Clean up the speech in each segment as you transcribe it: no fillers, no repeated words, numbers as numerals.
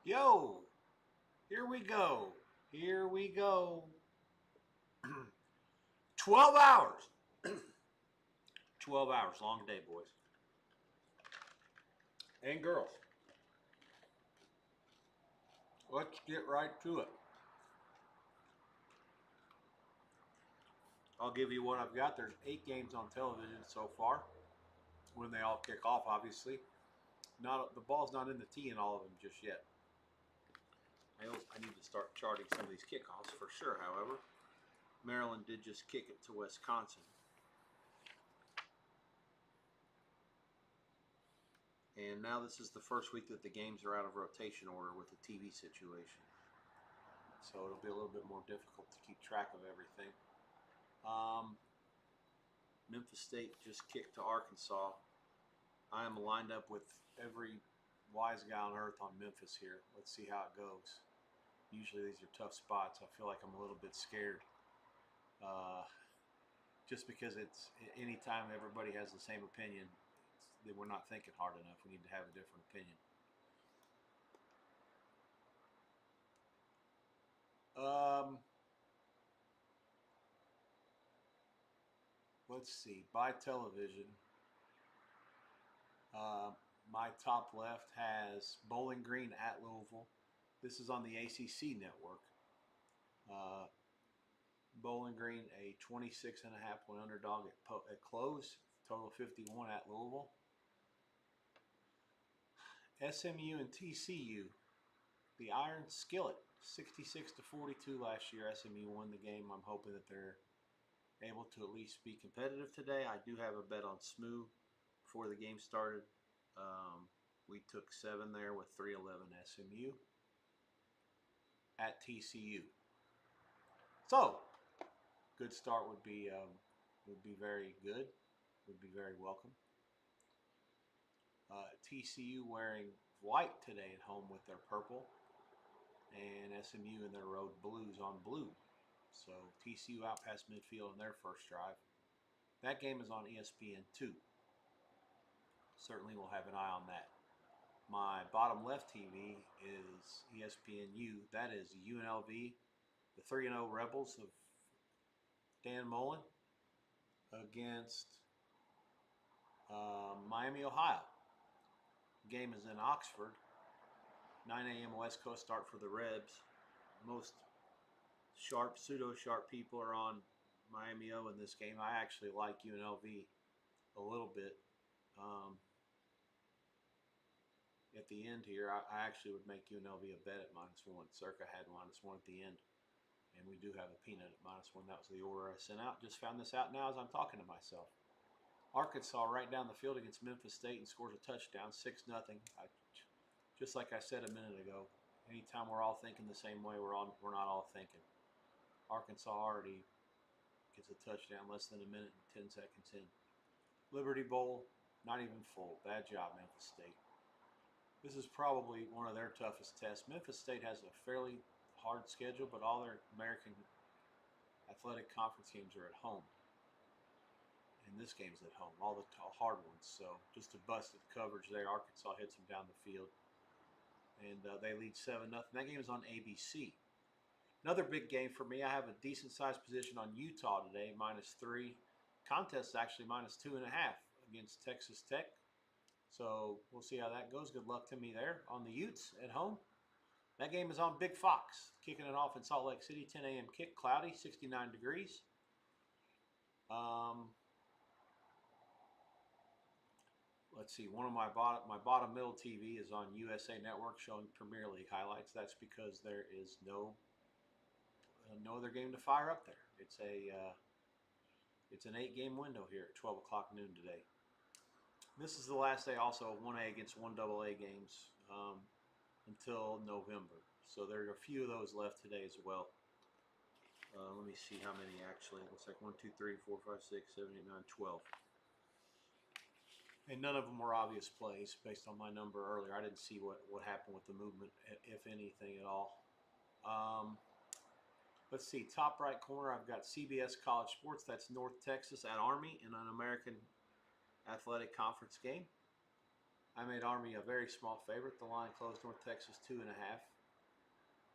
Yo, here we go. Here we go. 12 hours. 12 hours. Long day, boys and girls. Let's get right to it. I'll give you what I've got. There's 8 games on television so far. When they all kick off, obviously. Not the ball's not in the tee in all of them just yet. I need to start charting some of these kickoffs for sure. However, Maryland did just kick it to Wisconsin. And now this is the first week that the games are out of rotation order with the TV situation. So it'll be a little bit more difficult to keep track of everything. Um, Memphis State just kicked to Arkansas. I am lined up with every wise guy on earth on Memphis here. Let's see how it goes. Usually these are tough spots. I feel like I'm a little bit scared. Uh, just because it's anytime everybody has the same opinion, that we're not thinking hard enough. We need to have a different opinion. Um, let's see. By television, uh, my top left has Bowling Green at Louisville. This is on the ACC network. Uh, Bowling Green, a 26.5 point underdog at close, total 51 at Louisville. SMU and TCU, the Iron Skillet, 66 to 42 last year. SMU won the game. I'm hoping that they're able to at least be competitive today. I do have a bet on SMU before the game started. We took 7 there with 311 SMU at TCU. So, good start would be very good. Would be very welcome. TCU wearing white today at home with their purple, and SMU in their road blues on blue. So TCU out past midfield in their first drive. That game is on ESPN2. Certainly we'll have an eye on that. My bottom left TV is ESPNU. That is UNLV, the 3-0 Rebels of Dan Mullen against Miami, Ohio. The game is in Oxford. 9 a.m. West Coast start for the Rebs. Most sharp, pseudo-sharp people are on Miami O in this game. I actually like UNLV a little bit. Um, at the end here, I actually would make UNLV a bet at -1. Circa had -1 at the end. And we do have a peanut at -1. That was the order I sent out. Just found this out now as I'm talking to myself. Arkansas right down the field against Memphis State and scores a touchdown, 6-0. Just like I said a minute ago, anytime we're all thinking the same way, we're not all thinking. Arkansas already gets a touchdown less than a minute and 10 seconds in. Liberty Bowl, not even full. Bad job, Memphis State. This is probably one of their toughest tests. Memphis State has a fairly hard schedule, but all their American Athletic Conference games are at home. And this game's at home, all the hard ones. So just a busted coverage there. Arkansas hits them down the field. And they lead 7-0. That game is on ABC. Another big game for me. I have a decent sized position on Utah today, -3. Contest is actually -2.5 against Texas Tech. So we'll see how that goes. Good luck to me there on the Utes at home. That game is on Big Fox, kicking it off in Salt Lake City. 10 a.m. kick, cloudy, 69 degrees. Um, let's see. One of my bottom middle TV is on USA Network showing Premier League highlights. That's because there is no other game to fire up there. It's an 8-game window here at 12 o'clock noon today. This is the last day also of 1A against 1AA games until November. So there are a few of those left today as well. Let me see how many actually. It looks like 1, 2, 3, 4, 5, 6, 7, 8, 9, 12. And none of them were obvious plays based on my number earlier. I didn't see what happened with the movement, if anything at all. Let's see, top right corner, I've got CBS College Sports. That's North Texas at Army in an American Athletic Conference game. I made Army a very small favorite. The line closed North Texas 2.5.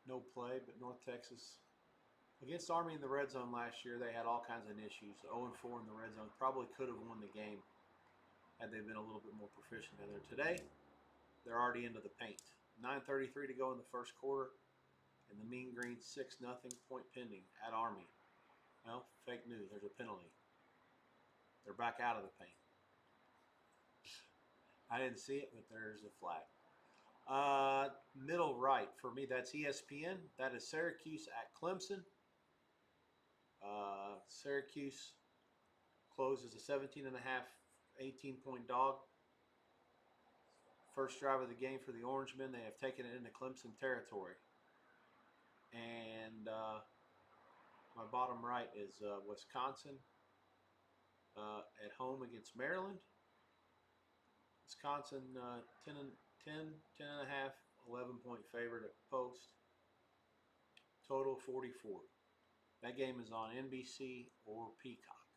No play, but North Texas against Army in the red zone last year, they had all kinds of issues. 0-4 in the red zone. Probably could have won the game had they been a little bit more proficient in there. Today, they're already into the paint. 9:33 to go in the first quarter, and the Mean Green 6-0 point pending at Army. Well, fake news. There's a penalty. They're back out of the paint. I didn't see it, but there's a flag. Middle right for me. That's ESPN. That is Syracuse at Clemson. Syracuse closes a 17.5, 18-point dog. First drive of the game for the Orangemen. They have taken it into Clemson territory. And my bottom right is Wisconsin at home against Maryland. Wisconsin 10 and a half, 11-point favorite at post. Total 44. That game is on NBC or Peacock.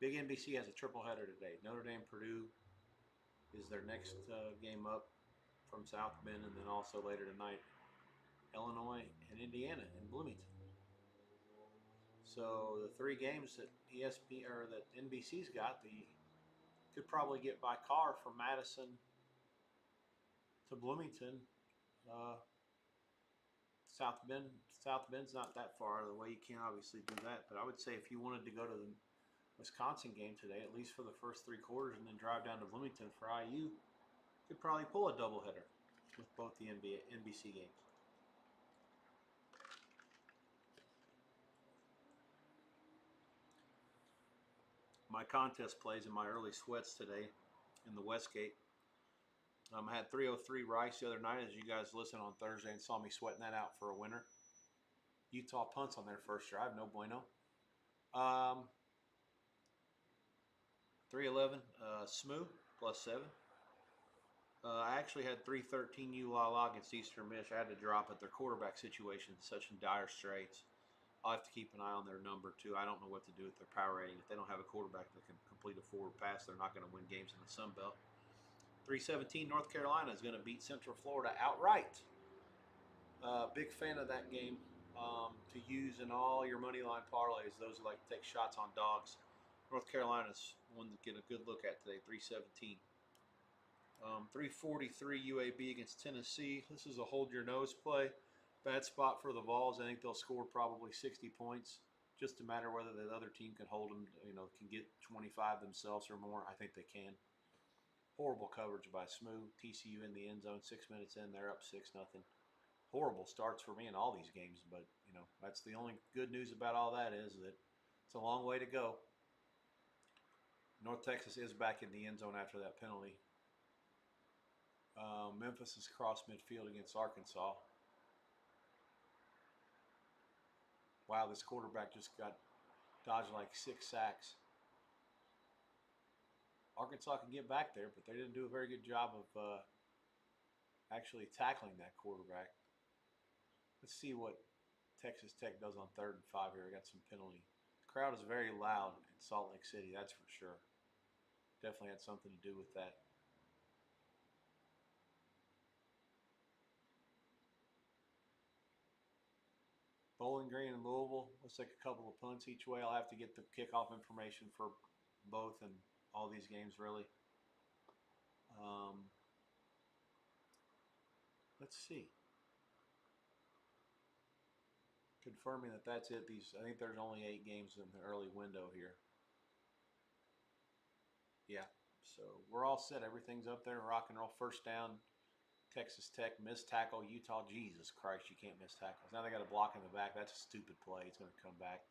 Big NBC has a triple header today. Notre Dame Purdue is their next game up from South Bend, and then also later tonight, Illinois and Indiana in Bloomington. So the three games that ESPN or that NBC's got, you could probably get by car from Madison to Bloomington. South Bend's not that far out of the way. You can't obviously do that, but I would say if you wanted to go to the Wisconsin game today, at least for the first three quarters, and then drive down to Bloomington for IU, you could probably pull a doubleheader with both the NBC games. My contest plays in my early sweats today in the Westgate. I had 303 Rice the other night, as you guys listened on Thursday and saw me sweating that out for a winner. Utah punts on their first drive, no bueno. 311 SMU +7. I actually had 313 ULala against Eastern Mich. I had to drop it. Their quarterback situation is such in dire straits. I'll have to keep an eye on their number too. I don't know what to do with their power rating. If they don't have a quarterback that can complete a forward pass, they're not going to win games in the Sun Belt. 317 North Carolina is going to beat Central Florida outright. Big fan of that game to use in all your money line parlays. Those who like to take shots on dogs. North Carolina's one to get a good look at today. 317. 343 UAB against Tennessee. This is a hold your nose play. Bad spot for the Vols. I think they'll score probably 60 points. Just a matter whether the other team can hold them, can get 25 themselves or more. I think they can. Horrible coverage by SMU. TCU in the end zone. 6 minutes in, they're up 6-0. Horrible starts for me in all these games, but that's the only good news about all that is that it's a long way to go. North Texas is back in the end zone after that penalty. Memphis is cross midfield against Arkansas. Wow, this quarterback just got dodged like 6 sacks. Arkansas can get back there, but they didn't do a very good job of actually tackling that quarterback. Let's see what Texas Tech does on 3rd and 5 here. I got some penalty. The crowd is very loud in Salt Lake City, that's for sure. Definitely had something to do with that. Bowling Green and Louisville. Looks like a couple of punts each way. I'll have to get the kickoff information for both and all these games, really. Let's see. Confirming that that's it. I think there's only 8 games in the early window here. Yeah, so we're all set. Everything's up there. Rock and roll. First down. Texas Tech missed tackle. Utah. Jesus Christ, you can't miss tackles. Now they got a block in the back. That's a stupid play. It's going to come back.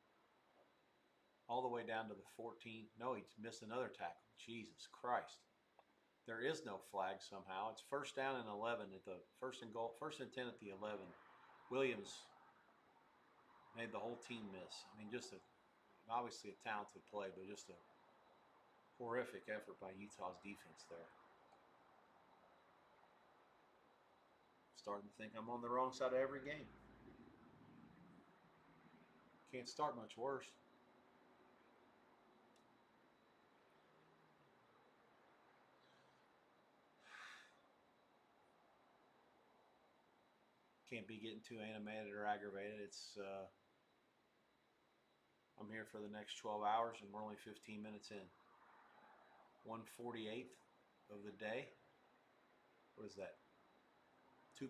All the way down to the 14. No, he missed another tackle. Jesus Christ. There is no flag somehow. It's first down and 11 at the first and 10 at the 11. Williams made the whole team miss. I mean, obviously a talented play, but just a horrific effort by Utah's defense there. Starting to think I'm on the wrong side of every game. Can't start much worse. Can't be getting too animated or aggravated. It's I'm here for the next 12 hours and we're only 15 minutes in. 1/48th of the day. What is that? 2%?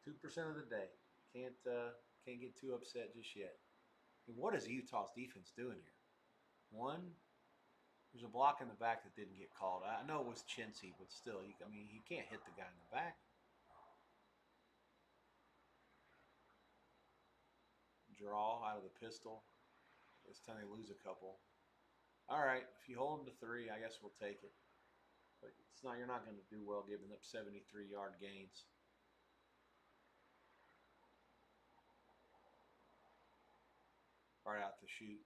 2% of the day. Can't get too upset just yet. And what is Utah's defense doing here? One, there's a block in the back that didn't get called. I know it was chintzy, but still, you can't hit the guy in the back. Draw out of the pistol. This time they lose a couple. All right, if you hold them to 3, I guess we'll take it. But you're not going to do well giving up 73-yard gains. Right out the chute.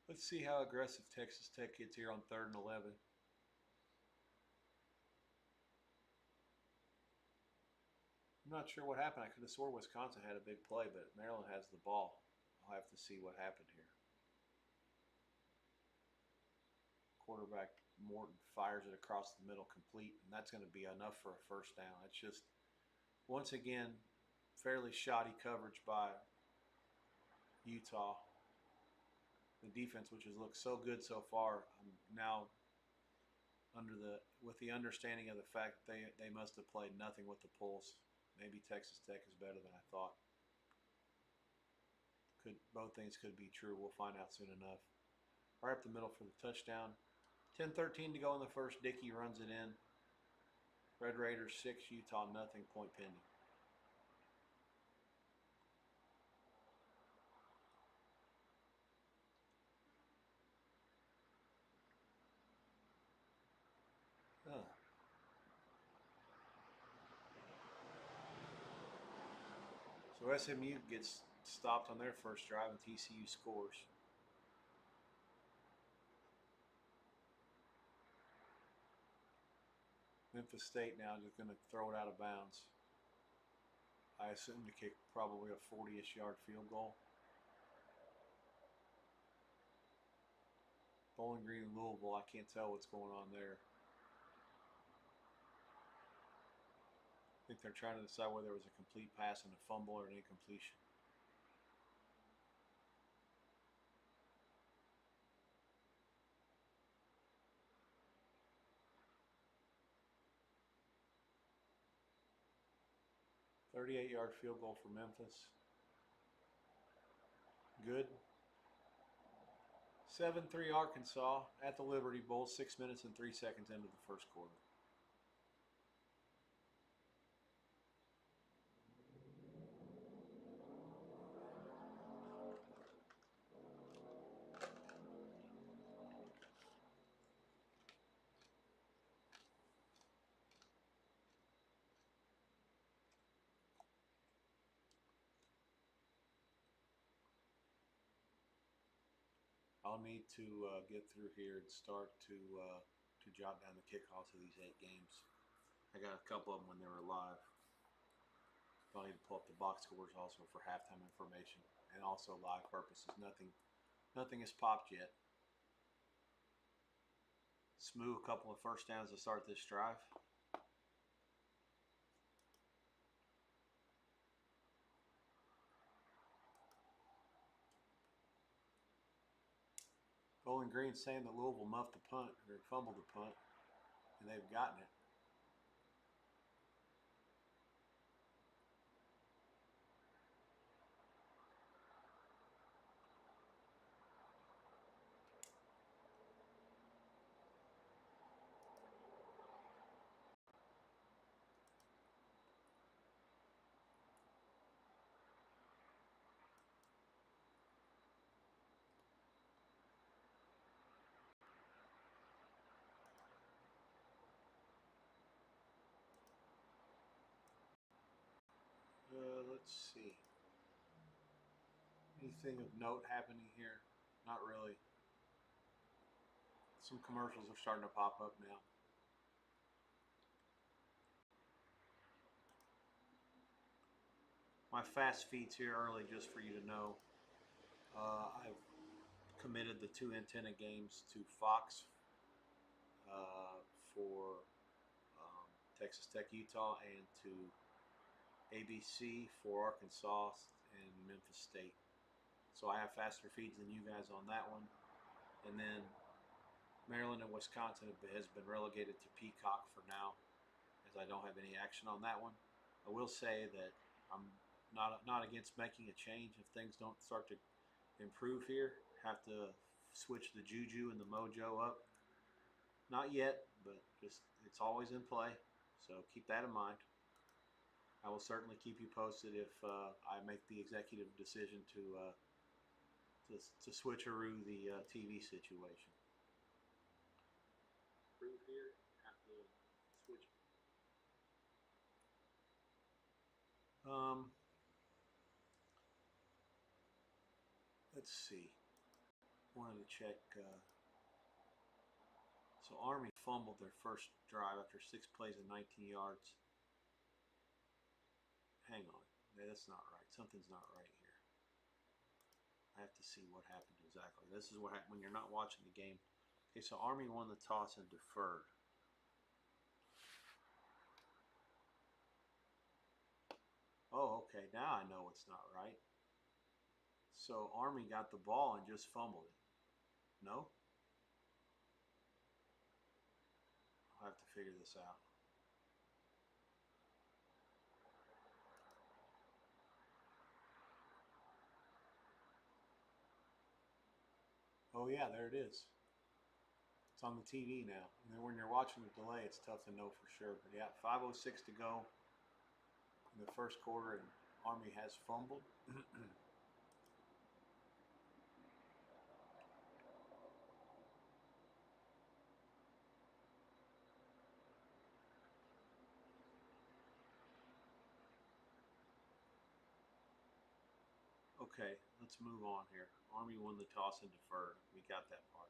Let's see how aggressive Texas Tech gets here on 3rd and 11. I'm not sure what happened. I could have swore Wisconsin had a big play, but Maryland has the ball. I'll have to see what happened here. Quarterback Morton fires it across the middle complete, and that's going to be enough for a first down. It's just, once again, fairly shoddy coverage by Utah. The defense, which has looked so good so far, I'm now with the understanding of the fact that they must have played nothing with the pulse. Maybe Texas Tech is better than I thought. Both things could be true. We'll find out soon enough. Right up the middle for the touchdown. 10-13 to go in the first. Dickey runs it in. Red Raiders 6, Utah nothing. Point pending. So SMU gets stopped on their first drive and TCU scores. Memphis State now just going to throw it out of bounds. I assume to kick probably a 40-ish yard field goal. Bowling Green and Louisville, I can't tell what's going on there. I think they're trying to decide whether it was a complete pass and a fumble or an incompletion. A 38-yard field goal for Memphis. Good. 7-3 Arkansas at the Liberty Bowl, 6 minutes and 3 seconds into the first quarter. I'll need to get through here and start to jot down the kickoffs of these 8 games. I got a couple of them when they were live. I'll need to pull up the box scores also for halftime information and also live purposes. Nothing has popped yet. Smooth a couple of first downs to start this drive. Bowling Green saying that Louisville muffed the punt or fumbled the punt, and they've gotten it. Let's see. Anything of note happening here? Not really. Some commercials are starting to pop up now. My fast feed's here early just for you to know. I've committed the 2 antenna games to Fox for Texas Tech, Utah, and to ABC for Arkansas and Memphis State. So I have faster feeds than you guys on that one. And then Maryland and Wisconsin has been relegated to Peacock for now, as I don't have any action on that one. I will say that I'm not against making a change if things don't start to improve here. Have to switch the Juju and the Mojo up. Not yet, but just it's always in play. So keep that in mind. I will certainly keep you posted if I make the executive decision to switcheroo the TV situation. Improve here. Have to switch. Let's see. Wanted to check. So Army fumbled their first drive after 6 plays and 19 yards. Hang on. That's not right. Something's not right here. I have to see what happened exactly. This is what happened when you're not watching the game. Okay, so Army won the toss and deferred. Oh, okay. Now I know it's not right. So Army got the ball and just fumbled it. No? I'll have to figure this out. Oh yeah, there it is. It's on the TV now. And then when you're watching the delay, it's tough to know for sure. But yeah, 5:06 to go in the first quarter, and Army has fumbled. Okay, let's move on here. Army won the toss and deferred. We got that part.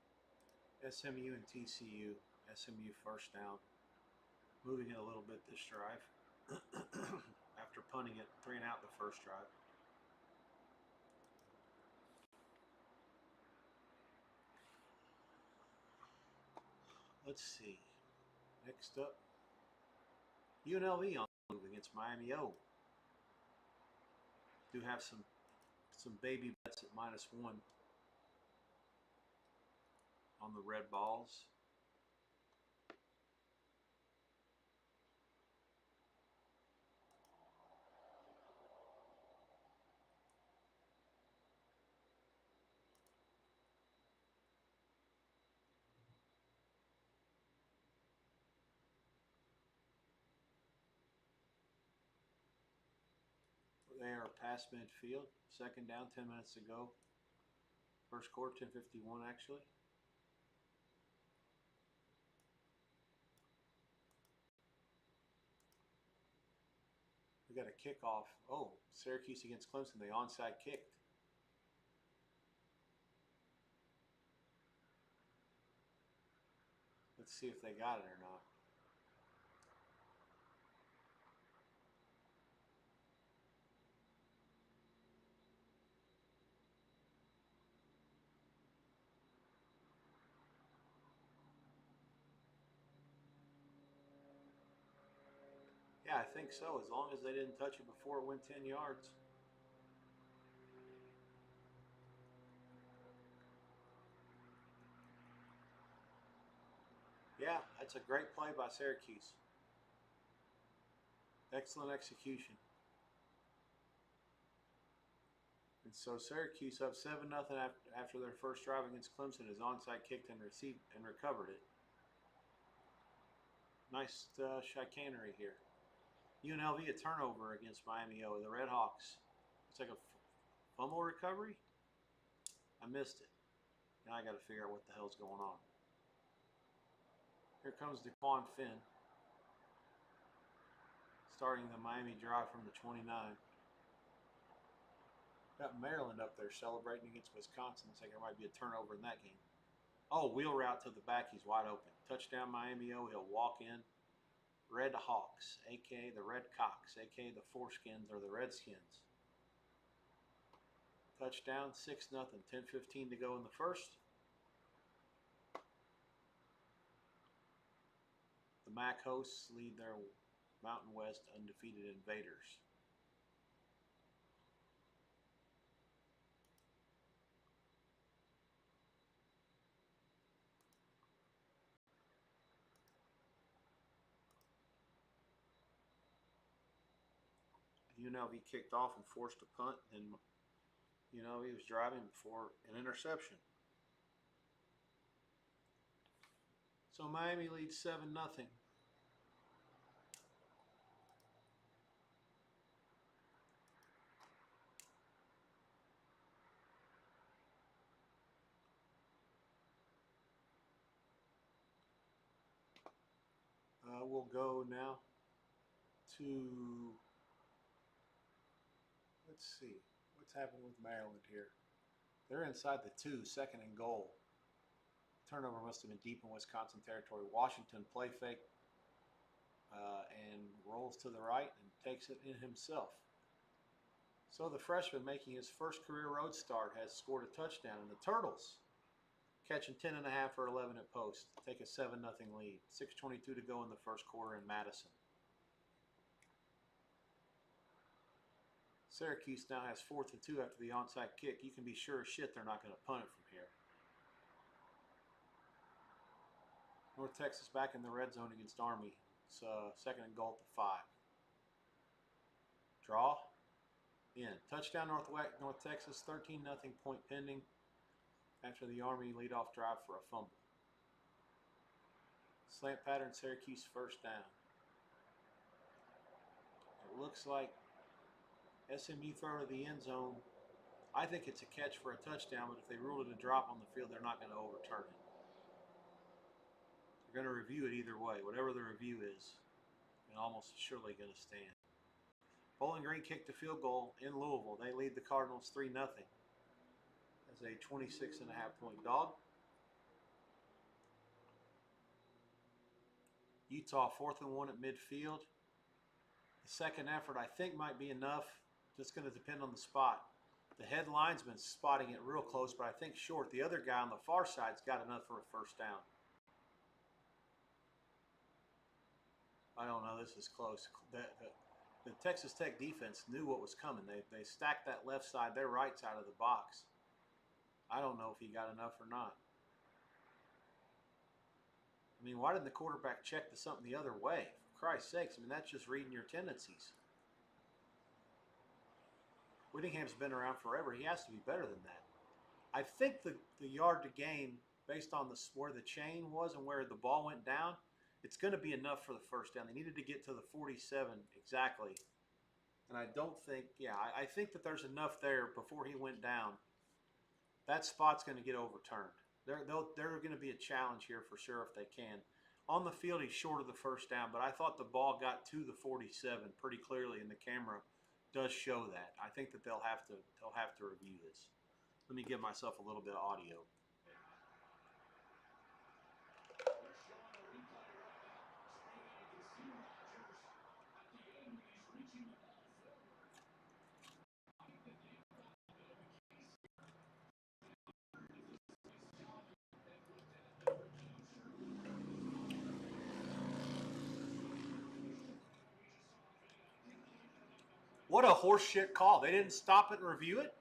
SMU and TCU. SMU first down. Moving it a little bit this drive. After punting it 3 and out the first drive. Let's see. Next up, UNLV on the move against Miami O. Do have some baby bets at -1 on the red balls. They are past midfield. Second down, 10 minutes to go. First quarter, 10:51 actually. We got a kickoff. Oh, Syracuse against Clemson. They onside kicked. Let's see if they got it or not. Yeah, I think so. As long as they didn't touch it before it went 10 yards. Yeah, that's a great play by Syracuse. Excellent execution. And so Syracuse up 7-0 after their first drive against Clemson is onside kicked and received and recovered it. Nice chicanery here. UNLV a turnover against Miami O. The Red Hawks. It's like a fumble recovery. I missed it. Now I got to figure out what the hell's going on. Here comes DeQuan Finn, starting the Miami drive from the 29. Got Maryland up there celebrating against Wisconsin. Looks like there might be a turnover in that game. Oh, wheel route to the back. He's wide open. Touchdown Miami O. He'll walk in. Red Hawks, a.k.a. the Red Cocks, a.k.a. the Foreskins or the Redskins. Touchdown, 6-0, 10:15 to go in the first. MAC hosts lead their Mountain West undefeated invaders. UNLV kicked off and forced a punt, and UNLV was driving before an interception. So Miami leads 7-0. We'll go now to, let's see, what's happening with Maryland here. They're inside the 2, 2nd and goal. Turnover must have been deep in Wisconsin territory. Washington play fake and rolls to the right and takes it in himself. So the freshman making his first career road start has scored a touchdown, and the Turtles catching 10.5 for 11 at post. Take a 7-0 lead. 6:22 to go in the first quarter in Madison. Syracuse now has 4th and 2 after the onside kick. You can be sure as shit they're not going to punt it from here. North Texas back in the red zone against Army. It's 2nd and goal at the 5. Draw. In. Touchdown North Texas. 13-0 point pending after the Army leadoff drive for a fumble. Slant pattern, Syracuse first down. It looks like SMU throw to the end zone. I think it's a catch for a touchdown, but if they rule it a drop on the field, they're not going to overturn it. They're going to review it either way. Whatever the review is, and almost surely going to stand. Bowling Green kicked the field goal in Louisville. They lead the Cardinals 3-0 as a 26.5 point dog. Utah 4th and 1 at midfield. The second effort I think might be enough. Just going to depend on the spot. The head linesman's spotting it real close, but I think short. The other guy on the far side's got enough for a first down. I don't know. This is close. The Texas Tech defense knew what was coming. They stacked that left side, their right side of the box. I don't know if he got enough or not. I mean, why didn't the quarterback check to something the other way? For Christ's sakes, I mean, that's just reading your tendencies. Whittingham's been around forever. He has to be better than that. I think the yard to gain, based on where the chain was and where the ball went down, it's going to be enough for the first down. They needed to get to the 47 exactly. And I don't think, I think that there's enough there before he went down. That spot's going to get overturned. They're going to be a challenge here for sure if they can. On the field, he's short of the first down, but I thought the ball got to the 47 pretty clearly, and the camera does show that. I think that they'll have to review this. Let me give myself a little bit of audio. What a horseshit call. They didn't stop it and review it?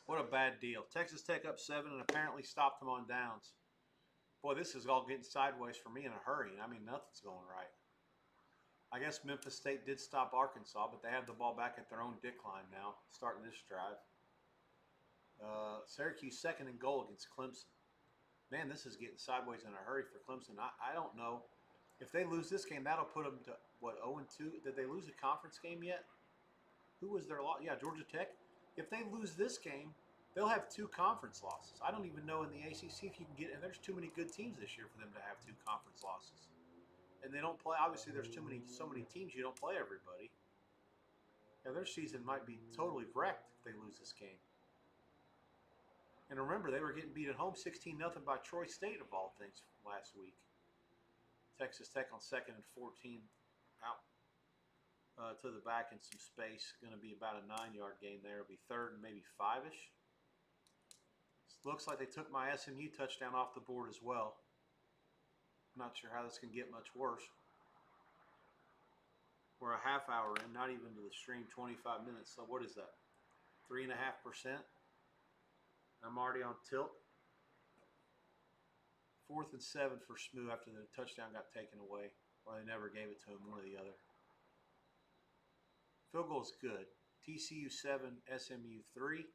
What a bad deal. Texas Tech up 7 and apparently stopped them on downs. Boy, this is all getting sideways for me in a hurry. I mean, nothing's going right. I guess Memphis State did stop Arkansas, but they have the ball back at their own decline now, starting this drive. Syracuse 2nd and goal against Clemson. Man, this is getting sideways in a hurry for Clemson. I don't know. If they lose this game, that'll put them to, what, 0-2? Did they lose a conference game yet? Who was their loss? Yeah, Georgia Tech. If they lose this game, they'll have 2 conference losses. I don't even know in the ACC if you can get – and there's too many good teams this year for them to have 2 conference losses. And they don't play – obviously there's so many teams you don't play everybody. Yeah, their season might be totally wrecked if they lose this game. And remember, they were getting beat at home 16-0 by Troy State, of all things, last week. Texas Tech on 2nd and 14 out to the back in some space. Going to be about a 9-yard gain there. It'll be 3rd and maybe 5-ish. Looks like they took my SMU touchdown off the board as well. I'm not sure how this can get much worse. We're a half hour in, not even to the stream, 25 minutes. So what is that? 3.5%. I'm already on tilt. 4th and 7 for Smoo after the touchdown got taken away, or they never gave it to him, one or the other. Field goal is good. TCU 7, SMU 3.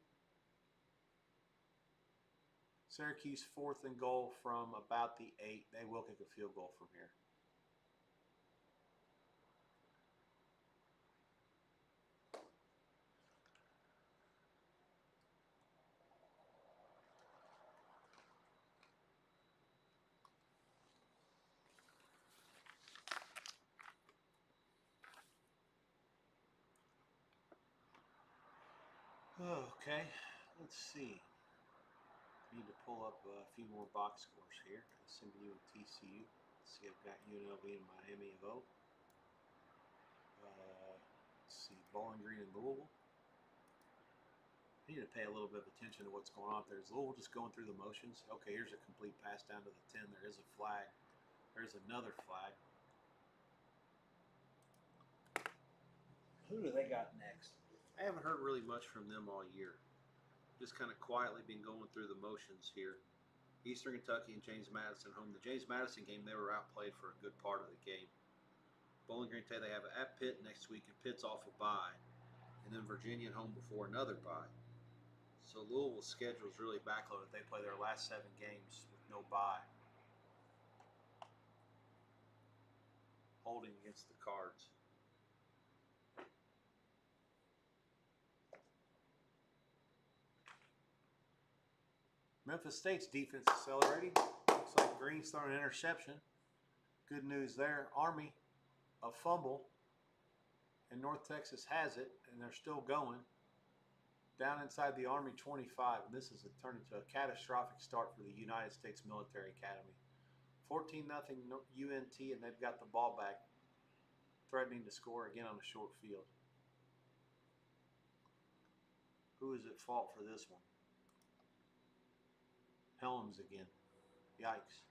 Syracuse 4th and goal from about the 8. They will kick a field goal from here. Okay, let's see. Need to pull up a few more box scores here. SMU and TCU. Let's see, I've got UNLV and Miami of O. Let's see, Bowling Green and Louisville. I need to pay a little bit of attention to what's going on there. Is Louisville just going through the motions? Okay, here's a complete pass down to the 10. There is a flag. There's another flag. Who do they got next? I haven't heard really much from them all year. Just kind of quietly been going through the motions here. Eastern Kentucky and James Madison home. The James Madison game, they were outplayed for a good part of the game. Bowling Green today, they have at Pitt next week, and Pitt's off a bye. And then Virginia at home before another bye. So Louisville's schedule is really backloaded. They play their last 7 games with no bye. Holding against the Cards. Memphis State's defense accelerating. Looks like Green's throwing an interception. Good news there. Army, a fumble. And North Texas has it, and they're still going. Down inside the Army 25. And this has turned into a catastrophic start for the United States Military Academy. 14-0 UNT, and they've got the ball back, threatening to score again on a short field. Who is at fault for this one? Helms again. Yikes.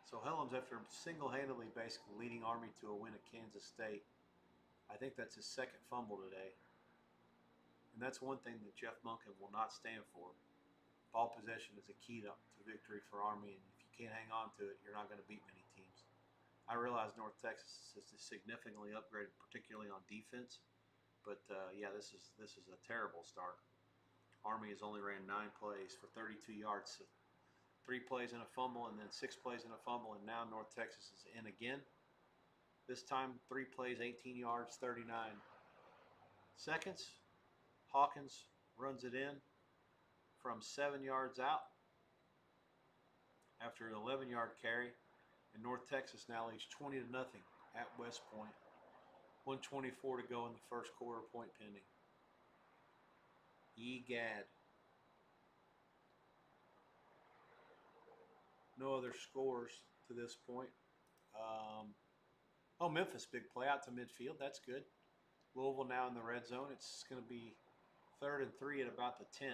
So Helms, after single-handedly basically leading Army to a win at Kansas State, I think that's his 2nd fumble today. And that's one thing that Jeff Monken will not stand for. Ball possession is a key to victory for Army, and if you can't hang on to it, you're not going to beat many teams. I realize North Texas is significantly upgraded, particularly on defense, but yeah, this is a terrible start. Army has only ran 9 plays for 32 yards, so 3 plays and a fumble, and then 6 plays and a fumble, and now North Texas is in again. This time, 3 plays, 18 yards, 39 seconds. Hawkins runs it in from 7 yards out after an 11-yard carry, and North Texas now leads 20-0 at West Point. 1:24 to go in the first quarter, point pending. Egad. No other scores to this point. Memphis, big play out to midfield. That's good. Louisville now in the red zone. It's going to be 3rd and 3 at about the 10.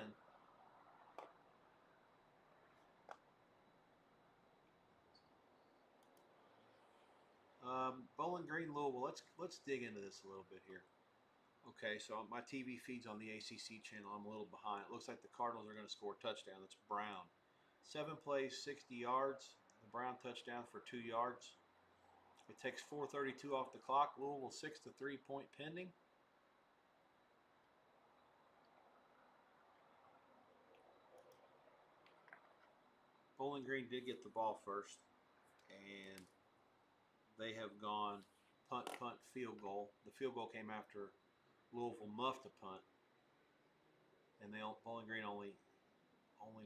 Bowling Green, Louisville. Let's dig into this a little bit here. Okay, so my TV feed's on the ACC channel. I'm a little behind. It looks like the Cardinals are going to score a touchdown. That's Brown. 7 plays, 60 yards. The Brown touchdown for 2 yards. It takes 4:32 off the clock. Louisville 6-3, point pending. Bowling Green did get the ball first, and they have gone punt, field goal. The field goal came after Louisville muffed a punt, and Bowling Green only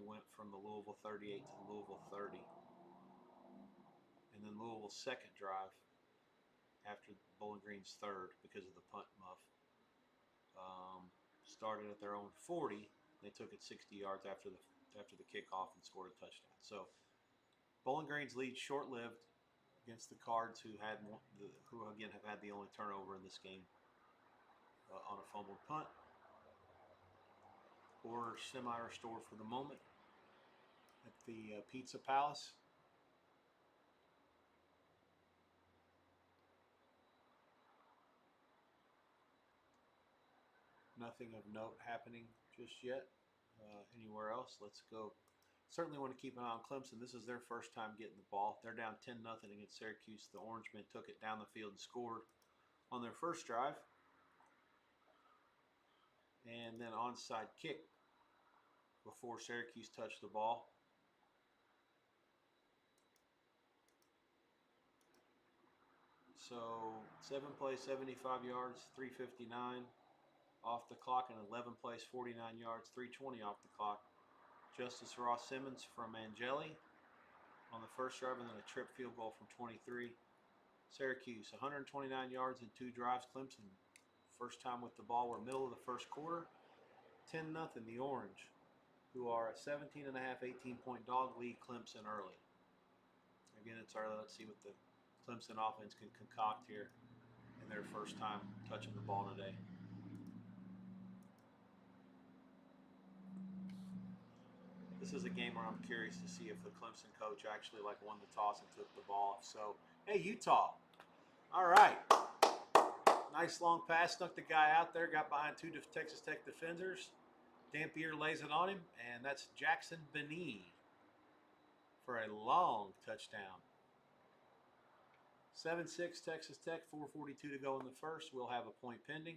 went from the Louisville 38 to the Louisville 30. And then Louisville's second drive after Bowling Green's third because of the punt muff started at their own 40. They took it 60 yards after the kickoff and scored a touchdown. So Bowling Green's lead short-lived against the Cards, who again have had the only turnover in this game on a fumbled punt. Order semi-restored for the moment. at the Pizza Palace. Nothing of note happening just yet anywhere else. Let's go. Certainly want to keep an eye on Clemson. This is their first time getting the ball. They're down 10-0 against Syracuse. The Orangemen took it down the field and scored on their first drive. And then onside kick before Syracuse touched the ball. So 7 plays, 75 yards, 359 off the clock, and 11 plays, 49 yards, 320 off the clock. Justice Ross Simmons from Angeli on the first drive, and then a trip field goal from 23. Syracuse, 129 yards in 2 drives. Clemson, first time with the ball. We're middle of the first quarter. 10-0, the Orange, who are a 17.5, 18-point dog, lead Clemson early. Again, it's early. Let's see what the Clemson offense can concoct here in their first time touching the ball today. This is a game where I'm curious to see if the Clemson coach actually won the toss and took the ball. So, hey, Utah. All right. Nice long pass, snuck the guy out there, got behind 2 Texas Tech defenders. Dampier lays it on him, and that's Jackson Beanie for a long touchdown. 7-6 Texas Tech, 4:42 to go in the first. We'll have a point pending.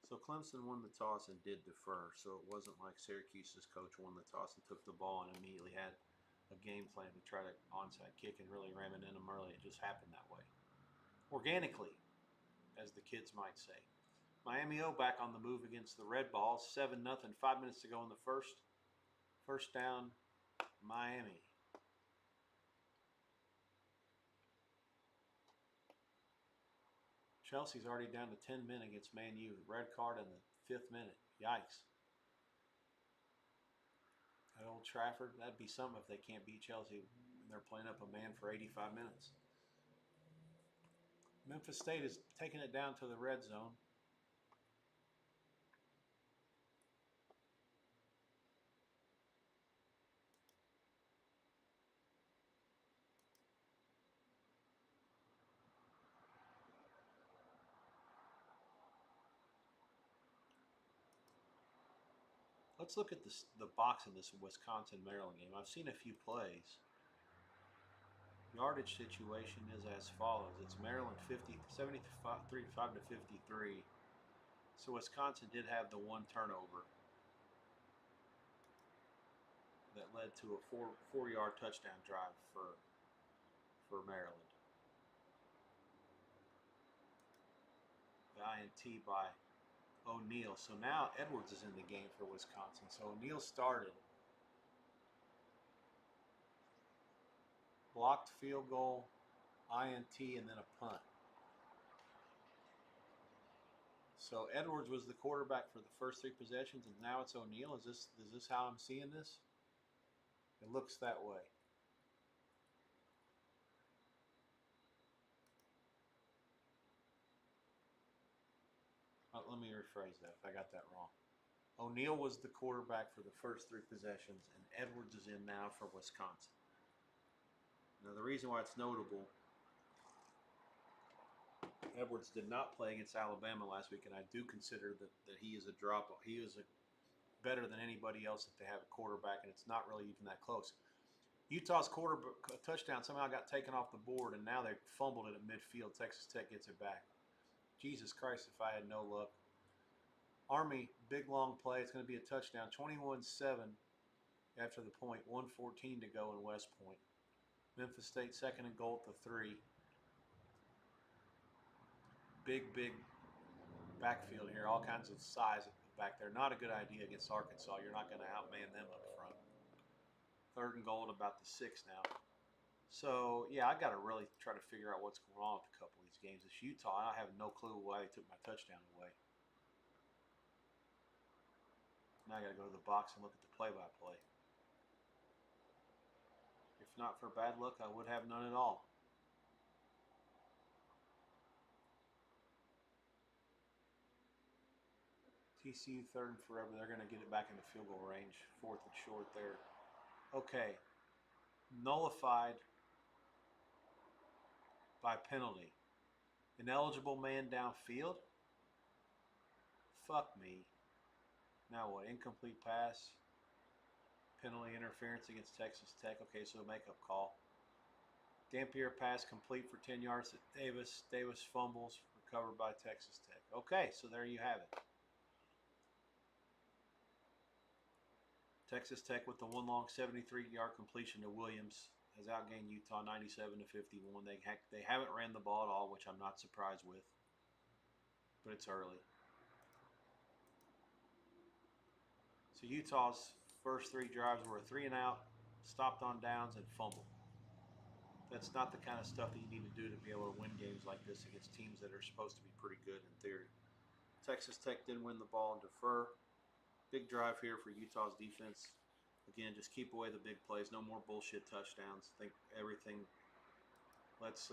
So Clemson won the toss and did defer, so it wasn't like Syracuse's coach won the toss and took the ball and immediately had a game plan to try to onside kick and really ram it in them early. It just happened that way. Organically, as the kids might say. Miami O back on the move against the Red Balls, 7-0, 5 minutes to go in the first. First down, Miami. Chelsea's already down to 10 men against Man U. Red card in the 5th minute. Yikes. At Old Trafford, that'd be something if they can't beat Chelsea and they're playing up a man for 85 minutes. Memphis State is taking it down to the red zone. Let's look at the box in this Wisconsin-Maryland game. I've seen a few plays. Yardage situation is as follows. It's Maryland 73 to 53. So Wisconsin did have the one turnover that led to a four-yard touchdown drive for Maryland. The INT by O'Neal. So now Edwards is in the game for Wisconsin. So O'Neal started. Blocked field goal, INT, and then a punt. So Edwards was the quarterback for the first 3 possessions, and now it's O'Neal. Is this how I'm seeing this? It looks that way. Let me rephrase that if I got that wrong. O'Neal was the quarterback for the first 3 possessions, and Edwards is in now for Wisconsin. Now the reason why it's notable, Edwards did not play against Alabama last week, and I do consider that he is a drop-off. He is better than anybody else if they have a quarterback, and it's not really even that close. Utah's touchdown somehow got taken off the board, and now they fumbled it at midfield. Texas Tech gets it back. Jesus Christ, if I had no luck. Army, big long play. It's going to be a touchdown. 21-7 after the point. 1:14 to go in West Point. Memphis State 2nd and goal at the 3. Big backfield here. All kinds of size back there. Not a good idea against Arkansas. You're not going to outman them up front. 3rd and goal at about the 6 now. So, yeah, I got to really try to figure out what's going on with a couple of these games. It's Utah. I have no clue why they took my touchdown away. Now I got to go to the box and look at the play-by-play. If not for bad luck, I would have none at all. TCU third and forever. They're going to get it back in the field goal range. Fourth and short there. Okay. Nullified by penalty. Ineligible man downfield? Fuck me. Now what? Incomplete pass. Penalty interference against Texas Tech. Okay, so a makeup call. Dampier pass complete for 10 yards to Davis. Davis fumbles, recovered by Texas Tech. Okay, so there you have it. Texas Tech with the one long 73-yard completion to Williams has outgained Utah 97-51. They haven't ran the ball at all, which I'm not surprised with, but it's early. So Utah's first 3 drives were a 3-and-out, stopped on downs, and fumble. That's not the kind of stuff that you need to do to be able to win games like this against teams that are supposed to be pretty good in theory. Texas Tech didn't win the ball and defer. Big drive here for Utah's defense. Again, just keep away the big plays. No more bullshit touchdowns. I think everything. Let's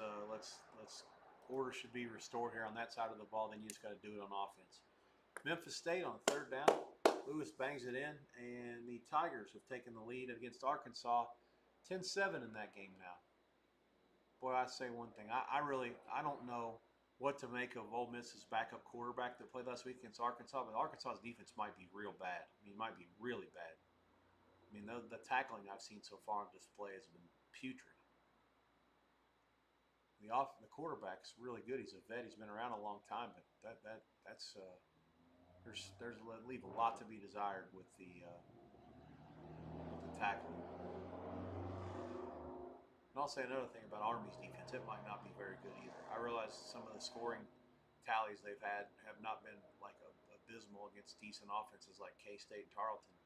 order should be restored here on that side of the ball. Then you just got to do it on offense. Memphis State on third down. Lewis bangs it in, and the Tigers have taken the lead against Arkansas, 10-7 in that game now. Boy, I say one thing. I don't know what to make of Ole Miss's backup quarterback that played last week against Arkansas, but Arkansas's defense might be real bad. I mean, it might be really bad. I mean, the tackling I've seen so far on display has been putrid. The quarterback's really good. He's a vet. He's been around a long time, but that's there's leave a lot to be desired with the tackling. And I'll say another thing about Army's defense. It might not be very good either. I realize some of the scoring tallies they've had have not been like abysmal against decent offenses like K-State and Tarleton.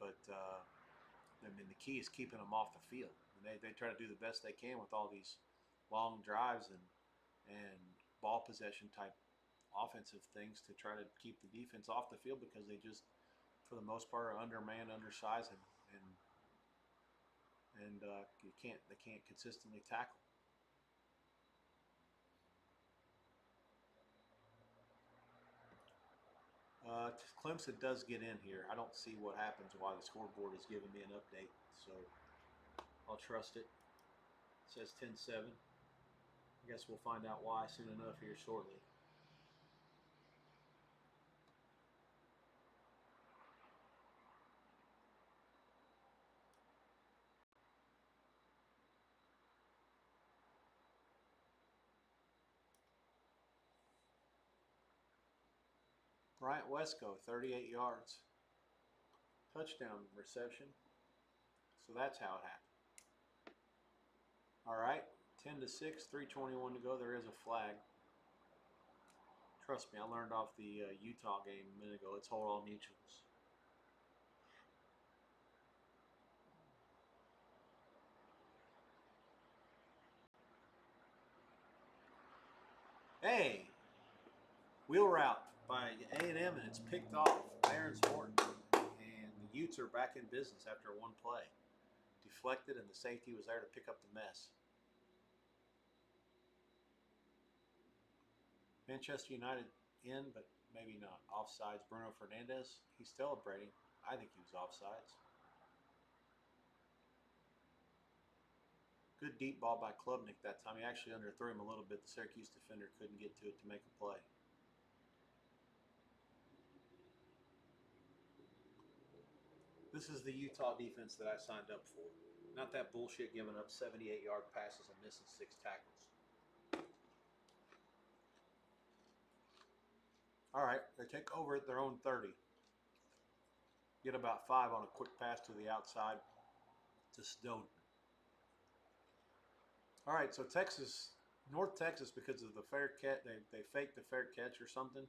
But I mean, the key is keeping them off the field. And they try to do the best they can with all these long drives and ball possession type offensive things to try to keep the defense off the field because they just, for the most part, are undermanned, undersized, and they can't consistently tackle. Clemson does get in here. I don't see what happens while the scoreboard is giving me an update, so I'll trust it. It says 10-7. I guess we'll find out why soon enough here shortly. Bryant Wesco, 38 yards. Touchdown reception. So that's how it happened. All right, 10-6, 3:21 to go. There is a flag. Trust me, I learned off the Utah game a minute ago. It's hold all mutuals. Hey, wheel route by A&M, and it's picked off. Aaron's Morton, and the Utes are back in business after one play. Deflected, and the safety was there to pick up the mess. Manchester United in, but maybe not. Offsides. Bruno Fernandes, he's celebrating. I think he was offsides. Good deep ball by Klubnik that time. He actually underthrew him a little bit. The Syracuse defender couldn't get to it to make a play. This is the Utah defense that I signed up for. Not that bullshit giving up 78-yard passes and missing 6 tackles. All right, they take over at their own 30. Get about 5 on a quick pass to the outside to Snowden. All right, so North Texas, because of the fair catch, they faked the fair catch or something.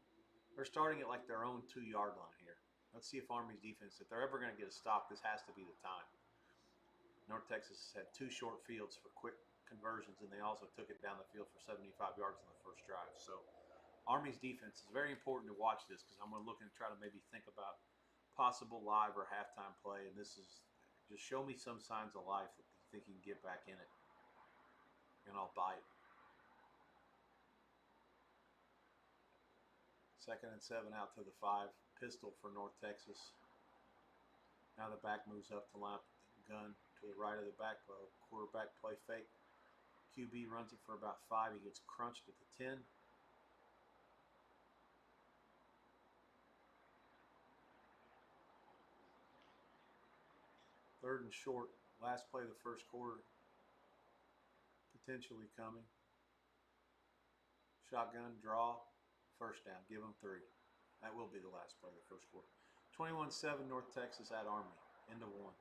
They're starting at like their own 2-yard line here. Let's see if Army's defense, if they're ever going to get a stop, this has to be the time. North Texas had 2 short fields for quick conversions, and they also took it down the field for 75 yards on the first drive. So Army's defense is very important to watch this because I'm going to look and try to maybe think about possible live or halftime play. And this is just show me some signs of life that you think you can get back in it, and I'll buy it. 2nd and 7 out to the 5. pistol for North Texas. Now the back moves up to line up the gun to the right of the back. Quarterback play fake. QB runs it for about 5. He gets crunched at the 10. Third and short. Last play of the first quarter. Potentially coming. Shotgun, draw, first down. Give them 3. That will be the last play of the first quarter. 21-7 North Texas at Army. Into 1.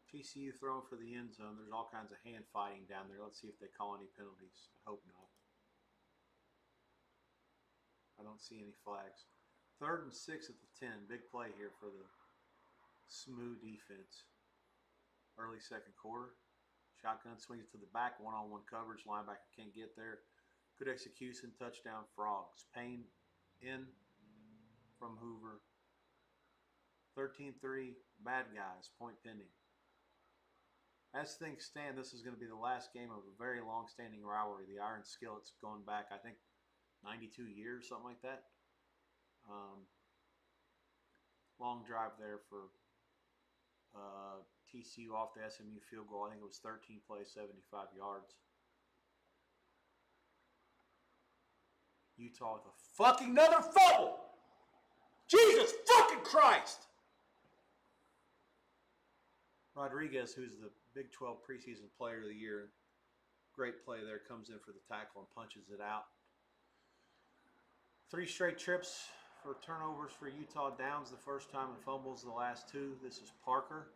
TCU throwing for the end zone. There's all kinds of hand fighting down there. Let's see if they call any penalties. I hope not. I don't see any flags. 3rd and 6 at the 10. Big play here for the smooth defense. Early second quarter. Shotgun swings to the back. One-on-one coverage. Linebacker can't get there. Good execution. Touchdown Frogs. Payne in from Hoover. 13-3. Bad guys. Point pending. As things stand, this is going to be the last game of a very long-standing rivalry. The Iron Skillets going back, I think, 92 years, something like that. Long drive there for TCU off the SMU field goal. I think it was 13 plays, 75 yards. Utah with a fucking another fumble! Jesus fucking Christ! Rodriguez, who's the Big 12 preseason player of the year, great play there, comes in for the tackle and punches it out. 3 straight trips for turnovers for Utah. Downs the first time and fumbles the last 2. This is Parker.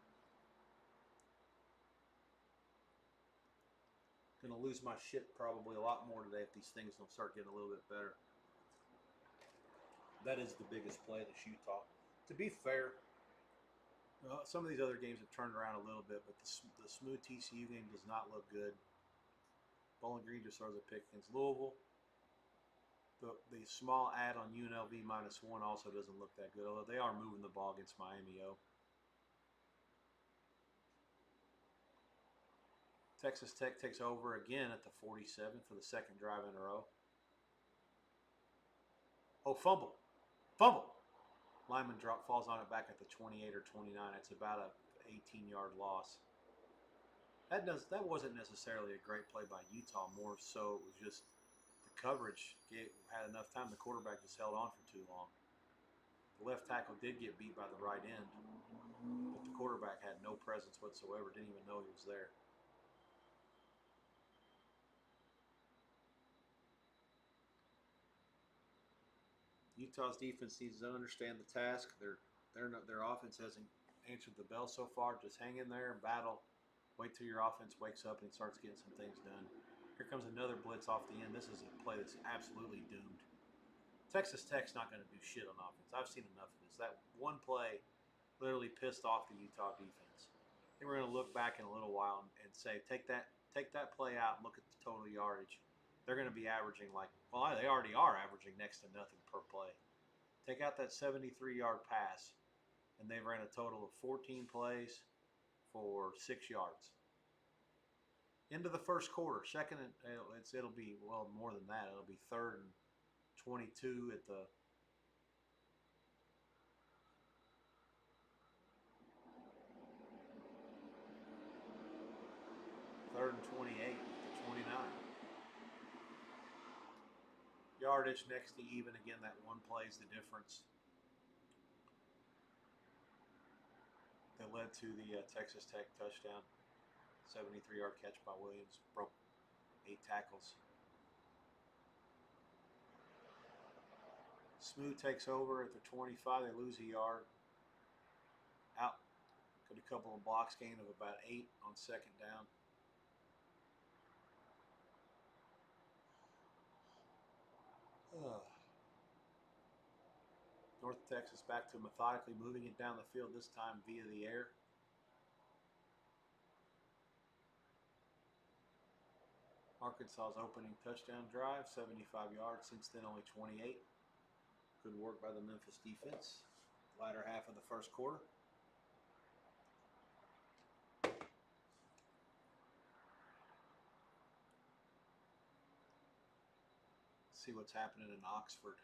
Gonna lose my shit probably a lot more today if these things don't start getting a little bit better. That is the biggest play this Utah. To be fair, some of these other games have turned around a little bit, but the smooth TCU game does not look good. Bowling Green just throws a pick against Louisville. The small ad on UNLV -1 also doesn't look that good, although they are moving the ball against Miami O. Texas Tech takes over again at the 47 for the second drive in a row. Oh, fumble. Fumble. Lineman falls on it back at the 28 or 29. It's about a 18-yard loss. That wasn't necessarily a great play by Utah. More so, it was just the coverage had enough time. The quarterback just held on for too long. The left tackle did get beat by the right end, but the quarterback had no presence whatsoever. Didn't even know he was there. Utah's defense needs to understand the task. Their offense hasn't answered the bell so far. Just hang in there and battle. Wait till your offense wakes up and starts getting some things done. Here comes another blitz off the end. This is a play that's absolutely doomed. Texas Tech's not going to do shit on offense. I've seen enough of this. That one play literally pissed off the Utah defense. I think we're going to look back in a little while and say, take that play out and look at the total yardage. They're going to be averaging they already are averaging next to nothing per play. Take out that 73-yard pass, and they ran a total of 14 plays for 6 yards. Into the first quarter, it'll be more than that. It'll be 3rd and 22 at the 3rd and 28 at the 29. Yardage next to even. Again, that one play is the difference that led to the Texas Tech touchdown. 73-yard catch by Williams. Broke 8 tackles. Smooth takes over at the 25. They lose a yard. Out. Got a couple of blocks, gain of about 8 on second down. North Texas back to methodically moving it down the field, this time via the air. Arkansas's opening touchdown drive, 75 yards. Since then, only 28. Good work by the Memphis defense. Latter half of the first quarter. See what's happening in Oxford.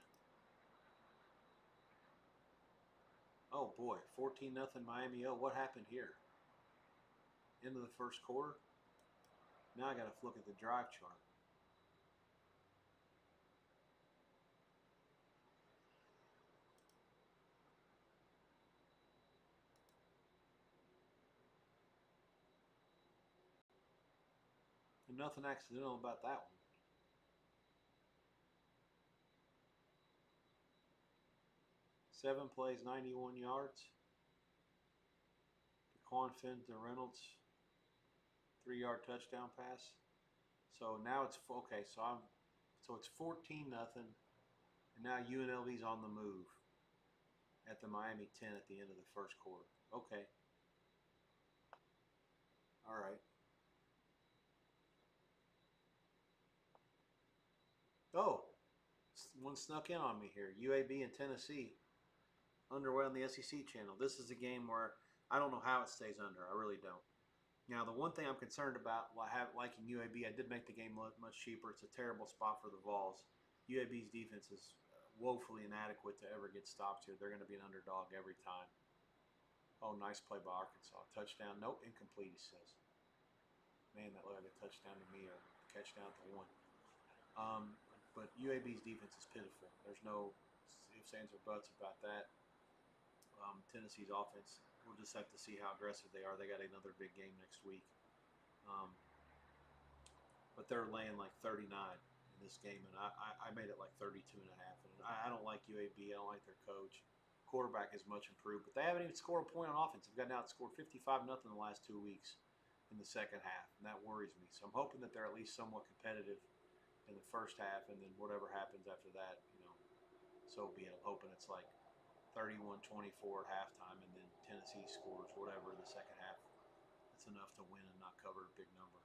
Oh boy, 14-0 Miami. Oh, what happened here? End of the first quarter. Now I got to look at the drive chart. And nothing accidental about that one. Seven plays, 91 yards. Daquan Finn to Reynolds, 3-yard touchdown pass. So now it's okay. So it's 14-0, and now UNLV's on the move at the Miami 10 at the end of the first quarter. Okay. All right. Oh, one snuck in on me here. UAB and Tennessee underway on the SEC channel. This is a game where I don't know how it stays under. I really don't. Now, the one thing I'm concerned about, liking UAB, I did make the game much cheaper. It's a terrible spot for the Vols. UAB's defense is woefully inadequate to ever get stopped here. They're going to be an underdog every time. Oh, nice play by Arkansas. Touchdown. Nope, incomplete, he says. Man, that looked like a touchdown to me, or a catch down to one. But UAB's defense is pitiful. There's no ifs, ands, or buts about that. Tennessee's offense, we'll just have to see how aggressive they are. They got another big game next week. But they're laying like 39 in this game, and I made it like 32 and a half. And I don't like UAB. I don't like their coach. Quarterback is much improved, but they haven't even scored a point on offense. They've gotten outscored 55-0 in the last 2 weeks in the second half, and that worries me. So I'm hoping that they're at least somewhat competitive in the first half, and then whatever happens after that, so be it. I'm hoping it's like 31-24 at halftime, and then Tennessee scores whatever in the second half. That's enough to win and not cover a big number.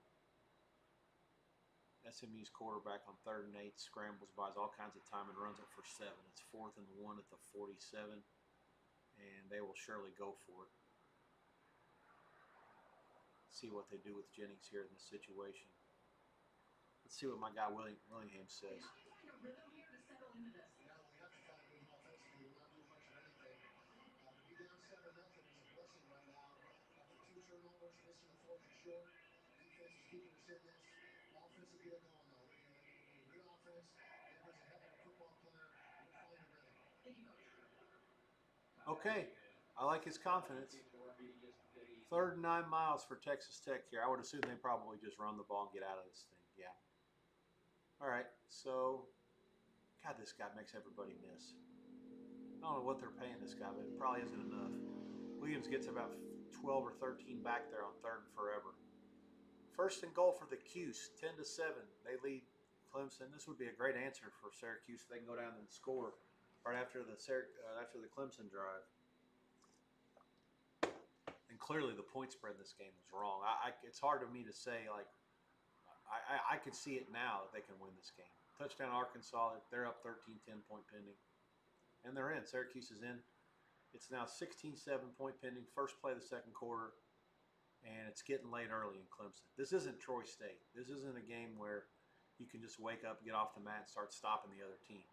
SMU's quarterback on 3rd and 8 scrambles, buys all kinds of time, and runs it for 7. It's 4th and 1 at the 47, and they will surely go for it. See what they do with Jennings here in this situation. Let's see what my guy Willingham says. Okay, I like his confidence. 3rd and 9 miles for Texas Tech here. I would assume they probably just run the ball and get out of this thing. Yeah. All right, so, God, this guy makes everybody miss. I don't know what they're paying this guy, but it probably isn't enough. Williams gets about 12 or 13 back there on 3rd and forever. 1st and goal for the Cuse, 10-7. They lead Clemson. This would be a great answer for Syracuse. They can go down and score right after the Clemson drive. And clearly the point spread in this game was wrong. It's hard to me to say, like, I could see it now that they can win this game. Touchdown Arkansas, they're up 13, 10 point pending. And they're in. Syracuse is in. It's now 16-7 point pending. First play of the second quarter. And it's getting late early in Clemson. This isn't Troy State. This isn't a game where you can just wake up, get off the mat, and start stopping the other team.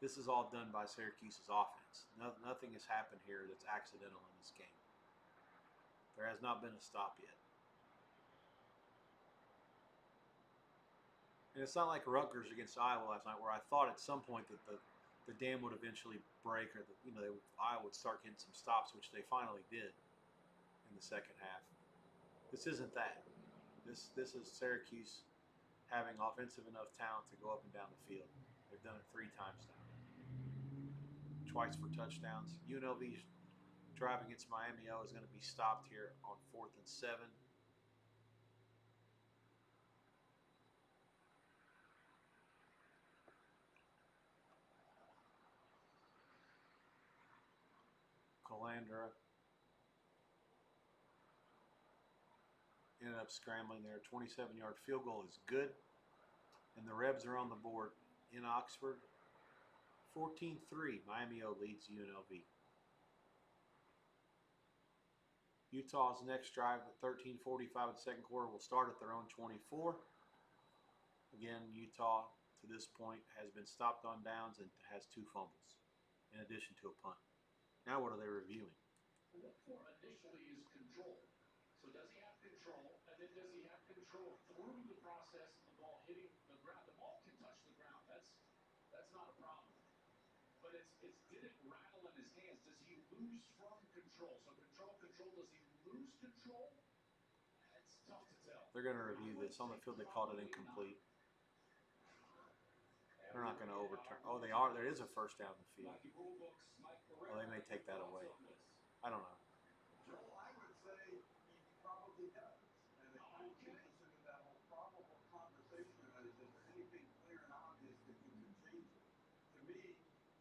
This is all done by Syracuse's offense. Nothing has happened here that's accidental in this game. There has not been a stop yet. And it's not like Rutgers against Iowa last night, where I thought at some point that the dam would eventually break, or Iowa would start getting some stops, which they finally did in the second half. This isn't that. This is Syracuse having offensive enough talent to go up and down the field. They've done it 3 times now. Twice for touchdowns. UNLV's drive against Miami is going to be stopped here on 4th and 7. Calandra ended up scrambling there. 27-yard field goal is good. the Rebs are on the board in Oxford. 14-3, Miami O leads UNLV. Utah's next drive at 13:45 in the second quarter will start at their own 24. Again, Utah to this point has been stopped on downs and has 2 fumbles, in addition to a punt. Now what are they reviewing? Look for initially is control. So does he have control, and then does he have control through the process of the ball hitting the ground? The ball can touch the ground. That's not a problem. But it's did it rattle in his hands? Does he lose firm control? So control. Does he lose control? It's tough to tell. They're going to review this. On the field, they called it incomplete. They're not going to overturn. Oh, they are. There is a first down in the field. Well, they may take that away. I don't know. Joel, I would say he probably does. And it kind of gets us into that whole probable conversation of is there anything clear and obvious that you can change it? To me,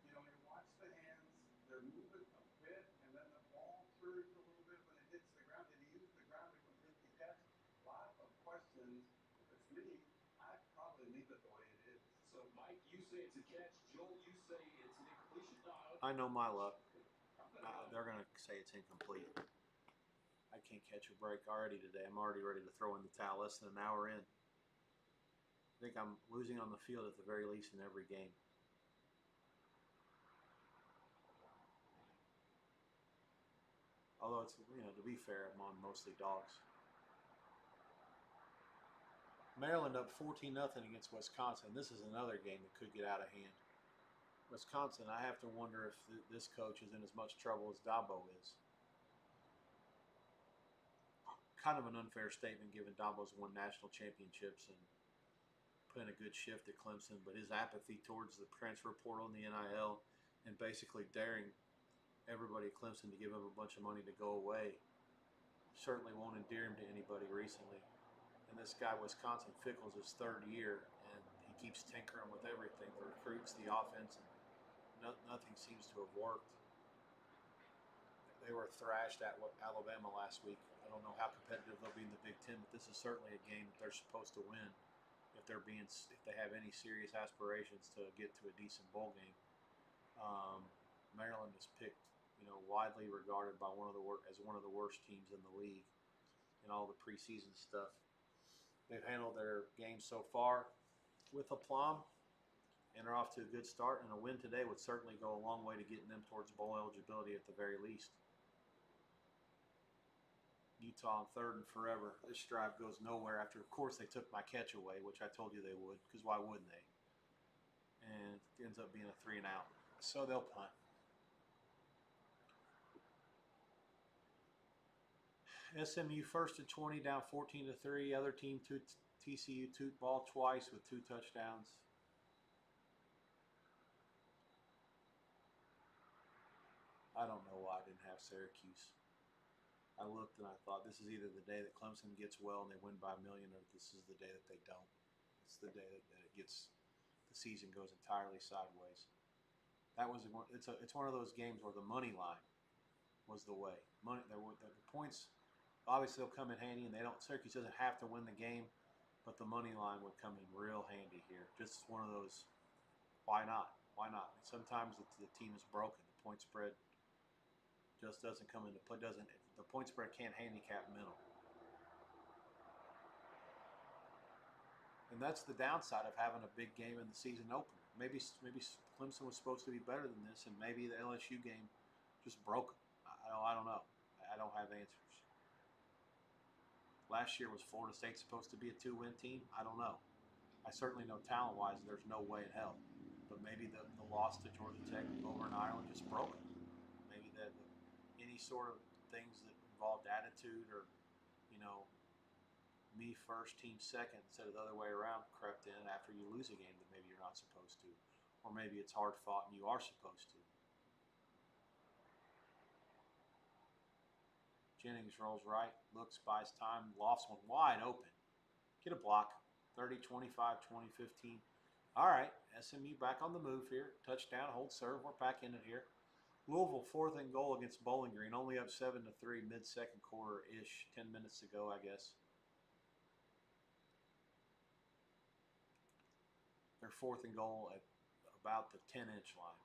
you watch the hands, they're moving a bit, and then the ball turns a little bit when it hits the ground. Did he use the ground to complete the catch? A lot of questions. If it's me, I'd probably leave it the way it is. So, Mike, you say it's a catch. Joel, you say it's an incompletion. I know my luck. They're going to say it's incomplete. I can't catch a break already today. I'm already ready to throw in the towel less than an hour in. I think I'm losing on the field at the very least in every game. Although it's, to be fair, I'm on mostly dogs. Maryland up 14-0 against Wisconsin. This is another game that could get out of hand. Wisconsin, I have to wonder if this coach is in as much trouble as Dabo is. Kind of an unfair statement given Dabo's won national championships and put in a good shift at Clemson, but his apathy towards the transfer portal and the NIL and basically daring everybody at Clemson to give him a bunch of money to go away certainly won't endear him to anybody recently. And this guy, Wisconsin, Fickle's his 3rd year, and he keeps tinkering with everything, the recruits, the offense, and nothing seems to have worked. They were thrashed at Alabama last week. I don't know how competitive they'll be in the Big Ten, but this is certainly a game that they're supposed to win if they have any serious aspirations to get to a decent bowl game. Maryland is picked, widely regarded by as one of the worst teams in the league in all the preseason stuff. They've handled their game so far with aplomb and are off to a good start, and a win today would certainly go a long way to getting them towards bowl eligibility at the very least. Utah on 3rd and forever. This drive goes nowhere after, of course, they took my catch away, which I told you they would, because why wouldn't they? And it ends up being a 3 and out. So they'll punt. SMU 1st and 20, down 14-3. Other team, TCU toot ball twice with 2 touchdowns. I don't know why I didn't have Syracuse. I looked and I thought this is either the day that Clemson gets well and they win by a million, or this is the day that they don't. It's the day that the season goes entirely sideways. It's one of those games where the money line was the way. The points obviously will come in handy, and Syracuse doesn't have to win the game, but the money line would come in real handy here. Just one of those. Why not? Why not? Sometimes the team is broken. The point spread just doesn't come into play. The point spread can't handicap middle. And that's the downside of having a big game in the season opener. Maybe Clemson was supposed to be better than this, and maybe the LSU game just broke them. I don't know. I don't have answers. Last year, was Florida State supposed to be a 2-win team? I don't know. I certainly know talent-wise there's no way in hell. But maybe the loss to Georgia Tech over in Ireland just broke them. Maybe any sort of things that involved attitude or, me first, team second, instead of the other way around, crept in after you lose a game that maybe you're not supposed to. Or maybe it's hard fought and you are supposed to. Jennings rolls right, looks, buys time, lofts one wide open. Get a block. 30, 25, 20, 15. All right, SMU back on the move here. Touchdown, hold serve. We're back in it here. Louisville 4th and goal against Bowling Green. Only up 7-3 mid-second quarter-ish. 10 minutes to go, I guess. They're 4th and goal at about the 10-inch line.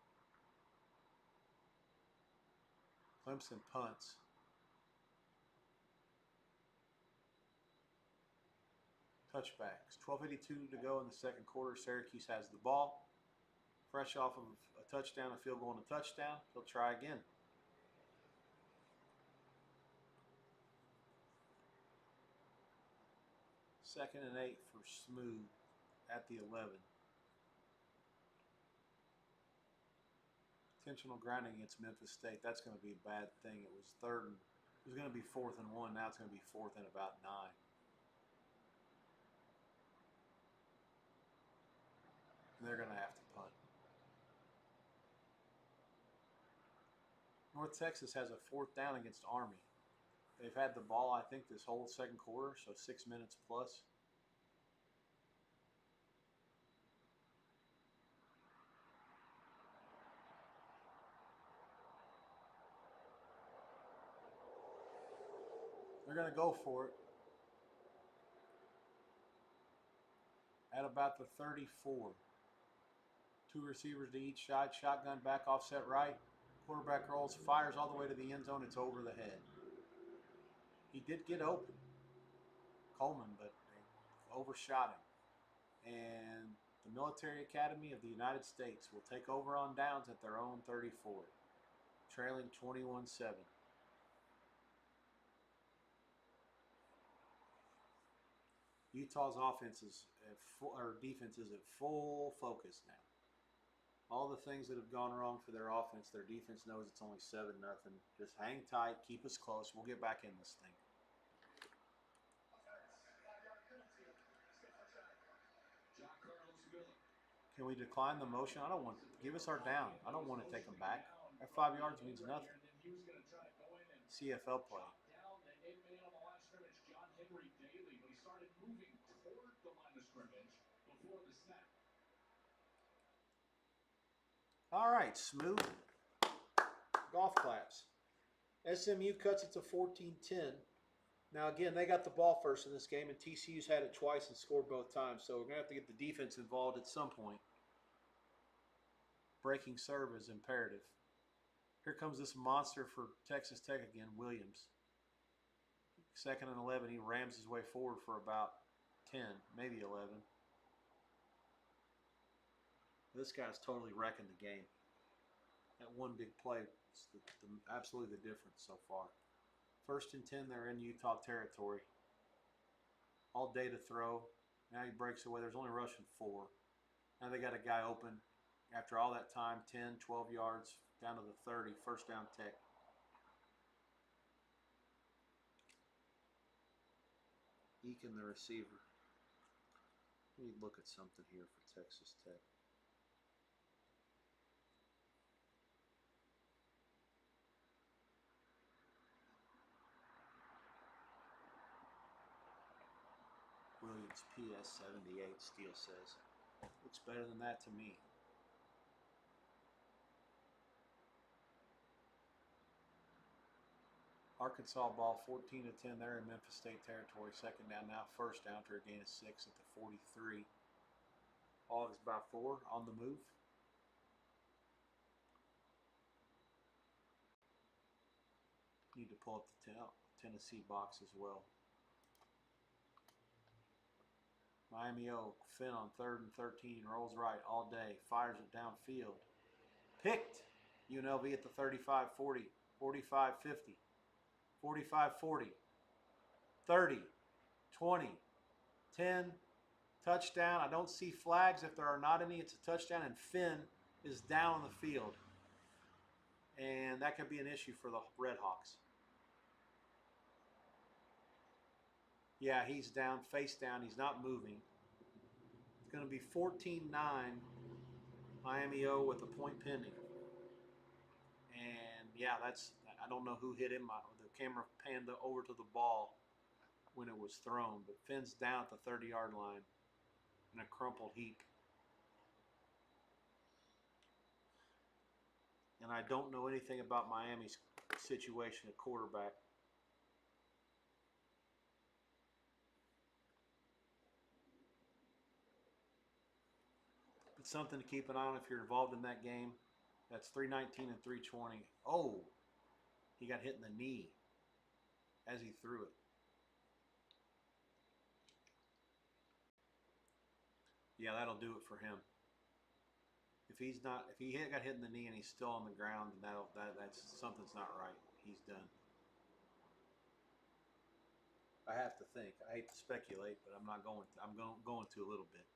Clemson punts. Touchbacks. 12:52 to go in the second quarter. Syracuse has the ball. Fresh off of a touchdown, a field goal, and a touchdown. He'll try again. Second and 8 for Smooth at the 11. Intentional grounding against Memphis State. That's going to be a bad thing. It was going to be 4th and 1. Now it's going to be 4th and about 9. And they're going to have to punt. North Texas has a 4th down against Army. They've had the ball, I think, this whole second quarter, so 6 minutes plus. They're going to go for it at about the 34. 2 receivers to each side. Shotgun back, offset right. Quarterback rolls, fires all the way to the end zone. It's over the head. He did get open, Coleman, but they overshot him. And the Military Academy of the United States will take over on downs at their own 34, trailing 21-7. Utah's offense is defense is at full focus now. All the things that have gone wrong for their offense, their defense knows it's only 7-0. Just hang tight, keep us close. We'll get back in this thing. Can we decline the motion? I don't want to. Give us our down. I don't want to take them back. That 5 yards means nothing. CFL play. All right, Smooth. Golf claps. SMU cuts it to 14-10. Now, again, they got the ball first in this game, and TCU's had it twice and scored both times, so we're going to have to get the defense involved at some point. Breaking serve is imperative. Here comes this monster for Texas Tech again, Williams. 2nd and 11, he rams his way forward for about 10, maybe 11. This guy's totally wrecking the game. That one big play is absolutely the difference so far. 1st and 10, they're in Utah territory. All day to throw. Now he breaks away. There's only rushing 4. Now they got a guy open. After all that time, 10, 12 yards, down to the 30. 1st down Tech. Eakin, the receiver. Let me look at something here for Texas Tech. Williams PS 78, Steele says. Looks better than that to me. Arkansas ball 14-10. They're in Memphis State territory. 2nd down now. 1st down for a gain of 6 at the 43. Hogs by 4 on the move. Need to pull up the Tennessee box as well. Miami O. Finn on 3rd and 13. Rolls right all day. Fires it downfield. Picked. UNLV at the 35-40. 45-50. 45-40. 30. 20. 10. Touchdown. I don't see flags. If there are not any, it's a touchdown. And Finn is down on the field. And that could be an issue for the Red Hawks. Yeah, he's down, face down. He's not moving. It's going to be 14-9. Miami O with a point pending. And yeah, I don't know who hit him. The camera panned over to the ball when it was thrown. But Finn's down at the 30-yard line in a crumpled heap. And I don't know anything about Miami's situation at quarterback. It's something to keep an eye on if you're involved in that game. That's 319 and 320. Oh, he got hit in the knee as he threw it. Yeah, that'll do it for him. If he got hit in the knee and he's still on the ground, then that's something's not right. He's done. I have to think. I hate to speculate, but I'm not going to. I'm going to a little bit.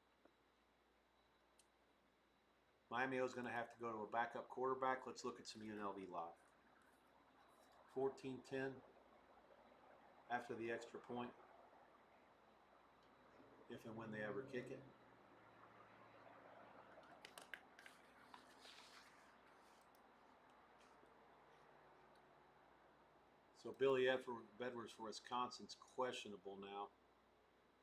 Miami is going to have to go to a backup quarterback. Let's look at some UNLV live. 14-10 after the extra point, if and when they ever kick it. So Billy Edwards for Wisconsin's questionable now.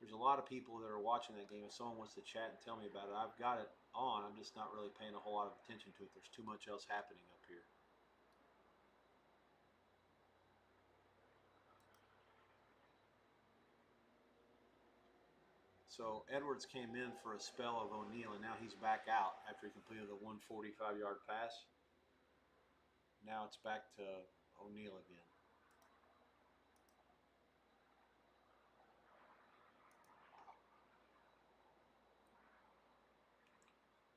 There's a lot of people that are watching that game. If someone wants to chat and tell me about it, I've got it on. I'm just not really paying a whole lot of attention to it. There's too much else happening up here. So Edwards came in for a spell of O'Neal, and now he's back out after he completed a 145-yard pass. Now it's back to O'Neal again.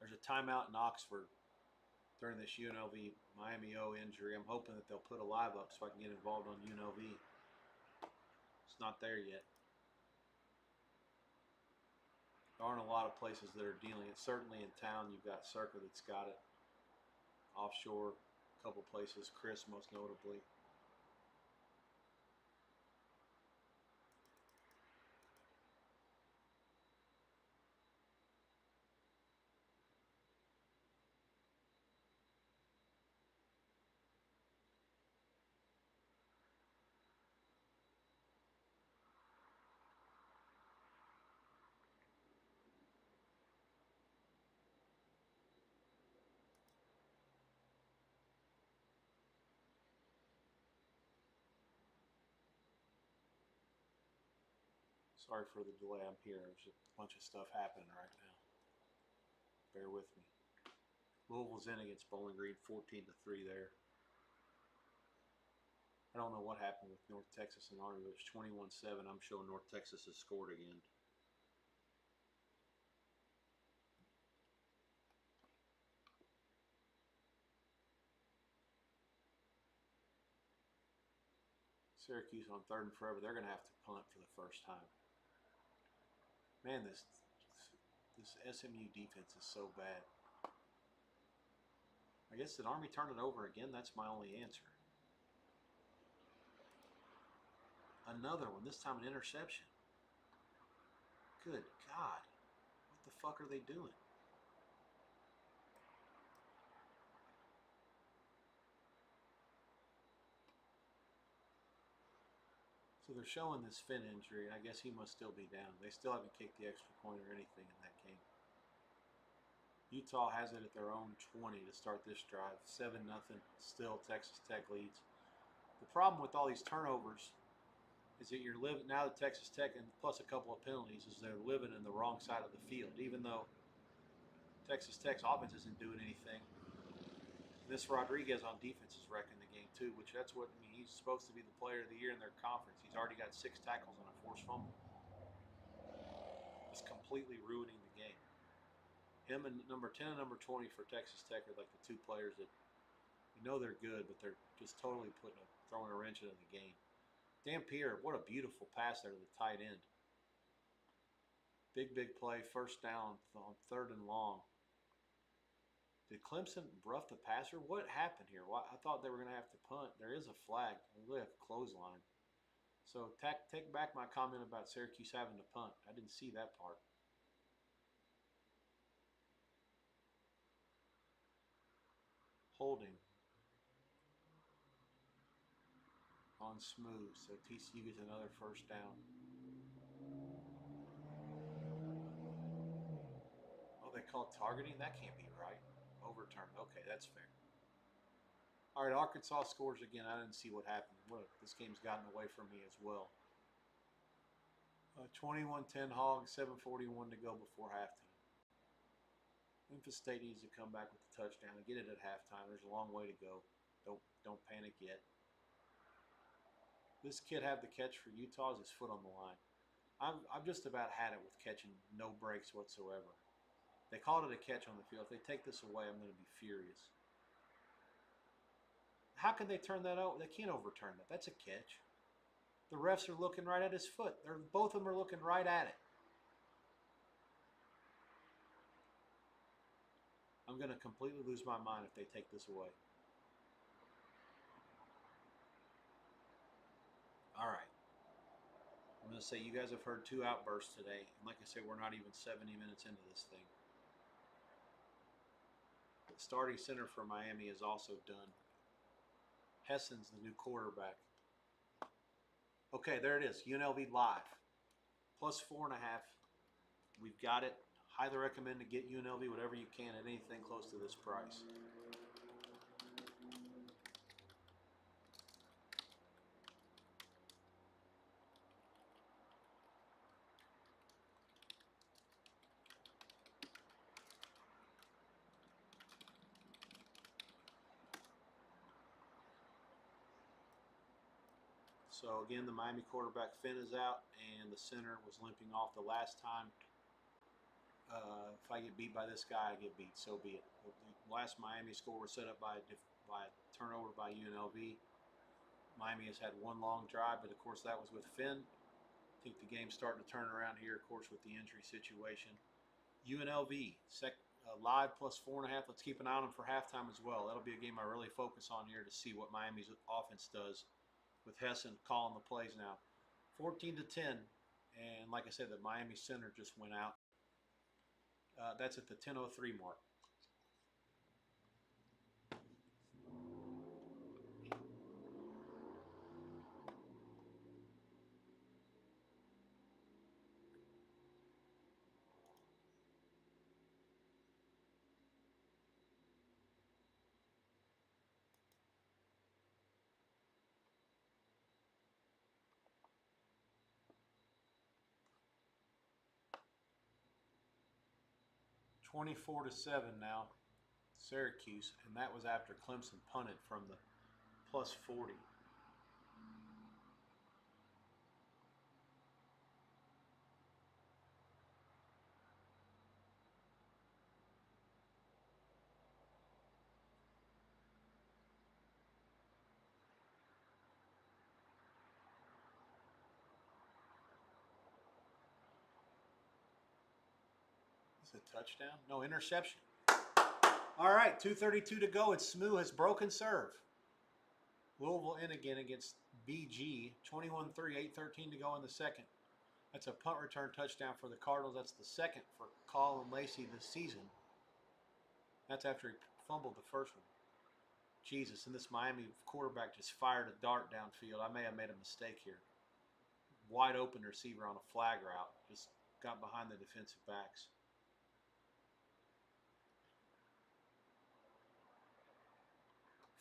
There's a timeout in Oxford during this UNLV Miami O injury. I'm hoping that they'll put a live up so I can get involved on UNLV. It's not there yet. There aren't a lot of places that are dealing it. Certainly in town, you've got Circa that's got it. Offshore, a couple places. Chris, most notably. Sorry for the delay. I'm here. There's a bunch of stuff happening right now. Bear with me. Louisville's in against Bowling Green, 14-3 there. I don't know what happened with North Texas and Army, but it's 21-7. I'm showing North Texas has scored again. Syracuse on 3rd and forever. They're going to have to punt for the first time. Man, this SMU defense is so bad. I guess did Army turn it over again? That's my only answer. Another one, this time an interception. Good God. What the fuck are they doing? So they're showing this fin injury, and I guess he must still be down. They still haven't kicked the extra point or anything in that game. Utah has it at their own 20 to start this drive. 7-0, still Texas Tech leads. The problem with all these turnovers is that you're living, now that Texas Tech, and plus a couple of penalties, is they're living in the wrong side of the field. Even though Texas Tech's offense isn't doing anything, this Rodriguez on defense is wrecking the game too, which that's what, I mean, he's supposed to be the player of the year in their conference. He's already got 6 tackles and a forced fumble. It's completely ruining the game. Him and number 10 and number 20 for Texas Tech are like the 2 players that you know they're good, but they're just totally throwing a wrench into the game. Dan Pierre, what a beautiful pass there to the tight end. Big play, first down on 3rd and long. Did Clemson rough the passer? What happened here? I thought they were going to have to punt. There is a flag. We really have a clothesline. So take back my comment about Syracuse having to punt. I didn't see that part. Holding on smooth, so TCU gets another first down. Oh, they called targeting? That can't be right. Overturned. Okay, that's fair. All right, Arkansas scores again. I didn't see what happened. This game's gotten away from me as well. 21-10 Hogs, 7:41 to go before halftime. Memphis State needs to come back with the touchdown and get it at halftime. There's a long way to go. Don't panic yet. This kid have the catch for Utah, his foot on the line. I've just about had it with catching no breaks whatsoever. They called it a catch on the field. If they take this away, I'm going to be furious. How can they turn that out? They can't overturn that. That's a catch. The refs are looking right at his foot. Both of them are looking right at it. I'm going to completely lose my mind if they take this away. All right. I'm going to say you guys have heard 2 outbursts today. And like I said, we're not even 70 minutes into this thing. The starting center for Miami is also done. Hessen's the new quarterback. Okay, there it is. UNLV live. Plus 4.5. We've got it. Highly recommend to get UNLV whatever you can at anything close to this price. So again, the Miami quarterback Finn is out, and the center was limping off the last time. If I get beat by this guy, I get beat. So be it. The last Miami score was set up by a turnover by UNLV. Miami has had one long drive, but of course that was with Finn. I think the game's starting to turn around here, of course, with the injury situation. UNLV, live plus 4.5. Let's keep an eye on them for halftime as well. That'll be a game I really focus on here to see what Miami's offense does with Hessen calling the plays now. 14-10, and like I said, the Miami center just went out. That's at the 10:03 mark. (24-7) now, Syracuse, and that was after Clemson punted from the plus 40. Is it a touchdown? No, interception. All right, 2:32 to go. It's Smoo has broken serve. Louisville in again against BG. 21-3, 8:13 to go in the second. That's a punt return touchdown for the Cardinals. That's the second for Colin Lacey this season. That's after he fumbled the first one. Jesus, and this Miami quarterback just fired a dart downfield. I may have made a mistake here. Wide open receiver on a flag route. Just got behind the defensive backs.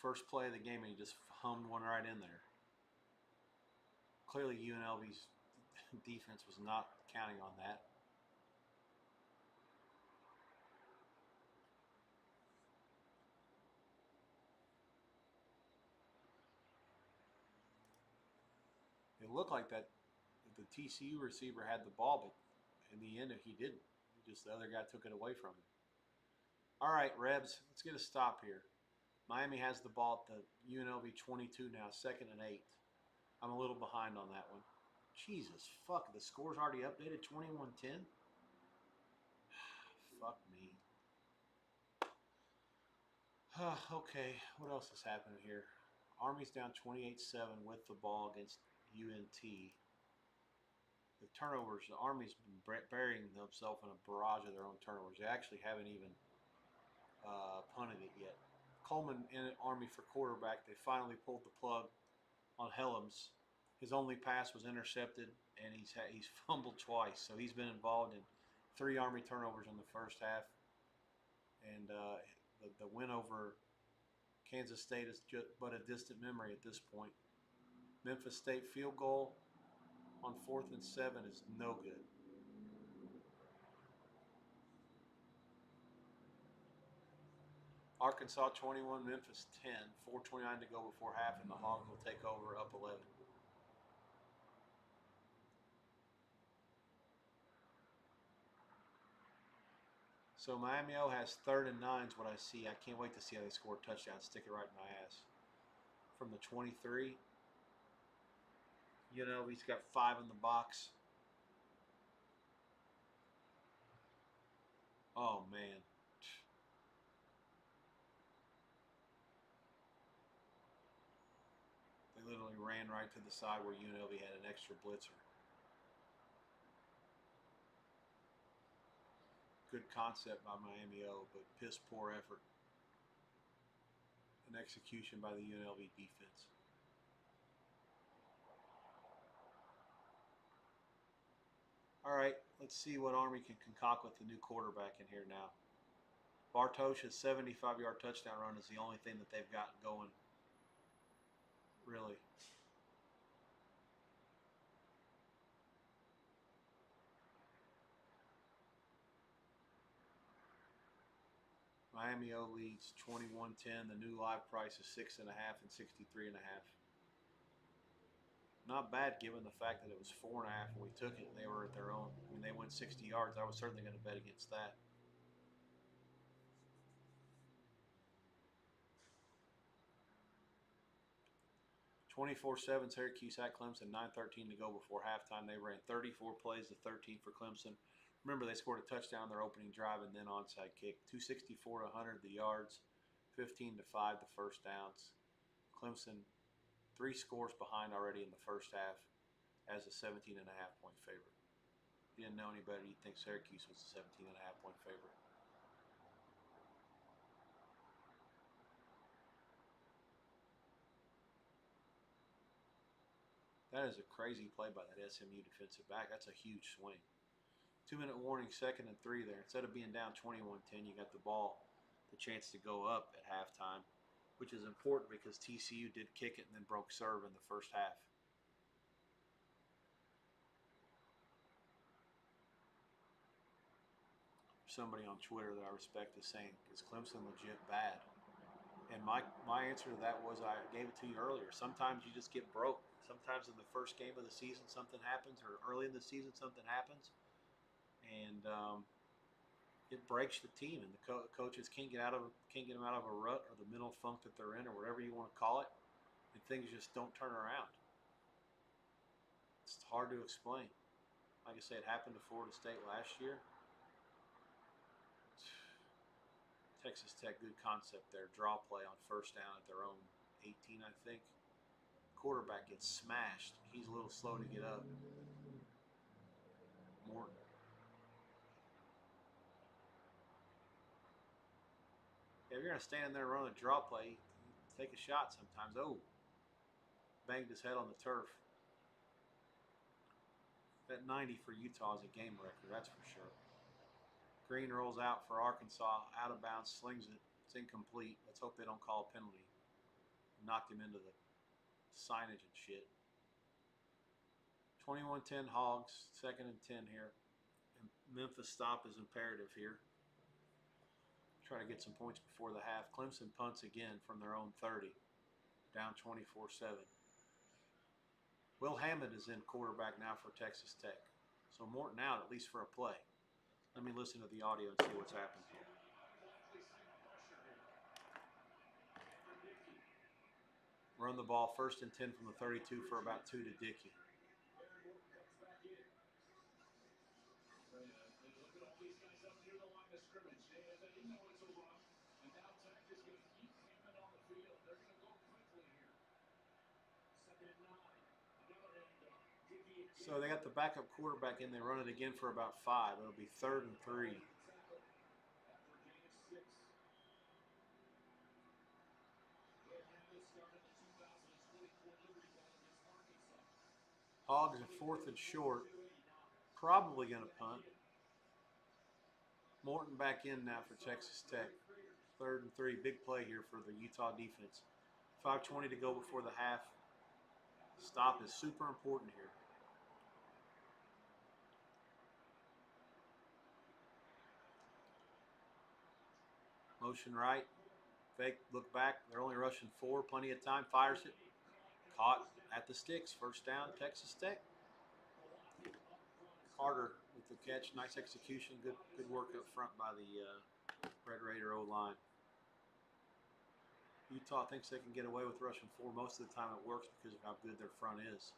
First play of the game, and he just hummed one right in there. Clearly, UNLV's defense was not counting on that. It looked like that the TCU receiver had the ball, but in the end, he didn't. Just the other guy took it away from him. All right, Rebs, let's get a stop here. Miami has the ball at the UNLV 22 now, 2nd and 8. I'm a little behind on that one. Jesus, fuck, the score's already updated, 21-10? Fuck me. Okay, what else is happening here? Army's down 28-7 with the ball against UNT. The turnovers, the Army's been burying themselves in a barrage of their own turnovers. They actually haven't even punted it yet. Coleman in Army for quarterback. They finally pulled the plug on Helms. His only pass was intercepted, and he's fumbled twice. So he's been involved in 3 Army turnovers in the first half. And the win over Kansas State is but a distant memory at this point. Memphis State field goal on 4th and 7 is no good. Arkansas 21, Memphis 10. 4:29 to go before half, and the Hogs will take over up 11. So Miami O has 3rd and 9 is what I see. I can't wait to see how they score a touchdown. Stick it right in my ass. From the 23. He's got 5 in the box. Oh, man. They literally ran right to the side where UNLV had an extra blitzer. Good concept by Miami O, but piss poor effort and execution by the UNLV defense. All right, let's see what Army can concoct with the new quarterback in here now. Bartosh's 75-yard touchdown run is the only thing that they've got going, really. Miami O leads 21-10. The new live price is 6.5 and 63.5. Not bad given the fact that it was 4.5 when we took it and they were at their own. I mean, they went 60 yards. I was certainly going to bet against that. 24-7 Syracuse at Clemson, 9:13 to go before halftime. They ran 34 plays to 13 for Clemson. Remember, they scored a touchdown on their opening drive and then onside kick. 264 to 100 the yards, 15 to 5 the first downs. Clemson 3 scores behind already in the first half as a 17.5-point favorite. If you didn't know any better, you'd think Syracuse was a 17.5-point favorite. That is a crazy play by that SMU defensive back. That's a huge swing. 2-minute warning, 2nd and 3 there. Instead of being down 21-10, you got the ball, the chance to go up at halftime, which is important because TCU did kick it and then broke serve in the first half. Somebody on Twitter that I respect is saying, is Clemson legit bad? And my answer to that was, I gave it to you earlier. Sometimes you just get broke. Sometimes in the first game of the season something happens, or early in the season something happens, and it breaks the team, and the coaches can't get them out of a rut or the mental funk that they're in, or whatever you want to call it, and things just don't turn around. It's hard to explain. Like I said, it happened to Florida State last year. Texas Tech, good concept there. Draw play on first down at their own 18, I think. Quarterback gets smashed. He's a little slow to get up. Morton. Yeah, if you're going to stand in there and run a draw play, take a shot sometimes. Oh, banged his head on the turf. That 90 for Utah is a game record, that's for sure. Green rolls out for Arkansas, out of bounds, slings it. It's incomplete. Let's hope they don't call a penalty. Knocked him into the signage and shit. 21-10 Hogs, 2nd and 10 here. And Memphis stop is imperative here. Try to get some points before the half. Clemson punts again from their own 30, down 24-7. Will Hammond is in quarterback now for Texas Tech. So Morton out, at least for a play. Let me listen to the audio and see what's happened. Run the ball 1st and 10 from the 32 for about 2 to Dickey. So they got the backup quarterback in. They run it again for about 5. It'll be 3rd and 3. Hogs are 4th and short. Probably going to punt. Morton back in now for Texas Tech. 3rd and 3. Big play here for the Utah defense. 5:20 to go before the half. Stop is super important here. Motion right. Fake, look back. They're only rushing 4. Plenty of time. Fires it. Caught at the sticks. First down, Texas Tech. Carter with the catch. Nice execution. Good work up front by the Red Raider O-line. Utah thinks they can get away with rushing 4. Most of the time it works because of how good their front is.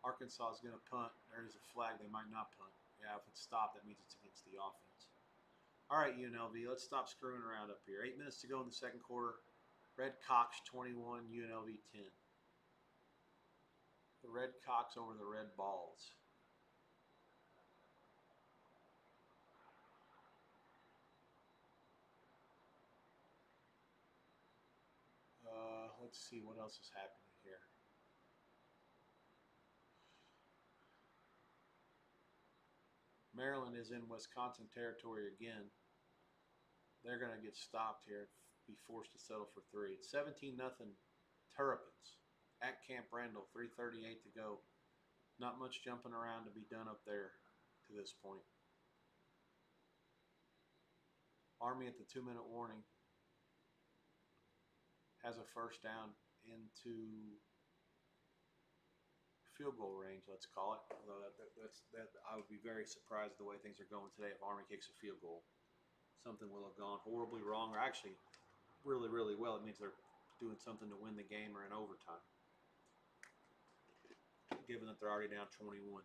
Arkansas is going to punt. There's a flag. They might not punt. Yeah, if it's stopped, that means it's against the offense. All right, UNLV, let's stop screwing around up here. 8 minutes to go in the second quarter. Red Cox 21, UNLV 10. The Red Cox over the Red Balls. Let's see what else is happening here. Maryland is in Wisconsin territory again. They're going to get stopped here, be forced to settle for 3. It's 17-0 Terrapins at Camp Randall, 3:38 to go. Not much jumping around to be done up there to this point. Army at the 2-minute warning has a first down into field goal range, let's call it. Although I would be very surprised the way things are going today if Army kicks a field goal. Something will have gone horribly wrong, or actually really, really well. It means they're doing something to win the game or in overtime, given that they're already down 21.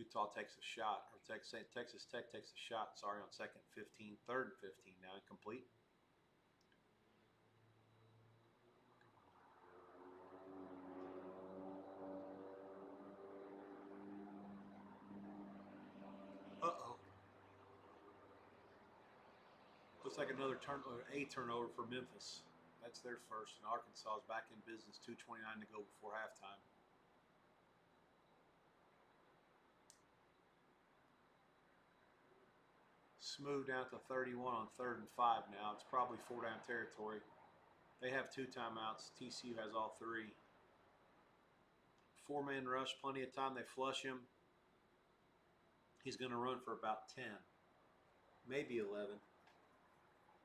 Utah takes a shot, or Texas Tech takes a shot, sorry, on 2nd 15, 3rd and 15 now, incomplete. Uh-oh. Looks like another turnover for Memphis. That's their first, and Arkansas is back in business, 2:29 to go before halftime. Smooth down to 31 on 3rd and 5 now. It's probably 4-down territory. They have 2 timeouts. TCU has all 3. 4-man rush, plenty of time. They flush him. He's going to run for about 10, maybe 11.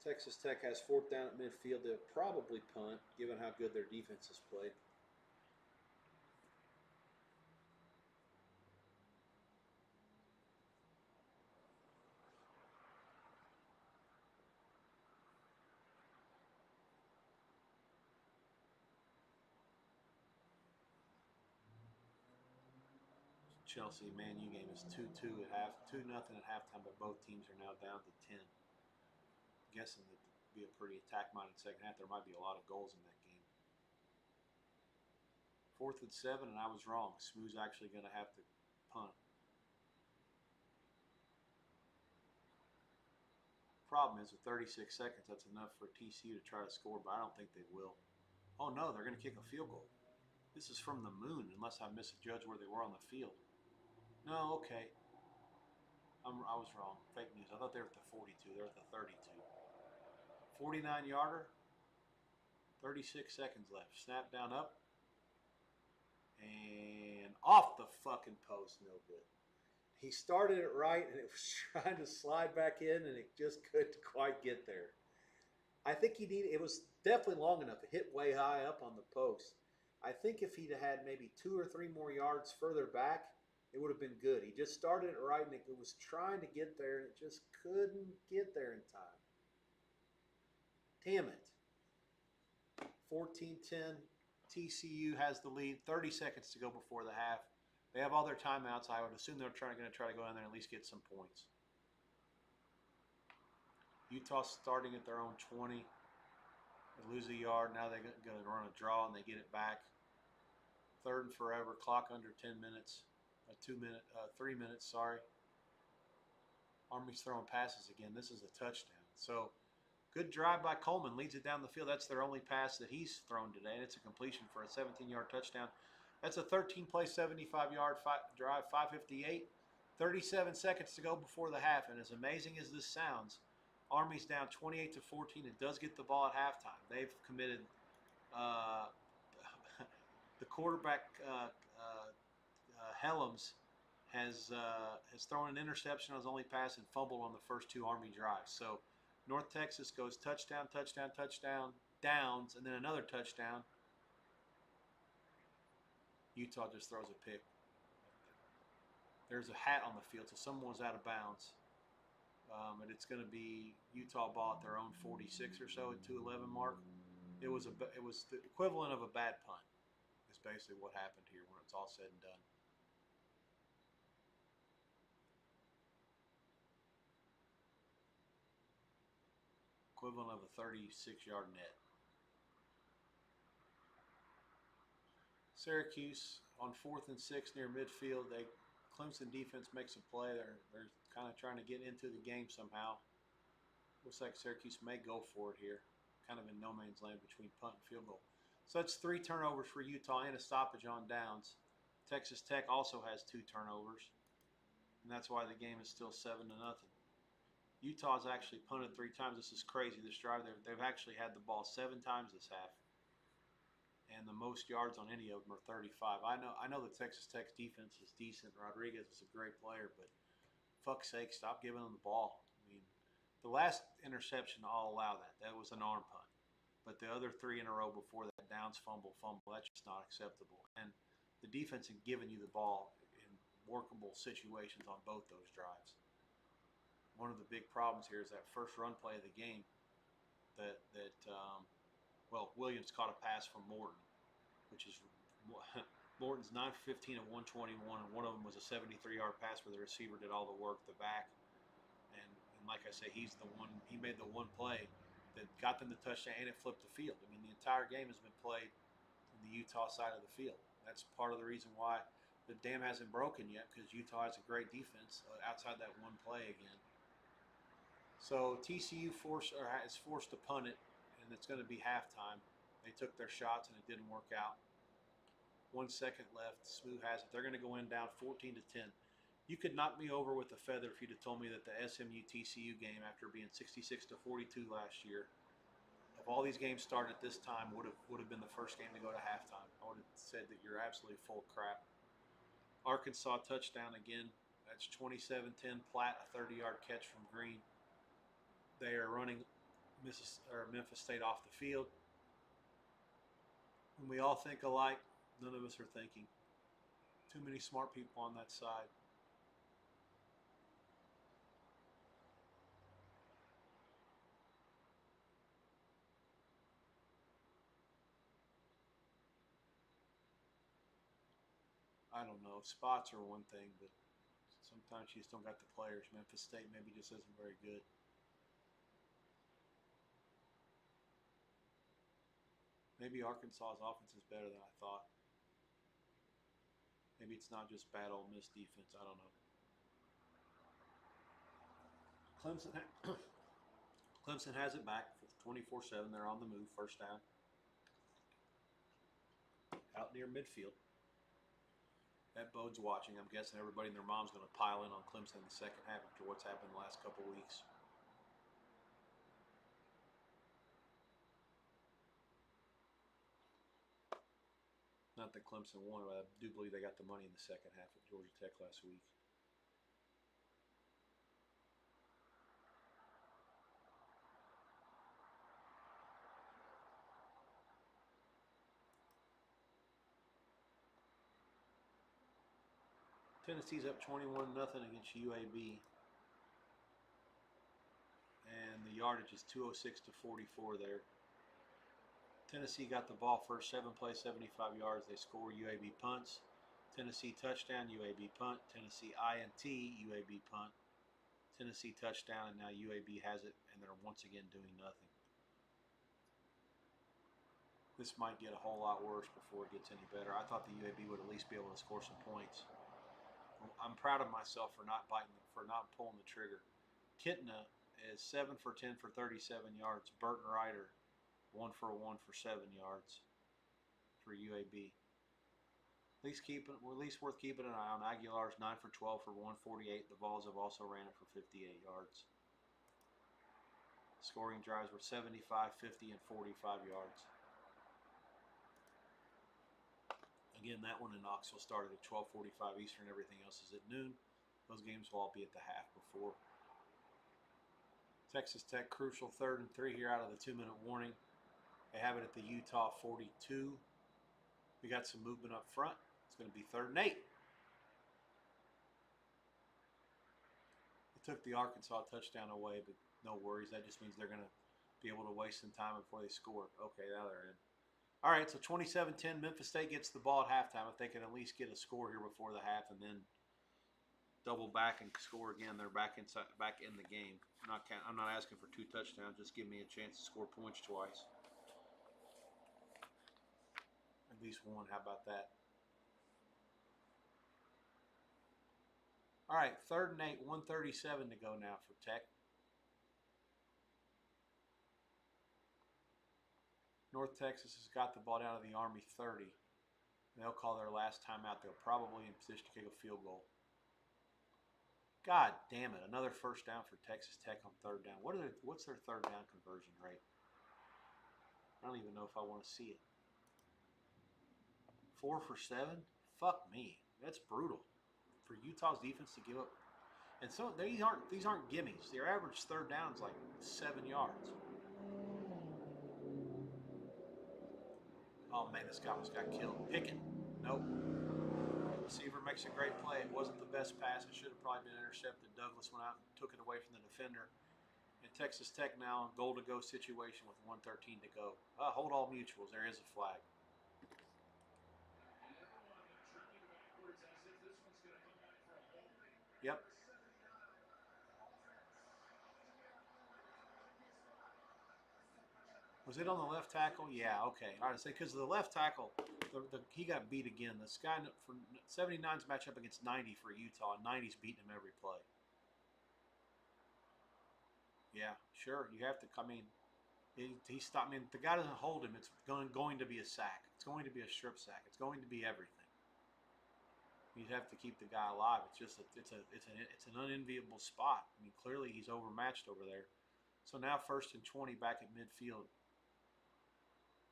Texas Tech has 4th down at midfield. They'll probably punt, given how good their defense has played. Chelsea Man U game is 2-2 at 2-0 at halftime, but both teams are now down to 10. I'm guessing that it'll be a pretty attack-minded second half. There might be a lot of goals in that game. 4th and 7, and I was wrong. Smooth's actually going to have to punt. Problem is, with 36 seconds, that's enough for TCU to try to score, but I don't think they will. Oh no, they're going to kick a field goal. This is from the moon, unless I misjudged where they were on the field. No, okay. I was wrong. Fake news. I thought they were at the 42. They're at the 32. 49-yarder. 36 seconds left. Snap down up. And off the fucking post. No good. He started it right, and it was trying to slide back in, and it just couldn't quite get there. I think it was definitely long enough. It hit way high up on the post. I think if he'd had maybe 2 or 3 more yards further back, it would have been good. He just started it right, and it was trying to get there, and it just couldn't get there in time. Damn it. 14-10. TCU has the lead. 30 seconds to go before the half. They have all their timeouts. I would assume they're going to try to go down there and at least get some points. Utah starting at their own 20. They lose a yard. Now they're going to run a draw, and they get it back. 3rd and forever. Clock under 10 minutes. 3 minutes, sorry. Army's throwing passes again. This is a touchdown. So, good drive by Coleman. Leads it down the field. That's their only pass that he's thrown today, and it's a completion for a 17-yard touchdown. That's a 13-play, 75-yard drive, 5:58. 37 seconds to go before the half, and as amazing as this sounds, Army's down 28-14. It does get the ball at halftime. They've committed uh, the quarterback Helms has thrown an interception on his only pass and fumbled on the first 2 Army drives. So North Texas goes touchdown, touchdown, touchdown, downs, and then another touchdown. Utah just throws a pick. There's a hat on the field, so someone was out of bounds. And it's going to be Utah ball at their own 46 or so at 2:11 mark. It was the equivalent of a bad punt. Is basically what happened here when it's all said and done. Equivalent of a 36-yard net. Syracuse on 4th and 6 near midfield. Clemson defense makes a play. They're kind of trying to get into the game somehow. Looks like Syracuse may go for it here. Kind of in no man's land between punt and field goal. So that's 3 turnovers for Utah and a stoppage on downs. Texas Tech also has 2 turnovers. And that's why the game is still 7-0. Utah's actually punted 3 times. This is crazy. This drive, they've actually had the ball 7 times this half. And the most yards on any of them are 35. I know the Texas Tech's defense is decent. Rodriguez is a great player, but fuck's sake, stop giving them the ball. I mean, the last interception, I'll allow that. That was an arm punt. But the other 3 in a row before that, downs, fumble, that's just not acceptable. And the defense had given you the ball in workable situations on both those drives. One of the big problems here is that first run play of the game Williams caught a pass from Morton, which is Morton's 9 for 15 of 121, and one of them was a 73-yard pass where the receiver did all the work, the back. And like I say, he made the one play that got them the touchdown, and it flipped the field. I mean, the entire game has been played in the Utah side of the field. That's part of the reason why the dam hasn't broken yet, because Utah has a great defense outside that one play again. So TCU is forced to punt it, and it's going to be halftime. They took their shots, and it didn't work out. 1 second left. Smooth has it. They're going to go in down 14-10. You could knock me over with a feather if you'd have told me that the SMU TCU game, after being 66-42 last year, if all these games started at this time, would have been the first game to go to halftime. I would have said that you're absolutely full of crap. Arkansas touchdown again. That's 27-10. Platt, a 30-yard catch from Green. They are running Memphis State off the field. When we all think alike, none of us are thinking. Too many smart people on that side. I don't know. Spots are one thing, but sometimes you just don't got the players. Memphis State maybe just isn't very good. Maybe Arkansas's offense is better than I thought. Maybe it's not just bad Ole Miss defense. I don't know. Clemson has it back for 24-7. They're on the move. First down. Out near midfield. That bodes watching. I'm guessing everybody and their mom's going to pile in on Clemson in the second half after what's happened the last couple of weeks. Not that Clemson won, but I do believe they got the money in the second half at Georgia Tech last week. Tennessee's up 21-0 against UAB. And the yardage is 206-44 there. Tennessee got the ball first, 7 plays, 75 yards. They score. UAB punts. Tennessee touchdown, UAB punt. Tennessee INT, UAB punt. Tennessee touchdown, and now UAB has it, and they're once again doing nothing. This might get a whole lot worse before it gets any better. I thought the UAB would at least be able to score some points. I'm proud of myself for not pulling the trigger. Kitna is 7 for 10 for 37 yards. Burton Ryder, 1 for 1 for 7 yards for UAB. At least worth keeping an eye on. Aguilar's 9 for 12 for 148. The Vols have also ran it for 58 yards. Scoring drives were 75, 50, and 45 yards. Again, that one in Knoxville started at 12:45 Eastern. Everything else is at noon. Those games will all be at the half before. Texas Tech, crucial 3rd and 3 here out of the 2-minute warning. They have it at the Utah 42. We got some movement up front. It's going to be 3rd and 8. They took the Arkansas touchdown away, but no worries. That just means they're going to be able to waste some time before they score. Okay, now they're in. All right, so 27-10, Memphis State gets the ball at halftime. If they can at least get a score here before the half and then double back and score again, they're back in the game. I'm not asking for 2 touchdowns. Just give me a chance to score points twice. At least one. How about that? All right, 3rd and 8, 1:37 to go now for Tech. North Texas has got the ball down to the Army 30. They'll call their last timeout. They're probably in position to kick a field goal. God damn it. Another first down for Texas Tech on 3rd down. What's their 3rd down conversion rate? I don't even know if I want to see it. 4 for 7? Fuck me. That's brutal. For Utah's defense to give up. And so these aren't gimmies. Their average 3rd down is like 7 yards. Oh man, this guy almost got killed. Pickett. Nope. Receiver makes a great play. It wasn't the best pass. It should have probably been intercepted. Douglas went out and took it away from the defender. And Texas Tech now in goal-to-go situation with 1:13 to go. Hold all mutuals. There is a flag. Yep. Was it on the left tackle? Yeah, okay. All right, because the left tackle, he got beat again. This guy for 79's match up against 90 for Utah, and 90's beating him every play. Yeah, sure. You have to. I mean, he stopped. I mean, the guy doesn't hold him. It's going to be a sack. It's going to be a strip sack. It's going to be everything. You have to keep the guy alive. It's just it's an unenviable spot. I mean, clearly he's overmatched over there. So now 1st and 20 back at midfield.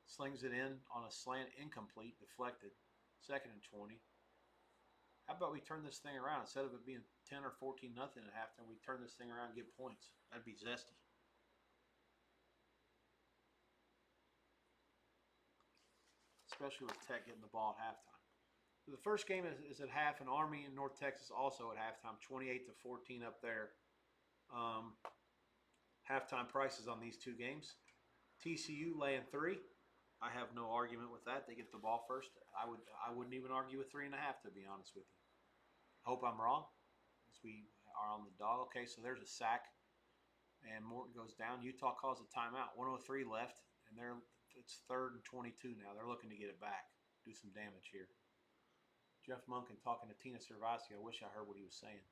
Slings it in on a slant, incomplete, deflected. 2nd and 20. How about we turn this thing around? Instead of it being 10 or 14 nothing at halftime, we turn this thing around and get points. That'd be zesty. Especially with Tech getting the ball at halftime. So the first game is at half, and Army and North Texas also at halftime, 28-14 up there. Halftime prices on these 2 games. TCU laying 3. I have no argument with that. They get the ball first. I wouldn't even argue with 3.5, to be honest with you. Hope I'm wrong, as we are on the dog. Okay, so there's a sack, and Morton goes down. Utah calls a timeout. 1:03 left, and it's 3rd and 22 now. They're looking to get it back, do some damage here. Jeff Monken talking to Tina Servasi. I wish I heard what he was saying.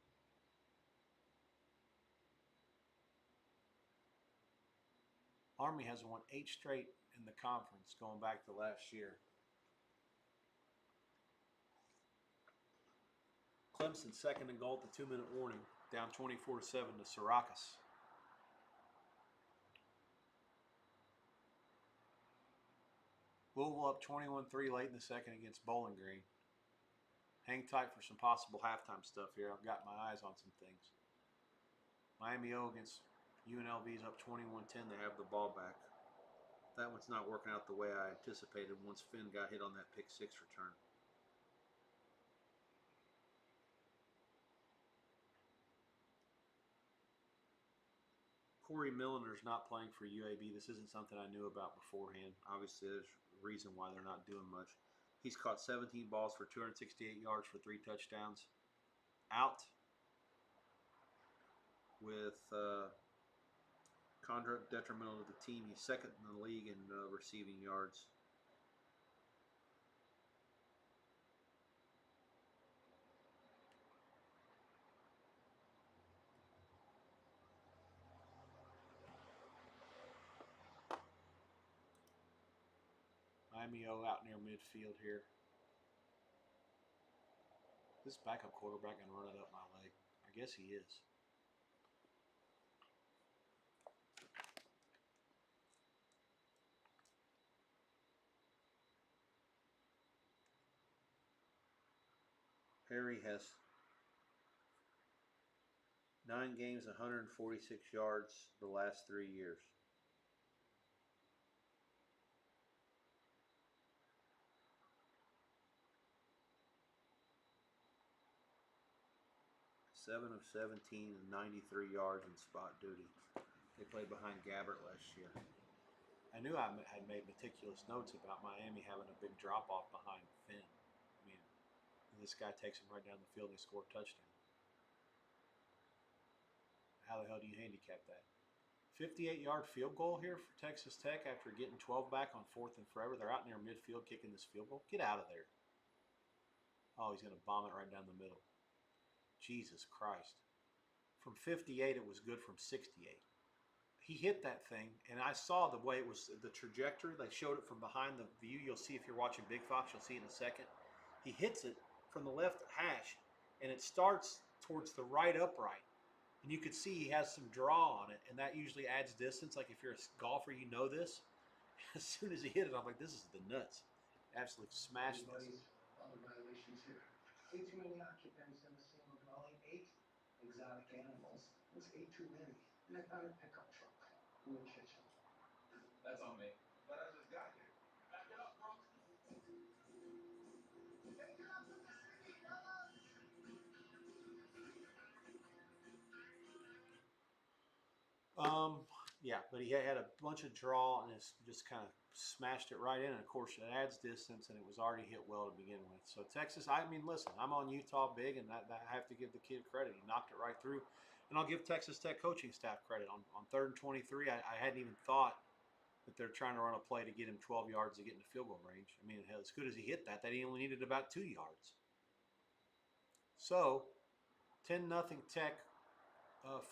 Army has won 8 straight in the conference going back to last year. Clemson 2nd and goal at the 2-minute warning, down 24-7 to Syracuse. Louisville up 21-3 late in the 2nd against Bowling Green. Hang tight for some possible halftime stuff here. I've got my eyes on some things. Miami O against UNLV's up 21-10. They have the ball back. That one's not working out the way I anticipated once Finn got hit on that pick 6 return. Corey Milliner's not playing for UAB. This isn't something I knew about beforehand. Obviously, there's a reason why they're not doing much. He's caught 17 balls for 268 yards for 3 touchdowns. Out with conduct detrimental to the team. He's 2nd in the league in receiving yards. Miami O out near midfield here. This backup quarterback can run it up my leg. I guess he is. Harry has 9 games, 146 yards the last 3 years. Seven of 17 and 93 yards in spot duty. They played behind Gabbert last year. I knew I had made meticulous notes about Miami having a big drop off behind Finn. I mean, this guy takes him right down the field and they score a touchdown. How the hell do you handicap that? 58-yard field goal here for Texas Tech after getting 12 back on 4th and forever. They're out near midfield kicking this field goal. Get out of there. Oh, he's going to bomb it right down the middle. Jesus Christ. From 58, it was good from 68. He hit that thing, and I saw the way it was, the trajectory. They showed it from behind the view. You'll see if you're watching Big Fox, you'll see it in a second. He hits it from the left hash, and it starts towards the right upright. And you could see he has some draw on it, and that usually adds distance. Like if you're a golfer, you know this. As soon as he hit it, I'm like, this is the nuts. Absolutely smashed this. Other violations here. 8 too many occupants in a single dwelling. 8 exotic animals. That's 8 too many. And I found a pickup truck in the kitchen. That's on me. But I just got here. Back it up, bro. Yeah, but he had a bunch of draw and it's just kind of smashed it right in. And of course, it adds distance, and it was already hit well to begin with. So Texas, I mean, listen, I'm on Utah big, and I have to give the kid credit. He knocked it right through, and I'll give Texas Tech coaching staff credit on 3rd and 23. I hadn't even thought that they're trying to run a play to get him 12 yards to get into field goal range. I mean, as good as he hit that he only needed about 2 yards. So 10-0 Tech.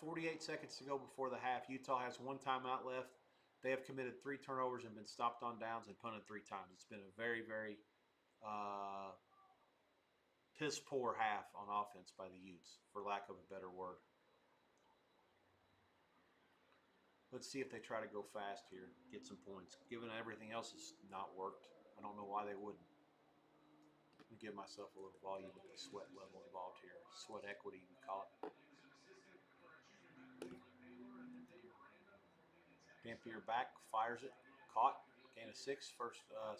48 seconds to go before the half. Utah has 1 timeout left. They have committed 3 turnovers and been stopped on downs and punted 3 times. It's been a very, very piss poor half on offense by the Utes, for lack of a better word. Let's see if they try to go fast here and get some points. Given everything else has not worked, I don't know why they wouldn't. I'm give myself a little volume with the sweat level involved here. Sweat equity, we call it. Dampier back, fires it, caught, gain of 6,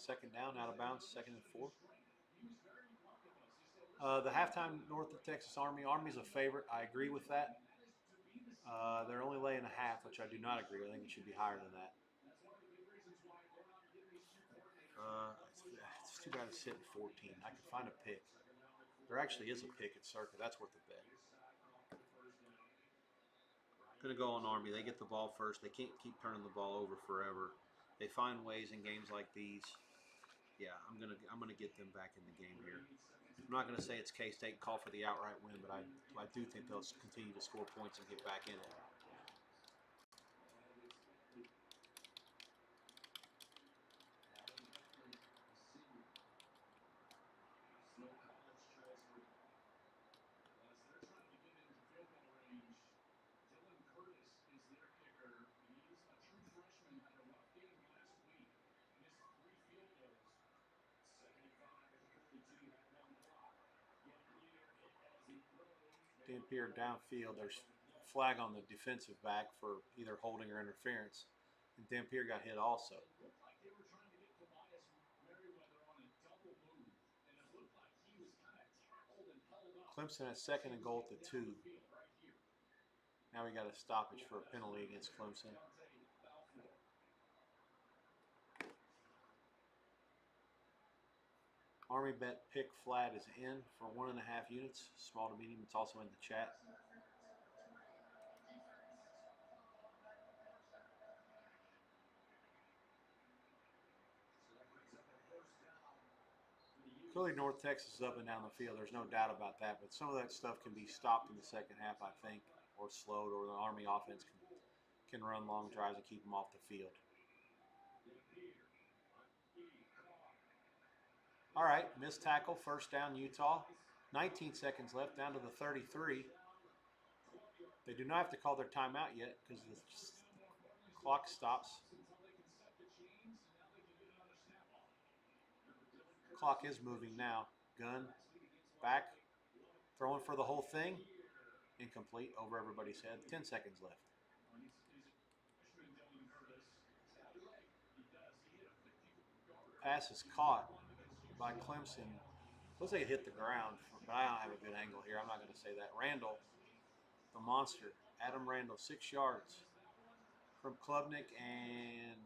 second down, out of bounds, 2nd and 4. The halftime North of Texas Army. Army's a favorite. I agree with that. They're only laying a half, which I do not agree. I think it should be higher than that. It's too bad it's sitting 14. I could find a pick. There actually is a pick at Circa. That's worth a bet. Going to go on Army. They get the ball first. They can't keep turning the ball over forever. They find ways in games like these. Yeah, I'm gonna get them back in the game here. I'm not going to say it's K-State call for the outright win, but I do think they'll continue to score points and get back in it. Dampier downfield. There's a flag on the defensive back for either holding or interference. And Dampier got hit also. Clemson has 2nd and goal to 2. Now we got a stoppage for a penalty against Clemson. Army bet pick flat is in for 1.5 units, small to medium. It's also in the chat. Clearly North Texas is up and down the field. There's no doubt about that. But some of that stuff can be stopped in the second half, I think, or slowed, or the Army offense can run long drives and keep them off the field. All right, missed tackle, 1st down Utah. 19 seconds left, down to the 33. They do not have to call their timeout yet because the clock stops. Clock is moving now. Gun, back, Throwing for the whole thing. Incomplete over everybody's head. 10 seconds left. Pass is caught by Clemson. Looks like it hit the ground, but I don't have a good angle here. I'm not going to say that. Randall, the monster, Adam Randall, 6 yards from Klubnik, and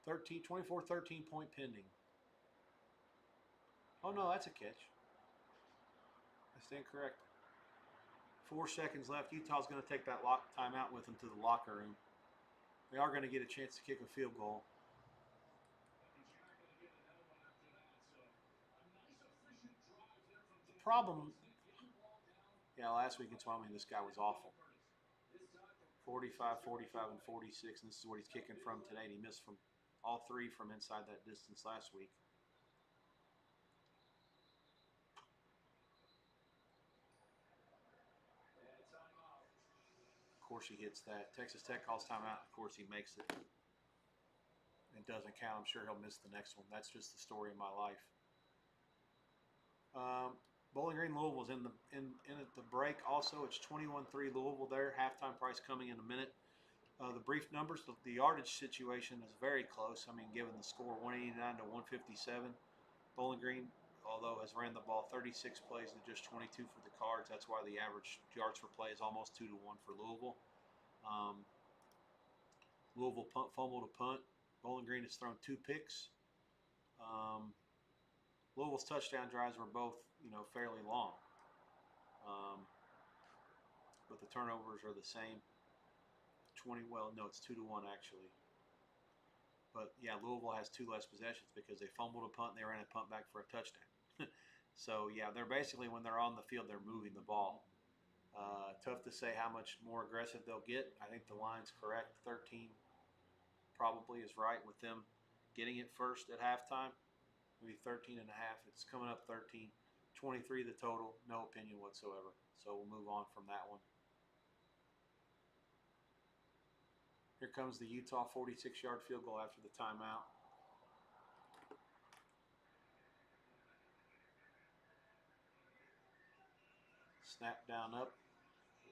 13 point pending. Oh no, that's a catch. I stand corrected. 4 seconds left. Utah's going to take that timeout with them to the locker room. They are going to get a chance to kick a field goal. The problem, yeah, last week in Wyoming, this guy was awful. 45, 45, and 46, and this is what he's kicking from today. And he missed from all 3 from inside that distance last week. Of course, he hits that. Texas Tech calls timeout. Of course, he makes it. It doesn't count. I'm sure he'll miss the next one. That's just the story of my life. Bowling Green Louisville's in at the break. Also, it's 21-3 Louisville there. Halftime price coming in a minute. The brief numbers, the yardage situation is very close. I mean, given the score, 189 to 157. Bowling Green, although has ran the ball 36 plays to just 22 for the Cards. That's why the average yards per play is almost 2 to 1 for Louisville. Louisville fumbled a punt. Bowling Green has thrown 2 picks. Louisville's touchdown drives were both, fairly long. But the turnovers are the same. 20, well, no, it's 2 to 1 actually. But yeah, Louisville has 2 less possessions because they fumbled a punt and they ran a punt back for a touchdown. So yeah, they're basically, when they're on the field, they're moving the ball. Tough to say how much more aggressive they'll get. I think the line's correct. 13 probably is right with them getting it first at halftime. Maybe 13 and a half. It's coming up 13. 23 the total. No opinion whatsoever. So we'll move on from that one. Here comes the Utah 46-yard field goal after the timeout. Snap down up.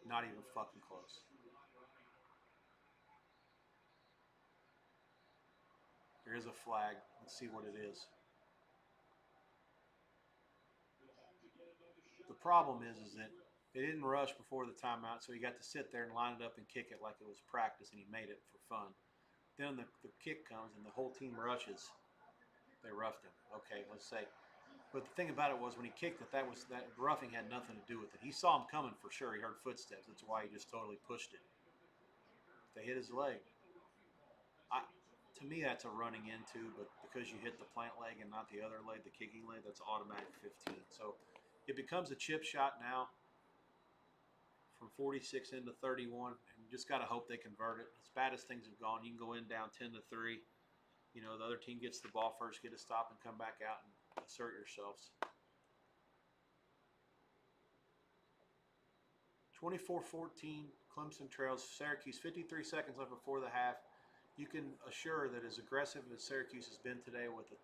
Not even fucking close. There is a flag. Let's see what it is. The problem is that they didn't rush before the timeout, so he got to sit there and line it up and kick it like it was practice, and he made it for fun. Then the kick comes, and the whole team rushes. They roughed him. Okay, let's say. But the thing about it was, when he kicked it, that roughing had nothing to do with it. He saw him coming for sure. He heard footsteps. That's why he just totally pushed it. They hit his leg. To me, that's a running into, but because you hit the plant leg and not the other leg, the kicking leg, that's automatic 15. So it becomes a chip shot now from 46 into 31, and you just got to hope they convert it. As bad as things have gone, you can go in down 10 to 3. The other team gets the ball first, get a stop, and come back out and assert yourselves. 24-14, Clemson trails Syracuse. 53 seconds left before the half. You can assure that as aggressive as Syracuse has been today with the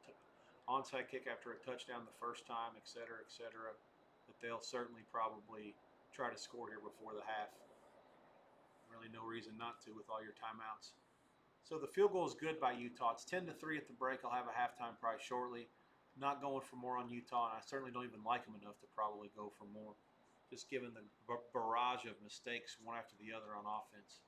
onside kick after a touchdown the first time, et cetera, that they'll certainly probably try to score here before the half. Really no reason not to with all your timeouts. So the field goal is good by Utah. It's 10 to 3 at the break. I'll have a halftime price shortly. Not going for more on Utah, and I certainly don't even like them enough to probably go for more, just given the barrage of mistakes one after the other on offense.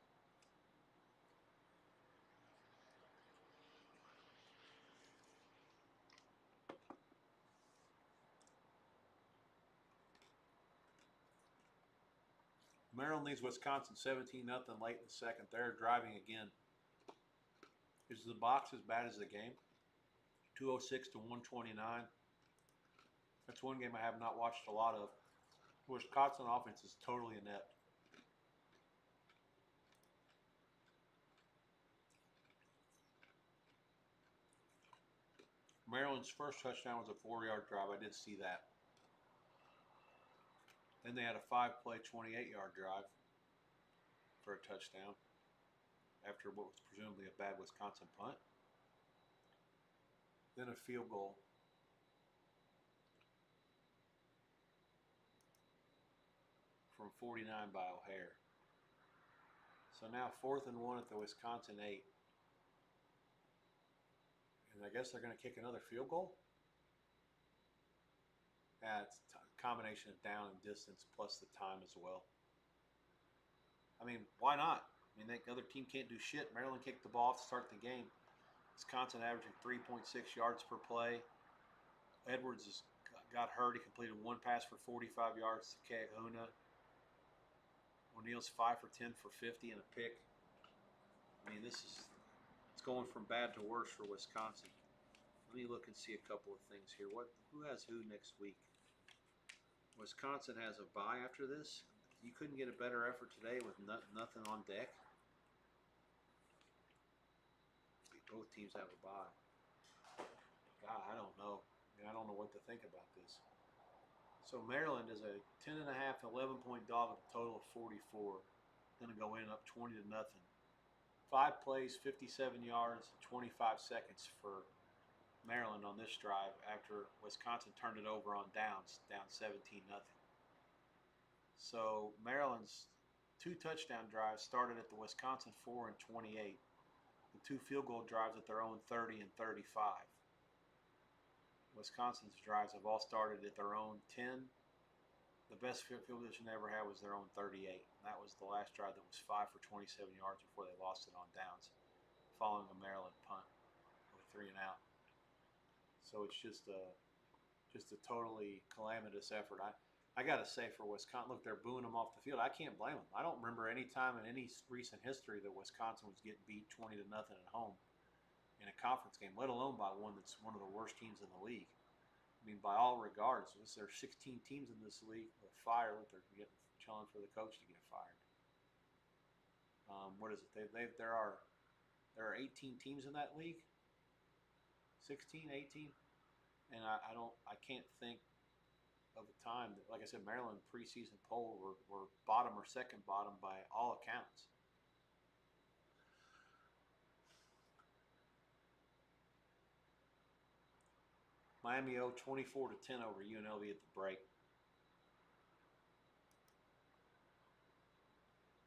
Maryland leads Wisconsin 17-0 late in the second. They're driving again. Is the box as bad as the game? 206 to 129. That's one game I have not watched a lot of. Wisconsin offense is totally inept. Maryland's first touchdown was a 4-yard drive. I did see that. Then they had a 5-play, 28-yard drive for a touchdown after what was presumably a bad Wisconsin punt. Then a field goal. from 49 by a hair. So now 4th and 1 at the Wisconsin 8. And I guess they're going to kick another field goal? Yeah, it's a combination of down and distance plus the time as well. I mean, why not? I mean, the other team can't do shit. Maryland kicked the ball off to start the game. Wisconsin averaging 3.6 yards per play. Edwards got hurt. He completed one pass for 45 yards to Kahuna. O'Neal's 5 for 10 for 50 and a pick. I mean, it's going from bad to worse for Wisconsin. Let me look and see a couple of things here. Who has who next week? Wisconsin has a bye after this. You couldn't get a better effort today with nothing on deck. Both teams have a bye. God, I don't know. I mean, I don't know what to think about this. So Maryland is a 10.5, 11-point dog with a total of 44. Going to go in up 20 to nothing. 5 plays, 57 yards, 25 seconds for Maryland on this drive after Wisconsin turned it over on downs, down 17 nothing. So Maryland's 2 touchdown drives started at the Wisconsin 4 and 28. The 2 field goal drives at their own 30 and 35. Wisconsin's drives have all started at their own 10. The best field position they ever had was their own 38. And that was the last drive that was 5 for 27 yards before they lost it on downs, following a Maryland punt with 3 and out. So it's just a totally calamitous effort. I got to say for Wisconsin, look, they're booing them off the field. I can't blame them. I don't remember any time in any recent history that Wisconsin was getting beat 20 to nothing at home in a conference game, let alone by one that's one of the worst teams in the league. I mean, by all regards, there are 16 teams in this league that fire that they're chilling for the coach to get fired. What is it? There are 18 teams in that league. 16, 18. And I can't think of a time that, like I said, Maryland preseason poll were bottom or second bottom by all accounts. Miami 24 to 10 over UNLV at the break.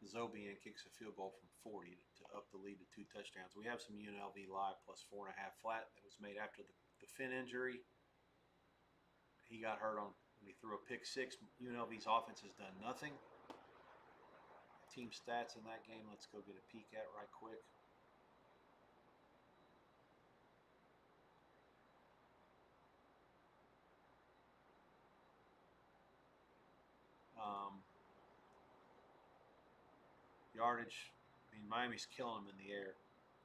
Zobian kicks a field goal from 40 to up the lead to 2 touchdowns. We have some UNLV live plus 4.5 flat that was made after the Finn injury. He got hurt when he threw a pick 6. UNLV's offense has done nothing. Team stats in that game, let's go get a peek at right quick. Yardage, I mean, Miami's killing them in the air.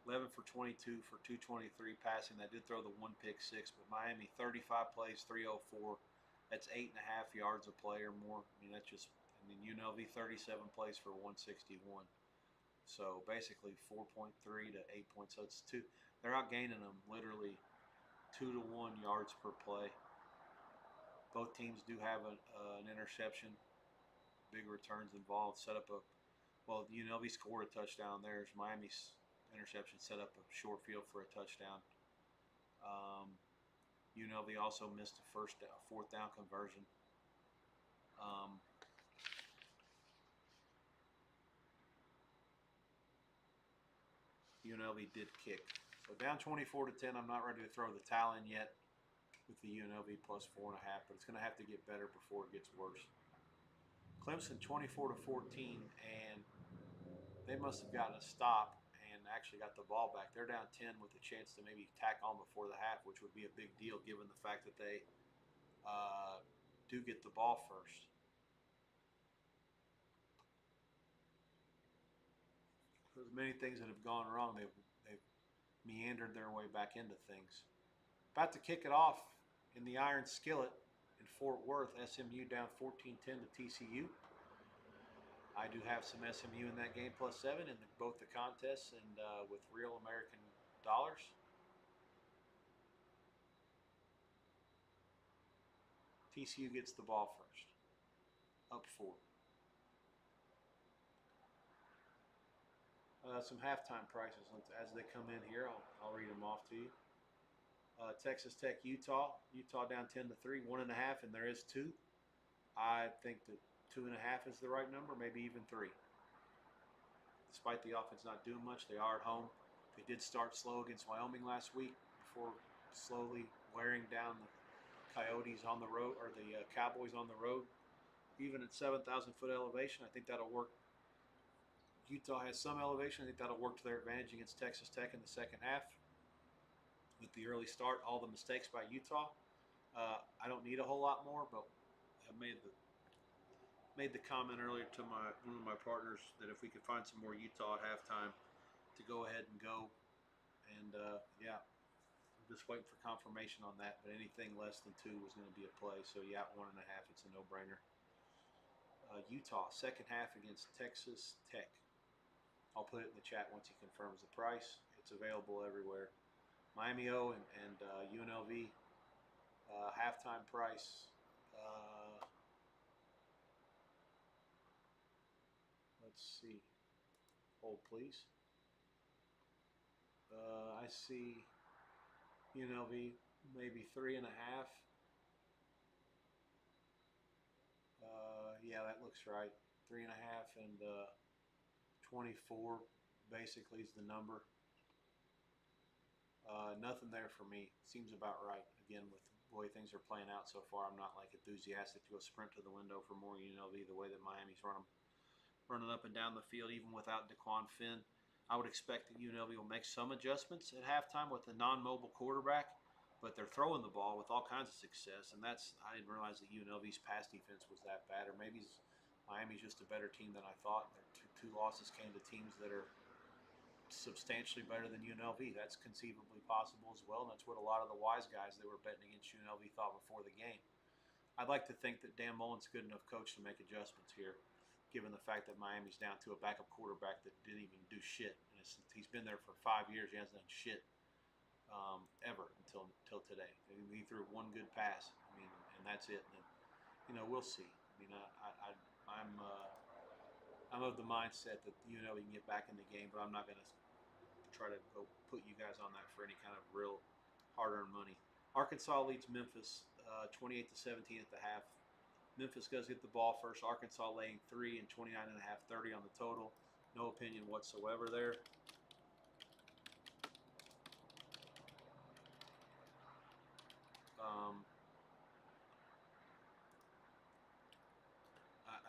11 for 22 for 223 passing. They did throw the 1 pick 6, but Miami 35 plays, 304. That's 8.5 yards a play or more. I mean, UNLV 37 plays for 161. So basically 4.3 to 8 points. So it's 2. They're outgaining them literally 2 to 1 yards per play. Both teams do have an interception. Big returns involved. UNLV scored a touchdown. There's Miami's interception set up a short field for a touchdown. UNLV also missed a 4th down conversion. UNLV did kick. So down 24 to 10. I'm not ready to throw the towel in yet with the UNLV plus 4.5, but it's going to have to get better before it gets worse. Clemson 24 to 14, and they must have gotten a stop and actually got the ball back. They're down 10 with a chance to maybe tack on before the half, which would be a big deal given the fact that they do get the ball first. There's many things that have gone wrong. They've meandered their way back into things. About to kick it off in the Iron Skillet in Fort Worth. SMU down 14-10 to TCU. I do have some SMU in that game plus 7 in both the contests and with real American dollars. TCU gets the ball first. Up 4. Some halftime prices as they come in here. I'll read them off to you. Texas Tech, Utah. Utah down 10 to 3, 1.5, and there is 2. I think that 2.5 is the right number, maybe even 3. Despite the offense not doing much, they are at home. They did start slow against Wyoming last week before slowly wearing down the Coyotes on the road, or the Cowboys on the road. Even at 7,000 foot elevation, I think that'll work. Utah has some elevation. I think that'll work to their advantage against Texas Tech in the second half. With the early start, all the mistakes by Utah, I don't need a whole lot more, but I made the comment earlier to one of my partners that if we could find some more Utah at halftime, to go ahead and go. And yeah, I'm just waiting for confirmation on that. But anything less than 2 was going to be a play. So yeah, 1.5, it's a no-brainer. Utah second half against Texas Tech. I'll put it in the chat once he confirms the price. It's available everywhere. Miami O and UNLV halftime price. Let's see. Hold please. I see UNLV maybe 3.5. Yeah, that looks right. 3.5 and 24 basically is the number. Nothing there for me. Seems about right. Again, with the way things are playing out so far, I'm not like enthusiastic to go sprint to the window for more UNLV the way that Miami's running up and down the field, even without Daquan Finn. I would expect that UNLV will make some adjustments at halftime with the non-mobile quarterback, but they're throwing the ball with all kinds of success, and I didn't realize that UNLV's pass defense was that bad, or maybe Miami's just a better team than I thought. Their two losses came to teams that are substantially better than UNLV. That's conceivably possible as well, and that's what a lot of the wise guys that were betting against UNLV thought before the game. I'd like to think that Dan Mullen's a good enough coach to make adjustments here, given the fact that Miami's down to a backup quarterback that didn't even do shit. And he's been there for 5 years. He hasn't done shit ever until today. He threw one good pass. I mean, and that's it. And we'll see. I mean, I'm of the mindset that UNLV can get back in the game, but I'm not going to try to go put you guys on that for any kind of real hard-earned money. Arkansas leads Memphis 28-17 at the half. Memphis does get the ball first. Arkansas laying 3 and 29.5, 30 on the total. No opinion whatsoever there.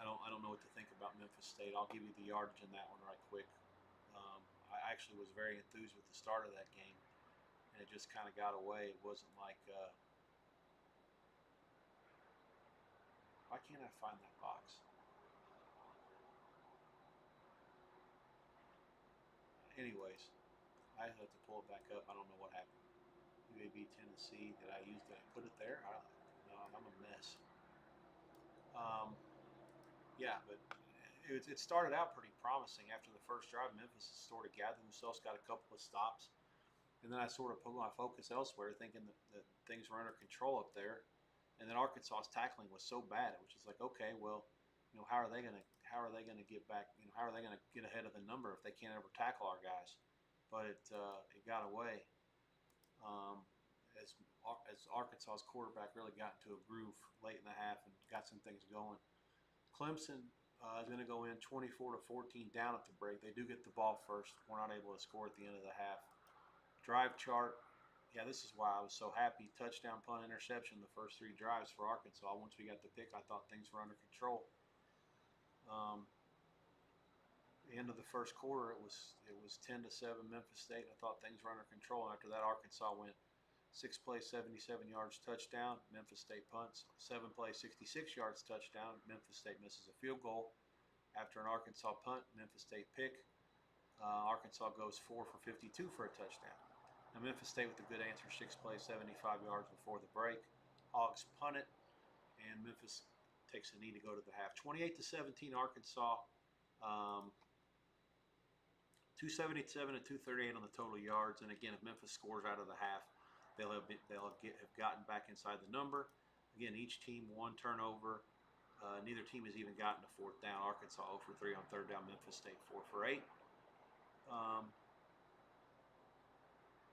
I don't know what to think about Memphis State. I'll give you the yardage in that one right quick. I actually was very enthused with the start of that game, and it just kind of got away. It wasn't like why can't I find that box? Anyways, I have to pull it back up. I don't know what happened. UAB Tennessee, did I put it there? No, I'm a mess. Yeah, but it started out pretty promising after the first drive. Memphis sort of gathered themselves, got a couple of stops, and then I sort of put my focus elsewhere, thinking that things were under control up there. And then Arkansas's tackling was so bad, it was just like, okay, well, how are they gonna get back? How are they gonna get ahead of the number if they can't ever tackle our guys? But it got away. As Arkansas's quarterback really got into a groove late in the half and got some things going. Clemson is going to go in 24-14 down at the break. They do get the ball first. We're not able to score at the end of the half. Drive chart. Yeah, this is why I was so happy. Touchdown, punt, interception, the first 3 drives for Arkansas. Once we got the pick, I thought things were under control. The end of the first quarter, it was 10-7 Memphis State. I thought things were under control. After that, Arkansas went 6 plays, 77 yards, touchdown. Memphis State punts. 7 plays, 66 yards, touchdown. Memphis State misses a field goal. After an Arkansas punt, Memphis State pick. Arkansas goes 4 for 52 for a touchdown. Now Memphis State with a good answer, 6 plays, 75 yards before the break. Hogs punt it, and Memphis takes a knee to go to the half. 28-17 Arkansas. 277 and 238 on the total yards. And again, if Memphis scores out of the half, they'll have gotten back inside the number. Again, each team 1 turnover. Neither team has even gotten a 4th down. Arkansas 0 for 3 on 3rd down. Memphis State 4 for 8.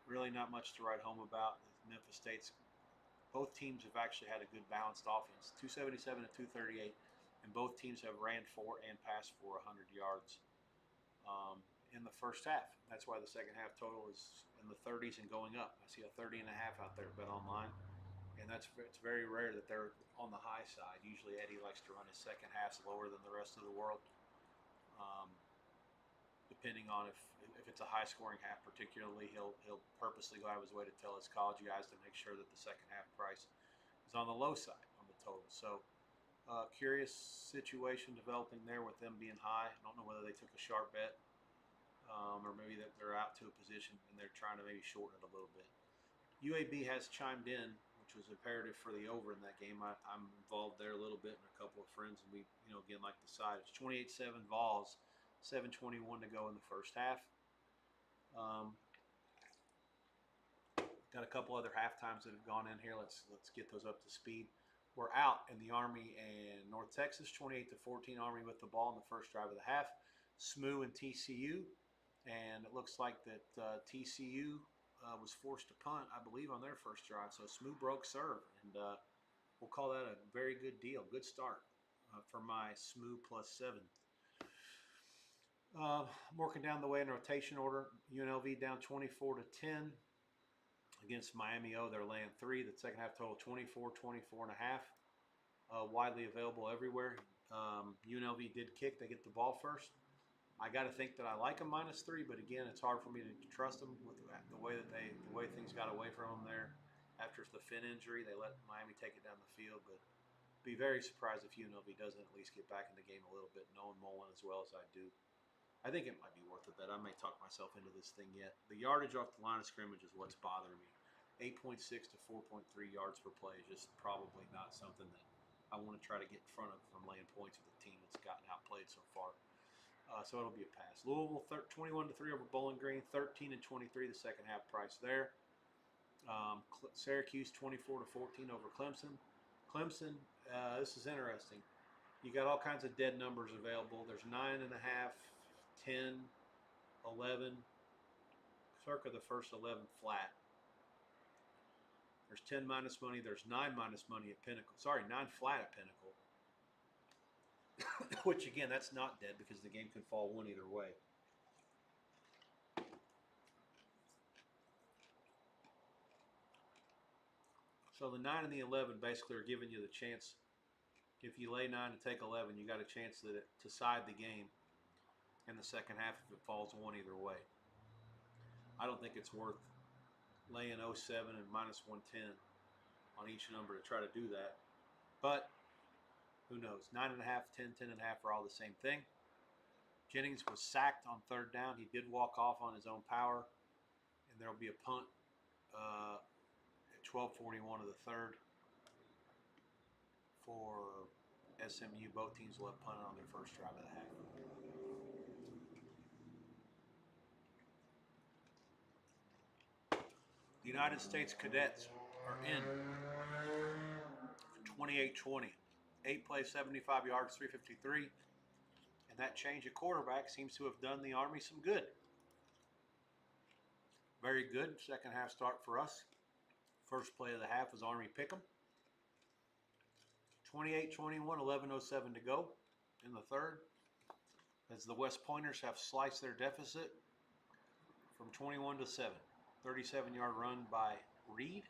Really not much to write home about. Memphis State's both teams have actually had a good balanced offense. 277 and 238, and and both teams have ran for and passed for 100 yards in the first half. That's why the second half total is in the 30s and going up. I see a 30.5 out there, Bet Online, and it's very rare that they're on the high side. Usually Eddie likes to run his second halves lower than the rest of the world, depending on if it's a high scoring half. Particularly, he'll purposely go out of his way to tell his college guys to make sure that the second half price is on the low side on the total. So curious situation developing there with them being high. I don't know whether they took a sharp bet, or maybe that they're out to a position and they're trying to maybe shorten it a little bit. UAB has chimed in, which was imperative for the over in that game. I'm involved there a little bit, and a couple of friends, and we, again, like the side. It's 28-7 Vols, 7:21 to go in the first half. Got a couple other halftimes that have gone in here. Let's get those up to speed. We're out in the Army and North Texas, 28-14 Army with the ball in the first drive of the half. SMU and TCU, and it looks like that TCU was forced to punt, I believe, on their first drive. So SMU broke serve, and we'll call that a very good deal. Good start for my SMU +7. Working down the way in rotation order, UNLV down 24-10 against Miami O. They're laying 3. The second half total 24, 24.5. Widely available everywhere. UNLV did kick. They get the ball first. I got to think that I like them -3, but again, it's hard for me to trust them with the way things got away from them there after the Finn injury. They let Miami take it down the field, but be very surprised if UNLV doesn't at least get back in the game a little bit, knowing Mullen as well as I do. I think it might be worth a bet. I may talk myself into this thing yet. The yardage off the line of scrimmage is what's bothering me. 8.6 to 4.3 yards per play is just probably not something that I want to try to get in front of from laying points with a team that's gotten outplayed so far. So it'll be a pass. Louisville 21-3 over Bowling Green, 13-23 the second half price there. Syracuse 24-14 over Clemson. Clemson, this is interesting. You got all kinds of dead numbers available. There's 9.5, 10, 11, circa the first 11 flat. There's 10 minus money. There's 9 minus money at Pinnacle. Sorry, 9 flat at Pinnacle. Which, again, that's not dead because the game can fall one either way. So the 9 and the 11 basically are giving you the chance. If you lay 9 to take 11, you got a chance to side the game in the second half if it falls one either way. I don't think it's worth laying 0.7 and -110 on each number to try to do that. But who knows? 9.5, 10, 10.5 are all the same thing. Jennings was sacked on third down. He did walk off on his own power, and there will be a punt at 12:41 of the third for SMU. Both teams will have punted on their first drive of the half. The United States Cadets are in for 28-20. 8 plays, 75 yards, 353. And that change of quarterback seems to have done the Army some good. Very good second half start for us. First play of the half was Army Pick'em. 28-21, 11:07 to go in the third, as the West Pointers have sliced their deficit from 21-7. 37-yard run by Reed.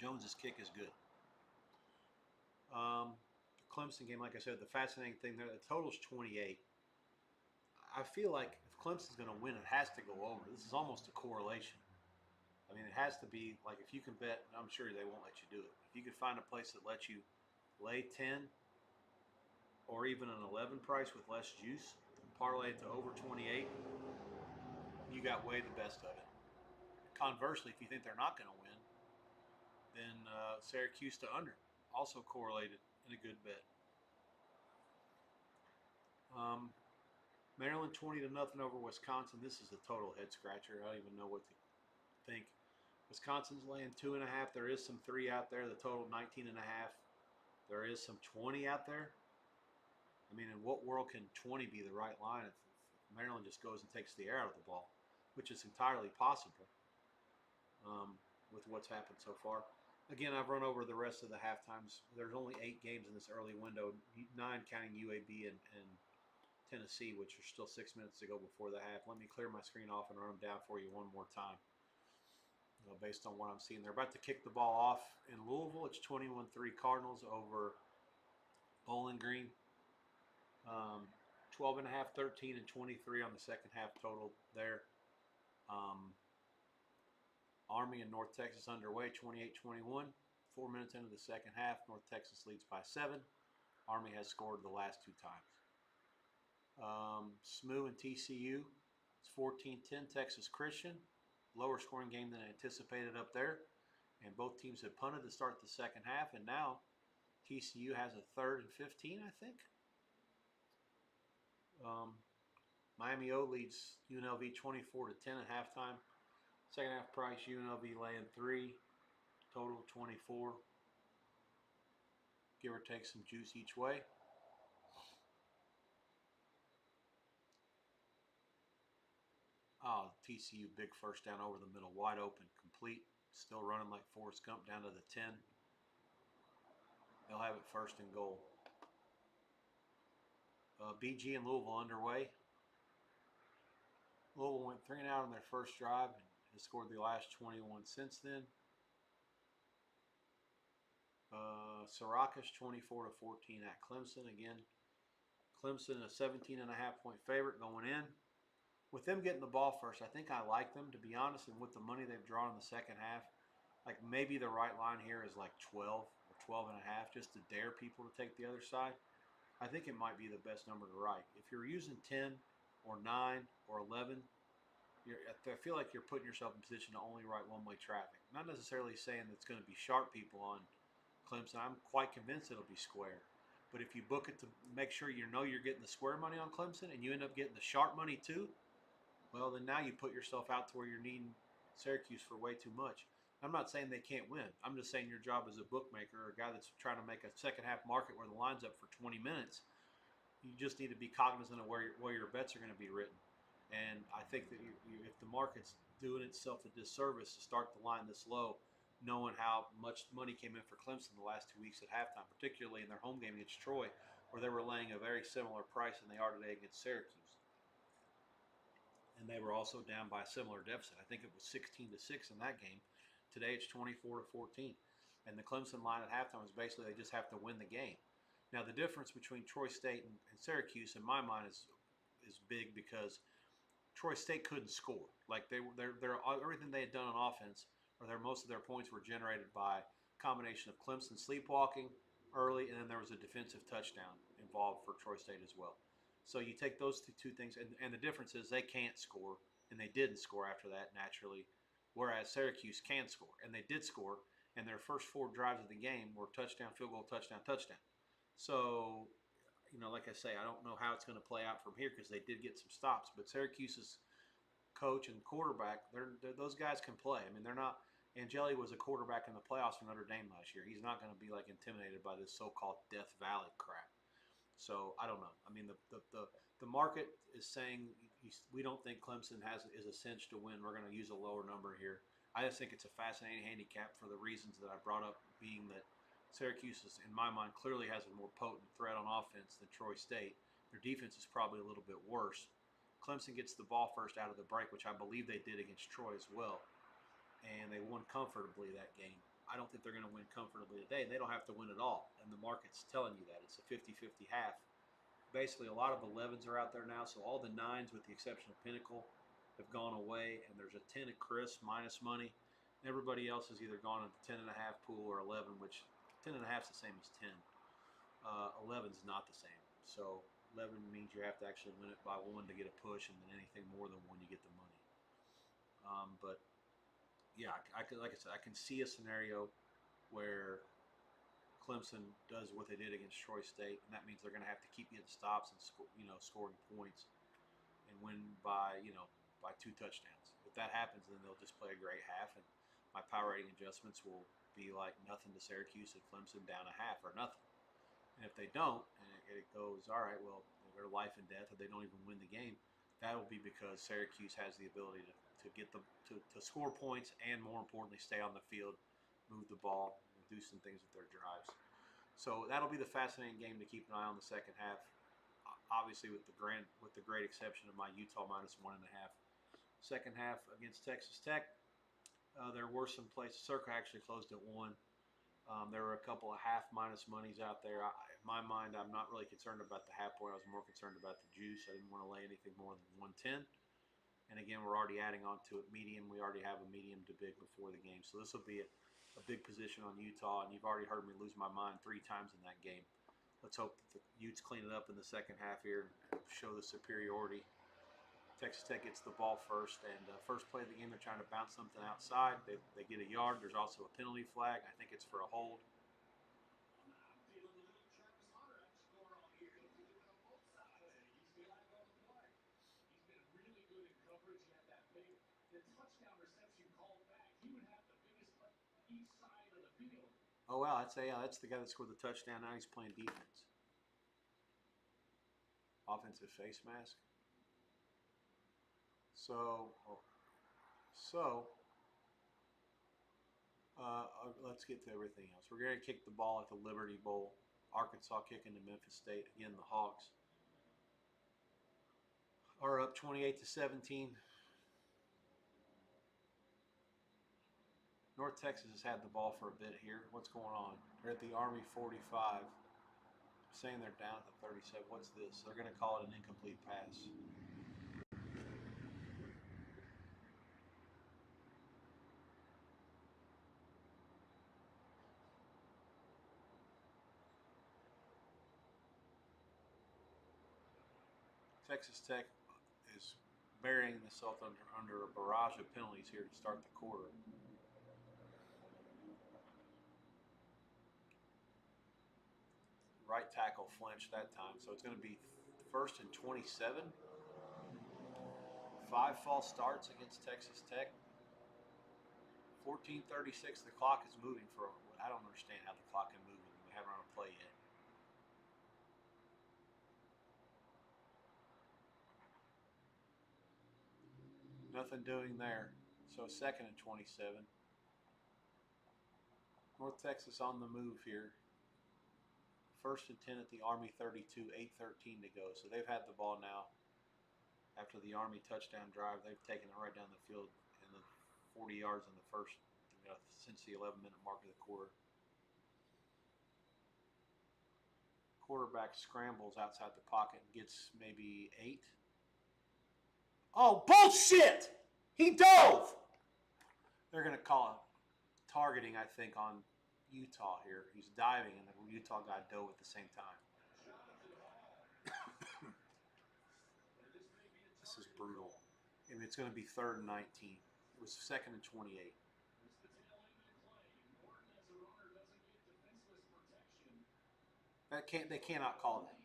Jones's kick is good. Clemson game, like I said, the fascinating thing there, the total's 28. I feel like if Clemson's going to win, it has to go over. This is almost a correlation. I mean, it has to be, like, if you can bet, and I'm sure they won't let you do it. If you could find a place that lets you lay 10 or even an 11 price with less juice, parlay it to over 28, you got way the best of it. Conversely, if you think they're not going to win, then Syracuse to under, also correlated in a good bet. Maryland 20-0 over Wisconsin. This is a total head scratcher. I don't even know what to think. Wisconsin's laying 2.5. There is some 3 out there. The total 19.5. There is some 20 out there. I mean, in what world can 20 be the right line if Maryland just goes and takes the air out of the ball, which is entirely possible with what's happened so far. Again, I've run over the rest of the halftimes. There's only 8 games in this early window, 9 counting UAB and Tennessee, which are still 6 minutes to go before the half. Let me clear my screen off and run them down for you one more time. Based on what I'm seeing, they're about to kick the ball off in Louisville. It's 21-3 Cardinals over Bowling Green. 12 and a half, 13, and 23 on the second half total there. Army and North Texas underway, 28-21. 4 minutes into the second half, North Texas leads by 7. Army has scored the last 2 times. SMU and TCU, it's 14-10 Texas Christian. Lower scoring game than anticipated up there. And both teams had punted to start the second half, and now TCU has a 3rd and 15, I think. Miami O leads UNLV 24-10 at halftime. Second half price, UNLV laying 3, total 24. Give or take some juice each way. Oh, TCU big first down over the middle, wide open, complete. Still running like Forrest Gump down to the 10. They'll have it 1st and goal. BG and Louisville underway. Louisville went 3 and out on their first drive and has scored the last 21 since then. Syracuse 24-14 at Clemson. Again, Clemson a 17.5-point favorite going in. With them getting the ball first, I think I like them, to be honest, and with the money they've drawn in the second half, like maybe the right line here is like 12 or 12.5, just to dare people to take the other side. I think it might be the best number to write. If you're using 10 or 9 or 11, I feel like you're putting yourself in position to only write one-way traffic. Not necessarily saying it's going to be sharp people on Clemson. I'm quite convinced it'll be square. But if you book it to make sure you know you're getting the square money on Clemson and you end up getting the sharp money too, well, then now you put yourself out to where you're needing Syracuse for way too much. I'm not saying they can't win. I'm just saying your job as a bookmaker or a guy that's trying to make a second half market where the line's up for 20 minutes, you just need to be cognizant of where your bets are going to be written. And I think that if the market's doing itself a disservice to start the line this low, knowing how much money came in for Clemson the last 2 weeks at halftime, particularly in their home game against Troy, where they were laying a very similar price than they are today against Syracuse. And they were also down by a similar deficit. I think it was 16-6 in that game. Today it's 24-14. And the Clemson line at halftime is basically they just have to win the game. Now the difference between Troy State and Syracuse, in my mind, is big because Troy State couldn't score. Like everything they had done on offense, most of their points were generated by a combination of Clemson sleepwalking early, and then there was a defensive touchdown involved for Troy State as well. So you take those two things, and the difference is they can't score, and they didn't score after that naturally, whereas Syracuse can score, and they did score, and their first 4 drives of the game were touchdown, field goal, touchdown, touchdown. So, like I say, I don't know how it's going to play out from here because they did get some stops, but Syracuse's coach and quarterback, those guys can play. I mean, they're not. Angeli was a quarterback in the playoffs for Notre Dame last year. He's not going to be like intimidated by this so-called Death Valley crap. So I don't know. I mean, the market is saying we don't think Clemson is a cinch to win. We're going to use a lower number here. I just think it's a fascinating handicap for the reasons that I brought up, being that Syracuse, in my mind, clearly has a more potent threat on offense than Troy State. Their defense is probably a little bit worse. Clemson gets the ball first out of the break, which I believe they did against Troy as well. And they won comfortably that game. I don't think they're going to win comfortably today. They don't have to win at all. And the market's telling you that. It's a 50-50 half. Basically, a lot of 11s are out there now, so all the 9s, with the exception of Pinnacle, have gone away. And there's a 10 at Chris minus money. Everybody else has either gone into 10.5 pool or 11, which 10.5 is the same as 10. 11 is not the same. So 11 means you have to actually win it by 1 to get a push, and then anything more than 1, you get the money. But yeah, like I said, I can see a scenario where Clemson does what they did against Troy State, and that means they're going to have to keep getting stops and scoring points, and win by 2 touchdowns. If that happens, then they'll just play a great half, and my power rating adjustments will be like nothing to Syracuse and Clemson down a half or nothing. And if they don't, and it goes, all right, well, they're life and death, or they don't even win the game, that will be because Syracuse has the ability to get them to score points and, more importantly, stay on the field move the ball, and do some things with their drives. So that'll be the fascinating game to keep an eye on the second half. Obviously, with the great exception of my Utah -1.5. Second half against Texas Tech, there were some places. Circa actually closed at 1. There were a couple of half minus monies out there. In my mind, I'm not really concerned about the half point. I was more concerned about the juice. I didn't want to lay anything more than 110. And again, we're already adding on to it medium. We already have a medium to big before the game. So this will be a big position on Utah. And you've already heard me lose my mind 3 times in that game. Let's hope that the Utes clean it up in the second half here and show the superiority. Texas Tech gets the ball first, and first play of the game, they're trying to bounce something outside. They get a yard. There's also a penalty flag. I think it's for a hold. Oh wow, that's the guy that scored the touchdown. Now he's playing defense. Offensive face mask. So let's get to everything else. We're going to kick the ball at the Liberty Bowl. Arkansas kicking to Memphis State. Again, the Hogs are up 28-17. North Texas has had the ball for a bit here. What's going on? They're at the Army 45. Saying they're down at the 37. What's this? They're going to call it an incomplete pass. Texas Tech is burying themselves under a barrage of penalties here to start the quarter. Right tackle flinched that time, so it's going to be 1st and 27. 5 false starts against Texas Tech. 14:36. The clock is moving for. I don't understand how the clock can move when we haven't run a play yet. Nothing doing there. So 2nd and 27. North Texas on the move here. 1st and 10 at the Army 32, 8:13 to go. So they've had the ball now. After the Army touchdown drive, they've taken it right down the field in the 40 yards in the first, since the 11-minute mark of the quarter. Quarterback scrambles outside the pocket and gets maybe 8. Oh, bullshit! He dove! They're going to call it targeting, I think, on Utah here. He's diving, and the Utah guy dove at the same time. This is brutal. I mean, it's going to be 3rd and 19. It was 2nd and 28. They cannot call that.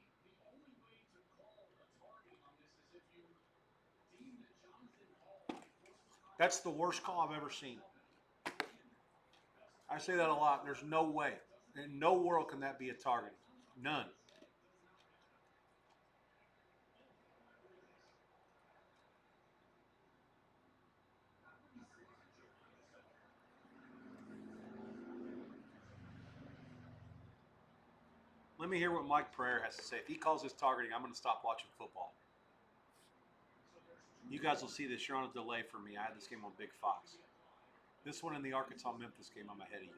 That's the worst call I've ever seen. I say that a lot. There's no way. In no world can that be a targeting. None. Let me hear what Mike Pereira has to say. If he calls this targeting, I'm going to stop watching football. You guys will see this. You're on a delay for me. I had this game on Big Fox. This one in the Arkansas-Memphis game, I'm ahead of you.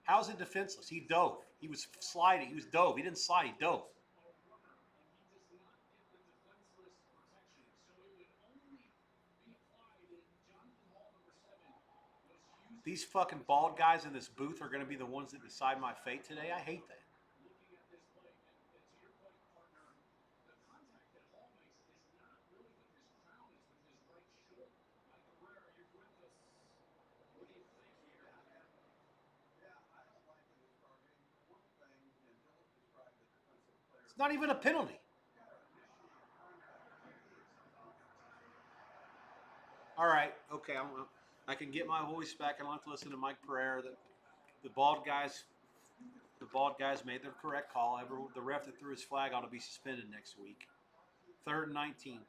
How is it defenseless? He dove. He was sliding. He was dove. He didn't slide. He dove. These fucking bald guys in this booth are going to be the ones that decide my fate today. I hate that. It's not even a penalty. All right, okay, I can get my voice back. I don't have to listen to Mike Pereira. The bald guys made the correct call. The ref that threw his flag ought to be suspended next week. 3rd and 19.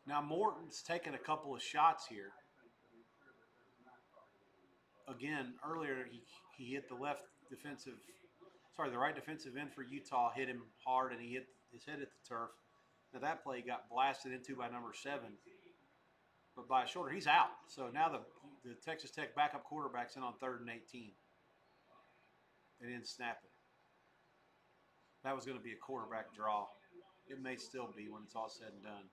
Now Morton's taken a couple of shots here. Again, earlier he hit the right defensive end for Utah, hit him hard, and he hit his head at the turf. Now that play got blasted into by number 7, but by a shoulder, he's out. So now the Texas Tech backup quarterback's in on 3rd and 18. They didn't snap it. That was going to be a quarterback draw. It may still be when it's all said and done.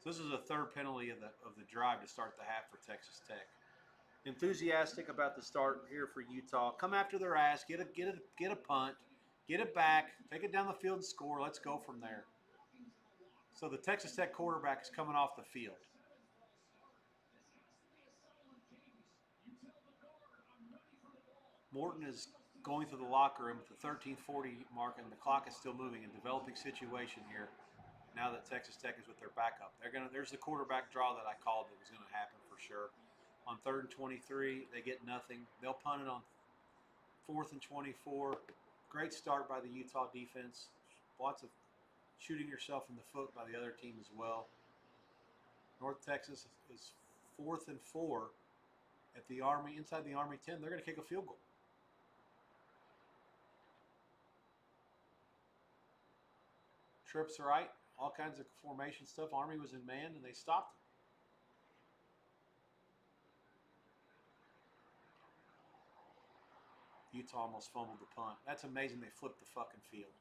So this is a 3rd penalty of the drive to start the half for Texas Tech. Enthusiastic about the start here for Utah. Come after their ass, get a punt, get it back, take it down the field and score. Let's go from there. So the Texas Tech quarterback is coming off the field. Morton is going through the locker room at the 13:40 mark, and the clock is still moving. A developing situation here. Now that Texas Tech is with their backup, there's the quarterback draw that I called that was going to happen for sure. On 3rd and 23, they get nothing. They'll punt it on 4th and 24. Great start by the Utah defense. Lots of shooting yourself in the foot by the other team as well. North Texas is 4th and 4 at the Army, inside the Army 10. They're going to kick a field goal. Trips right, all kinds of formation stuff. Army was in man, and they stopped him. Utah almost fumbled the punt. That's amazing they flipped the fucking field.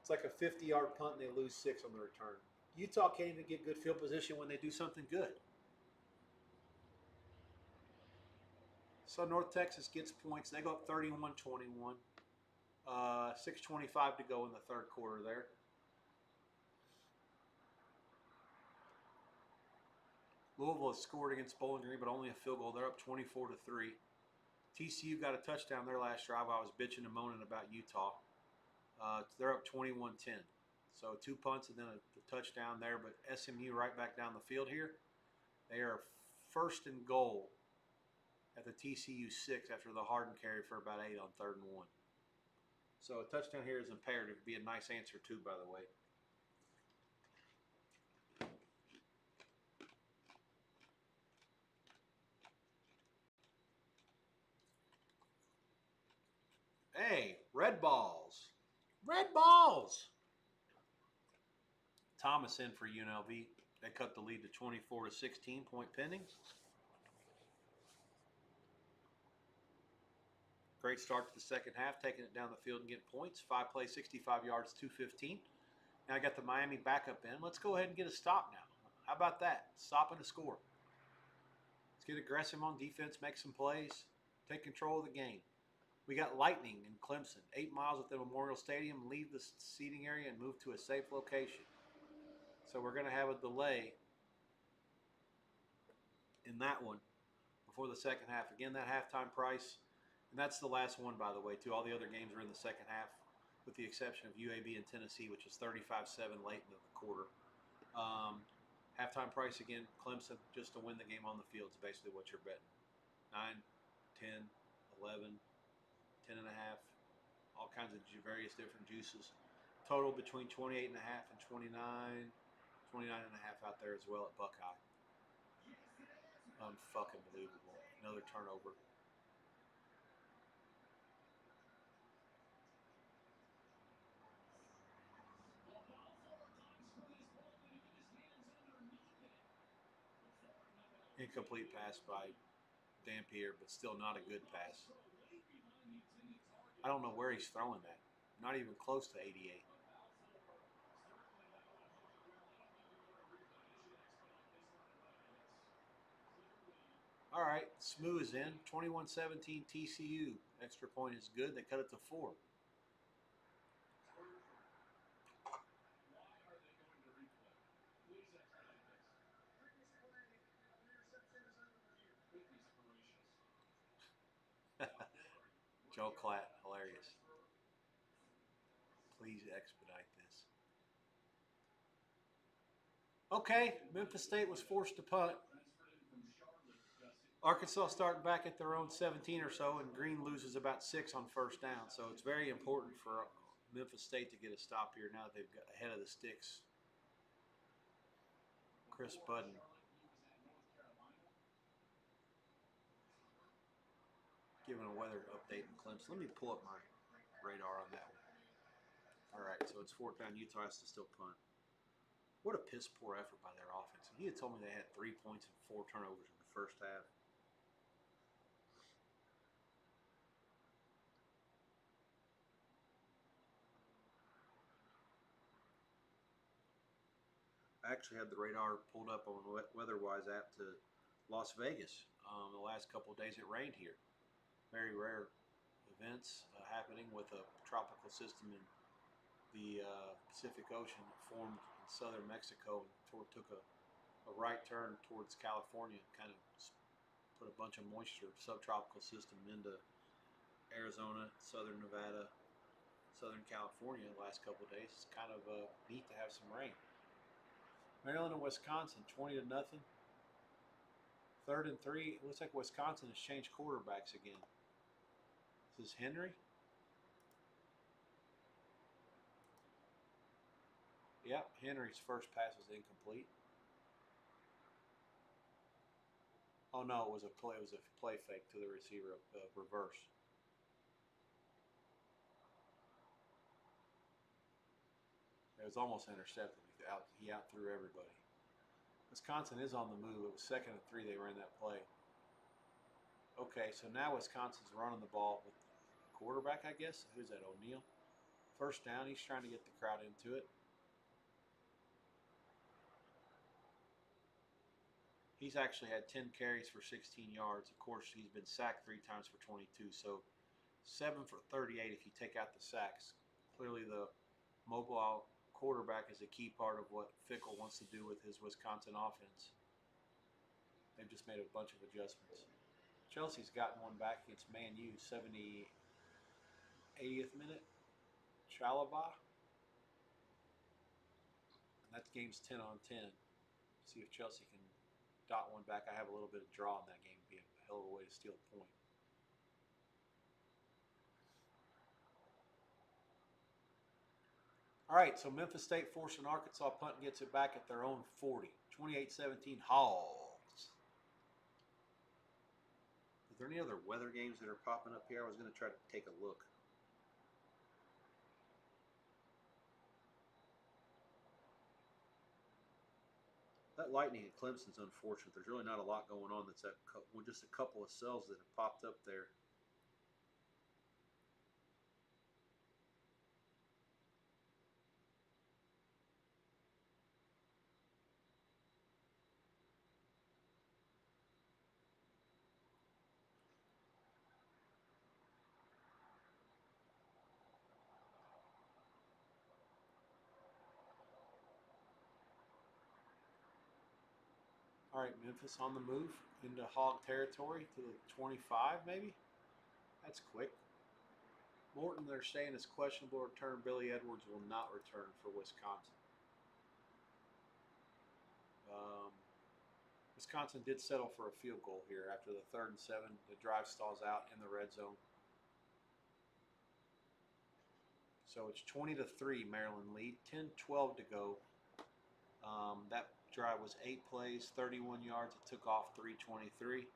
It's like a 50-yard punt and they lose 6 on the return. Utah can't even get good field position when they do something good. So North Texas gets points. They go up 31-21. 6:25 to go in the 3rd quarter there. Louisville has scored against Bowling Green, but only a field goal. They're up 24-3. TCU got a touchdown their last drive. I was bitching and moaning about Utah. They're up 21-10. So 2 punts and then a touchdown there. But SMU right back down the field here. They are 1st and goal at the TCU 6 after the Harden carry for about 8 on 3rd and 1. So a touchdown here is imperative. It'd be a nice answer too, by the way. Hey, red balls. Red balls. Thomas in for UNLV. They cut the lead to 24-16, point pending. Great start to the second half, taking it down the field and getting points. 5 plays, 65 yards, 215. Now I got the Miami backup in. Let's go ahead and get a stop now. How about that? Stop and a score. Let's get aggressive on defense, make some plays, take control of the game. We got lightning in Clemson, 8 miles at the Memorial Stadium, leave the seating area and move to a safe location. So we're going to have a delay in that one before the second half. Again, that halftime price, and that's the last one, by the way, too. All the other games are in the second half, with the exception of UAB and Tennessee, which is 35-7 late in the quarter. Halftime price, again, Clemson, just to win the game on the field is basically what you're betting. 9, 10, 11, 10 and a half, all kinds of various different juices. Total between 28 and a half and 29 and a half out there as well at Buckeye. Unfucking believable. Another turnover. Incomplete pass by Dampier, but still not a good pass. I don't know where he's throwing that. Not even close to 88. All right, Smoo is in. 21-17 TCU. Extra point is good. They cut it to 4. Joe Klatt, hilarious. Please expedite this. Okay, Memphis State was forced to punt. Arkansas starting back at their own 17 or so, and Green loses about 6 on first down. So it's very important for Memphis State to get a stop here now that they've got ahead of the sticks. Chris Budden. Giving a weather update in Clemson. Let me pull up my radar on that one. All right, so it's fourth down. Utah has to still punt. What a piss poor effort by their offense. He had told me they had 3 points and 4 turnovers in the first half. I actually had the radar pulled up on WeatherWise app to Las Vegas. The last couple of days it rained here. Very rare events happening with a tropical system in the Pacific Ocean that formed in southern Mexico and took a right turn towards California, kind of put a bunch of moisture, subtropical system into Arizona, southern Nevada, southern California the last couple of days. It's kind of neat to have some rain. Maryland and Wisconsin, 20-0. 3rd and 3. It looks like Wisconsin has changed quarterbacks again. Is this Henry? Yep, Henry's first pass was incomplete. Oh no, it was a play. It was a play fake to the receiver, reverse. It was almost intercepted. He out threw everybody. Wisconsin is on the move. It was 2nd and 3. They ran that play. Okay, so now Wisconsin's running the ball with the quarterback, I guess. Who's that, O'Neal? First down. He's trying to get the crowd into it. He's actually had 10 carries for 16 yards. Of course, he's been sacked 3 times for 22. So 7 for 38 if you take out the sacks. Clearly the mobile quarterback is a key part of what Fickle wants to do with his Wisconsin offense. They've just made a bunch of adjustments. Chelsea's gotten one back against Man U, 80th minute. Chalaba. And that game's 10-10. See if Chelsea can dot one back. I have a little bit of draw in that game. It'd be a hell of a way to steal a point. All right, so Memphis State forcing Arkansas punt and gets it back at their own 40. 28-17 Hogs. Is there any other weather games that are popping up here? I was going to try to take a look. That lightning at Clemson's unfortunate. There's really not a lot going on. That's just a couple of cells that have popped up there. All right, Memphis on the move into Hog territory to the 25, maybe. That's quick. Morton, they're saying, is questionable return. Billy Edwards will not return for Wisconsin. Wisconsin did settle for a field goal here after the 3rd and 7. The drive stalls out in the red zone. So it's 20-3, Maryland lead. 10-12 to go. That drive was 8 plays, 31 yards. It took off 3:23.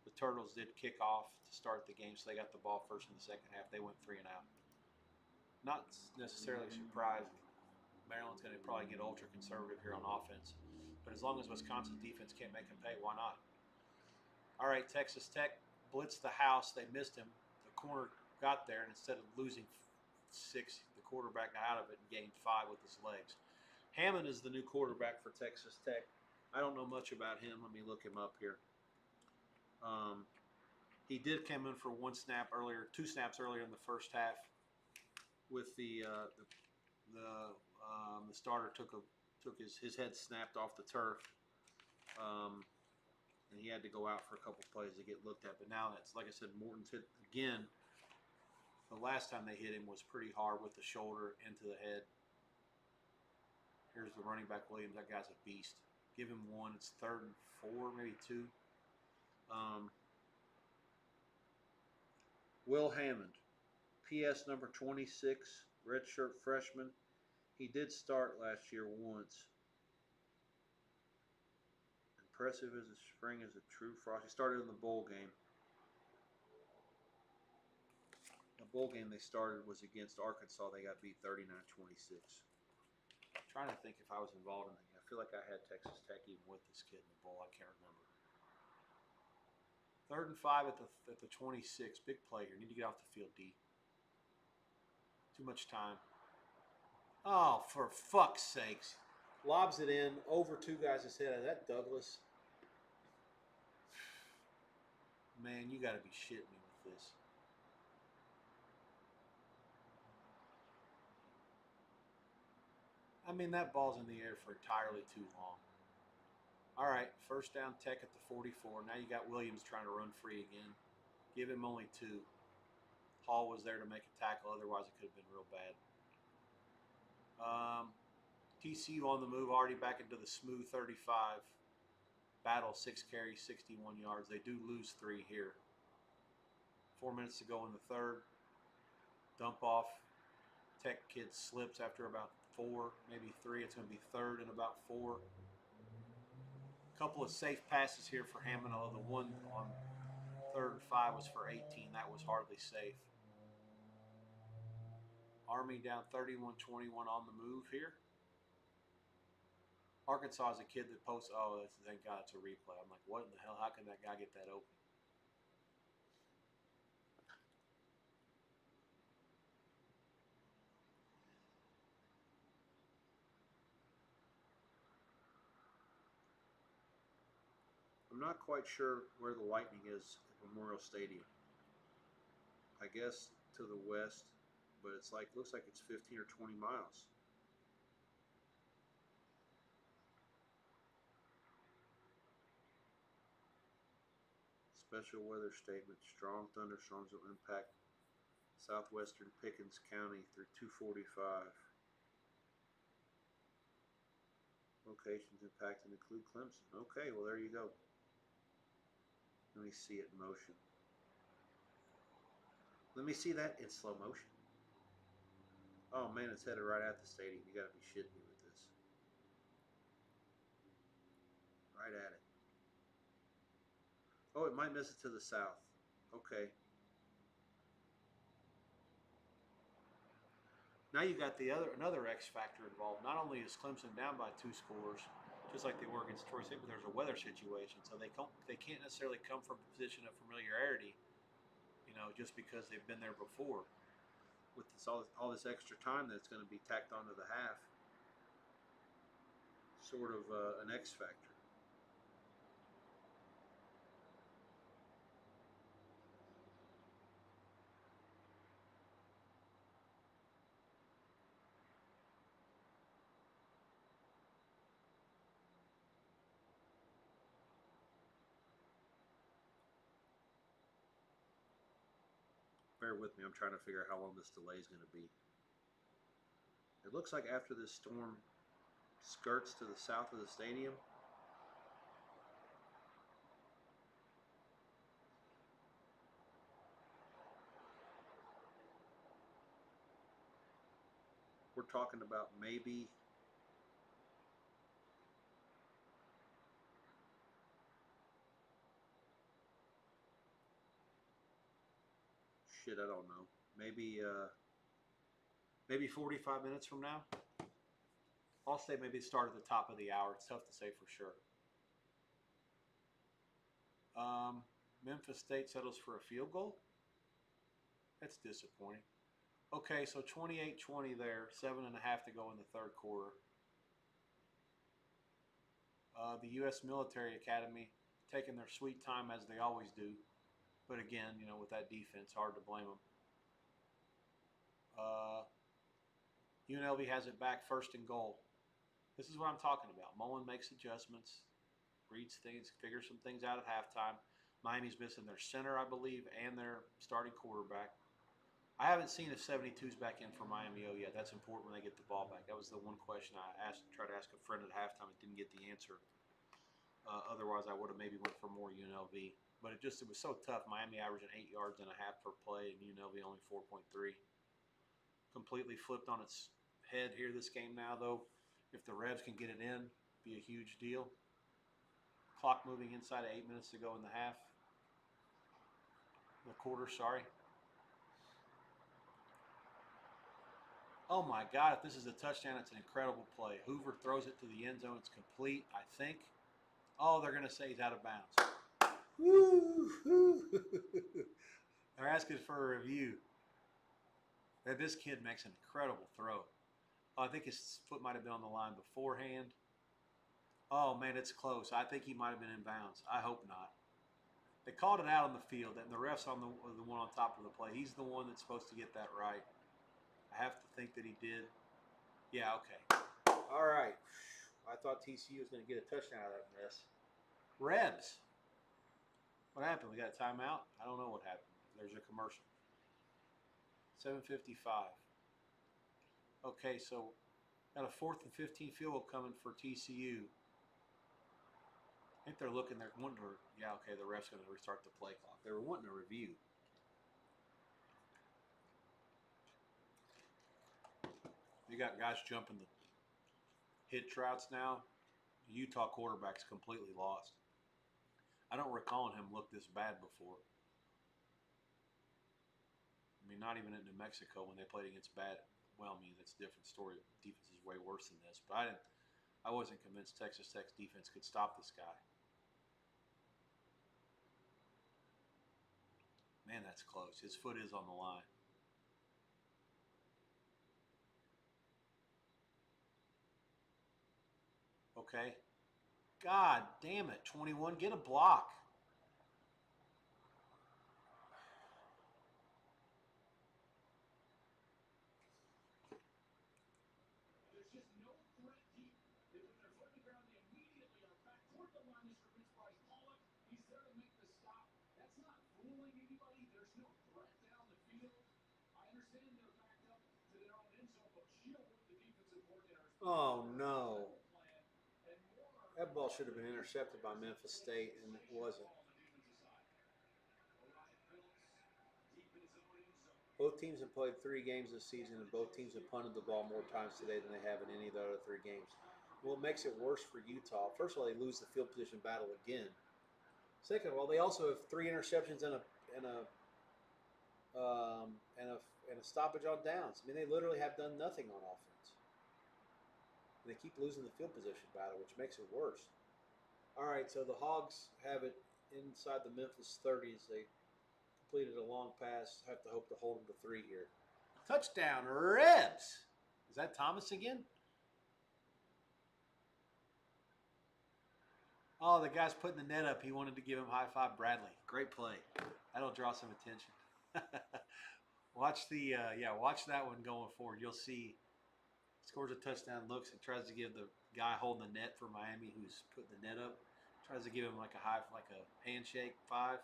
The Turtles did kick off to start the game, so they got the ball first in the second half. They went 3 and out. Not necessarily surprised. Maryland's going to probably get ultra conservative here on offense. But as long as Wisconsin's defense can't make them pay, why not? All right, Texas Tech blitzed the house. They missed him. The corner got there, and instead of losing 6, the quarterback got out of it and gained 5 with his legs. Hammond is the new quarterback for Texas Tech. I don't know much about him. Let me look him up here. He did come in for 2 snaps earlier in the first half. With the starter took his head snapped off the turf, and he had to go out for a couple plays to get looked at. But now that's, like I said, Morton's hit again. The last time they hit him was pretty hard with the shoulder into the head. Here's the running back, Williams. That guy's a beast. Give him 1. It's 3rd and 4, maybe 2. Will Hammond, PS number 26, redshirt freshman. He did start last year once. impressive as a spring as a true frost. He started in the bowl game. The bowl game they started was against Arkansas. They got beat 39-26. I'm trying to think if I was involved in that. I feel like I had Texas Tech even with this kid in the bowl. I can't remember. 3rd and 5 at the 26. Big play here. Need to get off the field, D. Too much time. Oh, for fuck's sakes. Lobs it in over 2 guys' head. Is that Douglas? Man, you got to be shitting me with this. I mean, that ball's in the air for entirely too long. All right, first down, Tech at the 44. Now you got Williams trying to run free again. Give him only 2. Hall was there to make a tackle. Otherwise, it could have been real bad. TCU on the move, already back into the smooth 35. Battle, 6 carries, 61 yards. They do lose 3 here. 4 minutes to go in the 3rd. Dump off. Tech kid slips after about 4, maybe 3. It's going to be 3rd and about 4. Couple of safe passes here for Hammond, although the one on 3rd and 5 was for 18. That was hardly safe. Army down 31-21 on the move here. Arkansas is a kid that posts, oh, thank God it's a replay. I'm like, what in the hell? How can that guy get that open? I'm not quite sure where the Lightning is at Memorial Stadium. I guess to the west, but it's like, looks like it's 15 or 20 miles. Special weather statement, strong thunderstorms will impact southwestern Pickens County through 2:45. Locations impacting include Clemson. Okay, well, there you go. Let me see it in motion. Let me see that in slow motion. Oh man, it's headed right at the stadium. You gotta be shitting me with this. Right at it. Oh, it might miss it to the south. Okay. Now you got another X factor involved. Not only is Clemson down by 2 scores, just like they were against Troy State, but there's a weather situation, so they can't necessarily come from a position of familiarity, just because they've been there before. With all this extra time that's going to be tacked onto the half, sort of an X factor. Bear with me, I'm trying to figure out how long this delay is going to be. It looks like after this storm skirts to the south of the stadium, we're talking about maybe I don't know. Maybe 45 minutes from now. I'll say maybe start at the top of the hour. It's tough to say for sure. Memphis State settles for a field goal. That's disappointing. Okay, so 28-20 there. 7.5 to go in the 3rd quarter. The U.S. Military Academy taking their sweet time as they always do. But again, with that defense, hard to blame them. UNLV has it back, 1st and goal. This is what I'm talking about. Mullen makes adjustments, reads things, figures some things out at halftime. Miami's missing their center, I believe, and their starting quarterback. I haven't seen if 72's back in for Miami yet. That's important when they get the ball back. That was the one question I tried to ask a friend at halftime. It didn't get the answer. Otherwise, I would have maybe went for more UNLV. But it was so tough. Miami averaging 8.5 yards per play, and UNLV only 4.3. Completely flipped on its head here this game now, though. If the Revs can get it in, be a huge deal. Clock moving inside of 8 minutes to go in the half. The quarter, sorry. Oh my God, if this is a touchdown, it's an incredible play. Hoover throws it to the end zone. It's complete, I think. Oh, they're going to say he's out of bounds. Woo! They're asking for a review. This kid makes an incredible throw. Oh, I think his foot might have been on the line beforehand. Oh, man, it's close. I think he might have been in bounds. I hope not. They called it out on the field, and the ref's on the one on top of the play. He's the one that's supposed to get that right. I have to think that he did. Yeah, okay. All right. I thought TCU was going to get a touchdown out of that mess. Rebs. What happened? We got a timeout? I don't know what happened. There's a commercial. 7:55. Okay, so got a 4th and 15 field goal coming for TCU. I think they're looking, they're wanting to, yeah, okay, the ref's going to restart the play clock. They were wanting a review. You got guys jumping the hit routes now. The Utah quarterback's completely lost. I don't recall him look this bad before. I mean, not even in New Mexico when they played against bad. Well, I mean, that's a different story. Defense is way worse than this. But I wasn't convinced Texas Tech's defense could stop this guy. Man, that's close. His foot is on the line. Okay. God damn it. 21, get a block. There's just no threat deep. They put their foot on the ground. They immediately are back toward the line of scrimmage. Bryce Pollock, he's there to make the stop. That's not fooling anybody. There's no threat down the field. I understand they're backed up to their own end zone, but you know what the defensive coordinator is. Oh, no. That ball should have been intercepted by Memphis State, and it wasn't. Both teams have played 3 games this season, and both teams have punted the ball more times today than they have in any of the other 3 games. Well, it makes it worse for Utah. First of all, they lose the field position battle again. Second of all, they also have 3 interceptions and a stoppage on downs. I mean, they literally have done nothing on offense. And they keep losing the field position battle, which makes it worse. All right, so the Hogs have it inside the Memphis 30s. They completed a long pass. Have to hope to hold them to 3 here. Touchdown, Rebs! Is that Thomas again? Oh, the guy's putting the net up. He wanted to give him high five Bradley. Great play. That'll draw some attention. Watch that one going forward. You'll see. Scores a touchdown, looks and tries to give the guy holding the net for Miami, who's putting the net up, tries to give him like a handshake 5.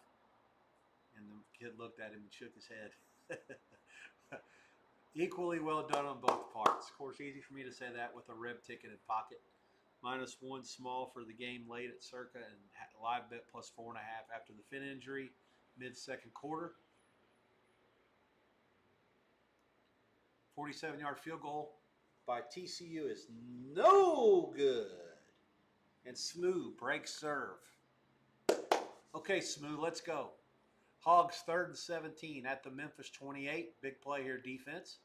And the kid looked at him and shook his head. Equally well done on both parts. Of course, easy for me to say that with a Reb ticket in pocket. -1 small for the game late at Circa, and live bet +4.5 after the fin injury mid-second quarter. 47-yard field goal by TCU is no good. And Smoo breaks serve. Okay, Smoo, let's go. Hogs 3rd and 17 at the Memphis 28. Big play here, defense.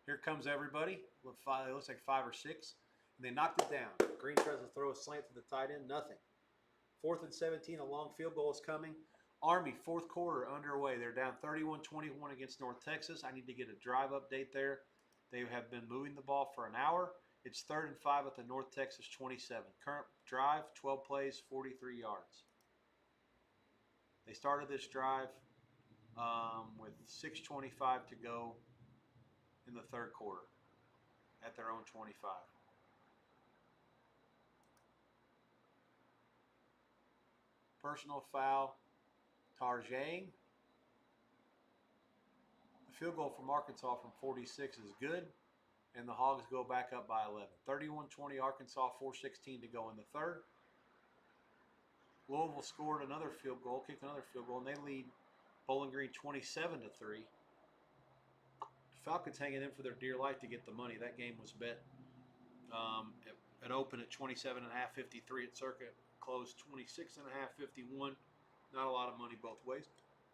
Here comes everybody. It looks like 5 or 6. And they knocked it down. Green tries to throw a slant to the tight end. Nothing. 4th and 17. A long field goal is coming. Army, 4th quarter underway. They're down 31-21 against North Texas. I need to get a drive update there. They have been moving the ball for an hour. It's 3rd and 5 at the North Texas 27. Current drive, 12 plays, 43 yards. They started this drive with 6:25 to go in the 3rd quarter at their own 25. Personal foul, Tarjang. The field goal from Arkansas from 46 is good, and the Hogs go back up by 11. 31-20 Arkansas, 4:16 to go in the 3rd. Louisville scored another field goal, kicked another field goal, and they lead Bowling Green 27-3. Falcons hanging in for their dear life to get the money. That game was bet at open at 27.5, 53 at Circuit. closed 26.5, 51. Not a lot of money both ways.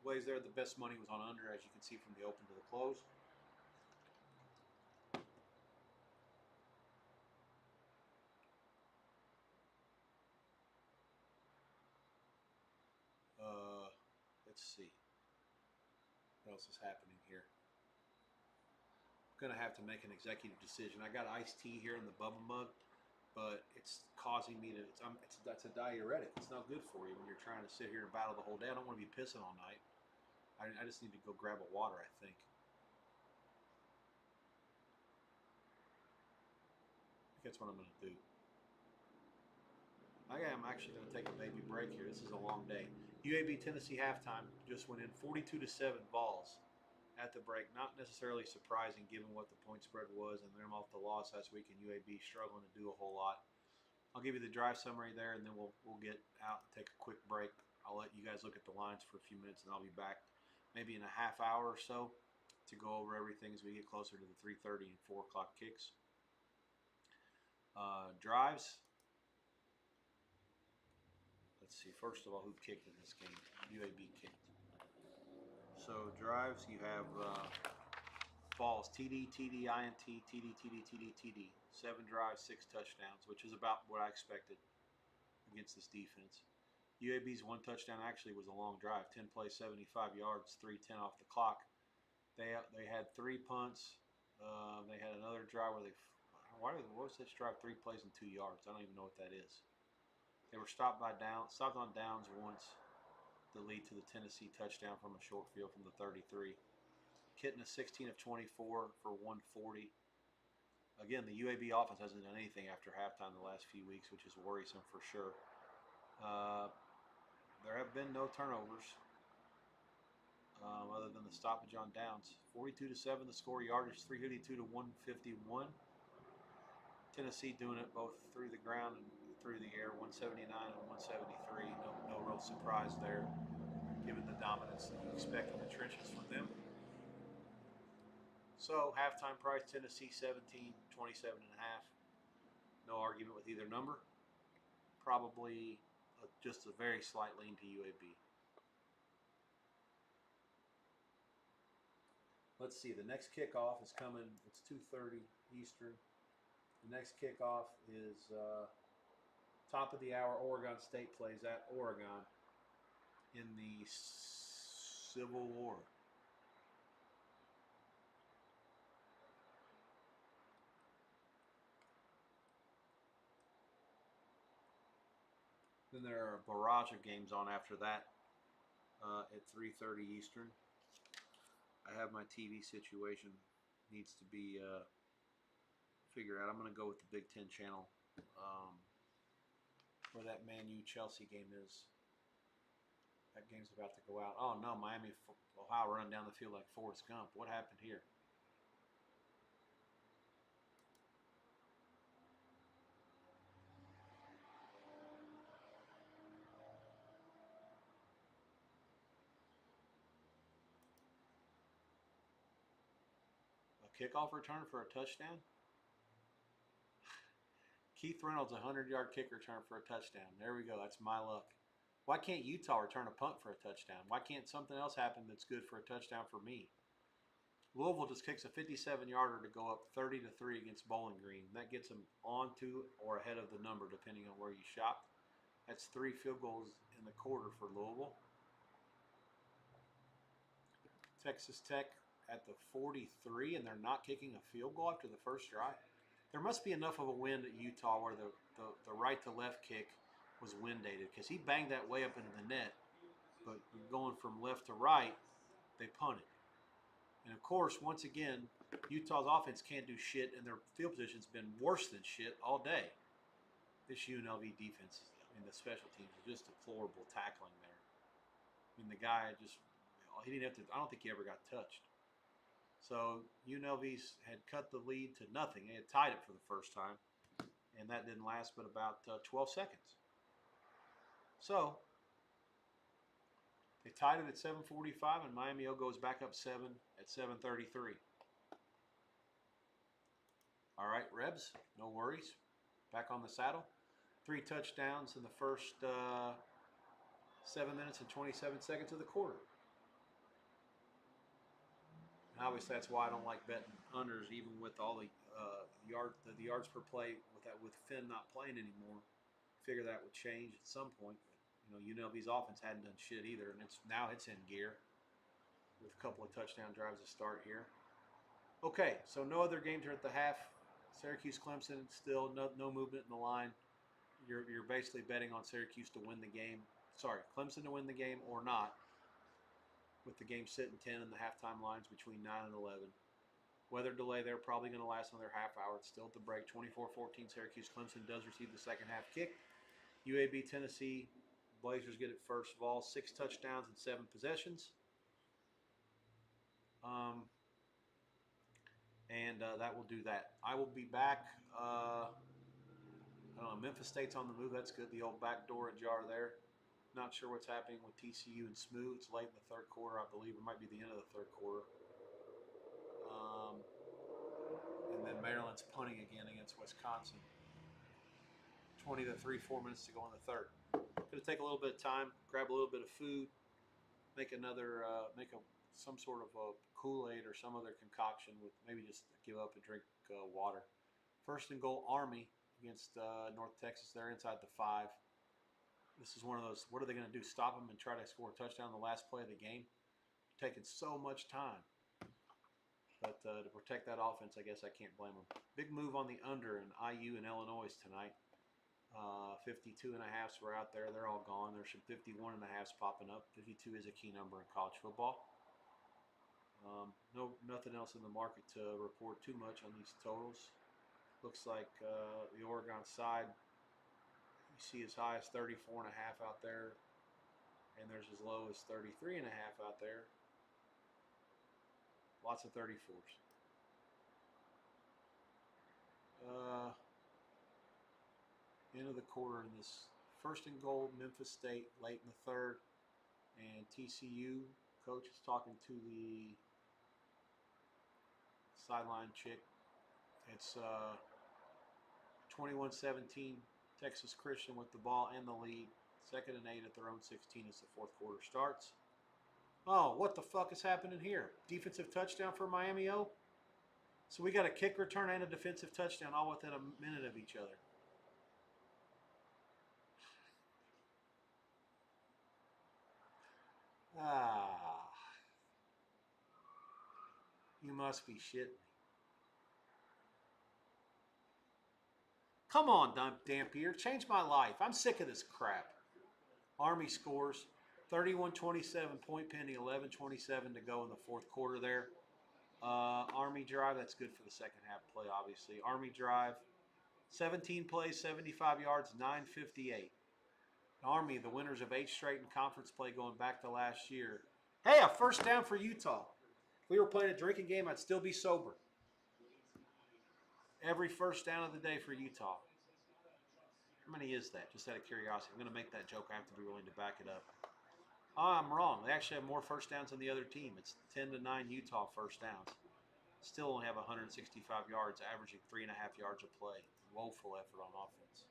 There, the best money was on under, as you can see from the open to the close. Let's see what else is happening here. I'm gonna have to make an executive decision. I got iced tea here in the Bubba mug, but it's causing me to. That's a diuretic. It's not good for you when you're trying to sit here and battle the whole day. I don't want to be pissing all night. I just need to go grab a water, I think. That's what I'm going to do. I'm actually going to take a baby break here. This is a long day. UAB Tennessee halftime just went in 42-7 balls at the break. Not necessarily surprising given what the point spread was and them off the loss last week and UAB struggling to do a whole lot. I'll give you the drive summary there and then we'll get out and take a quick break. I'll let you guys look at the lines for a few minutes and I'll be back maybe in a half hour or so to go over everything as we get closer to the 3:30 and 4 o'clock kicks. Drives. Let's see. First of all, who kicked in this game? UAB kicked. So drives, you have balls: TD, TD, INT, TD, TD, TD, TD. 7 drives, 6 touchdowns, which is about what I expected against this defense. UAB's 1 touchdown actually was a long drive. 10 plays, 75 yards, 3:10 off the clock. They had 3 punts. They had another drive where what was this drive? 3 plays and 2 yards. I don't even know what that is. They were stopped on downs once to lead to the Tennessee touchdown from a short field from the 33. Kitten a 16 of 24 for 140. Again, the UAB offense hasn't done anything after halftime the last few weeks, which is worrisome for sure. There have been no turnovers other than the stoppage on downs. 42-7 the score, yardage 352 to 151. Tennessee doing it both through the ground and through the air, 179 and 173. No real surprise there, given the dominance that you expect in the trenches from them. So halftime price, Tennessee 17, 27.5. No argument with either number. Probably just a very slight lean to UAB. Let's see, the next kickoff is coming. It's 2:30 Eastern. The next kickoff is top of the hour. Oregon State plays at Oregon in the Civil War. Then there are a barrage of games on after that at 3:30 Eastern. I have my TV situation needs to be figured out. I'm going to go with the Big Ten channel where that Man U Chelsea game is. That game's about to go out. Oh no, Miami, Ohio running down the field like Forrest Gump. What happened here? A kickoff return for a touchdown? Keith Reynolds, a 100-yard kick return for a touchdown. There we go. That's my luck. Why can't Utah return a punt for a touchdown? Why can't something else happen that's good for a touchdown for me? Louisville just kicks a 57-yarder to go up 30-3 against Bowling Green. That gets them onto or ahead of the number, depending on where you shop. That's 3 field goals in the quarter for Louisville. Texas Tech at the 43, and they're not kicking a field goal after the first drive. There must be enough of a wind at Utah where the right to left kick was wind dated, because he banged that way up into the net, but going from left to right, they punted. And of course, once again, Utah's offense can't do shit, and their field position's been worse than shit all day. This UNLV defense and the special teams are just deplorable tackling there. I mean, the guy he didn't have to, I don't think he ever got touched. So UNLV's had cut the lead to nothing. They had tied it for the first time, and that didn't last but about 12 seconds. So they tied it at 7:45, and Miami goes back up 7 at 7:33. All right, Rebs, no worries. Back on the saddle. 3 touchdowns in the first 7 minutes and 27 seconds of the quarter. And obviously, that's why I don't like betting unders, even with all the yards per play with Finn not playing anymore. Figure that would change at some point. But, UNLV's offense hadn't done shit either, and it's in gear with a couple of touchdown drives to start here. Okay, so no other games are at the half. Syracuse, Clemson, still no movement in the line. You're basically betting on Syracuse to win the game. Sorry, Clemson to win the game or not, with the game sitting 10 and the halftime lines between 9 and 11. Weather delay there, probably going to last another half hour. It's still at the break. 24-14 Syracuse. Clemson does receive the second half kick. UAB, Tennessee. Blazers get it first of all. 6 touchdowns and 7 possessions. That will do that. I will be back. I don't know. Memphis State's on the move. That's good. The old back door ajar there. Not sure what's happening with TCU and SMU. It's late in the third quarter, I believe. It might be the end of the third quarter. And then Maryland's punting again against Wisconsin. 20-3, 4 minutes to go in the third. Going to take a little bit of time, grab a little bit of food, make some sort of a Kool-Aid or some other concoction with maybe just give up and drink water. First and goal, Army against North Texas. They're inside the 5. This is one of those, what are they going to do, stop them and try to score a touchdown in the last play of the game? Taking so much time. But to protect that offense, I guess I can't blame them. Big move on the under in IU and Illinois tonight. 52 and a halves were out there. They're all gone. There's some 51 and a halves popping up. 52 is a key number in college football. Nothing else in the market to report too much on these totals. Looks like the Oregon side, you see as high as 34 and a half out there, and there's as low as 33 and a half out there. Lots of 34s. End of the quarter in this first and goal, Memphis State late in the third, and TCU coach is talking to the sideline chick. It's 21-17 Texas Christian with the ball and the lead. 2nd and 8 at their own 16 as the fourth quarter starts. Oh, what the fuck is happening here? Defensive touchdown for Miami O? So we got a kick return and a defensive touchdown all within a minute of each other. You must be shitting me. Come on, Dampier. Change my life. I'm sick of this crap. Army scores 31-27, point pending, 11:27 to go in the fourth quarter there. Army drive, that's good for the second half play, obviously. Army drive, 17 plays, 75 yards, 9:58. Army, the winners of 8 straight in conference play going back to last year. Hey, a first down for Utah. If we were playing a drinking game, I'd still be sober. Every first down of the day for Utah. How many is that? Just out of curiosity. I'm going to make that joke. I have to be willing to back it up. Oh, I'm wrong. They actually have more first downs than the other team. It's 10-9 Utah first downs. Still only have 165 yards, averaging 3.5 yards a play. Woeful effort on offense.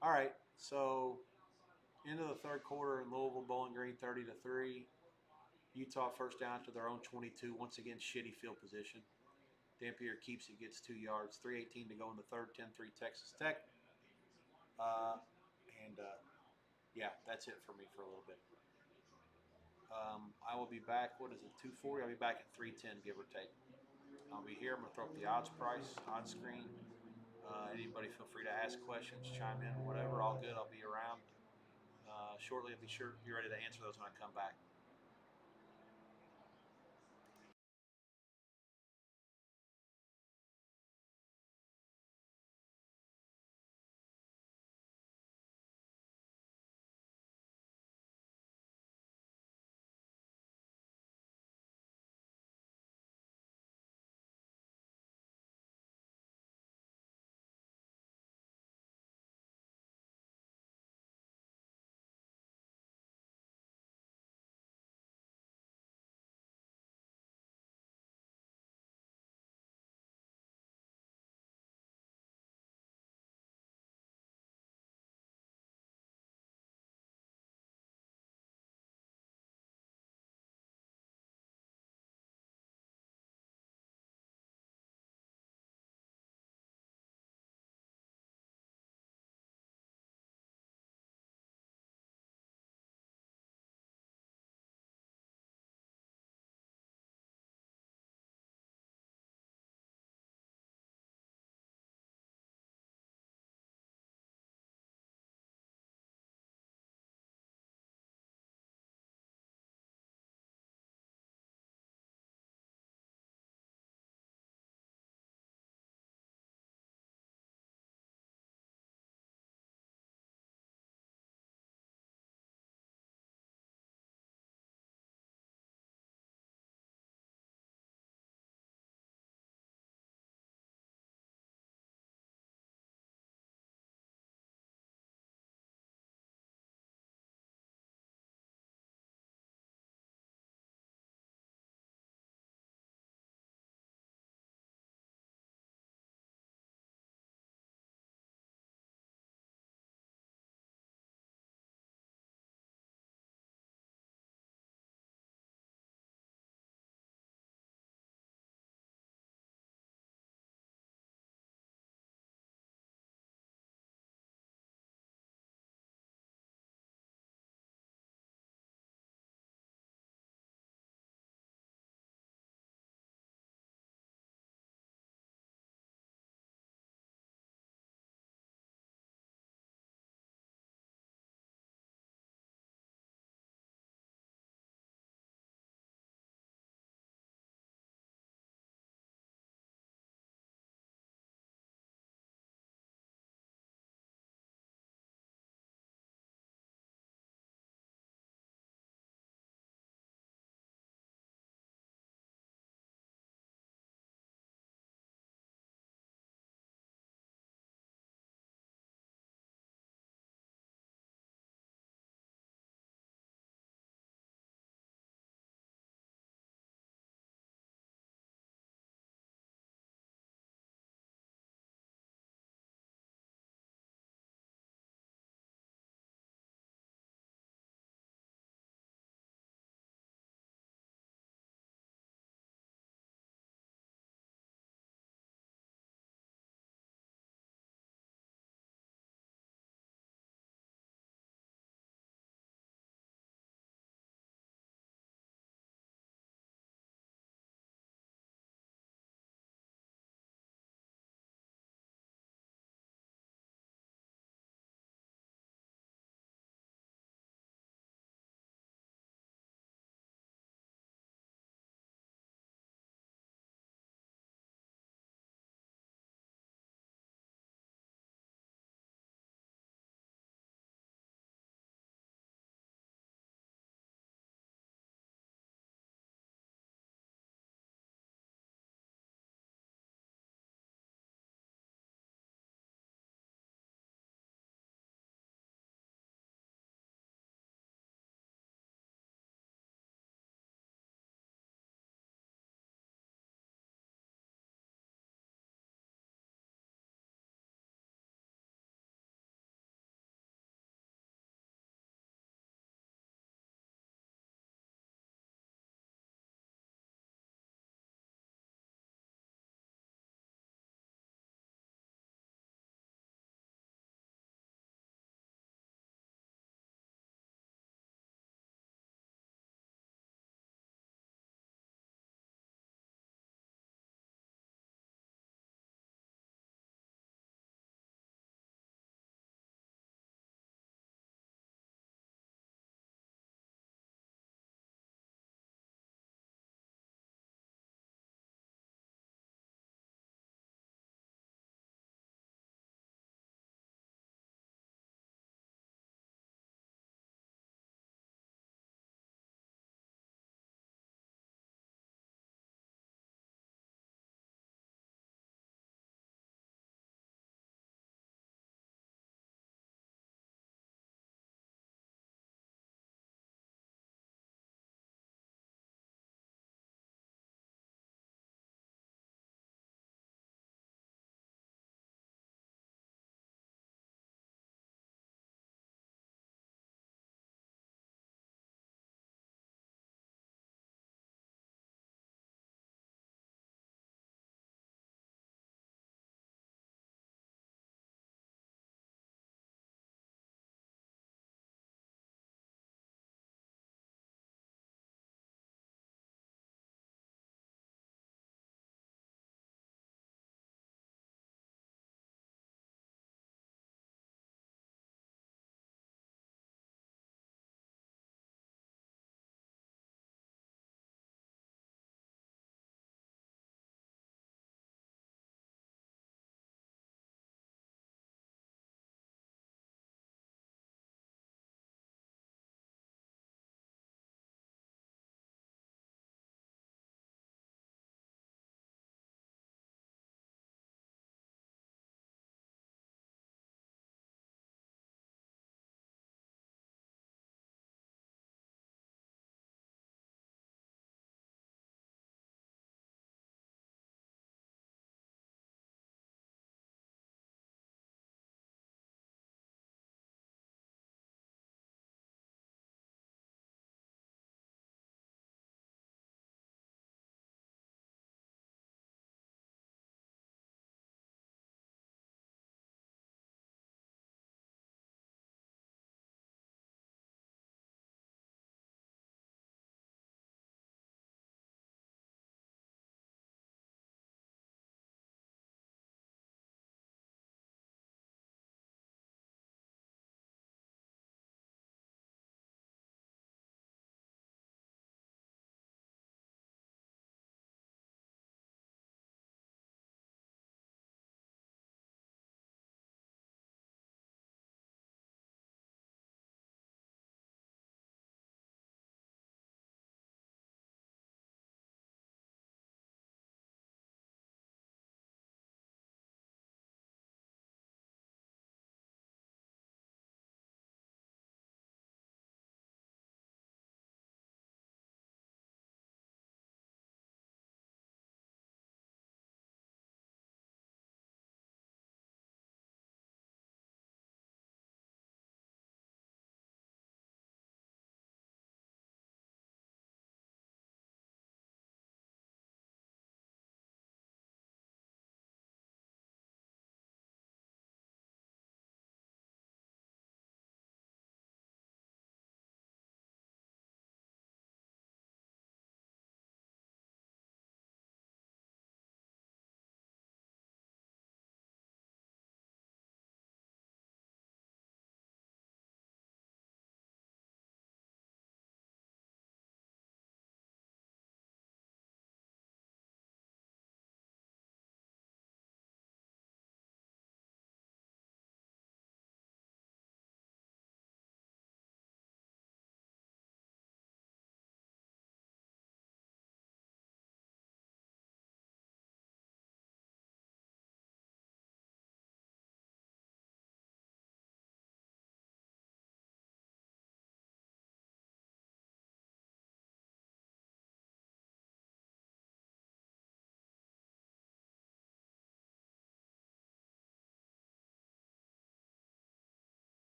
All right, so into the third quarter in Louisville, Bowling Green, 30-3. Utah first down to their own 22. Once again, shitty field position. Dampier keeps it, gets 2 yards. 3:18 to go in the third. 10-3 Texas Tech. Yeah, that's it for me for a little bit. I will be back. What is it? 2:40. I'll be back at 3:10, give or take. I'll be here. I'm gonna throw up the odds price, odds screen. Anybody feel free to ask questions, chime in, whatever. All good. I'll be around shortly. I'll be ready to answer those when I come back.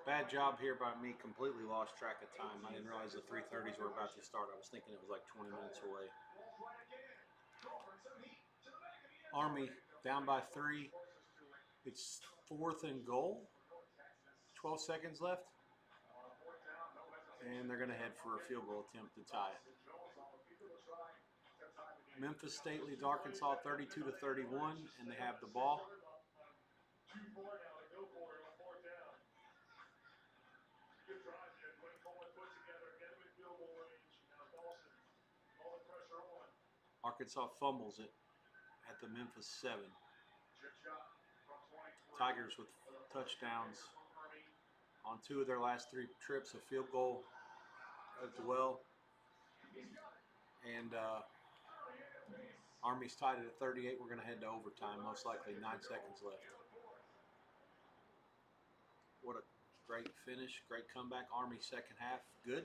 Bad job here by me. Completely lost track of time. I didn't realize the 3:30s were about to start. I was thinking it was like 20 minutes away. Army down by 3. It's 4th and goal. 12 seconds left. And they're going to head for a field goal attempt to tie it. Memphis State leads Arkansas 32-31, and they have the ball. Arkansas fumbles it at the Memphis 7. Tigers with touchdowns on 2 of their last 3 trips, a field goal as well. And Army's tied it at 38. We're going to head to overtime, most likely 9 seconds left. What a great finish, great comeback. Army second half, good.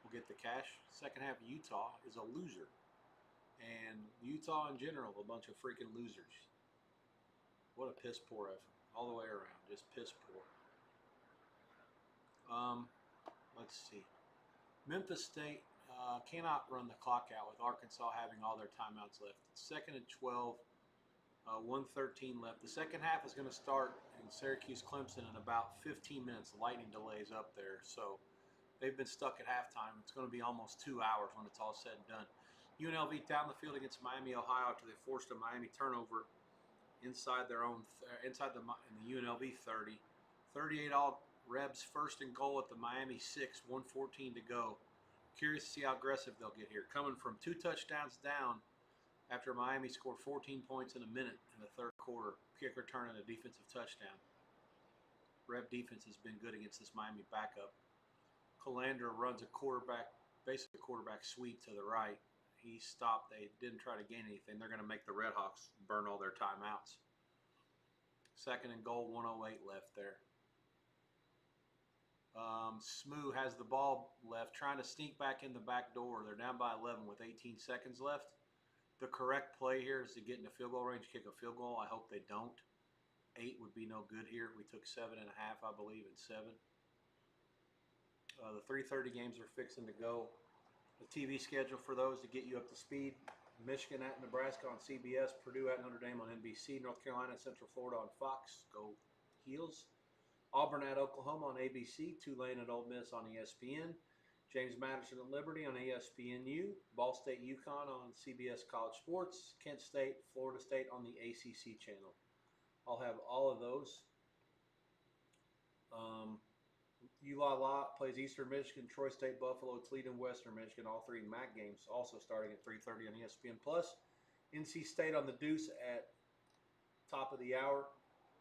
We'll get the cash. Second half, Utah is a loser. And Utah in general, a bunch of freaking losers. What a piss poor effort. All the way around, just piss poor. Let's see. Memphis State cannot run the clock out with Arkansas having all their timeouts left. It's 2nd and 12, 1:13 left. The second half is going to start in Syracuse-Clemson in about 15 minutes. The lightning delay is up there, so they've been stuck at halftime. It's going to be almost 2 hours when it's all said and done. UNLV down the field against Miami, Ohio after they forced a Miami turnover inside their own in the UNLV 30. 38 all Rebs 1st and goal at the Miami 6, 1:14 to go. Curious to see how aggressive they'll get here. Coming from 2 touchdowns down after Miami scored 14 points in a minute in the 3rd quarter. Kick return and a defensive touchdown. Reb defense has been good against this Miami backup. Colander runs a basically quarterback sweep to the right. He stopped. They didn't try to gain anything. They're going to make the Redhawks burn all their timeouts. 2nd and goal, 1:08 left there. Smoo has the ball left, trying to sneak back in the back door. They're down by 11 with 18 seconds left. The correct play here is to get in the field goal range, kick a field goal. I hope they don't. 8 would be no good here. We took 7.5, I believe, and 7. The 3:30 games are fixing to go. The TV schedule for those to get you up to speed: Michigan at Nebraska on CBS, Purdue at Notre Dame on NBC, North Carolina at Central Florida on Fox. Go Heels. Auburn at Oklahoma on ABC, Tulane at Ole Miss on ESPN, James Madison at Liberty on ESPNU, Ball State UConn on CBS College Sports, Kent State, Florida State on the ACC channel. I'll have all of those. ULA plays Eastern Michigan, Troy State, Buffalo, Toledo, Western Michigan, all 3 MAC games, also starting at 3:30 on ESPN+. NC State on the Deuce at top of the hour.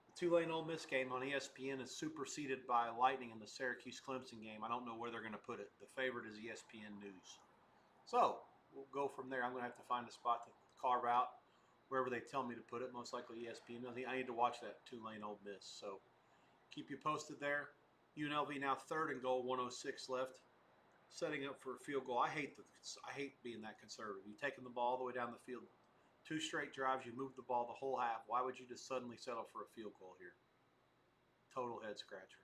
The Tulane Ole Miss game on ESPN is superseded by Lightning in the Syracuse-Clemson game. I don't know where they're going to put it. The favorite is ESPN News. So we'll go from there. I'm going to have to find a spot to carve out wherever they tell me to put it, most likely ESPN. I need to watch that Tulane Ole Miss. So keep you posted there. UNLV now 3rd and goal, 1:06 left, setting up for a field goal. I hate being that conservative. You've taken the ball all the way down the field, 2 straight drives, you moved the ball the whole half. Why would you just suddenly settle for a field goal here? Total head scratcher.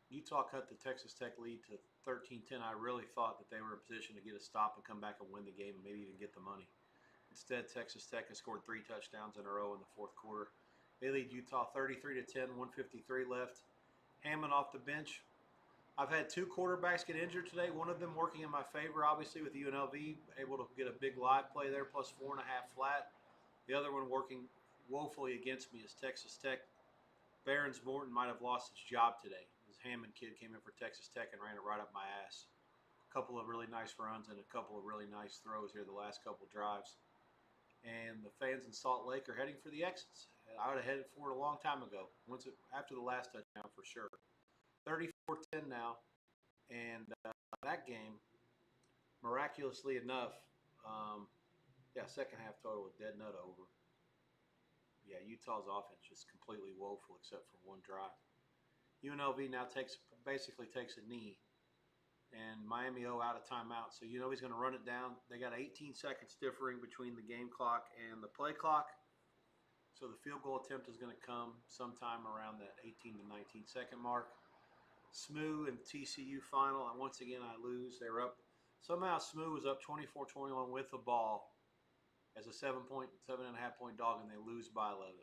Utah cut the Texas Tech lead to 13-10. I really thought that they were in position to get a stop and come back and win the game and maybe even get the money. Instead, Texas Tech has scored 3 touchdowns in a row in the 4th quarter. They lead Utah 33-10, 1:53 left. Hammond off the bench. I've had 2 quarterbacks get injured today. One of them working in my favor, obviously, with UNLV, able to get a big live play there, plus 4.5 flat. The other one working woefully against me is Texas Tech. Barons Morton might have lost his job today. This Hammond kid came in for Texas Tech and ran it right up my ass. A couple of really nice runs and a couple of really nice throws here the last couple drives. And the fans in Salt Lake are heading for the exits. I would have headed for it a long time ago, after the last touchdown for sure. 34-10 now, and that game, miraculously enough, second half total a dead nut over. Yeah, Utah's offense just completely woeful except for one drive. UNLV now basically takes a knee, and Miami out of timeout, so UNLV's going to run it down. They got 18 seconds differing between the game clock and the play clock. So the field goal attempt is going to come sometime around that 18 to 19 second mark. SMU and TCU final. And once again, I lose. They were up. Somehow SMU was up 24-21 with the ball as a 7.5 point dog, and they lose by 11.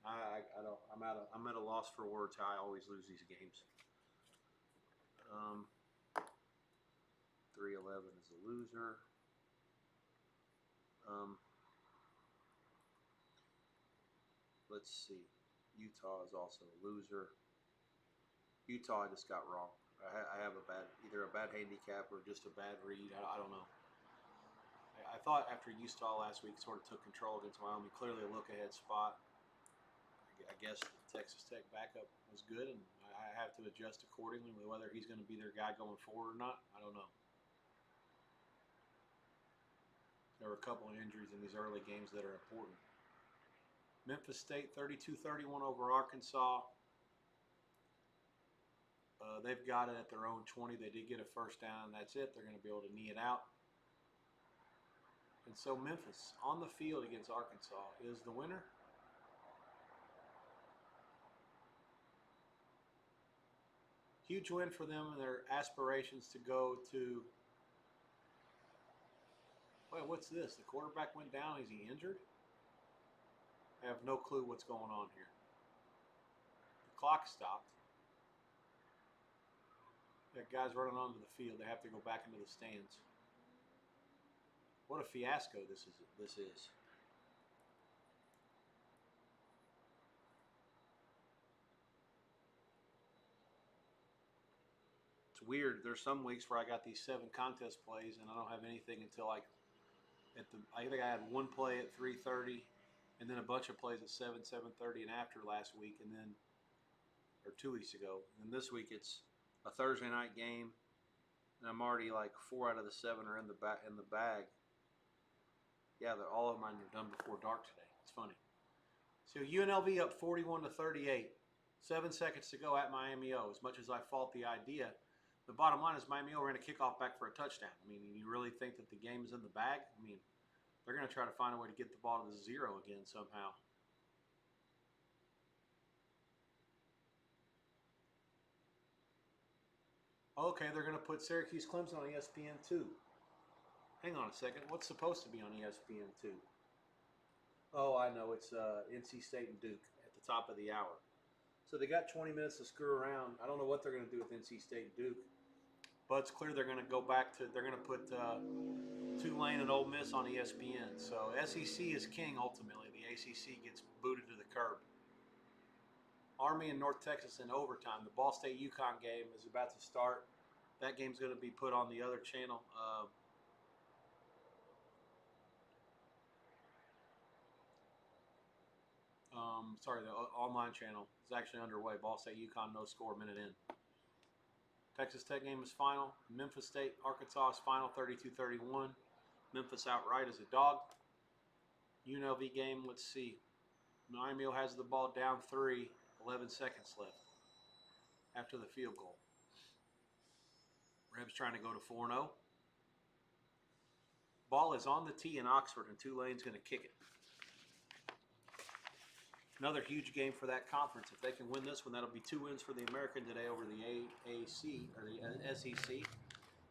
I don't. I'm at a loss for words. How I always lose these games. 3-11 is a loser. Let's see. Utah is also a loser. Utah I just got wrong. I have either a bad handicap or just a bad read. I don't know. I thought after Utah last week sort of took control against Wyoming, clearly a look-ahead spot. I guess the Texas Tech backup was good, and I have to adjust accordingly with whether he's going to be their guy going forward or not. I don't know. There were a couple of injuries in these early games that are important. Memphis State 32-31 over Arkansas. They've got it at their own 20. They did get a first down. That's it. They're going to be able to knee it out. And so Memphis on the field against Arkansas is the winner. Huge win for them and their aspirations to go to. Wait, what's this? The quarterback went down. Is he injured? I have no clue what's going on here. The clock stopped. That guy's running onto the field. They have to go back into the stands. What a fiasco this is. It's weird. There's some weeks where I got these 7 contest plays and I don't have anything until like I think I had one play at 3:30 and then a bunch of plays at 7:30 and after last week, and then or 2 weeks ago. And this week it's a Thursday night game and I'm already like 4 out of the 7 are in the bag. Yeah, all of mine are done before dark today. It's funny. So UNLV up 41-38. 7 seconds to go at Miami O. As much as I fault the idea, the bottom line is Miami O ran a kickoff back for a touchdown. I mean, you really think that the game is in the bag? I mean, they're going to try to find a way to get the ball to 0 again somehow. Okay, they're going to put Syracuse Clemson on ESPN2. Hang on a second. What's supposed to be on ESPN2? Oh, I know. It's NC State and Duke at the top of the hour. So they got 20 minutes to screw around. I don't know what they're going to do with NC State and Duke. But it's clear they're going to go back to, they're going to put Tulane and Ole Miss on ESPN. So SEC is king ultimately. The ACC gets booted to the curb. Army and North Texas in overtime. The Ball State-UConn game is about to start. That game's going to be put on the other channel. Sorry, the online channel is actually underway. Ball State-UConn, no score, minute in. Texas Tech game is final. Memphis State, Arkansas is final, 32-31. Memphis outright as a dog. UNLV game, let's see. Miami has the ball down 3, 11 seconds left after the field goal. Rebs trying to go to 4-0. Ball is on the tee in Oxford, and Tulane's going to kick it. Another huge game for that conference. If they can win this one, that'll be 2 wins for the American today over the AAC or the SEC.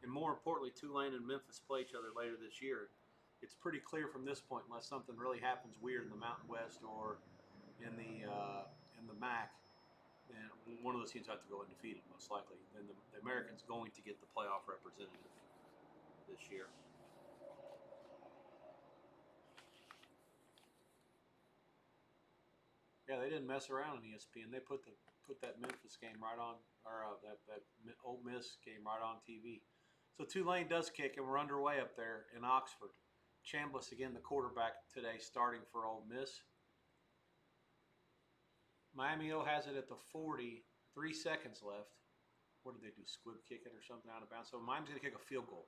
And more importantly, Tulane and Memphis play each other later this year. It's pretty clear from this point, unless something really happens weird in the Mountain West or in the MAC, then one of those teams have to go undefeated, most likely. Then the American's going to get the playoff representative this year. Yeah, they didn't mess around on ESPN. They put that Memphis game right on, or that Ole Miss game right on TV. So Tulane does kick, and we're underway up there in Oxford. Chambliss, again, the quarterback today, starting for Ole Miss. Miami O has it at the 40, 3 seconds left. What did they do, squib kick it or something out of bounds? So Miami's going to kick a field goal.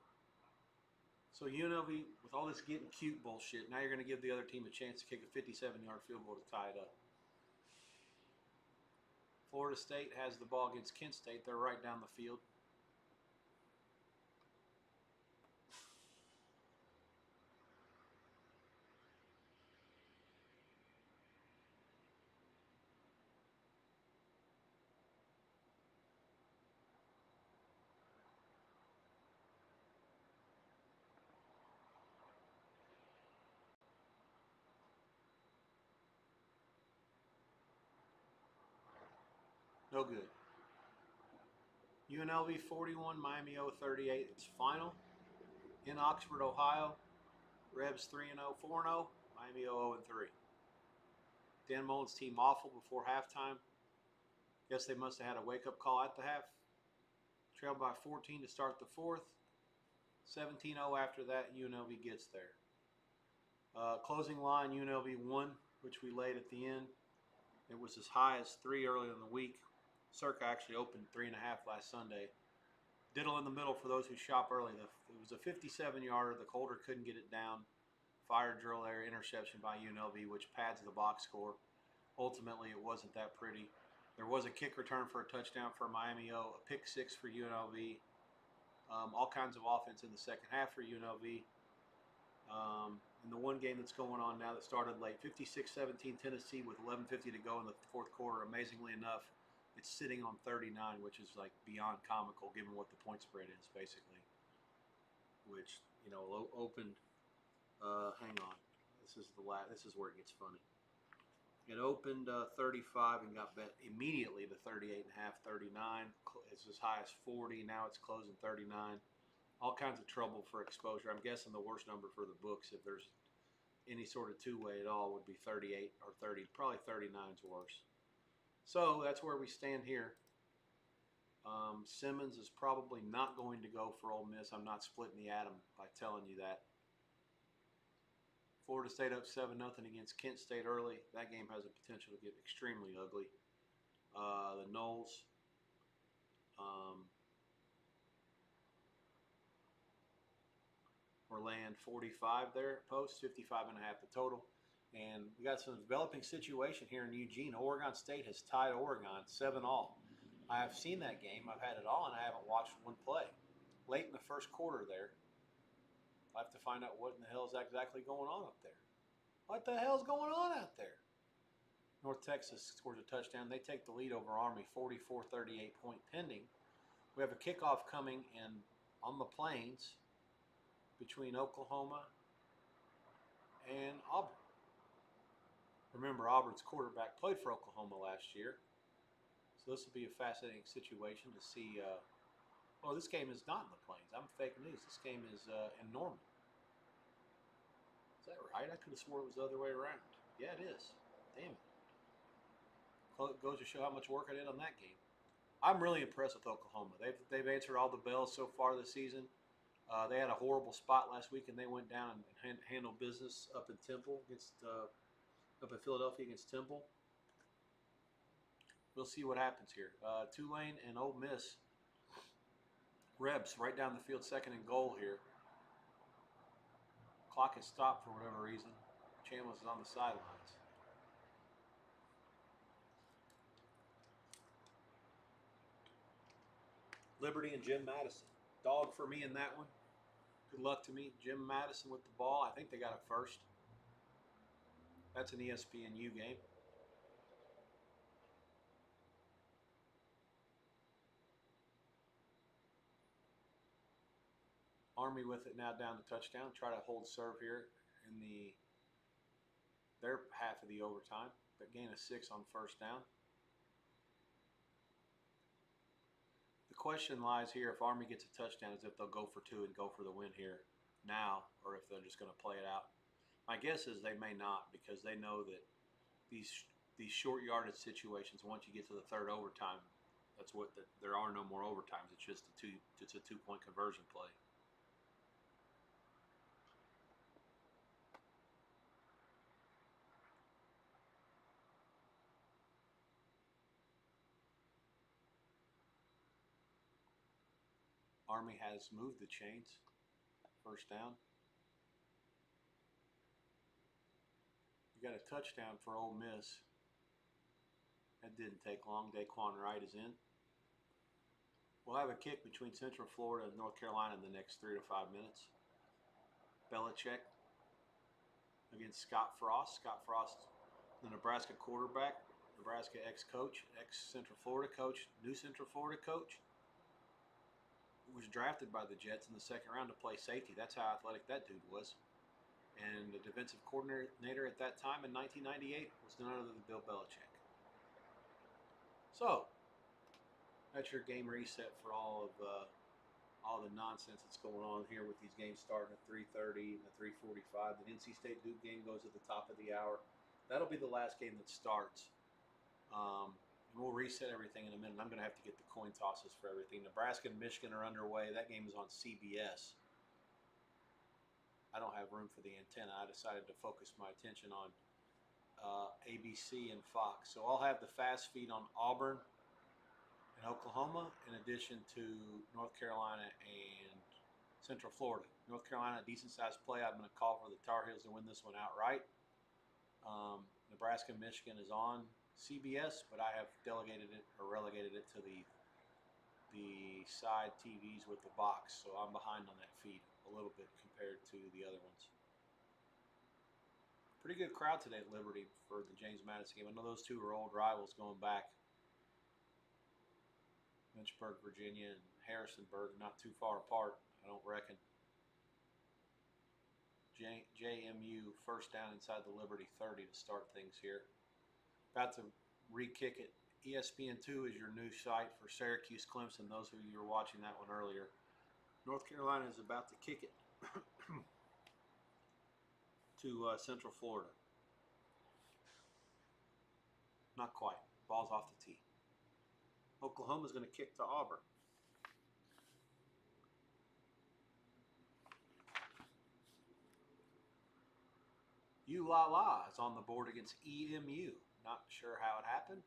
So UNLV, with all this getting cute bullshit, now you're going to give the other team a chance to kick a 57-yard field goal to tie it up. Florida State has the ball against Kent State. They're right down the field. No good. UNLV 41, Miami O 38. It's final in Oxford, Ohio. Rebs 3-0, 4-0. Miami O 0-3. Dan Mullen's team awful before halftime. Guess they must have had a wake-up call at the half. Trailed by 14 to start the fourth. 17-0 after that. UNLV gets there. Closing line, UNLV 1, which we laid at the end. It was as high as 3 earlier in the week. Circa actually opened 3.5 last Sunday. Diddle in the middle for those who shop early. It was a 57-yarder. The Colder couldn't get it down. Fire drill area interception by UNLV, which pads the box score. Ultimately, it wasn't that pretty. There was a kick return for a touchdown for Miami O, a pick six for UNLV. All kinds of offense in the second half for UNLV. In the one game that's going on now that started late, 56-17 Tennessee with 11:50 to go in the fourth quarter. Amazingly enough, it's sitting on 39, which is like beyond comical given what the point spread is, basically. Which, you know, opened. Hang on, this is where it gets funny. It opened 35 and got bet immediately to 38.5, 39. It's as high as 40. Now it's closing 39. All kinds of trouble for exposure. I'm guessing the worst number for the books, if there's any sort of two-way at all, would be 38 or 30. Probably 39 is worse. So that's where we stand here. Simmons is probably not going to go for Ole Miss. I'm not splitting the atom by telling you that. Florida State up 7-0 against Kent State early. That game has a potential to get extremely ugly. The Noles. We're laying 45 there at post, 55.5 the total. And we got some developing situation here in Eugene. Oregon State has tied Oregon 7-all. I have seen that game. I've had it all, and I haven't watched one play. Late in the first quarter there. I'll have to find out what in the hell is exactly going on up there. What the hell's going on out there? North Texas scores a touchdown. They take the lead over Army, 44-38 point pending. We have a kickoff coming in on the plains between Oklahoma and Auburn. Remember, Auburn's quarterback played for Oklahoma last year. So this will be a fascinating situation to see. Well, this game is not in the plains. I'm fake news. This game is in Norman. Is that right? I could have swore it was the other way around. Yeah, it is. Damn it. It goes to show how much work I did on that game. I'm really impressed with Oklahoma. They've answered all the bells so far this season. They had a horrible spot last week, and they went down and handled business up in Temple up in Philadelphia against Temple. We'll see what happens here. Tulane and Ole Miss. Rebs right down the field, second and goal here. Clock has stopped for whatever reason. Chambliss is on the sidelines. Liberty and Jim Madison. Dog for me in that one. Good luck to me. Jim Madison with the ball. I think they got it first. That's an ESPNU game. Army with it now down to touchdown. Try to hold serve here in their half of the overtime. But gain of 6 on first down. The question lies here, if Army gets a touchdown, is if they'll go for 2 and go for the win here now, or if they're just going to play it out. My guess is they may not, because they know that these short yardage situations, once you get to the third overtime, there are no more overtimes. It's just a 2-point conversion play. Army has moved the chains. First down. We got a touchdown for Ole Miss. That didn't take long. Daquan Wright is in. We'll have a kick between Central Florida and North Carolina in the next 3 to 5 minutes. Belichick against Scott Frost. Scott Frost, the Nebraska quarterback, Nebraska ex-coach, ex-Central Florida coach, new Central Florida coach. Was drafted by the Jets in the second round to play safety. That's how athletic that dude was. And the defensive coordinator at that time in 1998 was none other than Bill Belichick. So, That's your game reset for all the nonsense that's going on here with these games starting at 3:30 and at 3:45. The NC State Duke game goes at the top of the hour. That'll be the last game that starts. And we'll reset everything in a minute. I'm going to have to get the coin tosses for everything. Nebraska and Michigan are underway. That game is on CBS. I don't have room for the antenna. I decided to focus my attention on ABC and Fox. So I'll have the fast feed on Auburn and Oklahoma, in addition to North Carolina and Central Florida. North Carolina, decent sized play. I'm going to call for the Tar Heels to win this one outright. Nebraska and Michigan is on CBS, but I have delegated it or relegated it to the side TVs with the box, so I'm behind on that feed a little bit compared to the other ones. Pretty good crowd today at Liberty for the James Madison game. I know those two are old rivals going back. Lynchburg, Virginia, and Harrisonburg, not too far apart, I don't reckon. JMU first down inside the Liberty 30 to start things here. About to re-kick it. ESPN2 is your new site for Syracuse Clemson. Those of you who were watching that one earlier. North Carolina is about to kick it to Central Florida. Not quite. Ball's off the tee. Oklahoma's going to kick to Auburn. ULala is on the board against EMU. Not sure how it happened.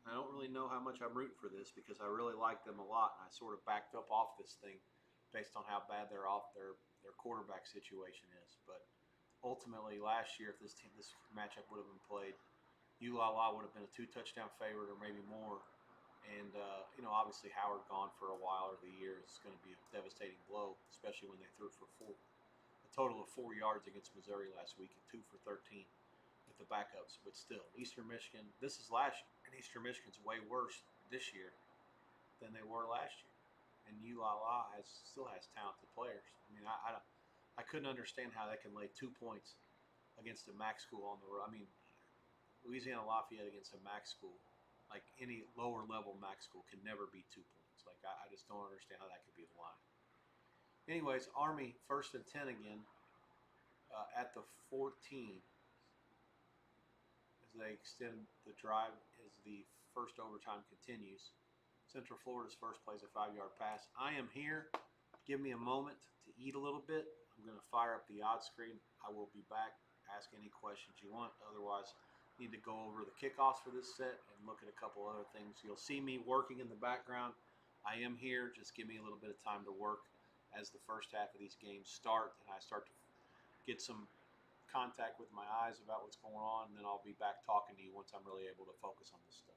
I don't really know how much I'm rooting for this because I really like them a lot, and I sort of backed up off this thing based on how bad their quarterback situation is. But ultimately, last year, if this matchup would have been played, ULala would have been a 2-touchdown favorite or maybe more. And obviously Howard gone for a while over the year is going to be a devastating blow, especially when they threw for a total of 4 yards against Missouri last week and 2 for 13 with the backups. But still, Eastern Michigan, this is last year, and Eastern Michigan's way worse this year than they were last year. And ULala still has talented players. I mean, I couldn't understand how they can lay 2 points against a MAC school on the road. I mean, Louisiana Lafayette against a MAC school, like any lower level MAC school, can never be 2 points. Like I just don't understand how that could be the line. Anyways, Army first and 10 again at the 14 as they extend the drive as the first overtime continues. Central Florida's first plays a 5-yard pass. I am here. Give me a moment to eat a little bit. I'm going to fire up the odds screen. I will be back. Ask any questions you want. Otherwise, need to go over the kickoffs for this set and look at a couple other things. You'll see me working in the background. I am here. Just give me a little bit of time to work as the first half of these games start and I start to get some contact with my eyes about what's going on, and then I'll be back talking to you once I'm really able to focus on this stuff.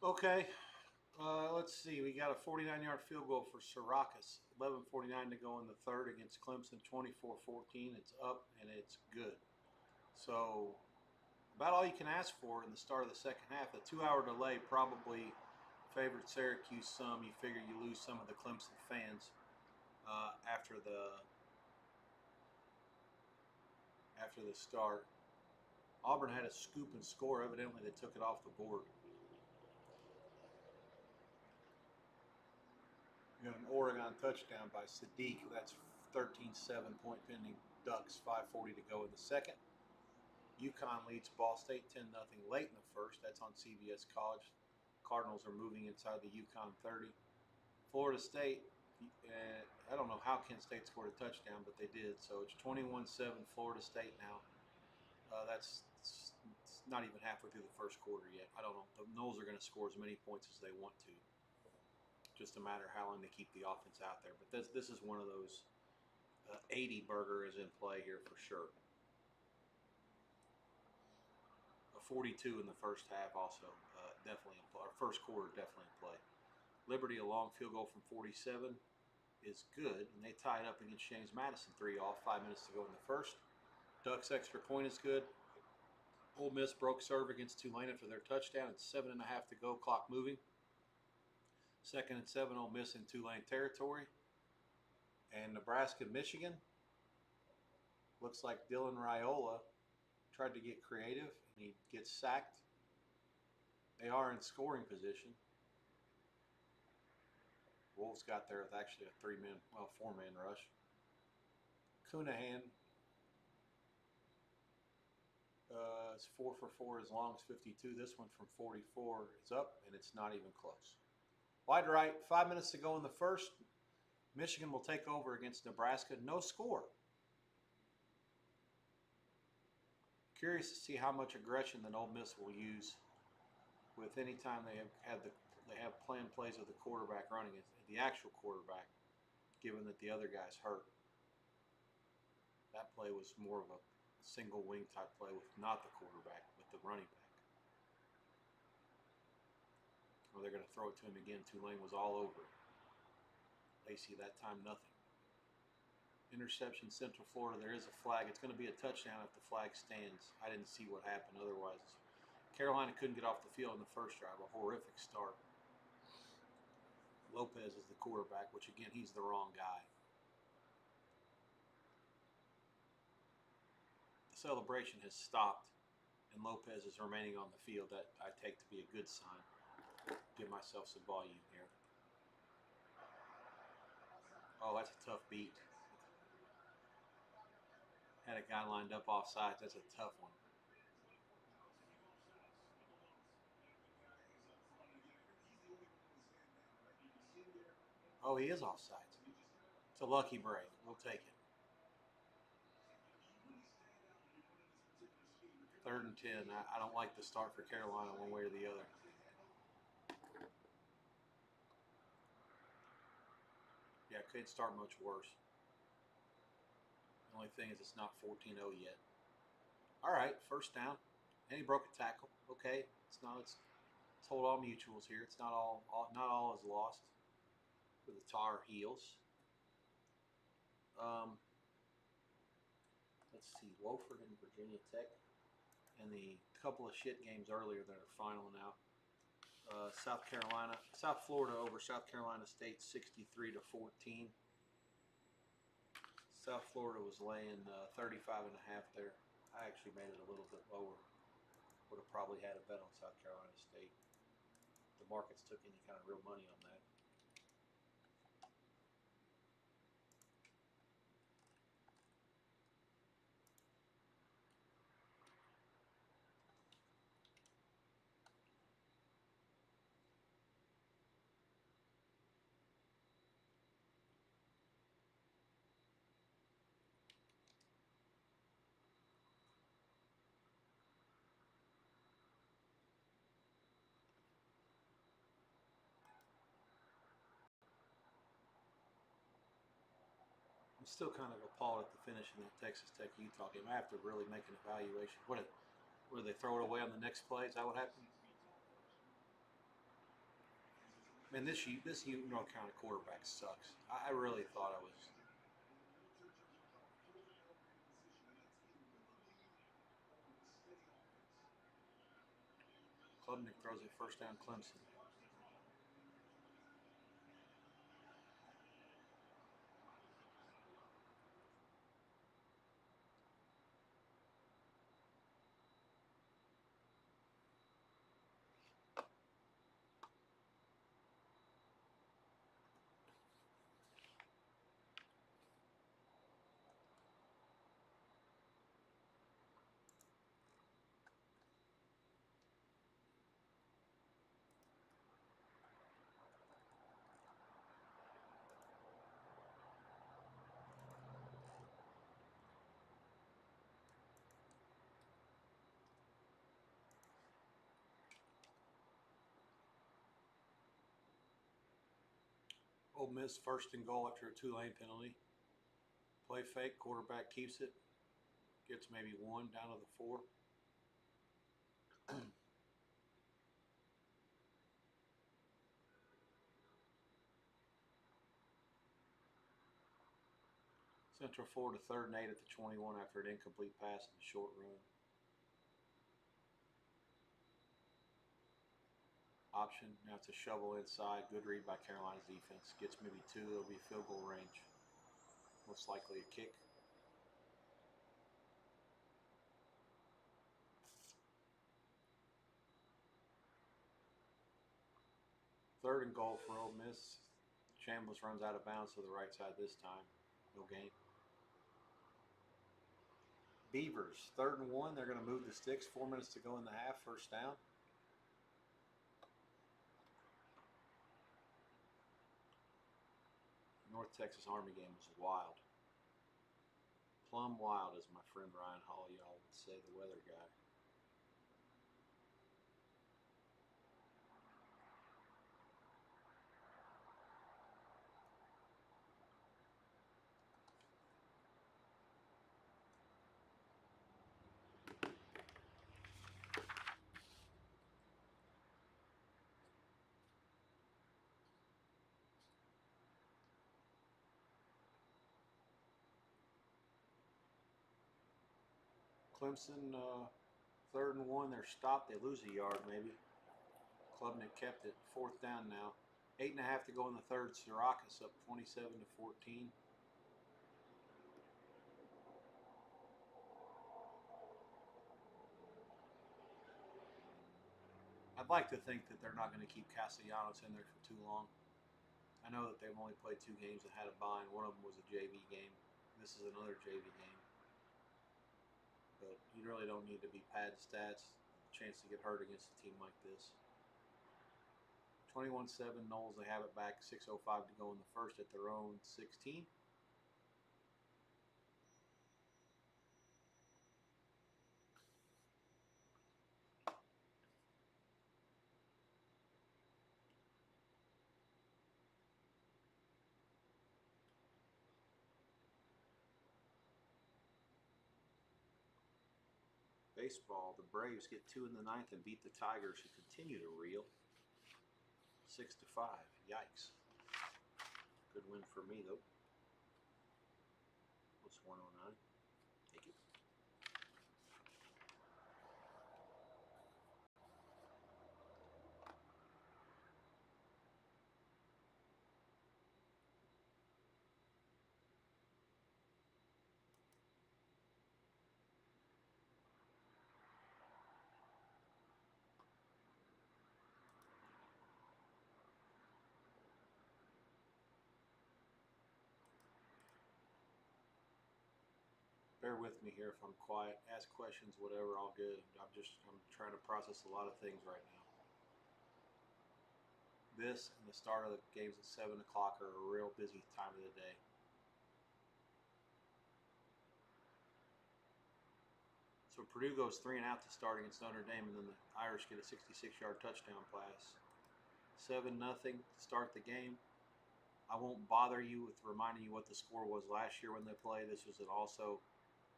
Okay, let's see. We got a 49-yard field goal for Syracuse. 11:49 to go in the third against Clemson. 24-14. It's up and it's good. So about all you can ask for in the start of the second half. A 2-hour delay probably favored Syracuse some. You figure you lose some of the Clemson fans after the start. Auburn had a scoop and score. Evidently, they took it off the board. We got an Oregon touchdown by Sadiq. That's 13-7 point pending. Ducks. 5:40 to go in the second. UConn leads Ball State 10-0 late in the first. That's on CBS College. Cardinals are moving inside the UConn 30. Florida State, I don't know how Kent State scored a touchdown, but they did. So it's 21-7 Florida State now. That's it's not even halfway through the first quarter yet. I don't know. The Noles are going to score as many points as they want to. Just a matter of how long they keep the offense out there. But this is one of those 80 burger is in play here for sure. A 42 in the first half also definitely in play. Or first quarter definitely in play. Liberty, a long field goal from 47 is good, and they tie it up against James Madison 3-off. 5 minutes to go in the first. Ducks extra point is good. Ole Miss broke serve against Tulane after their touchdown. It's 7.5 to go. Clock moving. 2nd and 7. Ole Miss in Tulane territory. And Nebraska, Michigan. Looks like Dylan Raiola tried to get creative, and he gets sacked. They are in scoring position. Wolves got there with actually a 4-man rush. Cunahan is 4 for 4 as long as 52. This one from 44 is up, and it's not even close. Wide right, 5 minutes to go in the first. Michigan will take over against Nebraska. No score. Curious to see how much aggression that Ole Miss will use with any time they have planned plays with the quarterback running it, the actual quarterback, given that the other guy's hurt. That play was more of a single wing type play with not the quarterback, but the running back. Well, they're going to throw it to him again. Tulane was all over it. Lacey that time nothing. Interception, Central Florida. There is a flag. It's going to be a touchdown if the flag stands. I didn't see what happened otherwise. Carolina couldn't get off the field in the first drive. A horrific start. Lopez is the quarterback, which again, he's the wrong guy. The celebration has stopped, and Lopez is remaining on the field. That I take to be a good sign. Give myself some volume here. Oh, that's a tough beat. Had a guy lined up offsides. That's a tough one. Oh, he is offsides. It's a lucky break. We'll take it. 3rd and 10. I don't like the start for Carolina one way or the other. Yeah, it could start much worse. The only thing is it's not 14-0 yet. All right, first down. And he broke a tackle. Okay, let's hold all mutuals here. It's not all is lost for the Tar Heels. Let's see, Wofford and Virginia Tech, and the couple of shit games earlier that are final now. South Florida over South Carolina State 63-14. South Florida was laying 35.5 there. I actually made it a little bit lower. Would have probably had a bet on South Carolina State. The markets took any kind of real money on that. I'm still kind of appalled at the finish in that Texas Tech Utah game. I have to really make an evaluation. Where they throw it away on the next play? Is that what happened? Man, this North Carolina quarterback sucks. I really thought I was. Klubnik throws it first down, Clemson. Ole Miss first and goal after a Tulane penalty. Play fake, quarterback keeps it. Gets maybe one down to the 4. Central 4 to 3rd and 8 at the 21 after an incomplete pass in the short run. Option, now it's a shovel inside. Good read by Carolina's defense. Gets maybe 2, it'll be field goal range. Most likely a kick. Third and goal for Ole Miss. Chambliss runs out of bounds to the right side this time. No gain. Beavers, 3rd and 1. They're going to move the sticks. 4 minutes to go in the half. First down. North Texas Army game was wild. Plumb wild, as my friend Ryan Hall, y'all would say, the weather guy. Clemson, 3rd and 1. They're stopped. They lose a yard maybe. Klubnik kept it. 4th down now. 8.5 to go in the 3rd. Syracuse up 27 to 14. I'd like to think that they're not going to keep Castellanos in there for too long. I know that they've only played 2 games and had a bye, and one of them was a JV game. This is another JV game. But you really don't need to be padding stats. Chance to get hurt against a team like this. 21-7 Knowles. They have it back. 6:05 to go in the 1st at their own 16. Baseball, the Braves get 2 in the 9th and beat the Tigers, who continue to reel. 6-5. Yikes. Good win for me, though. What's 109? Take it. Bear with me here if I'm quiet. Ask questions, whatever, all good. I'm trying to process a lot of things right now. This and the start of the games at 7 o'clock are a real busy time of the day. So Purdue goes 3 and out to start against Notre Dame, and then the Irish get a 66-yard touchdown pass. 7-0 to start the game. I won't bother you with reminding you what the score was last year when they played. This was also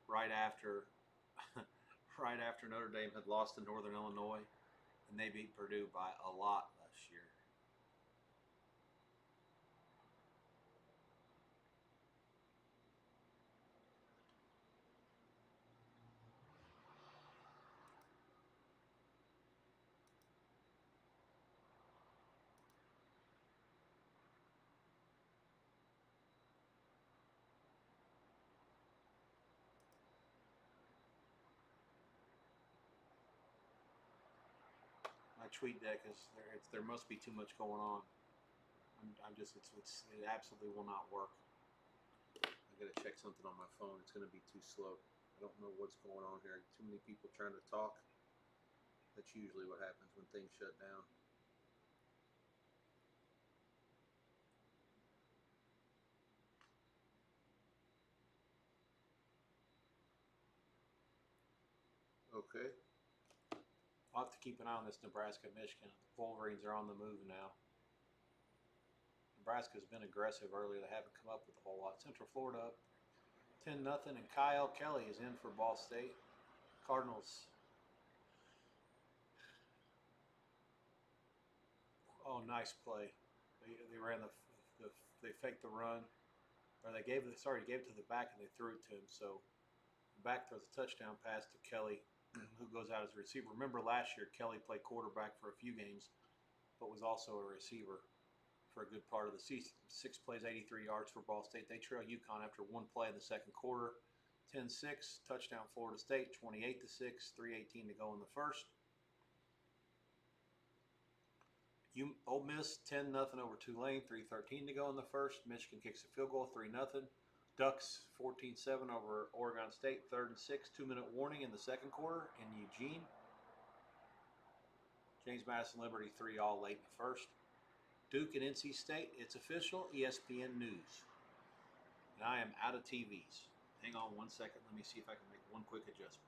right after Notre Dame had lost to Northern Illinois, and they beat Purdue by a lot last year. tweet deck is there must be too much going on. I'm just it absolutely will not work. I gotta check something on my phone. It's gonna be too slow. I don't know what's going on here. Too many people trying to talk. That's usually what happens when things shut down. Okay. I'll have to keep an eye on this Nebraska-Michigan. The Wolverines are on the move now. Nebraska's been aggressive earlier. They haven't come up with a whole lot. Central Florida up 10-0, and Kyle Kelly is in for Ball State. Cardinals. Oh, nice play. They ran they faked the run, or they gave it to the back and they threw it to him. So the back throws a touchdown pass to Kelly, who goes out as a receiver. Remember last year Kelly played quarterback for a few games, but was also a receiver for a good part of the season. 6 plays, 83 yards for Ball State. They trail UConn after 1 play in the second quarter. 10-6, touchdown Florida State, 28-6, 3:18 to go in the first. Ole Miss 10-0 over Tulane, 3:13 to go in the first. Michigan kicks a field goal, 3-0. Ducks 14-7 over Oregon State, 3rd and 6, 2-minute warning in the second quarter in Eugene. James Madison Liberty 3-all late in the first. Duke and NC State, it's official, ESPN News. And I am out of TVs. Hang on 1 second. Let me see if I can make one quick adjustment.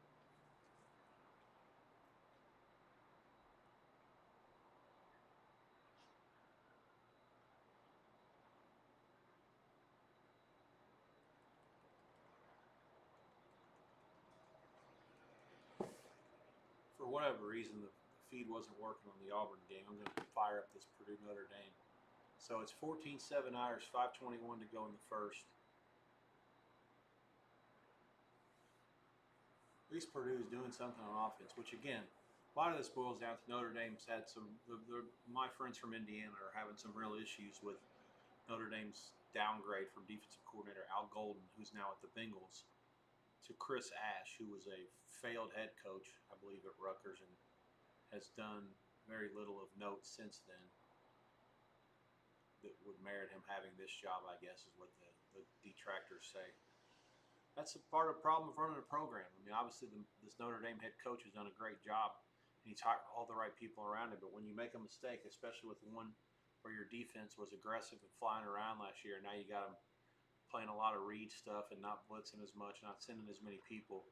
For whatever reason, the feed wasn't working on the Auburn game. I'm going to fire up this Purdue Notre Dame. So it's 14-7 Irish, 5:21 to go in the first. At least Purdue is doing something on offense, which again, a lot of this boils down to Notre Dame's had some. My friends from Indiana are having some real issues with Notre Dame's downgrade from defensive coordinator Al Golden, who's now at the Bengals, to Chris Ash, who was a failed head coach, I believe, at Rutgers, and has done very little of note since then that would merit him having this job, I guess, is what the detractors say. That's a part of the problem of running a program. I mean, obviously, this Notre Dame head coach has done a great job, and he's hired all the right people around him. But when you make a mistake, especially with one where your defense was aggressive and flying around last year, and now you got them playing a lot of read stuff and not blitzing as much, not sending as many people,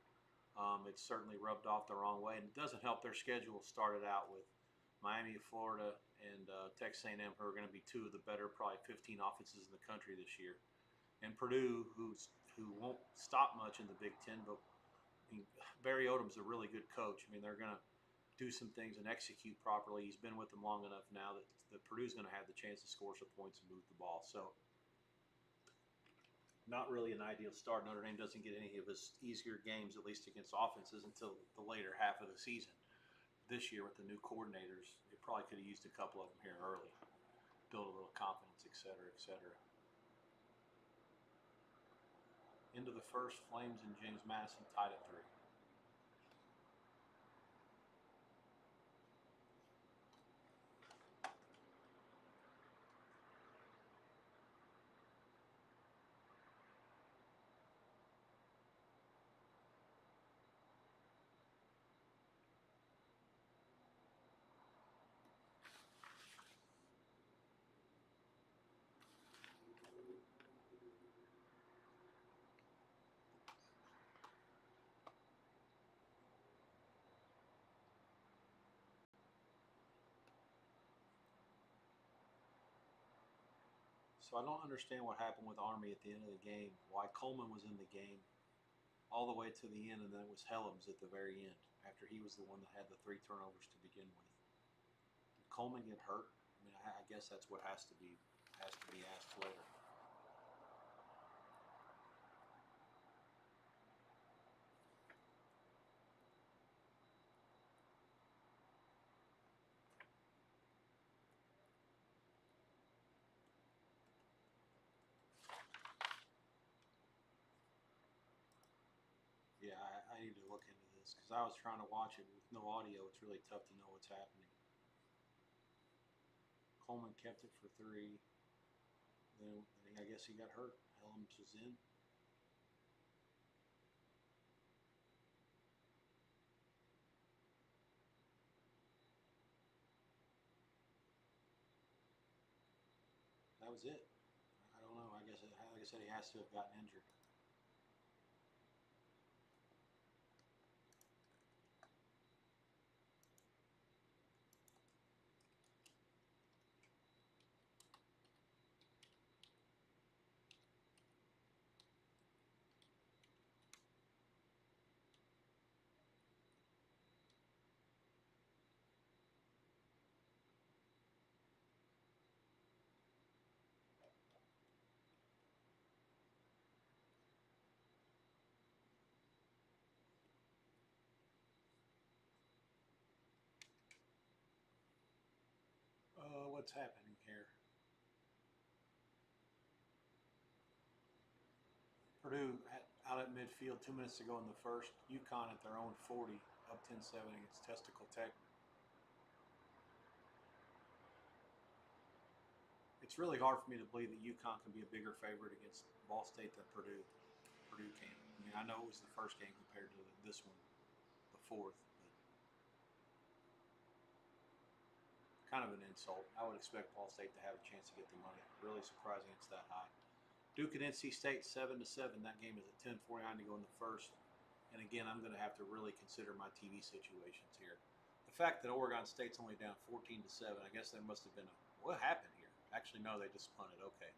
it's certainly rubbed off the wrong way. And it doesn't help their schedule started out with Miami of Florida and Texas A&M, who are going to be 2 of the better, probably 15 offenses in the country this year. And Purdue, who won't stop much in the Big Ten, but I mean, Barry Odom's a really good coach. I mean, they're going to do some things and execute properly. He's been with them long enough now that Purdue's going to have the chance to score some points and move the ball. So, not really an ideal start. Notre Dame doesn't get any of his easier games, at least against offenses, until the later half of the season. This year with the new coordinators, they probably could have used a couple of them here early, build a little confidence, et cetera, et cetera. Into the first, Flames and James Madison tied at 3. So I don't understand what happened with Army at the end of the game. Why Coleman was in the game all the way to the end, and then it was Helms at the very end after he was the one that had the 3 turnovers to begin with. Did Coleman get hurt? I mean, I guess that's what has to be asked later. Yeah, I need to look into this because I was trying to watch it with no audio. It's really tough to know what's happening. Coleman kept it for 3. Then I guess he got hurt. Helms was in. That was it. I don't know. I guess, like I said, he has to have gotten injured. What's happening here? Purdue out at midfield, 2 minutes to go in the first. UConn at their own 40, up 10-7 against Testicle Tech. It's really hard for me to believe that UConn can be a bigger favorite against Ball State than Purdue. Purdue can. I mean, I know it was the first game compared to this one, the fourth, but kind of an insult. I would expect Ball State to have a chance to get the money. Really surprising it's that high. Duke and NC State 7-7. That game is at 10:49 to go in the first. And again, I'm going to have to really consider my TV situations here. The fact that Oregon State's only down 14-7, I guess there must have been what happened here? Actually, no, they just punted. Okay.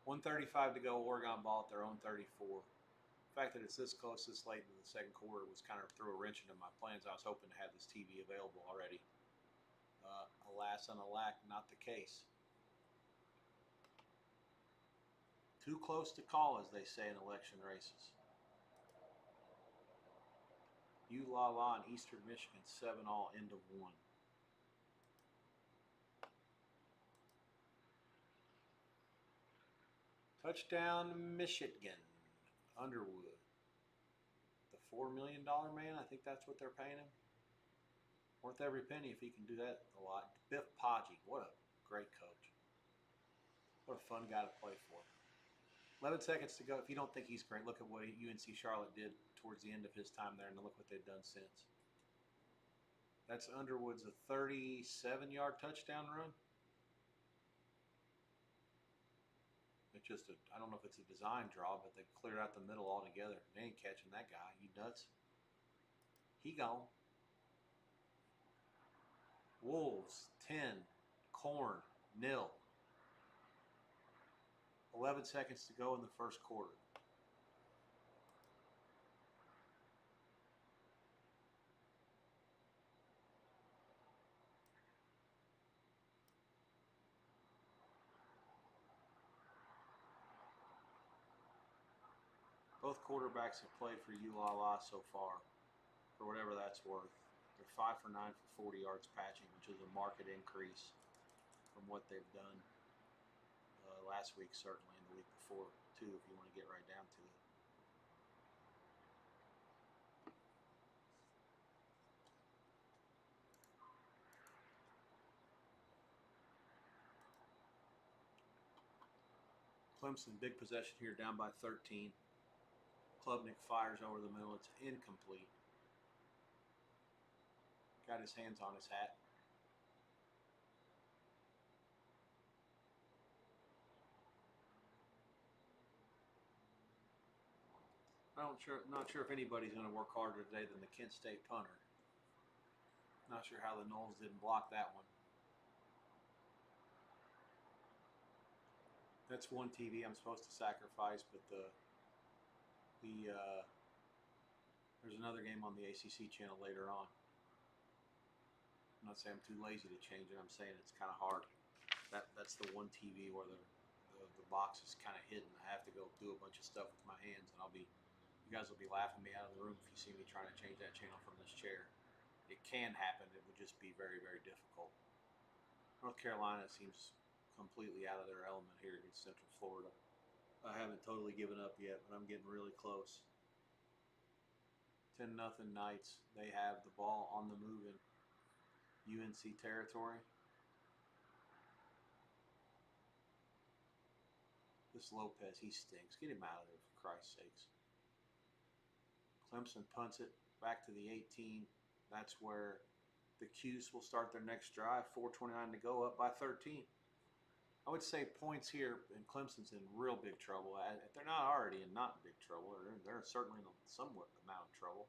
1:35 to go. Oregon ball at their own 34. The fact that it's this close this late into the second quarter was kind of threw a wrench into my plans. I was hoping to have this TV available already. Alas and alack, not the case. Too close to call, as they say in election races. ULala and Eastern Michigan 7-all end of 1. Touchdown Michigan. Underwood. The $4 million man, I think that's what they're paying him. Worth every penny if he can do that a lot. Biff Podgy, what a great coach. What a fun guy to play for. 11 seconds to go. If you don't think he's great, look at what UNC Charlotte did towards the end of his time there, and look what they've done since. That's Underwood's a 37-yard touchdown run. It's just I don't know if it's a design draw, but they cleared out the middle altogether. They ain't catching that guy. You nuts? He gone. Wolves 10, Corn 0. 11 seconds to go in the first quarter. Both quarterbacks have played for ULala so far, for whatever that's worth. They're 5 for 9 for 40 yards patching, which is a marked increase from what they've done last week, certainly, and the week before, too, if you want to get right down to it. Clemson, big possession here, down by 13. Klubnik fires over the middle. It's incomplete. Got his hands on his hat. Not sure if anybody's going to work harder today than the Kent State punter. Not sure how the Noles didn't block that one. That's one TV I'm supposed to sacrifice, but there's another game on the ACC channel later on. I'm not saying I'm too lazy to change it. I'm saying it's kind of hard. That's the one TV where the box is kind of hidden. I have to go do a bunch of stuff with my hands, and you guys will be laughing me out of the room if you see me trying to change that channel from this chair. It can happen. It would just be very, very difficult. North Carolina seems completely out of their element here against Central Florida. I haven't totally given up yet, but I'm getting really close. 10-0 Knights. They have the ball on the move in UNC territory. This Lopez, he stinks. Get him out of there, for Christ's sakes. Clemson punts it back to the 18. That's where the Cuse will start their next drive. 4:29 to go, up by 13. I would say points here, and Clemson's in real big trouble. If they're not already in not big trouble, they're certainly in a somewhat amount of trouble.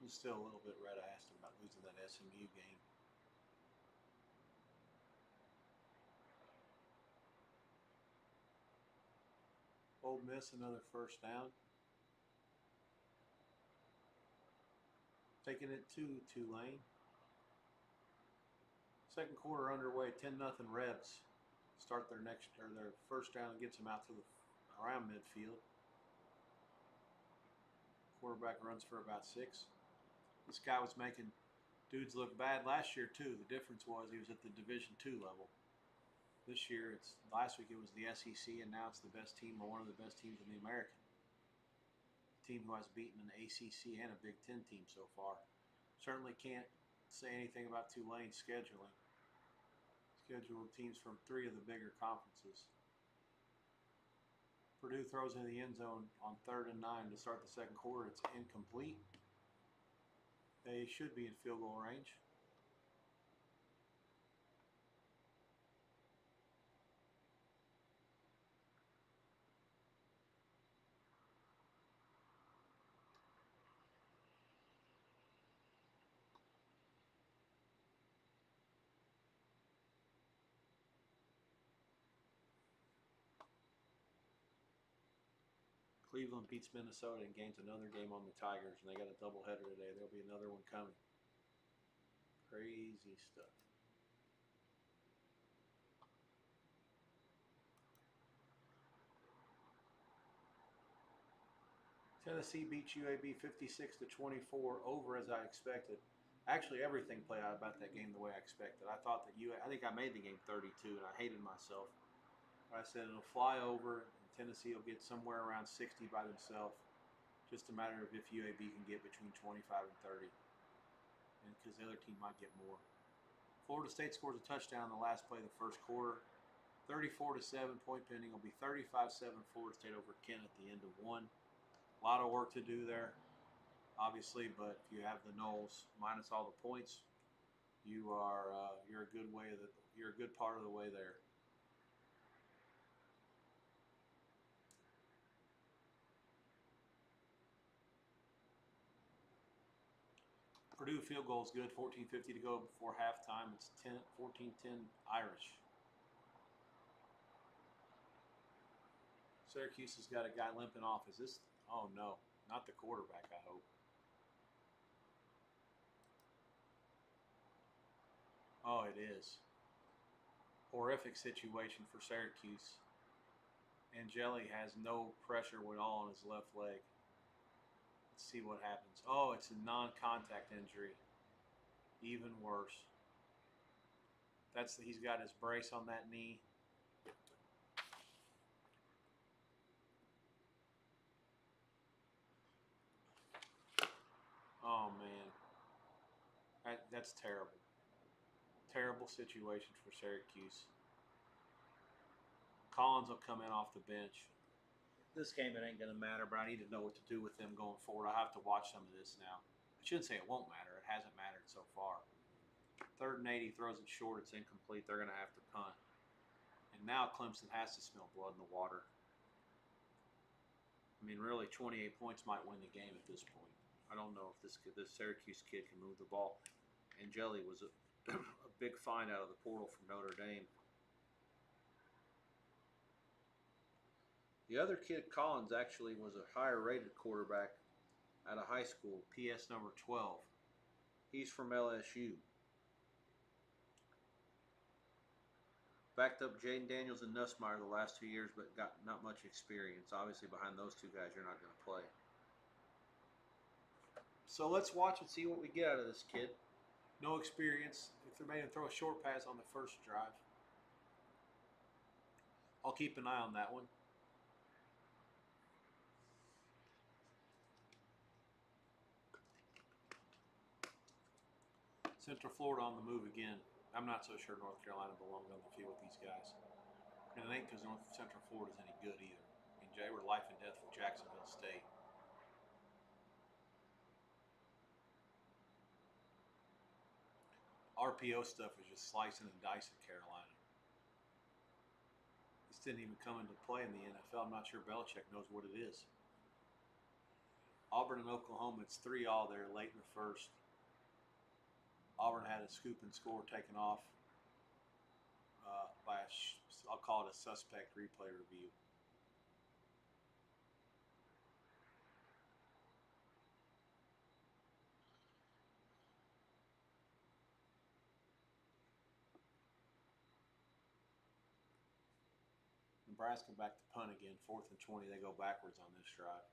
I'm still a little bit red-assed about losing that SMU game. Ole Miss, another first down. Taking it to Tulane. Second quarter underway, 10-0 Rebs. Start their first down and gets them out to around midfield. Quarterback runs for about 6. This guy was making dudes look bad last year too. The difference was he was at the Division II level. This year, last week it was the SEC, and now it's the best team or one of the best teams in the American. A team who has beaten an ACC and a Big Ten team so far. Certainly can't say anything about Tulane's scheduling. Scheduled teams from 3 of the bigger conferences. Purdue throws into the end zone on 3rd and 9 to start the second quarter. It's incomplete. They should be in field goal range. Cleveland beats Minnesota and gains another game on the Tigers, and they got a doubleheader today. There'll be another one coming. Crazy stuff. Tennessee beats UAB 56-24, over as I expected. Actually, everything played out about that game the way I expected. I thought that I think I made the game 32, and I hated myself. But I said it'll fly over, and Tennessee will get somewhere around 60 by themselves. Just a matter of if UAB can get between 25 and 30, and because the other team might get more. Florida State scores a touchdown in the last play of the first quarter. 34-7, point pending. Will be 35-7 Florida State over Kent at the end of 1. A lot of work to do there, obviously, but if you have the Noles minus all the points, you're a good you're a good part of the way there. Purdue field goal is good. 14:50 to go before halftime. It's 14-10 Irish. Syracuse has got a guy limping off. Is this? Oh no, not the quarterback, I hope. Oh, it is. Horrific situation for Syracuse. Angeli has no pressure at all on his left leg. Let's see what happens. Oh, it's a non-contact injury. Even worse. He's got his brace on that knee. Oh man, that's terrible. Terrible situation for Syracuse. Collins will come in off the bench. This game it ain't gonna matter, but I need to know what to do with them going forward. I have to watch some of this now. I shouldn't say it won't matter. It hasn't mattered so far. 3rd and 8, he throws it short. It's incomplete. They're gonna have to punt. And now Clemson has to smell blood in the water. I mean, really, 28 points might win the game at this point. I don't know if this Syracuse kid can move the ball. Angeli was a big find out of the portal from Notre Dame. The other kid, Collins, actually was a higher rated quarterback out of high school, PS number 12. He's from LSU. Backed up Jaden Daniels and Nussmeier the last 2 years, but got not much experience. Obviously, behind those two guys, you're not going to play. So let's watch and see what we get out of this kid. No experience. If they made him throw a short pass on the first drive, I'll keep an eye on that one. Central Florida on the move again. I'm not so sure North Carolina belongs on the field with these guys. And it ain't because Central Florida's any good either. I mean, they were life and death for Jacksonville State. RPO stuff is just slicing and dicing Carolina. This didn't even come into play in the NFL. I'm not sure Belichick knows what it is. Auburn and Oklahoma, it's 3-all there late in the first. Auburn had a scoop and score taken off by I'll call it a suspect replay review. Nebraska back to punt again, 4th and 20. They go backwards on this drive.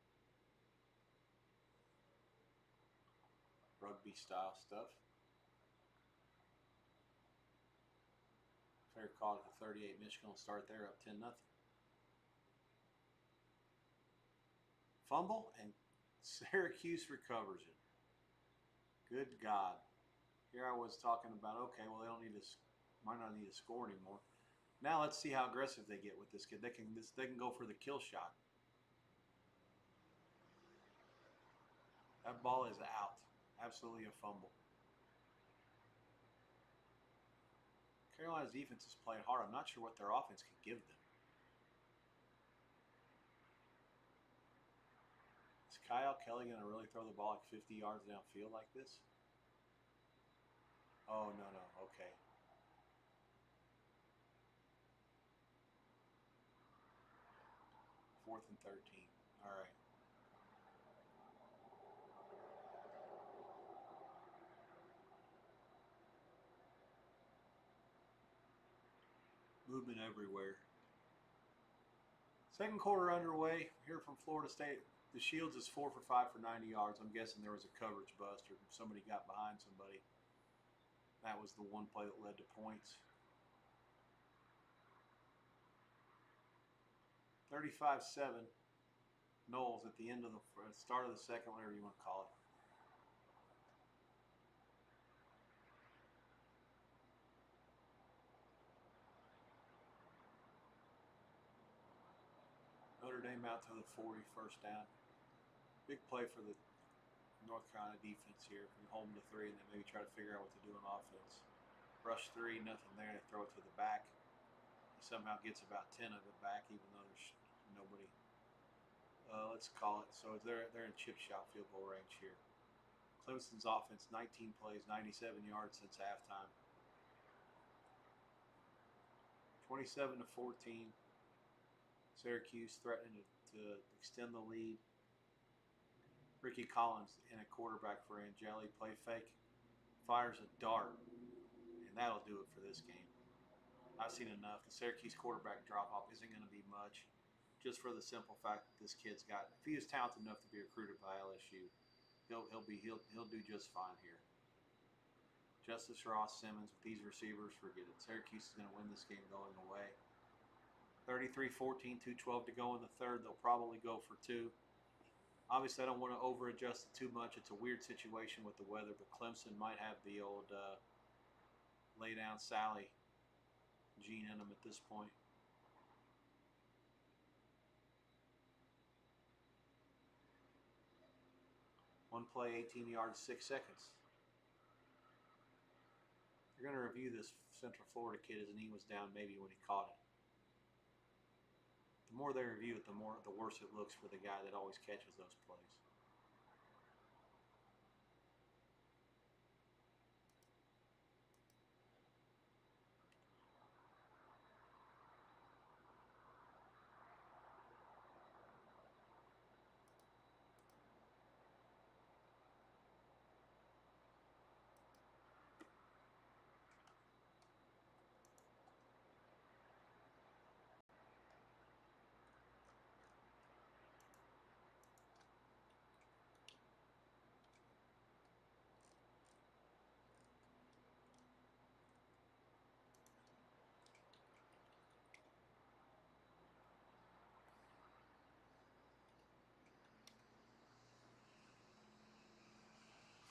Rugby style stuff. Fair call at the 38. Michigan will start there up 10-0. Fumble, and Syracuse recovers it. Good God. Here I was talking about, okay, well, they don't need to, might not need to score anymore. Now let's see how aggressive they get with this kid. They can go for the kill shot. That ball is out. Absolutely a fumble. Carolina's defense is playing hard. I'm not sure what their offense can give them. Is Kyle Kelly going to really throw the ball like 50 yards downfield like this? Oh, no. Okay. Fourth and 13. All right. Movement everywhere. Second quarter underway here from Florida State. The Shields is 4 for 5 for 90 yards. I'm guessing there was a coverage bust or somebody got behind somebody. That was the one play that led to points. 35-7. Knowles at the end of the start of the second, whatever you want to call it. Notre Dame out to the 40, first down. Big play for the North Carolina defense here. From home to 3, and then maybe try to figure out what to do on offense. Rush 3, nothing there. They throw it to the back. He somehow gets about 10 of it back, even though there's nobody. Let's call it. So they're in chip shot field goal range here. Clemson's offense, 19 plays, 97 yards since halftime. 27-14. Syracuse threatening to extend the lead. Ricky Collins in a quarterback for Angeli. Play fake. Fires a dart. And that'll do it for this game. I've seen enough. The Syracuse quarterback drop-off isn't going to be much. Just for the simple fact that this kid's got, if he is talented enough to be recruited by LSU, he'll do just fine here. Justice Ross Simmons with these receivers, forget it. Syracuse is going to win this game going away. 33-14, 2:12 to go in the third. They'll probably go for 2. Obviously, I don't want to over-adjust it too much. It's a weird situation with the weather, but Clemson might have the old lay down Sally gene in them at this point. One play, 18 yards, 6 seconds. They're going to review this Central Florida kid as he was down maybe when he caught it. The more they review it, the worse it looks for the guy that always catches those plays.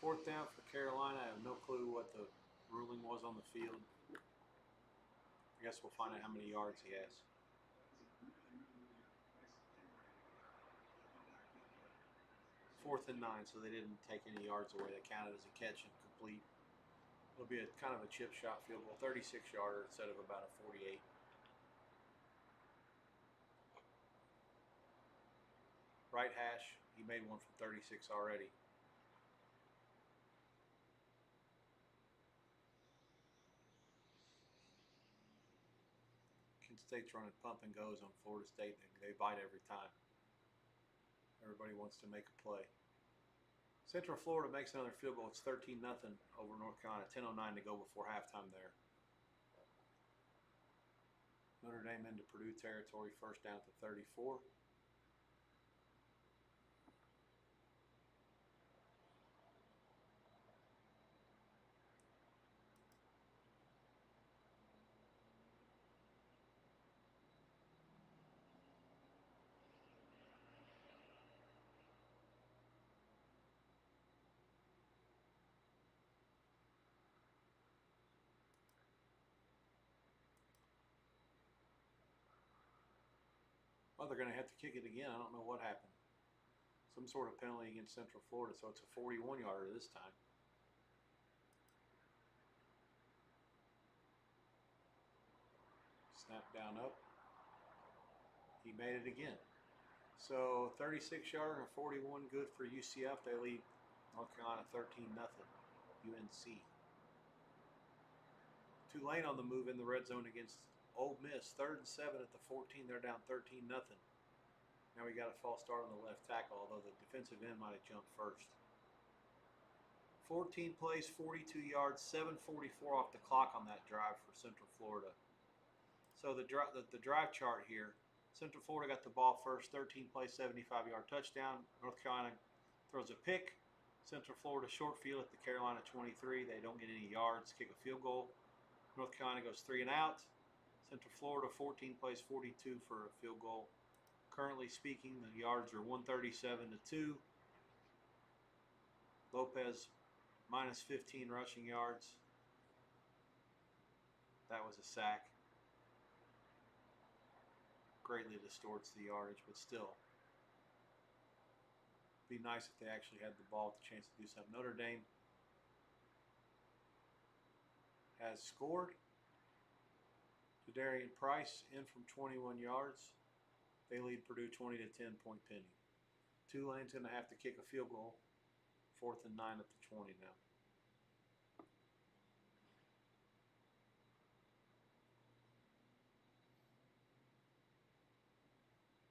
Fourth down for Carolina. I have no clue what the ruling was on the field. I guess we'll find out how many yards he has. Fourth and 9, so they didn't take any yards away. That counted as a catch and complete. It'll be a kind of a chip shot field goal, 36-yarder instead of about a 48. Right hash, he made one from 36 already. Kent State's running pump and goes on Florida State. They bite every time. Everybody wants to make a play. Central Florida makes another field goal. It's 13-0 over North Carolina. 10:09 to go before halftime there. Notre Dame into Purdue territory. First down to 34. Well, they're going to have to kick it again. I don't know what happened. Some sort of penalty against Central Florida, so it's a 41-yarder this time. Snap down up. He made it again. So 36-yarder and 41 good for UCF. They lead North Carolina 13-0. UNC. Tulane on the move in the red zone against Ole Miss. 3rd and 7 at the 14. They're down 13-0. Now we got a false start on the left tackle, although the defensive end might have jumped first. 14 plays, 42 yards, 7:44 off the clock on that drive for Central Florida. So the drive chart here, Central Florida got the ball first, 13 plays, 75-yard touchdown. North Carolina throws a pick. Central Florida short field at the Carolina 23. They don't get any yards, kick a field goal. North Carolina goes 3 and out. Central Florida 14 plays, 42 for a field goal. Currently speaking, the yards are 137 to 2. Lopez minus 15 rushing yards. That was a sack. Greatly distorts the yardage, but still. Be nice if they actually had the ball with a chance to do something. Notre Dame has scored. Jadarian Price in from 21 yards. They lead Purdue 20 to 10, point penny. Tulane's going to have to kick a field goal. 4th and 9 at the 20 now.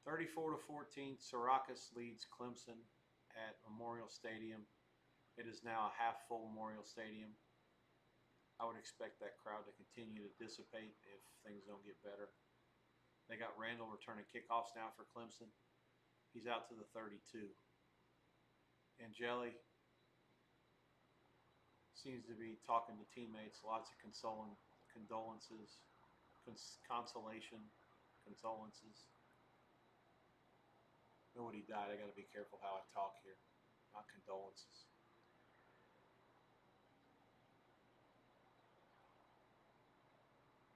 (34-14), Syracuse leads Clemson at Memorial Stadium. It is now a half-full Memorial Stadium. I would expect that crowd to continue to dissipate if things don't get better. They got Randall returning kickoffs now for Clemson. He's out to the 32. Angeli seems to be talking to teammates. Lots of condolences, consolation, condolences. Nobody died. I got to be careful how I talk here. Not condolences.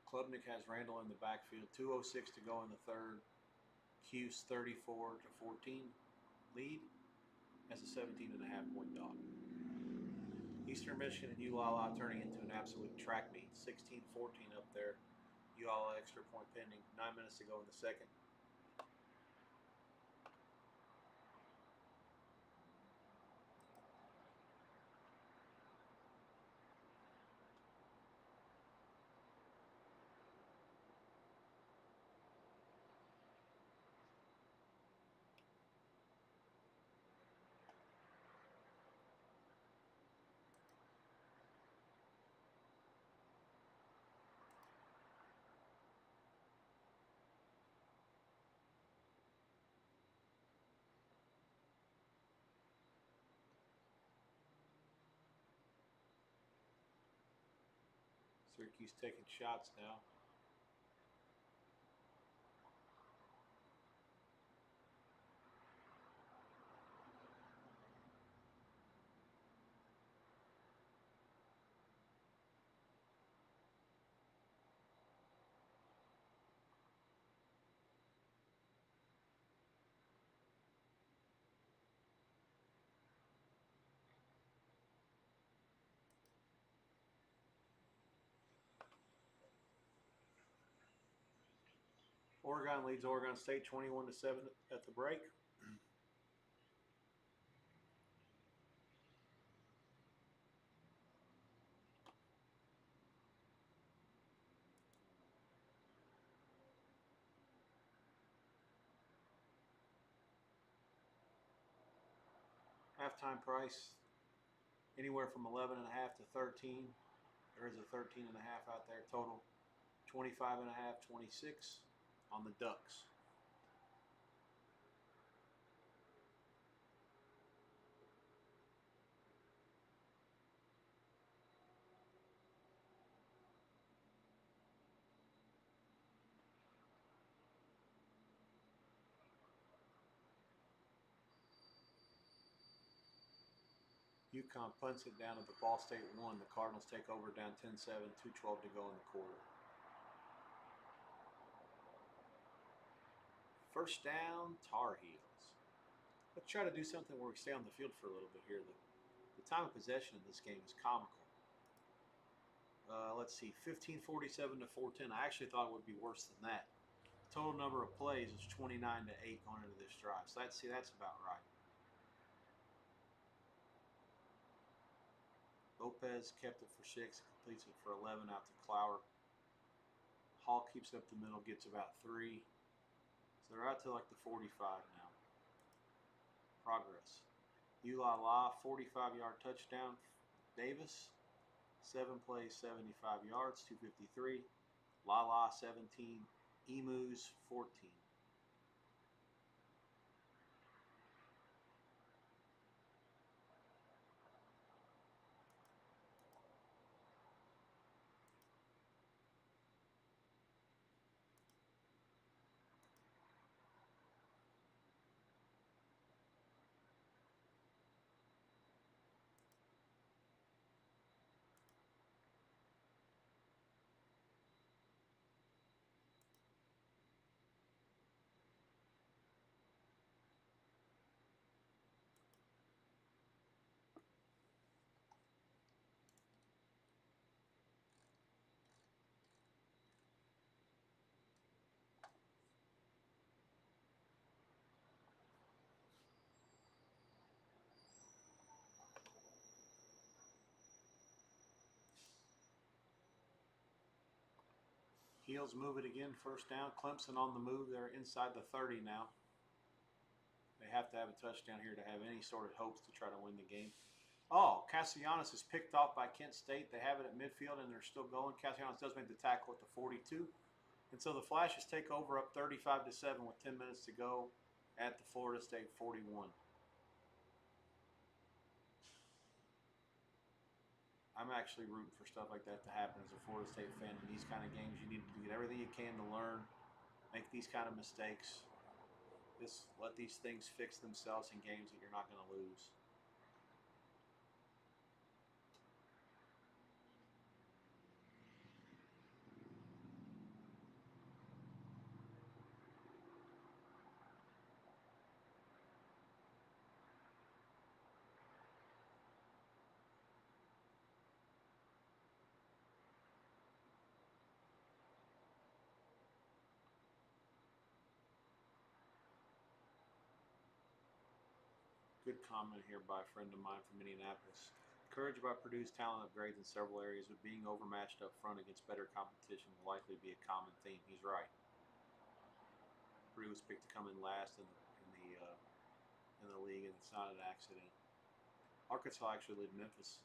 Klubnik has Randall in the backfield. 2:06 to go in the third. Cuse 34-14 lead as a 17.5-point dog. Eastern Michigan and ULA turning into an absolute track meet. 16-14 up there. ULA extra point pending. 9 minutes to go in the second. Syracuse taking shots now. Oregon leads Oregon State 21-7 at the break. Halftime price anywhere from 11.5 to 13. There is a 13.5 out there total. 25.5, 26 on the Ducks. UConn punts it down at the Ball State 1. The Cardinals take over down 10-7, 2:12 to go in the quarter. First down, Tar Heels. Let's try to do something where we stay on the field for a little bit here. The time of possession in this game is comical. Let's see, 15:47 to 4:10. I actually thought it would be worse than that. Total number of plays is 29 to 8 going into this drive. So that's about right. Lopez kept it for 6, completes it for 11 out to Clower. Hall keeps up the middle, gets about 3. So they're out to like the 45 now. Progress. Ula La, 45-yard touchdown. Davis, 7 plays, 75 yards, 253. La 17. Emus, 14. Heels move it again, first down. Clemson on the move. They're inside the 30 now. They have to have a touchdown here to have any sort of hopes to try to win the game. Oh, Castellanos is picked off by Kent State. They have it at midfield, and they're still going. Castellanos does make the tackle at the 42. And so the Flashes take over up 35-7 with 10 minutes to go at the Florida State 41. I'm actually rooting for stuff like that to happen as a Florida State fan. In these kind of games, you need to get everything you can to learn, make these kind of mistakes. Let these things fix themselves in games that you're not going to lose. Good comment here by a friend of mine from Indianapolis. Encouraged by Purdue's talent upgrades in several areas, but being overmatched up front against better competition will likely be a common theme. He's right. Purdue was picked to come in last in the league, and it's not an accident. Arkansas actually led Memphis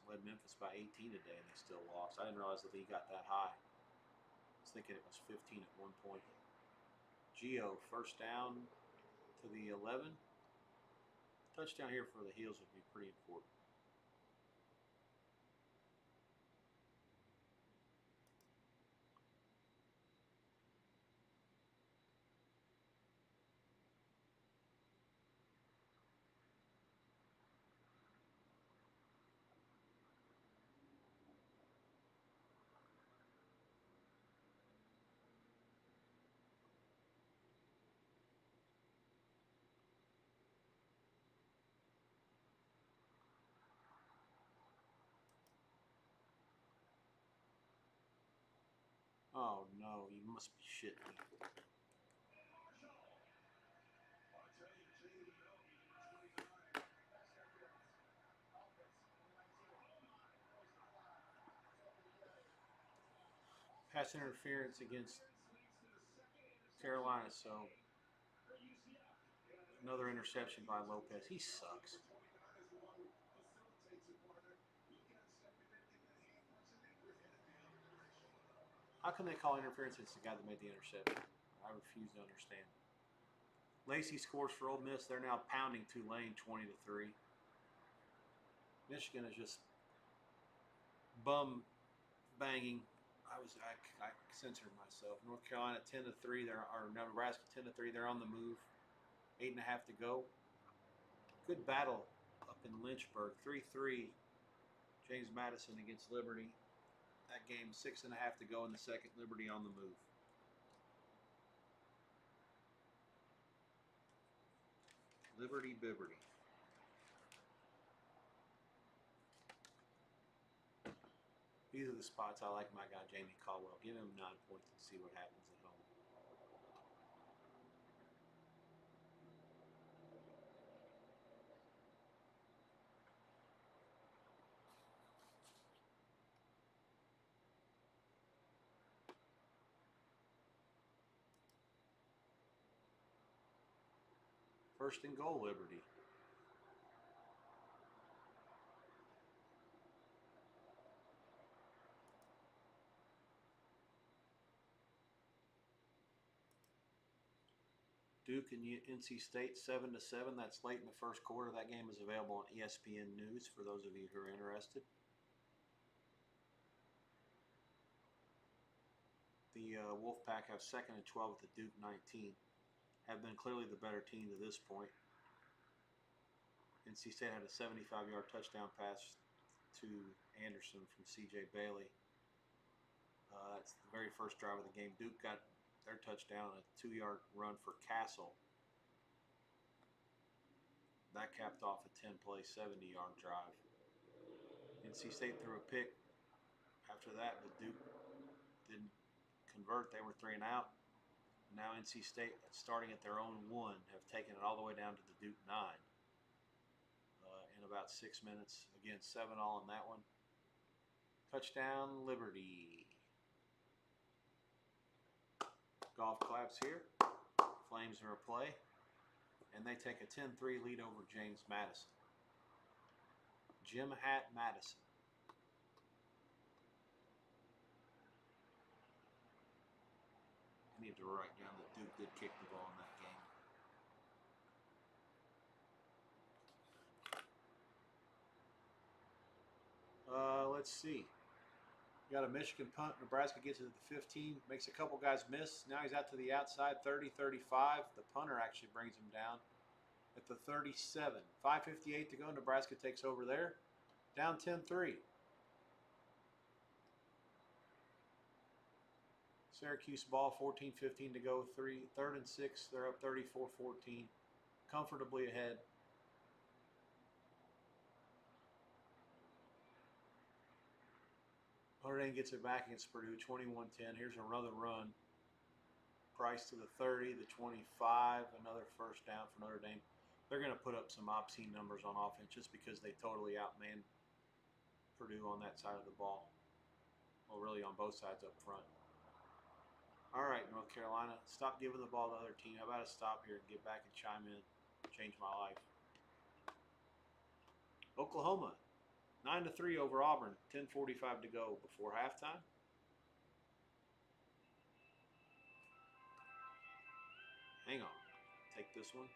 by 18 today, and they still lost. I didn't realize the league got that high. I was thinking it was 15 at one point. Gio, first down to the 11. Touchdown here for the Heels would be pretty important. Oh no, you must be shitting me. pass interference against Carolina. So another interception by Lopez. He sucks. How can they call interference against the guy that made the interception? I refuse to understand. Lacey scores for Ole Miss. They're now pounding Tulane 20-3. Michigan is just bum banging. I censored myself. North Carolina 10-3. Nebraska 10-3. They're on the move. 8.5 to go. Good battle up in Lynchburg. 3-3. James Madison against Liberty. That game 6.5 to go in the second. Liberty on the move. Liberty Bibberty. These are the spots I like my guy Jamie Caldwell. Give him 9 points and see what happens at home. First and goal, Liberty. Duke and NC State 7-7. That's late in the first quarter. That game is available on ESPN News for those of you who are interested. The Wolfpack have 2nd and 12 at the Duke 19. Have been clearly the better team to this point. NC State had a 75-yard touchdown pass to Anderson from C.J. Bailey. That's the very first drive of the game. Duke got their touchdown on a 2-yard run for Castle. That capped off a 10-play, 70-yard drive. NC State threw a pick after that, but Duke didn't convert. They were 3 and out. Now NC State, starting at their own 1, have taken it all the way down to the Duke 9 in about 6 minutes. Again, 7-all in that one. Touchdown, Liberty. Golf claps here. Flames are a play. And they take a 10-3 lead over James Madison. Jim Hat Madison. I need to write down that Duke did kick the ball in that game. Let's see. Got a Michigan punt. Nebraska gets it at the 15. Makes a couple guys miss. Now he's out to the outside, 30-35. The punter actually brings him down at the 37. 5:58 to go. Nebraska takes over there. Down 10-3. Syracuse ball, 14:15 to go. 3rd and 6. They're up 34-14. Comfortably ahead. Notre Dame gets it back against Purdue, 21-10. Here's another run. Price to the 30, the 25, another first down for Notre Dame. They're going to put up some obscene numbers on offense just because they totally outmanned Purdue on that side of the ball. Well, really on both sides up front. All right, North Carolina, stop giving the ball to the other team. How about a stop here and get back and chime in? Change my life. Oklahoma, 9-3 over Auburn. 10:45 to go before halftime. Hang on. Take this one.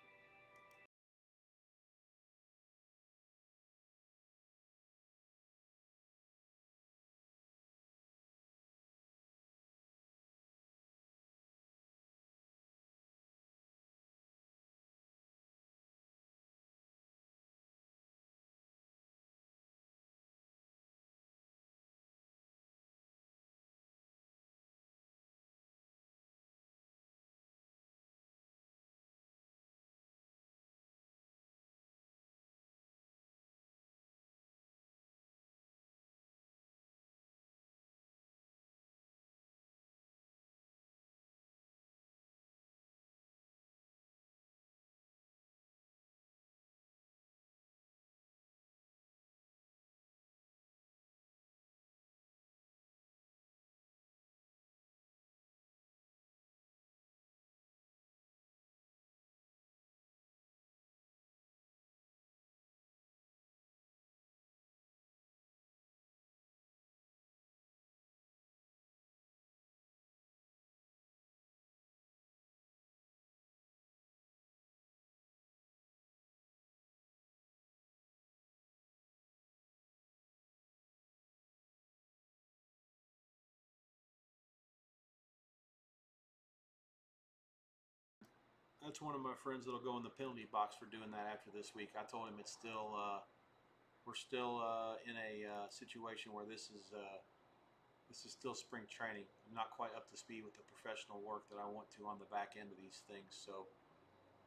That's one of my friends that'll go in the penalty box for doing that after this week. I told him it's still we're still in a situation where this is still spring training. I'm not quite up to speed with the professional work that I want to on the back end of these things, so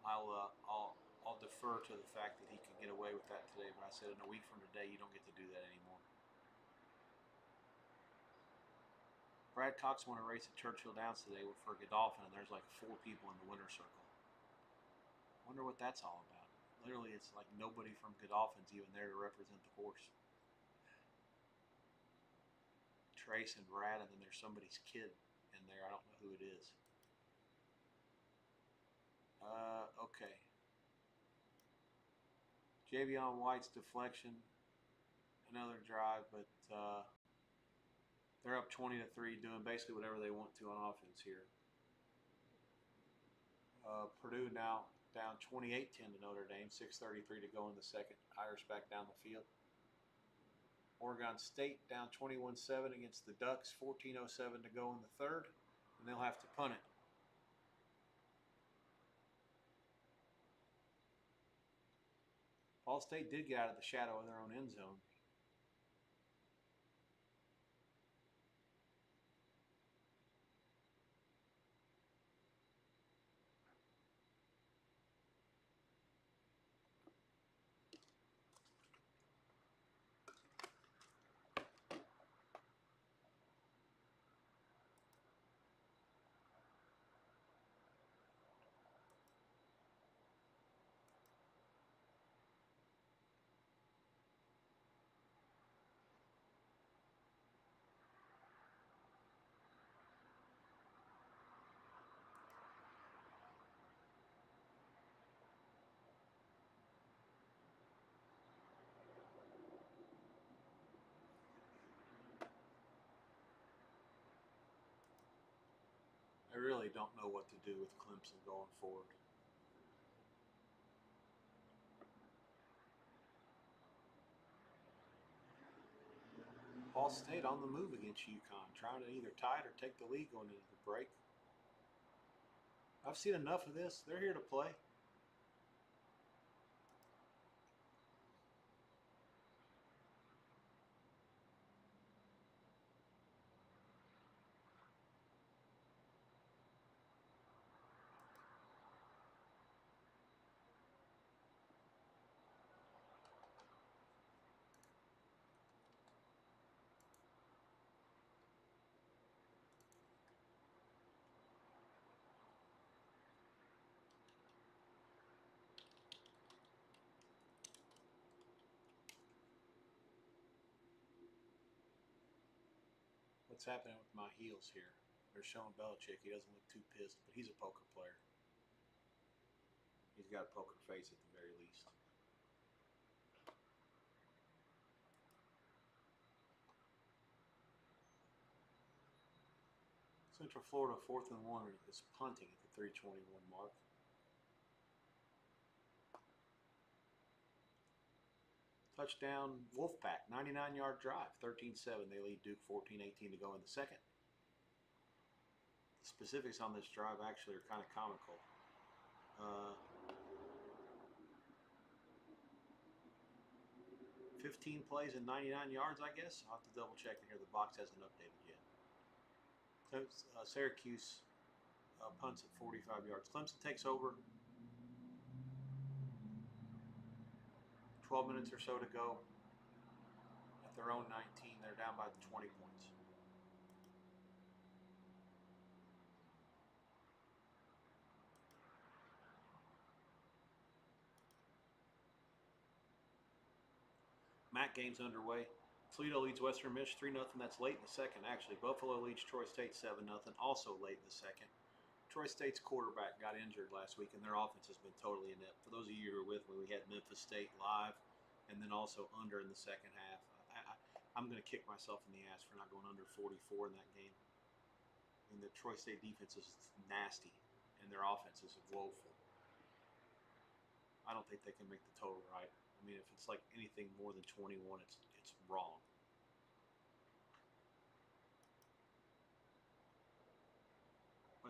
I'll defer to the fact that he can get away with that today. But I said in a week from today, you don't get to do that anymore. Brad Cox won a race at Churchill Downs today for Godolphin, and there's like 4 people in the winner's circle. Wonder what that's all about. Literally, it's like nobody from Godolphin's even there to represent the horse. Trace and Brad, and then there's somebody's kid in there. I don't know who it is. Okay. Javion White's deflection, another drive, but they're up 20-3, doing basically whatever they want to on offense here. Purdue now down 28-10 to Notre Dame, 6:33 to go in the second. Irish back down the field. Oregon State down 21-7 against the Ducks, 14:07 to go in the third, and they'll have to punt it. Ball State did get out of the shadow of their own end zone. I really don't know what to do with Clemson going forward. Ball State on the move against UConn, trying to either tie it or take the lead going into the break. I've seen enough of this. They're here to play. What's happening with my heels here? They're showing Belichick. He doesn't look too pissed, but he's a poker player. He's got a poker face at the very least. Central Florida 4th and 1 is punting at the 3:21 mark. Touchdown Wolfpack, 99-yard drive, 13-7. They lead Duke 14-18 to go in the second. The specifics on this drive actually are kind of comical. 15 plays and 99 yards, I guess. I'll have to double check here. The box hasn't updated yet. Syracuse punts at 45 yards. Clemson takes over. 12 minutes or so to go. At their own 19, they're down by 20 points. MAC game's underway. Toledo leads Western Michigan 3-0. That's late in the second, actually. Buffalo leads Troy State 7-0, also late in the second. Troy State's quarterback got injured last week, and their offense has been totally inept. For those of you who were with me, we had Memphis State live, and then also under in the second half. I'm going to kick myself in the ass for not going under 44 in that game. And the Troy State defense is nasty, and their offense is woeful. I don't think they can make the total right. I mean, if it's like anything more than 21, it's wrong.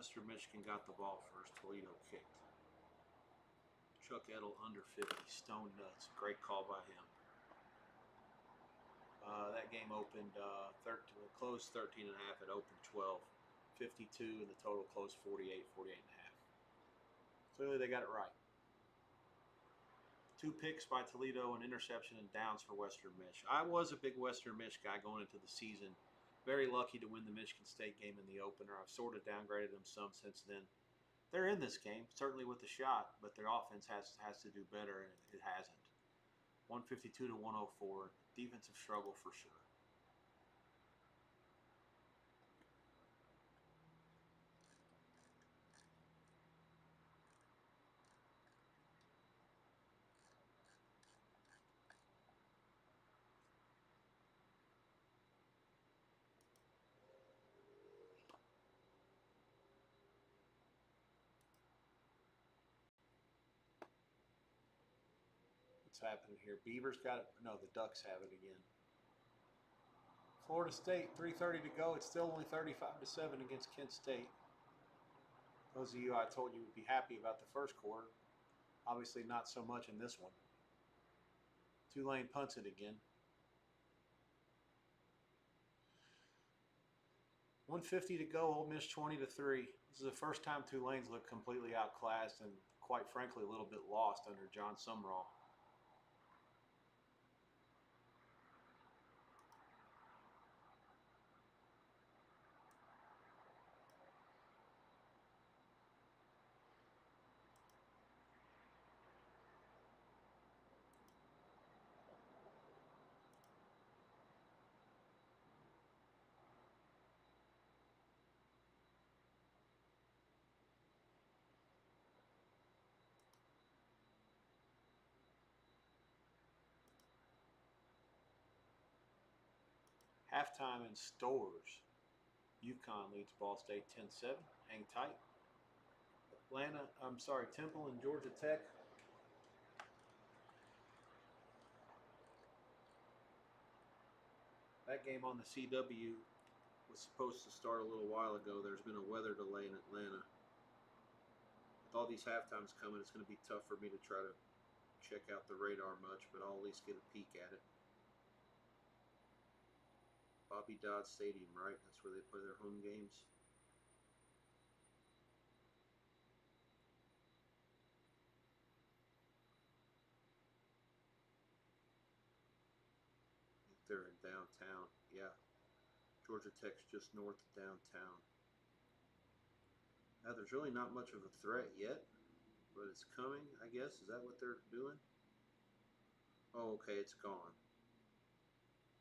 Western Michigan got the ball first. Toledo kicked. Chuck Edel under 50. Stone nuts. Great call by him. That game opened closed 13 and a half. It opened 12. 52 and the total closed 48, 48 and a half. Clearly they got it right. 2 picks by Toledo, an interception and downs for Western Mich. I was a big Western Mich guy going into the season. Very lucky to win the Michigan State game in the opener. I've sort of downgraded them some since then. They're in this game, certainly with the shot, but their offense has to do better, and it hasn't. 152 to 104. Defensive struggle for sure. What's happening here? Beavers got it. No, the Ducks have it again. Florida State, 3:30 to go. It's still only 35-7 against Kent State. Those of you I told you would be happy about the first quarter, obviously not so much in this one. Tulane punts it again. 150 to go. Ole Miss 20-3. This is the first time Tulane's looked completely outclassed and, quite frankly, a little bit lost under John Sumrall. Halftime in Stores. UConn leads Ball State 10-7. Hang tight. Temple and Georgia Tech. That game on the CW was supposed to start a little while ago. There's been a weather delay in Atlanta. With all these halftimes coming, it's going to be tough for me to try to check out the radar much, but I'll at least get a peek at it. Bobby Dodd Stadium, right? That's where they play their home games. I think they're in downtown. Yeah. Georgia Tech's just north of downtown. Now, there's really not much of a threat yet, but it's coming, I guess. Is that what they're doing? Oh, okay, it's gone.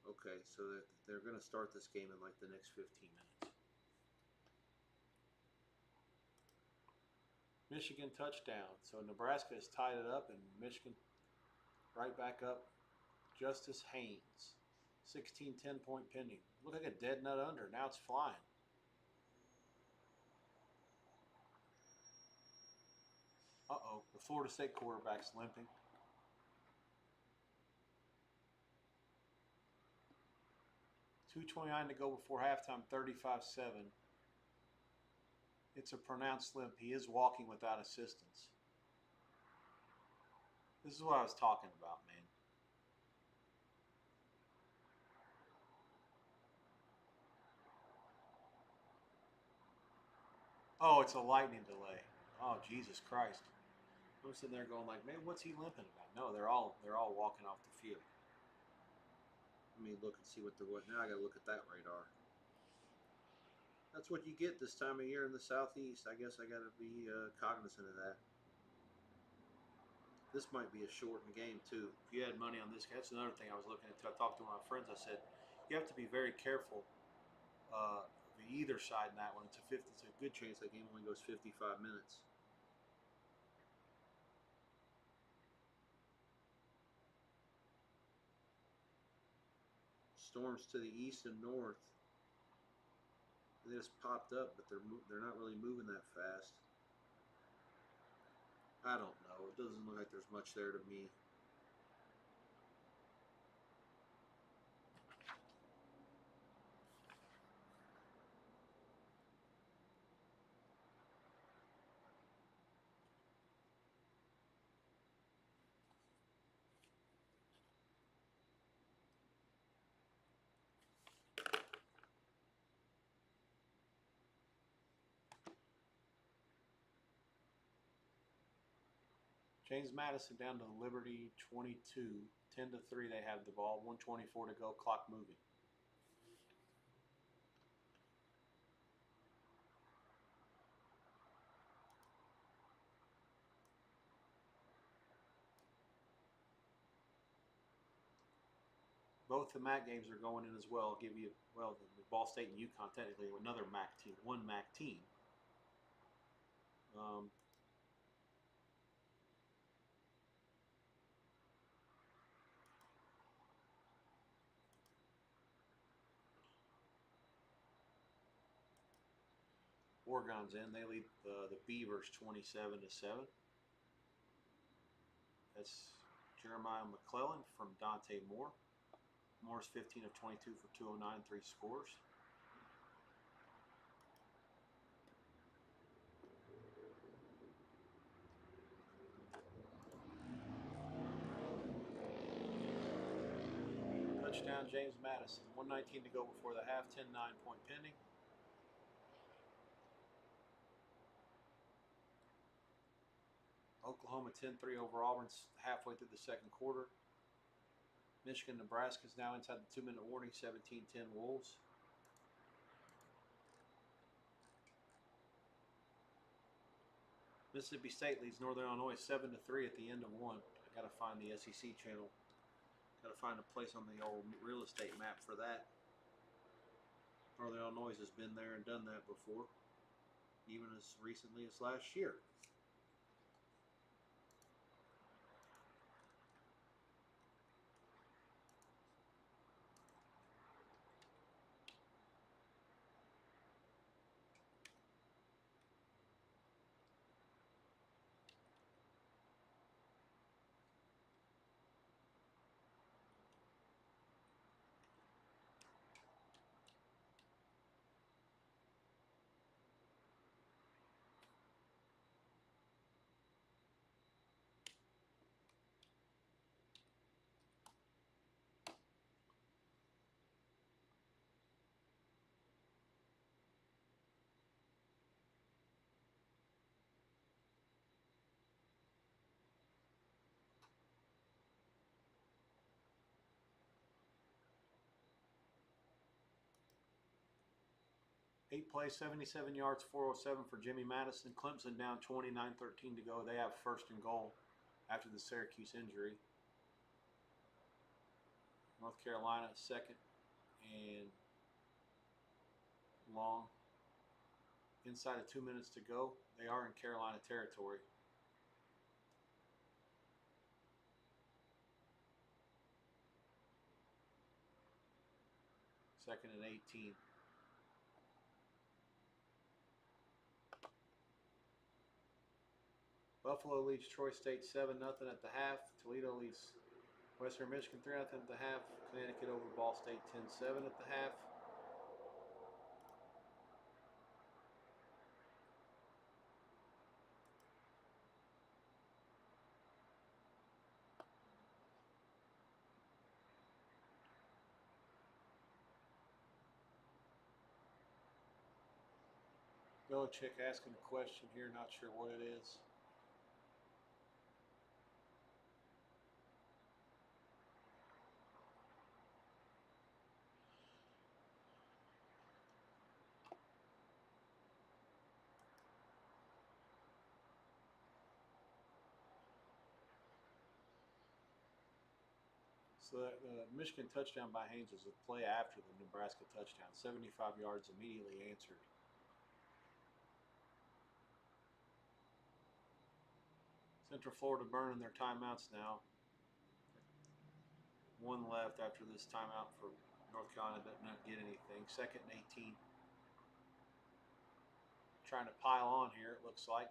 Okay, so they're going to start this game in like the next 15 minutes. Michigan touchdown. So Nebraska has tied it up, and Michigan right back up. Justice Haynes. 16-10 point pending. Look like a dead nut under. Now it's flying. Uh-oh. The Florida State quarterback's limping. .229 to go before halftime, 35-7. It's a pronounced limp. He is walking without assistance. This is what I was talking about, man. Oh, it's a lightning delay. Oh, Jesus Christ. I'm sitting there going like, man, what's he limping about? No, they're all walking off the field. Let me look and see what now I gotta look at that radar. That's what you get this time of year in the Southeast. I guess I gotta be cognizant of that. This might be a shortened game too. If you had money on this, that's another thing I was looking at. I talked to my friends. I said, you have to be very careful of either side in that one. It's a good chance that game only goes 55 minutes. Storms to the east and north. They just popped up, but they're not really moving that fast. I don't know. It doesn't look like there's much there to me. James Madison down to Liberty 22. 10-3 they have the ball. 1:24 to go. Clock moving. Both the MAC games are going in as well. I'll give you, well, the Ball State and UConn technically another MAC team, one MAC team. Oregon's in. They lead the Beavers 27-7. That's Jeremiah McClellan from Dante Moore. Moore's 15 of 22 for 209, 3 scores. Touchdown, James Madison. 1:19 to go before the half. 10-9 point pending. Oklahoma 10-3 over Auburn halfway through the second quarter. Michigan, Nebraska is now inside the 2-minute warning. 17-10 Wolves. Mississippi State leads Northern Illinois 7-3 at the end of one. I got to find the SEC channel. Got to find a place on the old real estate map for that. Northern Illinois has been there and done that before, even as recently as last year. Eight plays, 77 yards, 407 for Jimmy Madison. Clemson down 29-13 to go. They have first and goal after the Syracuse injury. North Carolina second and long. Inside of 2 minutes to go. They are in Carolina territory. Second and 18. Buffalo leads Troy State 7-0 at the half. Toledo leads Western Michigan 3-0 at the half. Connecticut over Ball State 10-7 at the half. Belichick asking a question here, not sure what it is. So the Michigan touchdown by Haynes was a play after the Nebraska touchdown. 75 yards immediately answered. Central Florida burning their timeouts now. One left after this timeout for North Carolina did not get anything. Second and 18. Trying to pile on here, it looks like.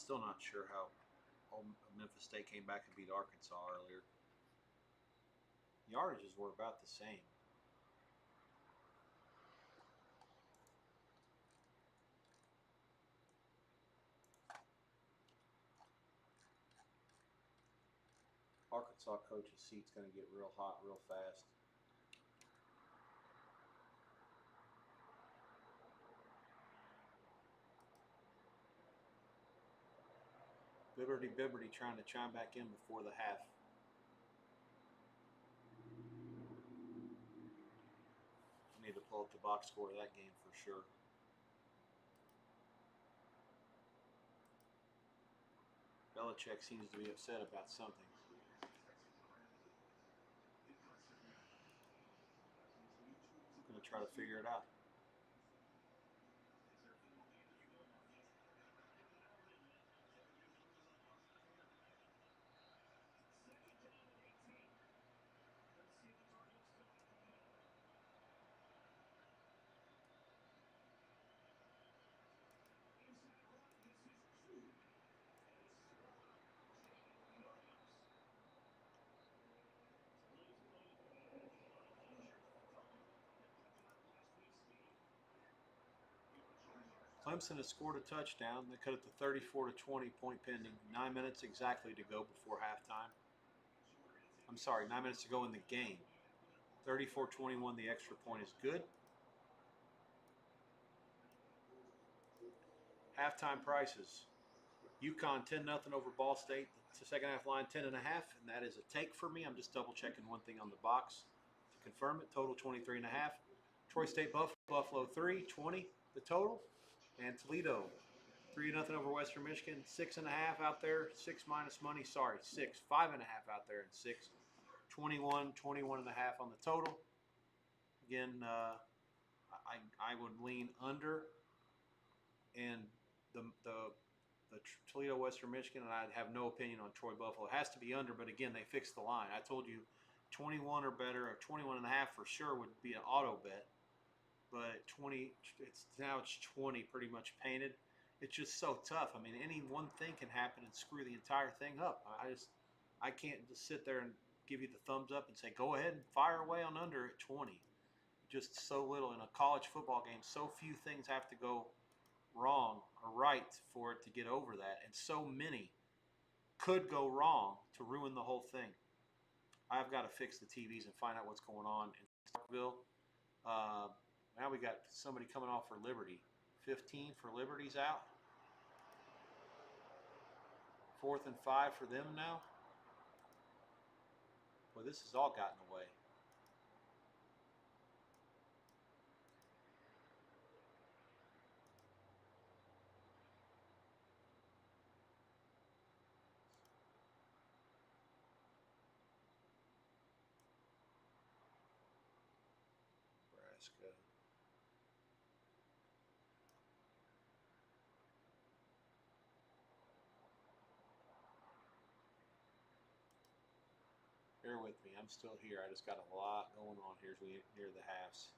Still not sure how Memphis State came back and beat Arkansas earlier. Yardages were about the same. Arkansas coach's seat's going to get real hot real fast. Bibberty trying to chime back in before the half. I need to pull up the box score of that game for sure. Belichick seems to be upset about something. I'm going to try to figure it out. Clemson has scored a touchdown. They cut it to 34-20, point pending. 9 minutes exactly to go before halftime. I'm sorry, 9 minutes to go in the game. 34-21, the extra point is good. Halftime prices. UConn 10-0 over Ball State. The second half line 10.5, and that is a take for me. I'm just double checking one thing on the box to confirm it. Total 23.5. Troy State Buffalo 3-20 the total, and Toledo 3-0 over Western Michigan. 6.5 out there. 6 minus money. Sorry, 6. 5.5 out there and 6. 21.5 on the total. Again, I would lean under, and the Toledo Western Michigan, and I'd have no opinion on Troy Buffalo. It has to be under, but again, they fixed the line. I told you 21 or better, or 21.5 for sure would be an auto bet, but at 20, it's 20 pretty much painted. It's just so tough. I mean, any one thing can happen and screw the entire thing up. I can't just sit there and give you the thumbs up and say go ahead and fire away on under at 20. Just so little in a college football game. So few things have to go wrong or right for it to get over that, and so many could go wrong to ruin the whole thing. I've got to fix the TVs and find out what's going on in Starkville. Now we got somebody coming off for Liberty. 15 for Liberty's out. 4th and 5 for them now. Well, this has all gotten away. Nebraska. Bear with me. I'm still here. I just got a lot going on here as we near the halves.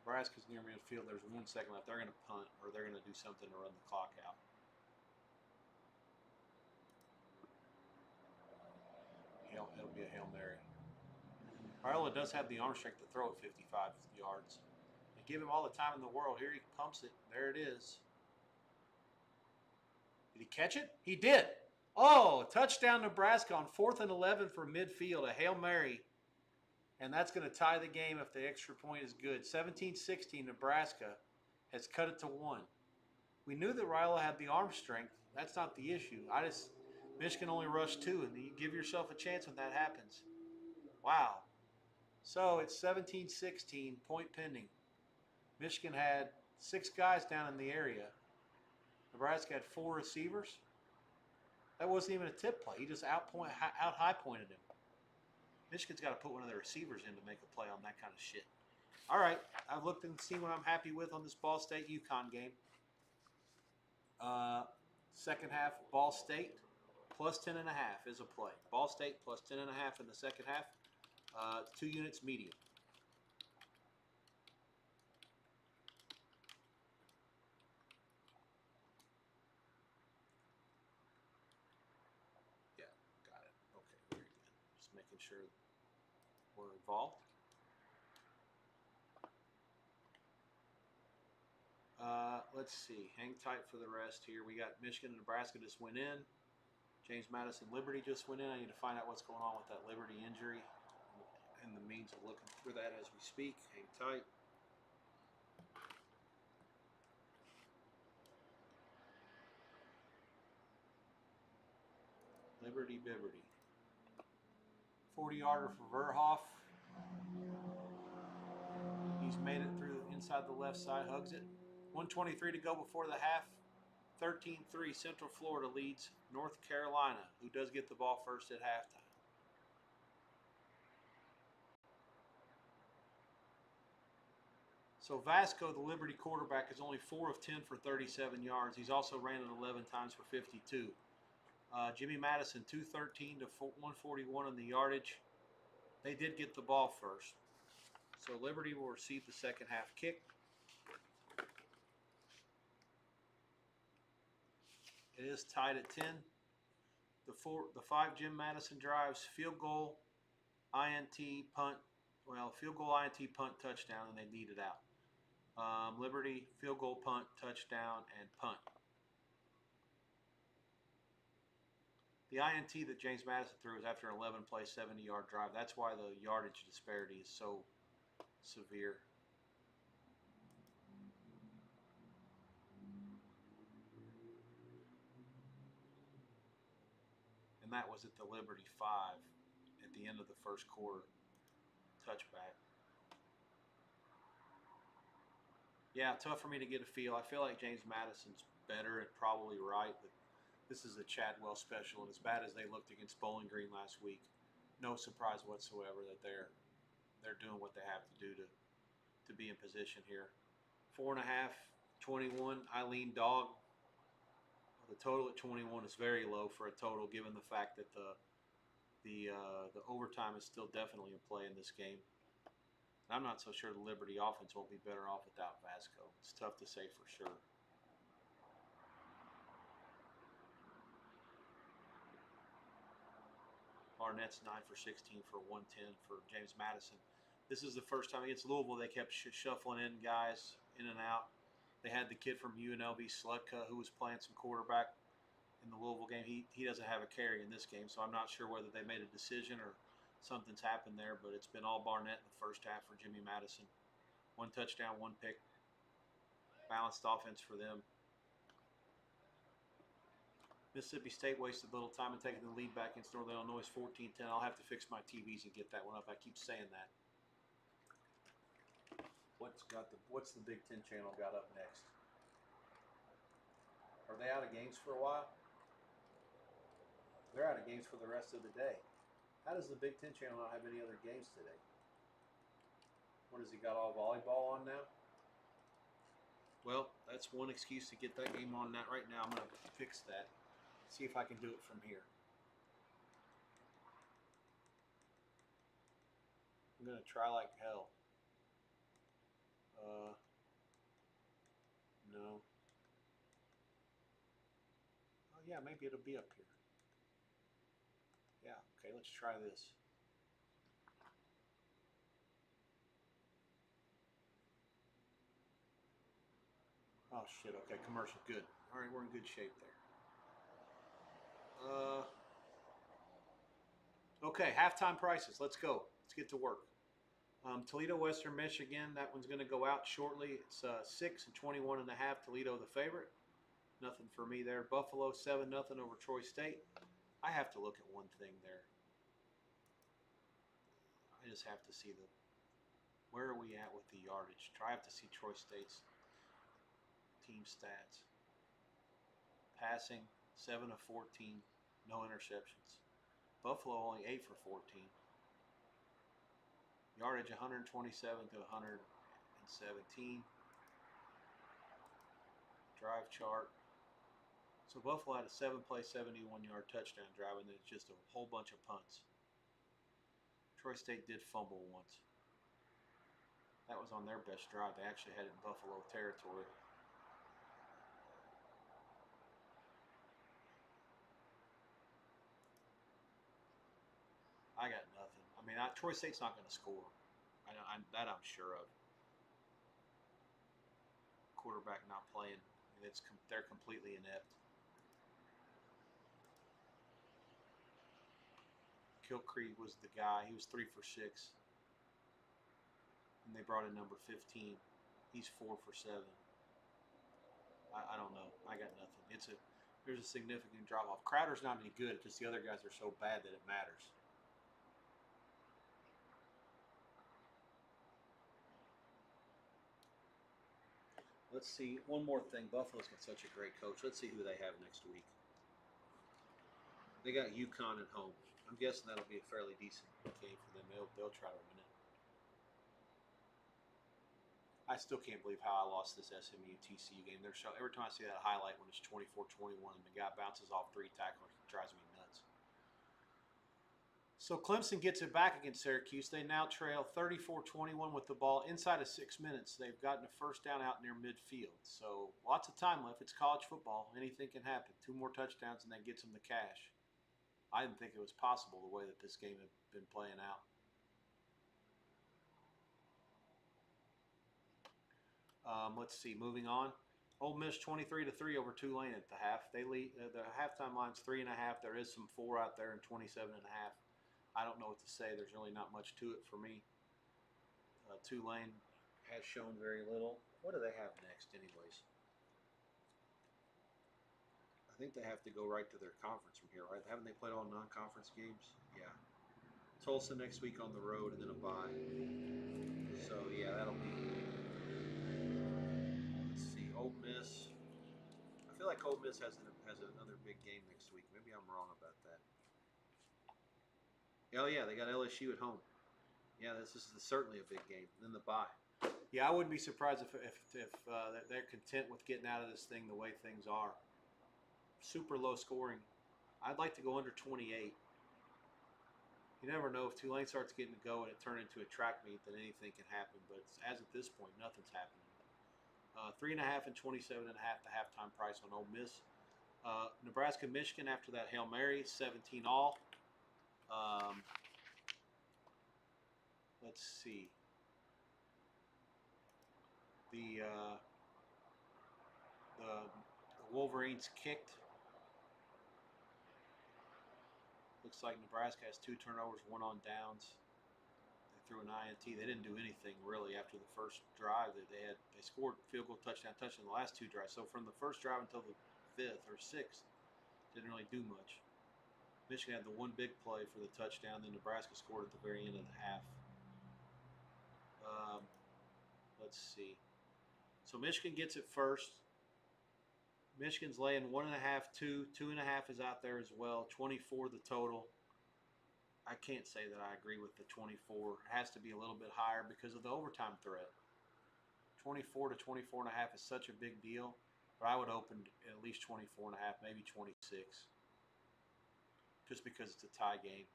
Nebraska's near midfield. There's 1 second left. They're going to punt, or they're going to do something to run the clock out. It'll be a Hail Mary. Raiola does have the arm strength to throw it 55 yards. And give him all the time in the world. Here he pumps it. There it is. Did he catch it? He did. Oh, touchdown Nebraska on 4th and 11 for midfield. A Hail Mary. And that's going to tie the game if the extra point is good. 17-16, Nebraska has cut it to 1. We knew that Raiola had the arm strength. That's not the issue. Michigan only rushed 2, and you give yourself a chance when that happens. Wow. So it's 17-16, point pending. Michigan had 6 guys down in the area. Nebraska had 4 receivers. That wasn't even a tip play. He just out high pointed him. Michigan's got to put one of their receivers in to make a play on that kind of shit. All right, I've looked and seen what I'm happy with on this Ball State UConn game. Second half, Ball State plus 10.5 is a play. Ball State plus 10.5 in the second half. 2 units medium. sure were involved. Let's see. Hang tight for the rest here. We got Michigan and Nebraska just went in. James Madison Liberty just went in. I need to find out what's going on with that Liberty injury and the means of looking for that as we speak. Hang tight. Liberty Bibberty. 40-yarder for Verhoff. He's made it through inside the left side, hugs it. 1:23 to go before the half. 13-3 Central Florida leads North Carolina, who does get the ball first at halftime. So Vasco, the Liberty quarterback, is only 4 of 10 for 37 yards. He's also ran it 11 times for 52. Jimmy Madison, 213 to 141 in the yardage. They did get the ball first. So Liberty will receive the second half kick. It is tied at 10. The 5 Jim Madison drives, field goal, INT, punt. Well, field goal, INT, punt, touchdown, and they need it out. Liberty, field goal, punt, touchdown, and punt. The INT that James Madison threw is after an 11-play, 70-yard drive. That's why the yardage disparity is so severe. And that was at the Liberty 5 at the end of the first quarter. Touchback. Yeah, tough for me to get a feel. I feel like James Madison's better and probably right, but this is a Chadwell special, and as bad as they looked against Bowling Green last week, no surprise whatsoever that they're doing what they have to do to be in position here. 4.5, 21. I lean dog. The total at 21 is very low for a total, given the fact that the overtime is still definitely in play in this game. I'm not so sure the Liberty offense won't be better off without Vasco. It's tough to say for sure. Barnett's 9 for 16 for 110 for James Madison. This is the first time against Louisville they kept shuffling in guys in and out. They had the kid from UNLV, Slutka, who was playing some quarterback in the Louisville game. He doesn't have a carry in this game, so I'm not sure whether they made a decision or something's happened there, but it's been all Barnett in the first half for Jimmy Madison. 1 touchdown, 1 pick. Balanced offense for them. Mississippi State wasted little time in taking the lead back against Northern Illinois, 14-10. I'll have to fix my TVs and get that one up. I keep saying that. What's the Big Ten channel got up next? Are they out of games for a while? They're out of games for the rest of the day. How does the Big Ten channel not have any other games today? What has he got, all volleyball on now? Well, that's one excuse to get that game on right now. I'm going to fix that. See if I can do it from here. I'm going to try like hell. No. Oh yeah, maybe it'll be up here. Yeah, okay, let's try this. Oh shit, okay, commercial, good. All right, we're in good shape there. Okay, halftime prices, let's go. Let's get to work. Toledo, Western Michigan, that one's going to go out shortly. It's 6 and 21.5. Toledo the favorite. Nothing for me there. Buffalo 7-0 over Troy State. I have to look at one thing there. I just have to see where are we at with the yardage. I have to see Troy State's team stats. Passing 7 of 14, no interceptions. Buffalo only 8 for 14. Yardage 127 to 117. Drive chart. So Buffalo had a 7-play, 71-yard touchdown drive, and then just a whole bunch of punts. Troy State did fumble once. That was on their best drive. They actually had it in Buffalo territory. I got nothing. mean, Troy State's not going to score. That I'm sure of. Quarterback not playing. They're completely inept. Kilcreed was the guy. He was 3 for 6. And they brought in number 15. He's 4 for 7. I don't know. I got nothing. There's a significant drop off. Crowder's not any good. It's just the other guys are so bad that it matters. Let's see. One more thing. Buffalo's got such a great coach. Let's see who they have next week. They got UConn at home. I'm guessing that'll be a fairly decent game for them. They'll try to win it. I still can't believe how I lost this SMU TCU game. Every time I see that highlight when it's 24-21 and the guy bounces off 3 tackles, it drives me nuts. So Clemson gets it back against Syracuse. They now trail 34-21 with the ball inside of 6 minutes. They've gotten a first down out near midfield. So lots of time left. It's college football. Anything can happen. 2 more touchdowns and that gets them the cash. I didn't think it was possible the way that this game had been playing out. Let's see. Moving on. Ole Miss 23-3 over Tulane at the half. They lead. The halftime line's 3.5. There is some 4 out there and 27.5. I don't know what to say. There's really not much to it for me. Tulane has shown very little. What do they have next, anyways? I think they have to go right to their conference from here, right? Haven't they played all non-conference games? Yeah. Tulsa next week on the road and then a bye. So yeah, that'll be. Let's see, Ole Miss. I feel like Ole Miss has another big game next week. Maybe I'm wrong about that. Oh yeah, they got LSU at home. Yeah, this is certainly a big game. And then the bye. Yeah, I wouldn't be surprised if they're content with getting out of this thing the way things are. Super low scoring. I'd like to go under 28. You never know if Tulane starts getting to go and it turns into a track meet, then anything can happen. But as at this point, nothing's happening. 3.5 and 27.5 the halftime price on Ole Miss. Nebraska, Michigan after that Hail Mary, 17 all. Let's see. The Wolverines kicked. Looks like Nebraska has 2 turnovers, 1 on downs. They threw an INT. They didn't do anything really after the first drive. They scored field goal, touchdown the last 2 drives. So from the first drive until the 5th or 6th, didn't really do much. Michigan had the 1 big play for the touchdown. Then Nebraska scored at the very end of the half. Let's see. So Michigan gets it first. Michigan's laying 1.5, 2, 2.5 is out there as well. 24 the total. I can't say that I agree with the 24. It has to be a little bit higher because of the overtime threat. 24 to 24.5 is such a big deal, but I would open at least 24.5, maybe 26, just because it's a tie game.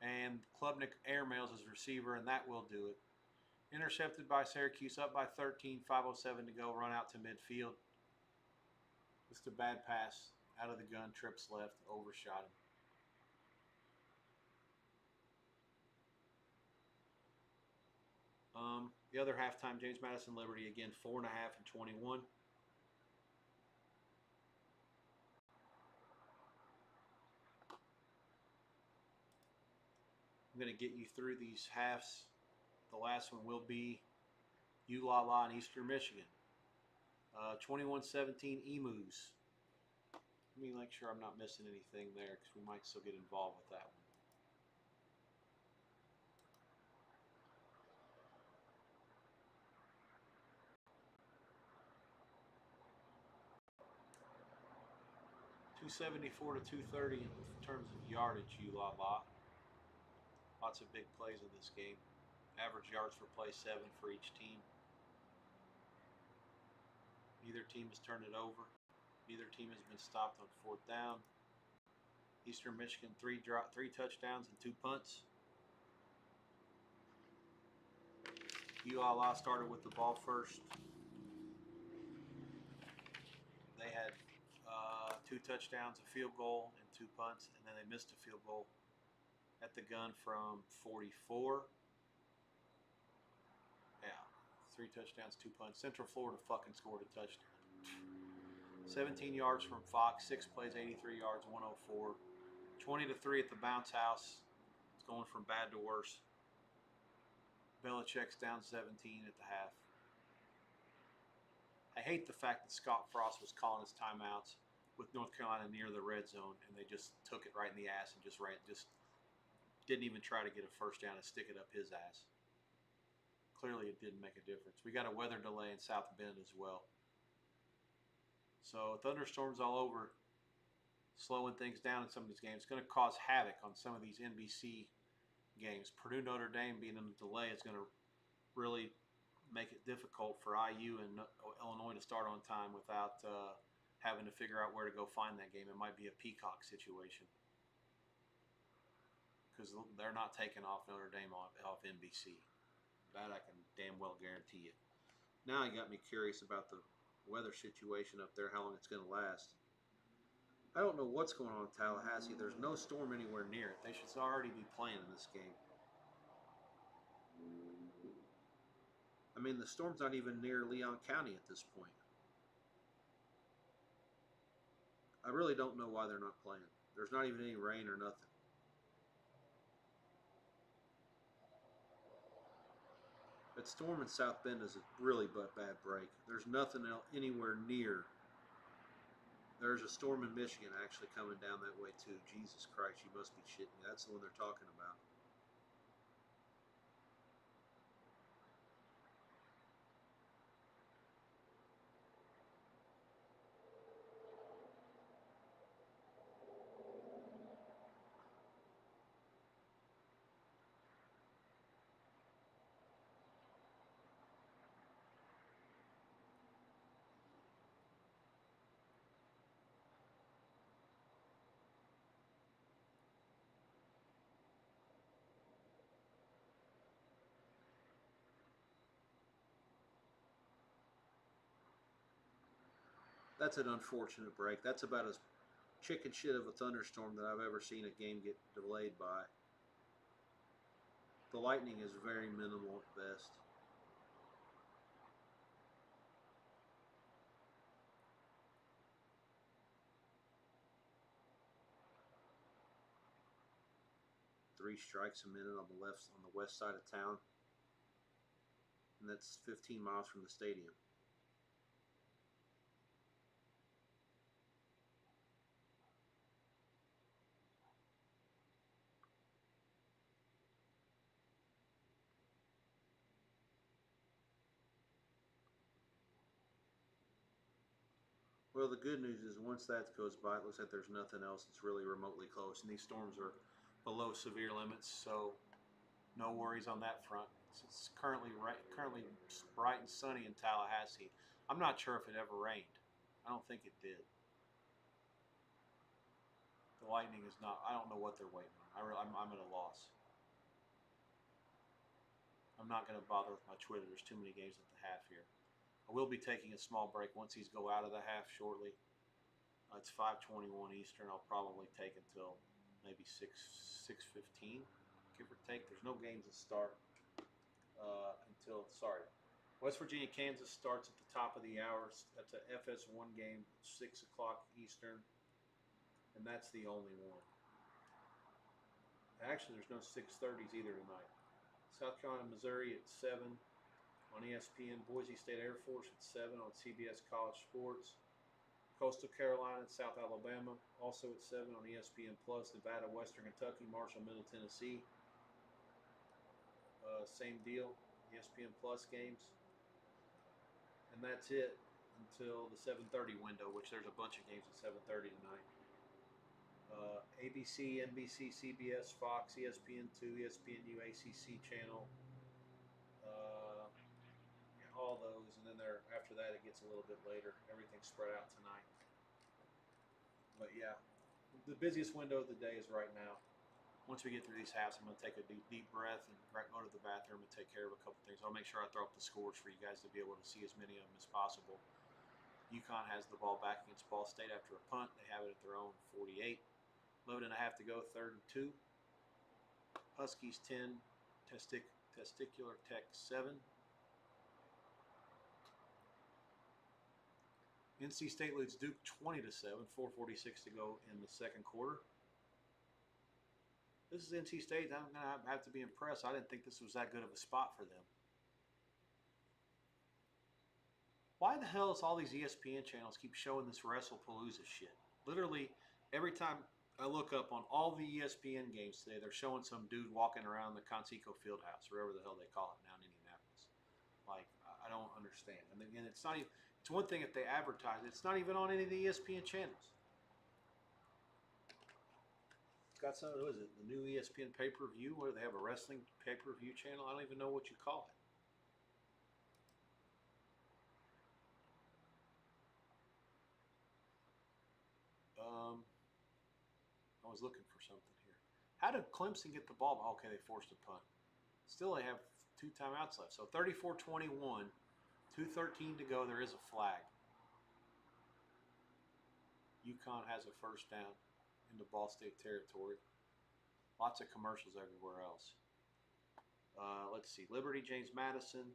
And Klubnik airmails his receiver, and that will do it. Intercepted by Syracuse, up by 13, 5:07 to go, run out to midfield. Just a bad pass out of the gun, trips left, overshot him. The other halftime, James Madison Liberty, again, 4.5 and 21. I'm going to get you through these halves. The last one will be ULala in Eastern Michigan. 21-17 Emus. Let me make sure I'm not missing anything there because we might still get involved with that one. .274 to 230 in terms of yardage, ULala. Lots of big plays in this game. Average yards per play, 7 for each team. Neither team has turned it over. Neither team has been stopped on 4th down. Eastern Michigan, 3 touchdowns and 2 punts. ULA started with the ball first. They had 2 touchdowns, a field goal, and 2 punts, and then they missed a field goal at the gun from 44. Yeah, 3 touchdowns, 2 punts. Central Florida fucking scored a touchdown. 17 yards from Fox, 6 plays, 83 yards, 104. 20-3 at the bounce house. It's going from bad to worse. Belichick's down 17 at the half. I hate the fact that Scott Frost was calling his timeouts with North Carolina near the red zone, and they just took it right in the ass and just didn't even try to get a first down and stick it up his ass. Clearly, it didn't make a difference. We got a weather delay in South Bend as well. So thunderstorms all over, slowing things down in some of these games. It's going to cause havoc on some of these NBC games. Purdue Notre Dame being in a delay is going to really make it difficult for IU and Illinois to start on time without having to figure out where to go find that game. It might be a Peacock situation because they're not taking off Notre Dame off NBC. That I can damn well guarantee you. Now you got me curious about the weather situation up there, how long it's going to last. I don't know what's going on in Tallahassee. There's no storm anywhere near it. They should already be playing in this game. I mean, the storm's not even near Leon County at this point. I really don't know why they're not playing. There's not even any rain or nothing. That storm in South Bend is a really bad break. There's nothing else anywhere near. There's a storm in Michigan actually coming down that way too. Jesus Christ, you must be shitting me. That's the one they're talking about. That's an unfortunate break. That's about as chicken shit of a thunderstorm that I've ever seen a game get delayed by. The lightning is very minimal at best. Three strikes a minute on the west side of town, and that's 15 miles from the stadium. Well, the good news is once that goes by, it looks like there's nothing else that's really remotely close, and these storms are below severe limits, so no worries on that front. It's currently bright and sunny in Tallahassee. I'm not sure if it ever rained. I don't think it did. The lightning is not. I don't know what they're waiting on. I'm at a loss. I'm not going to bother with my Twitter. There's too many games at the half here. I will be taking a small break once these go out of the half shortly. It's 5:21 Eastern. I'll probably take until maybe 6:15, give or take. There's no games that start until West Virginia Kansas starts at the top of the hour. That's a FS1 game, 6 o'clock Eastern, and that's the only one. Actually, there's no 6:30s either tonight. South Carolina, Missouri at 7 on ESPN. Boise State Air Force at 7 on CBS College Sports. Coastal Carolina and South Alabama also at 7 on ESPN Plus. Nevada, Western Kentucky, Marshall, Middle Tennessee. Same deal, ESPN Plus games. And that's it until the 7:30 window, which there's a bunch of games at 7:30 tonight. ABC, NBC, CBS, Fox, ESPN2, ESPNU, ACC channel. All those, and then after that it gets a little bit later. Everything's spread out tonight. But yeah, the busiest window of the day is right now. Once we get through these halves, I'm going to take a deep breath and go to the bathroom and take care of a couple things. I'll make sure I throw up the scores for you guys to be able to see as many of them as possible. UConn has the ball back against Ball State after a punt. They have it at their own 48. 11 and a half to go, 3rd and 2. Huskies 10, Testicular Tech 7. NC State leads Duke 20-7, 4:46 to go in the second quarter. This is NC State. I'm going to have to be impressed. I didn't think this was that good of a spot for them. Why the hell does all these ESPN channels keep showing this WrestlePalooza shit? Literally, every time I look up on all the ESPN games today, they're showing some dude walking around the Conseco Fieldhouse, wherever the hell they call it now in Indianapolis. Like, I don't understand. And again, it's not even, it's one thing if they advertise it. It's not even on any of the ESPN channels. It's got some, what is it, the new ESPN pay-per-view? What do they have, a wrestling pay-per-view channel? I don't even know what you call it. I was looking for something here. How did Clemson get the ball? Okay, they forced a punt. Still, they have 2 timeouts left. So 34-21, 2:13 to go. There is a flag. UConn has a first down into Ball State territory. Lots of commercials everywhere else. Let's see. Liberty, James Madison,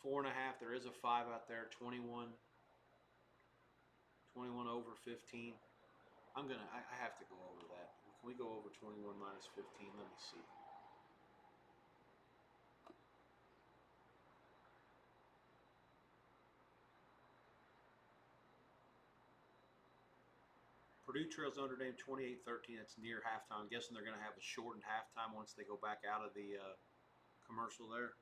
4.5. There is a 5 out there. 21 over 15. I have to go over that. Can we go over 21 minus 15? Let me see. Purdue trails Notre Dame 28-13. That's near halftime. I'm guessing they're going to have a shortened halftime once they go back out of the commercial there.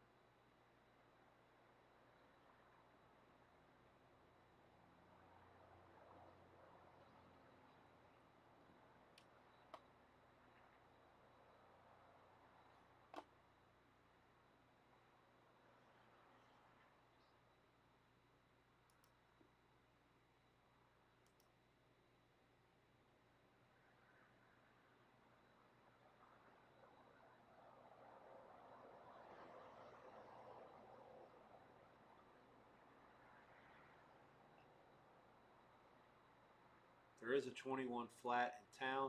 There is a 21 flat in town.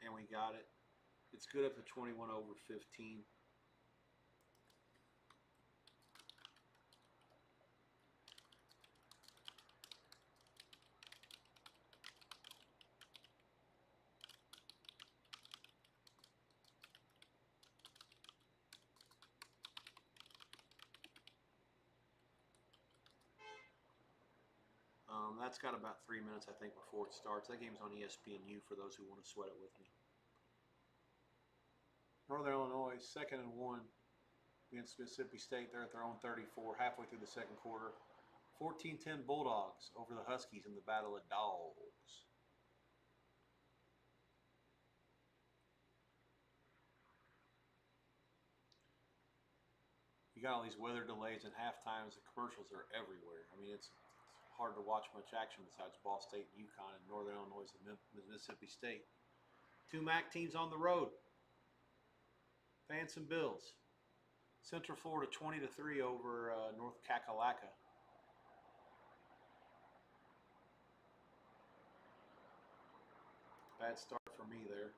And we got it. It's good up to 21 over 15. That's got about 3 minutes, I think, before it starts. That game's on ESPNU for those who want to sweat it with me. Northern Illinois, 2nd and 1 against Mississippi State. They're at their own 34, halfway through the second quarter. 14-10 Bulldogs over the Huskies in the Battle of Dogs. You got all these weather delays and half times. The commercials are everywhere. I mean, it's hard to watch much action besides Ball State and UConn and Northern Illinois and Mississippi State. 2 MAC teams on the road. Paying some bills. Central Florida 20-3 over North Kakalaka. Bad start for me there.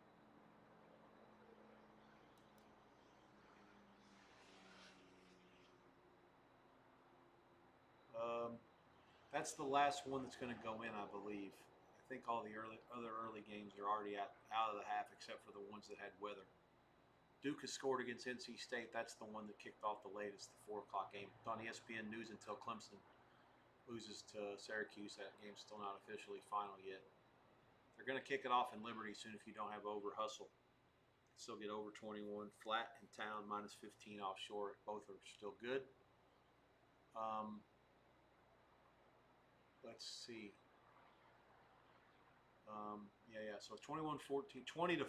That's the last one that's going to go in, I believe. I think all the other early games are already out of the half except for the ones that had weather. Duke has scored against NC State. That's the one that kicked off the latest, the 4 o'clock game. It's on ESPN News until Clemson loses to Syracuse. That game's still not officially final yet. They're going to kick it off in Liberty soon if you don't have over hustle. Still get over 21. Flat in town, minus 15 offshore. Both are still good. Let's see. So 21-14, 20-14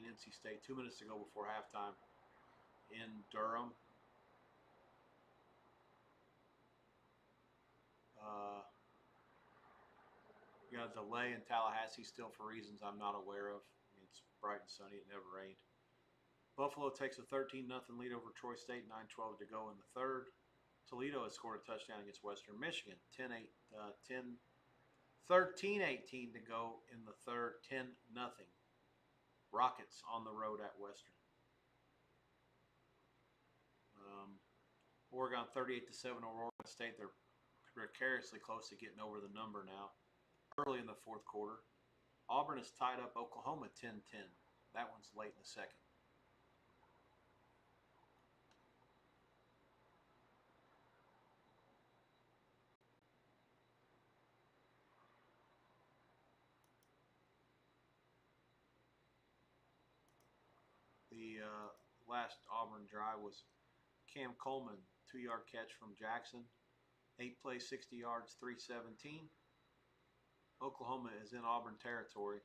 NC State. 2 minutes to go before halftime in Durham. We got a delay in Tallahassee still for reasons I'm not aware of. It's bright and sunny. It never rained. Buffalo takes a 13-0 lead over Troy State. 9:12 to go in the third. Toledo has scored a touchdown against Western Michigan. 13-18 to go in the third. 10-0. Rockets on the road at Western. Oregon 38-7 over Oregon State. They're precariously close to getting over the number now. Early in the fourth quarter. Auburn has tied up Oklahoma 10-10. That one's late in the second. The last Auburn drive was Cam Coleman, 2-yard catch from Jackson. 8 plays, 60 yards, 317. Oklahoma is in Auburn territory.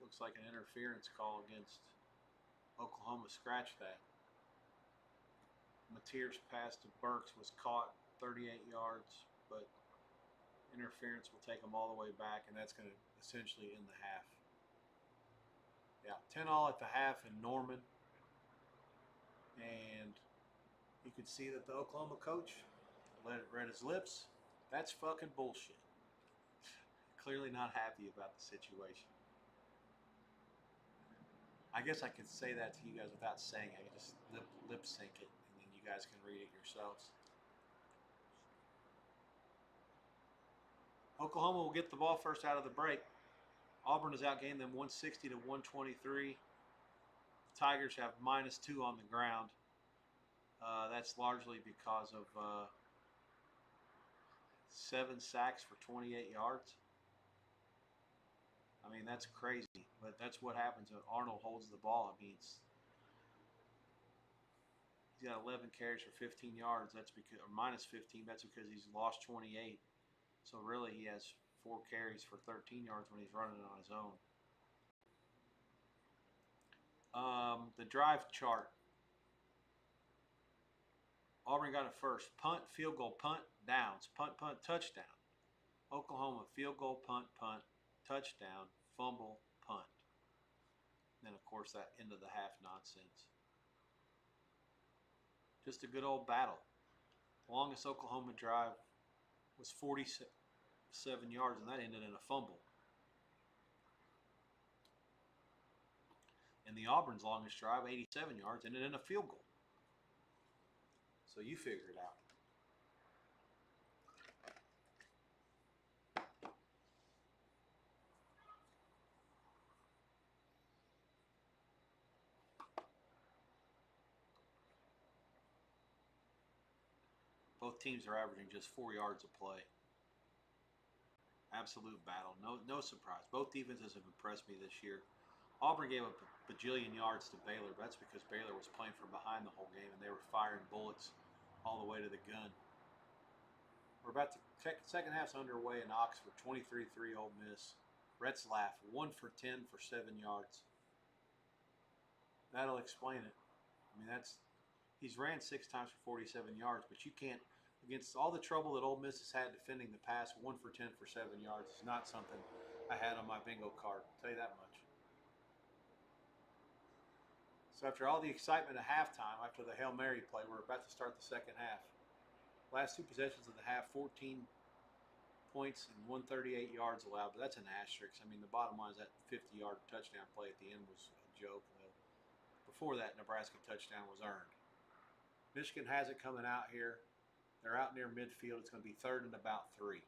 Looks like an interference call against Oklahoma. Scratch that. Mateer's pass to Burks was caught 38 yards, but interference will take them all the way back, and that's going to essentially end the half. Yeah, 10-all at the half in Norman. And you could see that the Oklahoma coach read his lips. That's fucking bullshit. Clearly not happy about the situation. I guess I could say that to you guys without saying it. I could just lip sync it, and then you guys can read it yourselves. Oklahoma will get the ball first out of the break. Auburn has outgained them 160 to 123. The Tigers have -2 on the ground. That's largely because of 7 sacks for 28 yards. I mean, that's crazy, but that's what happens when Arnold holds the ball. I mean, he's got 11 carries for 15 yards. That's because, or -15. That's because he's lost 28. So really, he has 4 carries for 13 yards when he's running on his own. The drive chart. Auburn got it first. Punt, field goal, punt, downs. Punt, punt, touchdown. Oklahoma, field goal, punt, punt, touchdown, fumble, punt. Then, of course, that end of the half nonsense. Just a good old battle. The longest Oklahoma drive was 47 yards, and that ended in a fumble. And the Auburn's longest drive, 87 yards, ended in a field goal. So you figure it out. Both teams are averaging just 4 yards a play. Absolute battle. No surprise. Both defenses have impressed me this year. Auburn gave up a bajillion yards to Baylor, but that's because Baylor was playing from behind the whole game, and they were firing bullets all the way to the gun. We're about to second half's underway in Oxford. 23-3 Ole Miss. Retzlaff 1 for 10 for 7 yards. That'll explain it. I mean, he's ran 6 times for 47 yards, but you can't, against all the trouble that Ole Miss has had defending the pass, 1 for 10 for 7 yards is not something I had on my bingo card. I'll tell you that much. So after all the excitement of halftime, after the Hail Mary play, we're about to start the second half. Last 2 possessions of the half, 14 points and 138 yards allowed, but that's an asterisk. I mean, the bottom line is that 50-yard touchdown play at the end was a joke. Before that, Nebraska touchdown was earned. Michigan has it coming out here. They're out near midfield. It's going to be 3rd and about 3.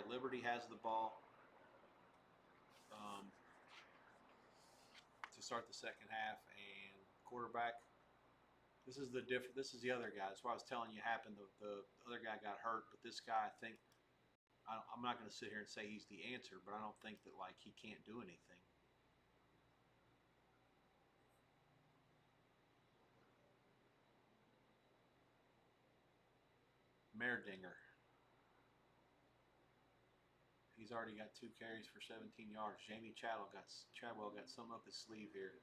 Liberty has the ball to start the second half, and quarterback. This is the other guy. That's what I was telling you happened. The other guy got hurt, but this guy, I think, I'm not going to sit here and say he's the answer, but I don't think that he can't do anything. Merdinger. He's already got 2 carries for 17 yards. Jamie Chadwell got something up his sleeve here.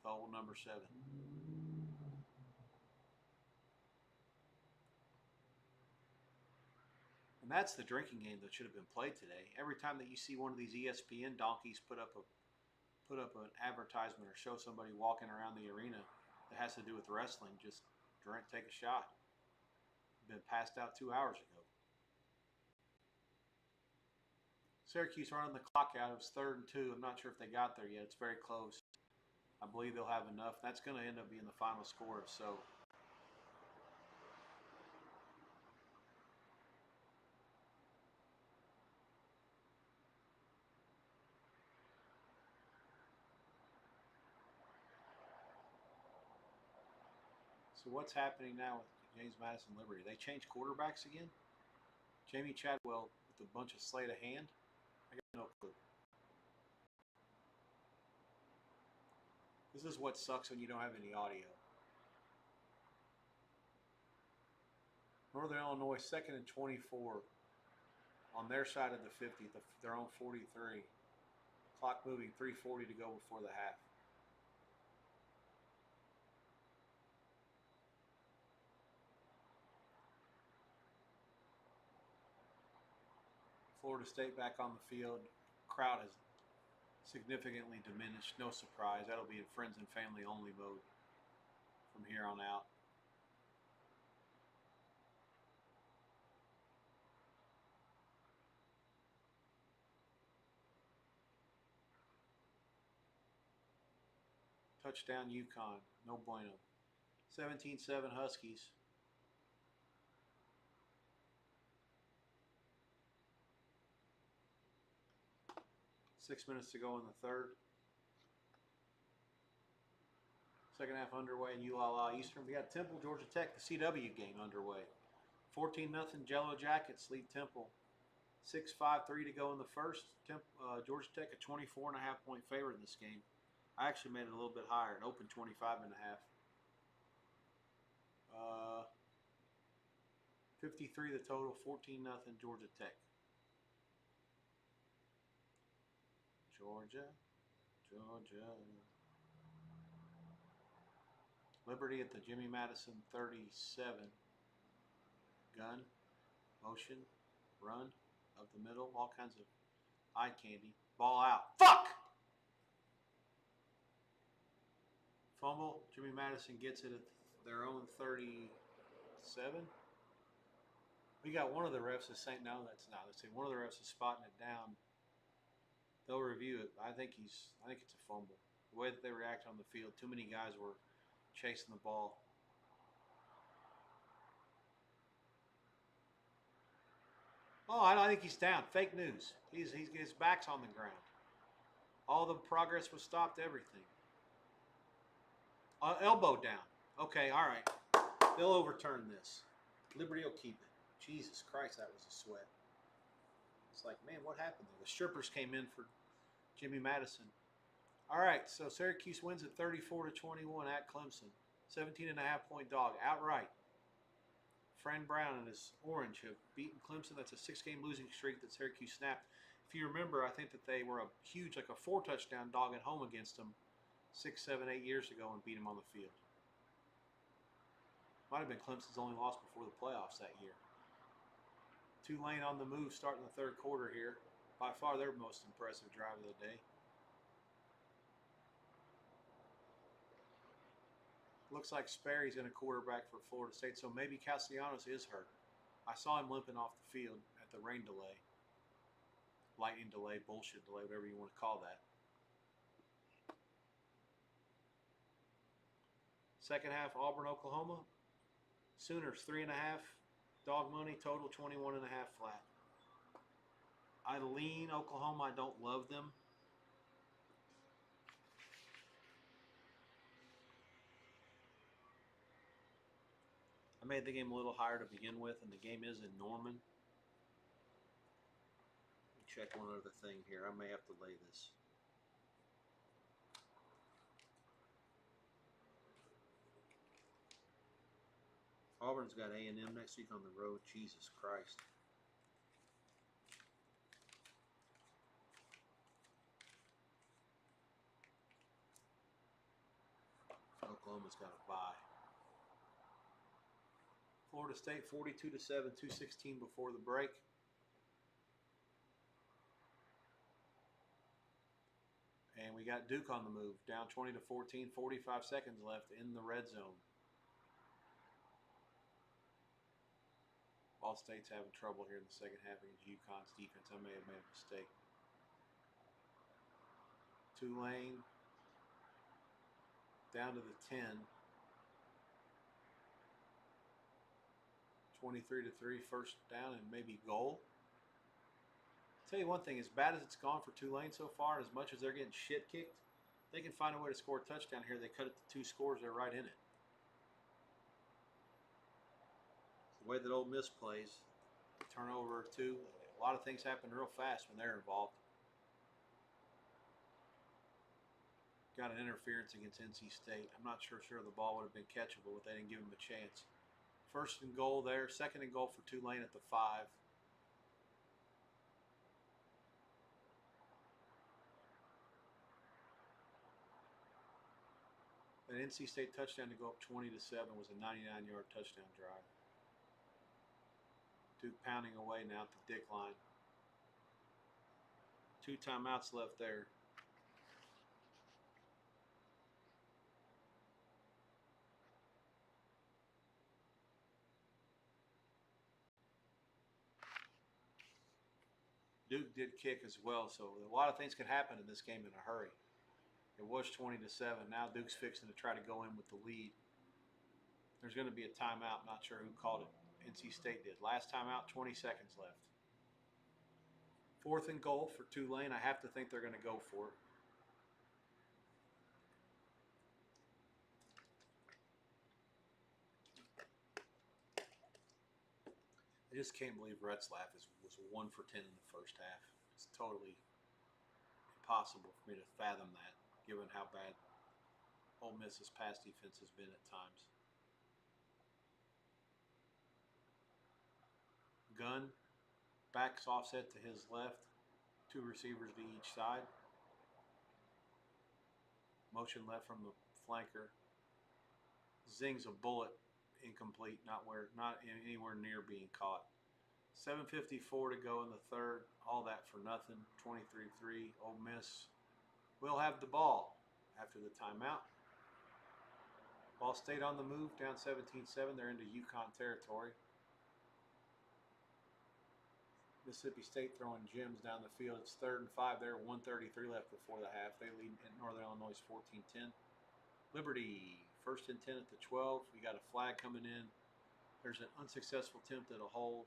the old number 7. And that's the drinking game that should have been played today. Every time that you see one of these ESPN donkeys put up an advertisement or show somebody walking around the arena that has to do with wrestling, just drink, take a shot. Been passed out 2 hours ago. Syracuse running the clock out. It was 3rd and 2. I'm not sure if they got there yet. It's very close. I believe they'll have enough. That's going to end up being the final score. So what's happening now with James Madison Liberty? They changed quarterbacks again? Jamie Chadwell with a bunch of sleight of hand? I got no clue. This is what sucks when you don't have any audio. Northern Illinois 2nd and 24 on their side of the 50, their own 43. Clock moving, 3:40 to go before the half. Florida State back on the field. Crowd has significantly diminished. No surprise. That'll be in friends and family only mode from here on out. Touchdown UConn. No bueno. 17-7 Huskies. Six minutes to go in the third. Second half underway in ULA Eastern. We got Temple, Georgia Tech, the CW game underway. 14-0 Jello Jackets lead Temple. 6:53 to go in the first. Georgia Tech a 24.5 point favorite in this game. I actually made it a little bit higher. It opened 25.5. 53 the total. 14-0 Georgia Tech. Georgia. Liberty at the Jimmy Madison 37. Gun, motion, run, up the middle, all kinds of eye candy. Ball out. Fuck! Fumble. Jimmy Madison gets it at their own 37. We got one of the refs is saying, no, that's not. Let's see. One of the refs is spotting it down. They'll review it. I think it's a fumble. The way that they react on the field, too many guys were chasing the ball. Oh, I think he's down. Fake news. His back's on the ground. All the progress was stopped. Everything. Elbow down. Okay, all right. They'll overturn this. Liberty will keep it. Jesus Christ, that was a sweat. It's like, man, what happened there? The strippers came in for Jimmy Madison. All right, so Syracuse wins at 34-21 at Clemson. 17.5 point dog outright. Fran Brown and his Orange have beaten Clemson. That's a 6-game losing streak that Syracuse snapped. If you remember, I think that they were a huge, like a 4-touchdown dog at home against them 6, 7, 8 years ago and beat them on the field. Might have been Clemson's only loss before the playoffs that year. Tulane on the move starting the third quarter here. By far their most impressive drive of the day. Looks like Sperry's going to quarterback for Florida State, so maybe Castellanos is hurt. I saw him limping off the field at the rain delay. Lightning delay, bullshit delay, whatever you want to call that. Second half, Auburn, Oklahoma. Sooners 3.5. Dog money, total 21.5 flat. I lean Oklahoma. I don't love them. I made the game a little higher to begin with, and the game is in Norman. Check one other thing here. I may have to lay this. Auburn's got A&M next week on the road. Jesus Christ. Oklahoma's got a bye. Florida State 42-7, 2:16 before the break. And we got Duke on the move, down 20-14, 45 seconds left in the red zone. Ball State's having trouble here in the second half against UConn's defense. I may have made a mistake. Tulane down to the 10. 23-3, first down and maybe goal. Tell you one thing, as bad as it's gone for Tulane so far, as much as they're getting shit kicked, they can find a way to score a touchdown here. They cut it to 2 scores, they're right in it. The way that Ole Miss plays, turnover or 2, a lot of things happen real fast when they're involved. Got an interference against NC State. I'm not sure the ball would have been catchable, but they didn't give him a chance. First and goal there, second and goal for Tulane at the 5. An NC State touchdown to go up 20-7 was a 99-yard touchdown drive. Duke pounding away now at the Dick line. 2 timeouts left there. Duke did kick as well, so a lot of things could happen in this game in a hurry. It was 20-7. Now Duke's fixing to try to go in with the lead. There's going to be a timeout. Not sure who called it. NC State did. Last timeout, 20 seconds left. 4th and goal for Tulane. I have to think they're going to go for it. I just can't believe Retzlaff was 1 for 10 in the first half. It's totally impossible for me to fathom that, given how bad Ole Miss's pass defense has been at times. Gunn backs offset to his left, 2 receivers to each side. Motion left from the flanker. Zings a bullet, incomplete, not anywhere near being caught. 7:54 to go in the third. All that for nothing. 23-3. Ole Miss will have the ball after the timeout. Ball State on the move, down 17-7. They're into UConn territory. Mississippi State throwing gems down the field. It's 3rd and 5 there. 1:33 left before the half. They lead in Northern Illinois 14-10. Liberty, 1st and 10 at the 12. We got a flag coming in. There's an unsuccessful attempt at a hold.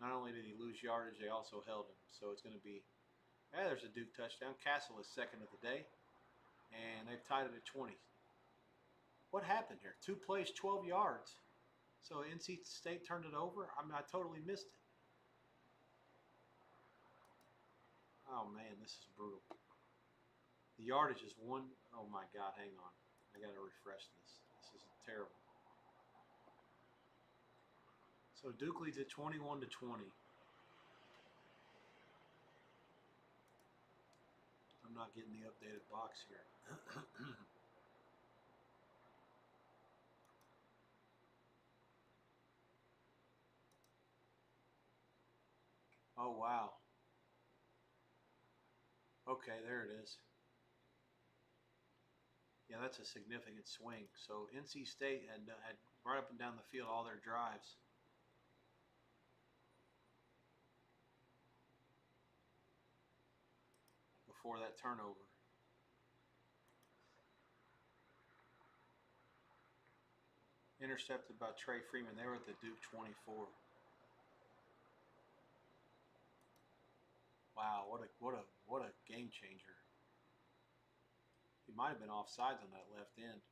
Not only did he lose yardage, they also held him. So it's going to be, there's a Duke touchdown. Castle is second of the day. And they've tied it at 20. What happened here? 2 plays, 12 yards. So NC State turned it over? I totally missed it. Oh, man, this is brutal. The yardage is 1. Oh, my God, hang on. I got to refresh this. This is terrible. So Duke leads at 21-20. I'm not getting the updated box here. Oh, wow. Okay, there it is. Yeah, that's a significant swing. So NC State had right up and down the field all their drives. Before that turnover. Intercepted by Trey Freeman. They were at the Duke 24. Wow, what a game changer. He might have been offsides on that left end.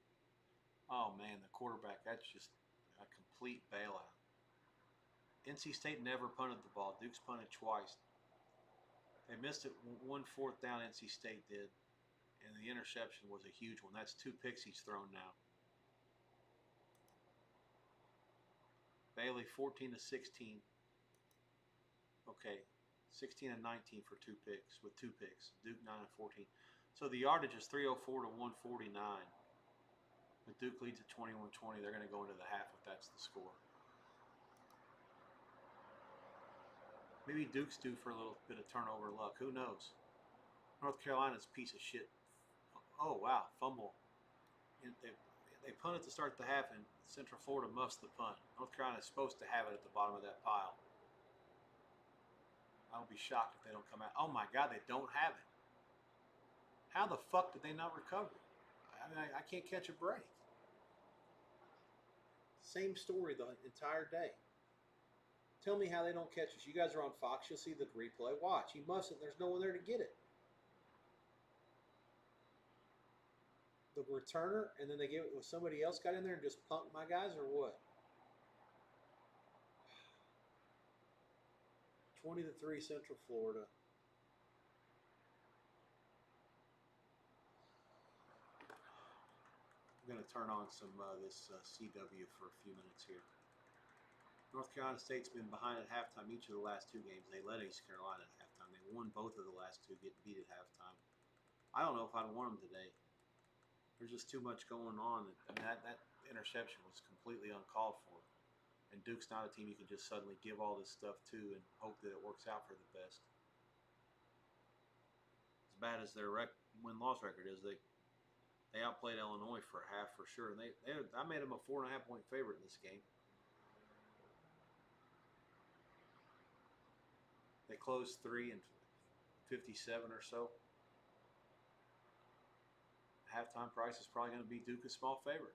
Oh man, the quarterback, that's just a complete bailout. NC State never punted the ball. Duke's punted twice. They missed it 1 4th down, NC State did. And the interception was a huge one. That's 2 picks he's thrown now. Bailey 14-16. Okay, 16-19 for 2 picks, with 2 picks. Duke 9-14. So the yardage is 304 to 149. But Duke leads at 21-20. They're going to go into the half if that's the score. Maybe Duke's due for a little bit of turnover luck. Who knows? North Carolina's a piece of shit. Oh, wow. Fumble. They punt it to start the half, and Central Florida muffs the punt. North Carolina is supposed to have it at the bottom of that pile. I will be shocked if they don't come out. Oh, my God, they don't have it. How the fuck did they not recover it? I mean, I can't catch a break. Same story the entire day. Tell me how they don't catch us. You guys are on Fox. You'll see the replay. Watch. He muffs it. There's no one there to get it. The returner, and then they gave it to somebody else got in there and just punked my guys, or what? 20-3 Central Florida. I'm going to turn on some this CW for a few minutes here. North Carolina State's been behind at halftime each of the last two games. They led East Carolina at halftime. They won both of the last two, getting beat at halftime. I don't know if I'd want them today. There's just too much going on. I mean, that interception was completely uncalled for. And Duke's not a team you can just suddenly give all this stuff to and hope that it works out for the best. As bad as their win-loss record is, they outplayed Illinois for a half for sure. And I made them a 4.5-point favorite in this game. They closed 3 and 57 or so. Halftime price is probably going to be Duke a small favorite.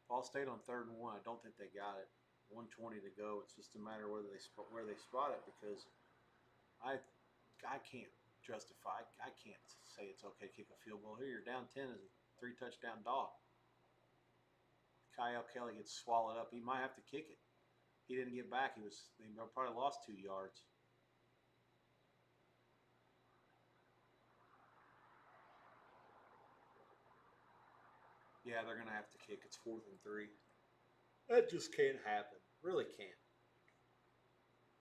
Ball State on 3rd and 1. I don't think they got it. 1:20 to go. It's just a matter of where they spot it, because I can't justify. I can't say it's okay to kick a field goal here. You're down 10 as a 3-touchdown dog. Kyle Kelly gets swallowed up. He might have to kick it. He didn't get back. They probably lost 2 yards. Yeah, they're going to have to kick. It's 4th and 3. That just can't happen. Really can't.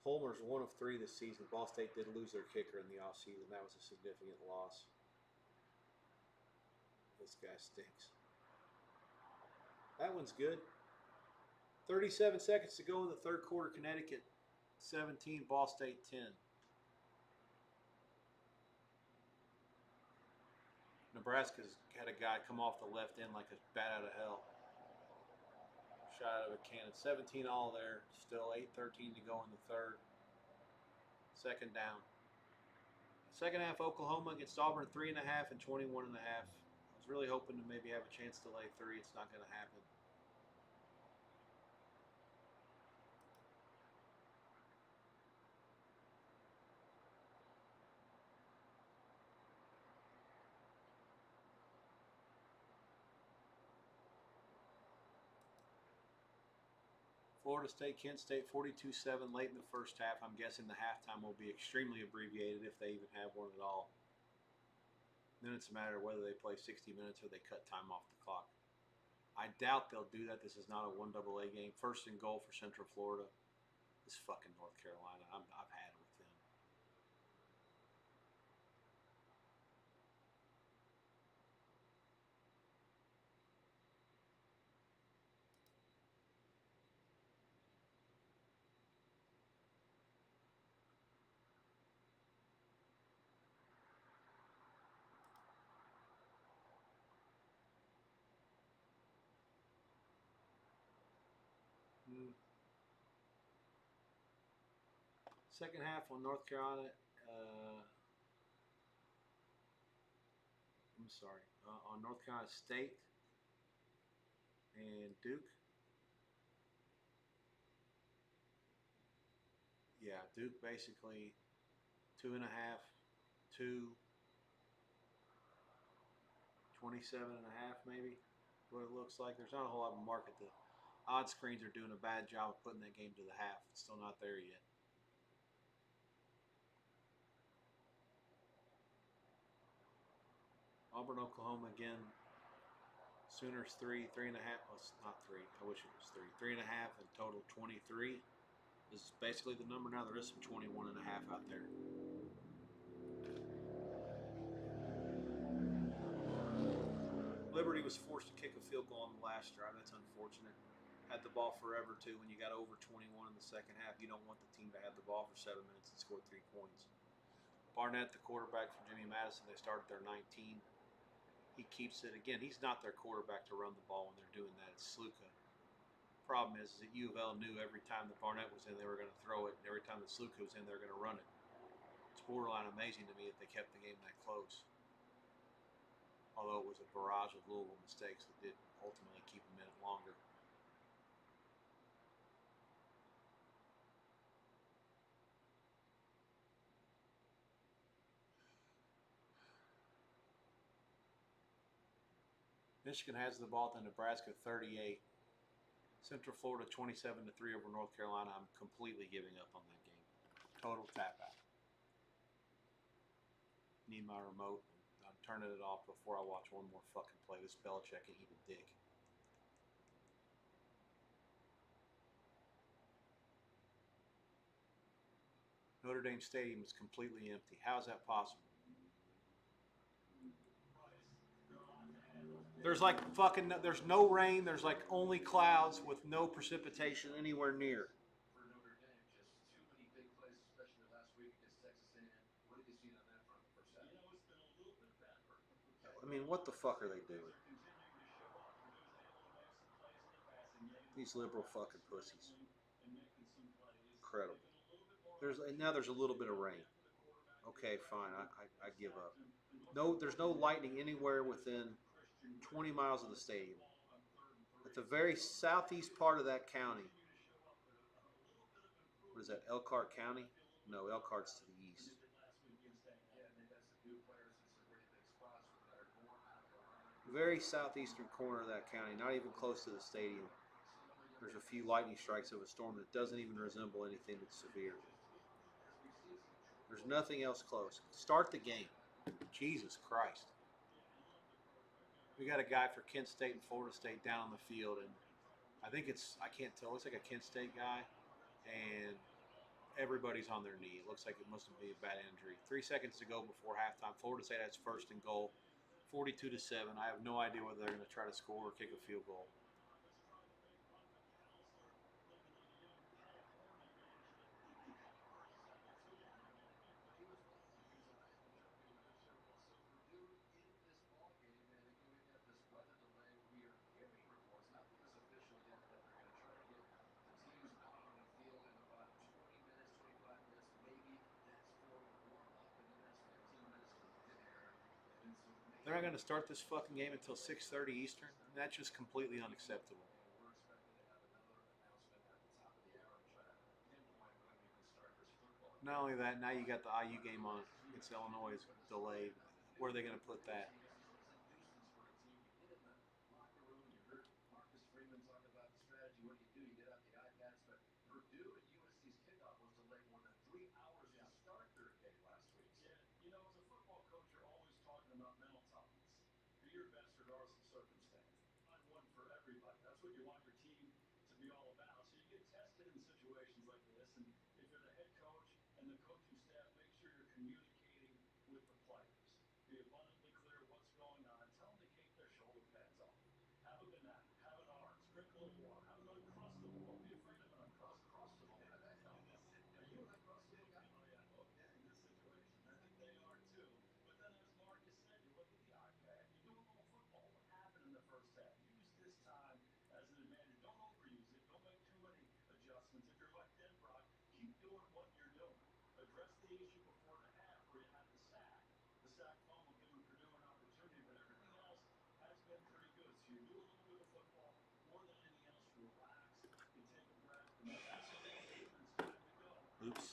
Homer's 1 of 3 this season. Ball State did lose their kicker in the offseason. That was a significant loss. This guy stinks. That one's good. 37 seconds to go in the 3rd quarter. Connecticut 17, Ball State 10. Nebraska's had a guy come off the left end like a bat out of hell. Shot out of a cannon. 17 all there. Still 8:13 to go in the 3rd. 2nd down. Second half, Oklahoma against Auburn, 3.5 and 21.5. I was really hoping to maybe have a chance to lay 3. It's not going to happen. Florida State, Kent State, 42-7 late in the first half. I'm guessing the halftime will be extremely abbreviated if they even have one at all. Then it's a matter of whether they play 60 minutes or they cut time off the clock. I doubt they'll do that. This is not a 1AA game. 1st and goal for Central Florida. This fucking North Carolina. I've had it with them. Second half on North Carolina. I'm sorry. On North Carolina State and Duke. Yeah, Duke basically 2.5, 2, 27.5 maybe. What it looks like. There's not a whole lot of market. The odd screens are doing a bad job of putting that game to the half. It's still not there yet. Auburn, Oklahoma again. Sooners 3, 3.5. Well, it's not 3. I wish it was 3. 3.5 and total 23. This is basically the number now. There is some 21.5 out there. Liberty was forced to kick a field goal on the last drive. That's unfortunate. Had the ball forever, too. When you got over 21 in the second half, you don't want the team to have the ball for 7 minutes and score 3 points. Barnett, the quarterback from Jimmy Madison, they started their 19. He keeps it. Again, he's not their quarterback to run the ball when they're doing that. It's Sluka. Problem is that U of L knew every time that Barnett was in, they were going to throw it, and every time that Sluka was in, they were going to run it. It's borderline amazing to me that they kept the game that close. Although it was a barrage of Louisville mistakes that did ultimately keep a minute longer. Michigan has the ball at the Nebraska 38. Central Florida 27-3 over North Carolina. I'm completely giving up on that game. Total tap out. Need my remote. I'm turning it off before I watch one more fucking play. This Belichick can eat a dick. Notre Dame Stadium is completely empty. How is that possible? There's like fucking, there's no rain. There's like only clouds with no precipitation anywhere near. For Notre Dame, just too many big plays, especially last week against Texas A&M. What have you seen on that front the first half? You know, it's been a little bit better. I mean, what the fuck are they doing? These liberal fucking pussies. Incredible. Now there's a little bit of rain. Okay, fine. I give up. No, there's no lightning anywhere within 20 miles of the stadium. At the very southeast part of that county. What is that, Elkhart County? No, Elkhart's to the east. Very southeastern corner of that county, not even close to the stadium. There's a few lightning strikes of a storm that doesn't even resemble anything that's severe. There's nothing else close. Start the game. Jesus Christ. We got a guy for Kent State and Florida State down on the field, and I think I can't tell, it looks like a Kent State guy, and everybody's on their knee. It looks like it must be a bad injury. 3 seconds to go before halftime. Florida State has first and goal, 42-7. I have no idea whether they're going to try to score or kick a field goal. They're not going to start this fucking game until 6:30 Eastern. That's just completely unacceptable. Not only that, now you got the IU game on against Illinois is delayed. Where are they going to put that? Purdue and USC's kickoff was delayed more than 3 hours to start their game last week. Yeah, you know, as a football coach, you're always talking about mental toughness. Do your best regardless of circumstance. Find one for everybody. That's what you want your team to be all about. So you get tested in situations like this, and if you're the head coach and the coaching staff, make sure you're communicating with the players. Be abundantly clear what's going on. Tell them to keep their shoulder pads on. Have a banana, have an orange, drink a little water, have an uncrustable. Don't be afraid of an uncrustable. Are you an uncrustable guy? Oh yeah. Okay, in this situation, I think they are too. But then, as Marcus said, you look at the iPad, you do a little football. What happened in the first half? Use this time as an advantage. Don't overuse it. Don't make too many adjustments. If you're like Dan Brock, keep doing what you're doing. Address the issue before the half where you had the sack. The sack fumble giving Purdue an opportunity, but everything else has been pretty good. So you do a little bit of football. More than anything else, relax. You take a breath. And that's the game. It's time to go. Oops,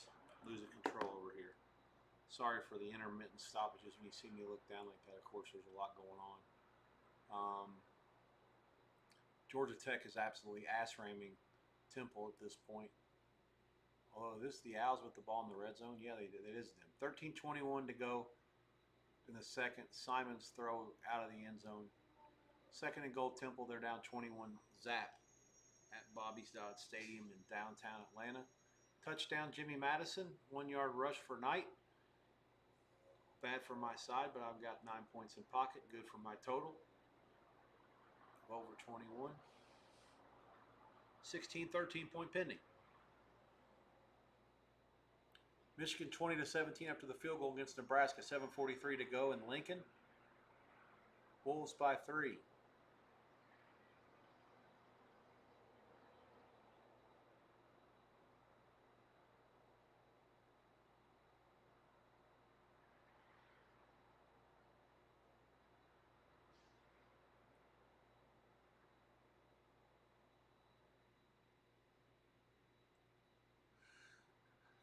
losing control over here. Sorry for the intermittent stoppages. When you see me look down like that, of course, there's a lot going on. Georgia Tech is absolutely ass-ramming Temple at this point. Although this is the Owls with the ball in the red zone. Yeah, it is them. 13:21 to go in the second. Simon's throw out of the end zone. Second and goal, Temple. They're down 21 zap at Bobby's Dodd Stadium in downtown Atlanta. Touchdown, Jimmy Madison. 1 yard rush for Knight. Bad for my side, but I've got 9 points in pocket. Good for my total. over 21. 16-13 point pending. Michigan 20-17 after the field goal against Nebraska. 7:43 to go in Lincoln. Wolves by 3.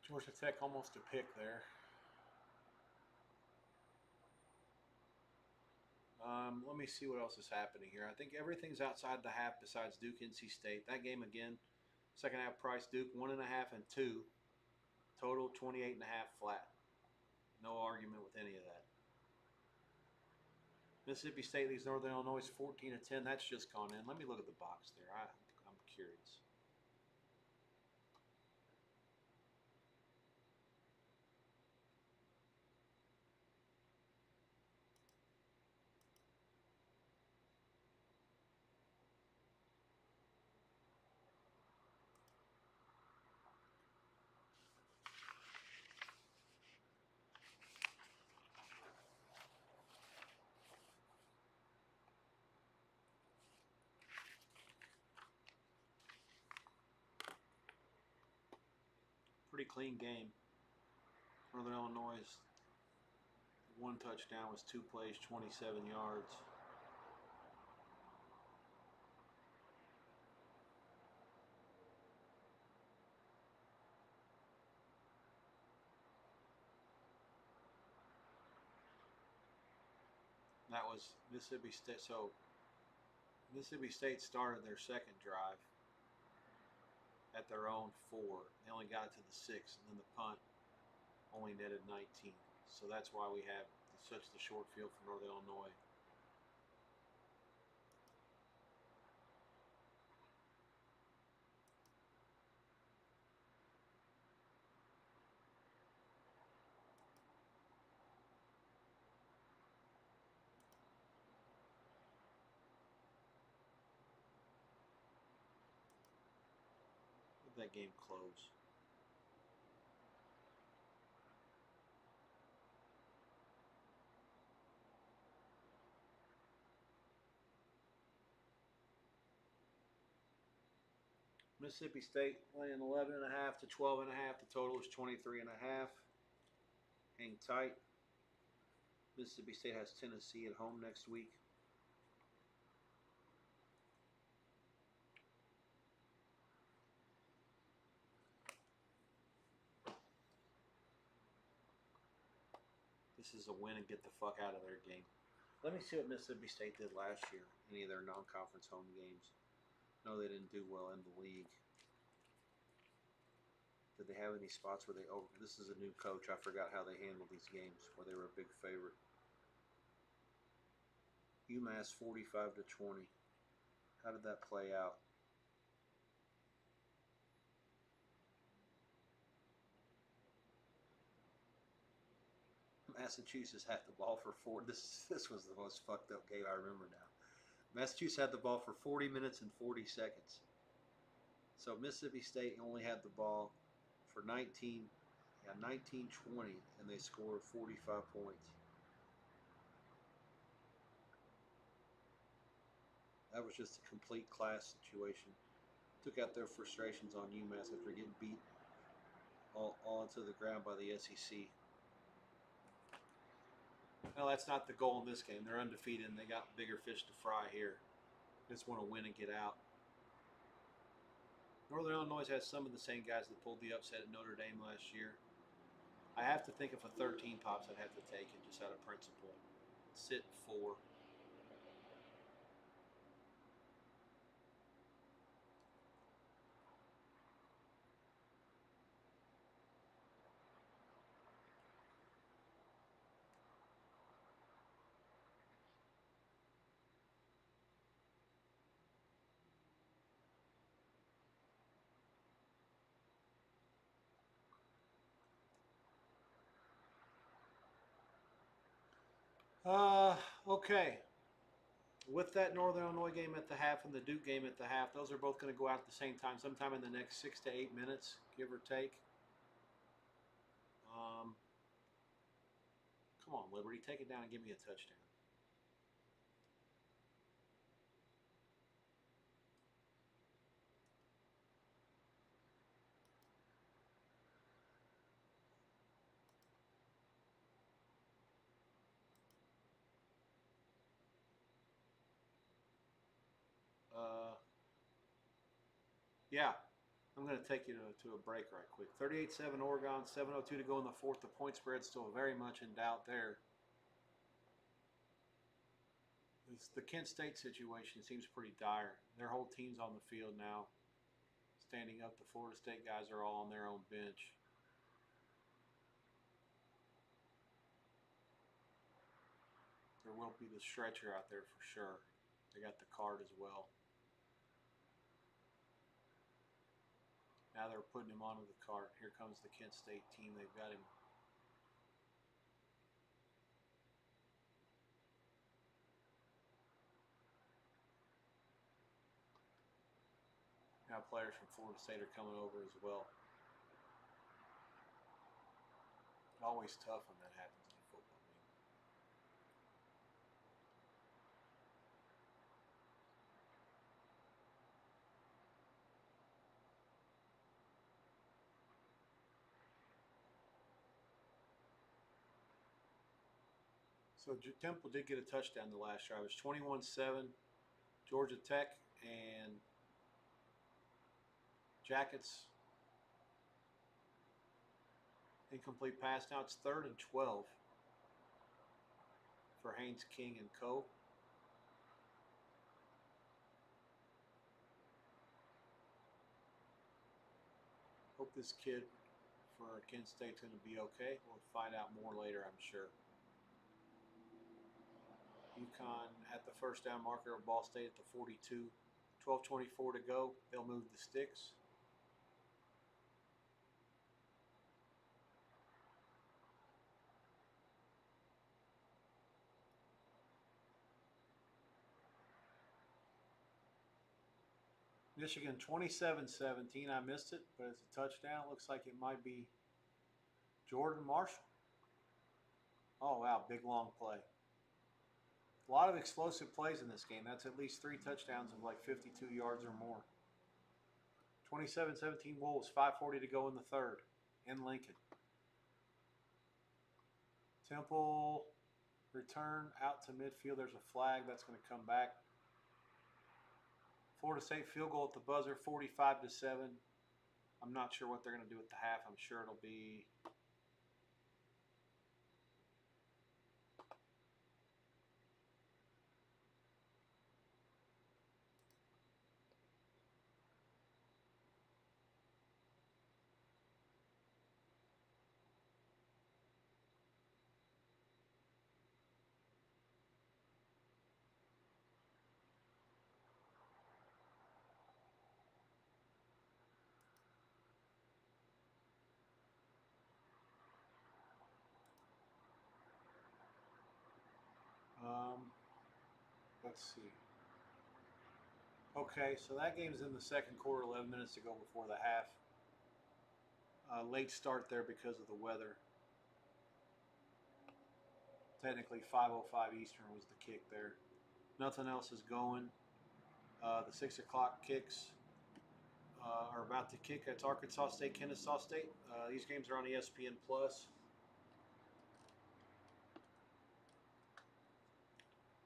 Georgia Tech almost a pick there. Let me see what else is happening here. I think everything's outside the half besides Duke NC State. That game again, second half price Duke 1.5 and 2. Total 28.5 flat. No argument with any of that. Mississippi State leads Northern Illinois 14-10. That's just gone in. Let me look at the box there. I'm curious. Pretty clean game. Northern Illinois' one touchdown was 2 plays, 27 yards. That was Mississippi State. So Mississippi State started their second drive at their own 4. They only got it to the 6, and then the punt only netted 19. So that's why we have such the short field for Northern Illinois. Let that game close. Mississippi State laying 11.5 to 12.5. The total is 23.5. Hang tight. Mississippi State has Tennessee at home next week. This is a win and get the fuck out of their game. Let me see what Mississippi State did last year, any of their non-conference home games. No, they didn't do well in the league. Did they have any spots where they over? This is a new coach. I forgot how they handled these games where they were a big favorite. UMass 45-20. How did that play out? Massachusetts had the ball for 4. This was the most fucked up game I remember now. Massachusetts had the ball for 40 minutes and 40 seconds. So Mississippi State only had the ball for 19-20, and they scored 45 points. That was just a complete class situation. Took out their frustrations on UMass after getting beat all into the ground by the SEC. Well, that's not the goal in this game. They're undefeated, and they got bigger fish to fry here. Just want to win and get out. Northern Illinois has some of the same guys that pulled the upset at Notre Dame last year. I have to think if a 13 pops, I'd have to take it just out of principle. Sit 4. Okay. with that Northern Illinois game at the half and the Duke game at the half, those are both going to go out at the same time, sometime in the next 6 to 8 minutes, give or take. Come on, Liberty, take it down and give me a touchdown. Yeah, I'm going to take you to a break right quick. 38-7 Oregon, 7:02 to go in the fourth. The point spread's still very much in doubt there. The Kent State situation seems pretty dire. Their whole team's on the field now, standing up. The Florida State guys are all on their own bench. There will be the stretcher out there for sure. They got the card as well. Now they're putting him onto the cart. Here comes the Kent State team. They've got him. Now players from Florida State are coming over as well. Always tough when that happens in a football game. So Temple did get a touchdown the last drive. It was 21-7. Georgia Tech and Jackets. Incomplete pass. Now it's 3rd and 12 for Haynes King and Co. Hope this kid for Kent State's going to be okay. We'll find out more later, I'm sure. UConn at the first down marker of Ball State at the 42. 12:24 to go. They'll move the sticks. Michigan 27-17. I missed it, but it's a touchdown. It looks like it might be Jordan Marshall. Oh, wow, big long play. A lot of explosive plays in this game. That's at least 3 touchdowns of like 52 yards or more. 27-17 Wolves, 5:40 to go in the third in Lincoln. Temple return out to midfield. There's a flag that's going to come back. Florida State field goal at the buzzer, 45-7. I'm not sure what they're going to do at the half. I'm sure it'll be let's see. Okay, so that game's in the second quarter, 11 minutes to go before the half. Late start there because of the weather. Technically 5:05 Eastern was the kick there. Nothing else is going. The 6 o'clock kicks are about to kick. That's Arkansas State, Kennesaw State. These games are on ESPN Plus.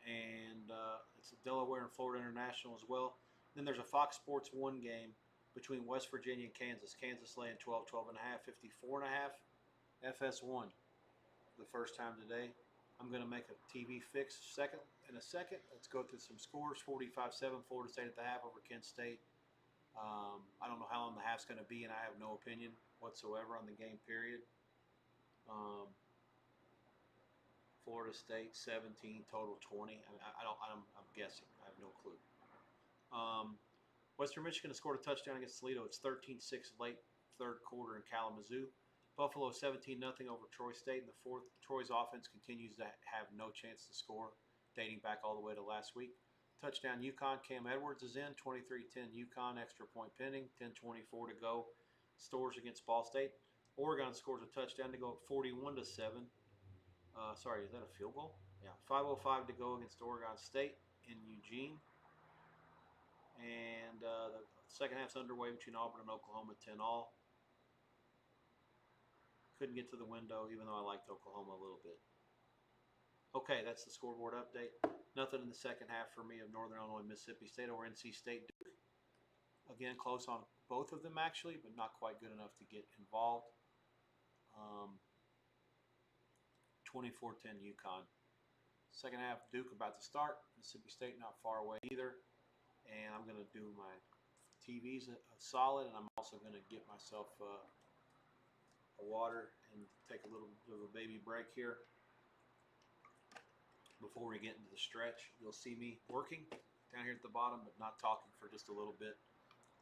And it's Delaware and Florida International as well. Then there's a Fox Sports 1 game between West Virginia and Kansas. Kansas laying 12.5, 54.5. FS1 for the first time today. I'm going to make a TV fix in a second. Let's go through some scores. 45-7 Florida State at the half over Kent State. I don't know how long the half's going to be, and I have no opinion whatsoever on the game period. Florida State 17, total 20. I'm guessing. I have no clue. Western Michigan has scored a touchdown against Toledo. It's 13-6 late third quarter in Kalamazoo. Buffalo 17-0 over Troy State in the fourth. Troy's offense continues to have no chance to score, dating back all the way to last week. Touchdown Yukon. Cam Edwards is in. 23-10 Yukon. Extra point pending. 10:24 to go. Stores against Ball State. Oregon scores a touchdown to go up 41-7. Sorry, is that a field goal? Yeah. 5:05 to go against Oregon State in Eugene. And the second half's underway between Auburn and Oklahoma, 10-all. Couldn't get to the window, even though I liked Oklahoma a little bit. Okay, that's the scoreboard update. Nothing in the second half for me of Northern Illinois, Mississippi State or NC State. Again, close on both of them actually, but not quite good enough to get involved. 24-10 Yukon. Second half, Duke about to start. Mississippi State not far away either. And I'm going to do my TVs solid, and I'm also going to get myself a water and take a little bit of a baby break here. Before we get into the stretch, you'll see me working down here at the bottom, but not talking for just a little bit.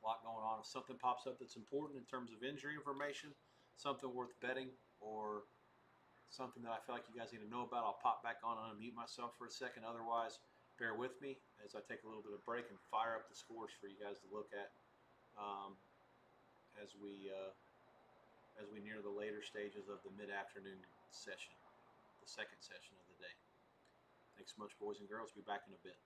A lot going on. If something pops up that's important in terms of injury information, something worth betting, or something that I feel like you guys need to know about, I'll pop back on and unmute myself for a second. Otherwise, bear with me as I take a little bit of break and fire up the scores for you guys to look at as we near the later stages of the mid-afternoon session, the second session of the day. Thanks so much, boys and girls. Be back in a bit.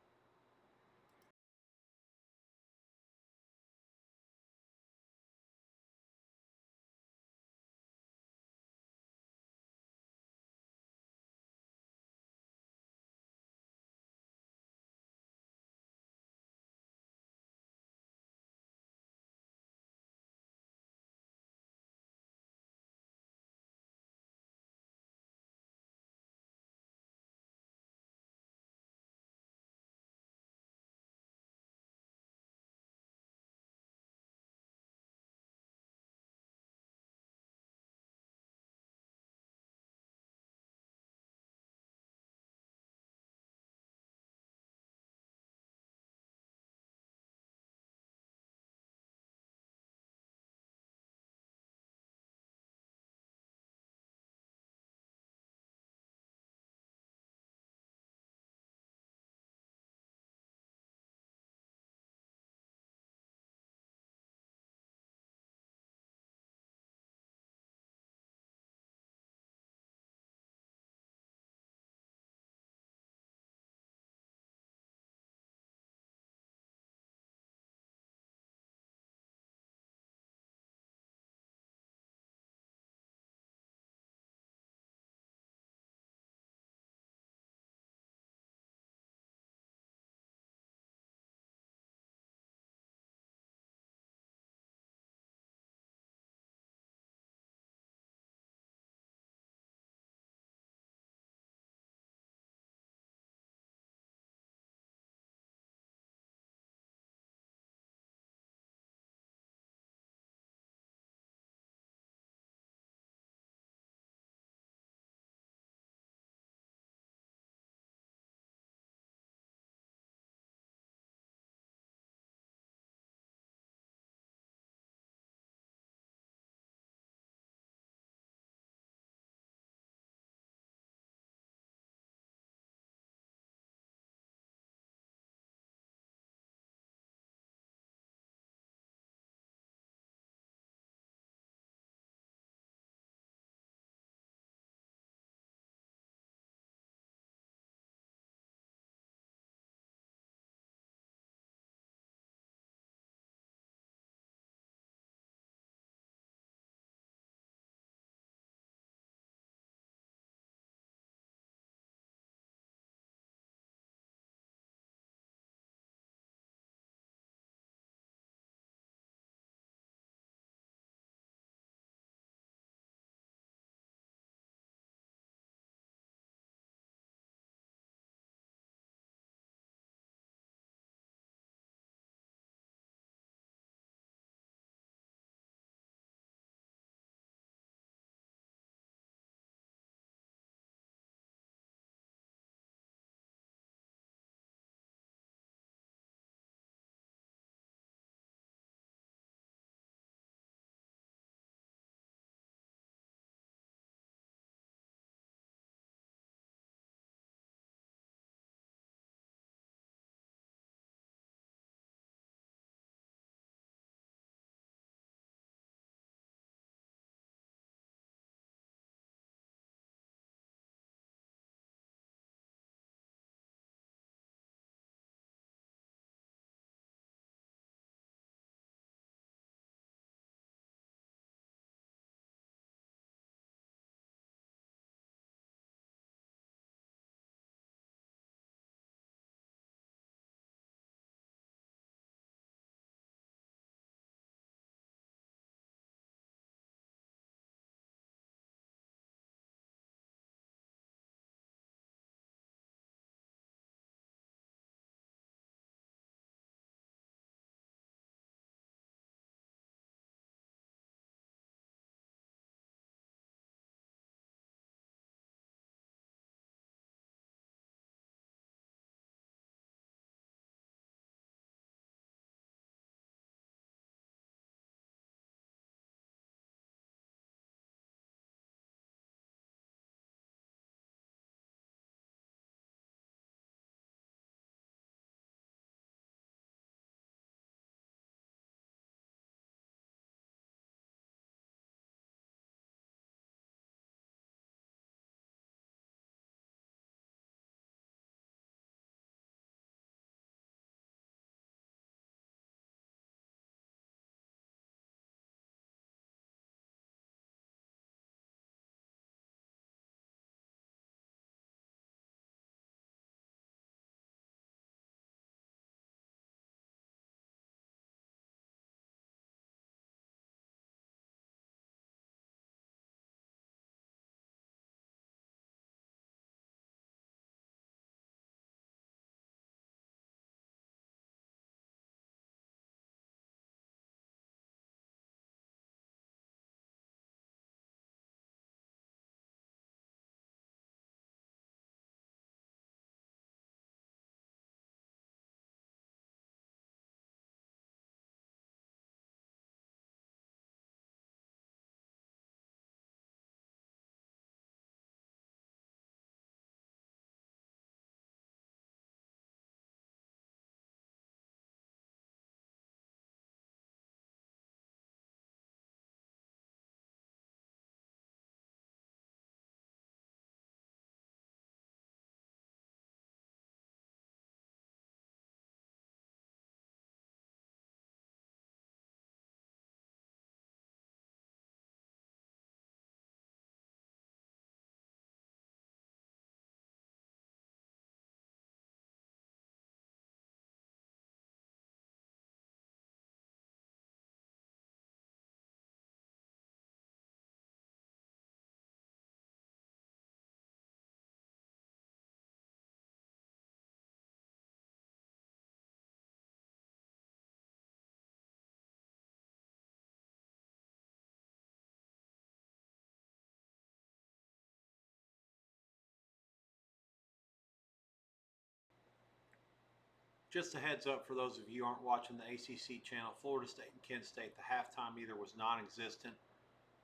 Just a heads up for those of you who aren't watching the ACC channel, Florida State and Kent State, the halftime either was non-existent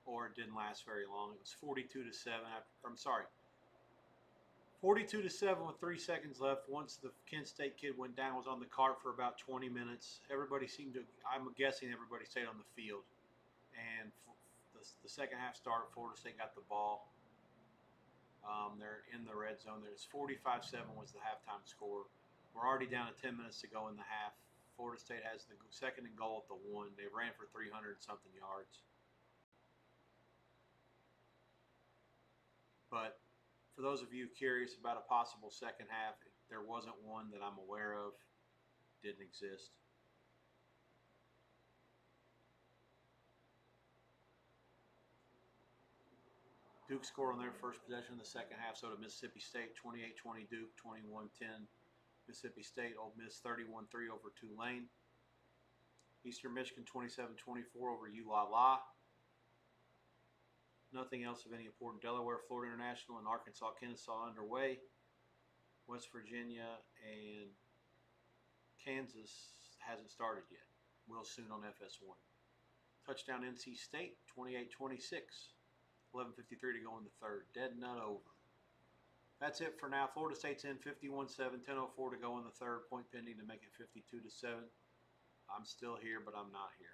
or it didn't last very long. It was 42-7. I'm sorry, 42-7 with 3 seconds left. Once the Kent State kid went down, was on the cart for about 20 minutes. Everybody seemed to, I'm guessing everybody stayed on the field. And the second half start, Florida State got the ball. They're in the red zone. There's 45-7 was the halftime score. We're already down to 10 minutes to go in the half. Florida State has the second and goal at the 1. They ran for 300-something yards. But for those of you curious about a possible second half, there wasn't one that I'm aware of. Didn't exist. Duke scored on their first possession in the second half, so did Mississippi State, 28-20 Duke, 21-10 Mississippi State. Ole Miss 31-3 over Tulane. Eastern Michigan 27-24 over ULA. Nothing else of any important. Delaware, Florida International, and Arkansas, Kennesaw underway. West Virginia and Kansas hasn't started yet. Will soon on FS1. Touchdown NC State, 28-26. 11:53 to go in the third. Dead nut over. That's it for now. Florida State's in 51-7. 10:04 to go in the third. Point pending to make it 52-7. I'm still here, but I'm not here.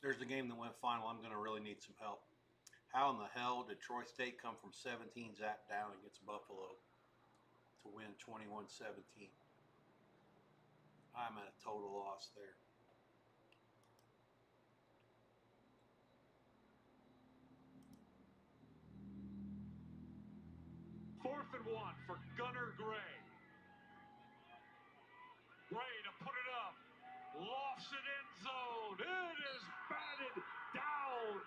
Here's the game that went final. I'm going to really need some help. How in the hell did Troy State come from 17 zap down against Buffalo to win 21-17? I'm at a total loss there. Fourth and 1 for Gunnar Gray. Gray to put it up. Lofts it end zone. It is batted down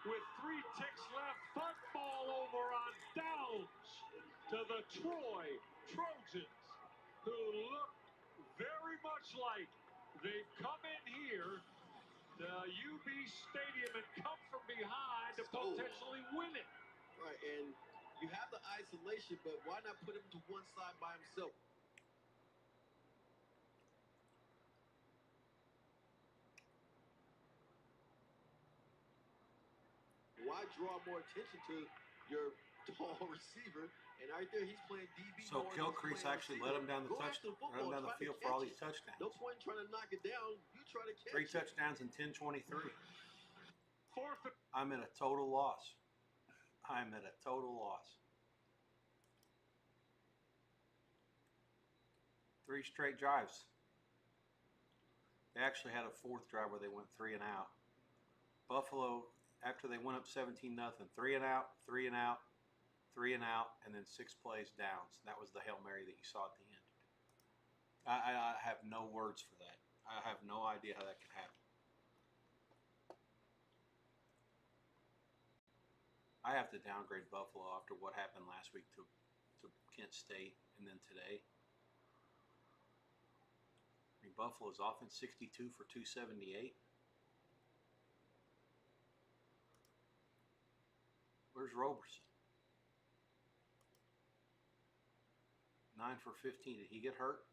with 3 ticks left. Football over on downs to the Troy Trojans, who look very much like they've come in here to UB Stadium and come from behind to potentially win it. Right, and you have the isolation, but why not put him to one side by himself? Why draw more attention to your tall receiver? And right there, he's playing DB. So Gilcrease actually let him down the field for all these touchdowns. No point in trying to knock it down. You try to catch 3 it. touchdowns in 10-23. Fourth. I'm at a total loss. I'm at a total loss. 3 straight drives. They actually had a 4th drive where they went 3 and out. Buffalo, after they went up 17-0, 3 and out, 3 and out, 3 and out, and then 6 plays downs. That was the Hail Mary that you saw at the end. I have no words for that. I have no idea how that could happen. I have to downgrade Buffalo after what happened last week to Kent State and then today. I mean, Buffalo's offense 62 for 278. Where's Roberson? 9 for 15. Did he get hurt?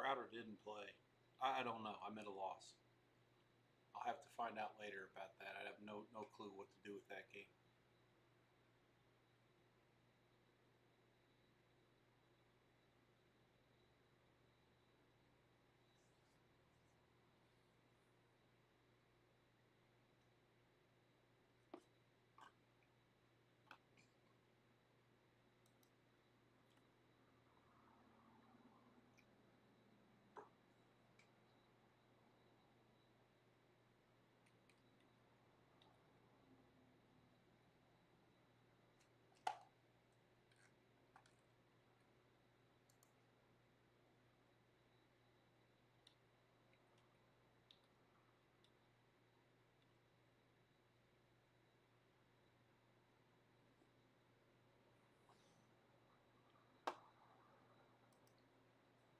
Crowder didn't play. I don't know. I'm at a loss. I'll have to find out later about that. I have no clue what to do with that game.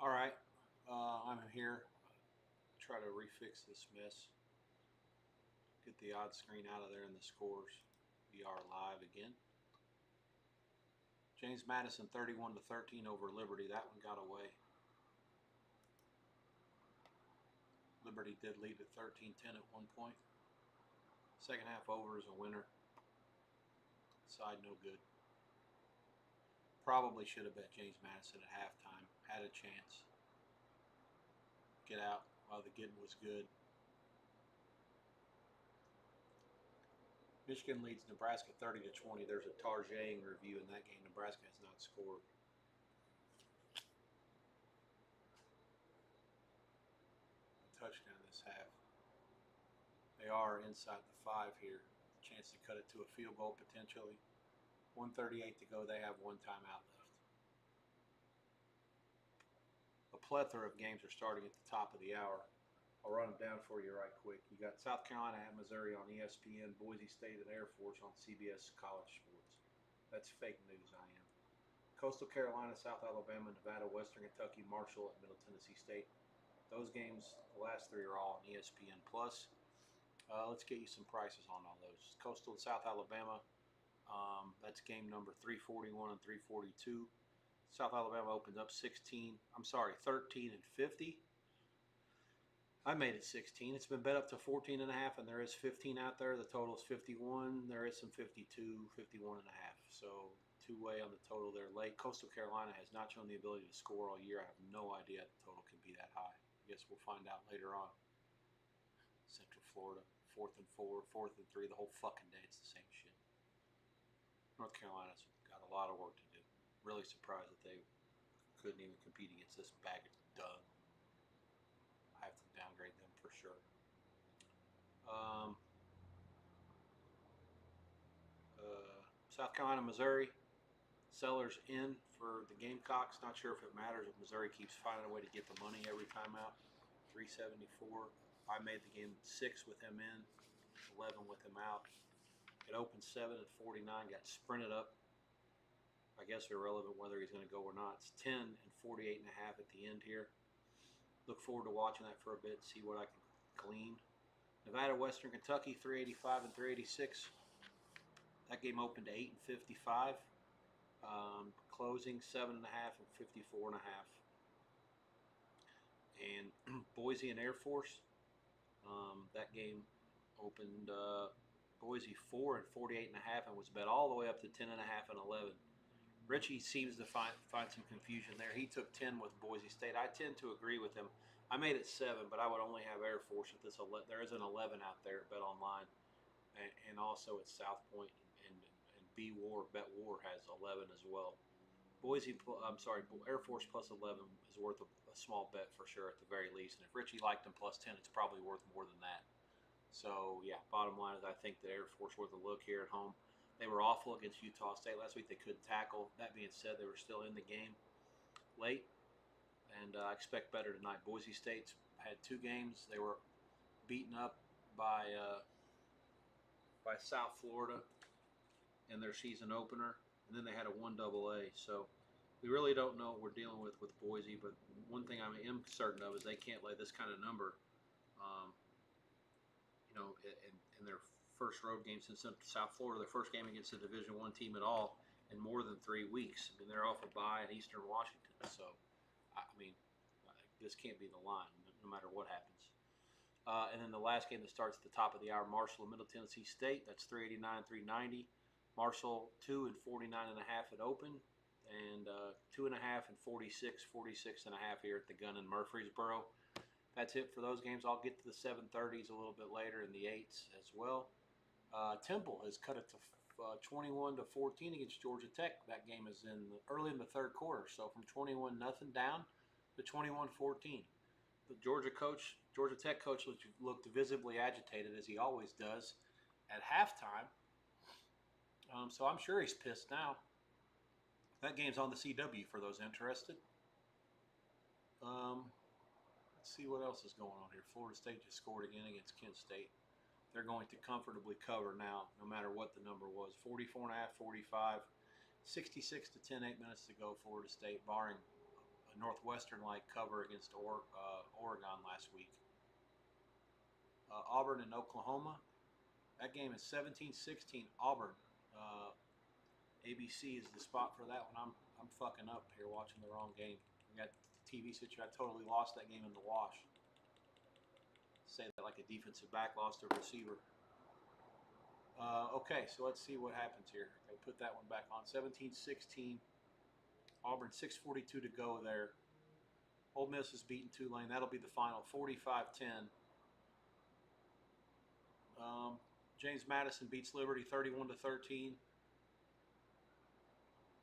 All right, I'm here. Try to refix this mess. Get the odd screen out of there and the scores. We are live again. James Madison 31-13 over Liberty. That one got away. Liberty did lead at 13-10 at one point. Second half over is a winner. Side no good. Probably should have bet James Madison at halftime. Had a chance. Get out while the getting was good. Michigan leads Nebraska 30-20. There's a Tarjaying review in that game. Nebraska has not scored. A touchdown this half. They are inside the 5 here. Chance to cut it to a field goal potentially. 1:38 to go. They have one timeout left. A plethora of games are starting at the top of the hour. I'll run them down for you right quick. You got South Carolina at Missouri on ESPN, Boise State and Air Force on CBS College Sports. That's fake news, I am. Coastal Carolina, South Alabama, Nevada, Western Kentucky, Marshall at Middle Tennessee State. Those games, the last 3 are all on ESPN+. Let's get you some prices on all those. Coastal South Alabama, that's game number 341 and 342. South Alabama opens up 13 and 50. I made it 16. It's been bet up to 14 and a half, and there is 15 out there. The total is 51. There is some 52, 51 and a half. So 2-way on the total there late. Coastal Carolina has not shown the ability to score all year. I have no idea the total can be that high. I guess we'll find out later on. Central Florida, 4th and 4, 4th and 3, the whole fucking day. It's the same shit. North Carolina's got a lot of work to do. Really surprised that they couldn't even compete against this bag of dung. I have to downgrade them for sure. South Carolina, Missouri. Sellers in for the Gamecocks. Not sure if it matters if Missouri keeps finding a way to get the money every time out. 374. I made the game 6 with him in, 11 with him out. It opened 7 and 49. Got sprinted up. I guess irrelevant whether he's going to go or not. It's 10 and 48 and a half at the end here. Look forward to watching that for a bit, see what I can glean. Nevada, Western Kentucky, 385 and 386. That game opened to 8 and 55. Closing 7 and a half and 54 and a half. And Boise and Air Force. That game opened Boise 4 and 48 and a half and was bet all the way up to 10 and a half and 11. Richie seems to find some confusion there. He took 10 with Boise State. I tend to agree with him. I made it 7, but I would only have Air Force at this. There is an 11 out there at Bet Online, and also at South Point and B War. Bet War has 11 as well. Air Force plus 11 is worth a small bet for sure at the very least. And if Richie liked them plus 10, it's probably worth more than that. So yeah, bottom line is I think that Air Force worth a look here at home. They were awful against Utah State last week. They couldn't tackle. That being said, they were still in the game late, and I expect better tonight. Boise State's had 2 games. They were beaten up by South Florida in their season opener, and then they had a 1 AA. So we really don't know what we're dealing with Boise, but one thing I am certain of is they can't lay this kind of number, in their first road game since South Florida, their first game against a Division I team at all in more than 3 weeks. I mean, they're off a bye in Eastern Washington, so this can't be the line no matter what happens. And then the last game that starts at the top of the hour, Marshall and Middle Tennessee State. That's 389, 390. Marshall 2 and 49 and a half at open, and 2.5 and 46, 46 and a half here at the Gun in Murfreesboro. That's it for those games. I'll get to the 7:30s a little bit later and the 8s as well. Temple has cut it to 21-14 against Georgia Tech. That game is early in the 3rd quarter, so from 21-0 down to 21-14. The Georgia Tech coach looked visibly agitated, as he always does, at halftime. So I'm sure he's pissed now. That game's on the CW for those interested. Let's see what else is going on here. Florida State just scored again against Kent State. They're going to comfortably cover now, no matter what the number was. 44.5, 45, 66 to 10, 8 minutes to go. Florida State, barring a Northwestern-like cover against Oregon last week. Auburn and Oklahoma. That game is 17-16. Auburn. ABC is the spot for that one. I'm fucking up here watching the wrong game. We got the TV situation. I totally lost that game in the wash. Say that like a defensive back lost a receiver. Okay, so let's see what happens here. I put that one back on. 17-16. Auburn, 6:42 to go there. Ole Miss has beaten Tulane. That'll be the final, 45-10. James Madison beats Liberty 31-13.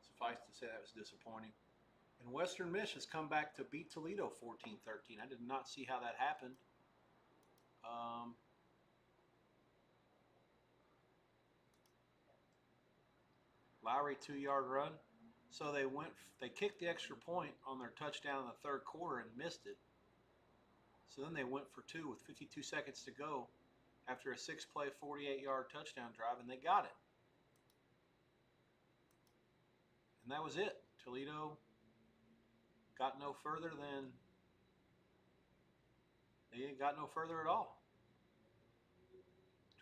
Suffice to say that was disappointing. And Western Miss has come back to beat Toledo 14-13. I did not see how that happened. Lowry 2-yard run. So they kicked the extra point on their touchdown in the third quarter and missed it. So then they went for 2 with 52 seconds to go after a 6-play, 48-yard touchdown drive, and they got it. And that was it. Toledo got no further than they got no further at all.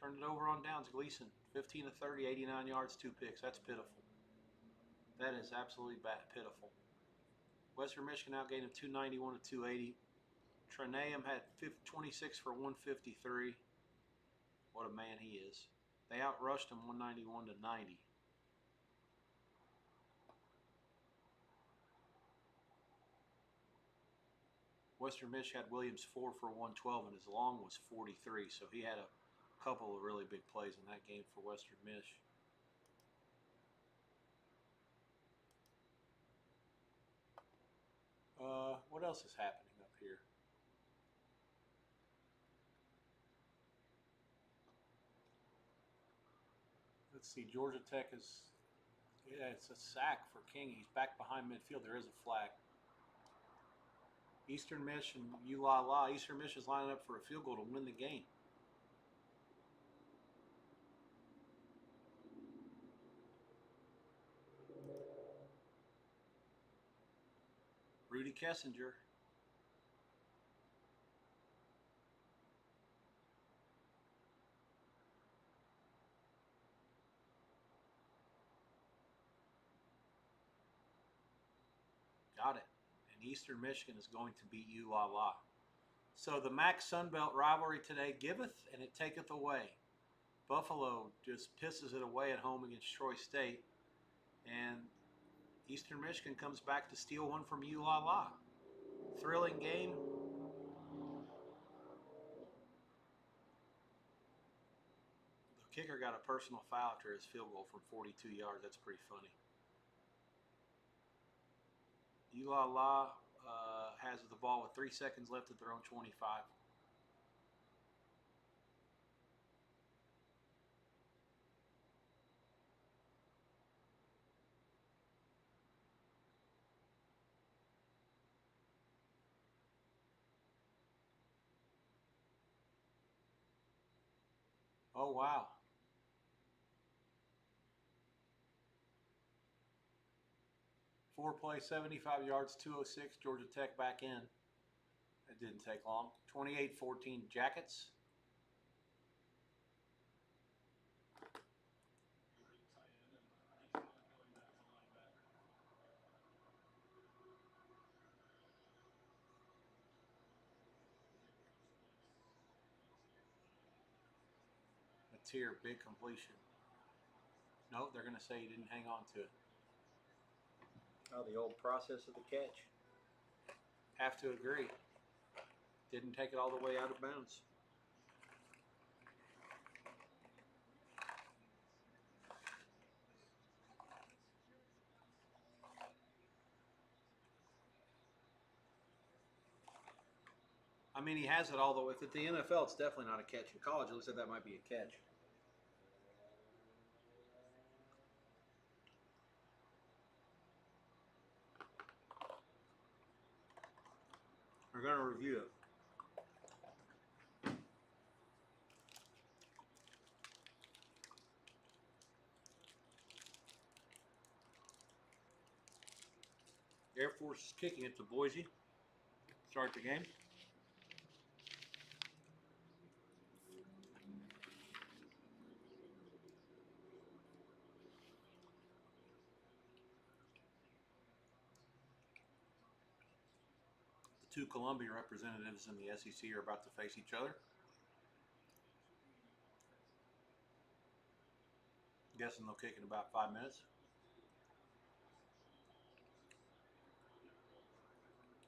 Turned it over on downs. Gleason, 15 of 30, 89 yards, 2 picks. That's pitiful. That is absolutely pitiful. Western Michigan outgained him 291 to 280. Treneum had 26 for 153. What a man he is. They outrushed him 191 to 90. Western Mish had Williams 4 for 112, and his long was 43, so he had a couple of really big plays in that game for Western Mish. What else is happening up here? Let's see. Georgia Tech is, it's a sack for King. He's back behind midfield. There is a flag. Eastern Mish and ULA. Eastern Mish is lining up for a field goal to win the game. Rudy Kessinger. Got it. And Eastern Michigan is going to beat ULA. So the MAC Sunbelt rivalry today giveth and it taketh away. Buffalo just pisses it away at home against Troy State. And Eastern Michigan comes back to steal one from ULA. Thrilling game. The kicker got a personal foul after his field goal from 42 yards. That's pretty funny. ULA has the ball with 3 seconds left at their own 25. Oh, wow. Four play, 75 yards, 206. Georgia Tech back in. It didn't take long. 28-14 Jackets. Mateer, big completion. No, they're going to say he didn't hang on to it. Oh, the old process of the catch. Have to agree. Didn't take it all the way out of bounds. I mean, he has it all the way. If at the NFL, it's definitely not a catch. In college, it looks like that might be a catch. We're going to review it. Air Force is kicking it to Boise. Start the game. The two Columbia representatives in the SEC are about to face each other. I'm guessing they'll kick in about 5 minutes.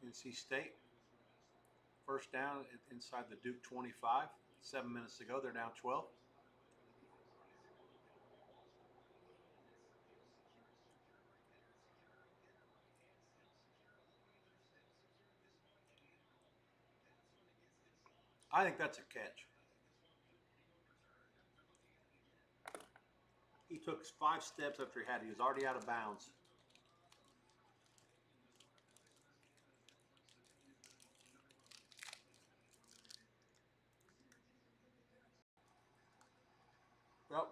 NC State, first down inside the Duke 25. 7 minutes to go, they're down 12. I think that's a catch. He took 5 steps after he had it. He was already out of bounds. Yep.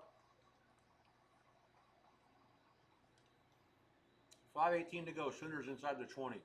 5:18 to go. Sooners inside the 20.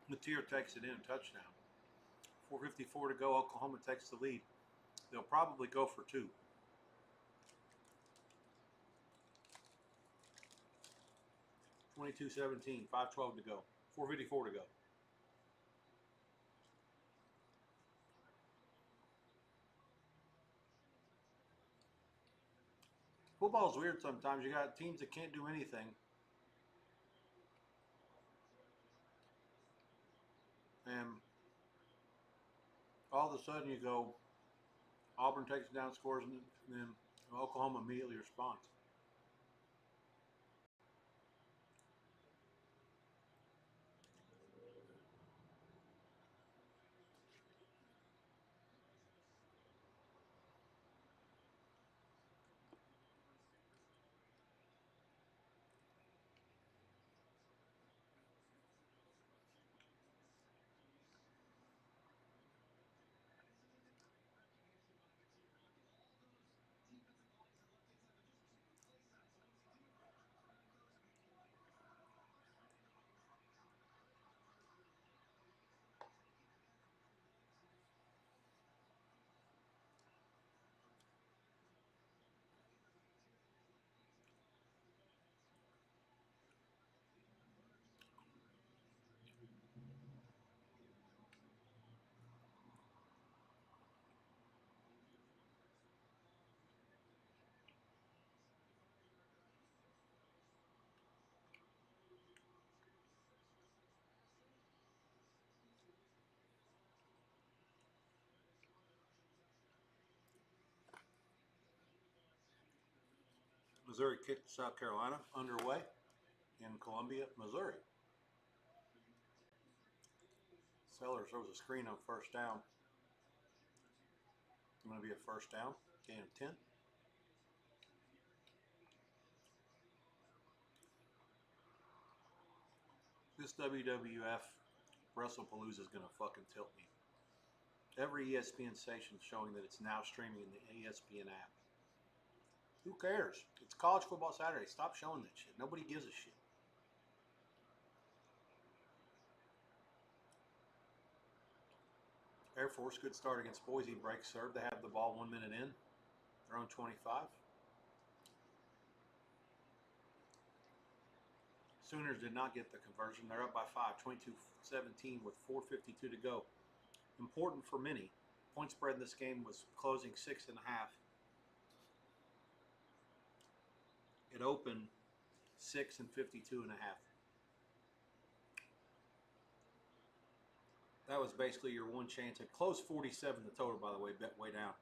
Mateer takes it in, touchdown. 4:54 to go. Oklahoma takes the lead. They'll probably go for 2. 22-17. 5:12 to go. 4:54 to go. Football's weird sometimes. You got teams that can't do anything. And all of a sudden you go, Auburn takes it down, scores, and then Oklahoma immediately responds. Missouri kicked South Carolina underway in Columbia, Missouri. Sellers throws a screen on first down. It's going to be a first down. Gain of 10. This WWF WrestlePalooza is going to fucking tilt me. Every ESPN station showing that it's now streaming in the ESPN app. Who cares? It's College Football Saturday. Stop showing that shit. Nobody gives a shit. Air Force, good start against Boise. Break serve. They have the ball 1 minute in. Their own 25. Sooners did not get the conversion. They're up by 5, 22-17 with 4:52 to go. Important for many. Point spread in this game was closing 6.5. It opened 6 and 52.5. That was basically your one chance. It closed 47 the total, by the way, bet way down.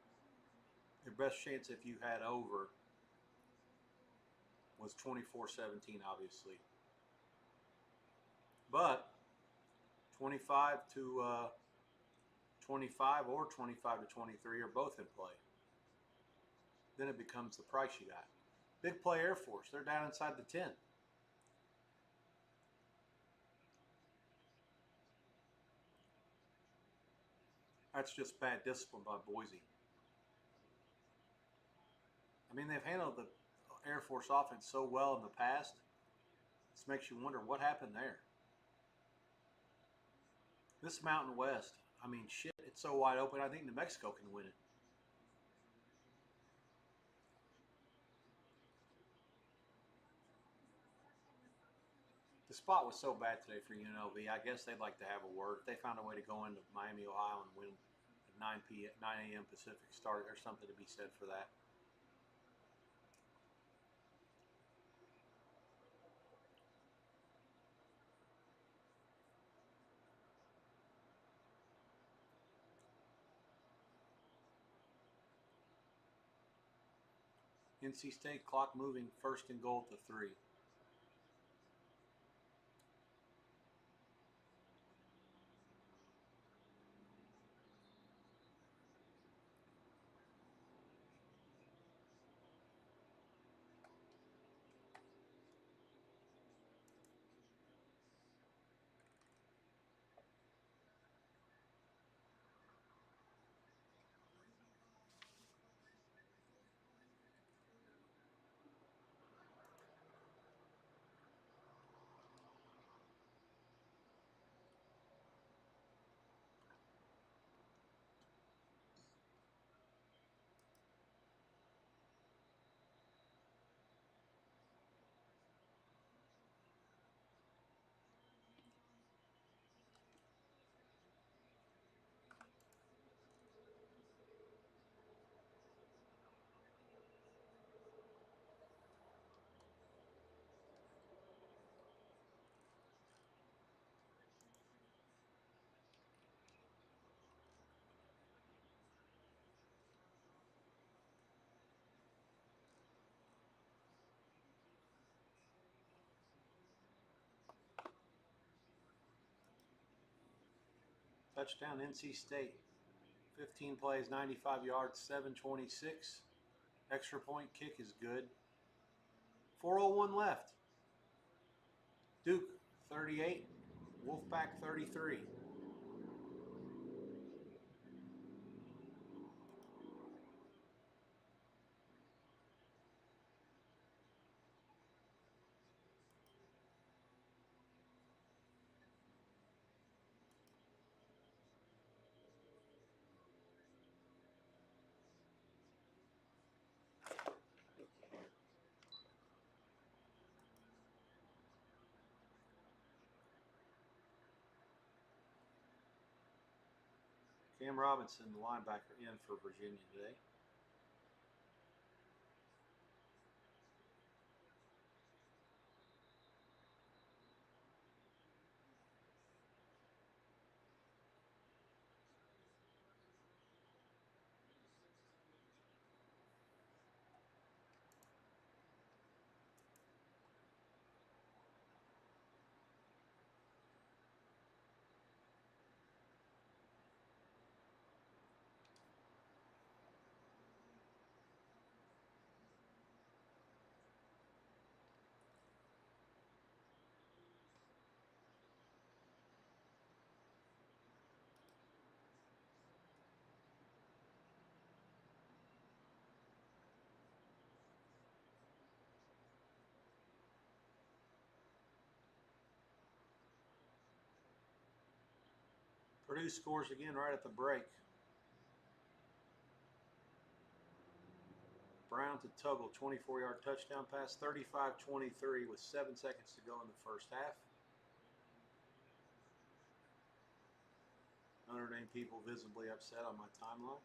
Your best chance if you had over was 24-17, obviously. But 25 to 25 or 25 to 23 are both in play. Then it becomes the price you got. Big play Air Force. They're down inside the 10. That's just bad discipline by Boise. I mean, they've handled the Air Force offense so well in the past. This makes you wonder what happened there. This Mountain West, I mean, shit, it's so wide open. I think New Mexico can win it. The spot was so bad today for UNLV. I guess they'd like to have a word. If they found a way to go into Miami, Ohio, and win at 9 a.m. Pacific start, there's something to be said for that. NC State clock moving, 1st and goal to 3. Touchdown NC State. 15 plays, 95 yards, 726. Extra point kick is good. 4:01 left. Duke 38, Wolfpack 33. Cam Robinson, the linebacker, in for Virginia today. Purdue scores again right at the break. Brown to Tuggle, 24-yard touchdown pass, 35-23 with 7 seconds to go in the first half. Notre Dame people visibly upset on my timeline.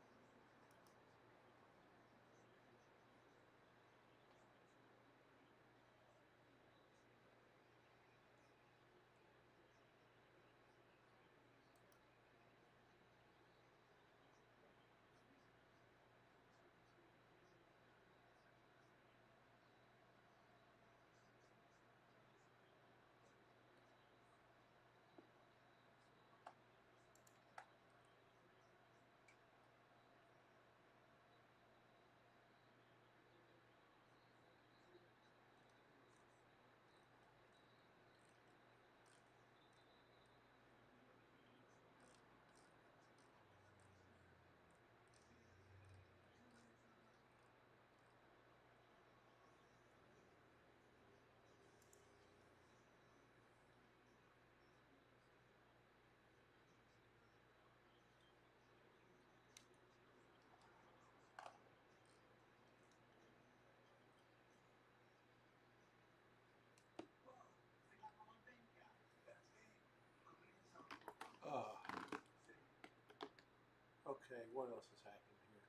what else has happened here?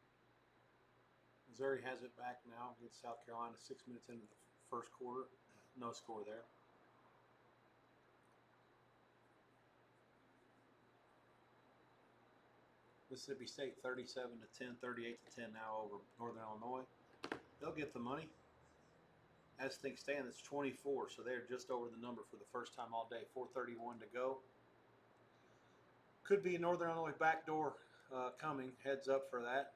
Missouri has it back now against South Carolina 6 minutes into the first quarter. No score there. Mississippi State 37 to 10, 38 to 10 now over Northern Illinois. They'll get the money. As things stand, it's 24, so they're just over the number for the first time all day. 4:31 to go. Could be Northern Illinois backdoor coming. Heads up for that.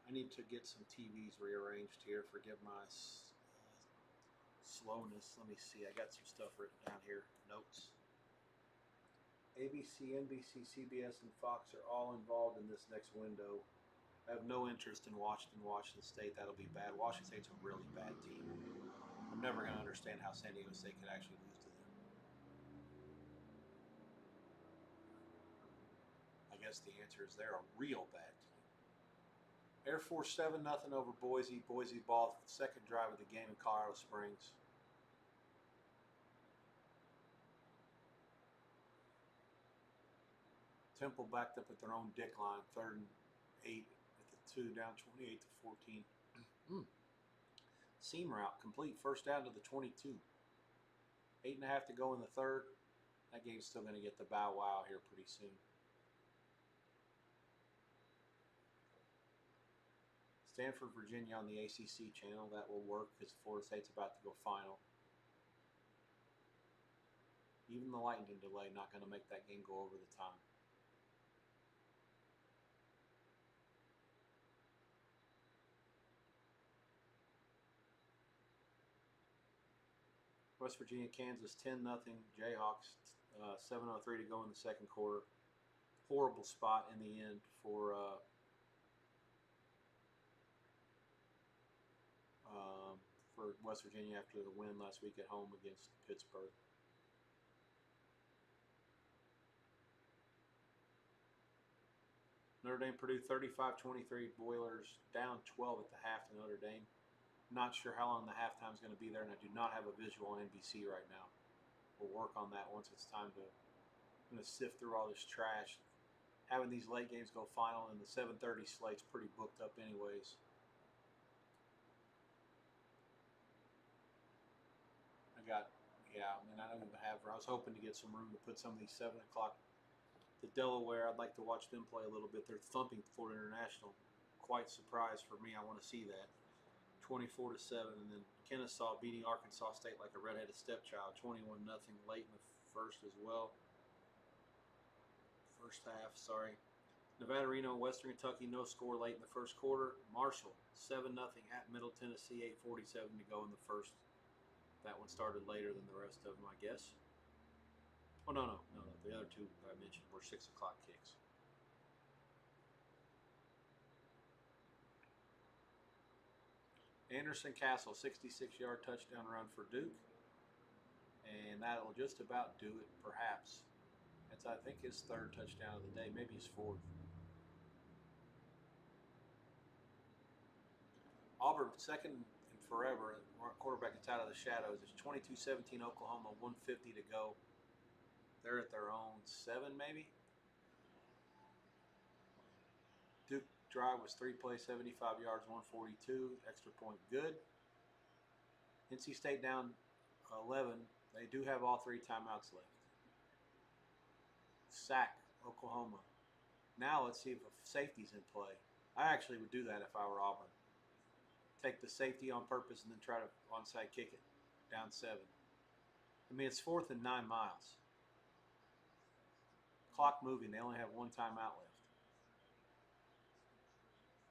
I need to get some TVs rearranged here. Forgive my slowness. Let me see. I got some stuff written down here. Notes. ABC, NBC, CBS, and Fox are all involved in this next window. I have no interest in Washington State. That'll be bad. Washington State's a really bad team. I'm never going to understand how San Diego State could actually lose to them. I guess the answer is they're a real bad team. Air Force 7-0 over Boise. Boise ball second drive of the game in Colorado Springs. Temple backed up at their own dick line, 3rd and 8 at the 2, down 28 to 14. Seam route complete, first down to the 22. 8.5 to go in the third. That game's still going to get the bow wow here pretty soon. Stanford, Virginia on the ACC channel. That will work because Florida State's about to go final. Even the lightning delay not going to make that game go over the time. West Virginia, Kansas, 10-0 Jayhawks. 7:03 to go in the second quarter. Horrible spot in the end for West Virginia after the win last week at home against Pittsburgh. Notre Dame, Purdue, 35-23. Boilers down 12 at the half to Notre Dame. Not sure how long the halftime is going to be there, and I do not have a visual on NBC right now. We'll work on that once it's time to. I'm going to sift through all this trash. Having these late games go final and the 7:30 slate's pretty booked up anyways. I don't even have. I was hoping to get some room to put some of these 7 o'clock. The Delaware, I'd like to watch them play a little bit. They're thumping Florida International. Quite surprised for me. I want to see that. 24-7, and then Kennesaw beating Arkansas State like a redheaded stepchild. 21-0 late in the first as well. First half, sorry. Nevada, Reno, Western Kentucky, no score late in the first quarter. Marshall, 7-0 at Middle Tennessee, 8:47 to go in the first. That one started later than the rest of them, I guess. Oh, no. The other two that I mentioned were 6 o'clock kicks. Anderson Castle, 66-yard touchdown run for Duke. And that'll just about do it, perhaps. That's, I think, his 3rd touchdown of the day, maybe his 4th. Auburn, 2nd and forever. Quarterback gets out of the shadows. It's 22-17 Oklahoma, 1:50 to go. They're at their own 7, maybe. Duke drive was 3 plays, 75 yards, 142. Extra point good. NC State down 11. They do have all 3 timeouts left. Sack, Oklahoma. Now let's see if a safety's in play. I actually would do that if I were Auburn. Take the safety on purpose and then try to onside kick it. Down 7. I mean, it's 4th and 9 miles. Clock moving. They only have 1 timeout left.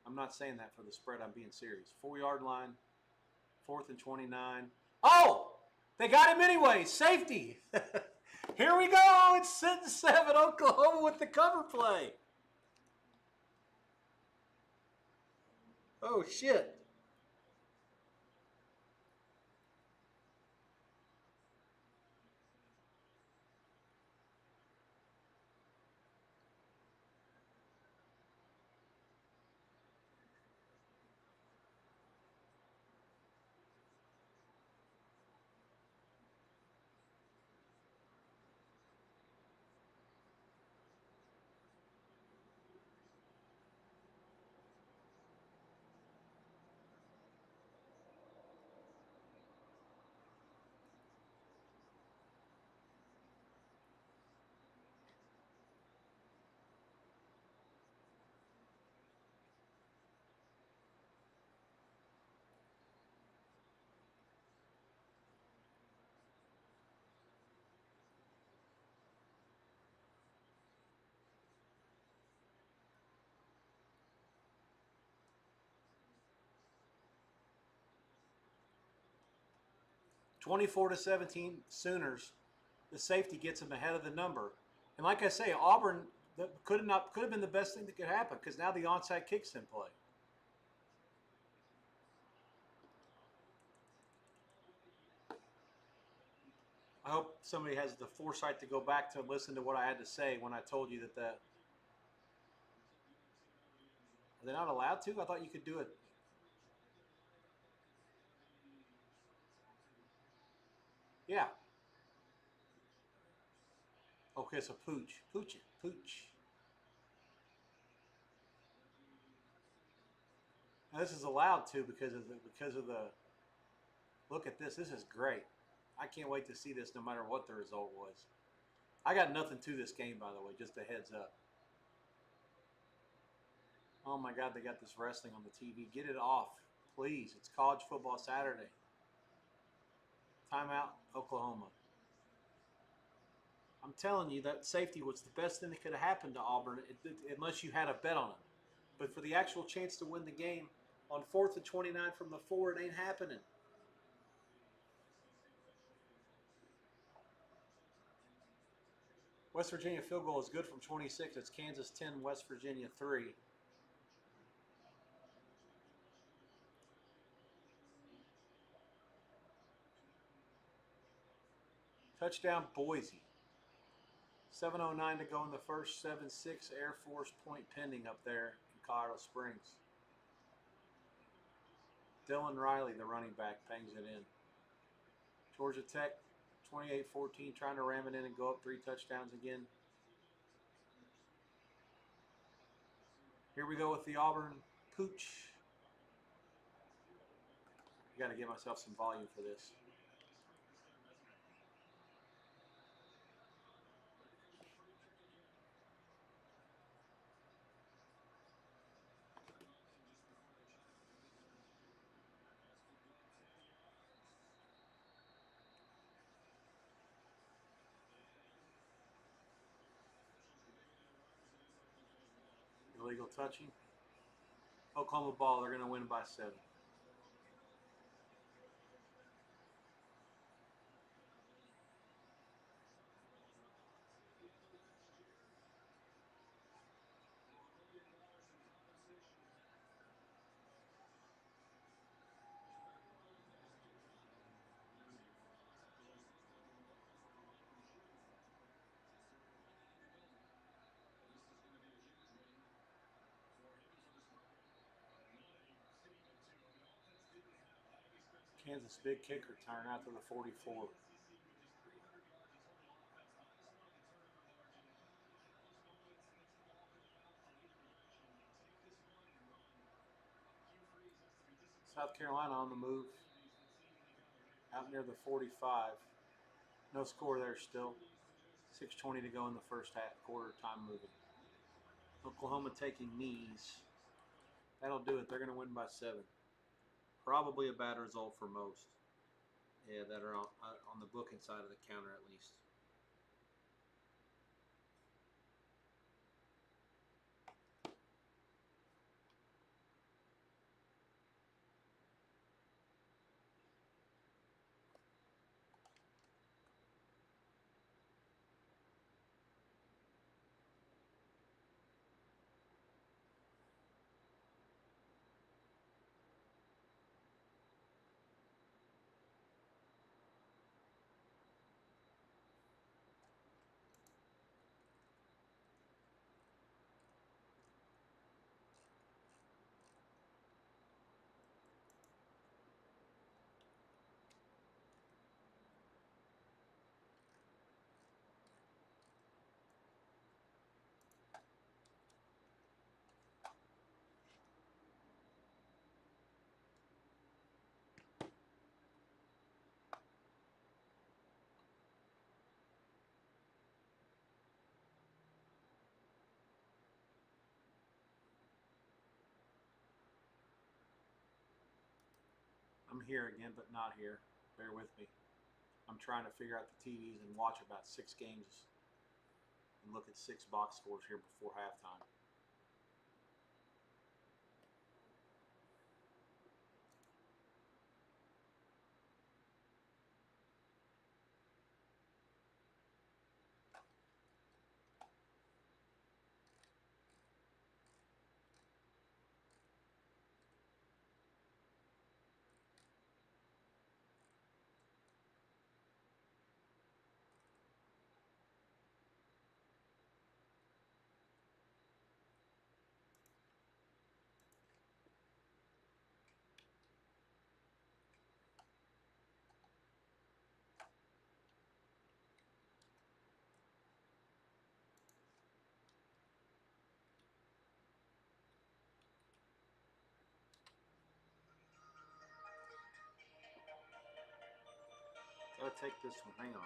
I'm not saying that for the spread. I'm being serious. 4-yard line. 4th and 29. Oh! They got him anyway. Safety. Here we go. It's 6-7 Oklahoma with the cover play. Oh, shit. 24-17 Sooners. The safety gets them ahead of the number. And like I say, Auburn could have been the best thing that could happen because now the onside kick's in play. I hope somebody has the foresight to go back to listen to what I had to say when I told you that are they not allowed to? I thought you could do it. Yeah. Okay, so pooch. Pooch it. Pooch. Now, this is allowed to because of the look at this. This is great. I can't wait to see this no matter what the result was. I got nothing to this game, by the way, just a heads up. Oh my God, they got this wrestling on the TV. Get it off, please. It's college football Saturday. Timeout, Oklahoma. I'm telling you, that safety was the best thing that could have happened to Auburn, unless you had a bet on it. But for the actual chance to win the game on 4th and 29 from the 4, it ain't happening. West Virginia field goal is good from 26. It's Kansas 10, West Virginia 3. Touchdown, Boise. 7:09 to go in the first. 7-6 Air Force point pending up there in Colorado Springs. Dylan Riley, the running back, bangs it in. Georgia Tech, 28-14, trying to ram it in and go up 3 touchdowns again. Here we go with the Auburn pooch. I got to get myself some volume for this. Illegal touching. Oklahoma ball, they're going to win by 7. Kansas big kick return out to the 44. South Carolina on the move. Out near the 45. No score there still. 6:20 to go in the first half. Quarter time moving. Oklahoma taking knees. That'll do it. They're going to win by 7. Probably a bad result for most. Yeah, that are on the booking side of the counter at least. I'm here again, but not here. Bear with me. I'm trying to figure out the TVs and watch about 6 games and look at 6 box scores here before halftime. Gotta take this one. Hang on.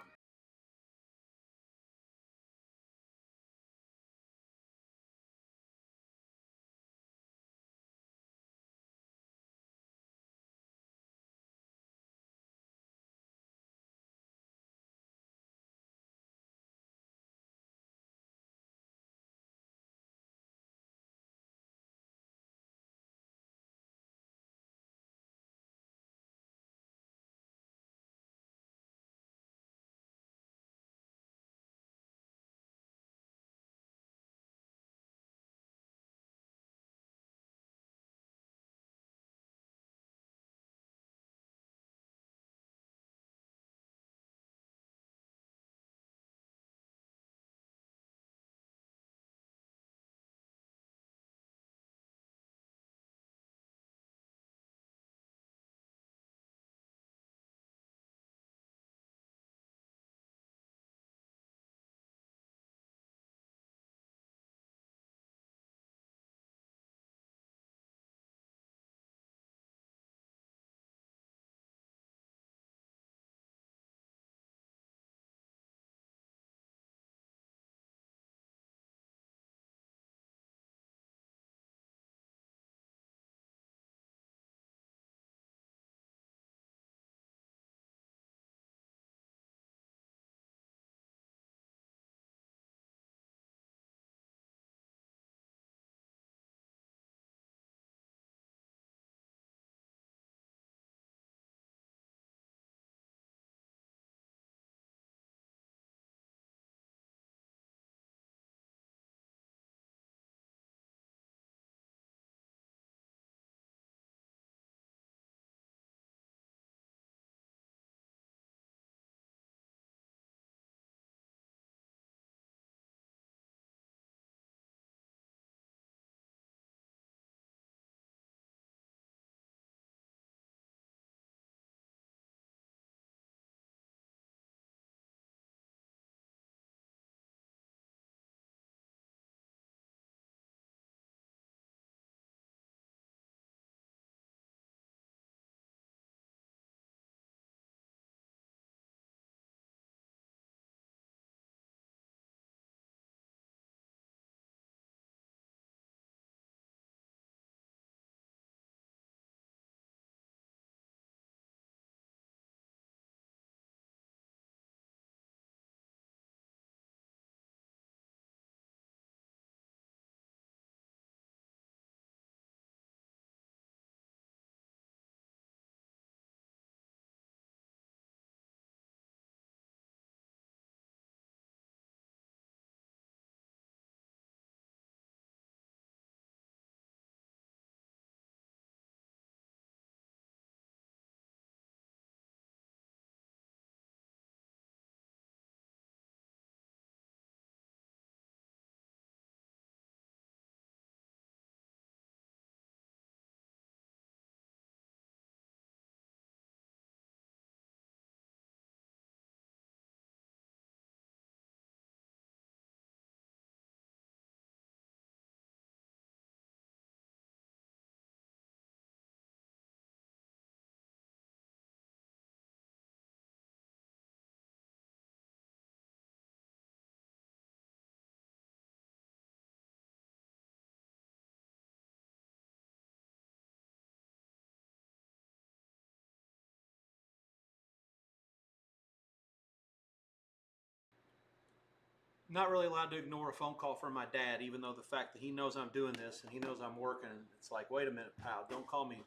Not really allowed to ignore a phone call from my dad, even though the fact that he knows I'm doing this and he knows I'm working. It's like, wait a minute, pal, don't call me.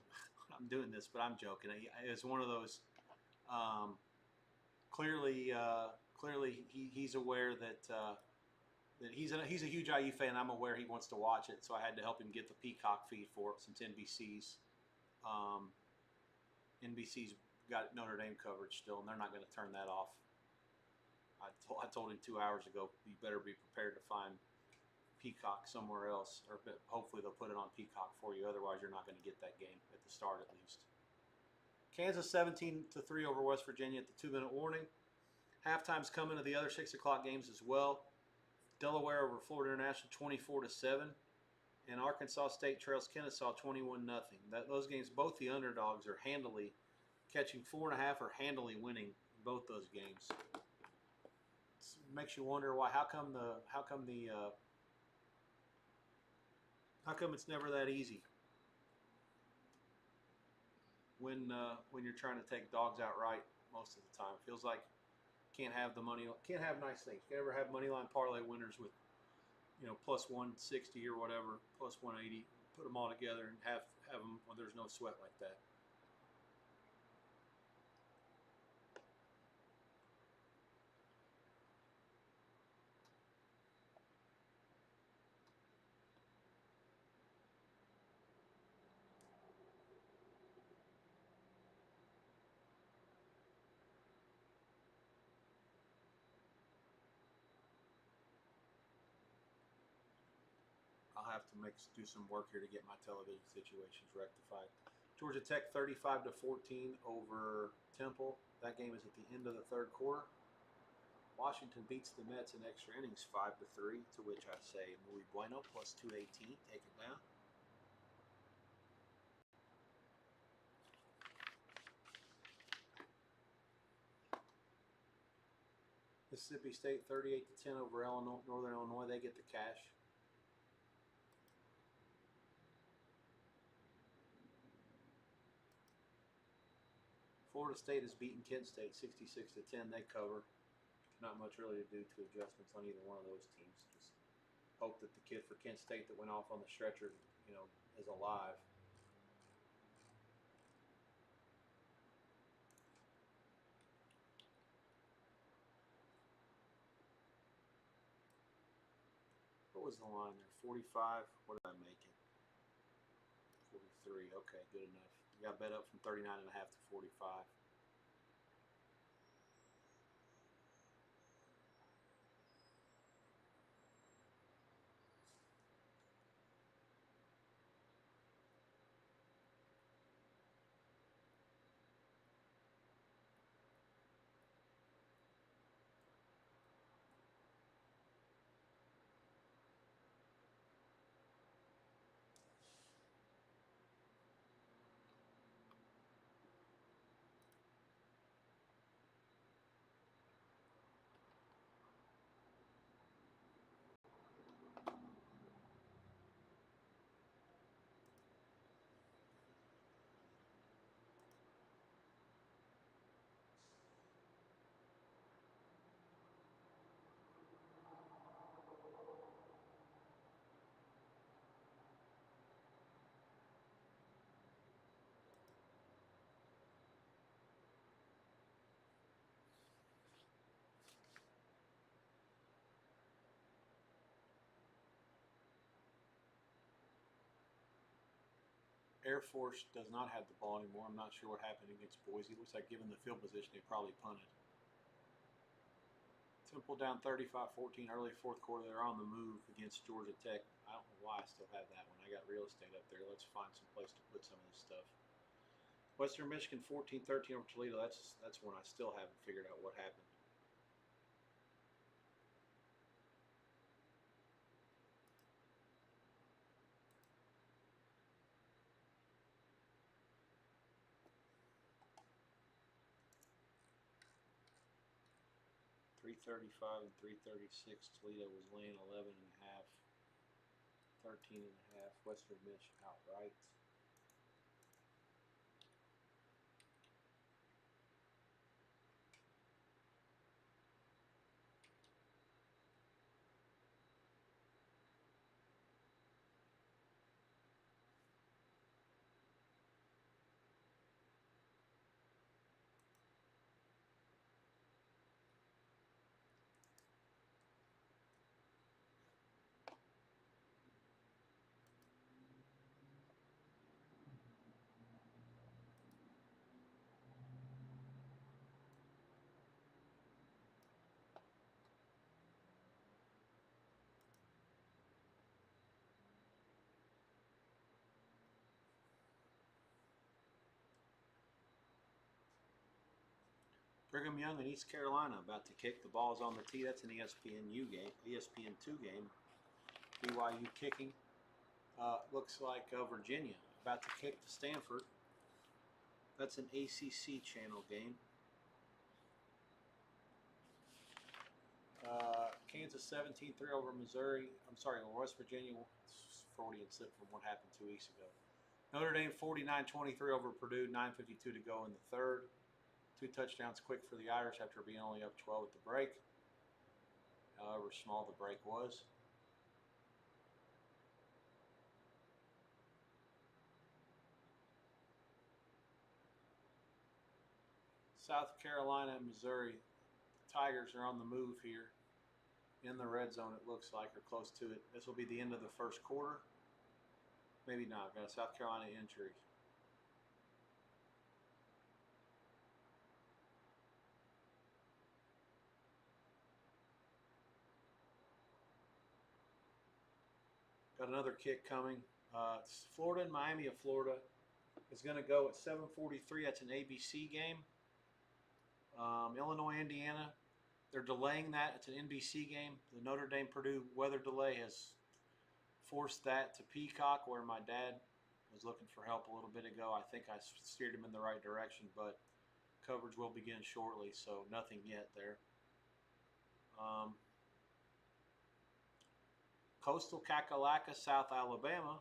I'm doing this, but I'm joking. It's one of those. Um, clearly, he's aware that he's a huge IU fan. I'm aware he wants to watch it, so I had to help him get the Peacock feed for it since um, NBC's got Notre Dame coverage still, and they're not going to turn that off. I told him 2 hours ago, you better be prepared to find Peacock somewhere else, or hopefully they'll put it on Peacock for you. Otherwise, you're not going to get that game at the start, at least. Kansas 17-3 over West Virginia at the 2-minute warning. Halftime's coming to the other 6 o'clock games as well. Delaware over Florida International 24-7, and Arkansas State trails Kennesaw 21-0. Those games, both the underdogs are handily catching 4.5 or handily winning both those games. Makes you wonder why. How come it's never that easy when you're trying to take dogs outright most of the time? It feels like can't have nice things. Can't ever have money line parlay winners with plus 160 or whatever, plus 180. Put them all together and have them when there's no sweat like that. I'll have to do some work here to get my television situations rectified. Georgia Tech 35-14 over Temple. That game is at the end of the third quarter. Washington beats the Mets in extra innings 5-3, to which I say muy bueno plus 218. Take it down. Mississippi State 38-10 over Northern Illinois. They get the cash. Florida State has beaten Kent State 66-10. They cover. Not much really to do to adjustments on either one of those teams. Just hope that the kid for Kent State that went off on the stretcher, is alive. What was the line there? 45. What did I make it? 43. Okay, good enough. You got bet up from 39.5 to 45. Air Force does not have the ball anymore. I'm not sure what happened against Boise. Looks like given the field position, they probably punted. Temple down 35-14 early fourth quarter. They're on the move against Georgia Tech. I don't know why I still have that one. I got real estate up there. Let's find some place to put some of this stuff. Western Michigan 14-13 over Toledo. That's one I still haven't figured out what happened. .335 and .336. Toledo was laying 11.5. 13.5. Western Michigan outright. Brigham Young and East Carolina about to kick. The ball's on the tee. That's an ESPN2 game. BYU kicking. Looks like Virginia about to kick to Stanford. That's an ACC channel game. It's a 17-3 over Missouri. I'm sorry, West Virginia. It's 40 and slip from what happened 2 weeks ago. Notre Dame 49-23 over Purdue. 9:52 to go in the third. 2 touchdowns quick for the Irish after being only up 12 at the break. However small the break was. South Carolina and Missouri. Tigers are on the move here. In the red zone, it looks like, or close to it. This will be the end of the first quarter. Maybe not. Got a South Carolina injury. Got another kick coming. It's Florida and Miami of Florida is going to go at 7:43. That's an ABC game. Illinois, Indiana. They're delaying that. It's an NBC game. The Notre Dame Purdue weather delay has forced that to Peacock, where my dad was looking for help a little bit ago. I think I steered him in the right direction, but coverage will begin shortly, so nothing yet there. Coastal Kakalaka, South Alabama.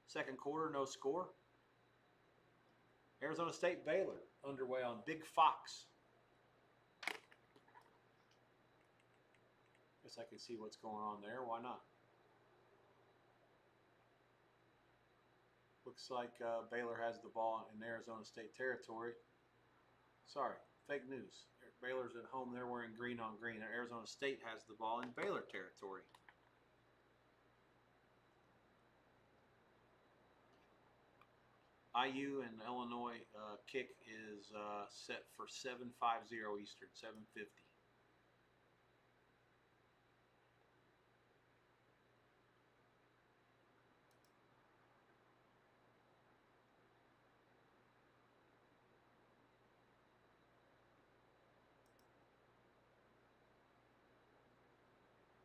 Second quarter, no score. Arizona State Baylor underway on Big Fox. Guess I can see what's going on there. Why not? Looks like Baylor has the ball in Arizona State territory. Sorry, fake news. Baylor's at home. They're wearing green on green. Arizona State has the ball in Baylor territory. IU and Illinois kick is set for 7:50 Eastern, 7:50.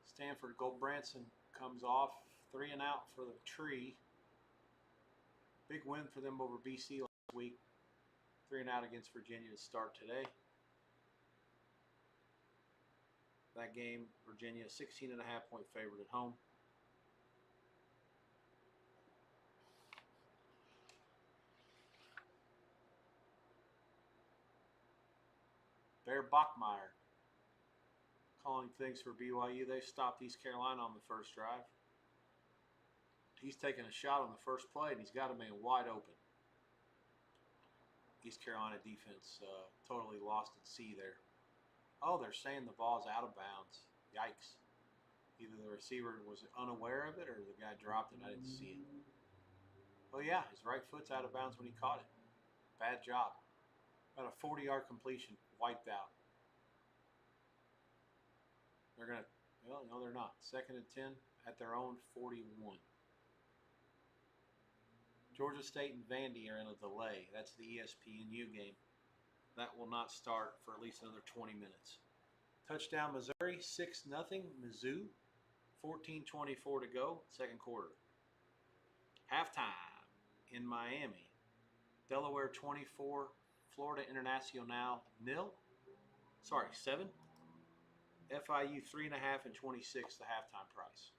Stanford Goldbranson comes off 3 and out for the tree. Big win for them over BC last week. 3 and out against Virginia to start today. That game, Virginia 16.5-point favorite at home. Bear Bachmeier calling things for BYU. They stopped East Carolina on the first drive. He's taking a shot on the first play, and he's got a man wide open. East Carolina defense totally lost at sea there. Oh, they're saying the ball's out of bounds. Yikes. Either the receiver was unaware of it or the guy dropped it and I didn't see it. Well, yeah, his right foot's out of bounds when he caught it. Bad job. About a 40-yard completion, wiped out. They're going to, well, no, they're not. 2nd and 10 at their own 41. Georgia State and Vandy are in a delay. That's the ESPNU game. That will not start for at least another 20 minutes. Touchdown Missouri, 6-0. Mizzou, 14:24 to go, second quarter. Halftime in Miami. Delaware 24, Florida Internacional 7. FIU 3.5 and 26 the halftime price.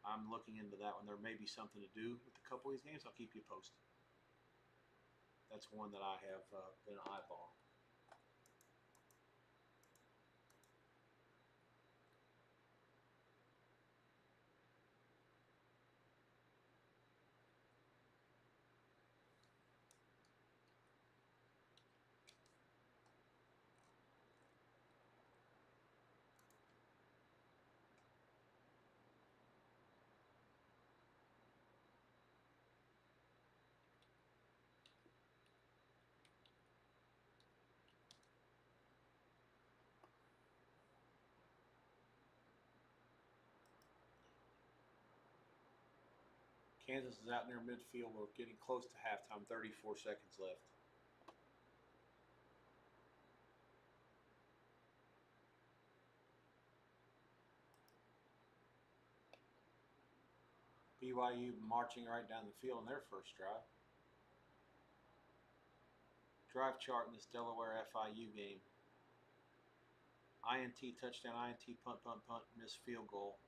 I'm looking into that one. There may be something to do with a couple of these games. I'll keep you posted. That's one that I have been eyeballing. Kansas is out near midfield. We're getting close to halftime. 34 seconds left. BYU marching right down the field in their first drive. Drive chart in this Delaware FIU game. INT, touchdown, INT, punt, missed field goal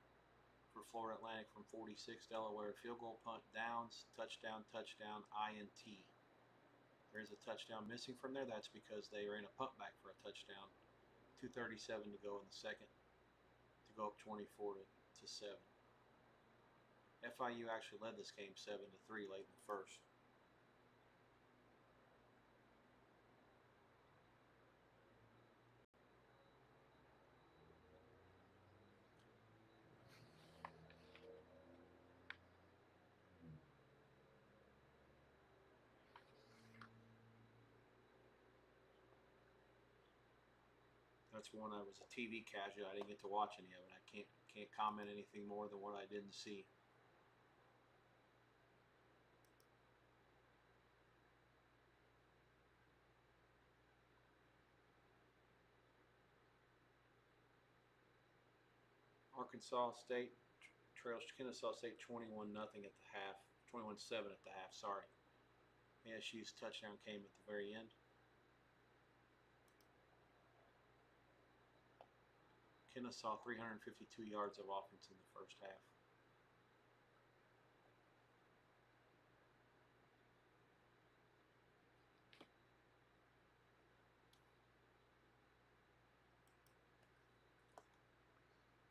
for Florida Atlantic from 46, Delaware. Field goal, punt, downs, touchdown, INT. There is a touchdown missing from there. That's because they ran a punt back for a touchdown. 2:37 to go in the second to go up 24-7. FIU actually led this game 7-3 late in the first. That's one I was a TV casual. I didn't get to watch any of it. I can't comment anything more than what I didn't see. Arkansas State trails Kennesaw State 21-0 at the half. 21-7 at the half. Sorry. ASU's touchdown came at the very end. Kennesaw 352 yards of offense in the first half.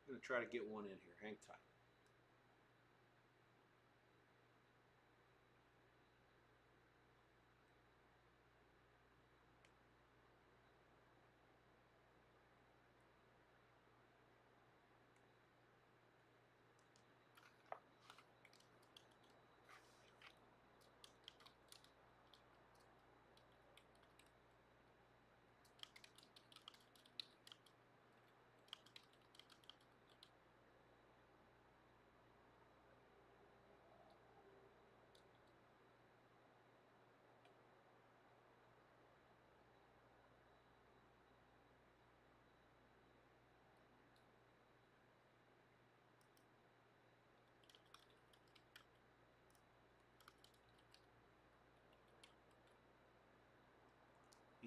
I'm going to try to get one in here. Hang tight.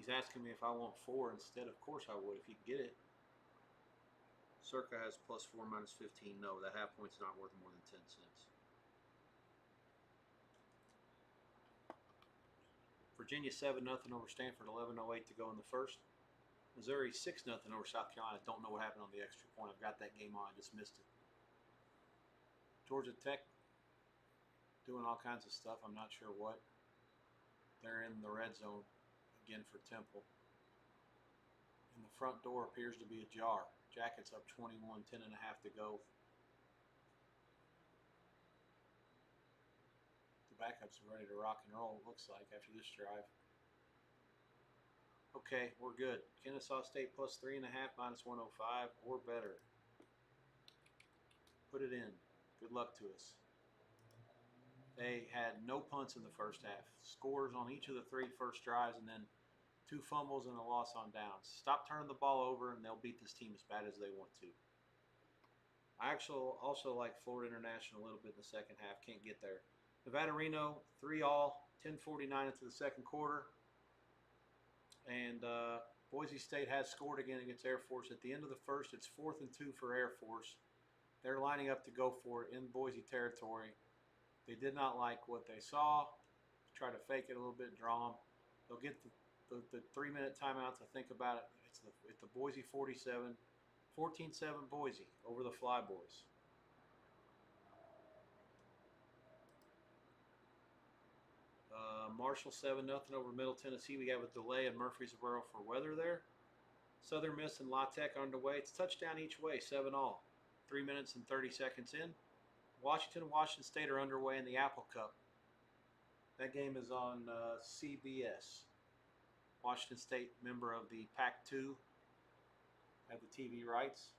He's asking me if I want 4 instead. Of course I would if you can get it. Circa has +4 -15. No, that half point's not worth more than 10 cents. Virginia 7-0 over Stanford. 11:08 to go in the first. Missouri 6-0 over South Carolina. Don't know what happened on the extra point. I've got that game on. I just missed it. Georgia Tech doing all kinds of stuff. I'm not sure what. They're in the red zone again for Temple. And the front door appears to be ajar. Jackets up 21, 10.5 to go. The backups are ready to rock and roll, it looks like, after this drive. Okay, we're good. Kennesaw State +3.5, -105, or better. Put it in. Good luck to us. They had no punts in the first half. Scores on each of the 3 first drives, and then 2 fumbles and a loss on downs. Stop turning the ball over, and they'll beat this team as bad as they want to. I actually also like Florida International a little bit in the second half. Can't get there. Nevada Reno 3-all, 10:49 into the second quarter. And Boise State has scored again against Air Force. At the end of the first, it's 4th and 2 for Air Force. They're lining up to go for it in Boise territory. They did not like what they saw. Try to fake it a little bit, draw them. They'll get the 3-minute timeout to think about it. It's the Boise 47, 14-7 Boise over the Fly Boys. Marshall 7-0 over Middle Tennessee. We have a delay in Murfreesboro for weather there. Southern Miss and La Tech underway. It's touchdown each way, 7-all. 3 minutes and 30 seconds in. Washington and Washington State are underway in the Apple Cup. That game is on CBS. Washington State, member of the Pac-2, have the TV rights.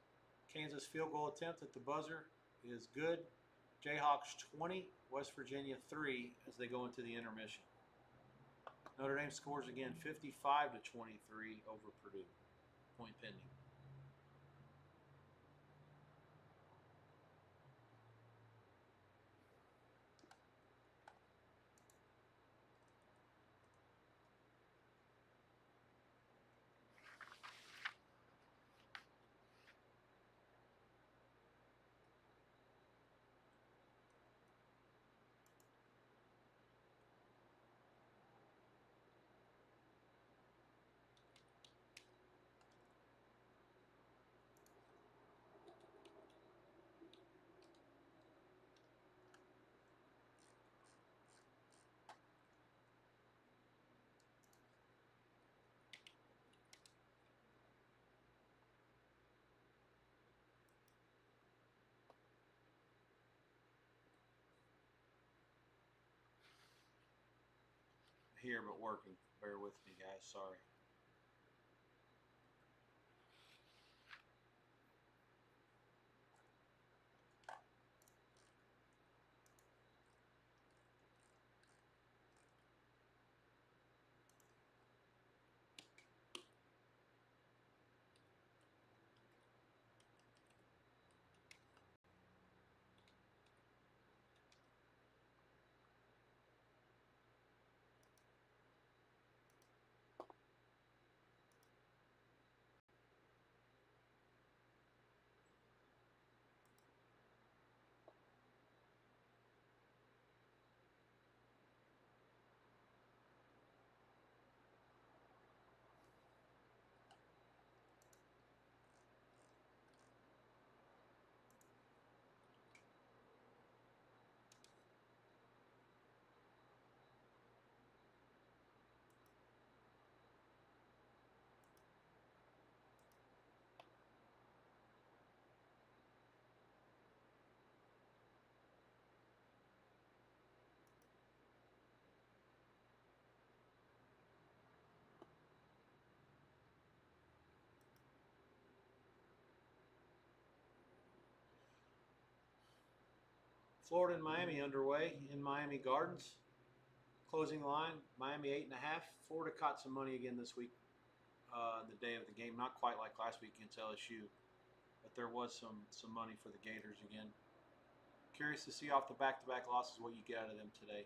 Kansas field goal attempt at the buzzer is good. Jayhawks 20, West Virginia 3 as they go into the intermission. Notre Dame scores again 55-23 over Purdue. Point pending. here but working. Bear with me, guys. Sorry. Florida and Miami underway in Miami Gardens. Closing line, Miami 8.5. Florida caught some money again this week, the day of the game. Not quite like last week against LSU, but there was some money for the Gators again. Curious to see off the back-to-back losses what you get out of them today.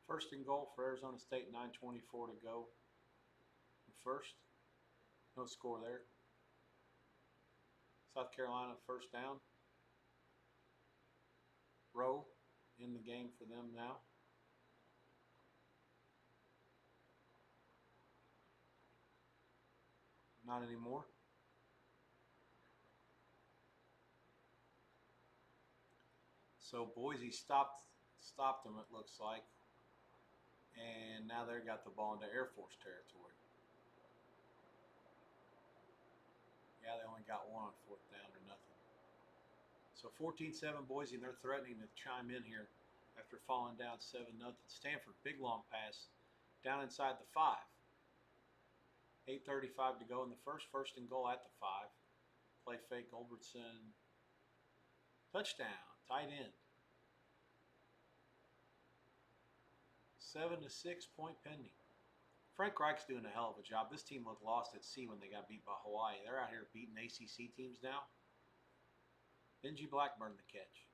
First and goal for Arizona State, 9:24 to go. First, no score there. South Carolina first down. Rowe in the game for them now. Not anymore. So Boise stopped them, it looks like. And now they've got the ball into Air Force territory. Yeah, they only got one on fourth down or nothing. So 14-7 Boise, and they're threatening to chime in here after falling down 7-0. Stanford, big long pass down inside the 5. 8:35 to go in the first and goal at the 5. Play fake, Goldbertson. Touchdown, tight end. 7-6 point pending. Frank Reich's doing a hell of a job. This team looked lost at sea when they got beat by Hawaii. They're out here beating ACC teams now. Benji Blackburn the catch.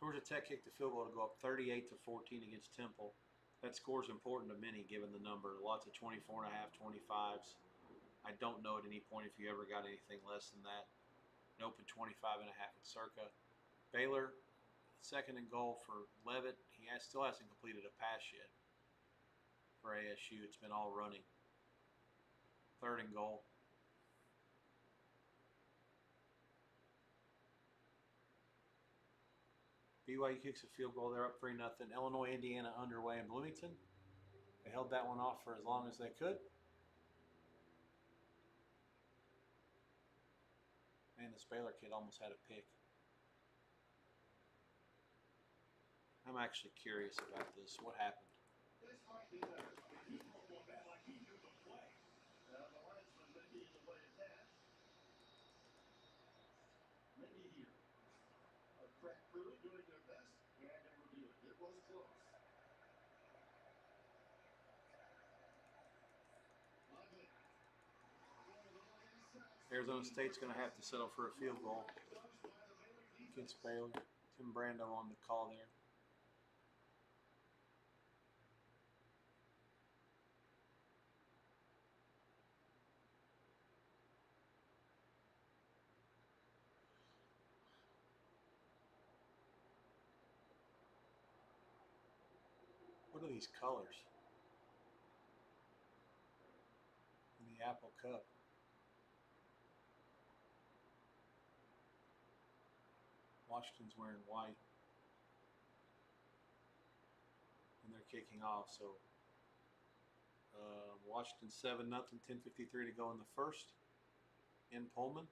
Georgia Tech kicked the field goal to go up 38-14 against Temple. That score is important to many given the number. Lots of 24.5, 25s. I don't know at any point if you ever got anything less than that. An open 25.5 at Circa. Baylor, second and goal for Levitt. He still hasn't completed a pass yet for ASU. It's been all running. Third and goal. BYU kicks a field goal. They're up 3-0. Illinois, Indiana underway in Bloomington. They held that one off for as long as they could. Man, this Baylor kid almost had a pick. I'm actually curious about this. What happened? This might be better. He's going back like he knew the play. The linesman may be in the way of that. Maybe here. A crack crew doing their best and they review it. It was close. Arizona State's going to have to settle for a field goal against Baylor. Tim Brando on the call there. What are these colors in the Apple Cup? Washington's wearing white, and they're kicking off. So Washington 7-0, 10:53 to go in the first in Pullman.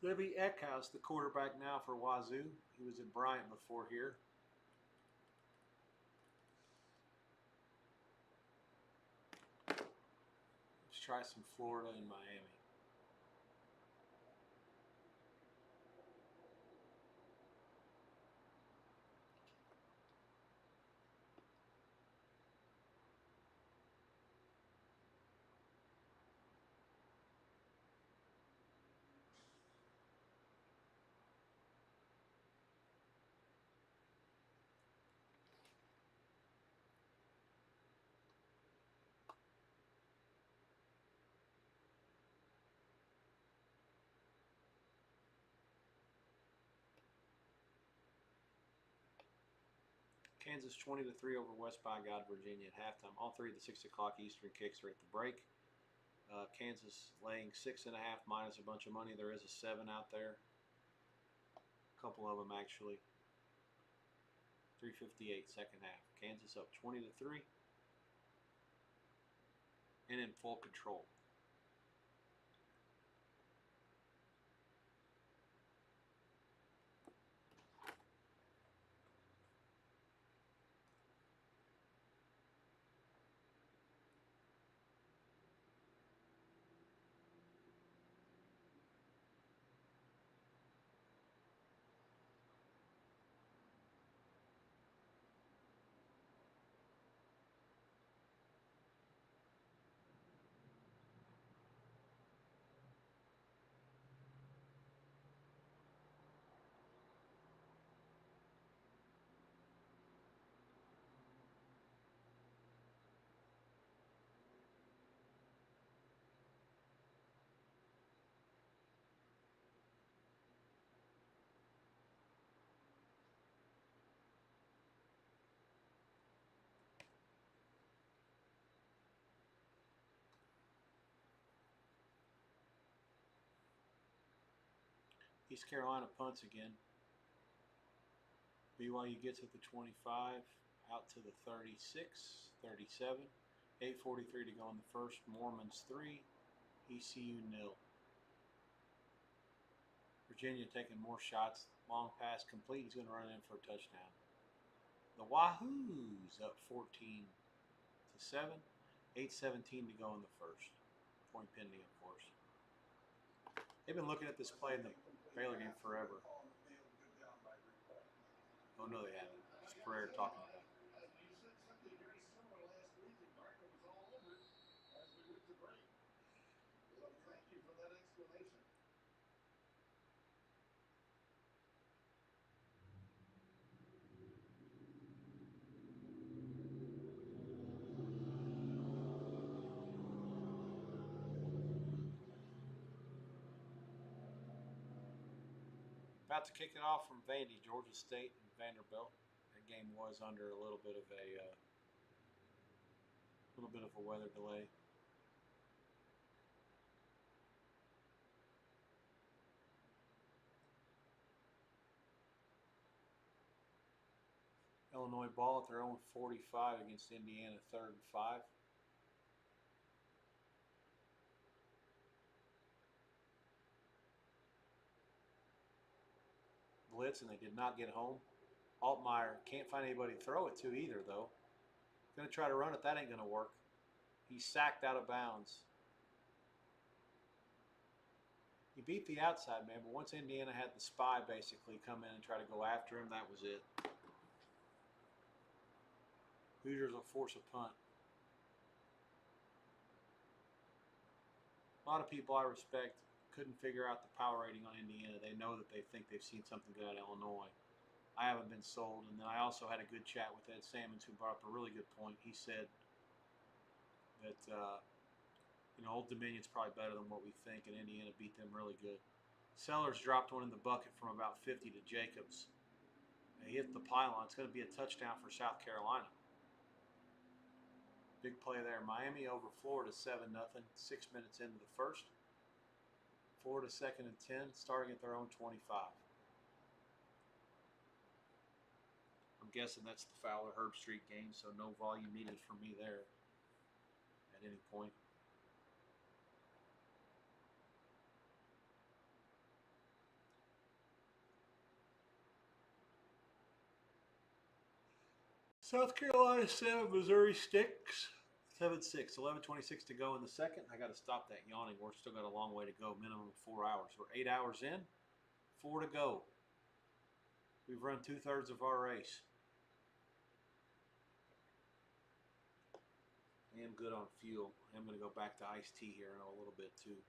Libby Eckhouse, the quarterback now for Wazoo. He was at Bryant before here. Let's try some Florida and Miami. Kansas 20-3 over West by God, Virginia at halftime. All three of the 6 o'clock Eastern kicks are at the break. Kansas laying 6.5 minus a bunch of money. There is a 7 out there. A couple of them actually. 3:58 second half. Kansas up 20-3 and in full control. East Carolina punts again. BYU gets at the 25, out to the 36, 37. 8:43 to go in the first. Mormons 3, ECU 0. Virginia taking more shots. Long pass complete. He's going to run in for a touchdown. The Wahoos up 14-7. 8:17 to go in the first. Point pending, of course. They've been looking at this play in the Baylor game forever. Oh, no, they haven't. It's Pereira talking about it. You said something very similar last week, and Gardner was all over it as we went to break. So thank you for that explanation. About to kick it off from Vandy, Georgia State and Vanderbilt. That game was under a little bit of a weather delay. Illinois ball at their own 45 against Indiana, 3rd and 5. Blitz, and they did not get home. Altmaier can't find anybody to throw it to either, though. Going to try to run it. That ain't going to work. He's sacked out of bounds. He beat the outside man, but once Indiana had the spy basically come in and try to go after him, that was it. Hoosiers will force a punt. A lot of people I respect couldn't figure out the power rating on Indiana. They know that they think they've seen something good out of Illinois. I haven't been sold. And then I also had a good chat with Ed Sammons, who brought up a really good point. He said that Old Dominion's probably better than what we think, and Indiana beat them really good. Sellers dropped one in the bucket from about 50 to Jacobs. He hit the pylon. It's going to be a touchdown for South Carolina. Big play there. Miami over Florida 7-0. 6 minutes into the first. Florida 2nd and 10, starting at their own 25. I'm guessing that's the Fowler Herb Street game, so no volume needed for me there at any point. South Carolina 7, Missouri 6. 7-6, 11:26 to go in the second. I got to stop that yawning. We're still got a long way to go, minimum of 4 hours. We're 8 hours in, 4 to go. We've run 2/3 of our race. I am good on fuel. I'm going to go back to iced tea here in a little bit too.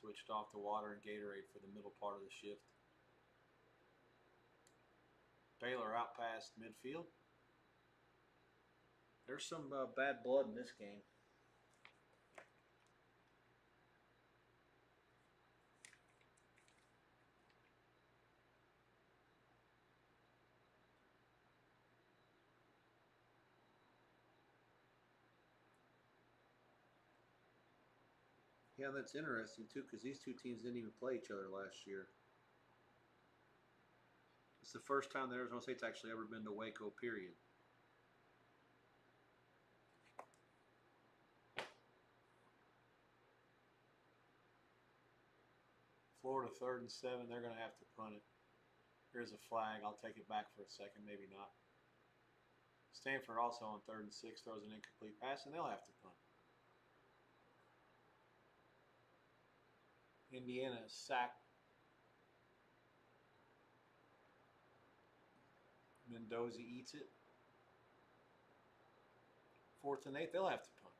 Switched off to water and Gatorade for the middle part of the shift. Baylor out past midfield. There's some bad blood in this game. Yeah, that's interesting too, because these two teams didn't even play each other last year. It's the first time that Arizona State's actually ever been to Waco, period. Florida 3rd and 7. They're going to have to punt it. Here's a flag. I'll take it back for a second. Maybe not. Stanford also on 3rd and 6 throws an incomplete pass, and they'll have to punt. Indiana is sacked. Mendoza eats it. 4th and 8. They'll have to punt.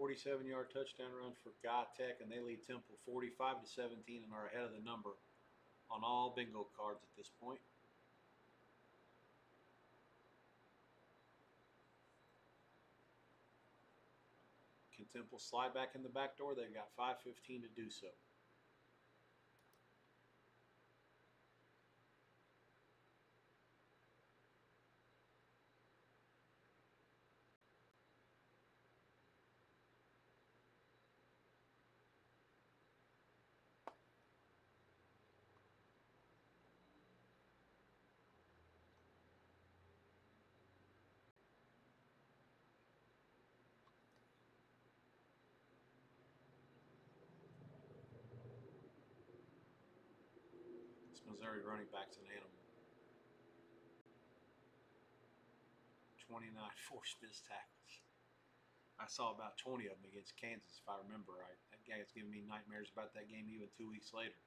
"47-yard touchdown run for Guy Tech, and they lead Temple 45-17 and are ahead of the number on all bingo cards at this point. Can Temple slide back in the back door? They've got 5:15 to do so. This Missouri running back's an animal. 29 forced missed tackles. I saw about 20 of them against Kansas, if I remember right. That guy's giving me nightmares about that game even 2 weeks later.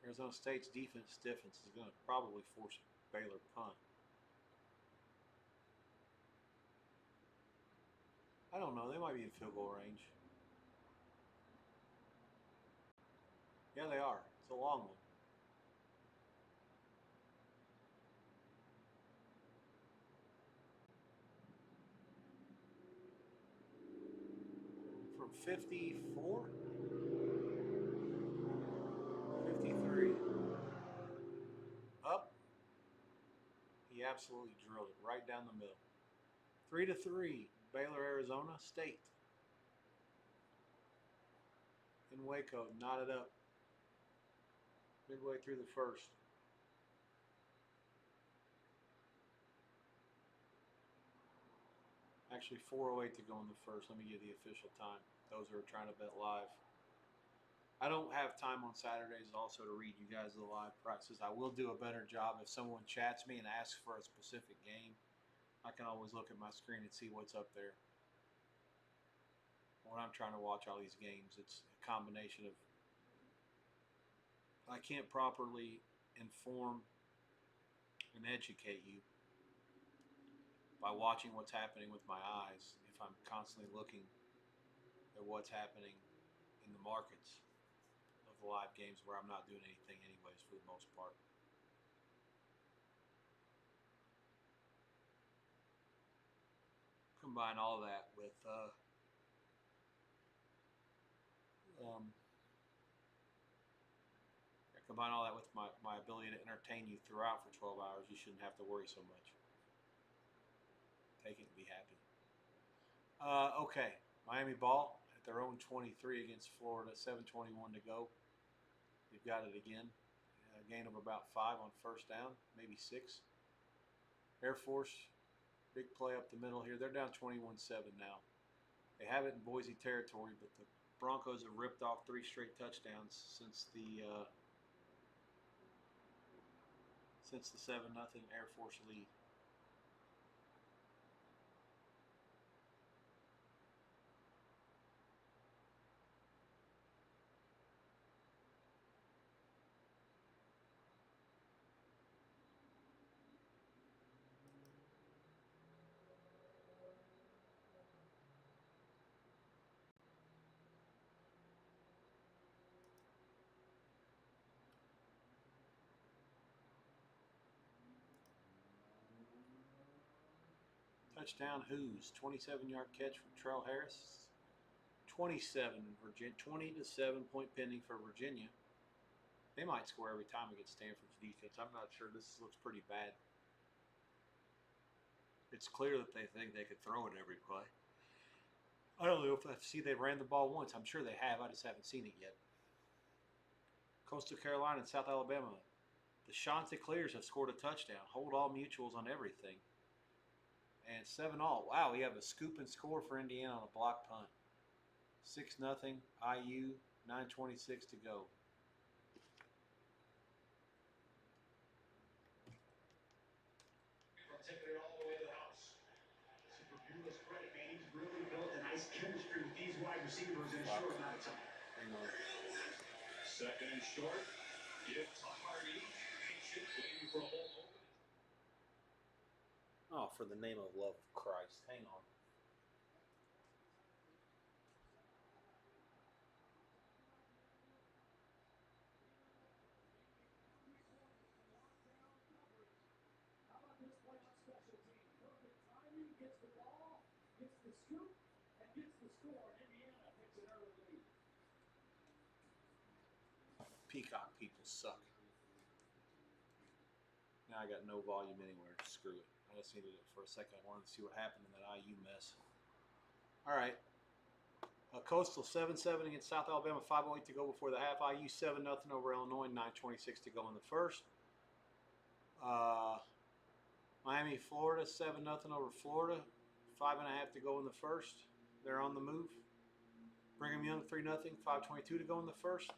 Arizona State's defense stiffens is going to probably force a Baylor punt. I don't know. They might be in field goal range. Yeah, they are. It's a long one. From 54? 53. Up. He absolutely drilled it right down the middle. 3-3. Baylor, Arizona State. In Waco, knotted up. Midway through the first. Actually, 4:08 to go in the first. Let me give the official time. Those who are trying to bet live. I don't have time on Saturdays also to read you guys the live prices. I will do a better job if someone chats me and asks for a specific game. I can always look at my screen and see what's up there. When I'm trying to watch all these games, it's a combination of I can't properly inform and educate you by watching what's happening with my eyes if I'm constantly looking at what's happening in the markets of the live games where I'm not doing anything anyways for the most part. Combine all that with my ability to entertain you throughout for 12 hours. You shouldn't have to worry so much. Take it and be happy. Okay, Miami ball at their own 23 against Florida. 7:21 to go. You've got it again. A gain of about 5 on first down, maybe 6. Air Force, big play up the middle here. They're down 21-7 now. They have it in Boise territory, but the Broncos have ripped off 3 straight touchdowns since the 7-0 Air Force lead. Touchdown Who's 27-yard catch from Terrell Harris. 20-7 point pending for Virginia. They might score every time against Stanford's defense. I'm not sure. This looks pretty bad. It's clear that they think they could throw it every play. I don't know if I see they ran the ball once. I'm sure they have. I just haven't seen it yet. Coastal Carolina and South Alabama. The Chanticleers have scored a touchdown. Hold all mutuals on everything. And 7-all. Wow, we have a scoop and score for Indiana on a block punt. 6-0 IU. 9:26 to go. From taking it all the way to the house. Super Bueller's credit, man. He's really built a nice chemistry with these wide receivers in a short amount of time. Hang on. Second and short. Give to Hardy. Patient, waiting for a hole open. Oh, for the name of love of Christ. Hang on. How about this play on special teams? Perfect timing, gets the ball, gets the scoop, and gets the score. Indiana takes an early lead. Peacock people suck. Now I got no volume anywhere. Screw it. I just needed it for a second. I wanted to see what happened in that IU mess. All right. Coastal 7-7 against South Alabama. 5:08 to go before the half. IU 7-0 over Illinois. 9:26 to go in the first. Miami, Florida 7-0 over Florida. 5.5 to go in the first. They're on the move. Brigham Young 3-0. 5:22 to go in the first.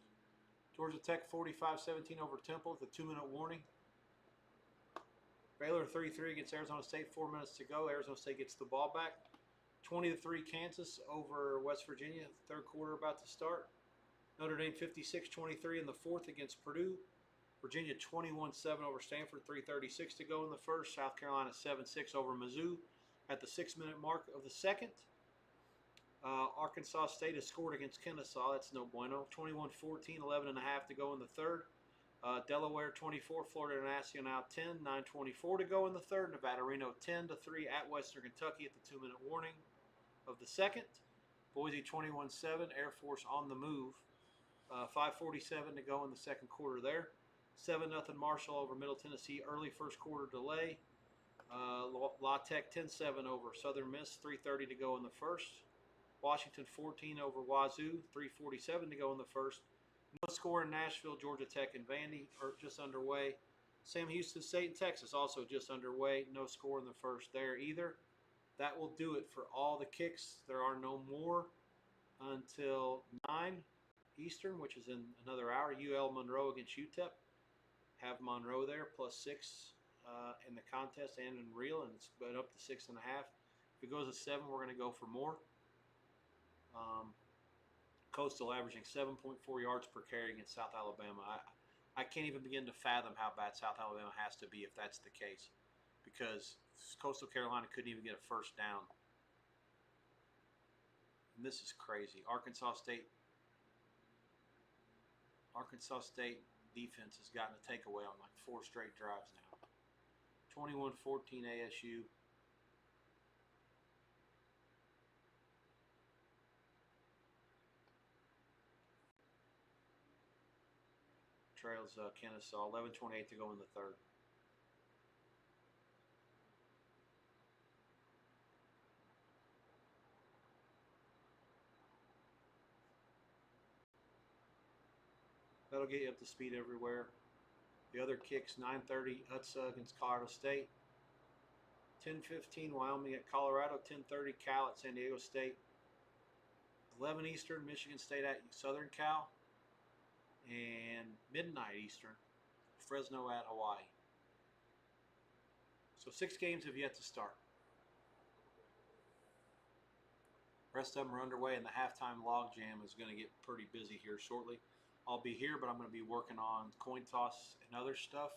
Georgia Tech 45-17 over Temple with a 2-minute warning. Baylor 33 against Arizona State. 4 minutes to go. Arizona State gets the ball back. 20-3 Kansas over West Virginia. Third quarter about to start. Notre Dame 56-23 in the fourth against Purdue. Virginia 21-7 over Stanford. 3:36 to go in the first. South Carolina 7-6 over Mizzou at the 6-minute mark of the second. Arkansas State has scored against Kennesaw. That's no bueno. 21-14, 11.5 to go in the third. Delaware 24, Florida Nacional 10, 9:24 to go in the third. Nevada Reno 10-3 at Western Kentucky at the 2-minute warning of the second. Boise 21-7, Air Force on the move. 5:47 to go in the second quarter there. 7-0 Marshall over Middle Tennessee, early first quarter delay. La Tech 10-7 over Southern Miss, 3:30 to go in the first. Washington 14 over Wazoo, 3:47 to go in the first. No score in Nashville, Georgia Tech and Vandy are just underway. Sam Houston State and Texas also just underway. No score in the first there either. That will do it for all the kicks. There are no more until 9 Eastern, which is in another hour. UL Monroe against UTEP. Have Monroe there, +6 in the contest and in real, and it's been up to 6.5. If it goes to 7, we're going to go for more. Coastal averaging 7.4 yards per carry against South Alabama. I can't even begin to fathom how bad South Alabama has to be if that's the case, because Coastal Carolina couldn't even get a first down. And this is crazy. Arkansas State defense has gotten a takeaway on like 4 straight drives now. 21-14 ASU. Trails Kennesaw. 11:28 to go in the third. That'll get you up to speed everywhere. The other kicks, 9:30 UTSA against Colorado State. 10:15 Wyoming at Colorado. 10:30 Cal at San Diego State. 11 Eastern Michigan State at Southern Cal. And midnight Eastern Fresno at Hawaii. So 6 games have yet to start. Rest of them are underway, and the halftime log jam is going to get pretty busy here shortly. I'll be here, but I'm going to be working on coin toss and other stuff.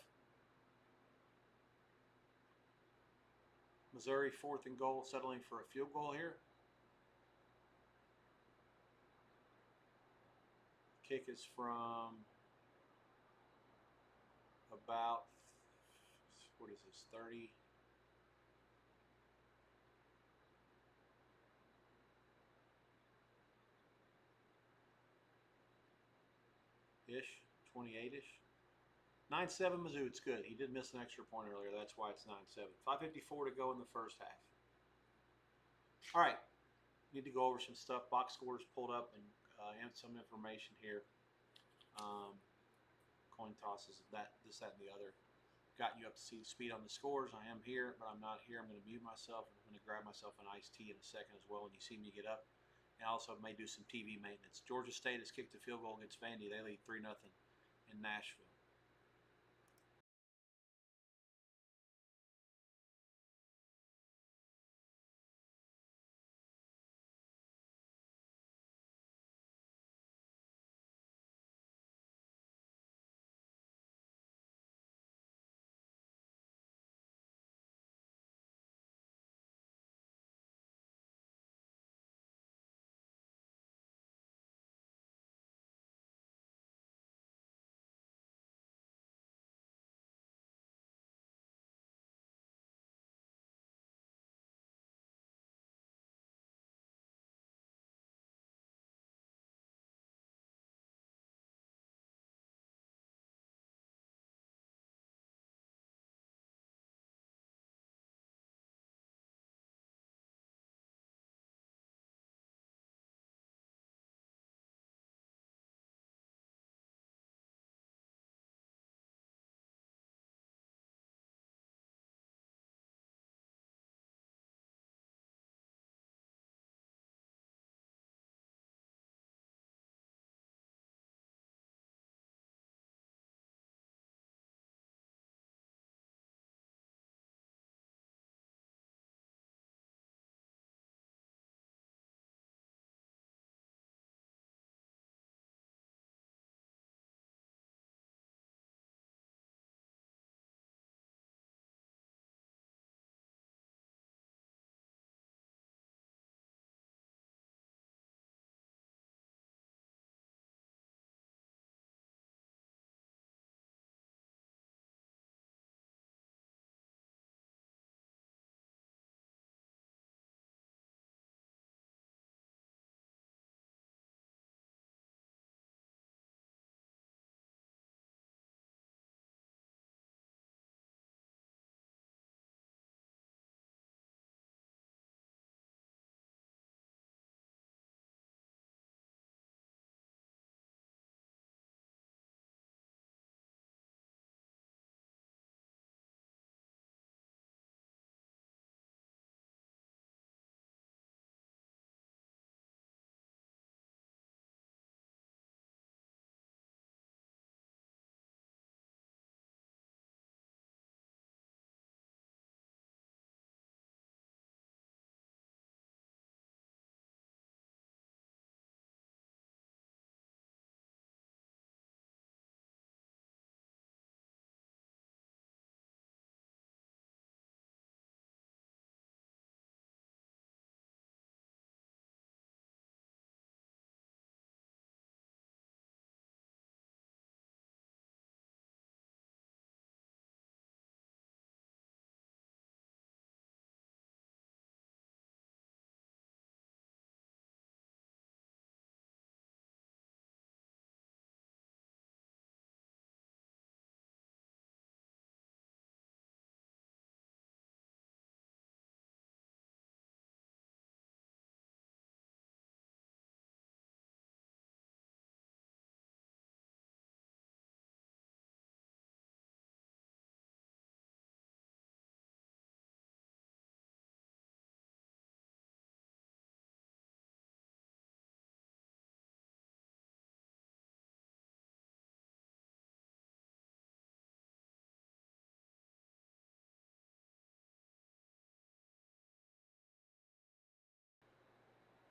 Missouri 4th and goal, settling for a field goal here. Kick is from about, what is this, 30? Ish, 28-ish. 9-7 Mizzou, it's good. He did miss an extra point earlier. That's why it's 9-7. 5:54 to go in the first half. All right, need to go over some stuff. Box scores pulled up and some information here. Coin tosses, this, that, and the other. Got you up to see the speed on the scores. I am here, but I'm not here. I'm going to mute myself. I'm going to grab myself an iced tea in a second as well when you see me get up. And also may do some TV maintenance. Georgia State has kicked a field goal against Vandy. They lead 3-0 in Nashville.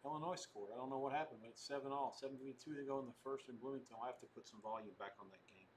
Illinois scored. I don't know what happened, but it's 7-all. 7-2 to go in the first in Bloomington. I'll have to put some volume back on that game.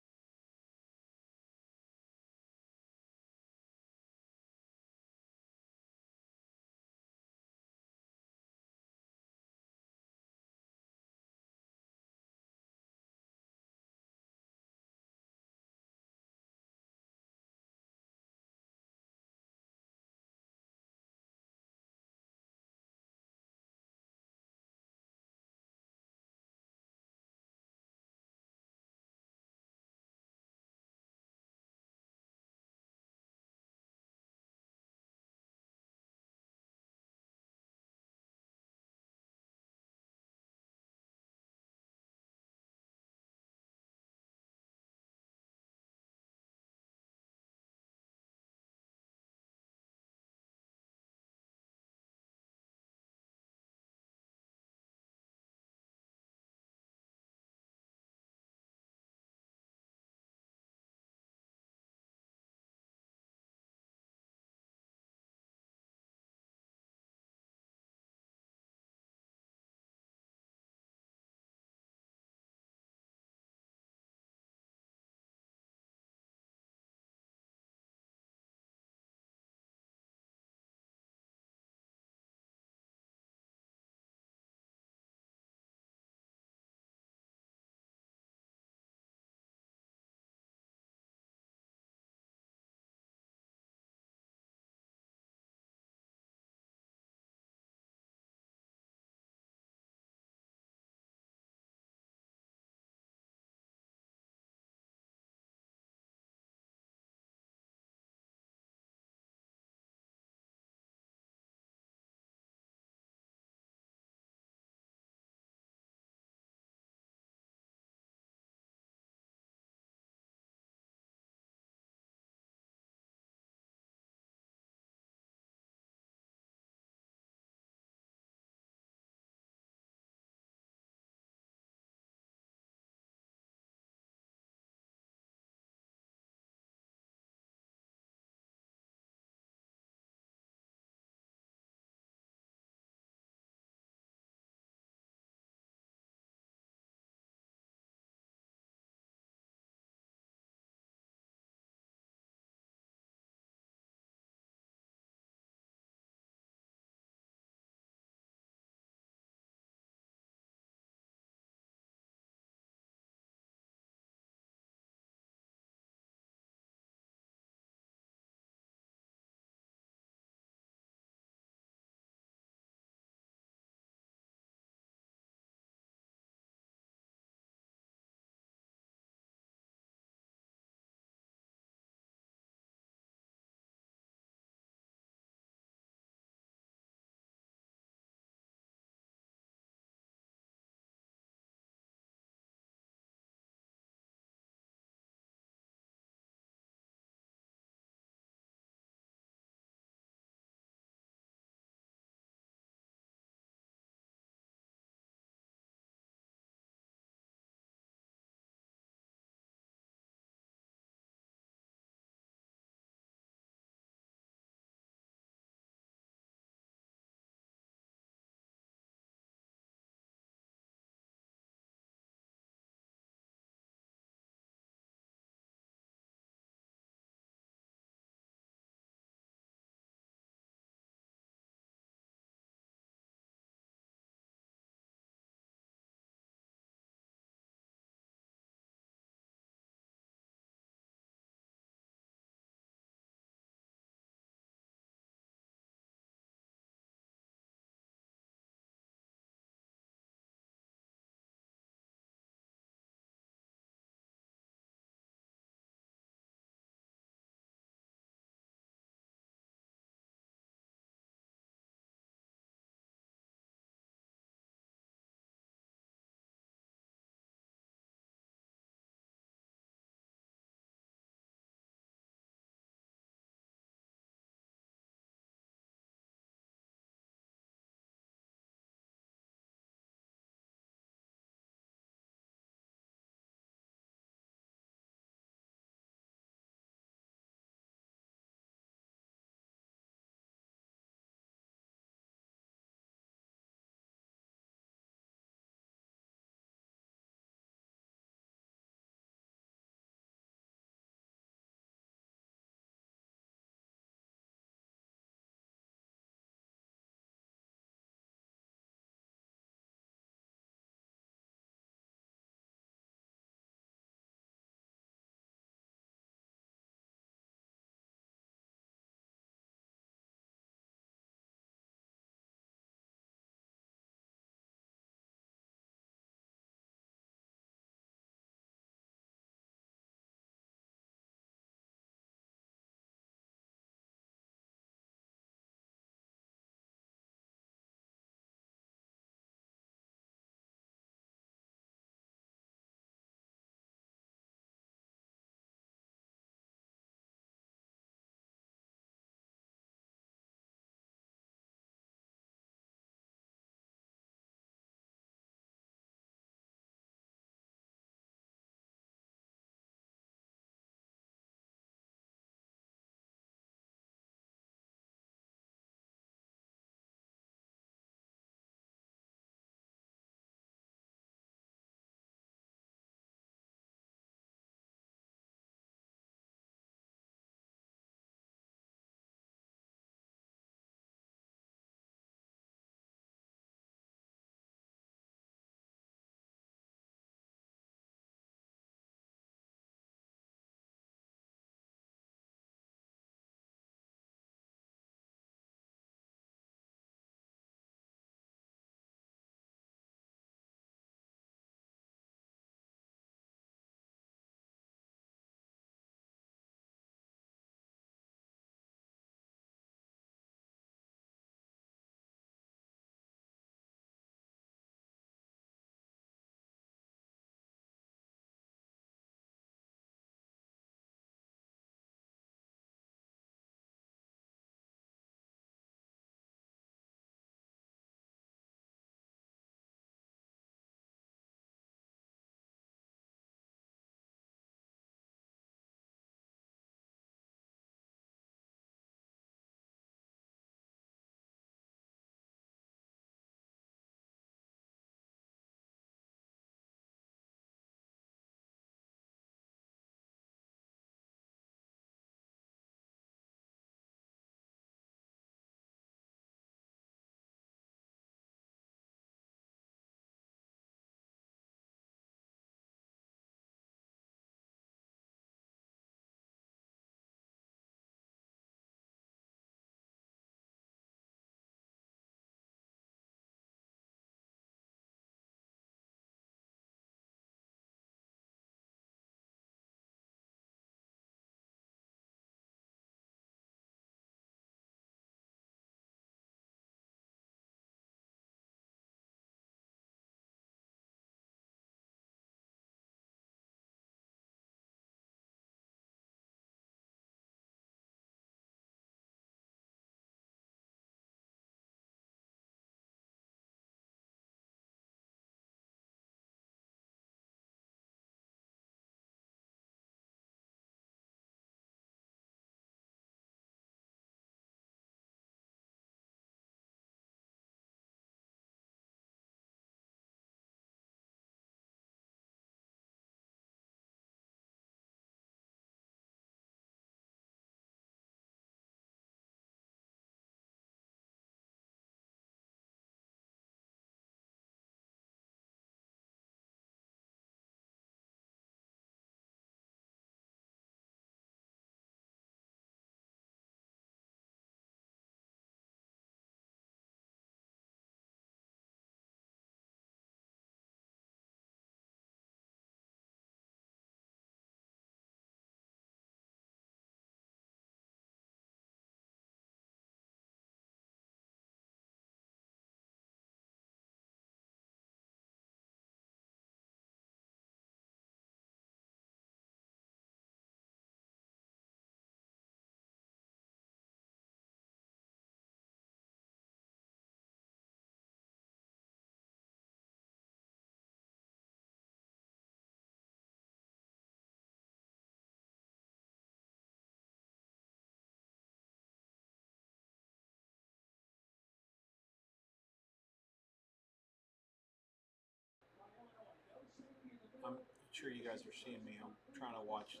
sure you guys are seeing me. I'm trying to watch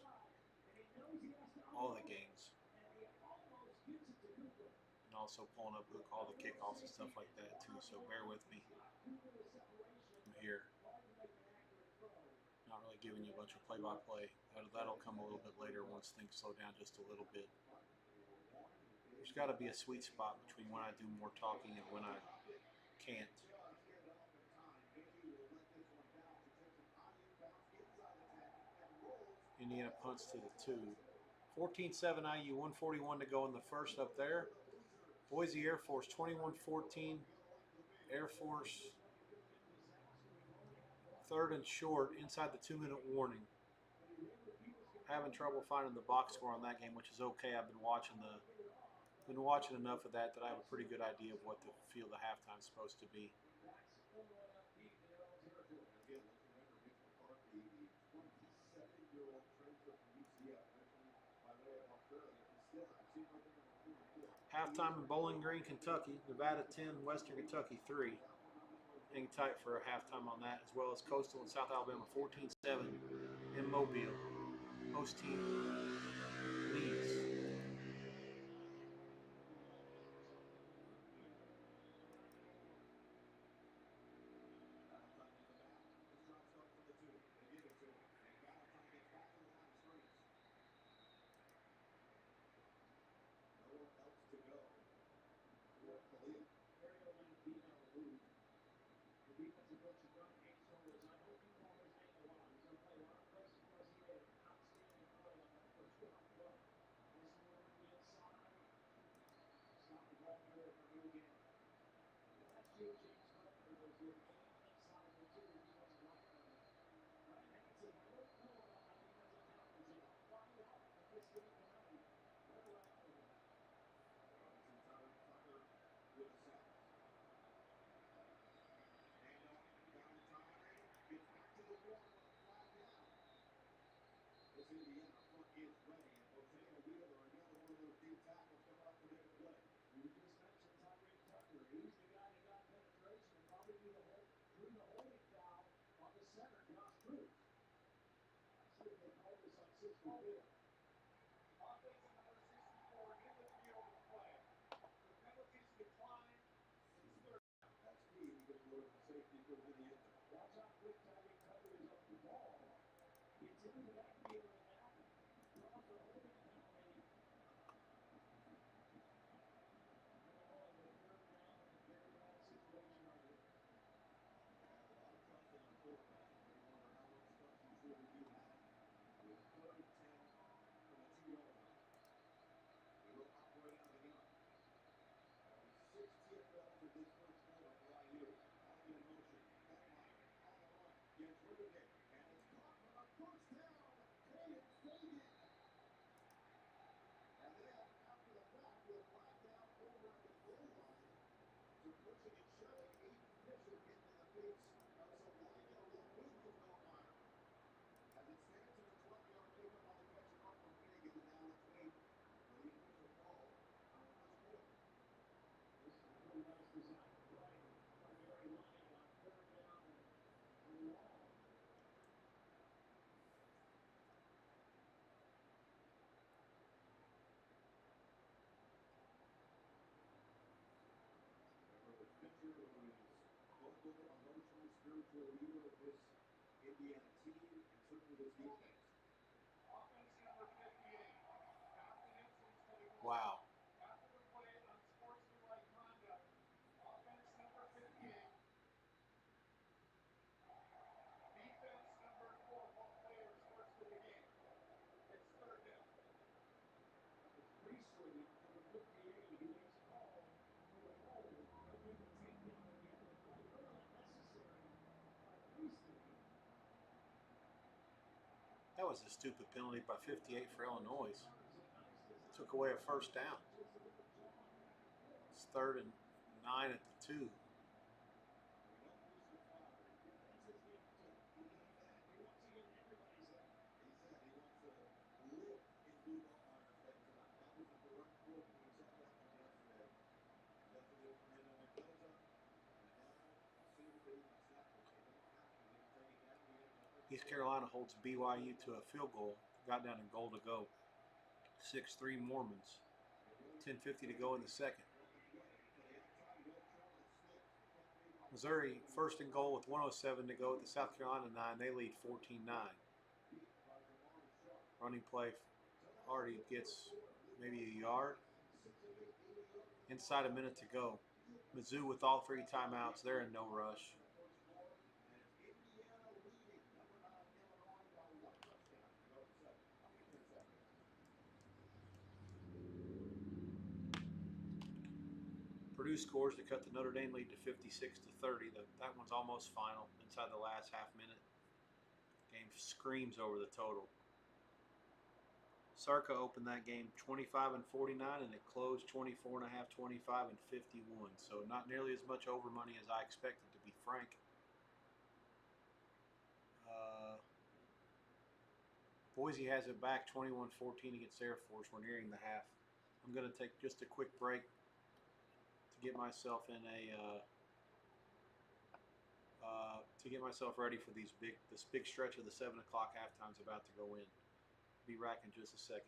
all the games and also pulling up all the kickoffs and stuff like that too. So bear with me. I'm here. Not really giving you a bunch of play-by-play. That'll come a little bit later once things slow down just a little bit. There's got to be a sweet spot between when I do more talking and when I can't. Indiana punts to the 2. 14-7 IU, 141 to go in the first up there. Boise Air Force 21-14. Air Force 3rd and short inside the 2-minute warning. Having trouble finding the box score on that game, which is okay. I've been watching enough of that I have a pretty good idea of what the feel the halftime's supposed to be. Halftime in Bowling Green, Kentucky. Nevada 10, Western Kentucky 3. Hang tight for a halftime on that, as well as Coastal and South Alabama 14-7 in Mobile. Host team leads. Wow. That was a stupid penalty by 58 for Illinois. Took away a first down. It's 3rd and 9 at the 2. East Carolina holds BYU to a field goal. Got down to goal to go. 6-3 Mormons. 10:50 to go in the second. Missouri first and goal with 1:07 to go at the South Carolina 9. They lead 14-9. Running play already gets maybe a yard. Inside a minute to go. Mizzou with all 3 timeouts. They're in no rush. Purdue scores to cut the Notre Dame lead to 56-30. That one's almost final inside the last half minute. Game screams over the total. Sarka opened that game 25-49, and it closed 24.5, 25, and 51. So not nearly as much over money as I expected, to be frank. Boise has it back 21-14 against Air Force. We're nearing the half. I'm going to take just a quick break to get myself in ready for this big stretch of the 7 o'clock halftime's about to go in. Be back in just a second.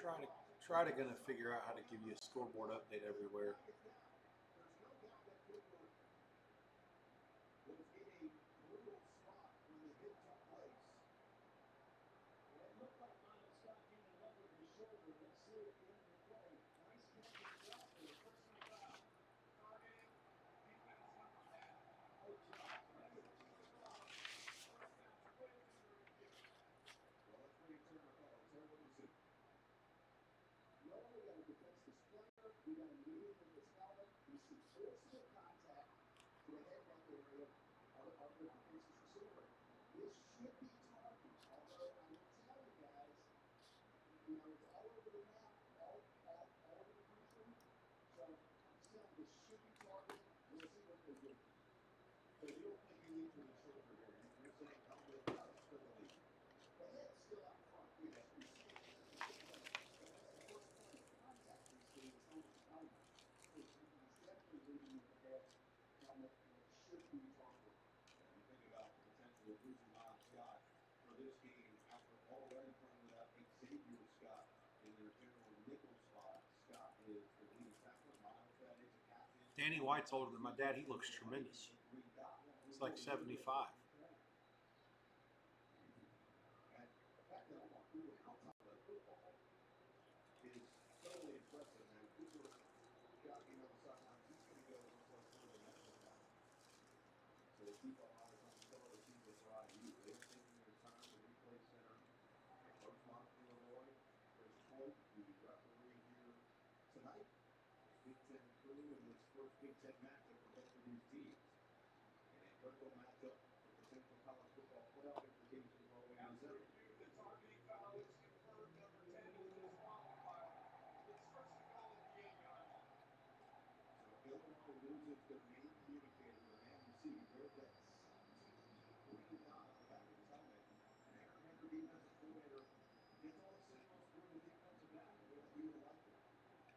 try to gonna figure out how to give you a scoreboard update everywhere. There's no doubt that Cooper was in a brutal spot when the hit took place. Well, it looked like Miles Scott came in love with his shoulder. Let's see it at the end of the play. Nice catch as well for the personal foul. Targeting defense number 10. Good job. That's the team foul. First down for Williams for review. Well, let's bring in Terry McCullough. Terry, what do you see? Well, we got a defenseless player. We got a knee in his helmet. We see forcible contact to the head neck area of the defenseless receiver. This should be targeted. Although I will tell you guys, you know, it's all over the map, all over the country. So I'm just telling you, this should be targeted. We'll see what they do. So you don't think you lead to the shoulder here? You're saying helmet for the lead. The head's still out front. Yes, we see it. But that's the first point of contact we see is helmet to helmet. So he's definitely leading with the head helmet, and it should be targeted. And you think about the potential of losing Miles Scott for this game after already playing without Xavier Scott in their general nickel spot. Scott is the leading tackler. Miles, that is a captain. Danny White's older than my dad. He looks tremendous. He's like 75. And the fact that Omar Cooper outside of football is totally impressive, man. Cooper got me on the sideline. He's going to go most likely to the national guy. So we'll keep our eyes on the stellar receiver for IU. They're taking their time. The replay center, Coach Mark Leroy, Chris Hoyt, the referee here tonight. Big Ten crew in this first Big Ten matchup for both of these teams. And a critical matchup for potential college football playoff implications all the way to After zero. review, the targeting foul is confirmed. Number 10 is disqualified. It's first and goal at the 8-yard line. So Illinois loses their main communicator, their man you see, their that 17-green dot on the back of his helmet. And Aaron Henry, defensive coordinator, gets all the signals for the defensive back. What do you like it?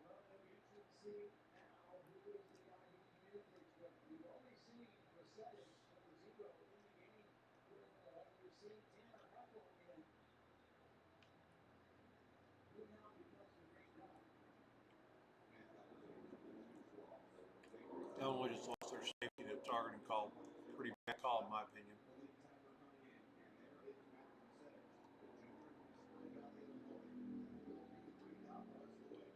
Well, it'll be interesting to see now who is the guy he communicates with. We've only seen Brissett number 0 in the game with Illinois. We've seen Tanner Huffle in. Who now becomes the green dot? Man, that was a huge loss. Illinois just lost their safety to targeting call. Pretty bad call, in my opinion. The lead tackler coming in, and there is Matt Brissett, the junior from Spring out of Illinois. And the green dot was good.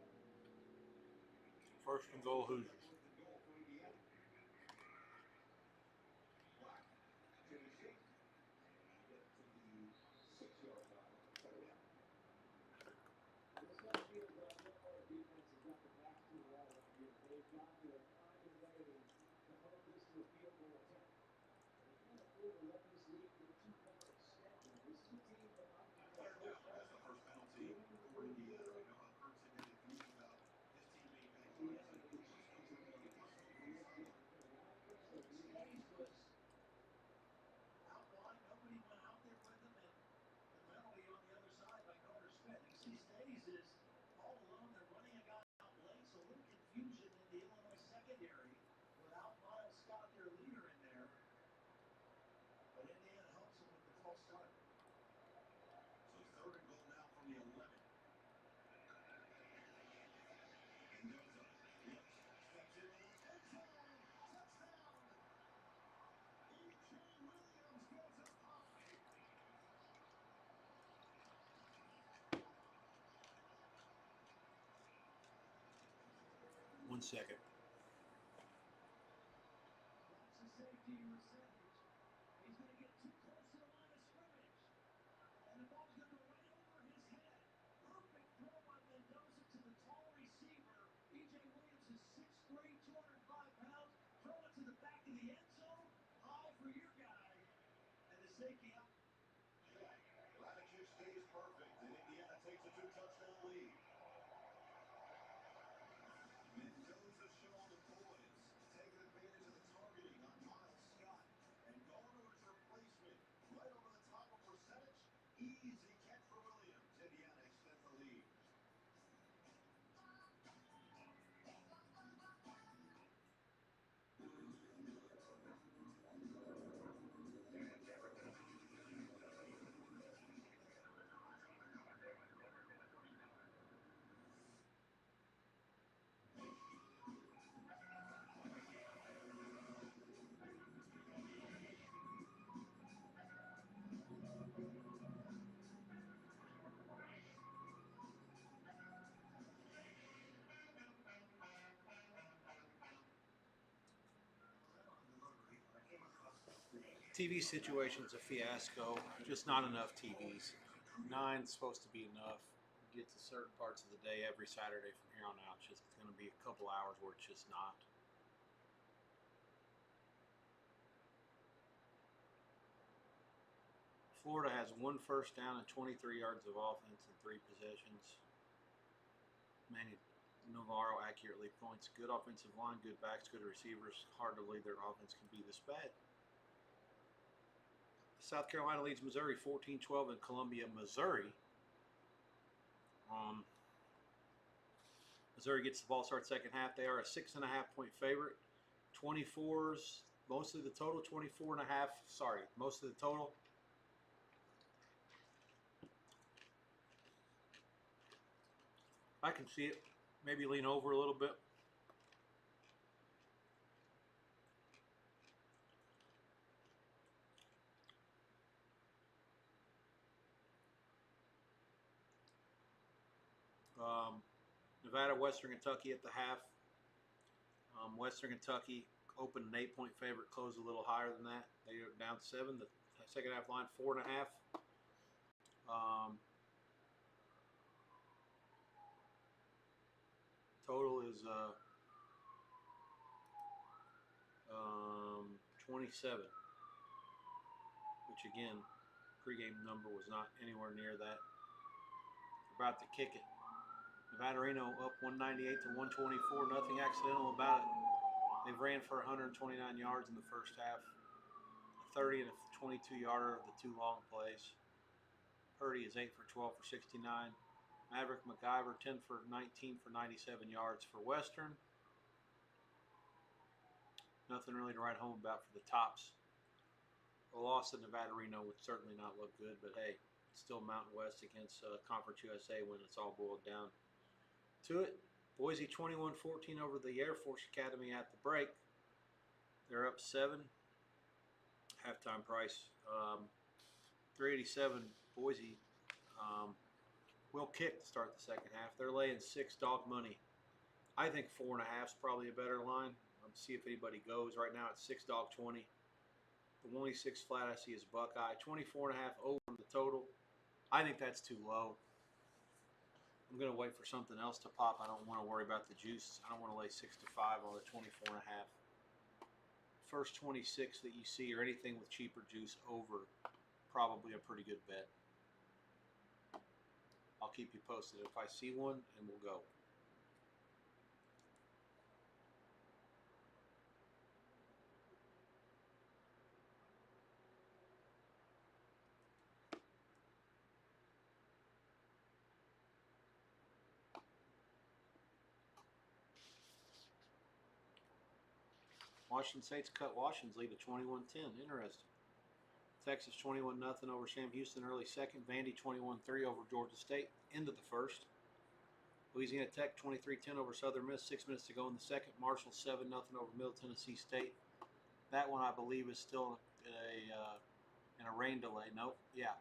First and goal, Hoosiers. First and goal for Indiana. Black to the safety. And get to the 6-yard line. Second down. This got to be the Illinois defense has got the back to the wall right here. They've got to find a way to hold this to a field goal attempt. They can't afford to let this lead get too far extended. This is a team that might be Third down. That's the first penalty for Indiana. I know Kurt's had been confused about his team being back on. It's like Cooper's still working on the puzzle from the sideline. Hayes was out wide. Nobody went out there with him, and the penalty on the other side by Carter Smith. You see, Hayes is all alone. They're running a guy out late, so a little confusion in the Illinois secondary without Miles Scott, their leader, in there. But Indiana helps him with the false start. So third and goal now from the 11. Mendoza looks, steps in, end zone, touchdown! E.J. Williams goes up high. 1 second. That's a safety percentage. He's going to get too close to the line of scrimmage. And the ball's going to go right over his head. Perfect throw by Mendoza to the tall receiver. E.J. Williams is 6'3", 205 pounds. Throw it to the back of the end zone. High for your guy. And the safety out. Radicic stays perfect, and Indiana takes a 2-touchdown lead. Mendoza showing the boys, taking advantage of the targeting on Miles Scott. And going to his replacement, right over the top of Brissett. Easy catch for Williams. Indiana extends the lead. TV situation's a fiasco. Just not enough TVs. 9's supposed to be enough. Get to certain parts of the day every Saturday from here on out. It's just going to be a couple hours where it's just not. Florida has 1 first down and 23 yards of offense in 3 possessions. Manny Navarro accurately points. Good offensive line, good backs, good receivers. Hard to believe their offense can be this bad. South Carolina leads Missouri 14-12 in Columbia, Missouri. Missouri gets the ball, start second half. They are a 6.5 point favorite. 24's mostly the total. 24.5. Sorry, most of the total. I can see it. Maybe lean over a little bit. Nevada, Western Kentucky at the half. Western Kentucky opened an 8 point favorite, closed a little higher than that. They are down 7. The second half line 4.5. Total is 27, which again, pregame number was not anywhere near that. About to kick it. Nevada Reno up 198 to 124. Nothing accidental about it. They ran for 129 yards in the first half. A 30 and a 22-yarder of the 2 long plays. Purdy is 8 for 12 for 69. Maverick McIver 10 for 19 for 97 yards for Western. Nothing really to write home about for the Tops. A loss at Nevada Reno would certainly not look good, but hey, it's still Mountain West against Conference USA when it's all boiled down to it. Boise 21-14 over the Air Force Academy at the break. They're up 7. Halftime price 387. Boise will kick to start the second half. They're laying 6 dog money. I think 4.5 is probably a better line. See if anybody goes. Right now it's 6 dog 20. The only 6 flat I see is Buckeye. 24.5 over the total. I think that's too low. I'm going to wait for something else to pop. I don't want to worry about the juice. I don't want to lay 6 to 5 on the 24.5. First 26 that you see or anything with cheaper juice over, probably a pretty good bet. I'll keep you posted if I see one, and we'll go. Washington State's cut Washington's lead to 21-10. Interesting. Texas 21-0 over Sam Houston early second. Vandy 21-3 over Georgia State end of the first. Louisiana Tech 23-10 over Southern Miss. 6 minutes to go in the second. Marshall 7-0 over Middle Tennessee State. That one I believe is still in a rain delay. Nope. Yeah.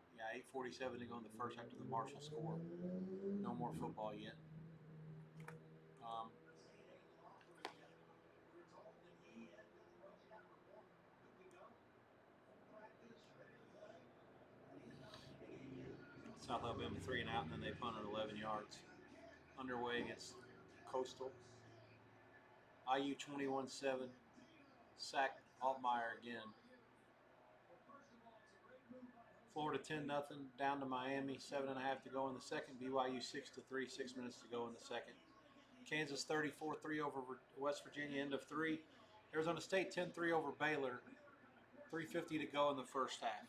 8:47 to go in the first after the Marshall score. No more football yet. South Alabama 3 and out, and then they punted 11 yards. Underway against Coastal. IU 21-7. Sack Altmaier again. Florida 10-0 down to Miami. 7.5 to go in the second. BYU 6-3. 6 minutes to go in the second. Kansas 34-3 over West Virginia. End of 3. Arizona State 10-3 over Baylor. 3:50 to go in the first half.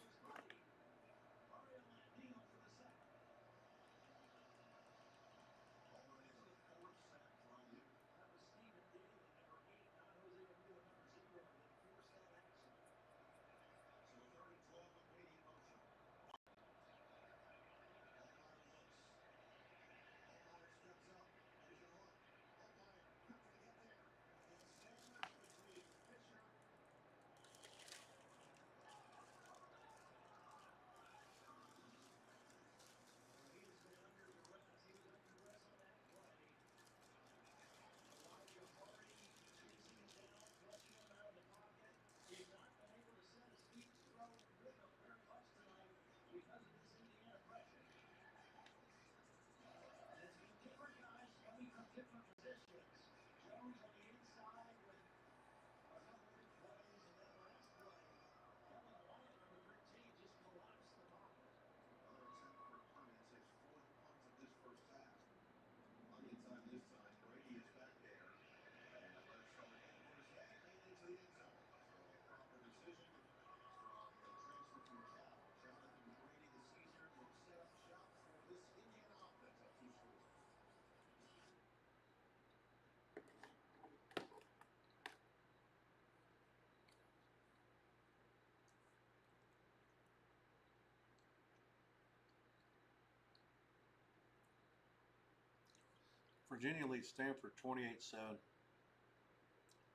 Virginia leads Stanford 28-7.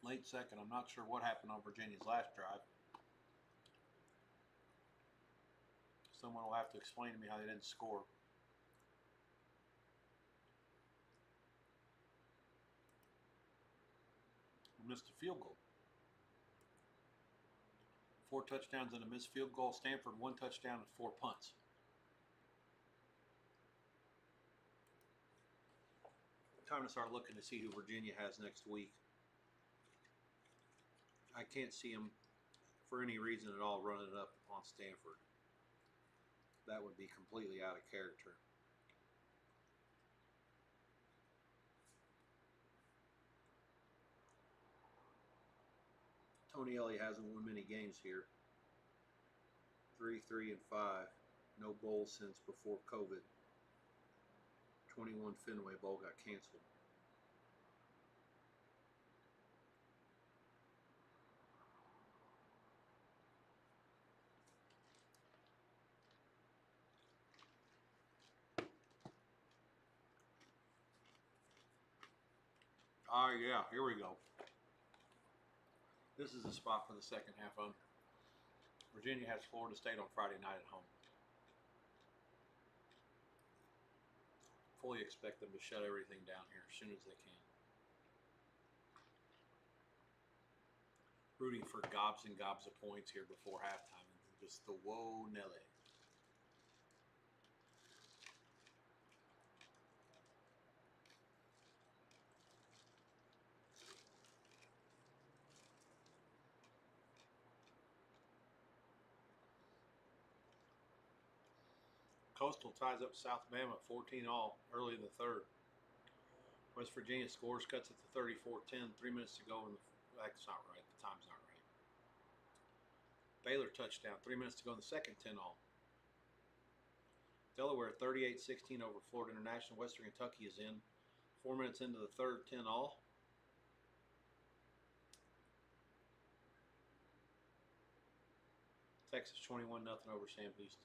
Late second. I'm not sure what happened on Virginia's last drive. Someone will have to explain to me how they didn't score. We missed a field goal. 4 touchdowns and a missed field goal. Stanford 1 touchdown and 4 punts. Time to start looking to see who Virginia has next week. I can't see them for any reason at all running it up on Stanford. That would be completely out of character. Tony Elliott hasn't won many games here. 3-3-5. No bowls since before COVID. 21 Fenway Bowl got canceled. Yeah, here we go. This is the spot for the second half on. Virginia has Florida State on Friday night at home. Fully expect them to shut everything down here as soon as they can. Rooting for gobs and gobs of points here before halftime. And just the whoa Nelly. Coastal ties up South Bama 14-all early in the third. West Virginia scores, cuts it to 34-10. 3 minutes to go. That's not right. The time's not right. Baylor touchdown. 3 minutes to go in the second. 10-all. Delaware 38-16 over Florida International. Western Kentucky is in. 4 minutes into the third. 10-all. Texas 21-0 over Sam Houston.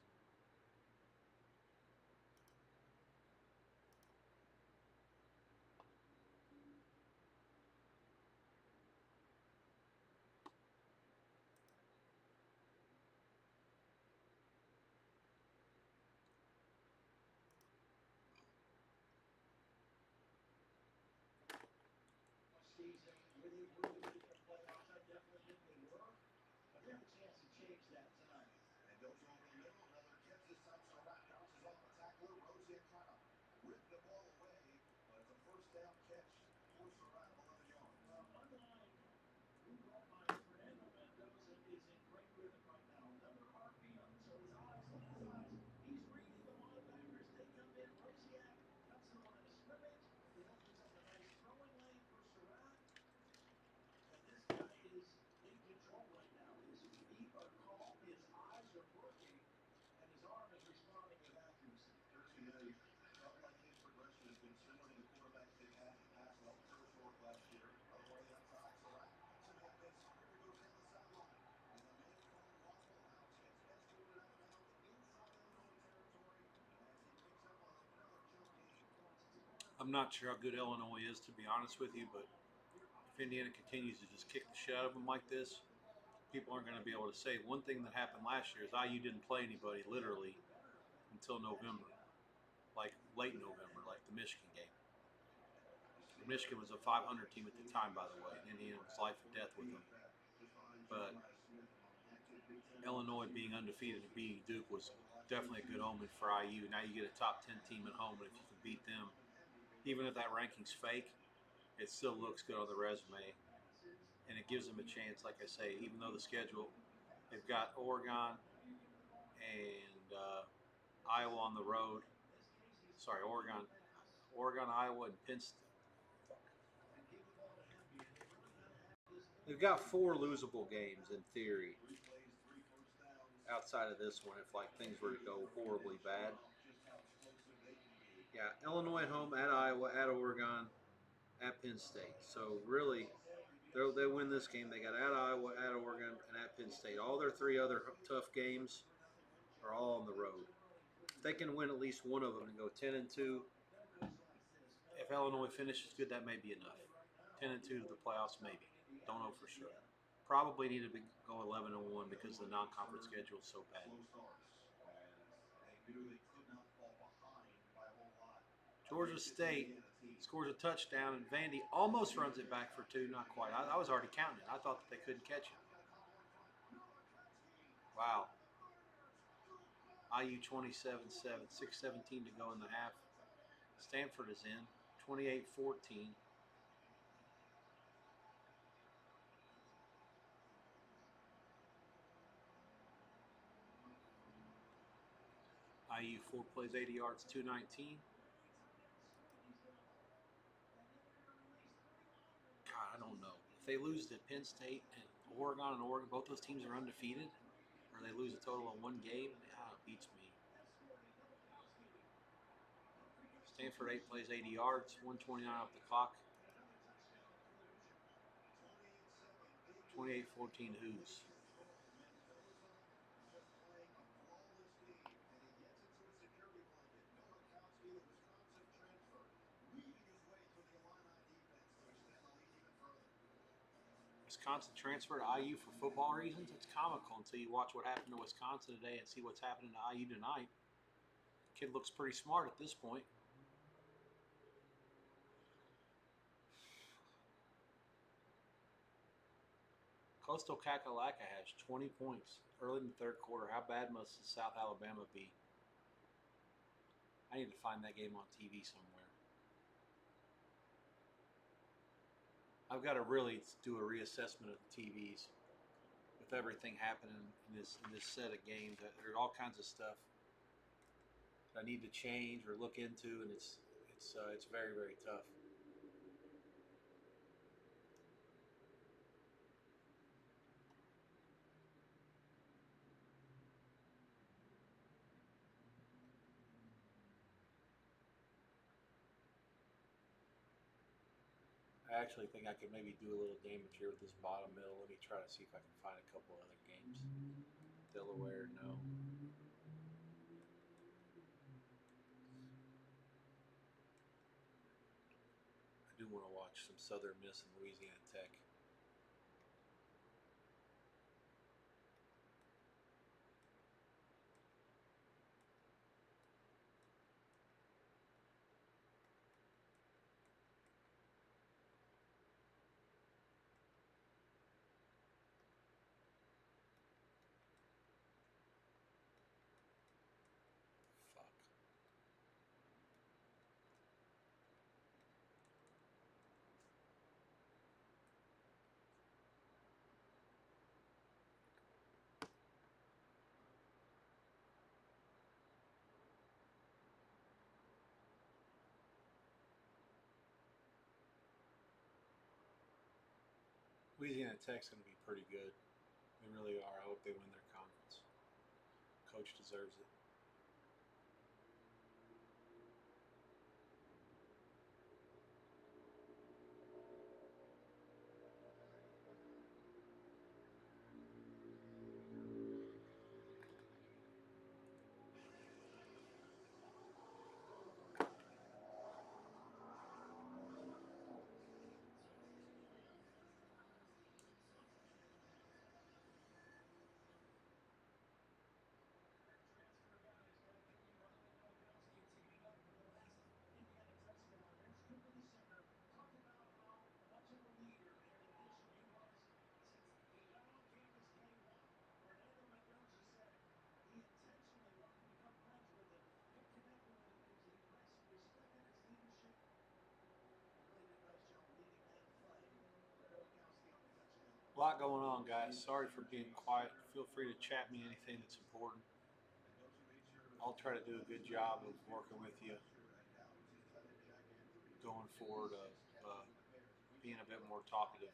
Season, were they worthy of the playoffs? I definitely think they were, but they have a chance to change that tonight. And goes over the middle, another catch this time. Surratt bounces off the tackler. Rozier trying to rip the ball away, but it's a first down catch for Surratt of 11 yards. Unlike new Buckeyes, Fernando Mendoza is in great rhythm right now. Another heartbeat, so his eyes, look at his eyes. He's reading the linebackers. They come in. Rozier cuts the line of scrimmage. It opens up a nice throwing lane for Surratt. And this guy is in control right now. His feet are calm, his eyes are working, and his arm is responding with accuracy. 13 felt like his progression has been similar to the quarterbacks they've had in the past. Well, first work last year. Other way outside, Surratt picks him up, and Sawyer goes down the sideline. And the May cone waffle house gets escorted out of bounds inside Illinois territory as he picks up another chunk gain. I'm not sure how good Illinois is, to be honest with you, but if Indiana continues to just kick the shit out of them like this, people aren't going to be able to say. One thing that happened last year is IU didn't play anybody literally until November, like late November, like the Michigan game. Michigan was a 500 team at the time, by the way, and Indiana was life or death with them. But Illinois being undefeated and beating Duke was definitely a good omen for IU. Now you get a top 10 team at home, and if you can beat them, even if that ranking's fake, it still looks good on the resume, and it gives them a chance. Like I say, even though the schedule, they've got Oregon and Iowa on the road. Sorry, Oregon, Iowa, and Penn State. They've got 4 losable games in theory. Outside of this one, if like things were to go horribly bad. Yeah, Illinois at home, at Iowa, at Oregon, at Penn State. So really, they win this game. They got at Iowa, at Oregon, and at Penn State. All their 3 other tough games are all on the road. If they can win at least one of them and go 10-2, if If Illinois finishes good, that may be enough. 10-2 to the playoffs, maybe. Don't know for sure. Probably need to go 11-1 because the non-conference schedule is so bad. Slow starts, as they knew they could not fall behind by a whole lot. Georgia State scores a touchdown, and Vandy almost runs it back for 2. Not quite. I was already counting it. I thought that they couldn't catch it. Wow. IU 27-7, 6:17 to go in the half. Stanford is in 28-14. IU 4 plays 80 yards, 219. God, I don't know. If they lose to Penn State and Oregon, both those teams are undefeated, or they lose a total of 1 game, it beats me. Stanford 8 plays 80 yards, 129 off the clock. 28-14 Hoos. Wisconsin transferred to IU for football reasons. It's comical until you watch what happened to Wisconsin today and see what's happening to IU tonight. The kid looks pretty smart at this point. Coastal Kakalaka has 20 points early in the third quarter. How bad must South Alabama be? I need to find that game on TV somewhere. I've got to really do a reassessment of the TVs with everything happening in this set of games. There's all kinds of stuff that I need to change or look into, and it's very, very tough. I actually think I could maybe do a little damage here with this bottom middle. Let me try to see if I can find a couple other games. Delaware, no. I do want to watch some Southern Miss and Louisiana Tech. Fuck. Louisiana Tech's going to be pretty good. They really are. I hope they win their conference. Coach deserves it. A lot going on, guys. Sorry for being quiet. Feel free to chat me anything that's important. I'll try to do a good job of working with you going forward, being a bit more talkative.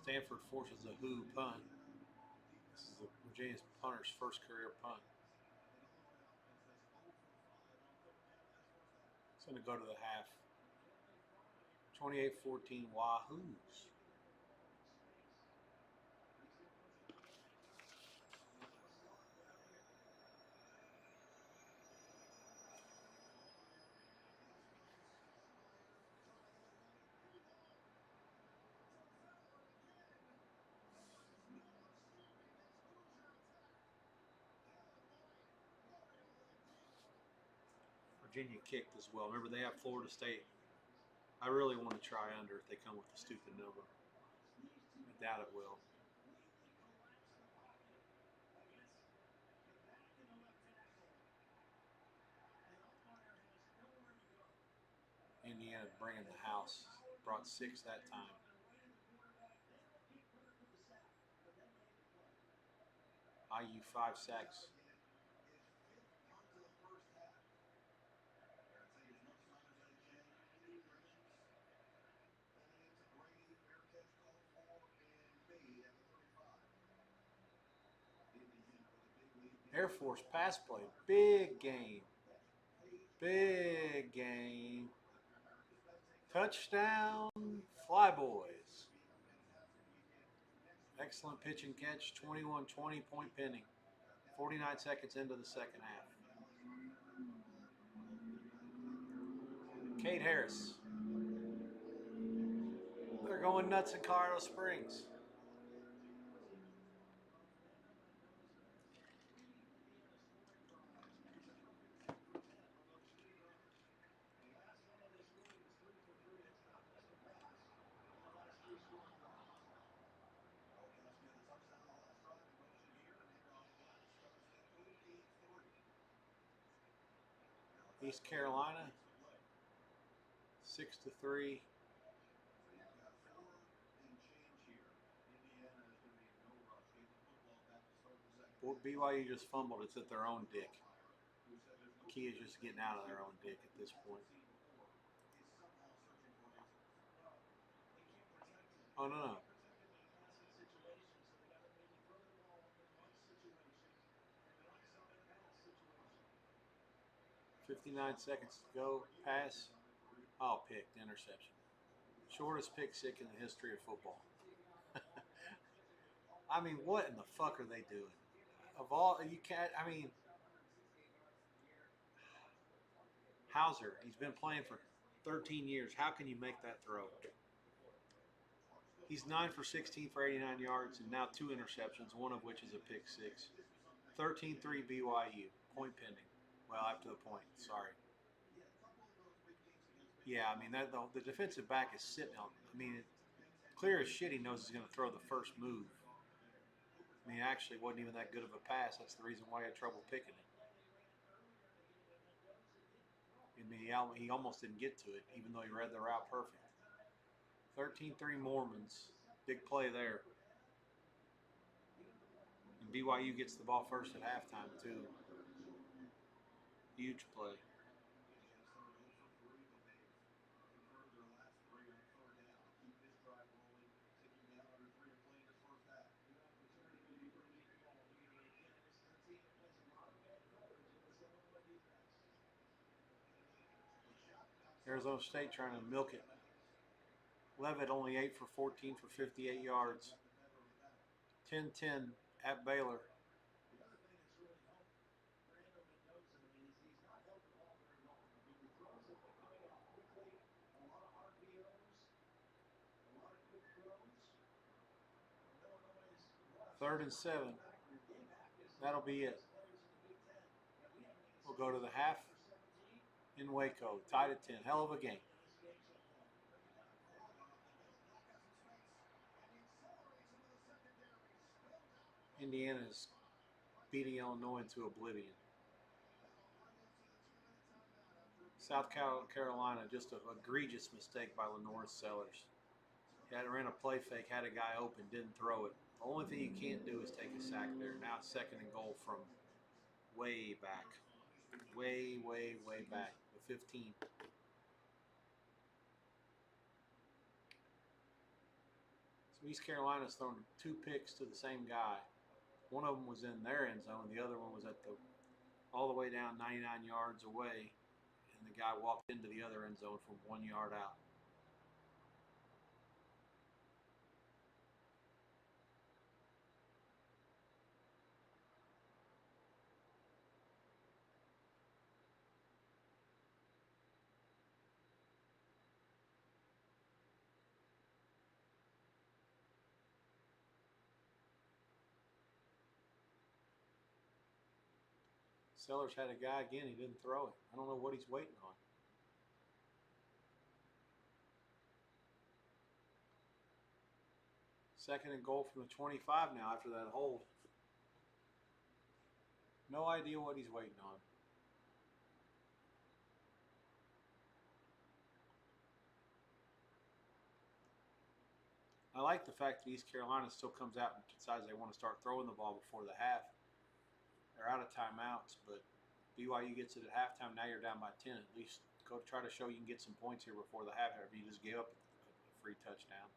Stanford forces a who punt. This is Virginia's punter's first career punt. It's going to go to the half. 28-14 Wahoos. Virginia kicked as well. Remember, they have Florida State. I really want to try under if they come with a stupid number. I doubt it will. Indiana bringing the house. Brought 6 that time. IU 5 sacks. Air Force pass play. Big game. Big game. Touchdown, Flyboys. Excellent pitch and catch. 21-20 point pending. 49 seconds into the second half. Kate Harris. They're going nuts in Colorado Springs. East Carolina, 6-3. BYU just fumbled. It's at their own dick. Key is just getting out of their own dick at this point. Oh, no. 59 seconds to go. Pass. Oh, picked. Interception. Shortest pick six in the history of football. I mean, what in the fuck are they doing? Of all, you can't, I mean, Hauser, he's been playing for 13 years. How can you make that throw? He's 9 for 16 for 89 yards and now 2 interceptions, one of which is a pick six. 13-3 BYU. Point pending. Well, after the point. Sorry. Yeah, I mean, the defensive back is sitting on. I mean, clear as shit, he knows he's going to throw the first move. I mean, actually, it wasn't even that good of a pass. That's the reason why he had trouble picking it. I mean, he almost didn't get to it, even though he read the route perfect. 13-3 Mormons. Big play there. And BYU gets the ball first at halftime, too. Huge play. Arizona State trying to milk it. Levitt only 8 for 14 for 58 yards. 10-10 at Baylor. Third and 7. That'll be it. We'll go to the half in Waco. Tied at 10. Hell of a game. Indiana's beating Illinois into oblivion. South Carolina, just an egregious mistake by Lenore Sellers. He had ran a play fake, had a guy open, didn't throw it. The only thing you can't do is take a sack there. Now it's 2nd and goal from way back. Way, way, way back. The 15. So East Carolina's thrown 2 picks to the same guy. One of them was in their end zone. The other one was at the all the way down 99 yards away, and the guy walked into the other end zone from 1 yard out. Sellers had a guy again. He didn't throw it. I don't know what he's waiting on. Second and goal from the 25 now after that hold. No idea what he's waiting on. I like the fact that East Carolina still comes out and decides they want to start throwing the ball before the half. They're out of timeouts, but BYU gets it at halftime. Now you're down by 10. At least go try to show you can get some points here before the half. If you just gave up a free touchdown.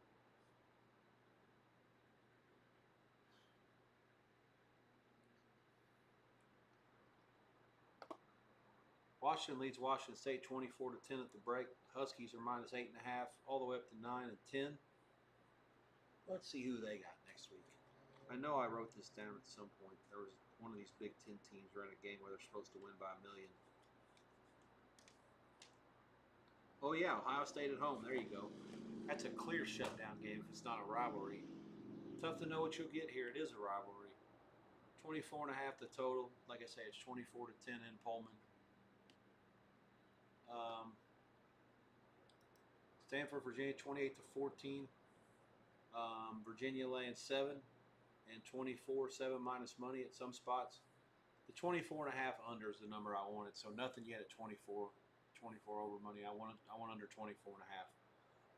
Washington leads Washington State 24-10 at the break. Huskies are minus 8.5 all the way up to 9 and 10. Let's see who they got next week. I know I wrote this down at some point. There was one of these Big Ten teams running a game where they're supposed to win by 1 million. Oh yeah, Ohio State at home. There you go. That's a clear shutdown game if it's not a rivalry. Tough to know what you'll get here. It is a rivalry. 24.5 the total. Like I say, it's 24-10 in Pullman. Stanford, Virginia, 28-14. Virginia laying 7 and 24, 7 minus money at some spots. The 24.5 under is the number I wanted, so nothing yet at 24 over money. I want under 24.5.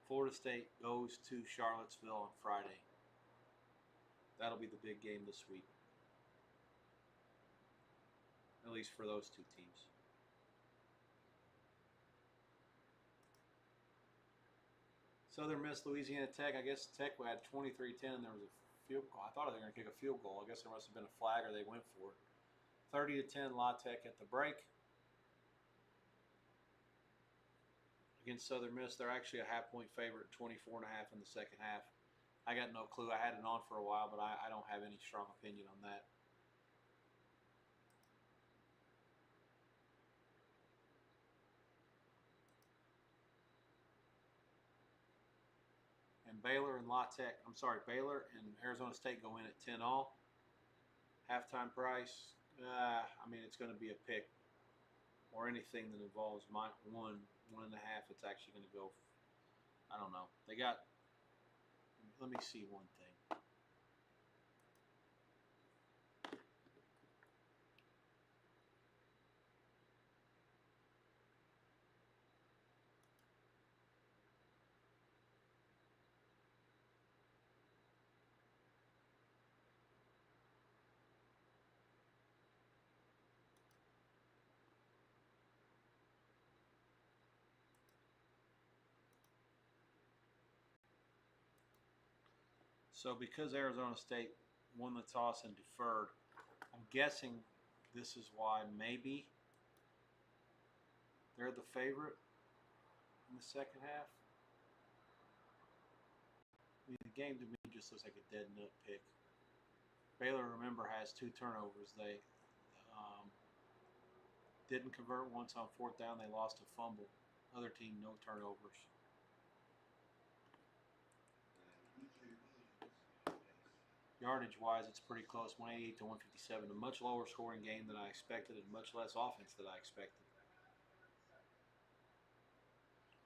Florida State goes to Charlottesville on Friday. That'll be the big game this week, at least for those two teams. Southern Miss, Louisiana Tech. I guess Tech had 23-10. There was a field goal. I thought they were going to kick a field goal. I guess there must have been a flag or they went for it. 30-10, La Tech at the break. Against Southern Miss, they're actually a half-point favorite, 24.5 in the second half. I got no clue. I had it on for a while, but I don't have any strong opinion on that. And Baylor and Baylor and Arizona State go in at 10 all. Halftime price, I mean, it's going to be a pick or anything that involves 1.5. It's actually going to go, I don't know. They got, let me see one thing. So because Arizona State won the toss and deferred, I'm guessing this is why maybe they're the favorite in the second half. I mean, the game to me just looks like a dead nut pick. Baylor, remember, has 2 turnovers. They didn't convert once on 4th down. They lost a fumble. Other team, no turnovers. Yardage-wise, it's pretty close, 188 to 157. A much lower scoring game than I expected and much less offense than I expected.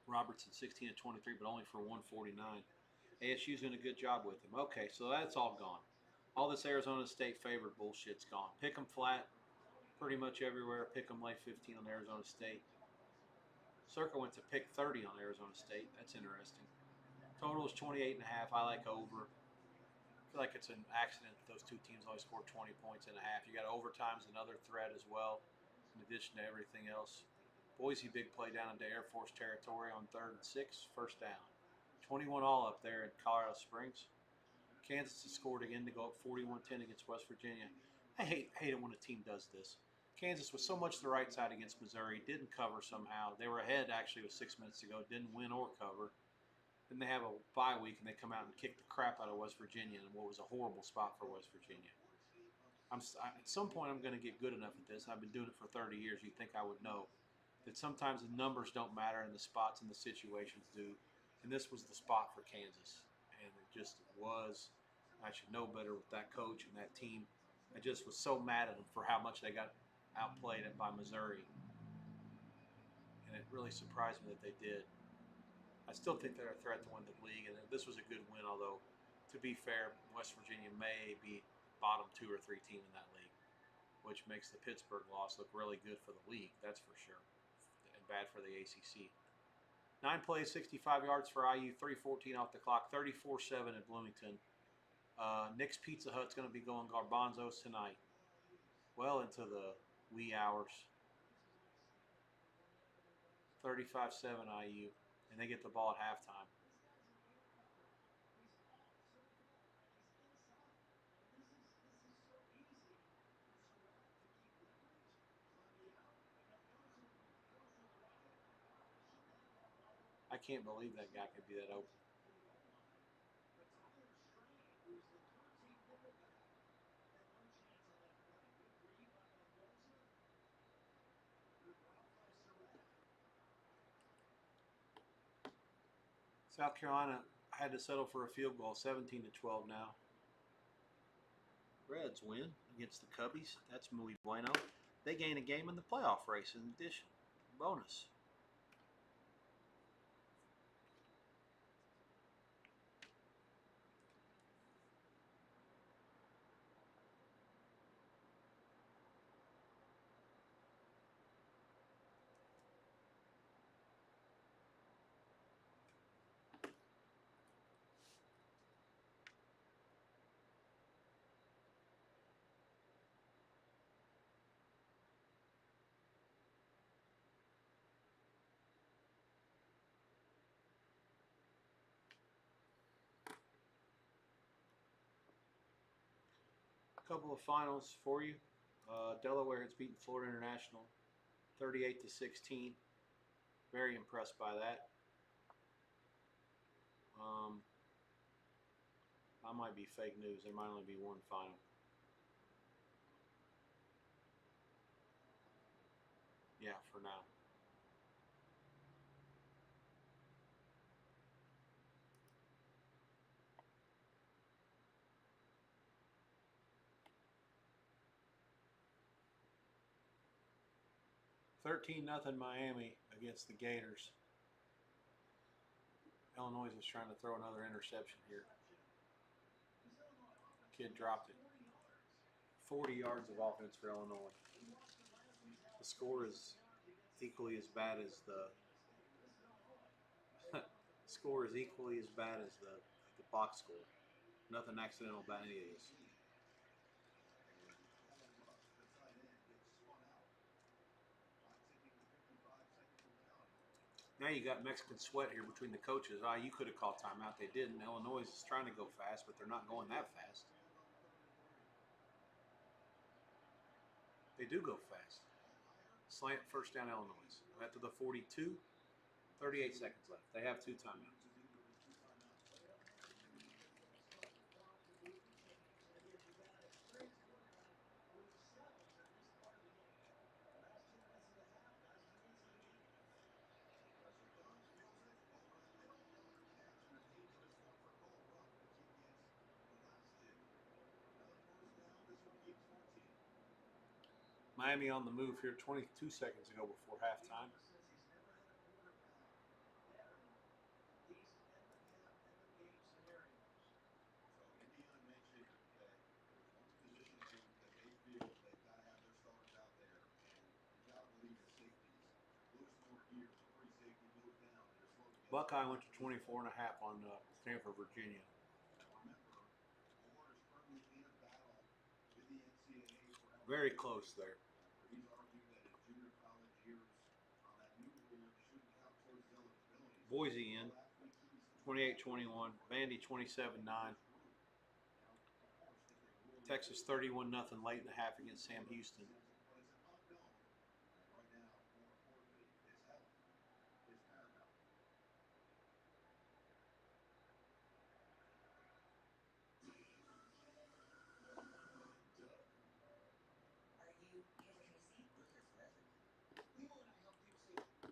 Robertson 16 to 23, but only for 149. ASU's doing a good job with him. Okay, so that's all gone. All this Arizona State favorite bullshit's gone. Pick them flat pretty much everywhere. Pick them lay 15 on Arizona State. Circa went to pick 30 on Arizona State. That's interesting. Total is 28.5. I like over. I feel like it's an accident that those two teams only scored 20 points and a half. You got overtime's another threat as well, in addition to everything else. Boise big play down into Air Force territory on 3rd and 6, first down. 21 all up there in Colorado Springs. Kansas has scored again to go up 41-10 against West Virginia. I hate it when a team does this. Kansas was so much the right side against Missouri, didn't cover somehow. They were ahead actually with 6 minutes to go, didn't win or cover. Then they have a bye week and they come out and kick the crap out of West Virginia in what was a horrible spot for West Virginia. At some point I'm going to get good enough at this. I've been doing it for 30 years. You'd think I would know that sometimes the numbers don't matter and the spots and the situations do. And this was the spot for Kansas. And it just was. I should know better with that coach and that team. I just was so mad at them for how much they got outplayed by Missouri. And it really surprised me that they did. I still think they're a threat to win the league, and this was a good win, although, to be fair, West Virginia may be bottom 2 or 3 team in that league, which makes the Pittsburgh loss look really good for the league, that's for sure, and bad for the ACC. 9 plays, 65 yards for IU, 3:14 off the clock, 34-7 in Bloomington. Nick's Pizza Hut's going to be going garbanzos tonight, well into the wee hours. 35-7 IU, and they get the ball at halftime. I can't believe that guy could be that open. South Carolina had to settle for a field goal, 17-12 now. Reds win against the Cubbies. That's muy bueno. They gain a game in the playoff race in addition. Bonus. A couple of finals for you. Delaware has beaten Florida International 38-16. Very impressed by that. I might be fake news. There might only be one final. Yeah, for now. $13-0 Miami against the Gators. Illinois is trying to throw another interception here. Kid dropped it. 40 yards of offense for Illinois. The score is equally as bad as the box score. Nothing accidental about any of this. Now you got Mexican sweat here between the coaches. You could have called timeout. They didn't. Illinois is trying to go fast, but they're not going that fast. They do go fast. Slant, first down, Illinois. After the 42, 38 seconds left. They have 2 timeouts. Miami on the move here 22 seconds ago before halftime. Buckeye went to 24.5 on Stanford, Virginia. Very close there. Boise in 28-21. Vandy 27-9. Texas 31-0 late in the half against Sam Houston. But it's an unknown. And right now, more importantly, his health is paramount. Are you here to receive? We're here for everything. Limo and I help people save.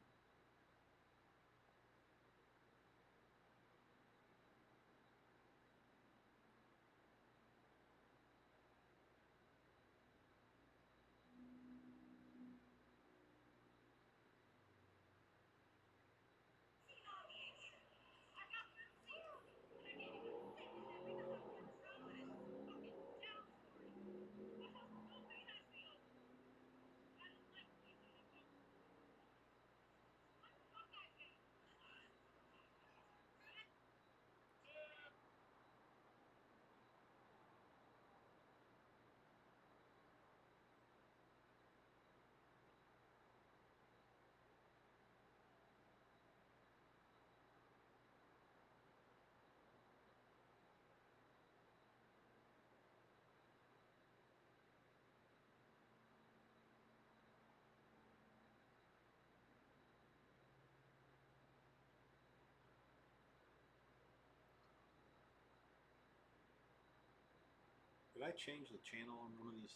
Did I change the channel on one of these?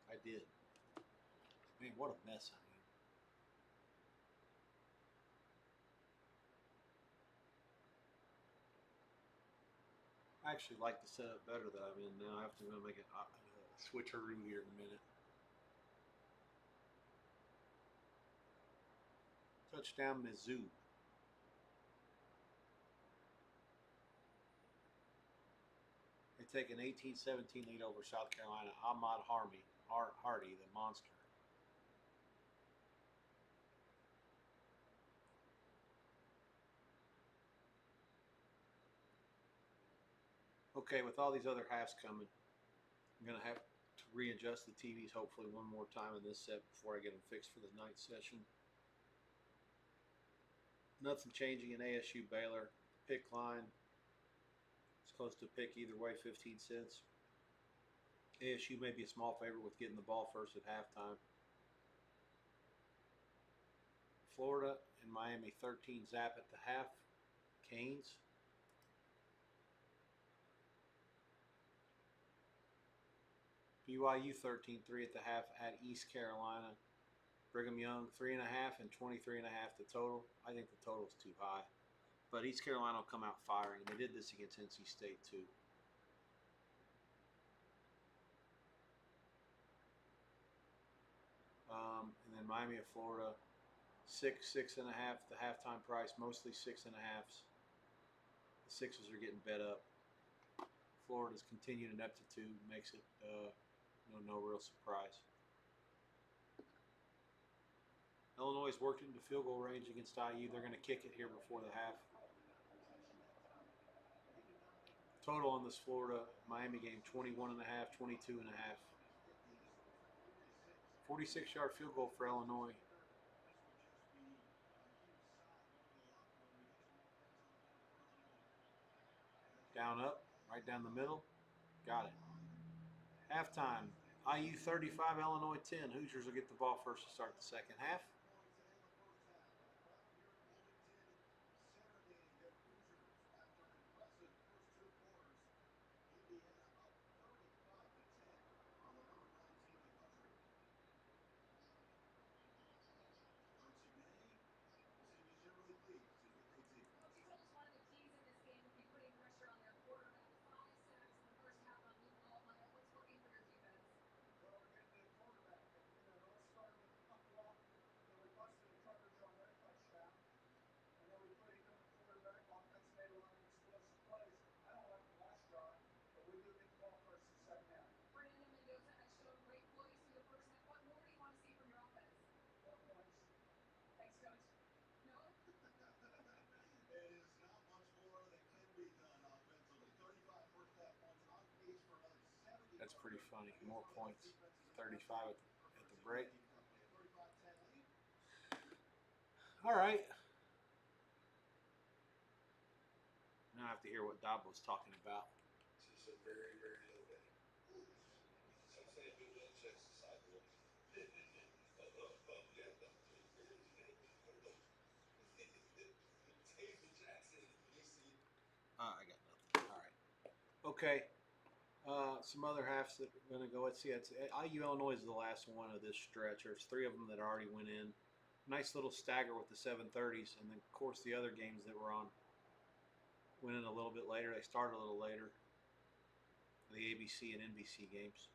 I did. Man, what a mess I am. I actually like the setup better that I'm in now. I have to make a switcheroo here in a minute. Touchdown, Mizzou. They take an 18-17 lead over South Carolina. Ahmad Hardy, the monster. Okay, with all these other halves coming, I'm going to have to readjust the TVs hopefully one more time in this set before I get them fixed for the night session. Nothing changing in ASU Baylor. Pick line. It's close to pick either way, 15 cents. ASU may be a small favorite with getting the ball first at halftime. Florida and Miami 13 zap at the half. Canes. BYU 13-3 at the half at East Carolina. Brigham Young 3.5 and 23.5 the total. I think the total is too high. But East Carolina will come out firing. They did this against NC State too. And then Miami of Florida, 6.5 the halftime price, mostly 6.5s. The sixes are getting bet up. Florida's continued ineptitude makes it no real surprise. Illinois has worked into field goal range against IU. They're going to kick it here before the half. Total on this Florida Miami game 21.5, 22.5. 46-yard field goal for Illinois. Down up, right down the middle. Got it. Halftime. IU 35, Illinois 10. Hoosiers will get the ball first to start the second half. That's pretty funny. More points. 35 at the break. All right. Now I have to hear what Dob was talking about. This is a very, very low day. I got nothing. All right. Okay. Some other halves that are going to go. Let's see. It's IU Illinois is the last one of this stretch. There's three of them that already went in. Nice little stagger with the 7:30s, and then of course the other games that were on went in a little bit later. They started a little later. The ABC and NBC games.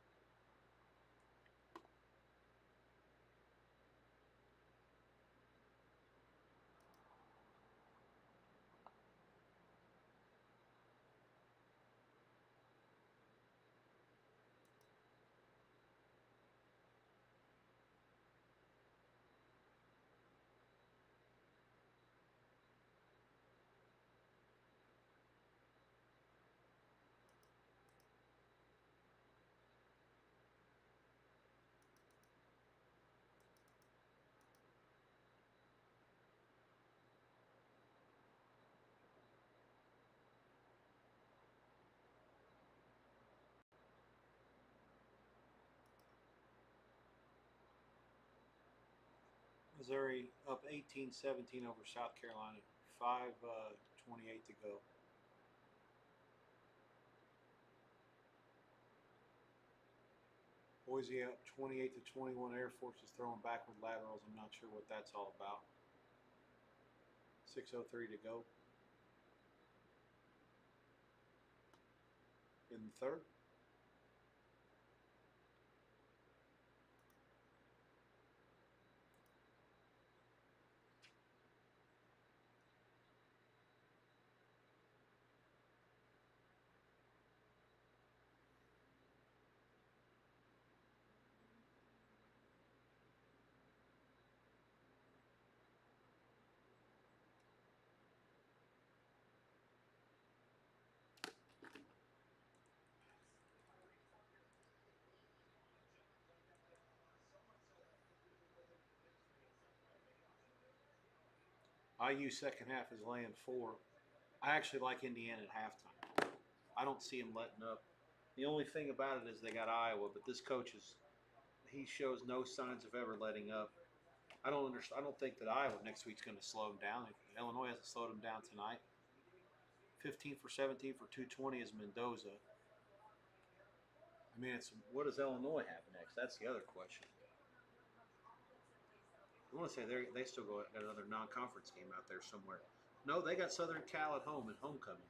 Missouri up 18-17 over South Carolina. 5:28 to go. Boise up 28-21. Air Force is throwing backward laterals. I'm not sure what that's all about. 6:03 to go in the third. IU second half is laying 4. I actually like Indiana at halftime. I don't see them letting up. The only thing about it is they got Iowa, but this coach he shows no signs of ever letting up. I don't understand. I don't think that Iowa next week's going to slow them down. Illinois hasn't slowed them down tonight. 15 for 17 for 220 is Mendoza. I mean, it's what does Illinois have next? That's the other question. I want to say they still got another non-conference game out there somewhere. No, they got Southern Cal at home in homecoming.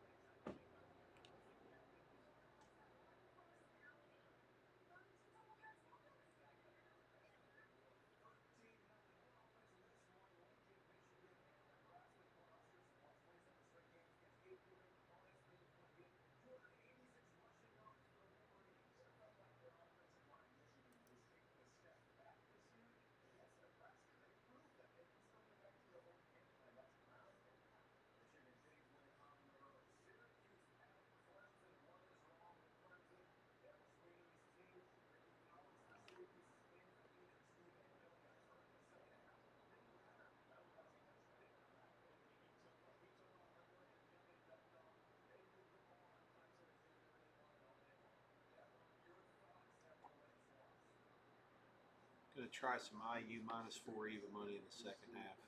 Going to try some IU -4 even money in the second half.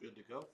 Good to go.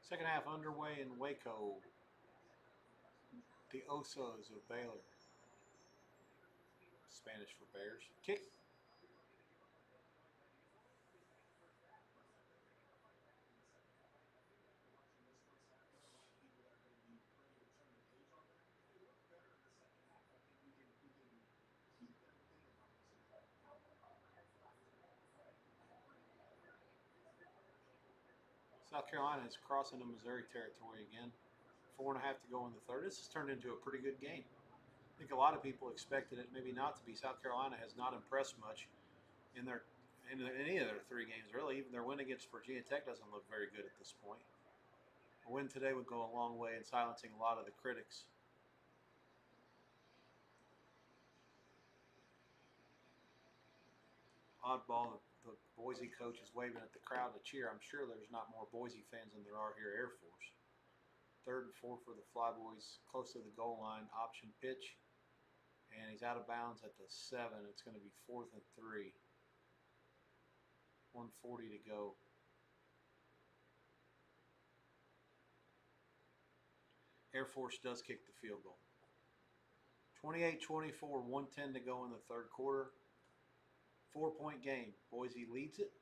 Second half underway in Waco. The Osos of Baylor. Spanish for Bears. Kick. South Carolina is crossing into Missouri territory again. 4.5 to go in the third. This has turned into a pretty good game. I think a lot of people expected it maybe not to be. South Carolina has not impressed much in any of their 3 games, really. Even their win against Virginia Tech doesn't look very good at this point. A win today would go a long way in silencing a lot of the critics. Oddball, the Boise coach is waving at the crowd to cheer. I'm sure there's not more Boise fans than there are here at Air Force. 3rd and 4 for the Flyboys, close to the goal line. Option pitch, and he's out of bounds at the 7. It's going to be 4th and 3. 1:40 to go. Air Force does kick the field goal. 28-24, 1:10 to go in the 3rd quarter. 4-point game. Boise leads it.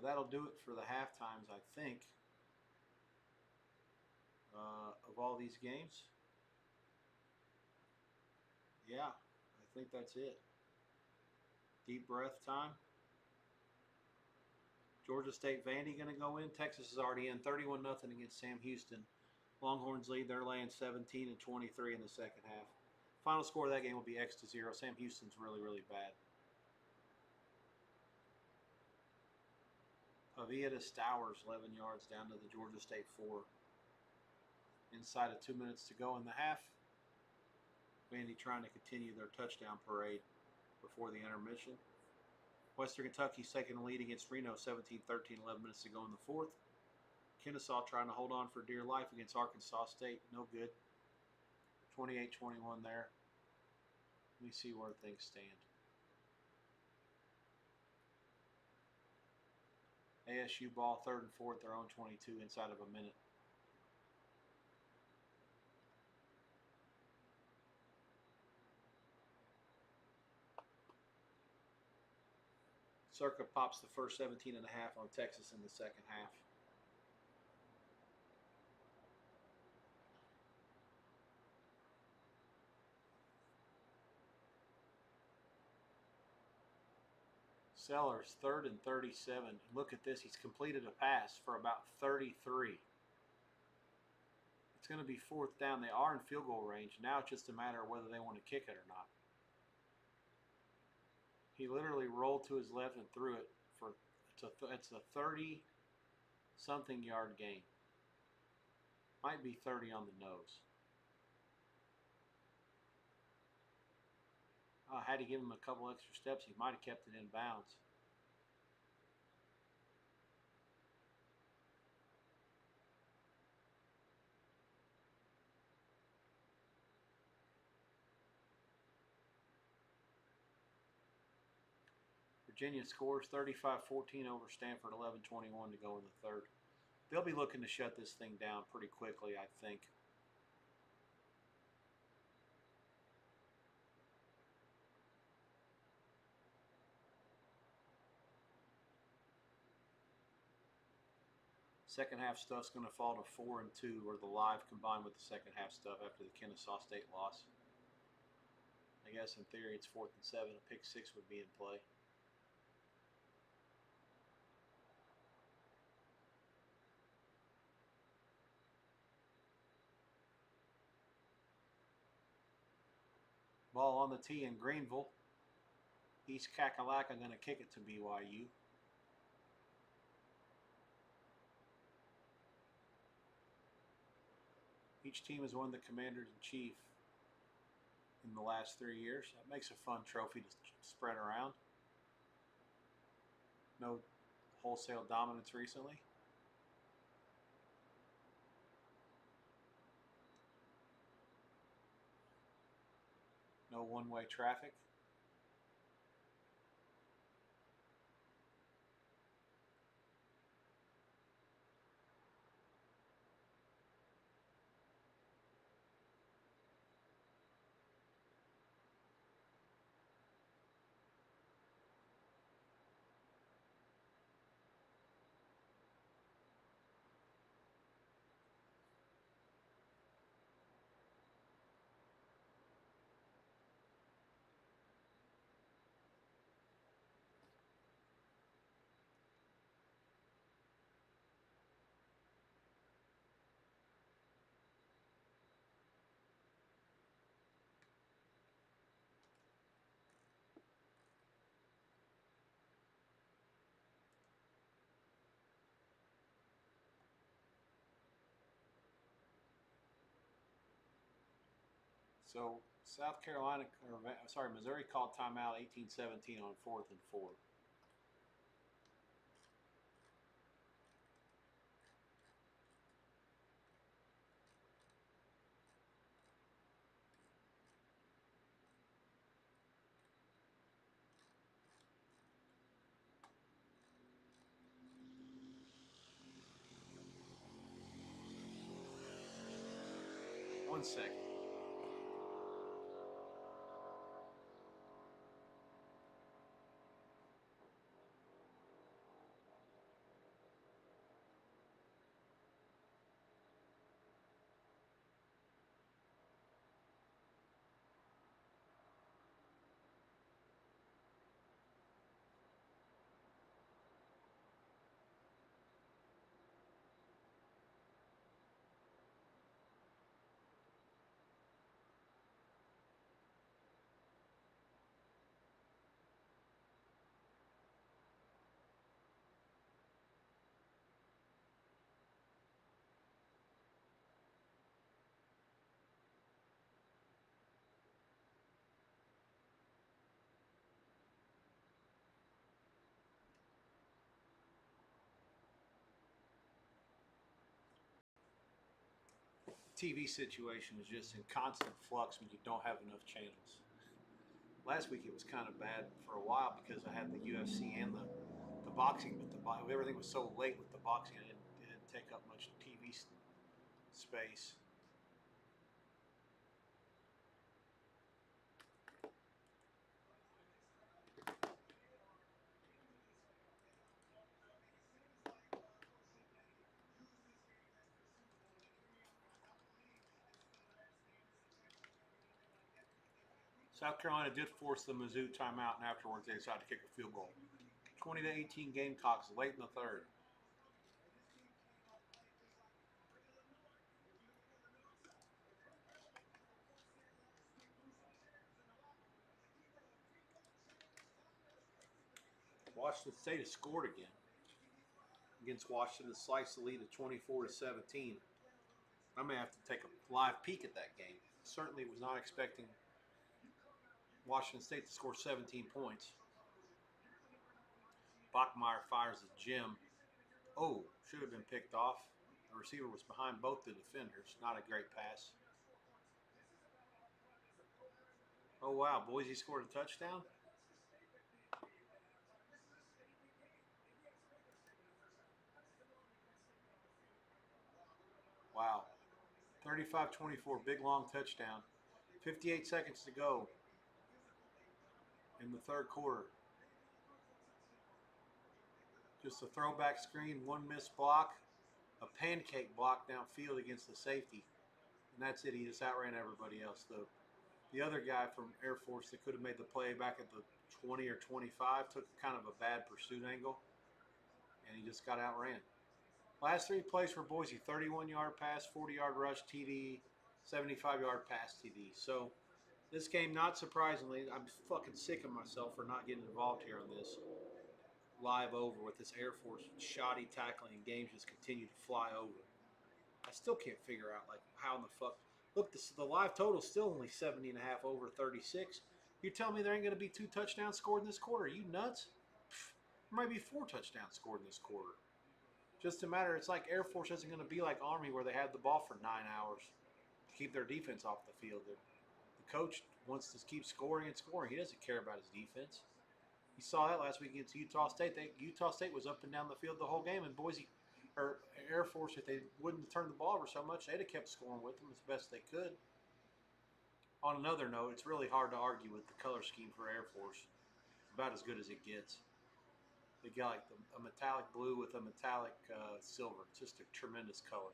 That'll do it for the half times, I think, of all these games. Yeah, I think that's it. Deep breath time. Georgia State Vandy going to go in. Texas is already in 31-0 against Sam Houston. Longhorns lead. They're laying 17 and 23 in the second half. Final score of that game will be X-0. Sam Houston's really, really bad. Pavia to Stowers, 11 yards down to the Georgia State 4. Inside of 2 minutes to go in the half. Vandy trying to continue their touchdown parade before the intermission. Western Kentucky's taking the lead against Reno, 17-13, 11 minutes to go in the 4th. Kennesaw trying to hold on for dear life against Arkansas State. No good. 28-21 there. Let me see where things stand. ASU ball, 3rd and 4 at their own 22 inside of a minute. Circa pops the first 17.5 on Texas in the second half. Sellers, 3rd and 37. Look at this. He's completed a pass for about 33. It's going to be 4th down. They are in field goal range. Now it's just a matter of whether they want to kick it or not. He literally rolled to his left and threw it for it's a 30-something yard gain. Might be 30 on the nose. Had to give him a couple extra steps, he might have kept it in bounds. Virginia scores 35-14 over Stanford, 11-21 to go in the 3rd. They'll be looking to shut this thing down pretty quickly, I think. Second half stuff's going to fall to 4 and 2, or the live combined with the second half stuff after the Kennesaw State loss. I guess in theory it's 4th and 7. A pick 6 would be in play. Ball on the tee in Greenville. East Kakalaka going to kick it to BYU. Each team has won the Commanders-in-Chief in the last 3 years. That makes a fun trophy to spread around. No wholesale dominance recently. No one-way traffic. So South Carolina, or sorry, Missouri called timeout 18-17 on 4th and 4. One second. TV situation is just in constant flux when you don't have enough channels. Last week it was kind of bad for a while because I had the UFC and the boxing, but everything was so late with the boxing, it didn't take up much TV space. South Carolina did force the Mizzou timeout, and afterwards they decided to kick a field goal. 20-18 Gamecocks late in the third. Washington State has scored again against Washington to slice the lead to 24-17. I may have to take a live peek at that game. Certainly was not expecting Washington State to score 17 points. Bachmeyer fires a gem. Oh, should have been picked off. The receiver was behind both the defenders. Not a great pass. Oh, wow. Boise scored a touchdown? Wow. 35-24, big long touchdown. 58 seconds to go in the third quarter. Just a throwback screen, one missed block, a pancake block downfield against the safety. And that's it. He just outran everybody else. The other guy from Air Force that could have made the play back at the 20 or 25 took kind of a bad pursuit angle, and he just got outran. Last three plays for Boise: 31-yard pass, 40-yard rush, TD, 75-yard pass, TD. So this game, not surprisingly, I'm fucking sick of myself for not getting involved here on this live over with this Air Force shoddy tackling, and games just continue to fly over. I still can't figure out like how in the fuck. Look, the live total is still only 70.5 over 36. You tell me there ain't going to be 2 touchdowns scored in this quarter? Are you nuts? There might be 4 touchdowns scored in this quarter. Just a matter, it's like Air Force isn't going to be like Army where they had the ball for 9 hours to keep their defense off the field. The The coach wants to keep scoring and scoring. He doesn't care about his defense. You saw that last week against Utah State. Utah State was up and down the field the whole game, and Boise or Air Force, if they wouldn't have turned the ball over so much, they'd have kept scoring with them as best they could. On another note, it's really hard to argue with the color scheme for Air Force. It's about as good as it gets. They got like a metallic blue with a metallic silver. It's just a tremendous color.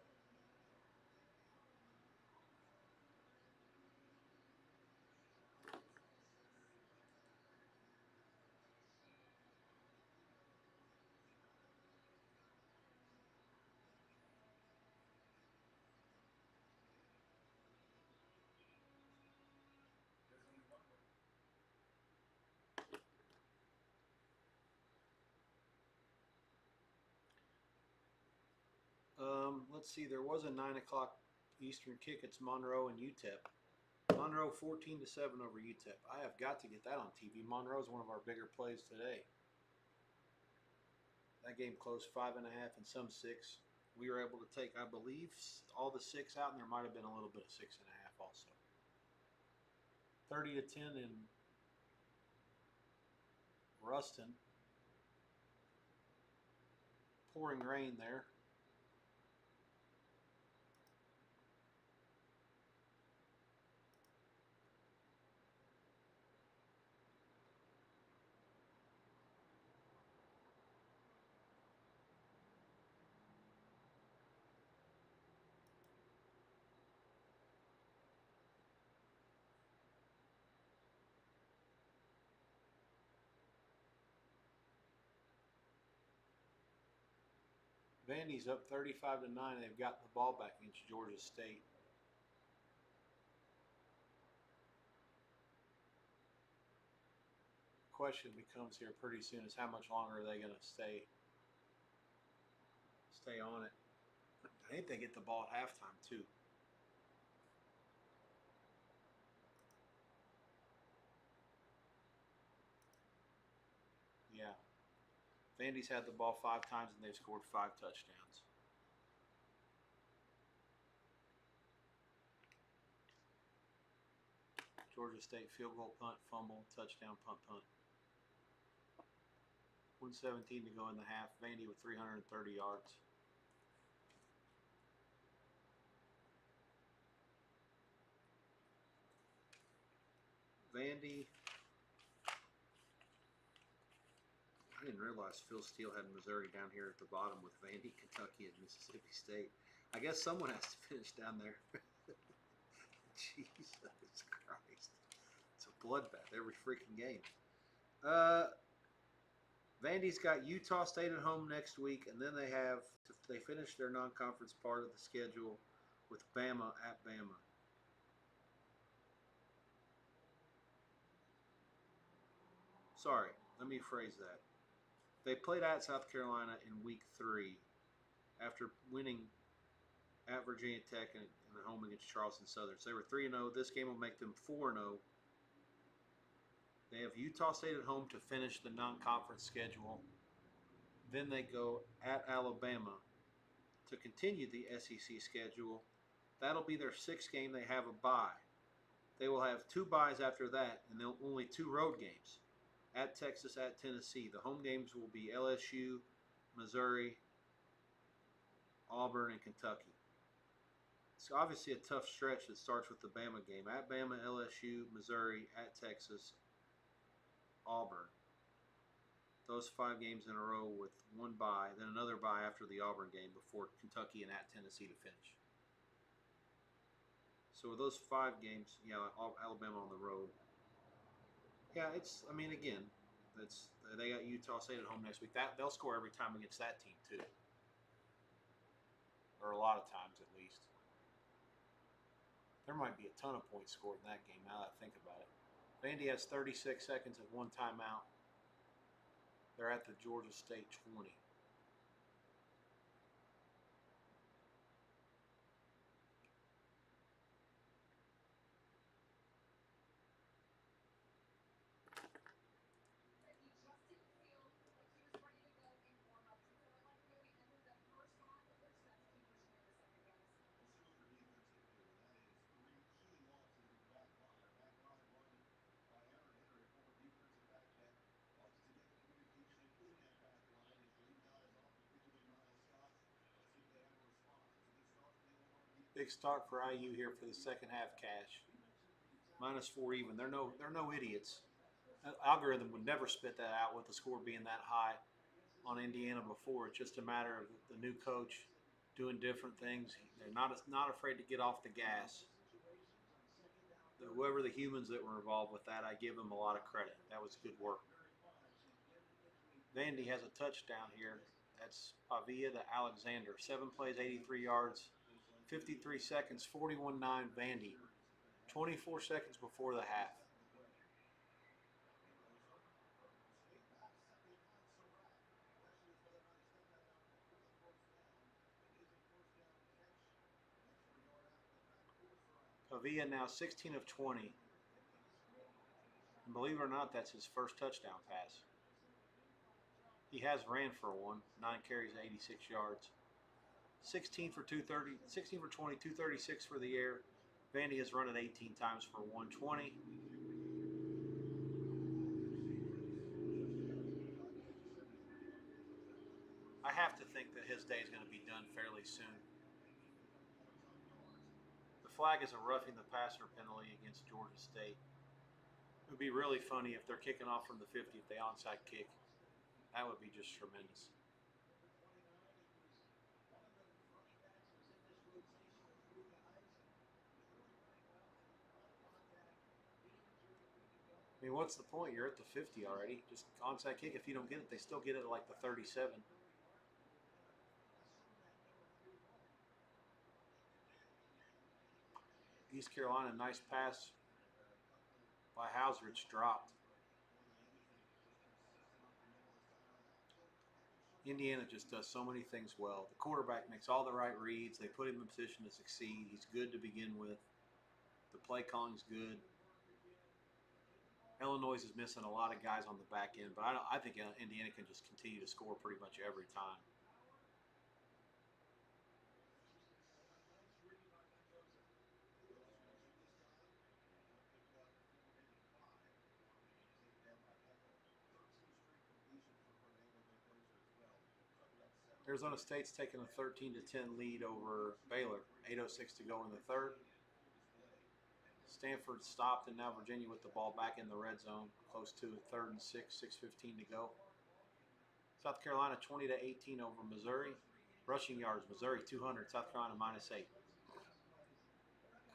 Let's see. There was a 9 o'clock Eastern kick. It's Monroe and UTEP. Monroe 14-7 over UTEP. I have got to get that on TV. Monroe is one of our bigger plays today. That game closed 5.5 and some 6. We were able to take, I believe, all the 6 out, and there might have been a little bit of 6.5 also. 30-10 in Ruston. Pouring rain there. Vandy's up 35-9. They've got the ball back against Georgia State. Question becomes here pretty soon is how much longer are they going to stay on it. I think they get the ball at halftime too. Yeah. Vandy's had the ball 5 times and they've scored 5 touchdowns. Georgia State field goal, punt, fumble, touchdown, punt. 1:17 to go in the half. Vandy with 330 yards. Vandy. I didn't realize Phil Steele had Missouri down here at the bottom with Vandy, Kentucky, and Mississippi State. I guess someone has to finish down there. Jesus Christ. It's a bloodbath every freaking game. Vandy's got Utah State at home next week, and then they finish their non-conference part of the schedule with Bama at Bama. Sorry, let me phrase that. They played at South Carolina in week 3 after winning at Virginia Tech and at home against Charleston Southern. So they were 3-0. This game will make them 4-0. They have Utah State at home to finish the non-conference schedule. Then they go at Alabama to continue the SEC schedule. That'll be their 6th game. They have a bye. They will have 2 byes after that, and they'll only 2 road games. At Texas, at Tennessee. The home games will be LSU, Missouri, Auburn, and Kentucky. It's obviously a tough stretch that starts with the Bama game. At Bama, LSU, Missouri, at Texas, Auburn. Those 5 games in a row with 1 bye, then another bye after the Auburn game before Kentucky and at Tennessee to finish. So with those 5 games, Alabama on the road. Yeah, again, they got Utah State at home next week. They'll score every time against that team too, or a lot of times at least. There might be a ton of points scored in that game now that I think about it. Vandy has 36 seconds and 1 timeout. They're at the Georgia State 20. Big start for IU here for the second half, Cash. -4 even. They're no idiots. Algorithm would never spit that out with the score being that high on Indiana before. It's just a matter of the new coach doing different things. They're not afraid to get off the gas. Whoever the humans that were involved with that, I give them a lot of credit. That was good work. Vandy has a touchdown here. That's Pavia to Alexander. 7 plays, 83 yards, 53 seconds, 41-9 Vandy. 24 seconds before the half. Pavia now 16 of 20. And believe it or not, that's his first touchdown pass. He has ran for one, 9 carries, 86 yards. 16 for 230, 16 for 20, 236 for the air. Vandy has run it 18 times for 120. I have to think that his day is going to be done fairly soon. The flag is a roughing the passer penalty against Georgia State. It would be really funny if they're kicking off from the 50 if they onside kick. That would be just tremendous. I mean, what's the point? You're at the 50 already. Just onside kick. If you don't get it, they still get it at like the 37. East Carolina, nice pass by Hauser. It's dropped. Indiana just does so many things well. The quarterback makes all the right reads. They put him in position to succeed. He's good to begin with. The play calling's good. Illinois is missing a lot of guys on the back end, but I think Indiana can just continue to score pretty much every time. Arizona State's taking a 13-10 lead over Baylor. 8:06 to go in the third. Stanford stopped, and now Virginia with the ball back in the red zone, close to 3rd and 6, 6:15 to go. South Carolina 20-18 over Missouri. Rushing yards, Missouri 200, South Carolina -8.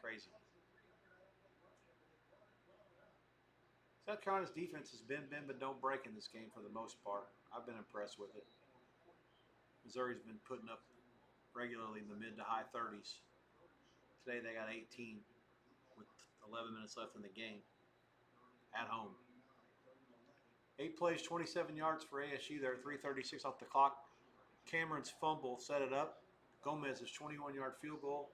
Crazy. South Carolina's defense has been bend but don't break in this game for the most part. I've been impressed with it. Missouri's been putting up regularly in the mid to high 30s. Today they got 18 with 11 minutes left in the game at home. 8 plays, 27 yards for ASU there, 3:36 off the clock. Cameron's fumble set it up. Gomez's 21-yard field goal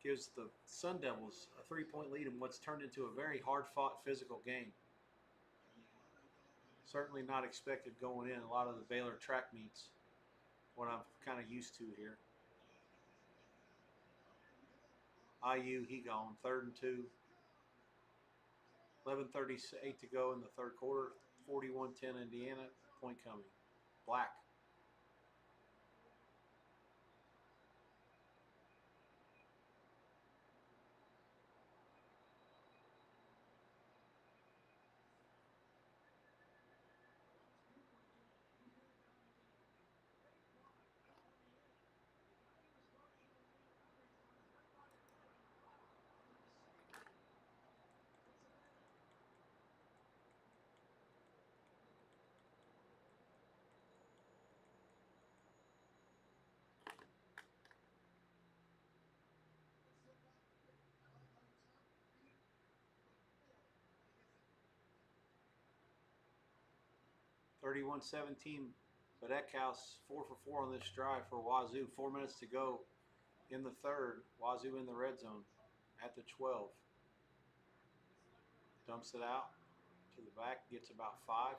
gives the Sun Devils a 3-point lead in what's turned into a very hard-fought physical game. Certainly not expected going in. A lot of the Baylor track meets, what I'm kind of used to here. IU, he gone, 3rd and 2. 11:38 to go in the third quarter. 41-10 Indiana. Point coming. Black. (31-17). But Eckhouse 4 for 4 on this drive for Wazoo. 4 minutes to go in the third. Wazoo in the red zone at the 12. Dumps it out to the back. Gets about 5.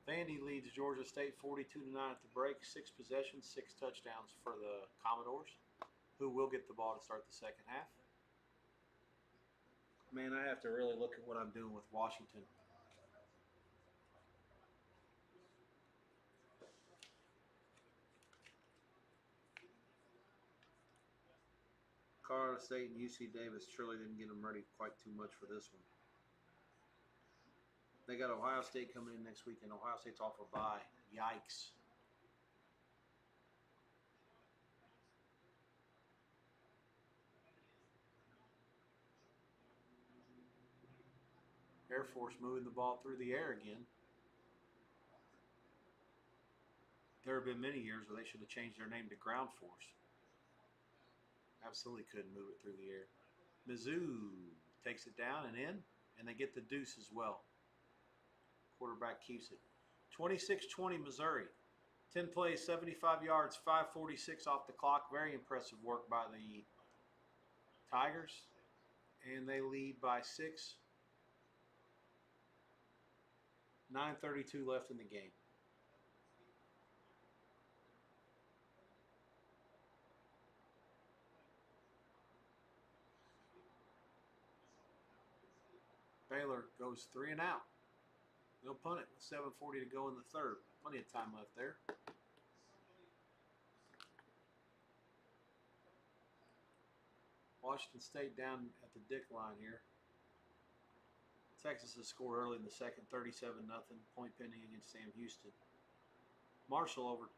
Vandy leads Georgia State 42-9 at the break. 6 possessions, 6 touchdowns for the Commodores, who will get the ball to start the second half. Man, I have to really look at what I'm doing with Washington. Colorado State and UC Davis truly didn't get them ready quite too much for this one. They got Ohio State coming in next week, and Ohio State's off a bye. Yikes. Air Force moving the ball through the air again. There have been many years where they should have changed their name to Ground Force. Absolutely couldn't move it through the air. Mizzou takes it down and in, and they get the deuce as well. Quarterback keeps it. 26-20 Missouri. 10 plays, 75 yards, 5:46 off the clock. Very impressive work by the Tigers. And they lead by 6. 9:32 left in the game. Baylor goes 3 and out. They'll punt it with 7:40 to go in the third. Plenty of time left there. Washington State down at the Dick line here. Texas has scored early in the second, 37-0. Point pending against Sam Houston. Marshall over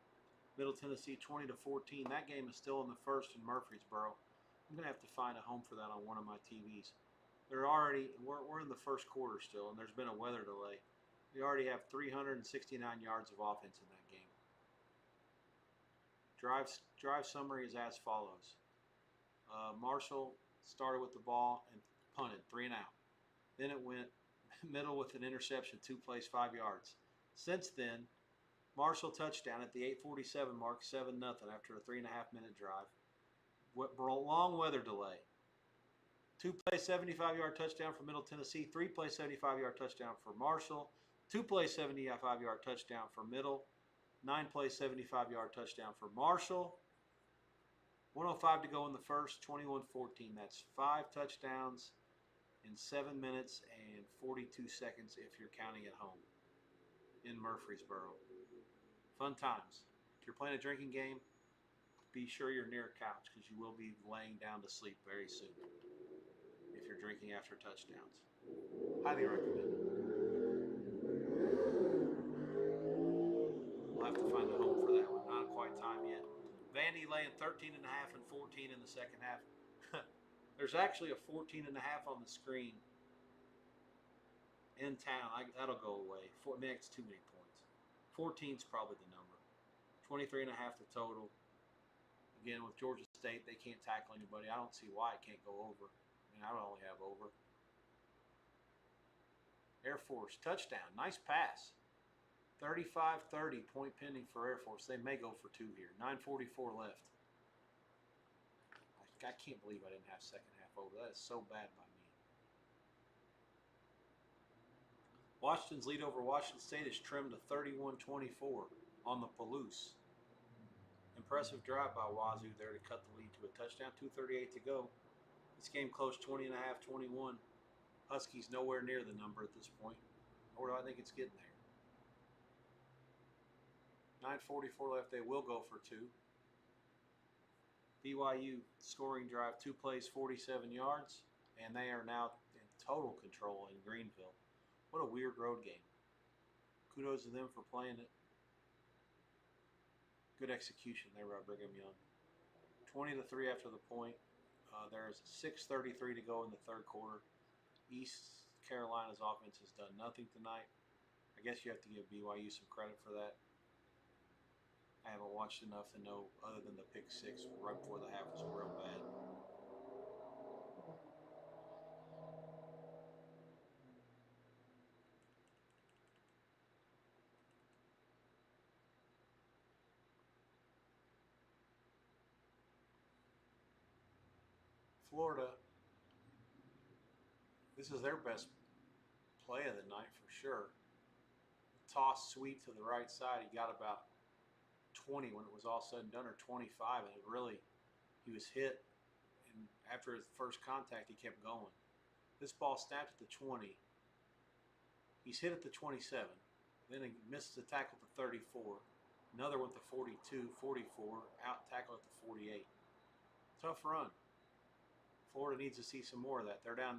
Middle Tennessee, 20-14. That game is still in the first in Murfreesboro. I'm gonna have to find a home for that on one of my TVs. We're in the first quarter still, and there's been a weather delay. We already have 369 yards of offense in that game. Drive summary is as follows. Marshall started with the ball and punted 3 and out. Then it went middle with an interception, 2 plays, 5 yards. Since then, Marshall touchdown at the 8:47 mark, 7-0 after a 3.5-minute drive. Long weather delay. 2-play 75-yard touchdown for Middle Tennessee. 3-play 75-yard touchdown for Marshall. 2-play 75-yard touchdown for Middle. 9-play 75-yard touchdown for Marshall. 105 to go in the first. 21-14. That's 5 touchdowns in 7 minutes and 42 seconds if you're counting at home in Murfreesboro. Fun times. If you're playing a drinking game, be sure you're near a couch because you will be laying down to sleep very soon if you're drinking after touchdowns. Highly recommend it. We'll have to find a home for that one. Not quite time yet. Vandy laying 13.5 and 14 in the second half. There's actually a 14.5 on the screen in town. That'll go away. It's too many points. 14's probably the number. 23.5 the total. Again, with Georgia State, they can't tackle anybody. I don't see why it can't go over. I mean, I would only have over. Air Force, touchdown. Nice pass. 35-30, point pending for Air Force. They may go for 2 here. 9:44 left. I can't believe I didn't have second half over. That is so bad by me. Washington's lead over Washington State is trimmed to 31-24 on the Palouse. Impressive drive by Wazoo there to cut the lead to a touchdown. 2:38 to go. This game close, 20.5, 21. Huskies nowhere near the number at this point. Nor do I think it's getting there. 9:44 left. They will go for 2. BYU scoring drive, 2 plays, 47 yards, and they are now in total control in Greenville. What a weird road game. Kudos to them for playing it. Good execution there by Brigham Young. 20-3 after the point. There's 6:33 to go in the third quarter. East Carolina's offense has done nothing tonight. I guess you have to give BYU some credit for that. I haven't watched enough to know, other than the pick 6 right before the half was real bad. Florida, this is their best play of the night for sure. Toss sweep to the right side. He got about 20 when it was all said and done, or 25, and he was hit, and after his first contact he kept going. This ball snapped at the 20. He's hit at the 27. Then he misses a tackle at the 34. Another one at the 42, 44. Out tackle at the 48. Tough run. Florida needs to see some more of that. They're down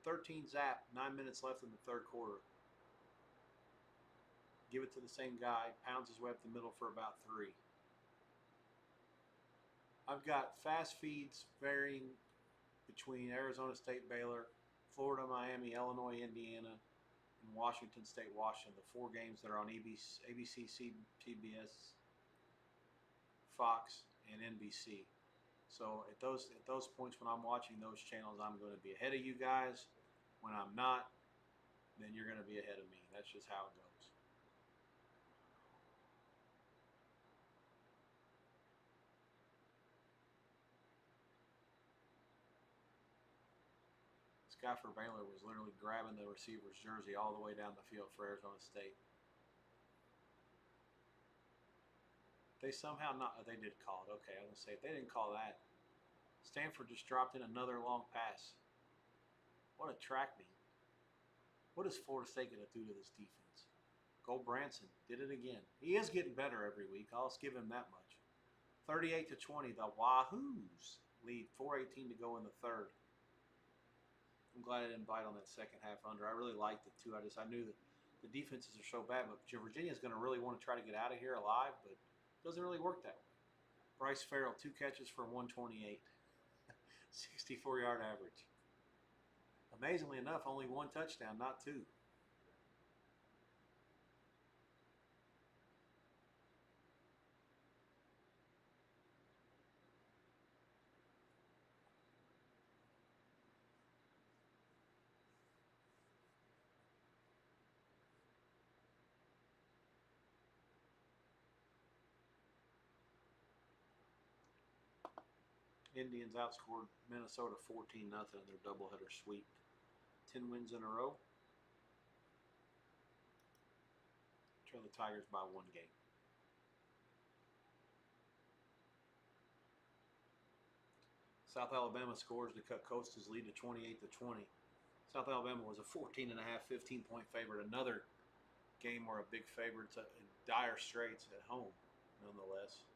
13 zap, 9 minutes left in the third quarter. Give it to the same guy, pounds his way up the middle for about 3. I've got fast feeds varying between Arizona State, Baylor, Florida, Miami, Illinois, Indiana, and Washington State, Washington. The 4 games that are on ABC, CBS, Fox, and NBC. So at those points when I'm watching those channels, I'm going to be ahead of you guys. When I'm not, then you're going to be ahead of me. That's just how it goes. This guy for Baylor was literally grabbing the receiver's jersey all the way down the field for Arizona State. They somehow not. They did call it. Okay, I was going to say, if they didn't call that, Stanford just dropped in another long pass. What a track meet. What is Florida State going to do to this defense? Cole Branson did it again. He is getting better every week. I'll just give him that much. 38-20, the Wahoos lead. 4:18 to go in the third. I'm glad I didn't bite on that second half under. I really liked it too. I knew that the defenses are so bad, but Virginia's going to really want to try to get out of here alive, but it doesn't really work that way. Bryce Farrell, 2 catches for 128. 64-yard average. Amazingly enough, only 1 touchdown, not 2. Indians outscored Minnesota 14-0 in their doubleheader sweep. 10 wins in a row. Trail the Tigers by 1 game. South Alabama scores to cut Coastal's lead to 28-20. South Alabama was a 14.5, 15-point favorite. Another game where a big favorite's in dire straits at home, nonetheless.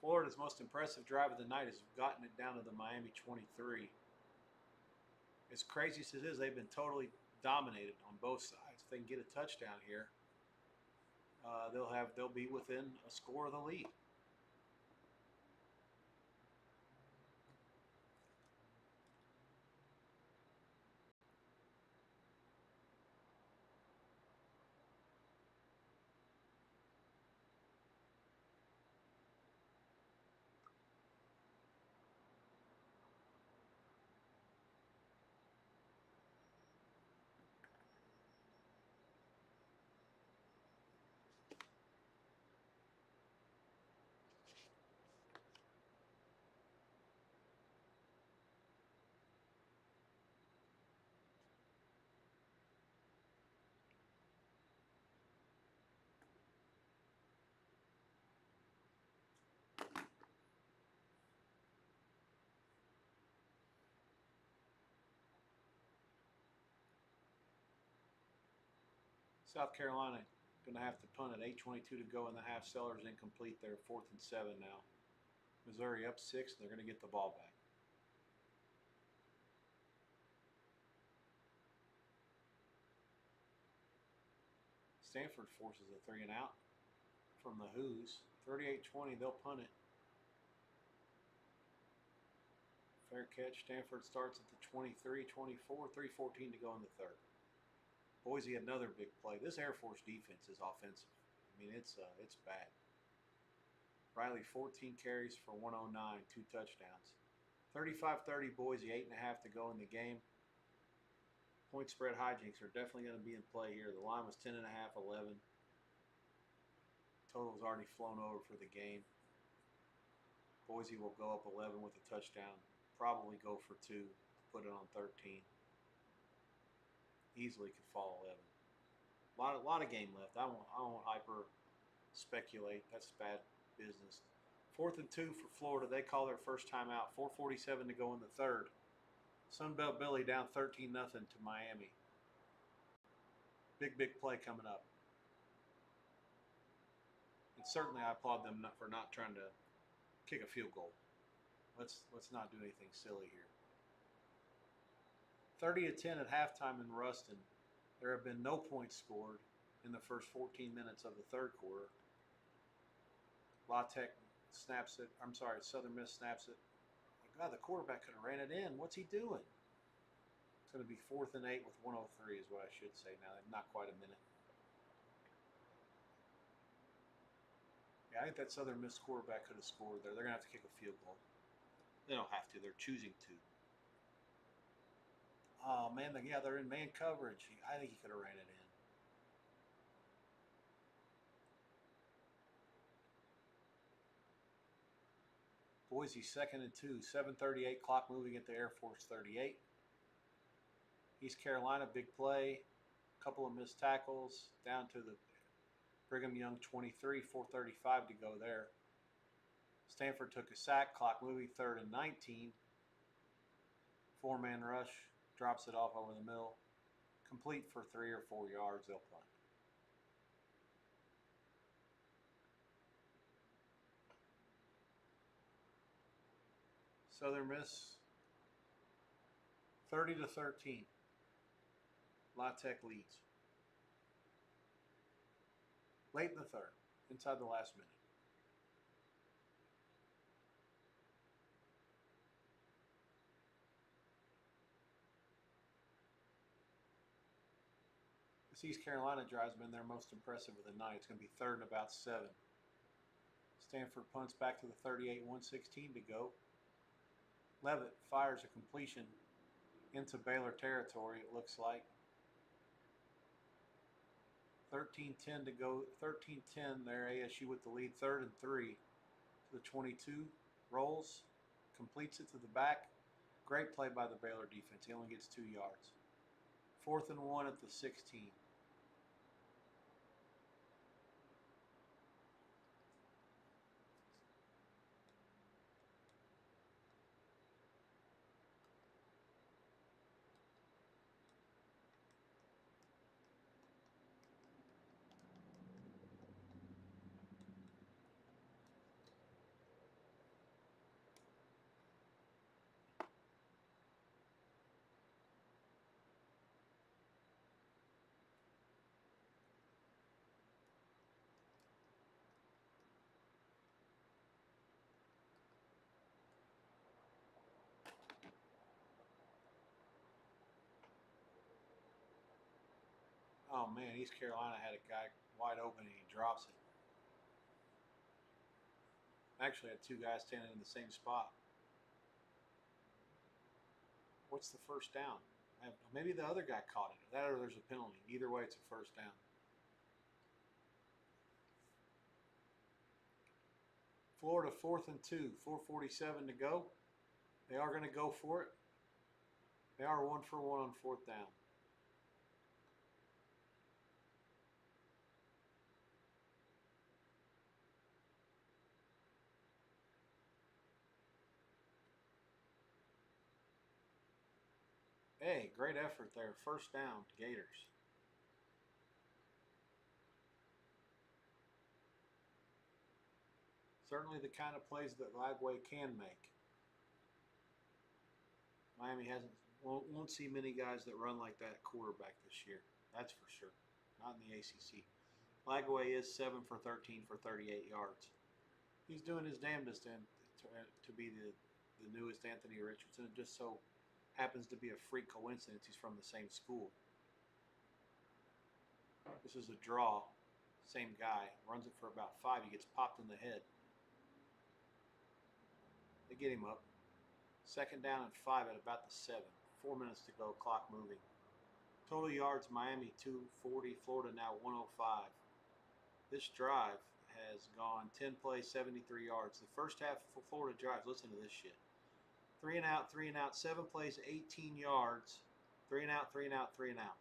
Florida's most impressive drive of the night has gotten it down to the Miami 23. As crazy as it is, they've been totally dominated on both sides. If they can get a touchdown here, they'll be within a score of the lead. South Carolina going to have to punt at 8:22 to go in the half. Sellers incomplete. They're 4th and 7 now. Missouri up 6. They're going to get the ball back. Stanford forces a 3 and out from the Hoos. 38-20. They'll punt it. Fair catch. Stanford starts at the 23, 24, 3:14 to go in the third. Boise, another big play. This Air Force defense is offensive. I mean, it's bad. Riley, 14 carries for 109, 2 touchdowns. 35-30 Boise, 8.5 to go in the game. Point spread hijinks are definitely going to be in play here. The line was 10.5, 11. Total's already flown over for the game. Boise will go up 11 with a touchdown. Probably go for 2, put it on 13. Easily could fall 11. A lot of game left. I won't hyper speculate. That's bad business. 4th and 2 for Florida. They call their first timeout. 4:47 to go in the third. Sunbelt Billy down 13-0 to Miami. Big play coming up. And certainly I applaud them for not trying to kick a field goal. Let's not do anything silly here. 30-10 at halftime in Ruston. There have been no points scored in the first 14 minutes of the third quarter. La Tech snaps it. I'm sorry, Southern Miss snaps it. God, the quarterback could have ran it in. What's he doing? It's going to be 4th and 8 with 1:03 is what I should say now. Not quite a minute. Yeah, I think that Southern Miss quarterback could have scored there. They're going to have to kick a field goal. They don't have to. They're choosing to. Oh, man, yeah, they're in man coverage. I think he could have ran it in. Boise 2nd and 2. 7:38 clock moving at the Air Force 38. East Carolina, big play. Couple of missed tackles. Down to the Brigham Young 23. 4:35 to go there. Stanford took a sack. Clock moving 3rd and 19. 4-man rush. Drops it off over the middle. Complete for 3 or 4 yards. They'll punt. Southern Miss 30-13. La Tech leads. Late in the third, inside the last minute. This East Carolina drive's been their most impressive of the night. It's going to be 3rd and about 7. Stanford punts back to the 38, 1:16 to go. Levitt fires a completion into Baylor territory, it looks like. 13-10 to go. 13-10 there, ASU with the lead. 3rd and 3 to the 22. Rolls, completes it to the back. Great play by the Baylor defense. He only gets 2 yards. 4th and 1 at the 16. Oh man, East Carolina had a guy wide open and he drops it. Actually had 2 guys standing in the same spot. What's the first down? Maybe the other guy caught it. That or there's a penalty. Either way, it's a first down. Florida 4th and 2. 4:47 to go. They are going to go for it. They are 1 for 1 on 4th down. Hey, great effort there. First down, Gators. Certainly the kind of plays that Lagway can make. Miami won't see many guys that run like that quarterback this year. That's for sure. Not in the ACC. Lagway is 7 for 13 for 38 yards. He's doing his damnedest to be the newest Anthony Richardson. It just so happens to be a freak coincidence he's from the same school. This is a draw. Same guy. Runs it for about 5. He gets popped in the head. They get him up. 2nd down and 5 at about the 7. 4 minutes to go. Clock moving. Total yards, Miami 240. Florida now 105. This drive has gone 10 plays, 73 yards. The first half for Florida drives, listen to this shit. 3 and out, 7 plays, 18 yards. 3 and out, 3 and out, 3 and out.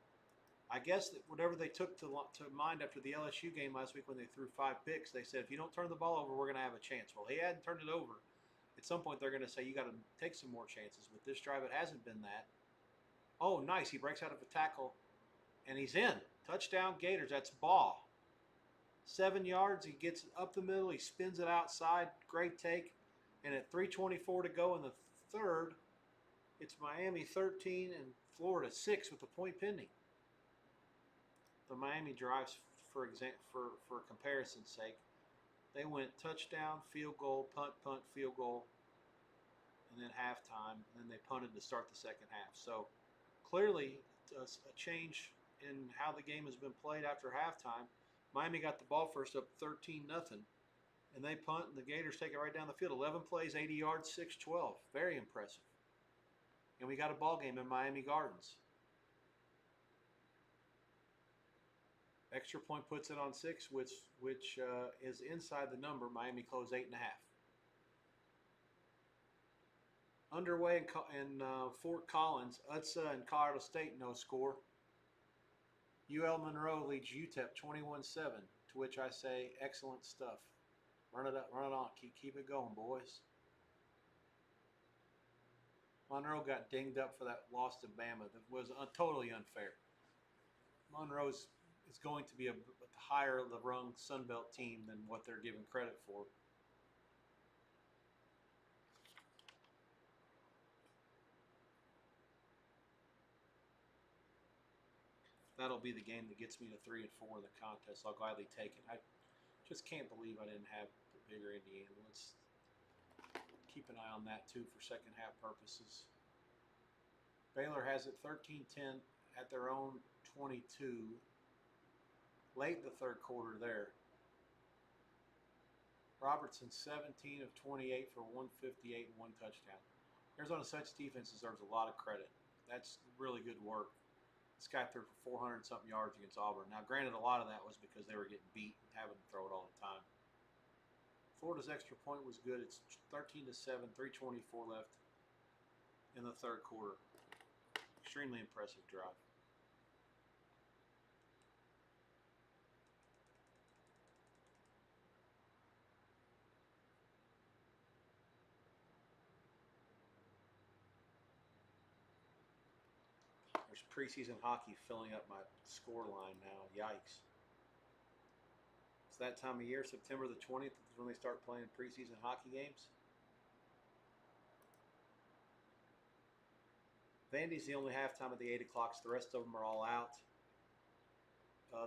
I guess that whatever they took to mind after the LSU game last week when they threw 5 picks, they said, if you don't turn the ball over, we're going to have a chance. Well, he hadn't turned it over. At some point, they're going to say, you got to take some more chances. With this drive, it hasn't been that. Oh, nice. He breaks out of a tackle, and he's in. Touchdown, Gators. That's ball. 7 yards. He gets up the middle. He spins it outside. Great take. And at 3:24 to go in the third, it's Miami 13 and Florida 6 with a point pending. The Miami drives, for comparison's sake, they went touchdown, field goal, punt, field goal, and then halftime, and then they punted to start the second half. So clearly a change in how the game has been played after halftime. Miami got the ball first up 13-0, and they punt, and the Gators take it right down the field. 11 plays, 80 yards, 6-12. Very impressive. And we got a ball game in Miami Gardens. Extra point puts it on 6, which is inside the number. Miami closed 8.5. Underway in Fort Collins, UTSA and Colorado State no score. UL Monroe leads UTEP 21-7, to which I say, excellent stuff. Run it up, run it on, keep it going, boys. Monroe got dinged up for that loss to Bama. That was totally unfair. Monroe is going to be a higher of the rung Sun Belt team than what they're given credit for. That'll be the game that gets me to 3 and 4 in the contest. I'll gladly take it. I just can't believe I didn't have bigger Indiana. Let's keep an eye on that too for second half purposes. Baylor has it 13-10 at their own 22. Late in the third quarter there. Robertson 17 of 28 for 158 and 1 touchdown. Arizona State's defense deserves a lot of credit. That's really good work. This guy threw for 400-something yards against Auburn. Now, granted, a lot of that was because they were getting beat and having to throw it all the time. Florida's extra point was good. It's 13-7, 3:24 left in the third quarter. Extremely impressive drive. There's preseason hockey filling up my score line now. Yikes. It's that time of year, September the 20th, is when they start playing preseason hockey games. Vandy's the only halftime at the 8 o'clocks. The rest of them are all out.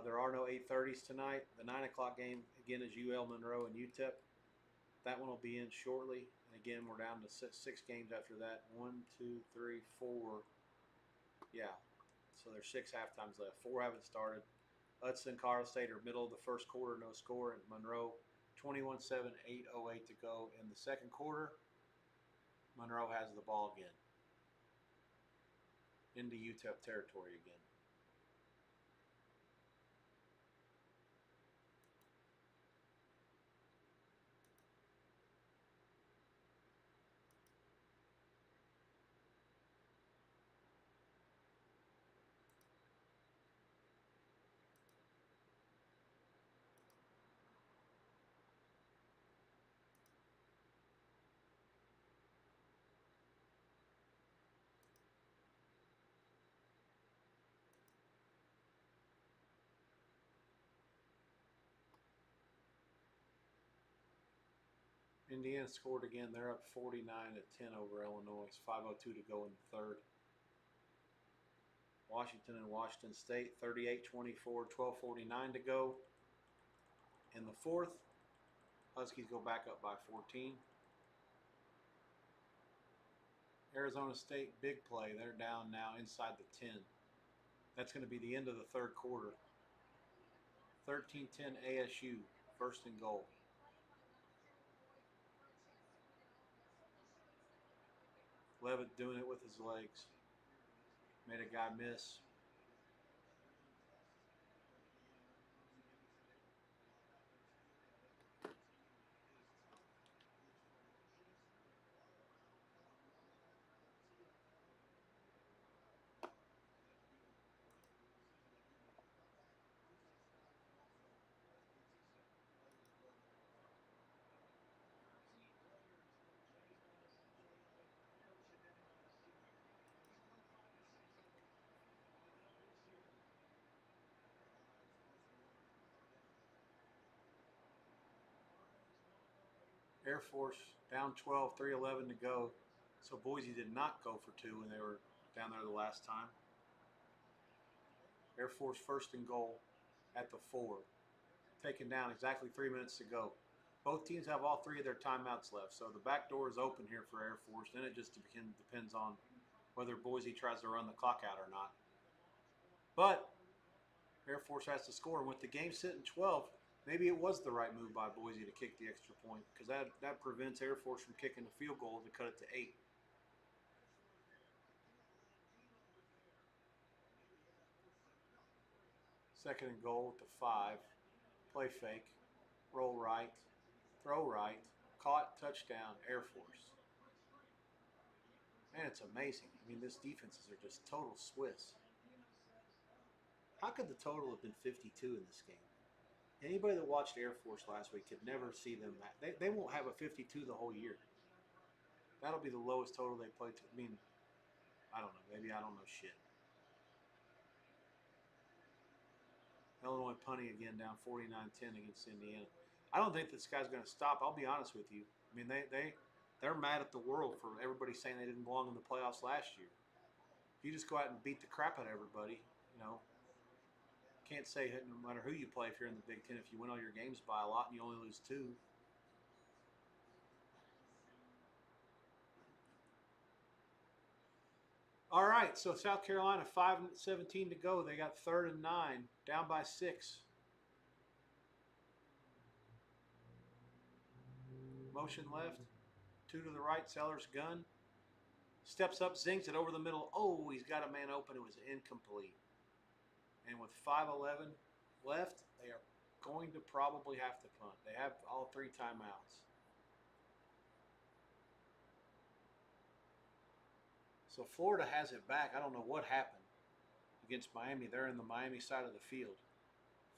There are no 8:30s tonight. The 9 o'clock game, again, is UL Monroe and UTEP. That one will be in shortly. And again, we're down to 6 games after that. 1, 2, 3, 4. Yeah. So there's 6 halftimes left. 4 haven't started. Hudson and Colorado State are middle of the first quarter, no score. And Monroe, 21-7, 8:08 to go in the second quarter. Monroe has the ball again. Into UTEP territory again. Indiana scored again. They're up 49-10 over Illinois. It's 5:02 to go in the third. Washington and Washington State, 38-24, 12:49 to go in the fourth. Huskies go back up by 14. Arizona State, big play. They're down now inside the 10. That's going to be the end of the third quarter. 13-10 ASU, first and goal. Levitt doing it with his legs. Made a guy miss. Air Force down 12, 3:11 to go. So Boise did not go for two when they were down there the last time. Air Force first and goal at the 4. Taken down exactly 3 minutes to go. Both teams have all 3 of their timeouts left. So the back door is open here for Air Force. Then it just depends on whether Boise tries to run the clock out or not. But Air Force has to score. And with the game sitting 12, maybe it was the right move by Boise to kick the extra point, because that prevents Air Force from kicking the field goal to cut it to 8. Second and goal at the 5. Play fake. Roll right. Throw right. Caught. Touchdown. Air Force. Man, it's amazing. I mean, these defenses are just total Swiss. How could the total have been 52 in this game? Anybody that watched Air Force last week could never see them. They won't have a 52 the whole year. That'll be the lowest total they played. I mean, I don't know. Maybe I don't know shit. Illinois punting again, down 49-10 against Indiana. I don't think this guy's going to stop. I'll be honest with you. I mean, they're mad at the world for everybody saying they didn't belong in the playoffs last year. If you just go out and beat the crap out of everybody, you know, can't say no matter who you play if you're in the Big Ten, if you win all your games by a lot and you only lose 2. All right, so South Carolina, 5:17 to go. They got 3rd and 9, down by 6. Motion left, 2 to the right, Sellers gun. Steps up, zings it over the middle. Oh, he's got a man open. It was incomplete. And with 5:11 left, they are going to probably have to punt. They have all 3 timeouts. So Florida has it back. I don't know what happened against Miami. They're in the Miami side of the field.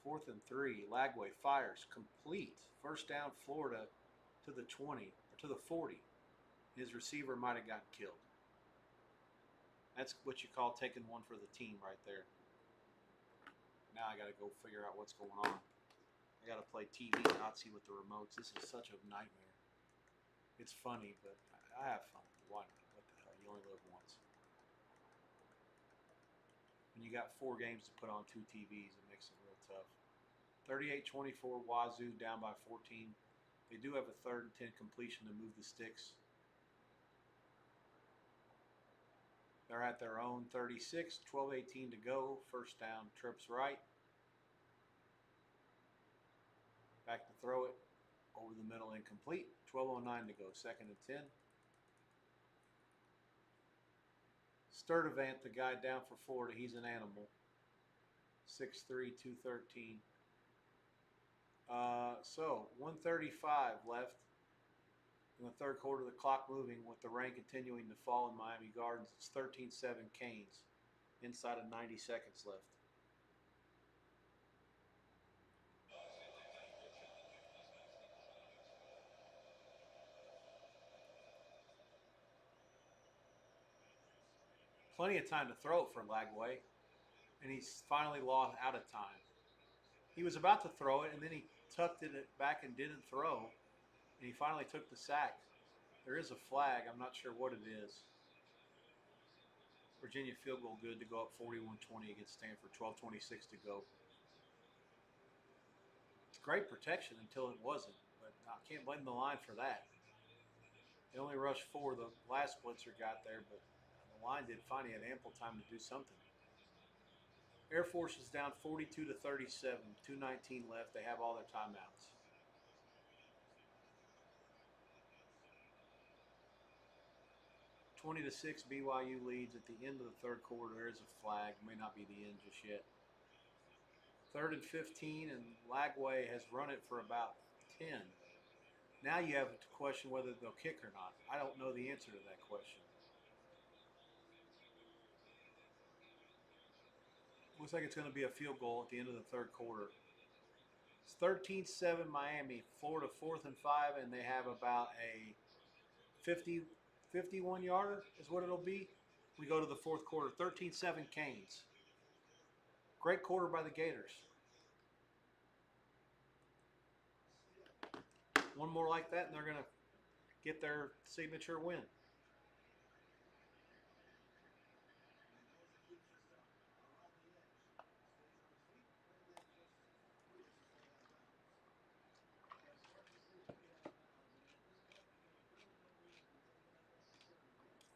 4th and 3. Lagway fires complete. First down, Florida to the 20 or to the 40. His receiver might have gotten killed. That's what you call taking one for the team right there. Now I got to go figure out what's going on. I got to play TV and not see with the remotes. This is such a nightmare. It's funny, but I have fun. Why not? What the hell? You only live once. When you got 4 games to put on 2 TVs, it makes it real tough. 38-24, Wazoo down by 14. They do have a 3rd and 10 completion to move the sticks. They're at their own 36, 12:18 to go. First down, trips right. Back to throw it. Over the middle, incomplete. 12:09 to go. 2nd and 10. Sturdivant, the guy down for Florida, he's an animal. 6'3", 213. So 1:35 left in the 3rd quarter. The clock moving with the rain continuing to fall in Miami Gardens. It's 13-7 Canes. Inside of 90 seconds left. Plenty of time to throw it for Lagway, and he's finally lost out of time. He was about to throw it, and then he tucked it back and didn't throw, and he finally took the sack. There is a flag. I'm not sure what it is. Virginia field goal good to go up 41-20 against Stanford. 12:26 to go. It's great protection until it wasn't, but I can't blame the line for that. They only rushed 4. The last blitzer got there, but the line did fine. He had ample time to do something. Air Force is down 42-37. 2:19 left. They have all their timeouts. (20 to 6) BYU leads at the end of the 3rd quarter. There is a flag. May not be the end just yet. 3rd and 15, and Lagway has run it for about 10. Now you have to question whether they'll kick or not. I don't know the answer to that question. Looks like it's going to be a field goal at the end of the 3rd quarter. It's 13-7 Miami. Florida 4th and 5, and they have about a 51-yarder is what it'll be. We go to the 4th quarter. 13-7 Canes. Great quarter by the Gators. One more like that, and they're going to get their signature win.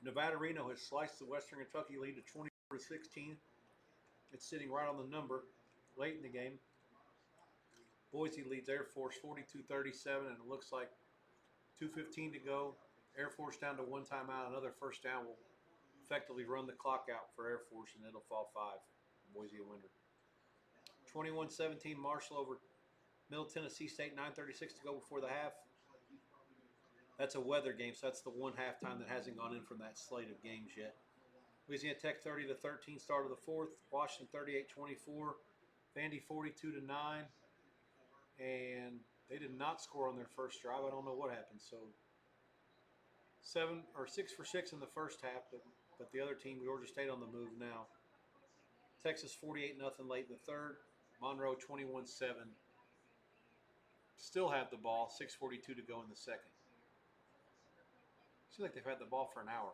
Nevada Reno has sliced the Western Kentucky lead to 24-16. It's sitting right on the number late in the game. Boise leads Air Force 42-37, and it looks like 2:15 to go. Air Force down to one timeout. Another first down will effectively run the clock out for Air Force, and it'll fall 5. Boise a winner. 21-17 Marshall over Middle Tennessee State. 9:36 to go before the half. That's a weather game, so that's the one halftime that hasn't gone in from that slate of games yet. Louisiana Tech 30-13, start of the fourth. Washington 38-24. Vandy 42-9. And they did not score on their first drive. I don't know what happened. So 6 for 6 in the first half, but the other team, Georgia State, on the move now. Texas 48-0 late in the third. Monroe 21-7. Still have the ball. 6:42 to go in the second. Seems like they've had the ball for an hour.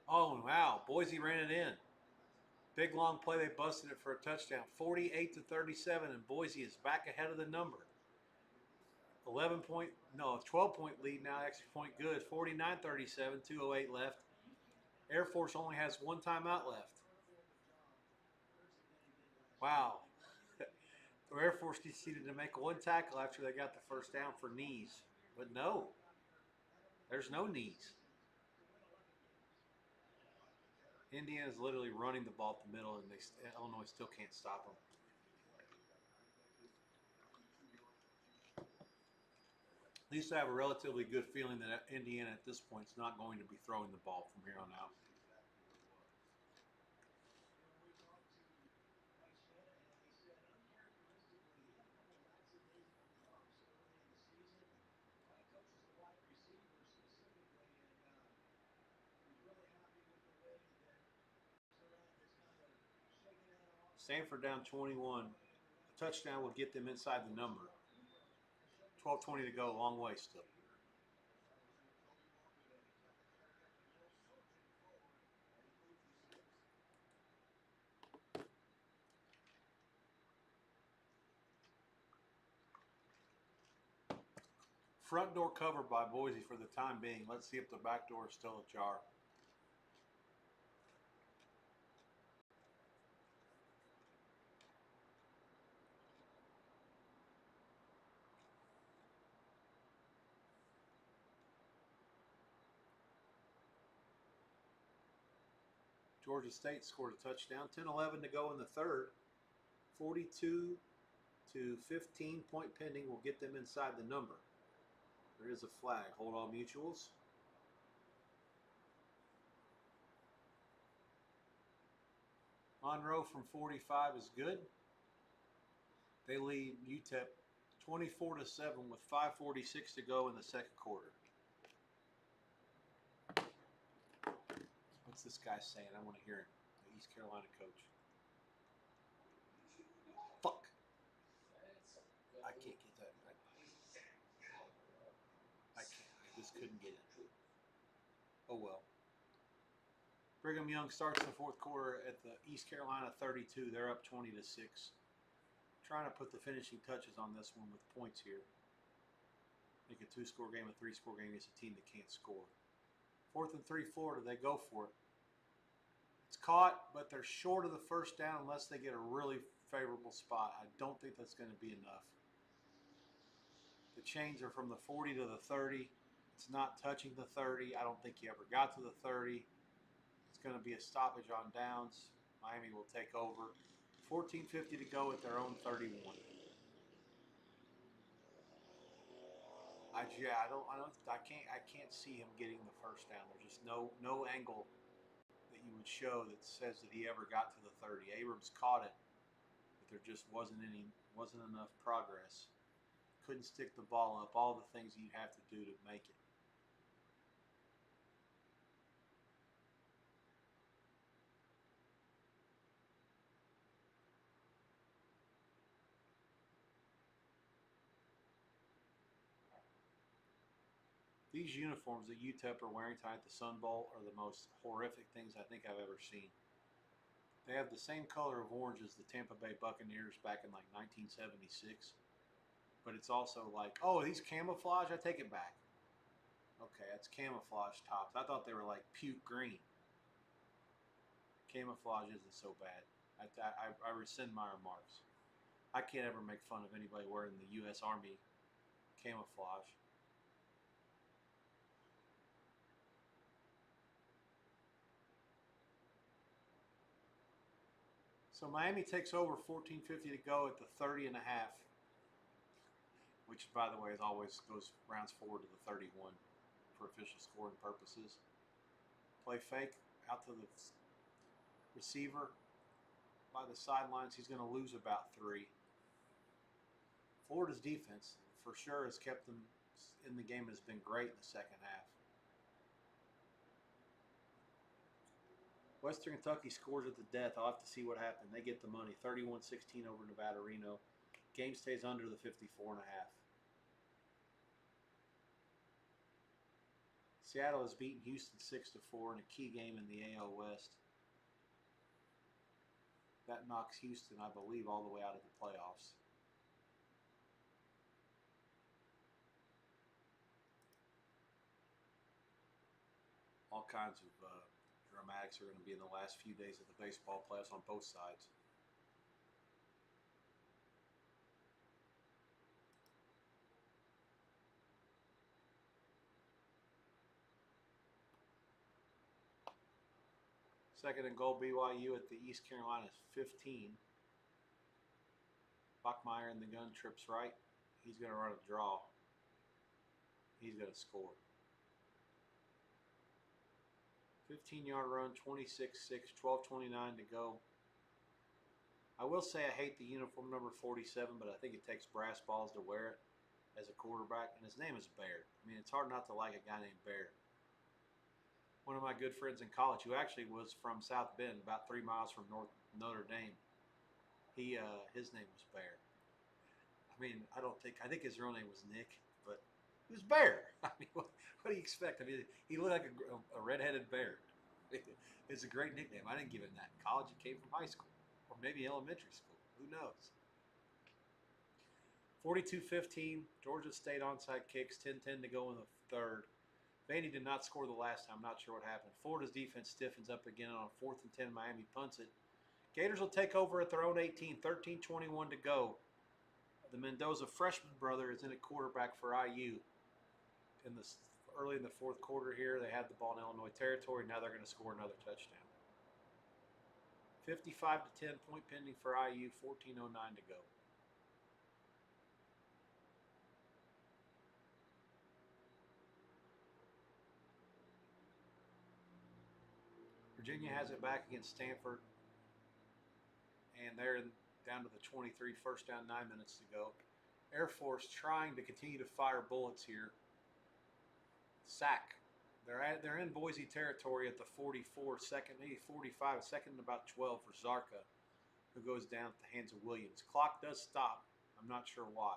Oh, wow. Boise ran it in. Big long play. They busted it for a touchdown. 48-37, and Boise is back ahead of the number. 12-point lead now. Extra point good. 49-37. 2:08 left. Air Force only has one timeout left. Wow. The Air Force decided to make one tackle after they got the first down for knees. But no. There's no knees. Indiana's literally running the ball up the middle, and Illinois still can't stop them. At least I have a relatively good feeling that Indiana at this point is not going to be throwing the ball from here on out. Stanford down 21. A touchdown will get them inside the number. 12:20 to go, long way still. Front door covered by Boise for the time being. Let's see if the back door is still ajar. Georgia State scored a touchdown. 10-11 to go in the third. 42-15 point pending will get them inside the number. There is a flag. Hold all mutuals. Monroe from 45 is good. They lead UTEP 24-7 with 5:46 to go in the second quarter. What's this guy saying? I want to hear him. The East Carolina coach. Fuck. I can't get that. I can't. I just couldn't get it. Oh well. Brigham Young starts the fourth quarter at the East Carolina 32. They're up 20-6. Trying to put the finishing touches on this one with points here. Make a 2-score game, a 3-score game against a team that can't score. 4th and 3 Florida, they go for it. It's caught, but they're short of the first down unless they get a really favorable spot. I don't think that's going to be enough. The chains are from the 40 to the 30. It's not touching the 30. I don't think he ever got to the 30. It's going to be a stoppage on downs. Miami will take over. 14:50 to go at their own 31. I can't see him getting the first down. There's just no angle that you would show that says that he ever got to the 30. Abrams caught it, but there just wasn't enough progress. Couldn't stick the ball up. All the things you'd have to do to make it. These uniforms that UTEP are wearing tonight at the Sun Bowl are the most horrific things I think I've ever seen. They have the same color of orange as the Tampa Bay Buccaneers back in like 1976, but it's also like, oh, these camouflage? I take it back. Okay, that's camouflage tops. I thought they were like puke green. Camouflage isn't so bad. I rescind my remarks. I can't ever make fun of anybody wearing the U.S. Army camouflage. So Miami takes over 14:50 to go at the 30 and a half, which by the way is always goes rounds forward to the 31 for official scoring purposes. Play fake out to the receiver by the sidelines. He's going to lose about 3. Florida's defense for sure has kept them in the game, has been great in the second half. Western Kentucky scores at the death. I'll have to see what happened. They get the money. 31-16 over Nevada Reno. Game stays under the 54 and a half. Seattle has beaten Houston 6-4 in a key game in the AL West. That knocks Houston, I believe, all the way out of the playoffs. All kinds of dramatics are going to be in the last few days of the baseball playoffs on both sides. Second and goal, BYU at the East Carolina 15. Bachmeier in the gun, trips right. He's going to run a draw. He's going to score. 15-yard run, 26-6, 12:29 to go. I will say I hate the uniform number 47, but I think it takes brass balls to wear it as a quarterback, and his name is Bear. I mean, it's hard not to like a guy named Bear. One of my good friends in college, who actually was from South Bend, about 3 miles from Notre Dame, his name was Bear. I mean, I think his real name was Nick, but he was Bear. I mean, what do you expect? I mean, he looked like a redheaded bear. It's a great nickname. I didn't give him that in college. It came from high school, or maybe elementary school. Who knows? 42-15, Georgia State onside kicks, 10-10 to go in the third. Vandy did not score the last time. Not sure what happened. Florida's defense stiffens up again on 4th and 10. Miami punts it. Gators will take over at their own 18, 13:21 to go. The Mendoza freshman brother is in at quarterback for IU. Early in the fourth quarter here, they had the ball in Illinois territory. Now they're going to score another touchdown. 55-10, point pending for IU, 14:09 to go. Virginia has it back against Stanford, and they're down to the 23, first down, 9 minutes to go. Air Force trying to continue to fire bullets here. Sack. They're in Boise territory at the 44, second, maybe 45, second and about 12 for Zarka, who goes down at the hands of Williams. Clock does stop. I'm not sure why.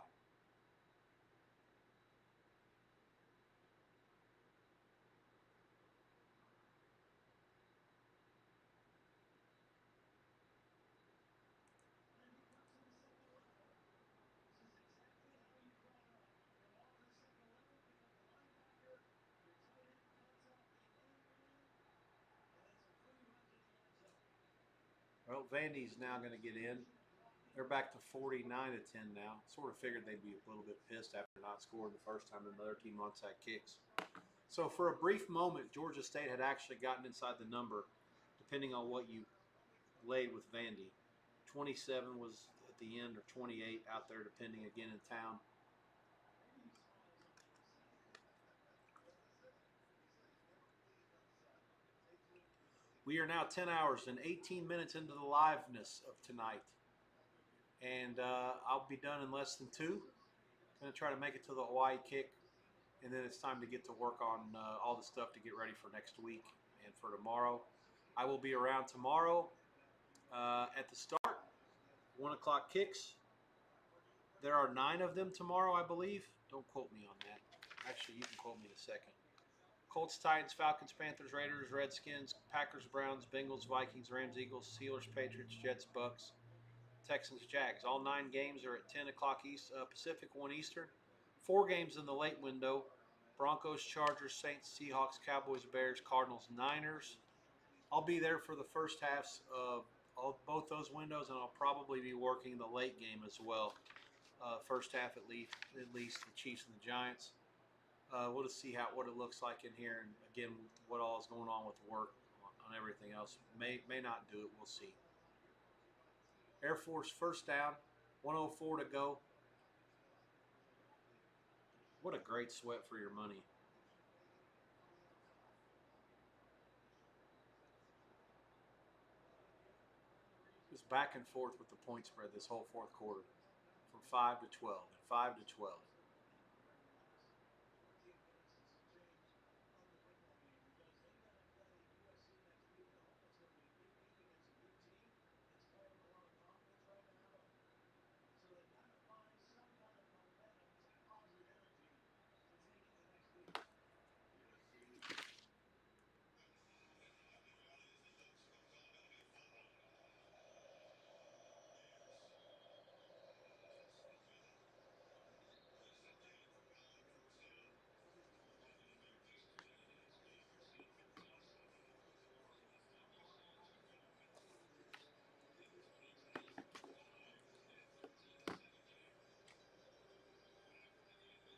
Well, Vandy's now going to get in. They're back to 49-10 now. Sort of figured they'd be a little bit pissed after not scoring the first time another team onside kicks. So for a brief moment, Georgia State had actually gotten inside the number, depending on what you laid with Vandy. 27 was at the end, or 28 out there, depending again in town. We are now 10 hours and 18 minutes into the liveness of tonight. And I'll be done in less than 2. Going to try to make it to the Hawaii kick. And then it's time to get to work on all the stuff to get ready for next week and for tomorrow. I will be around tomorrow at the start. 1 o'clock kicks. There are 9 of them tomorrow, I believe. Don't quote me on that. Actually, you can quote me in a second. Colts, Titans, Falcons, Panthers, Raiders, Redskins, Packers, Browns, Bengals, Vikings, Rams, Eagles, Steelers, Patriots, Jets, Bucks, Texans, Jags. All 9 games are at 10 o'clock East, Pacific, 1 Eastern. 4 games in the late window. Broncos, Chargers, Saints, Seahawks, Cowboys, Bears, Cardinals, Niners. I'll be there for the first halves of both those windows, and I'll probably be working the late game as well. First half at least the Chiefs and the Giants. We'll just see what it looks like in here, and again, what all is going on with work on everything else. May not do it. We'll see. Air Force first down, 1:04 to go. What a great sweat for your money. Just back and forth with the point spread this whole fourth quarter, from 5 to 12 and 5 to 12.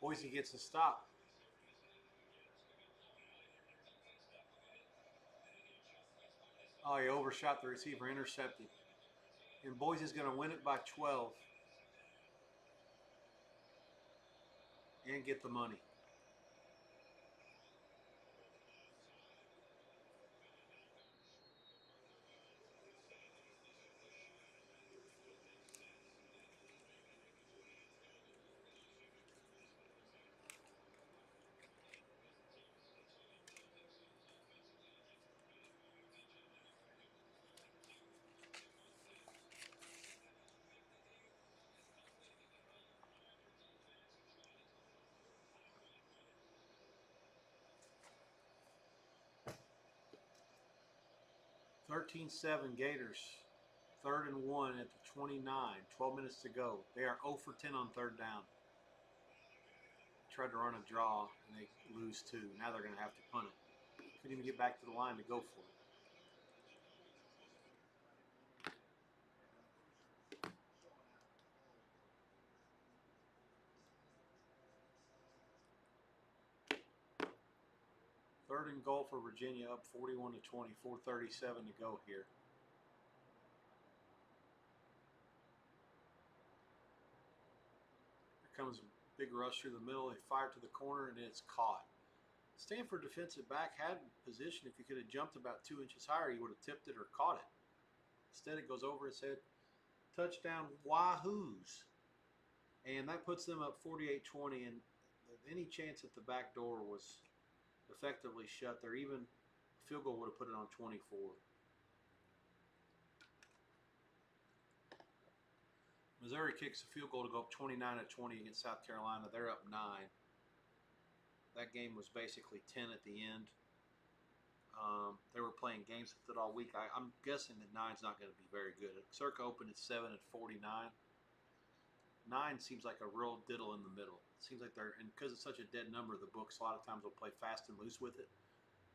Boise gets a stop. Oh, he overshot the receiver, intercepted. And Boise's going to win it by 12 and get the money. (13-7) Gators. 3rd and 1 at the 29. 12 minutes to go. They are 0 for 10 on 3rd down. Tried to run a draw and they lose 2. Now they're going to have to punt it. Couldn't even get back to the line to go for it. Third and goal for Virginia, up 41 to 20, 4:37 to go here. Here comes a big rush through the middle. They fire to the corner and it's caught. Stanford defensive back had position. If he could have jumped about 2 inches higher, he would have tipped it or caught it. Instead, it goes over his head. Touchdown, Wahoos. And that puts them up 48-20. And any chance at the back door was effectively shut there. Even a field goal would have put it on 24. Missouri kicks a field goal to go up 29-20 against South Carolina. They're up 9. That game was basically 10 at the end. They were playing games with it all week. I'm guessing that 9's not going to be very good. Circa opened at 7 at 49. 9 seems like a real diddle in the middle. It seems like they're, and because it's such a dead number, the books a lot of times will play fast and loose with it.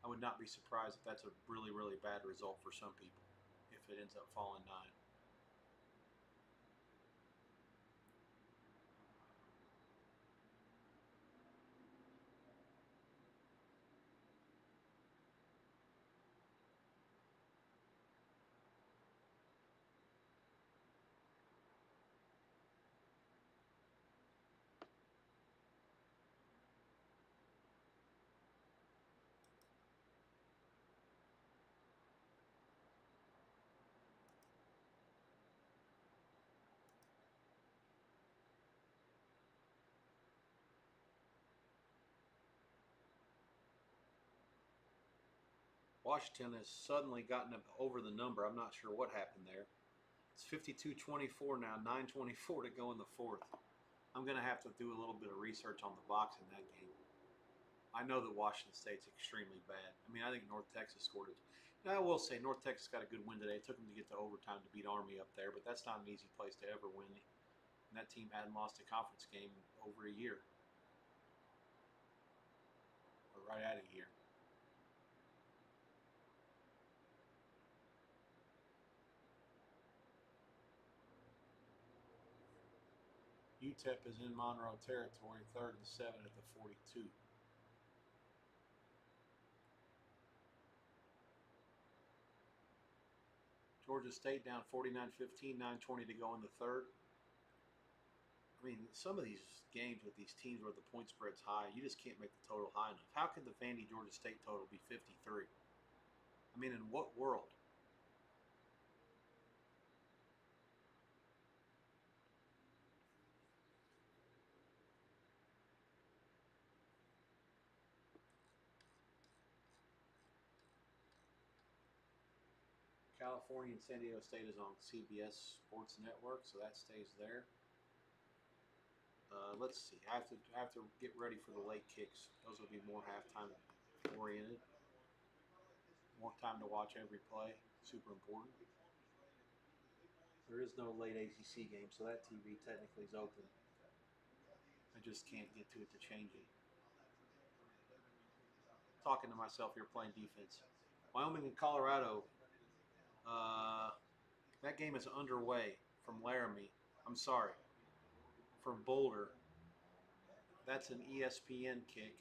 I would not be surprised if that's a really, really bad result for some people if it ends up falling 9. Washington has suddenly gotten over the number. I'm not sure what happened there. It's 52-24 now, 9:24 to go in the fourth. I'm going to have to do a little bit of research on the box in that game. I know that Washington State's extremely bad. I mean, I think North Texas scored it. And I will say, North Texas got a good win today. It took them to get to overtime to beat Army up there, but that's not an easy place to ever win. And that team hadn't lost a conference game in over a year. Or right at a year. UTEP is in Monroe territory, 3rd and 7 at the 42. Georgia State down 49-15, 9:20 to go in the third. I mean, some of these games with these teams where the point spread's high, you just can't make the total high enough. How could the Vandy Georgia State total be 53? I mean, in what world? California and San Diego State is on CBS Sports Network, so that stays there. Let's see. I have to get ready for the late kicks. Those will be more halftime oriented. More time to watch every play. Super important. There is no late ACC game, so that TV technically is open. I just can't get to it to change it. Talking to myself here, playing defense. Wyoming and Colorado. That game is underway from Laramie. I'm sorry. From Boulder. That's an ESPN kick.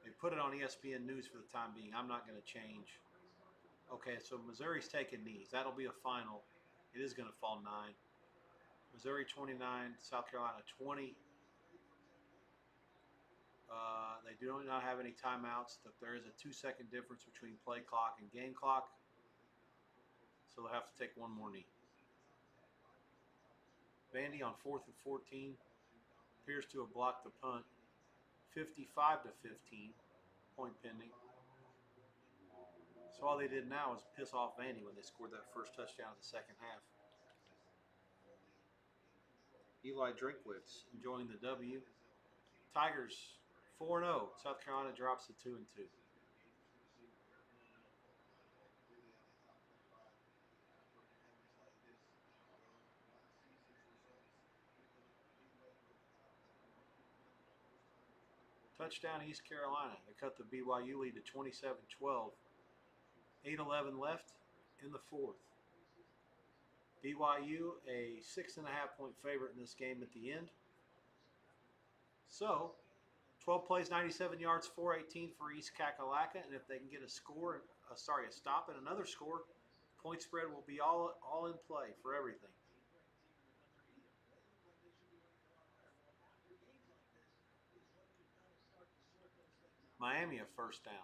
They put it on ESPN News for the time being. I'm not going to change. Okay, so Missouri's taking knees. That'll be a final. It is going to fall 9. Missouri 29, South Carolina 20. They do not have any timeouts. There is a 2-second difference between play clock and game clock. So they'll have to take one more knee. Vandy on 4th and 14 appears to have blocked the punt. 55-15, point pending. So all they did now is piss off Vandy when they scored that first touchdown in the second half. Eli Drinkwitz enjoying the W. Tigers 4-0. South Carolina drops to 2-2. Touchdown East Carolina. They cut the BYU lead to 27-12. 8:11 left in the fourth. BYU a 6.5-point favorite in this game at the end. So 12 plays, 97 yards, 418 for East Kakalaka, and if they can get a stop and another score, point spread will be all in play for everything. Miami a first down.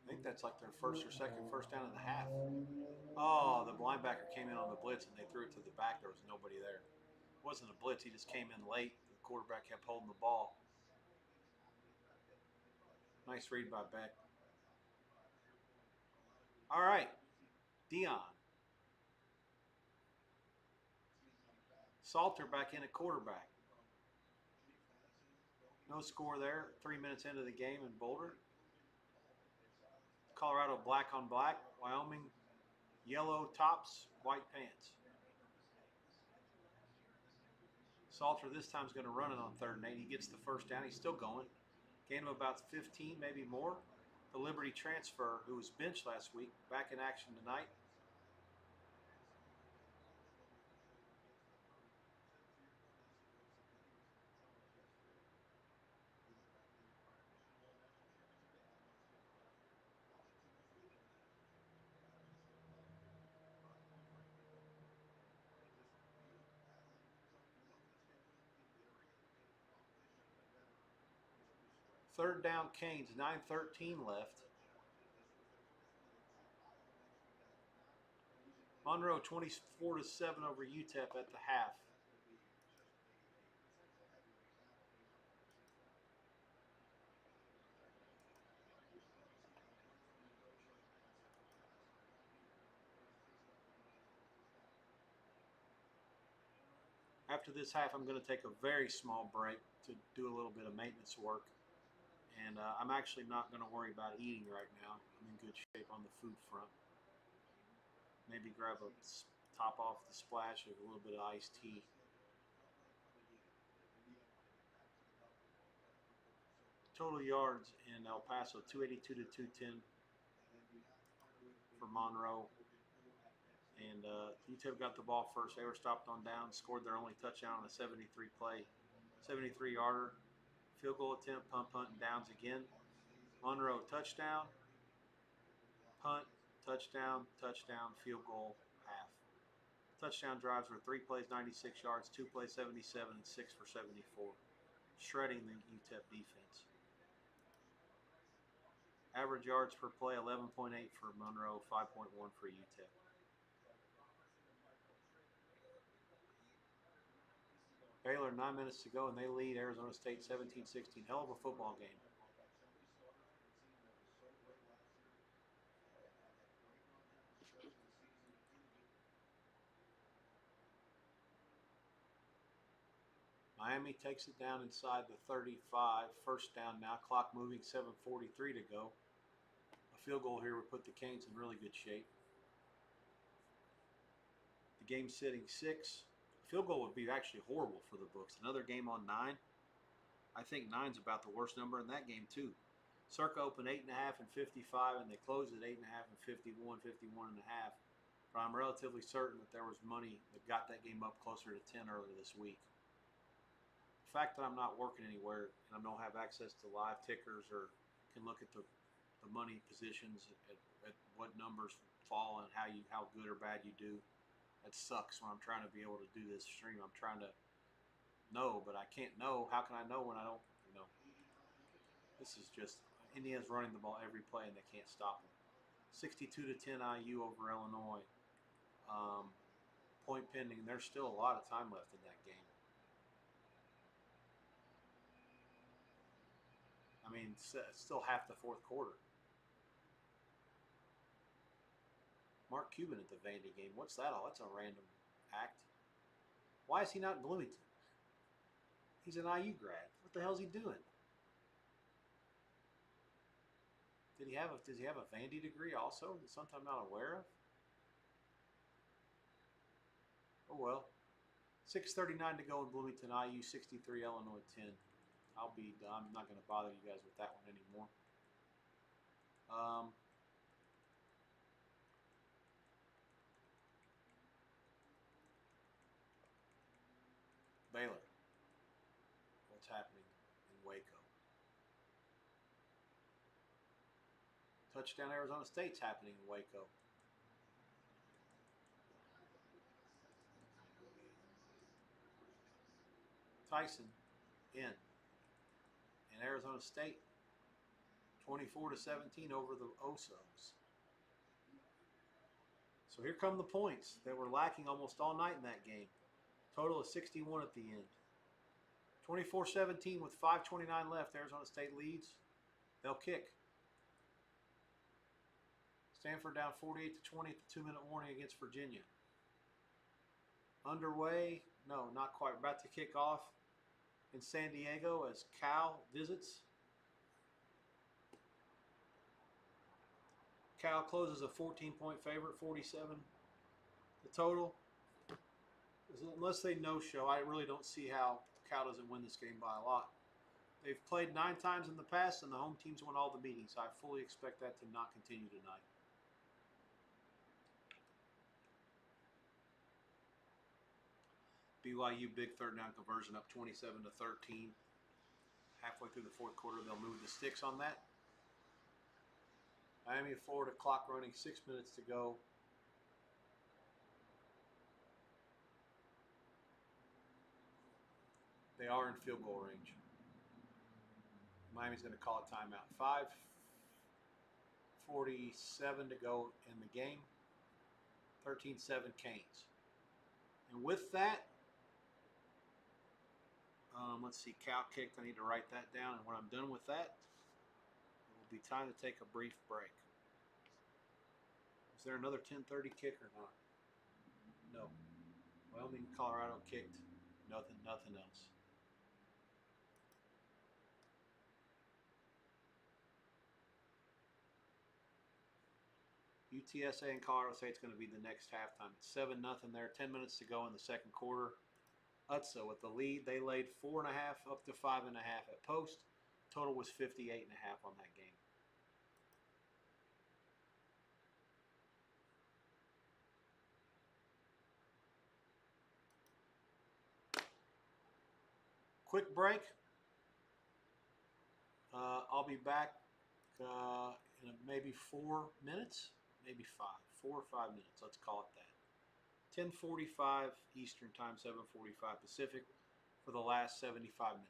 I think that's like their first or second first down in the half. Oh, the linebacker came in on the blitz and they threw it to the back. There was nobody there. It wasn't a blitz. He just came in late. The quarterback kept holding the ball. Nice read by Beck. All right, Dion. Salter back in at quarterback. No score there. 3 minutes into the game in Boulder. Colorado black on black. Wyoming yellow tops, white pants. Salter this time is going to run it on 3rd and 8. He gets the first down. He's still going. Gain of about 15, maybe more. The Liberty transfer, who was benched last week, back in action tonight. Third down Canes, 9:13 left. Monroe 24-7 over UTEP at the half. After this half, I'm going to take a very small break to do a little bit of maintenance work. And I'm actually not going to worry about eating right now. I'm in good shape on the food front. Maybe grab a top off the splash of a little bit of iced tea. Total yards in El Paso, 282 to 210 for Monroe. And UTEP got the ball first. They were stopped on down, scored their only touchdown on a 73-yarder. Field goal attempt, punt, and downs again. Monroe touchdown, punt, touchdown, field goal, half. Touchdown drives were 3 plays, 96 yards, 2 plays, 77, and 6 for 74. Shredding the UTEP defense. Average yards per play, 11.8 for Monroe, 5.1 for UTEP. Baylor, 9 minutes to go, and they lead Arizona State 17-16. Hell of a football game. Miami takes it down inside the 35. First down now. Clock moving, 7:43 to go. A field goal here would put the Canes in really good shape. The game's sitting 6. A field goal would be actually horrible for the books. Another game on 9. I think 9's about the worst number in that game too. Circa opened 8.5 and 55, and they closed at 8.5 and 51, 51.5. But I'm relatively certain that there was money that got that game up closer to 10 earlier this week. The fact that I'm not working anywhere and I don't have access to live tickers or can look at the money positions at what numbers fall and how good or bad you do, that sucks when I'm trying to be able to do this stream. I'm trying to know, but I can't know. How can I know when I don't, This is just, Indiana's running the ball every play and they can't stop them. 62 to 10 IU over Illinois. Point pending. There's still a lot of time left in that game. I mean, it's still half the fourth quarter. Mark Cuban at the Vandy game. What's that all? That's a random act. Why is he not in Bloomington? He's an IU grad. What the hell is he doing? Does he have a Vandy degree also that something I'm not aware of? Oh well. 6:39 to go in Bloomington. IU 63, Illinois 10. I'm not going to bother you guys with that one anymore. Baylor. What's happening in Waco? Touchdown Arizona State's happening in Waco. Tyson in. And Arizona State 24 to 17 over the Osos. So here come the points that were lacking almost all night in that game. Total of 61 at the end. 24-17 with 5:29 left. Arizona State leads. They'll kick. Stanford down 48 to 20 at the 2-minute warning against Virginia. Underway. No, not quite. About to kick off in San Diego as Cal visits. Cal closes a 14-point favorite, 47 the total. Unless they no-show, I really don't see how Cal doesn't win this game by a lot. They've played 9 times in the past, and the home teams won all the meetings. I fully expect that to not continue tonight. BYU big third down conversion up 27 to 13. Halfway through the fourth quarter, they'll move the sticks on that. Miami, Florida, clock running, 6 minutes to go. They are in field goal range. Miami's going to call a timeout. 5:47 to go in the game. 13-7 Canes. And with that, let's see, Cal kicked. I need to write that down. And when I'm done with that, it will be time to take a brief break. Is there another 10:30 kick or not? No. Wyoming, Colorado kicked. Nothing else. UTSA and Colorado State's going to be the next halftime. It's 7-0 there. 10 minutes to go in the second quarter. Utsa with the lead. They laid 4.5 up to 5.5 at post. Total was 58.5 on that game. Quick break. I'll be back in maybe 4 minutes, maybe 5, 4 or 5 minutes. Let's call it that. 10:45 Eastern Time, 7:45 Pacific for the last 75 minutes.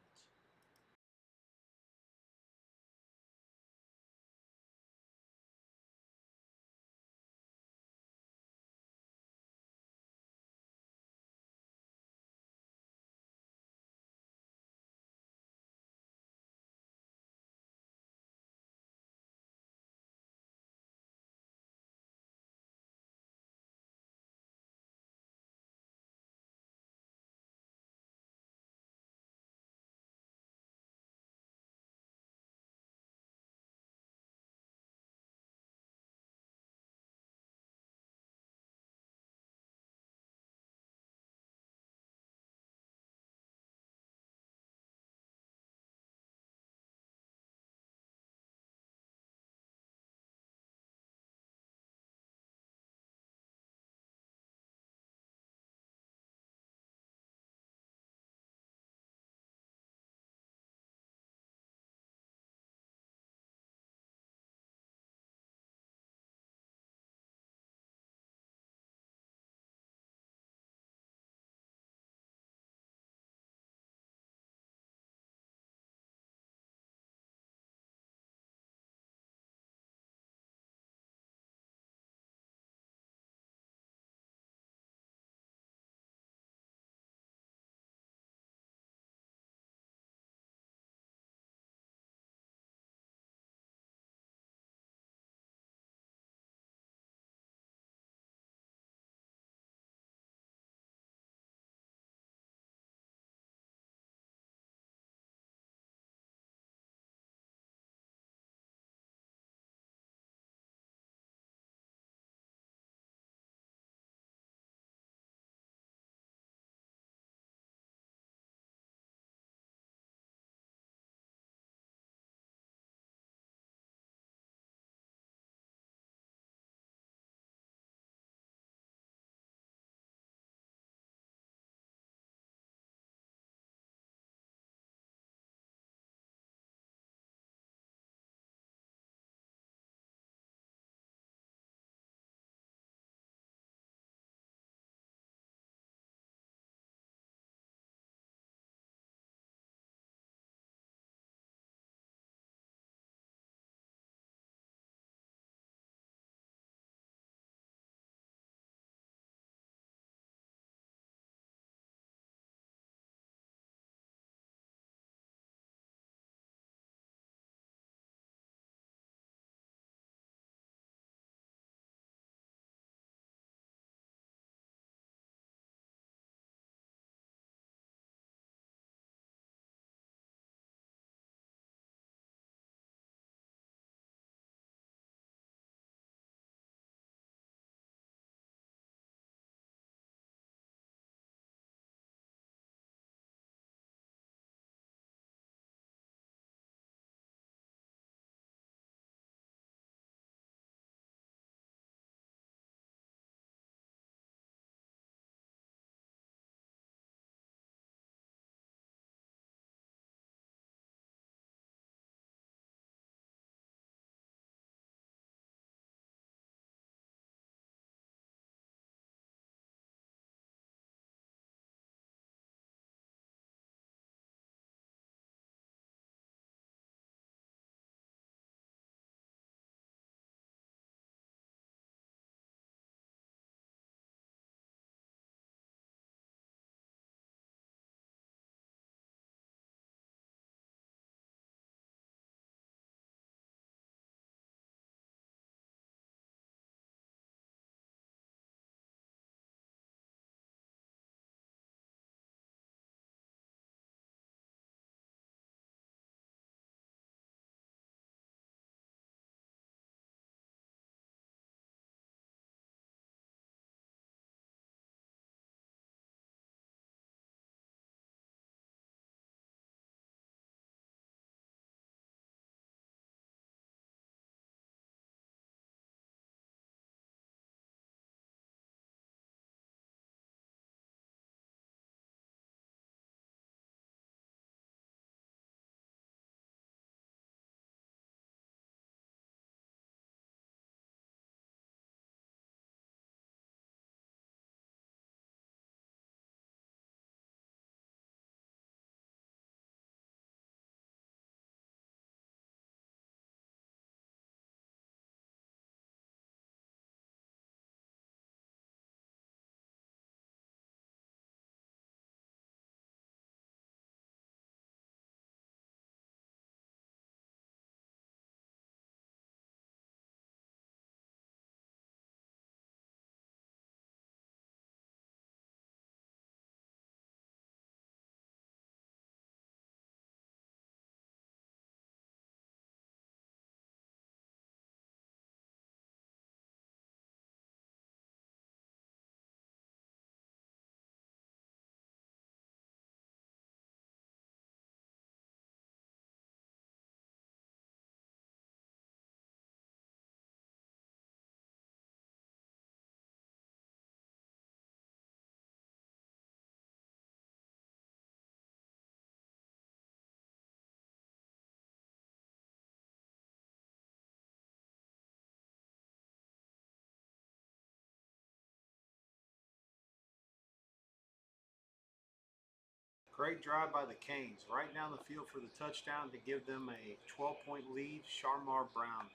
Great drive by the Canes. Right down the field for the touchdown to give them a 12-point lead. Sharmar Brown.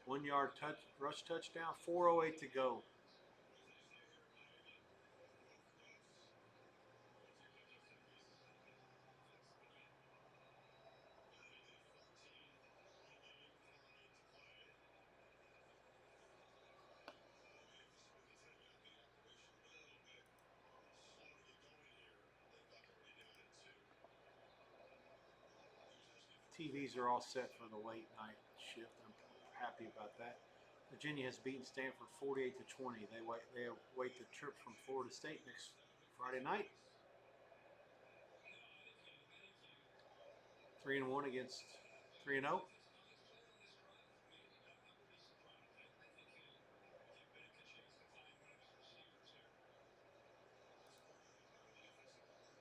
1 yard rush touchdown. 4:08 to go. TVs are all set for the late night shift. I'm happy about that. Virginia has beaten Stanford 48-20. They await the trip from Florida State next Friday night. 3-1 against 3-0.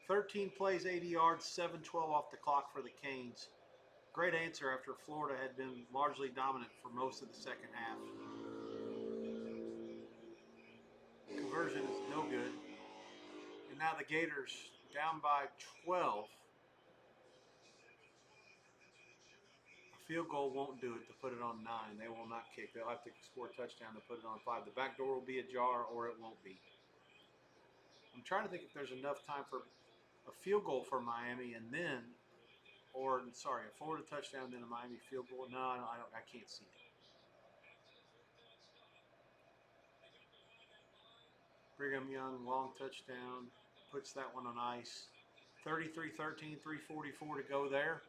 "13 plays, 80 yards, 7:12 off the clock for the Canes. Great answer after Florida had been largely dominant for most of the second half. Conversion is no good. And now the Gators down by 12. A field goal won't do it to put it on 9. They will not kick. They'll have to score a touchdown to put it on 5. The back door will be ajar or it won't be. I'm trying to think if there's enough time for a field goal for Miami and then, or sorry, a Florida touchdown, then a Miami field goal. No, I can't see it. Brigham Young, long touchdown, puts that one on ice. 33-13, 3:44 to go there.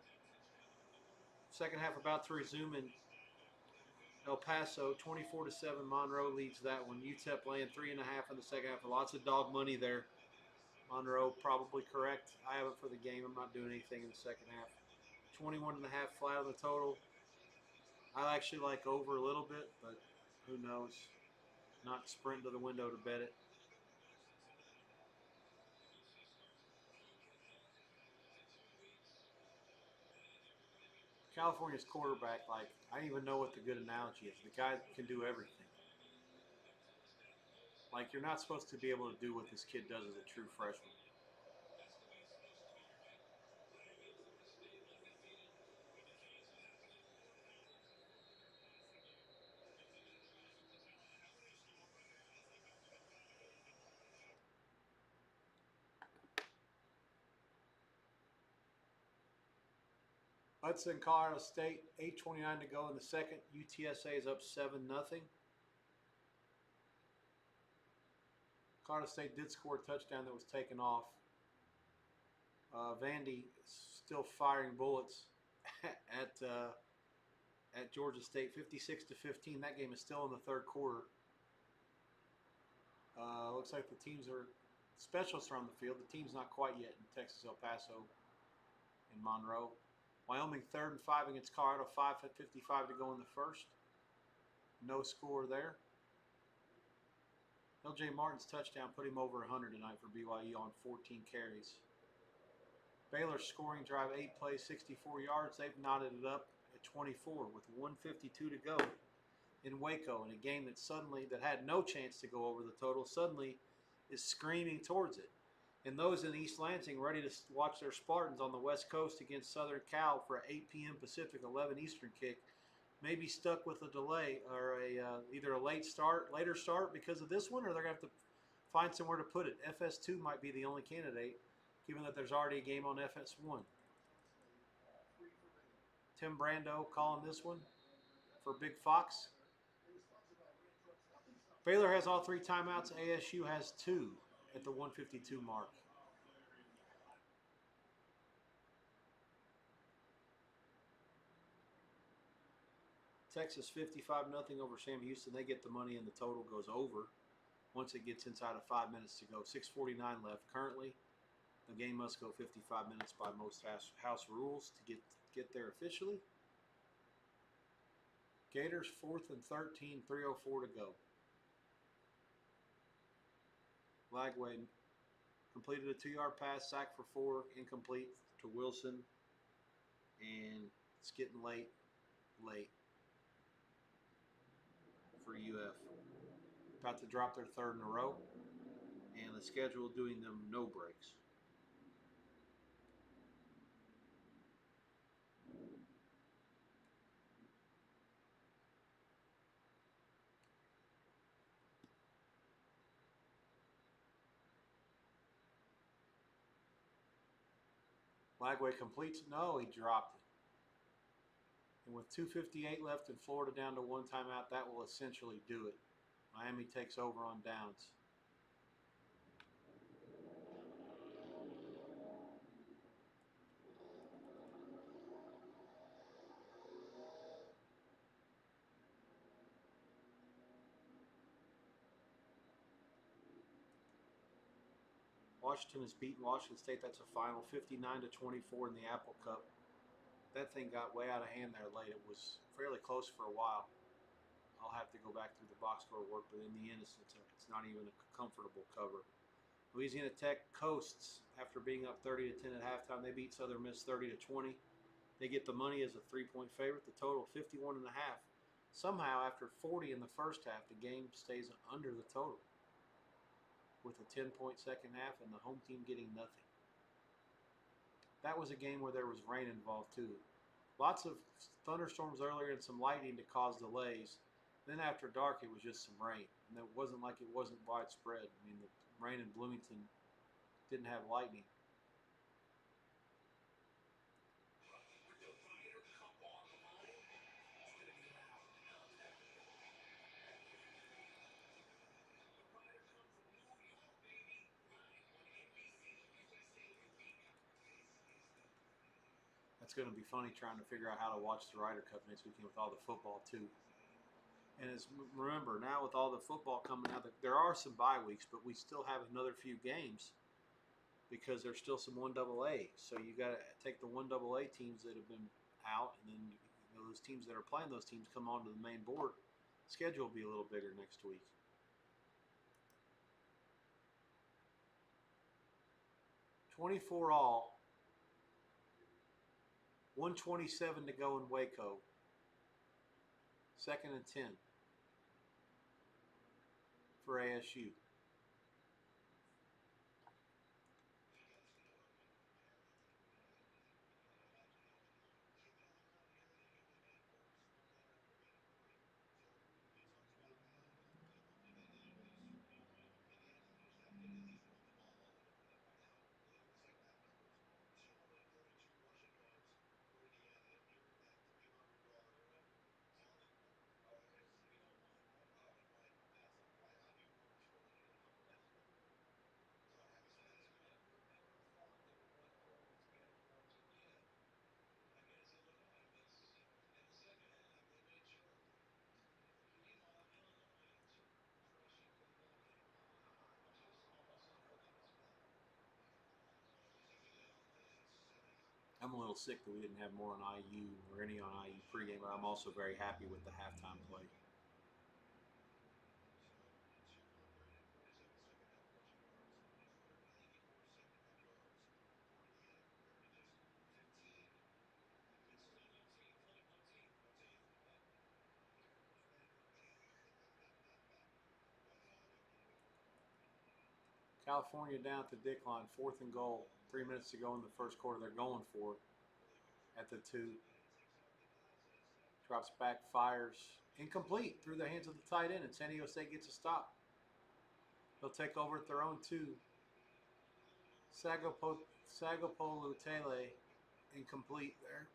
Second half about to resume in El Paso. 24-7, Monroe leads that one. UTEP laying 3.5 in the second half. Lots of dog money there. Monroe probably correct. I have it for the game. I'm not doing anything in the second half. 21.5 flat on the total. I actually like over a little bit, but who knows? Not sprint to the window to bet it. California's quarterback, like, I don't even know what the good analogy is. The guy can do everything. Like, you're not supposed to be able to do what this kid does as a true freshman. Hudson, Colorado State, 8:29 to go in the second. UTSA is up 7-0. Colorado State did score a touchdown that was taken off. Vandy still firing bullets at Georgia State, 56-15. That game is still in the third quarter. Looks like the teams are specialists are on the field. The team's not quite yet in Texas, El Paso, and Monroe. Wyoming 3rd and 5 against Colorado. 5:55 to go in the first. No score there. L.J. Martin's touchdown put him over 100 tonight for BYU on 14 carries. Baylor's scoring drive, 8 plays, 64 yards. They've knotted it up at 24 with 1:52 to go in Waco, in a game that had no chance to go over the total, suddenly is screaming towards it. And those in East Lansing ready to watch their Spartans on the West Coast against Southern Cal for an 8 p.m. Pacific, 11 Eastern kick may be stuck with a delay or either a later start because of this one, or they're going to have to find somewhere to put it. FS2 might be the only candidate, given that there's already a game on FS1. Tim Brando calling this one for Big Fox. Baylor has all 3 timeouts. ASU has 2 at the 1:52 mark. Texas 55-0 over Sam Houston. They get the money and the total goes over once it gets inside of 5 minutes to go. 6:49 left. Currently, the game must go 55 minutes by most house rules to get there officially. Gators 4th and 13, 3:04 to go. Lagway completed a 2-yard pass, sack for 4, incomplete to Wilson, and it's getting late for UF. About to drop their 3rd in a row, and the schedule doing them no breaks. Lagway completes. No, he dropped it. And with 2:58 left and Florida down to one timeout, that will essentially do it. Miami takes over on downs. Washington has beaten Washington State. That's a final 59-24 in the Apple Cup. That thing got way out of hand there late. It was fairly close for a while. I'll have to go back through the box score work, but in the end, it's not even a comfortable cover. Louisiana Tech coasts after being up 30-10 at halftime. They beat Southern Miss 30-20. They get the money as a 3-point favorite. The total 51.5. Somehow, after 40 in the first half, the game stays under the total, with a 10-point second half and the home team getting nothing. That was a game where there was rain involved too. Lots of thunderstorms earlier and some lightning to cause delays. Then after dark, it was just some rain. And it wasn't like it wasn't widespread. I mean, the rain in Bloomington didn't have lightning. That's going to be funny trying to figure out how to watch the Ryder Cup next weekend with all the football too. And remember, now with all the football coming out, there are some bye weeks, but we still have another few games because there's still some 1AA. So you got to take the 1AA teams that have been out, and then those teams that are playing those teams come onto the main board. Schedule will be a little bigger next week. 24 all. 127 to go in Waco. 2nd and 10 for ASU. I'm a little sick that we didn't have more on IU or any on IU pregame, but I'm also very happy with the halftime play. California down at the Dick line, 4th and goal. 3 minutes to go in the first quarter. They're going for it at the 2. Drops back, fires. Incomplete through the hands of the tight end, and San Diego State gets a stop. They'll take over at their own 2. Sagapolutele incomplete there.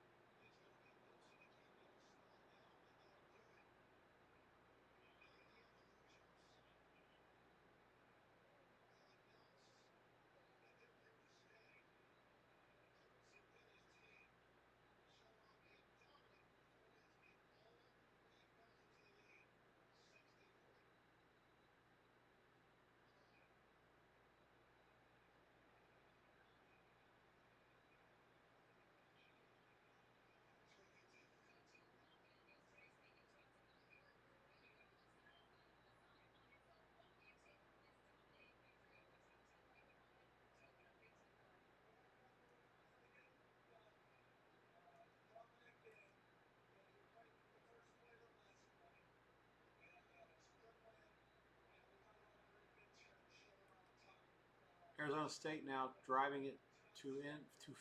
Arizona State now driving it to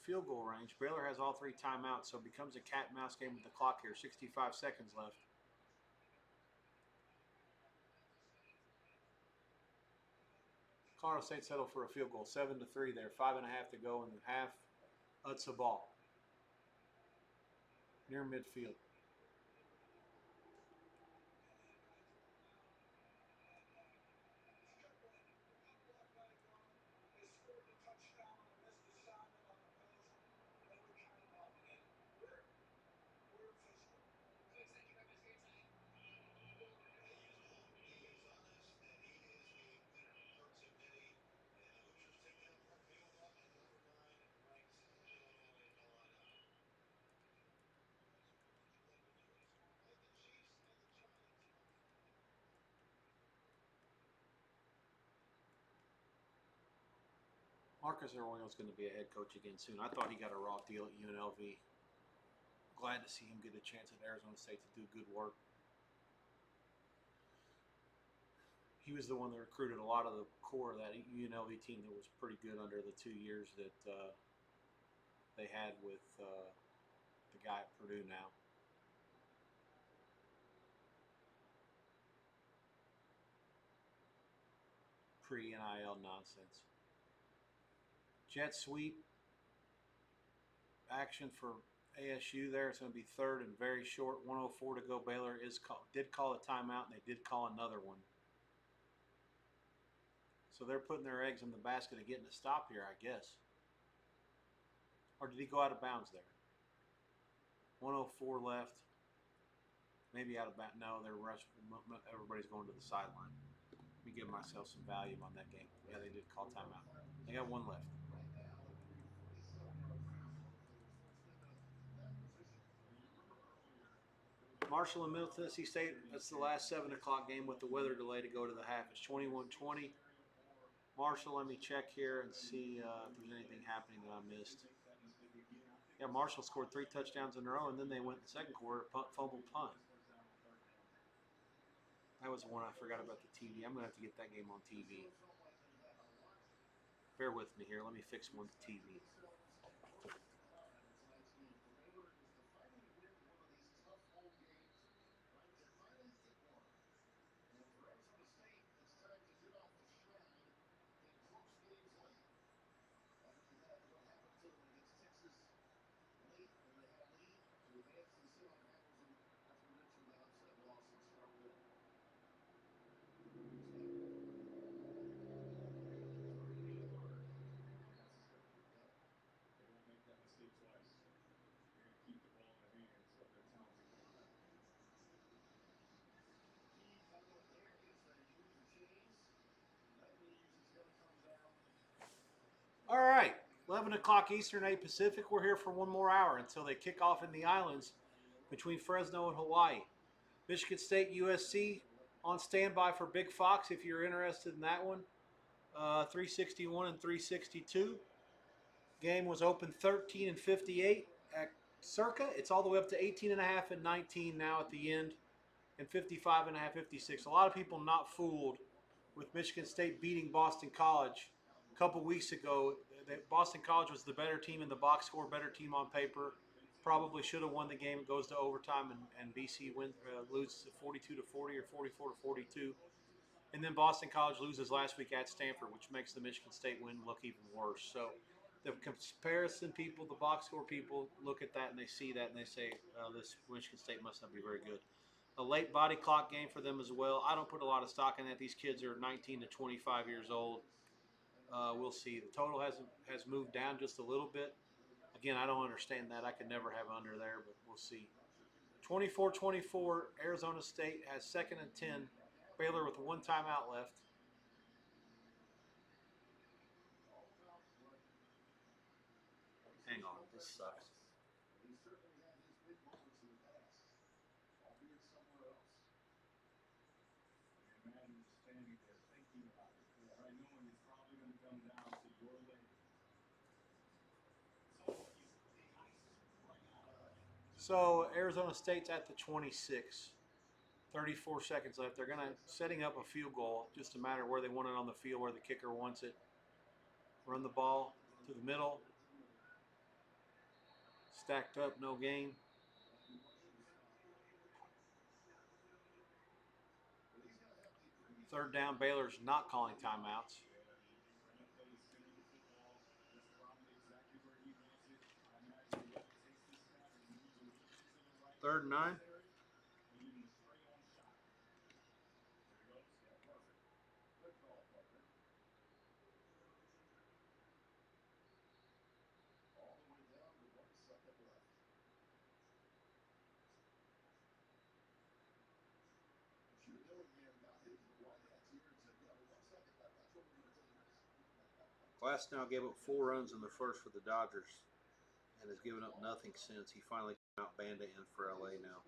field goal range. Baylor has all 3 timeouts, so it becomes a cat and mouse game with the clock here. 65 seconds left. Colorado State settled for a field goal, 7-3 there. 5.5 to go in the half. It's a ball near midfield. Marcus Arroyo's going to be a head coach again soon. I thought he got a raw deal at UNLV. Glad to see him get a chance at Arizona State to do good work. He was the one that recruited a lot of the core of that UNLV team that was pretty good under the 2 years that they had with the guy at Purdue now. Pre-NIL nonsense. Jet sweep action for ASU there. It's going to be third and very short. 1:04 to go. Baylor did call a timeout, and they did call another one. So they're putting their eggs in the basket of getting a stop here, I guess. Or did he go out of bounds there? 1:04 left. Maybe out of bounds. No, they're rushing. Everybody's going to the sideline. Let me give myself some volume on that game. Yeah, they did call timeout. They got one left. Marshall and Middle Tennessee State, that's the last 7 o'clock game with the weather delay to go to the half. It's 21-20. Marshall, let me check here and see if there's anything happening that I missed. Yeah, Marshall scored 3 touchdowns in a row, and then they went in the second quarter, fumble punt. That was the one I forgot about the TV. I'm going to have to get that game on TV. Bear with me here. Let me fix one TV. All right, 11 o'clock Eastern, 8 Pacific. We're here for one more hour until they kick off in the islands between Fresno and Hawaii. Michigan State, USC on standby for Big Fox if you're interested in that one. 361 and 362. Game was open 13 and 58 at Circa. It's all the way up to 18 and a half and 19 now at the end, and 55 and a half, 56. A lot of people not fooled with Michigan State beating Boston College a couple weeks ago. Boston College was the better team in the box score, better team on paper. Probably should have won the game. It goes to overtime, and BC loses 42 to 40 or 44 to 42. And then Boston College loses last week at Stanford, which makes the Michigan State win look even worse. So the comparison people, the box score people, look at that and they see that and they say, this Michigan State must not be very good. A late body clock game for them as well. I don't put a lot of stock in that. These kids are 19 to 25 years old. We'll see. The total has moved down just a little bit. Again, I don't understand that. I could never have under there, but we'll see. 24-24, Arizona State has 2nd and 10. Baylor with 1 timeout left. Hang on, this sucks. So Arizona State's at the 26. 34 seconds left. They're setting up a field goal. Just a matter where they want it on the field, where the kicker wants it. Run the ball to the middle. Stacked up, no gain. Third down, Baylor's not calling timeouts. 3rd and 9. Leading a straight on shot. There he goes. Yeah, perfect. Good call, partner. All the way down to 1 second left. What you're doing here, not hitting the Whiteheads here, and said, yeah, with 1 second left, that's what we're going to do next. Glass now gave up 4 runs in the first for the Dodgers and has given up nothing since. He finally came out Banda in for LA now.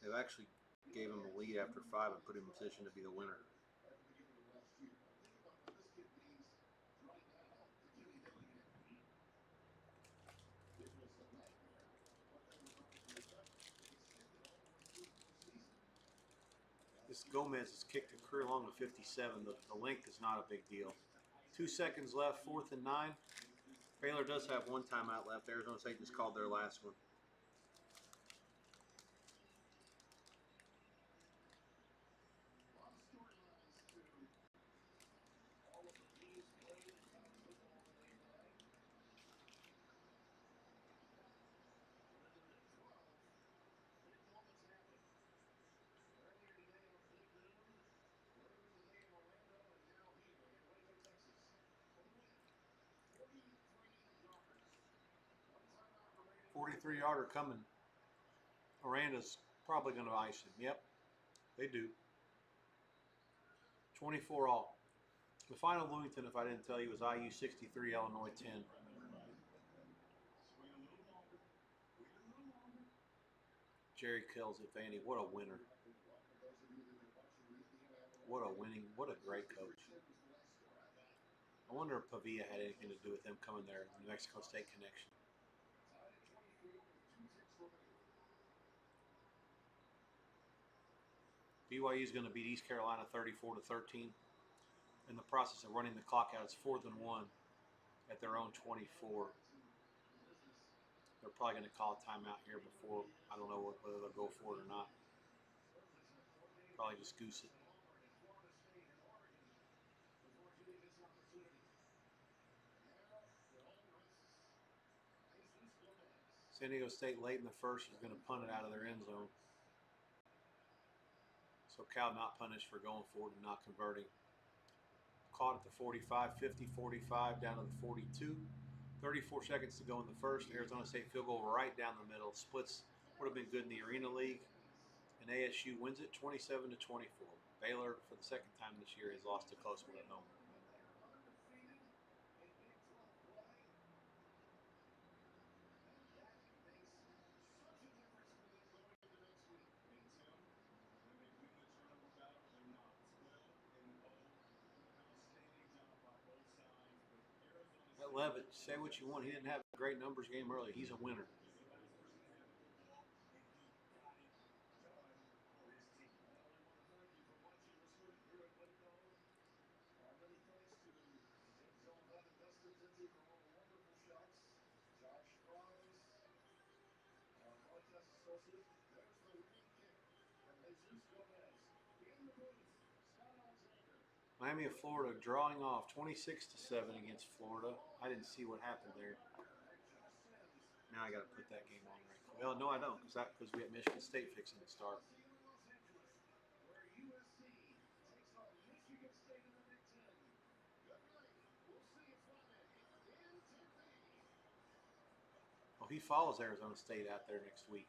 They've actually gave him a lead after 5 and put him in position to be the winner. At the beginning of last year. Now think about what this kid means right now to Kenny Dillingham. It was a nightmare, but they were perfectly effective. They extended all the way through the postseason. This Gomez has kicked a career long of 57. The length is not a big deal. 2 seconds left, 4th and 9. Baylor does have 1 timeout left. Arizona State just called their last one. A lot of storylines to all of the games played in college football today, Brian. But in the Big 12, big moments happened. Earlier today on Big Noon, later in the day in Orlando, and now here in Waco, Texas. For the win, 43 yards. 1 timeout remaining. 43-yarder coming. Miranda's probably going to ice him. Yep, they do. 24 all. The final Bloomington, if I didn't tell you, was IU 63, Illinois 10. Jerry kills it, Vandy. What a winner. What a great coach. I wonder if Pavia had anything to do with him coming there, the New Mexico State connection. BYU is going to beat East Carolina 34-13. In the process of running the clock out, it's 4th and 1 at their own 24. They're probably going to call a timeout here before. I don't know whether they'll go for it or not. Probably just goose it. San Diego State late in the first is going to punt it out of their end zone. So Cal not punished for going for it and not converting. Caught at the 45, 50, 45, down to the 42. 34 seconds to go in the first. Arizona State field goal right down the middle. Splits would have been good in the Arena League. And ASU wins it 27-24. Baylor, for the second time this year, has lost a close one at home. At Levitt, say what you want. He didn't have a great numbers game early. He's a winner. Miami of Florida drawing off 26-7 against Florida. I didn't see what happened there. Now I got to put that game on right quick. Well, no, I don't, because we have Michigan State fixing to start. Well, he follows Arizona State out there next week.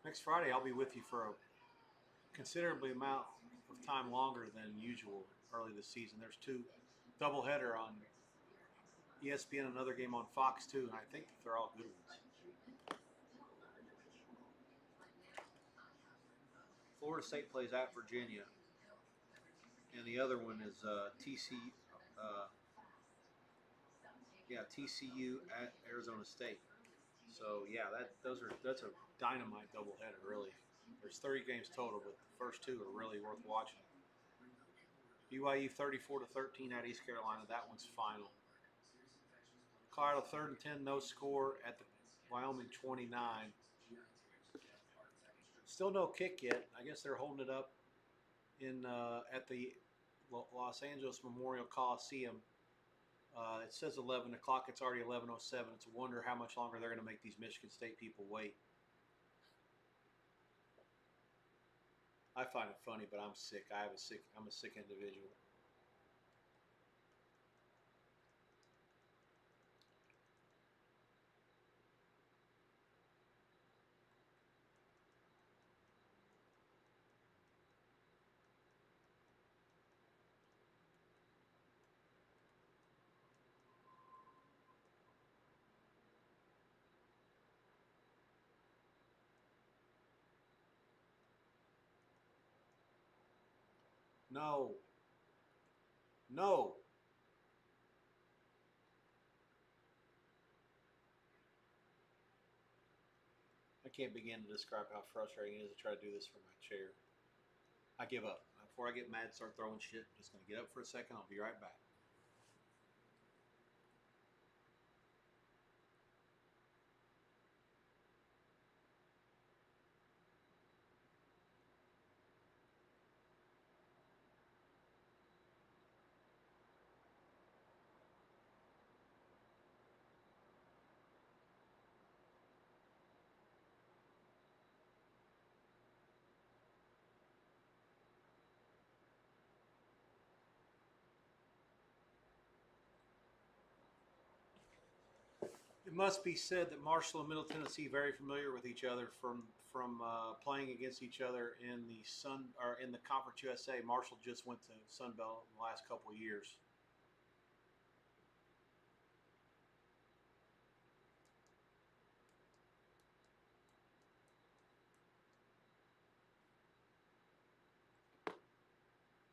Next Friday, I'll be with you for a considerably amount of time longer than usual early this season. There's 2 doubleheader on ESPN, another game on Fox too, and I think that they're all good ones. Florida State plays at Virginia, and the other one is TCU at Arizona State. So yeah, that's a dynamite doubleheader, really. There's 30 games total, but the first 2 are really worth watching. BYU 34-13 at East Carolina. That one's final. Colorado 3rd and 10, no score at the Wyoming 29. Still no kick yet. I guess they're holding it up in at the Los Angeles Memorial Coliseum It says 11 o'clock. It's already 11:07. It's a wonder how much longer they're going to make these Michigan State people wait. I find it funny, but I'm sick. I'm a sick individual. No. No. I can't begin to describe how frustrating it is to try to do this from my chair. I give up. Before I get mad, start throwing shit, I'm just going to get up for a second. I'll be right back. It must be said that Marshall and Middle Tennessee very familiar with each other from playing against each other in the Conference USA. Marshall just went to Sun Belt in the last couple of years.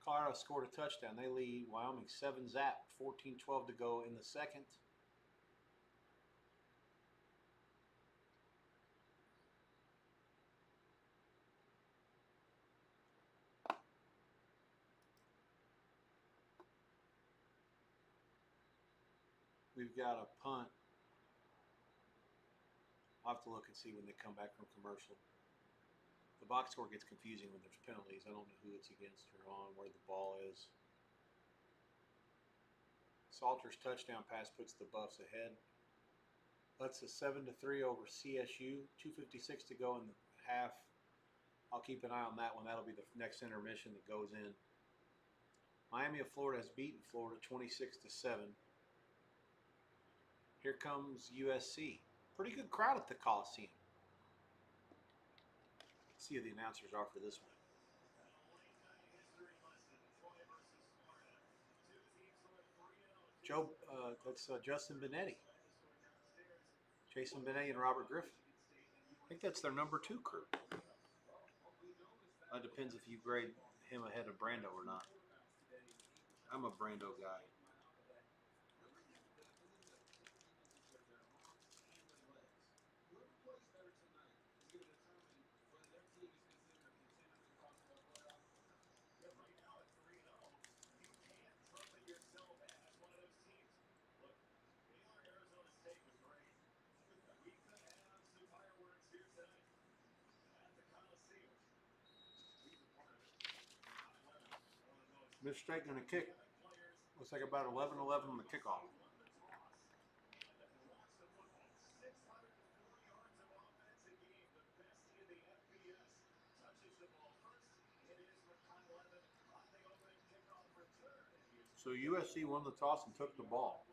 Colorado scored a touchdown. They lead Wyoming 7-0, 14-12 to go in the second. We've got a punt. I'll have to look and see when they come back from commercial. The box score gets confusing when there's penalties. I don't know who it's against or on, where the ball is. Salter's touchdown pass puts the Buffs ahead. That's a 7-3 over CSU. 2:56 to go in the half. I'll keep an eye on that one. That'll be the next intermission that goes in. Miami of Florida has beaten Florida 26-7. Here comes USC. Pretty good crowd at the Coliseum. Let's see who the announcers are for this one. That's Justin Benetti. Jason Benet and Robert Griffin. I think that's their number 2 crew. That depends if you grade him ahead of Brando or not. I'm a Brando guy. Miss Straight going to kick. Looks like about 11-11 on the kickoff. So USC won the toss and took the ball.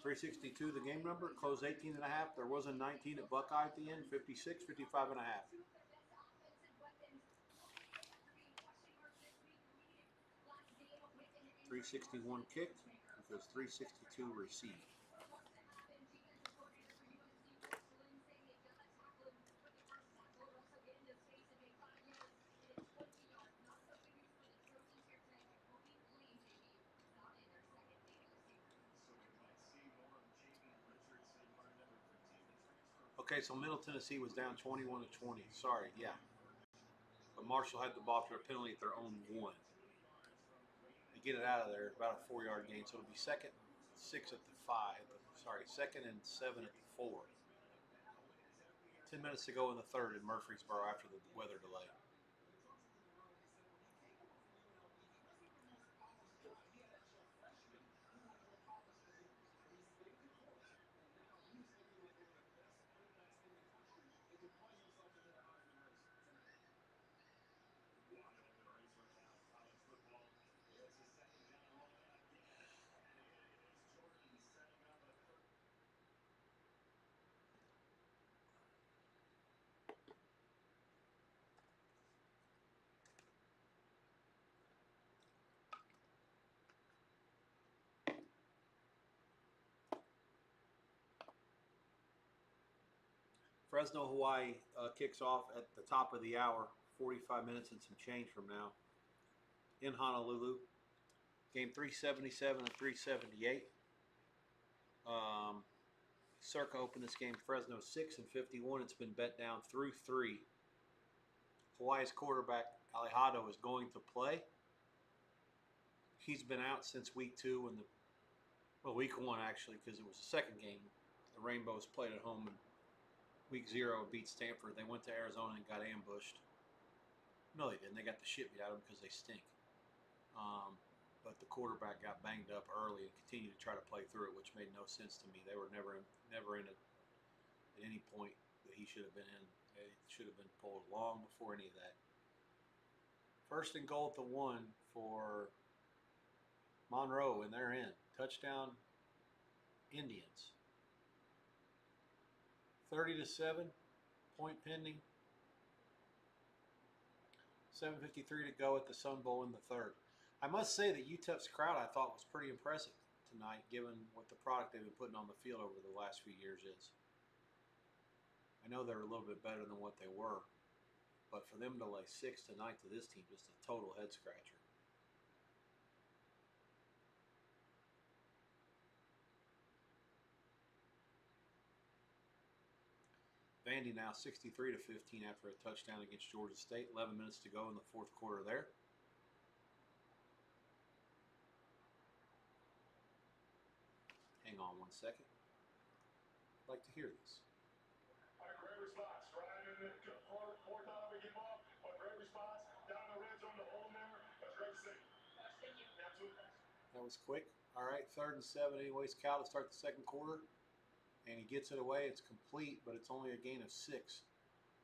362 the game number, closed 18 and a half. There was a 19 at Buckeye at the end, 56, 55 and a half. .361 kicked because .362 received. Okay, so Middle Tennessee was down 21-20. Sorry, yeah. But Marshall had the ball for a penalty at their own 1. They get it out of there, about a 4-yard gain. So it'll be 2nd and 6 at the 5. Sorry, 2nd and 7 at the 4. 10 minutes to go in the third in Murfreesboro after the weather delay. Fresno, Hawaii kicks off at the top of the hour, 45 minutes and some change from now, in Honolulu. Game 377 and 378. Circa opened this game Fresno 6 and 51. It's been bet down through 3. Hawaii's quarterback Alejandro is going to play. He's been out since week 2 and week 1 actually, because it was the second game. The Rainbows played at home in week 0, beat Stanford. They went to Arizona and got ambushed. No, they didn't. They got the shit beat out of them because they stink. But the quarterback got banged up early and continued to try to play through it, which made no sense to me. They were never in it at any point that he should have been in. It should have been pulled long before any of that. First and goal at the 1 for Monroe, and they're in. Touchdown, Indians. 30-7, point pending. 7:53 to go at the Sun Bowl in the third. I must say that UTEP's crowd I thought was pretty impressive tonight, given what the product they've been putting on the field over the last few years is. I know they're a little bit better than what they were, but for them to lay 6 tonight to this team, just a total head scratcher. Vandy now 63-15 after a touchdown against Georgia State. 11 minutes to go in the fourth quarter there. Hang on one second. I'd like to hear this. All right, great response. Right in the fourth time we get ball. Great response. Down the red zone, the hole in there. That's great to see. Thank you. Absolutely. That was quick. All right, 3rd and 7. Anyways, Cal to start the second quarter. And he gets it away. It's complete, but it's only a gain of 6.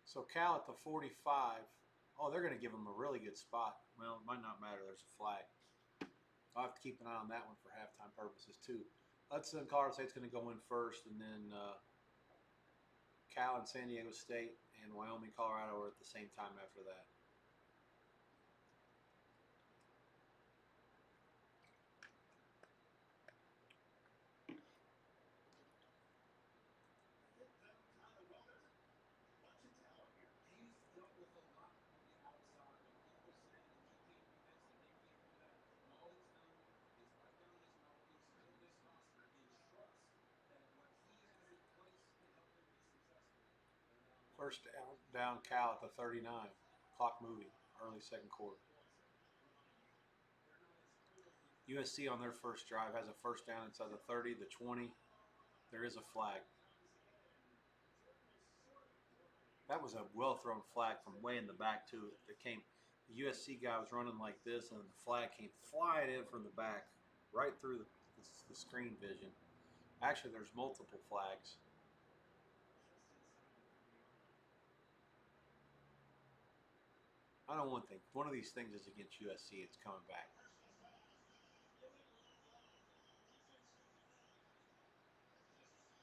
So Cal at the 45. Oh, they're going to give him a really good spot. Well, it might not matter. There's a flag. I'll have to keep an eye on that one for halftime purposes, too. Hudson, Colorado State's going to go in first, and then Cal and San Diego State and Wyoming, Colorado are at the same time after that. First down Cal at the 39. Clock moving. Early second quarter. USC on their first drive has a first down inside the 30, the 20. There is a flag. That was a well-thrown flag from way in the back, too. It came, the USC guy was running like this, and the flag came flying in from the back, right through the screen vision. Actually, there's multiple flags. I know one thing. One of these things is against USC. It's coming back.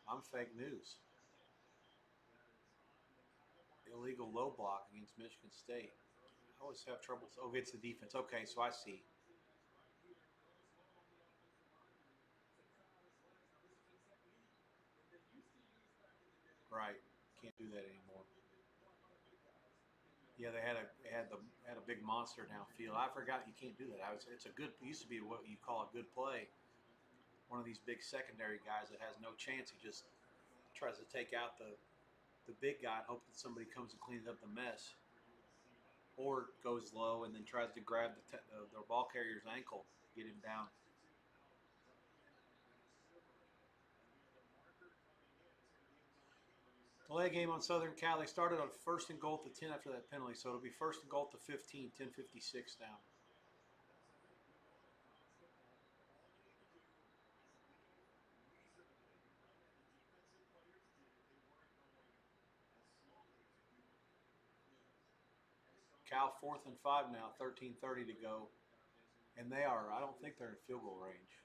I'm fake news. Illegal low block against Michigan State. I always have trouble. Oh, it's the defense. Okay, so I see. Right. Can't do that anymore. Yeah, they had a big monster downfield. I forgot you can't do that. It's a good. It used to be what you call a good play. One of these big secondary guys that has no chance. He just tries to take out the big guy and hope that somebody comes and cleans up the mess, or goes low and then tries to grab the ball carrier's ankle, get him down. Delay game on Southern Cal. They started on 1st and goal to 10 after that penalty, so it'll be 1st and goal to 15, 10:56 now. Cal 4th and 5 now, 13:30 to go. And they are, I don't think they're in field goal range.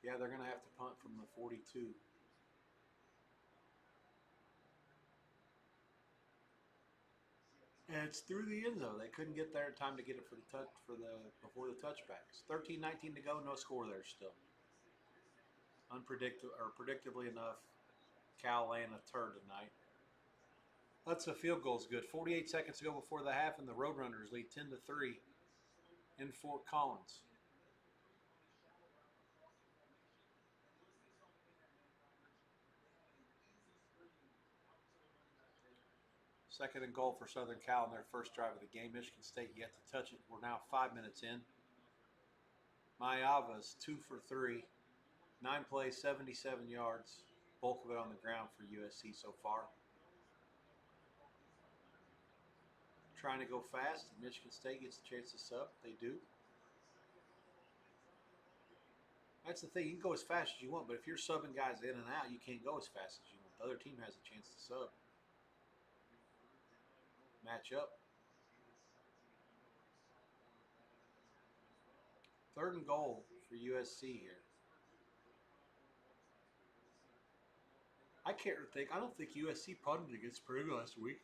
Yeah, they're going to have to punt from the 42. And it's through the end zone. They couldn't get there in time to get it before the touchbacks. 13-19 to go, no score there still. Predictably enough, Cal laying a turd tonight. That's a field goal is good. 48 seconds to go before the half, and the Roadrunners lead 10-3 in Fort Collins. Second and goal for Southern Cal in their first drive of the game. Michigan State yet to touch it. We're now 5 minutes in. Mayava's 2 for 3. 9 plays, 77 yards. Bulk of it on the ground for USC so far. Trying to go fast. Michigan State gets a chance to sub. They do. That's the thing. You can go as fast as you want, but if you're subbing guys in and out, you can't go as fast as you want. The other team has a chance to sub. Match up. Third and goal for USC here. I don't think USC punted against Purdue last week,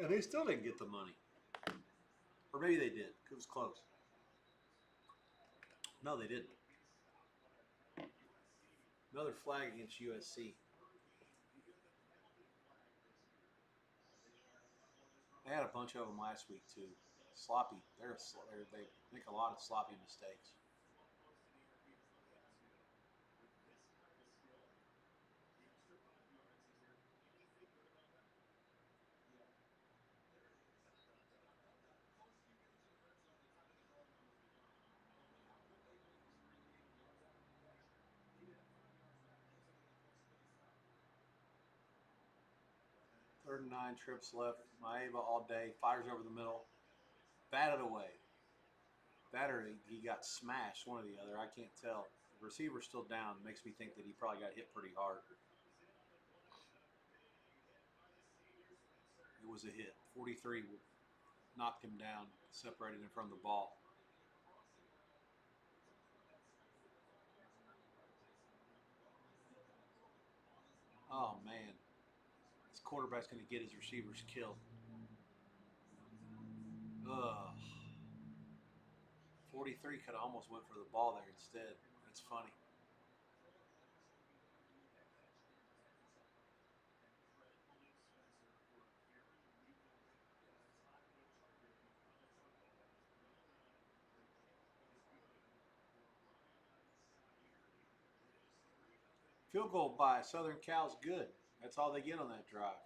and they still didn't get the money. Or maybe they did. It was close. No, they didn't. Another flag against USC. They had a bunch of them last week too. Sloppy. They make a lot of sloppy mistakes. Third and 9, trips left. Maeva all day, fires over the middle, batted away. That or he got smashed, one or the other. I can't tell. The receiver's still down. Makes me think that he probably got hit pretty hard. It was a hit. 43 knocked him down, separated him from the ball. Oh, man. This quarterback's going to get his receivers killed. Ugh. 43 could have almost went for the ball there instead. That's funny. Field goal by Southern Cal's good. That's all they get on that drive.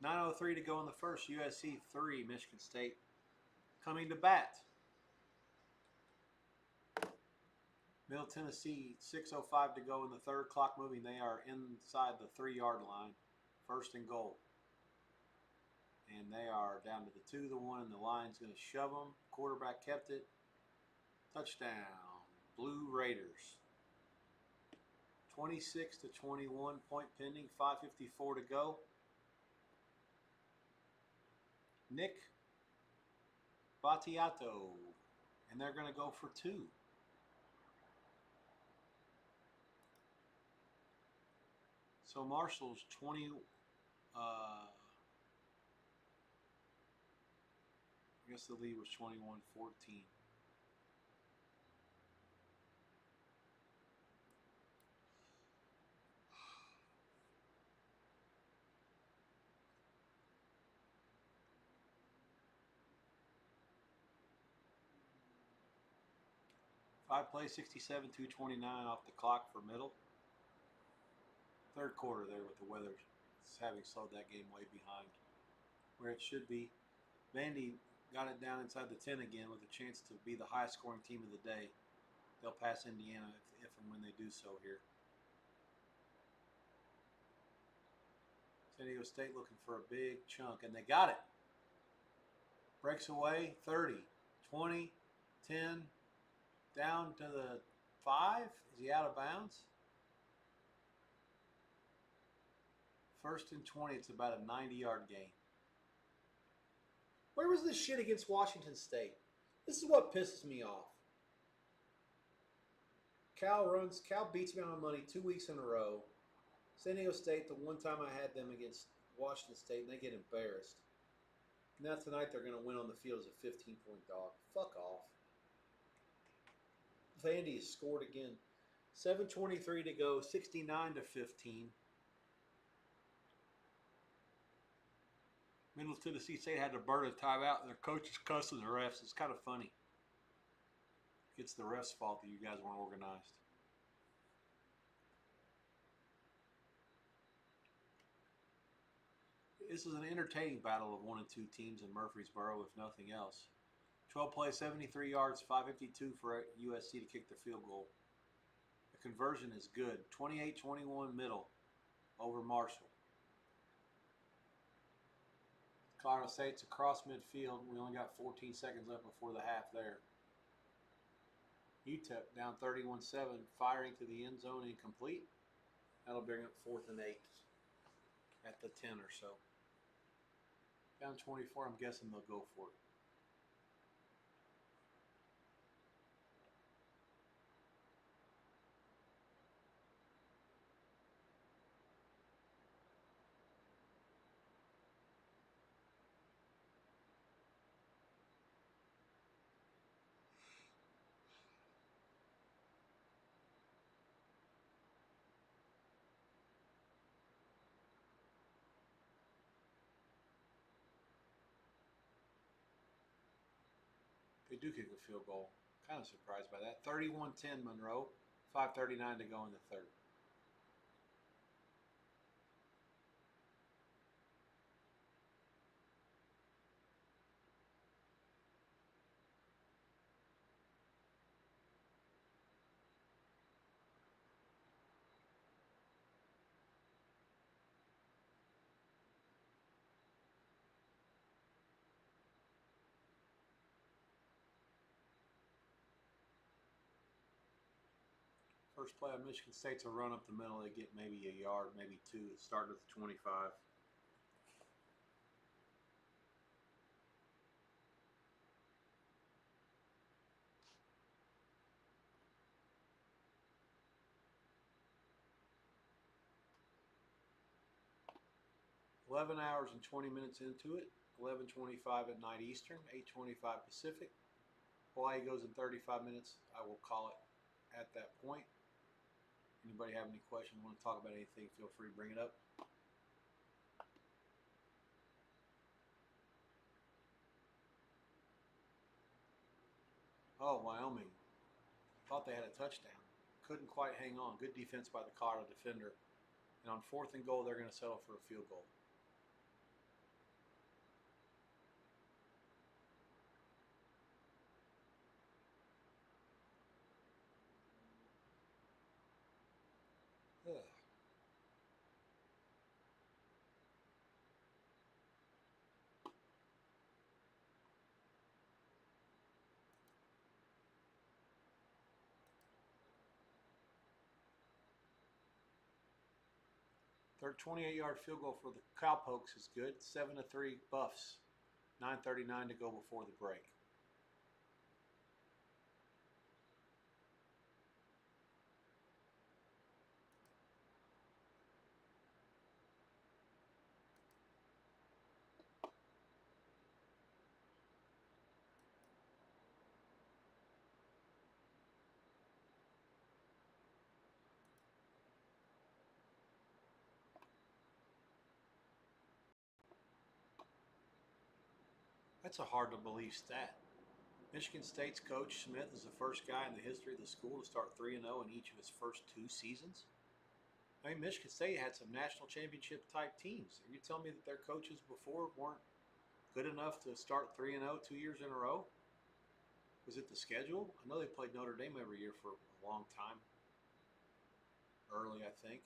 9:03 to go in the first. USC 3, Michigan State coming to bat. Middle Tennessee, 6:05 to go in the third. Clock moving. They are inside the 3-yard line. First and goal. And they are down to the 2, the 1, and the line's going to shove them. Quarterback kept it. Touchdown. Blue Raiders. 26-21, point pending. 5:54 to go. Nick Battiato. And they're going to go for 2. So Marshall's 20, I guess the lead was 21-14. Five plays, 67, 2:29 off the clock for middle. Third quarter there with the weather having slowed that game way behind where it should be. Vandy got it down inside the 10 again with a chance to be the highest scoring team of the day. They'll pass Indiana if and when they do so here. San Diego State looking for a big chunk, and they got it. Breaks away, 30, 20, 10, down to the 5. Is he out of bounds? First and 20, it's about a 90-yard gain. Where was this shit against Washington State? This is what pisses me off. Cal beats me on money 2 weeks in a row. San Diego State, the one time I had them against Washington State, and they get embarrassed. Now tonight they're going to win on the field as a 15-point dog. Fuck off. Vandy has scored again. 7:23 to go, 69-15. Middle Tennessee State had to burn a timeout, and their coach is cussing the refs. It's kind of funny. It's the refs' fault that you guys weren't organized. This is an entertaining battle of 1 and 2 teams in Murfreesboro, if nothing else. 12 plays, 73 yards, 5:52 for USC to kick the field goal. The conversion is good. 28-21 middle over Marshall. Colorado State's across midfield. We only got 14 seconds left before the half there. UTEP down 31-7, firing to the end zone incomplete. That'll bring up 4th and 8 at the 10 or so. Down 24, I'm guessing they'll go for it. They do kick a field goal. Kind of surprised by that. 31-10 Monroe. 5:39 to go in the third. First play of Michigan State's a run up the middle. They get maybe a yard, maybe 2. It started at the 25. $11 hours and 20 minutes into it. 11:25 at night Eastern, 8:25 Pacific. Hawaii goes in 35 minutes. I will call it at that point. Anybody have any questions, want to talk about anything, feel free to bring it up. Oh, Wyoming. Thought they had a touchdown. Couldn't quite hang on. Good defense by the Colorado defender. And on 4th and goal, they're going to settle for a field goal. Ugh. Their 28-yard field goal for the Cowpokes is good. 7-3 Buffs. 9:39 to go before the break. That's a hard to believe stat. Michigan State's coach Smith is the first guy in the history of the school to start 3-0 in each of his first 2 seasons. I mean, Michigan State had some national championship type teams. Are you telling me that their coaches before weren't good enough to start 3-0 2 years in a row? Was it the schedule? I know they played Notre Dame every year for a long time. Early, I think.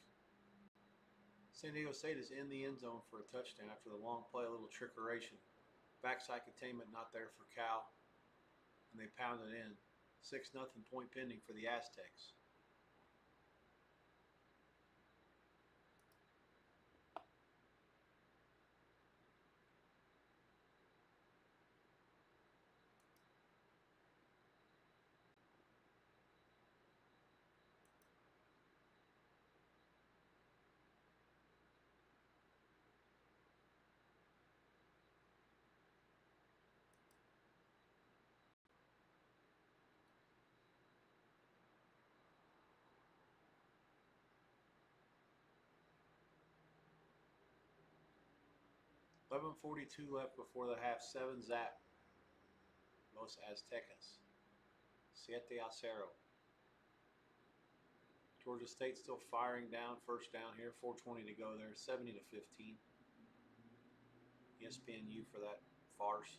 San Diego State is in the end zone for a touchdown after the long play, a little trickeration. Backside containment not there for Cal, and they pound it in. 6-0 point pending for the Aztecs. 11:42 left before the half. 7 zap. Los Aztecas. 7-0. Georgia State still firing down. First down here. 4:20 to go there. 70-15. ESPNU for that farce.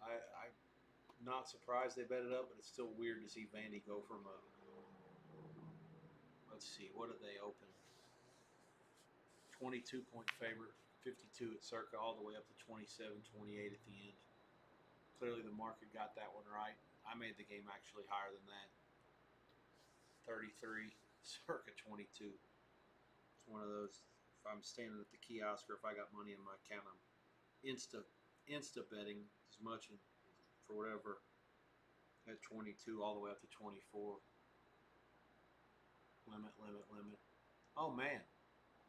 I'm not surprised they bet it up, but it's still weird to see Vandy go from a, let's see, what did they open? 22-point favorite, 52 at Circa, all the way up to 27, 28 at the end. Clearly the market got that one right. I made the game actually higher than that. 33, Circa 22. It's one of those, if I'm standing at the kiosk or if I got money in my account, I'm insta betting as much for whatever at 22 all the way up to 24. Limit. Oh man,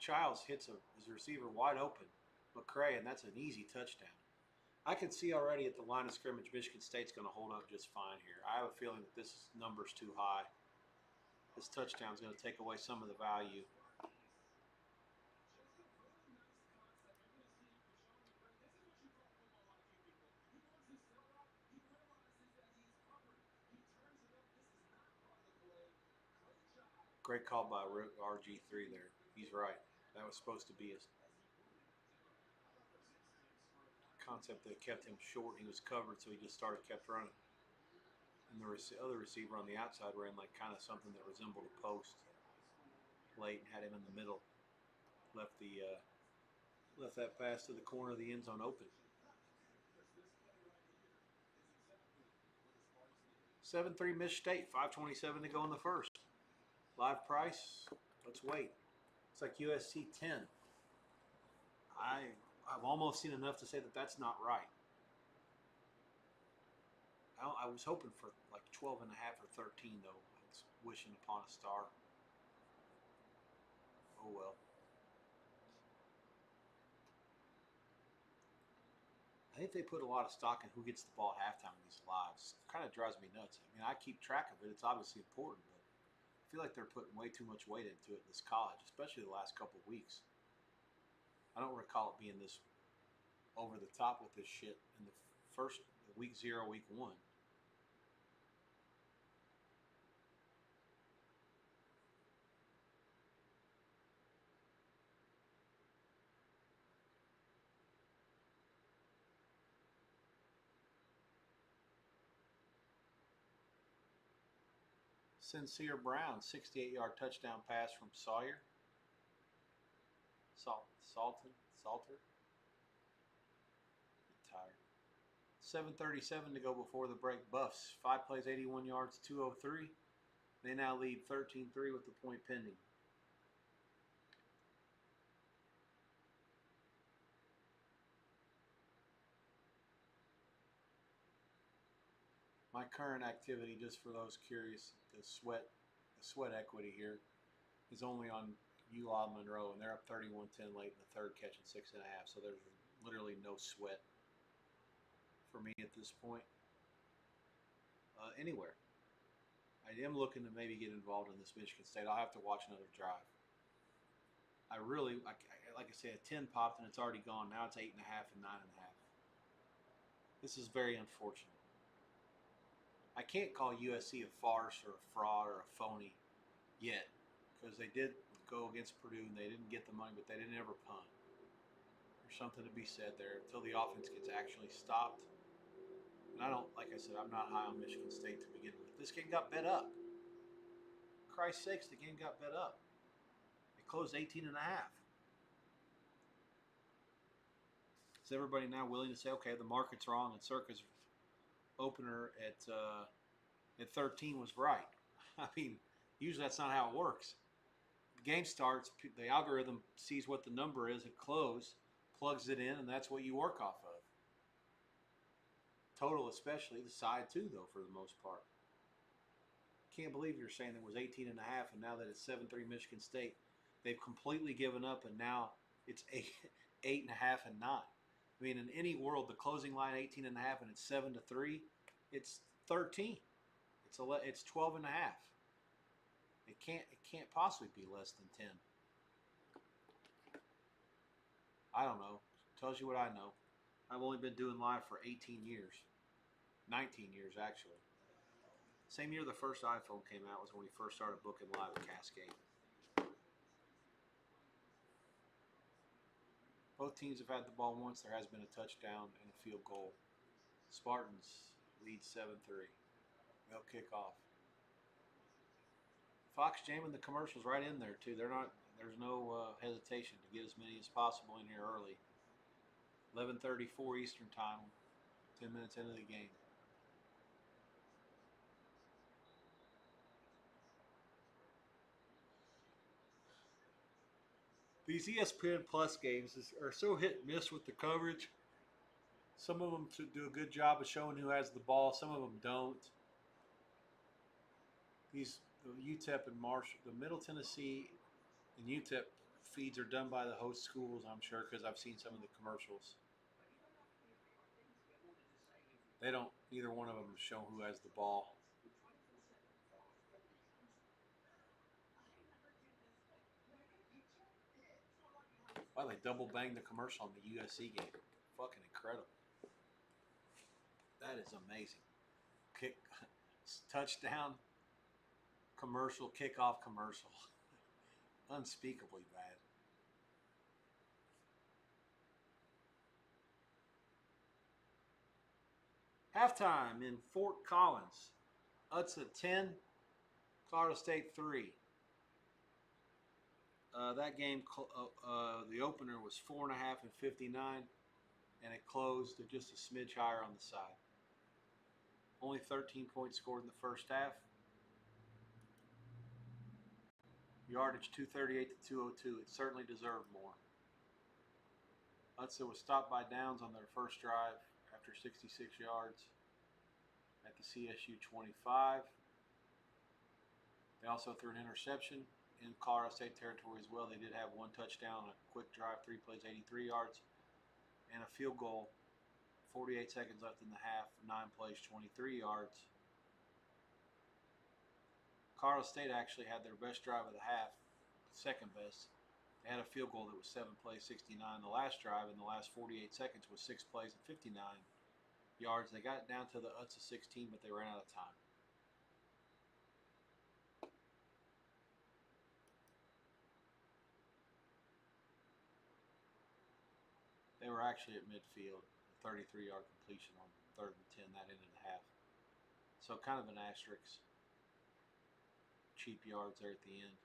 Childs hits his receiver wide open, McCray, and that's an easy touchdown. I can see already at the line of scrimmage, Michigan State's going to hold up just fine here. I have a feeling that this number's too high. This touchdown's going to take away some of the value. Great call by RG3 there. He's right. That was supposed to be a concept that kept him short. He was covered, so he just kept running. And the other receiver on the outside ran like kind of something that resembled a post late and had him in the middle. Left that pass to the corner of the end zone open. 7-3 Miss State, 5:27 to go in the first. Live price, let's wait. It's like USC 10. I've almost seen enough to say that that's not right. I was hoping for like 12 and a half or 13 though. I was wishing upon a star. Oh well. I think they put a lot of stock in who gets the ball at halftime in these lives. It kind of drives me nuts. I mean, I keep track of it. It's obviously important, but I feel like they're putting way too much weight into it in this college, especially the last couple of weeks. I don't recall it being this over the top with this shit in the first week 0, week 1. Sincere Brown, 68-yard touchdown pass from Sawyer. Salter. Tired. 7:37 to go before the break. Buffs, 5 plays, 81 yards, 203. They now lead 13-3 with the point pending. My current activity, just for those curious, the sweat equity here is only on ULA Monroe, and they're up 31-10 late in the third, catching 6.5. So there's literally no sweat for me at this point anywhere. I am looking to maybe get involved in this Michigan State. I'll have to watch another drive. Like I said, a 10 popped and it's already gone. Now it's 8.5 and 9.5. This is very unfortunate. I can't call USC a farce or a fraud or a phony yet, because they did go against Purdue and they didn't get the money, but they didn't ever punt. There's something to be said there until the offense gets actually stopped. And like I said, I'm not high on Michigan State to begin with. This game got bet up. For Christ's sakes, the game got bet up. It closed 18.5. Is everybody now willing to say, okay, the market's wrong and Circa's opener at 13 was right? I mean, usually that's not how it works. The game starts, the algorithm sees what the number is at close, plugs it in, and that's what you work off of. Total especially, the side too, though, for the most part. Can't believe you're saying it was 18.5, and now that it's 7-3 Michigan State, they've completely given up, and now it's 8.5 and 9. I mean, in any world, the closing line 18.5 and it's 7-3, it's 13. It's 12.5. It can't possibly be less than 10. I don't know. Tells you what I know. I've only been doing live for 18 years. 19 years, actually. Same year the first iPhone came out was when we first started booking live at Cascade. Both teams have had the ball once. There has been a touchdown and a field goal. Spartans lead 7-3. They'll kick off. Fox jamming the commercials right in there too. There's no hesitation to get as many as possible in here early. 11:34 Eastern time. 10 minutes into the game. These ESPN Plus games are so hit and miss with the coverage. Some of them do a good job of showing who has the ball. Some of them don't. The UTEP and Marshall, the Middle Tennessee and UTEP feeds are done by the host schools, I'm sure, because I've seen some of the commercials. They don't. Neither one of them show who has the ball. Wow, they double banged the commercial on the USC game. Fucking incredible. That is amazing. Kick, touchdown, commercial, kickoff commercial. Unspeakably bad. Halftime in Fort Collins. Utz at 10, Colorado State 3. That game, the opener was 4.5 and 59, and it closed at just a smidge higher on the side. Only 13 points scored in the first half. Yardage 238 to 202. It certainly deserved more. Utz was stopped by downs on their first drive after 66 yards at the CSU 25. They also threw an interception in Colorado State territory as well. They did have one touchdown, a quick drive, 3 plays, 83 yards, and a field goal, 48 seconds left in the half, 9 plays, 23 yards. Colorado State actually had their best drive of the half, second best. They had a field goal that was 7 plays, 69. The last drive in the last 48 seconds was 6 plays and 59 yards. They got it down to the Utz of 16, but they ran out of time. They were actually at midfield, a 33-yard completion on 3rd and 10, that ended the half. So kind of an asterisk. Cheap yards there at the end.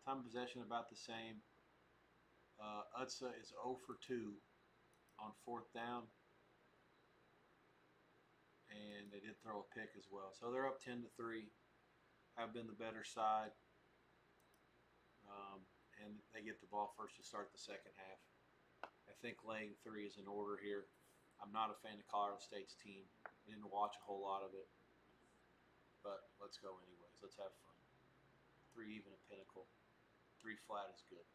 Time of possession about the same. Utsa is 0 for 2 on 4th down. And they did throw a pick as well. So they're up 10 to 3. Have been the better side. And they get the ball first to start the second half. I think laying 3 is in order here. I'm not a fan of Colorado State's team. I didn't watch a whole lot of it. But let's go anyways. Let's have fun. 3 even at Pinnacle. 3 flat is good.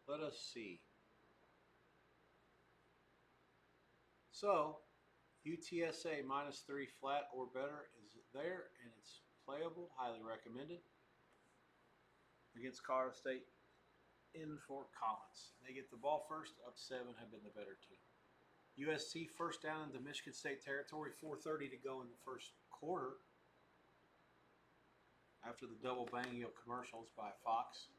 Let us see. So, UTSA -3 flat or better is there, and it's playable. Highly recommended against Colorado State in Fort Collins. They get the ball first, up 7, have been the better team. USC first down into Michigan State territory, 4:30 to go in the first quarter. after the double banging of commercials by Fox.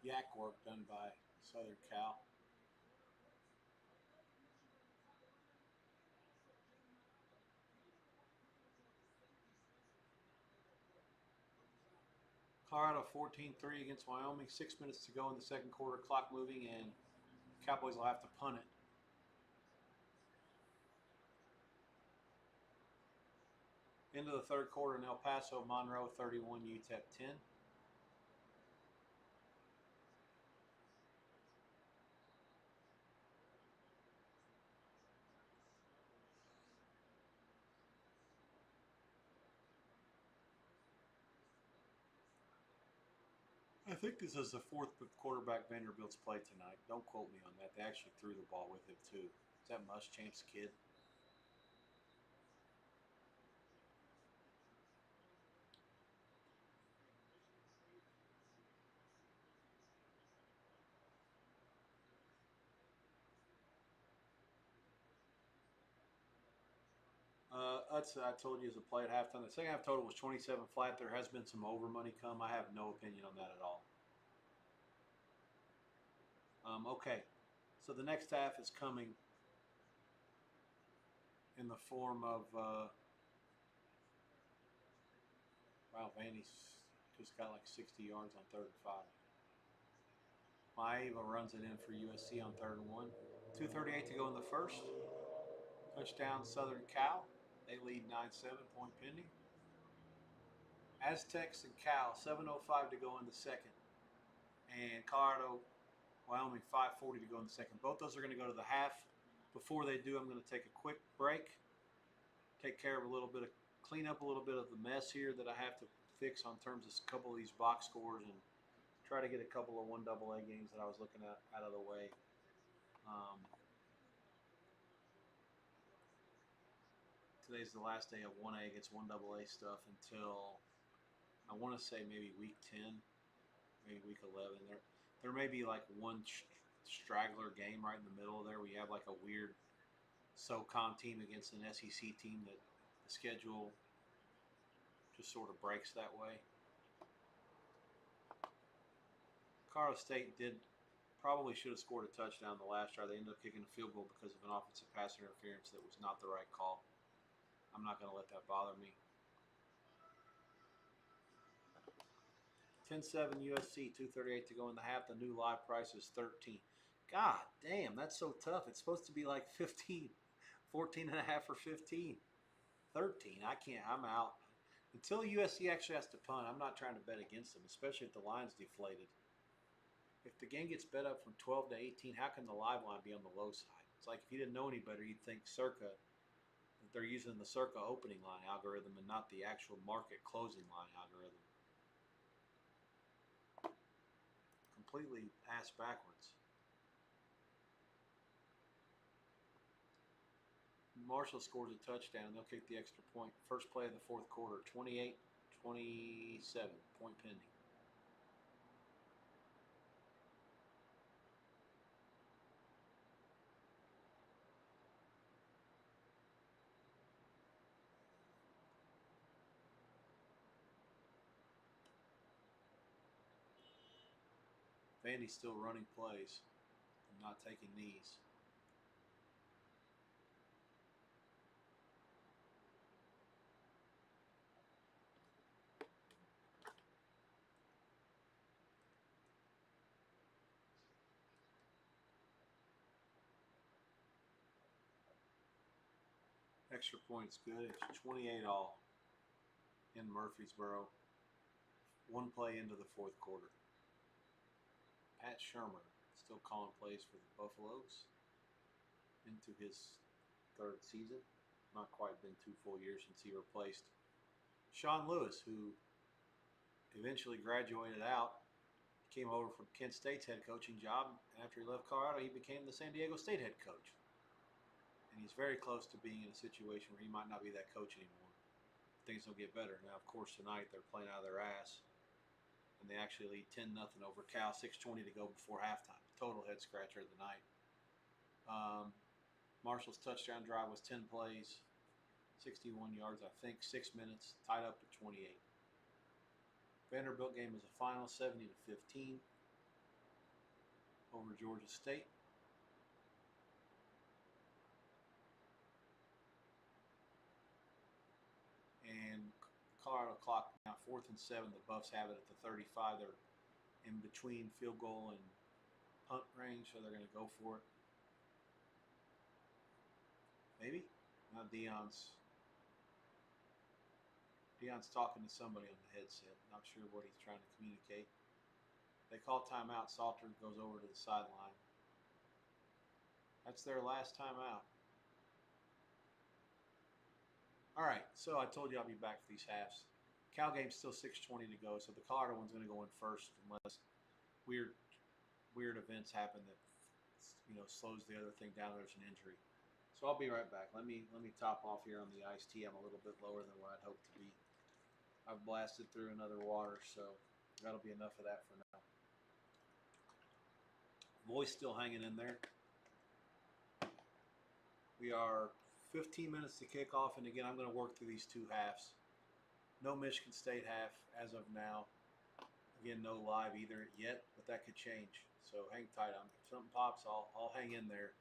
Yak work done by Southern Cal. Colorado 14-3 against Wyoming. 6 minutes to go in the second quarter. Clock moving, and Cowboys will have to punt it. Into the third quarter in El Paso, Monroe 31, UTEP 10. I think this is the fourth quarterback Vanderbilt's played tonight. Don't quote me on that. They actually threw the ball with him, too. Is that Muschamp's kid? I told you, is a play at halftime. The second half total was 27 flat. There has been some over money come. I have no opinion on that at all. Okay, so the next half is coming in the form of wow, Vandy's just got like 60 yards on 3rd and 5. Maeva runs it in for USC on 3rd and 1. 2:38 to go in the first. Touchdown Southern Cal. They lead 9-7, point pending. Aztecs and Cal, 7:05 to go in the second. And Colorado, Wyoming, 5:40 to go in the second. Both those are going to go to the half. Before they do, I'm going to take a quick break, take care of clean up a little bit of the mess here that I have to fix on terms of a couple of these box scores, and try to get a couple of 1AA games that I was looking at out of the way. Today's the last day of 1A against 1AA stuff until I want to say maybe week 10, maybe week 11. There may be like one straggler game right in the middle there. We have like a weird SoCon team against an SEC team that the schedule just sort of breaks that way. Colorado State probably should have scored a touchdown the last try. They ended up kicking a field goal because of an offensive pass interference that was not the right call. I'm not going to let that bother me. 10-7 USC, 2:38 to go in the half. The new live price is 13. God damn, that's so tough. It's supposed to be like 15, 14 and a half or 15. 13, I can't, I'm out. Until USC actually has to punt, I'm not trying to bet against them, especially if the line's deflated. If the game gets bet up from 12 to 18, how can the live line be on the low side? It's like if you didn't know any better, you'd think Circa, that they're using the Circa opening line algorithm and not the actual market closing line algorithm. Completely ass backwards. Marshall scores a touchdown. They'll kick the extra point. First play of the fourth quarter, 28-27, point pending. Vandy's still running plays and not taking knees. Extra point's good. It's 28 all in Murfreesboro. One play into the fourth quarter. Pat Shermer still calling plays for the Buffaloes into his third season. Not quite been 2 full years since he replaced Sean Lewis, who eventually graduated out came over from Kent State's head coaching job, and after he left Colorado, he became the San Diego State head coach. And he's very close to being in a situation where he might not be that coach anymore. Things will get better. Now, of course, tonight they're playing out of their ass, and they actually lead 10-0 over Cal, 6:20 to go before halftime. Total head scratcher of the night. Marshall's touchdown drive was 10 plays, 61 yards, I think, 6 minutes, tied up at 28. Vanderbilt game was a final 70-15 over Georgia State. And Colorado clock now 4th and 7. The Buffs have it at the 35. They're in between field goal and punt range, so they're going to go for it. Maybe? Now Deion's talking to somebody on the headset. Not sure what he's trying to communicate. They call timeout. Salter goes over to the sideline. That's their last timeout. All right, so I told you I'll be back for these halves. Cal game's still 6:20 to go, so the Colorado one's going to go in first unless weird events happen that slows the other thing down. There's an injury, so I'll be right back. Let me top off here on the iced tea. I'm a little bit lower than what I'd hoped to be. I've blasted through another water, so that'll be enough of that for now. Voice still hanging in there. We are 15 minutes to kick off, and again, I'm going to work through these two halves. No Michigan State half as of now. Again, no live either yet, but that could change. So hang tight. If something pops, I'll hang in there.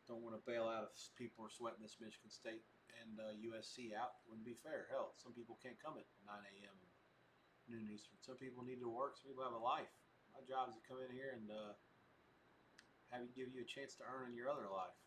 Don't want to bail out if people are sweating this Michigan State and USC out. Wouldn't be fair. Hell, some people can't come at 9 a.m. noon Eastern. Some people need to work. Some people have a life. My job is to come in here and give you a chance to earn in your other life.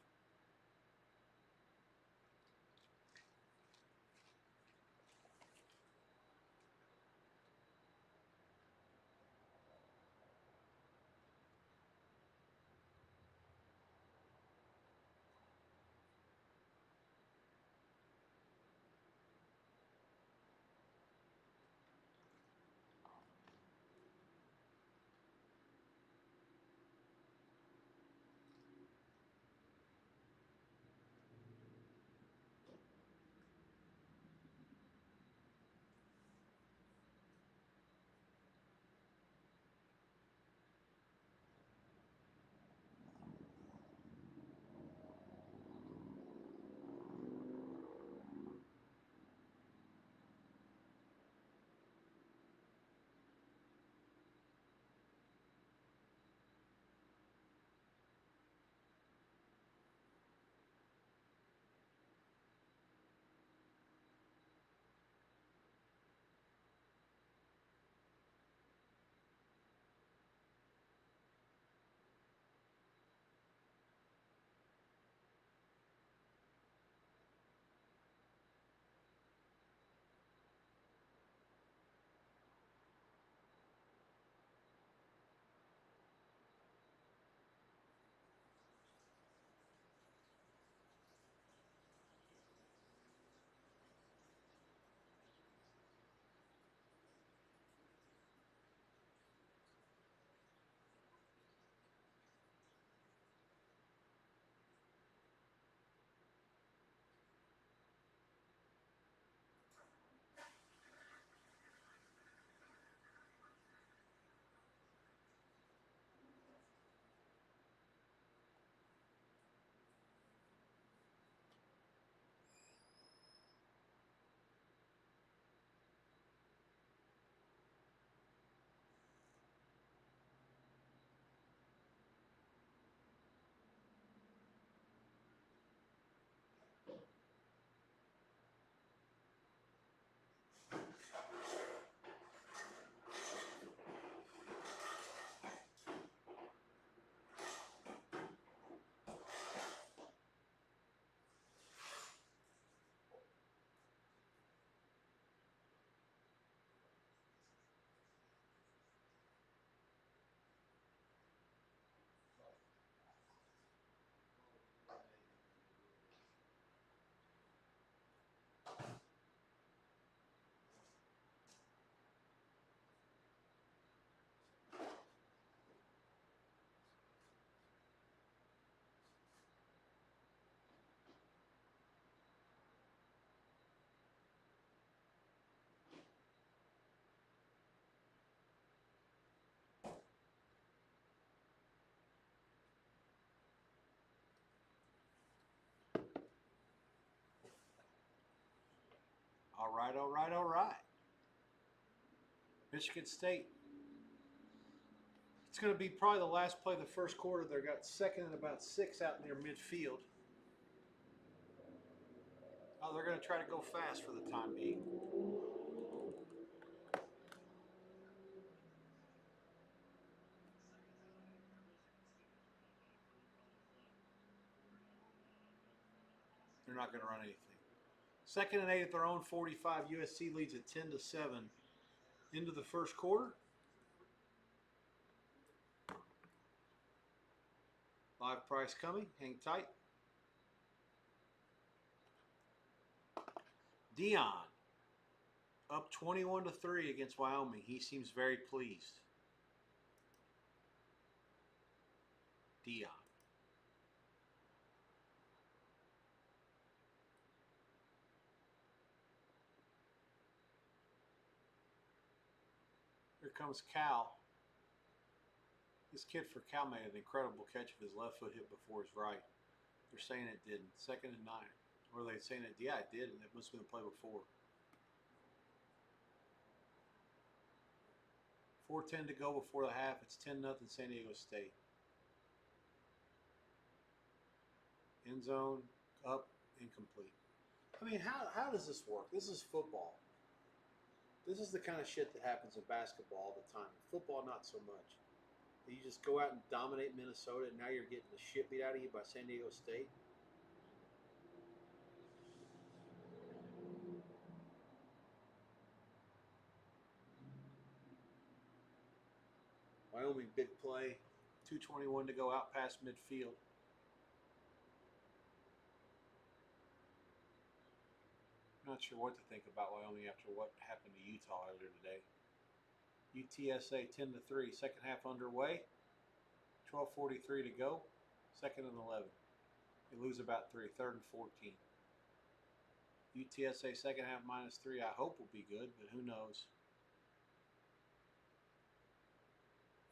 All right, all right, all right. Michigan State. It's going to be probably the last play of the first quarter. They got second and about 6 out near midfield. Oh, they're going to try to go fast for the time being. They're not going to run anything. Second and 8 at their own 45. USC leads at 10-7 into the first quarter. Live price coming. Hang tight. Dion up 21-3 against Wyoming. He seems very pleased. Dion. Here comes Cal. This kid for Cal made an incredible catch if his left foot hit before his right. They're saying it didn't. 2nd and 9. Or are they saying it? Yeah, it did, and it must have been the play before. 4:10 to go before the half. It's 10-0 San Diego State. End zone, up, incomplete. I mean, how does this work? This is football. This is the kind of shit that happens in basketball all the time. Football, not so much. You just go out and dominate Minnesota, and now you're getting the shit beat out of you by San Diego State. Wyoming, big play. 2:21 to go out past midfield. Not sure what to think about Wyoming after what happened to Utah earlier today. UTSA 10-3. Second half underway. 12:43 to go. 2nd and 11. They lose about 3. 3rd and 14. UTSA second half -3. I hope will be good, but who knows.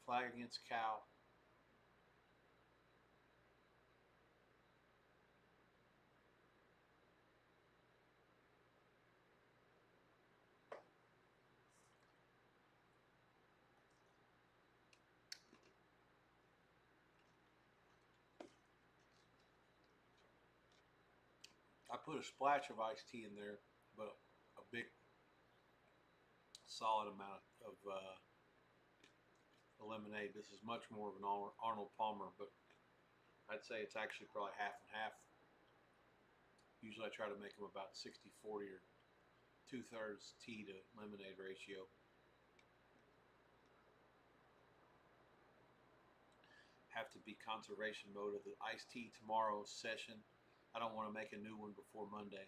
Flag against Cal. I put a splash of iced tea in there, but a big, solid amount of lemonade. This is much more of an Arnold Palmer, but I'd say it's actually probably half and half. Usually I try to make them about 60-40 or 2/3 tea to lemonade ratio. Have to be conservation mode of the iced tea tomorrow's session. I don't want to make a new one before Monday.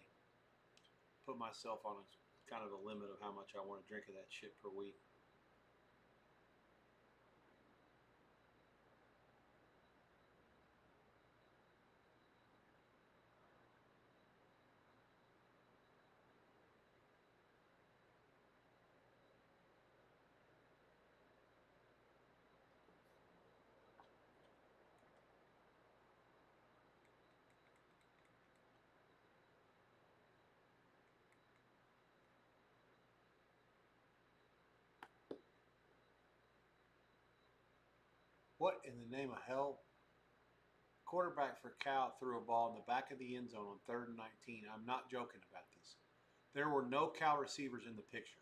Put myself on a kind of a limit of how much I want to drink of that shit per week. What in the name of hell? Quarterback for Cal threw a ball in the back of the end zone on 3rd and 19. I'm not joking about this. There were no Cal receivers in the picture.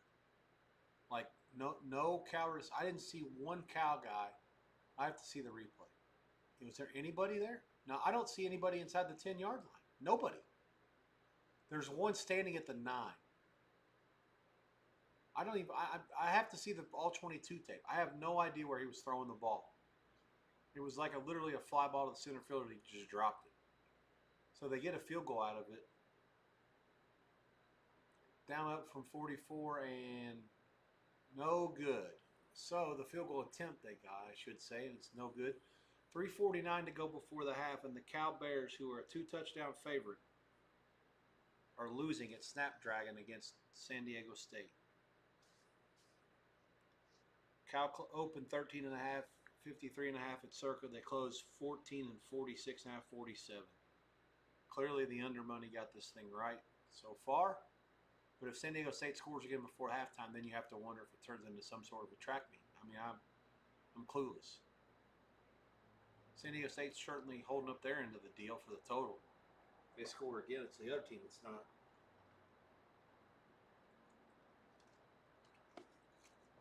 Like, no Cal. I didn't see one Cal guy. I have to see the replay. Was there anybody there? No, I don't see anybody inside the 10-yard line. Nobody. There's one standing at the 9. I don't even. I have to see the all 22 tape. I have no idea where he was throwing the ball. It was like literally a fly ball to the center fielder. He just dropped it. So they get a field goal out of it. Down up from 44 and no good. So the field goal attempt they got, I should say, and it's no good. 3:49 to go before the half, and the Cal Bears, who are a 2-touchdown favorite, are losing at Snapdragon against San Diego State. Cal opened 13.5, 53.5 at Circa. They closed 14 and 46.5, 47. Clearly the under money got this thing right so far. But if San Diego State scores again before halftime, then you have to wonder if it turns into some sort of a track meet. I mean, I'm clueless. San Diego State's certainly holding up their end of the deal for the total. If they score again, it's the other team that's not.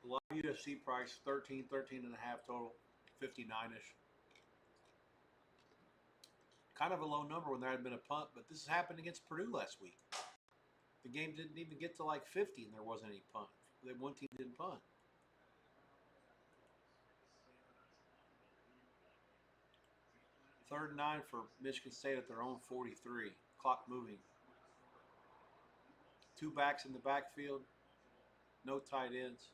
A lot of UFC price, 13 and a half total, 59-ish. Kind of a low number when there had been a punt, but this happened against Purdue last week. The game didn't even get to like 50 and there wasn't any punt. One team didn't punt. Third and 9 for Michigan State at their own 43. Clock moving. 2 backs in the backfield. No tight ends.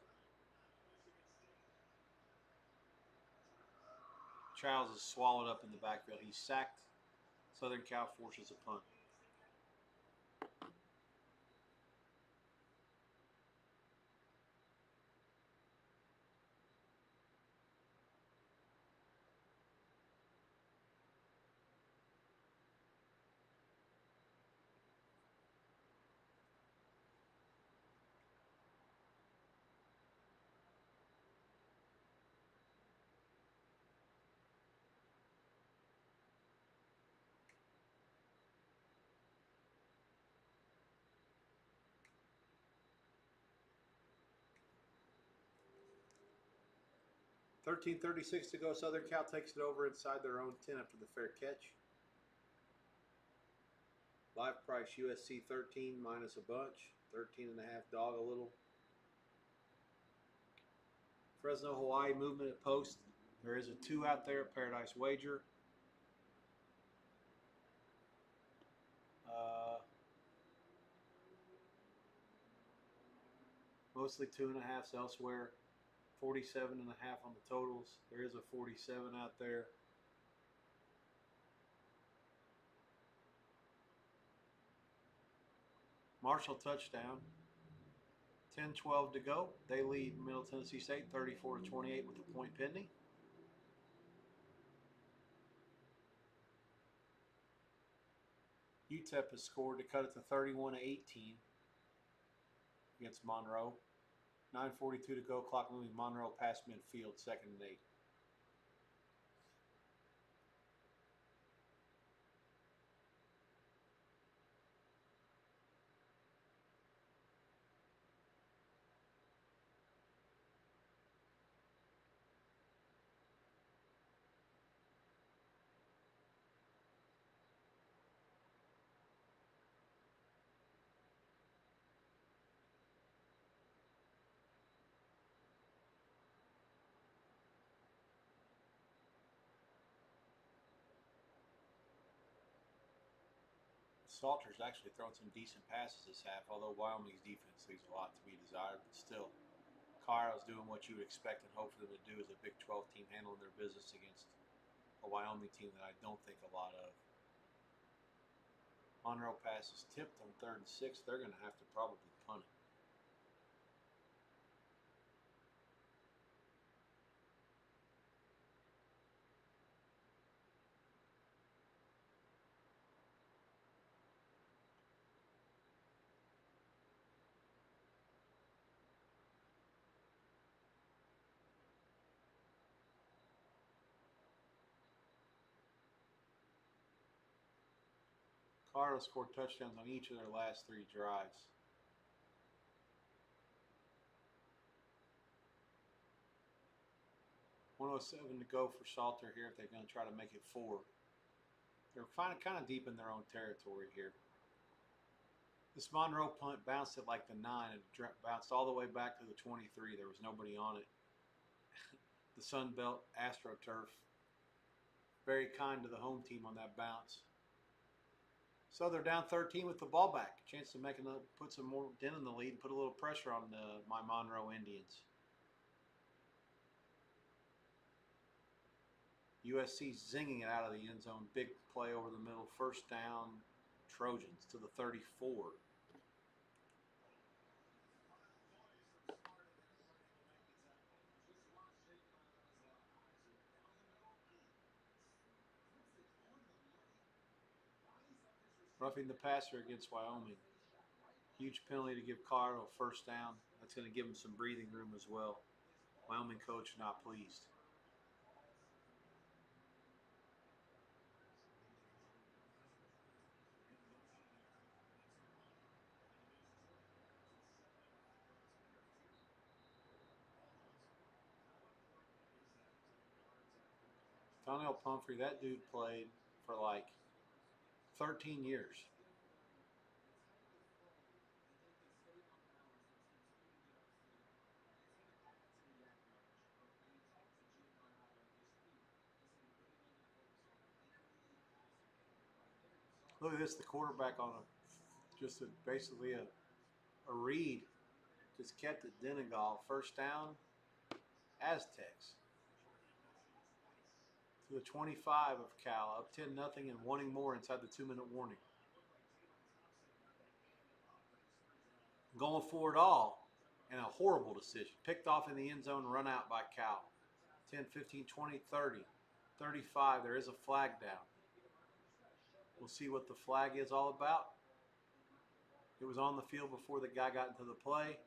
Childs is swallowed up in the backfield. He's sacked. Southern Cal forces a punt. $13:36 to go. Southern Cal takes it over inside their own 10 after the fair catch. Live price USC 13 minus a bunch. 13 and a half dog a little. Fresno, Hawaii movement at post. There is a 2 out there at Paradise Wager. Mostly 2.5s elsewhere. 47 and a half on the totals. There is a 47 out there. Marshall touchdown. 10-12 to go. They lead Middle Tennessee State 34-28 with a point pending. UTEP has scored to cut it to 31-18 against Monroe. 9:42 to go. Clock moving. Monroe past midfield. 2nd and 8. Salter's actually thrown some decent passes this half, although Wyoming's defense leaves a lot to be desired. But still, Colorado's doing what you would expect and hope for them to do as a Big 12 team, handling their business against a Wyoming team that I don't think a lot of. Monroe pass is tipped on 3rd and 6. They're going to have to probably punt it. Colorado scored touchdowns on each of their last 3 drives. $107 to go for Salter here if they're going to try to make it 4. They're kind of deep in their own territory here. This Monroe punt bounced at like the 9 and bounced all the way back to the 23. There was nobody on it. The Sun Belt AstroTurf, very kind to the home team on that bounce. So they're down 13 with the ball back. Chance to put some more dent in the lead and put a little pressure on my Monroe Indians. USC zinging it out of the end zone. Big play over the middle. 1st down, Trojans to the 34. Roughing the passer against Wyoming. Huge penalty to give Colorado a first down. That's going to give them some breathing room as well. Wyoming coach not pleased. Donnell Pumphrey, that dude played for like 13 years. Look at this, the quarterback on basically a read. Just kept it Denegal. First down, Aztecs. To the 25 of Cal, up 10-0 and wanting more inside the 2-minute warning. Going for it all, and a horrible decision. Picked off in the end zone, run out by Cal. 10, 15, 20, 30, 35. There is a flag down. We'll see what the flag is all about. It was on the field before the guy got into the play.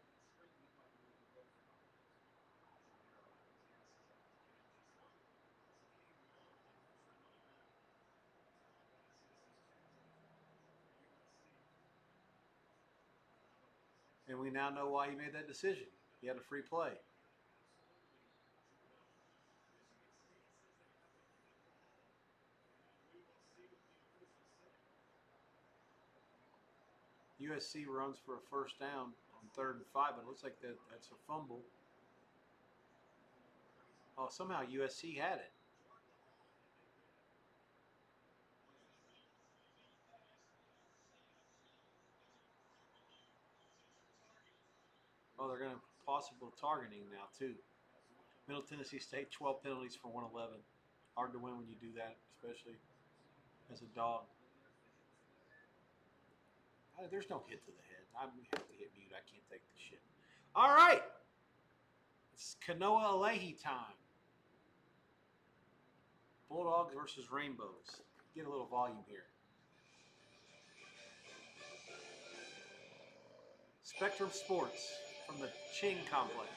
And we now know why he made that decision. He had a free play. USC runs for a first down on 3rd and 5, but it looks like that's a fumble. Oh, somehow USC had it. Oh, they're going to possible targeting now, too. Middle Tennessee State, 12 penalties for 111. Hard to win when you do that, especially as a dog. There's no hit to the head. I have to hit mute. I can't take this shit. All right. It's Kanoa Alehi time. Bulldogs versus Rainbows. Get a little volume here. Spectrum Sports from the Ching Complex.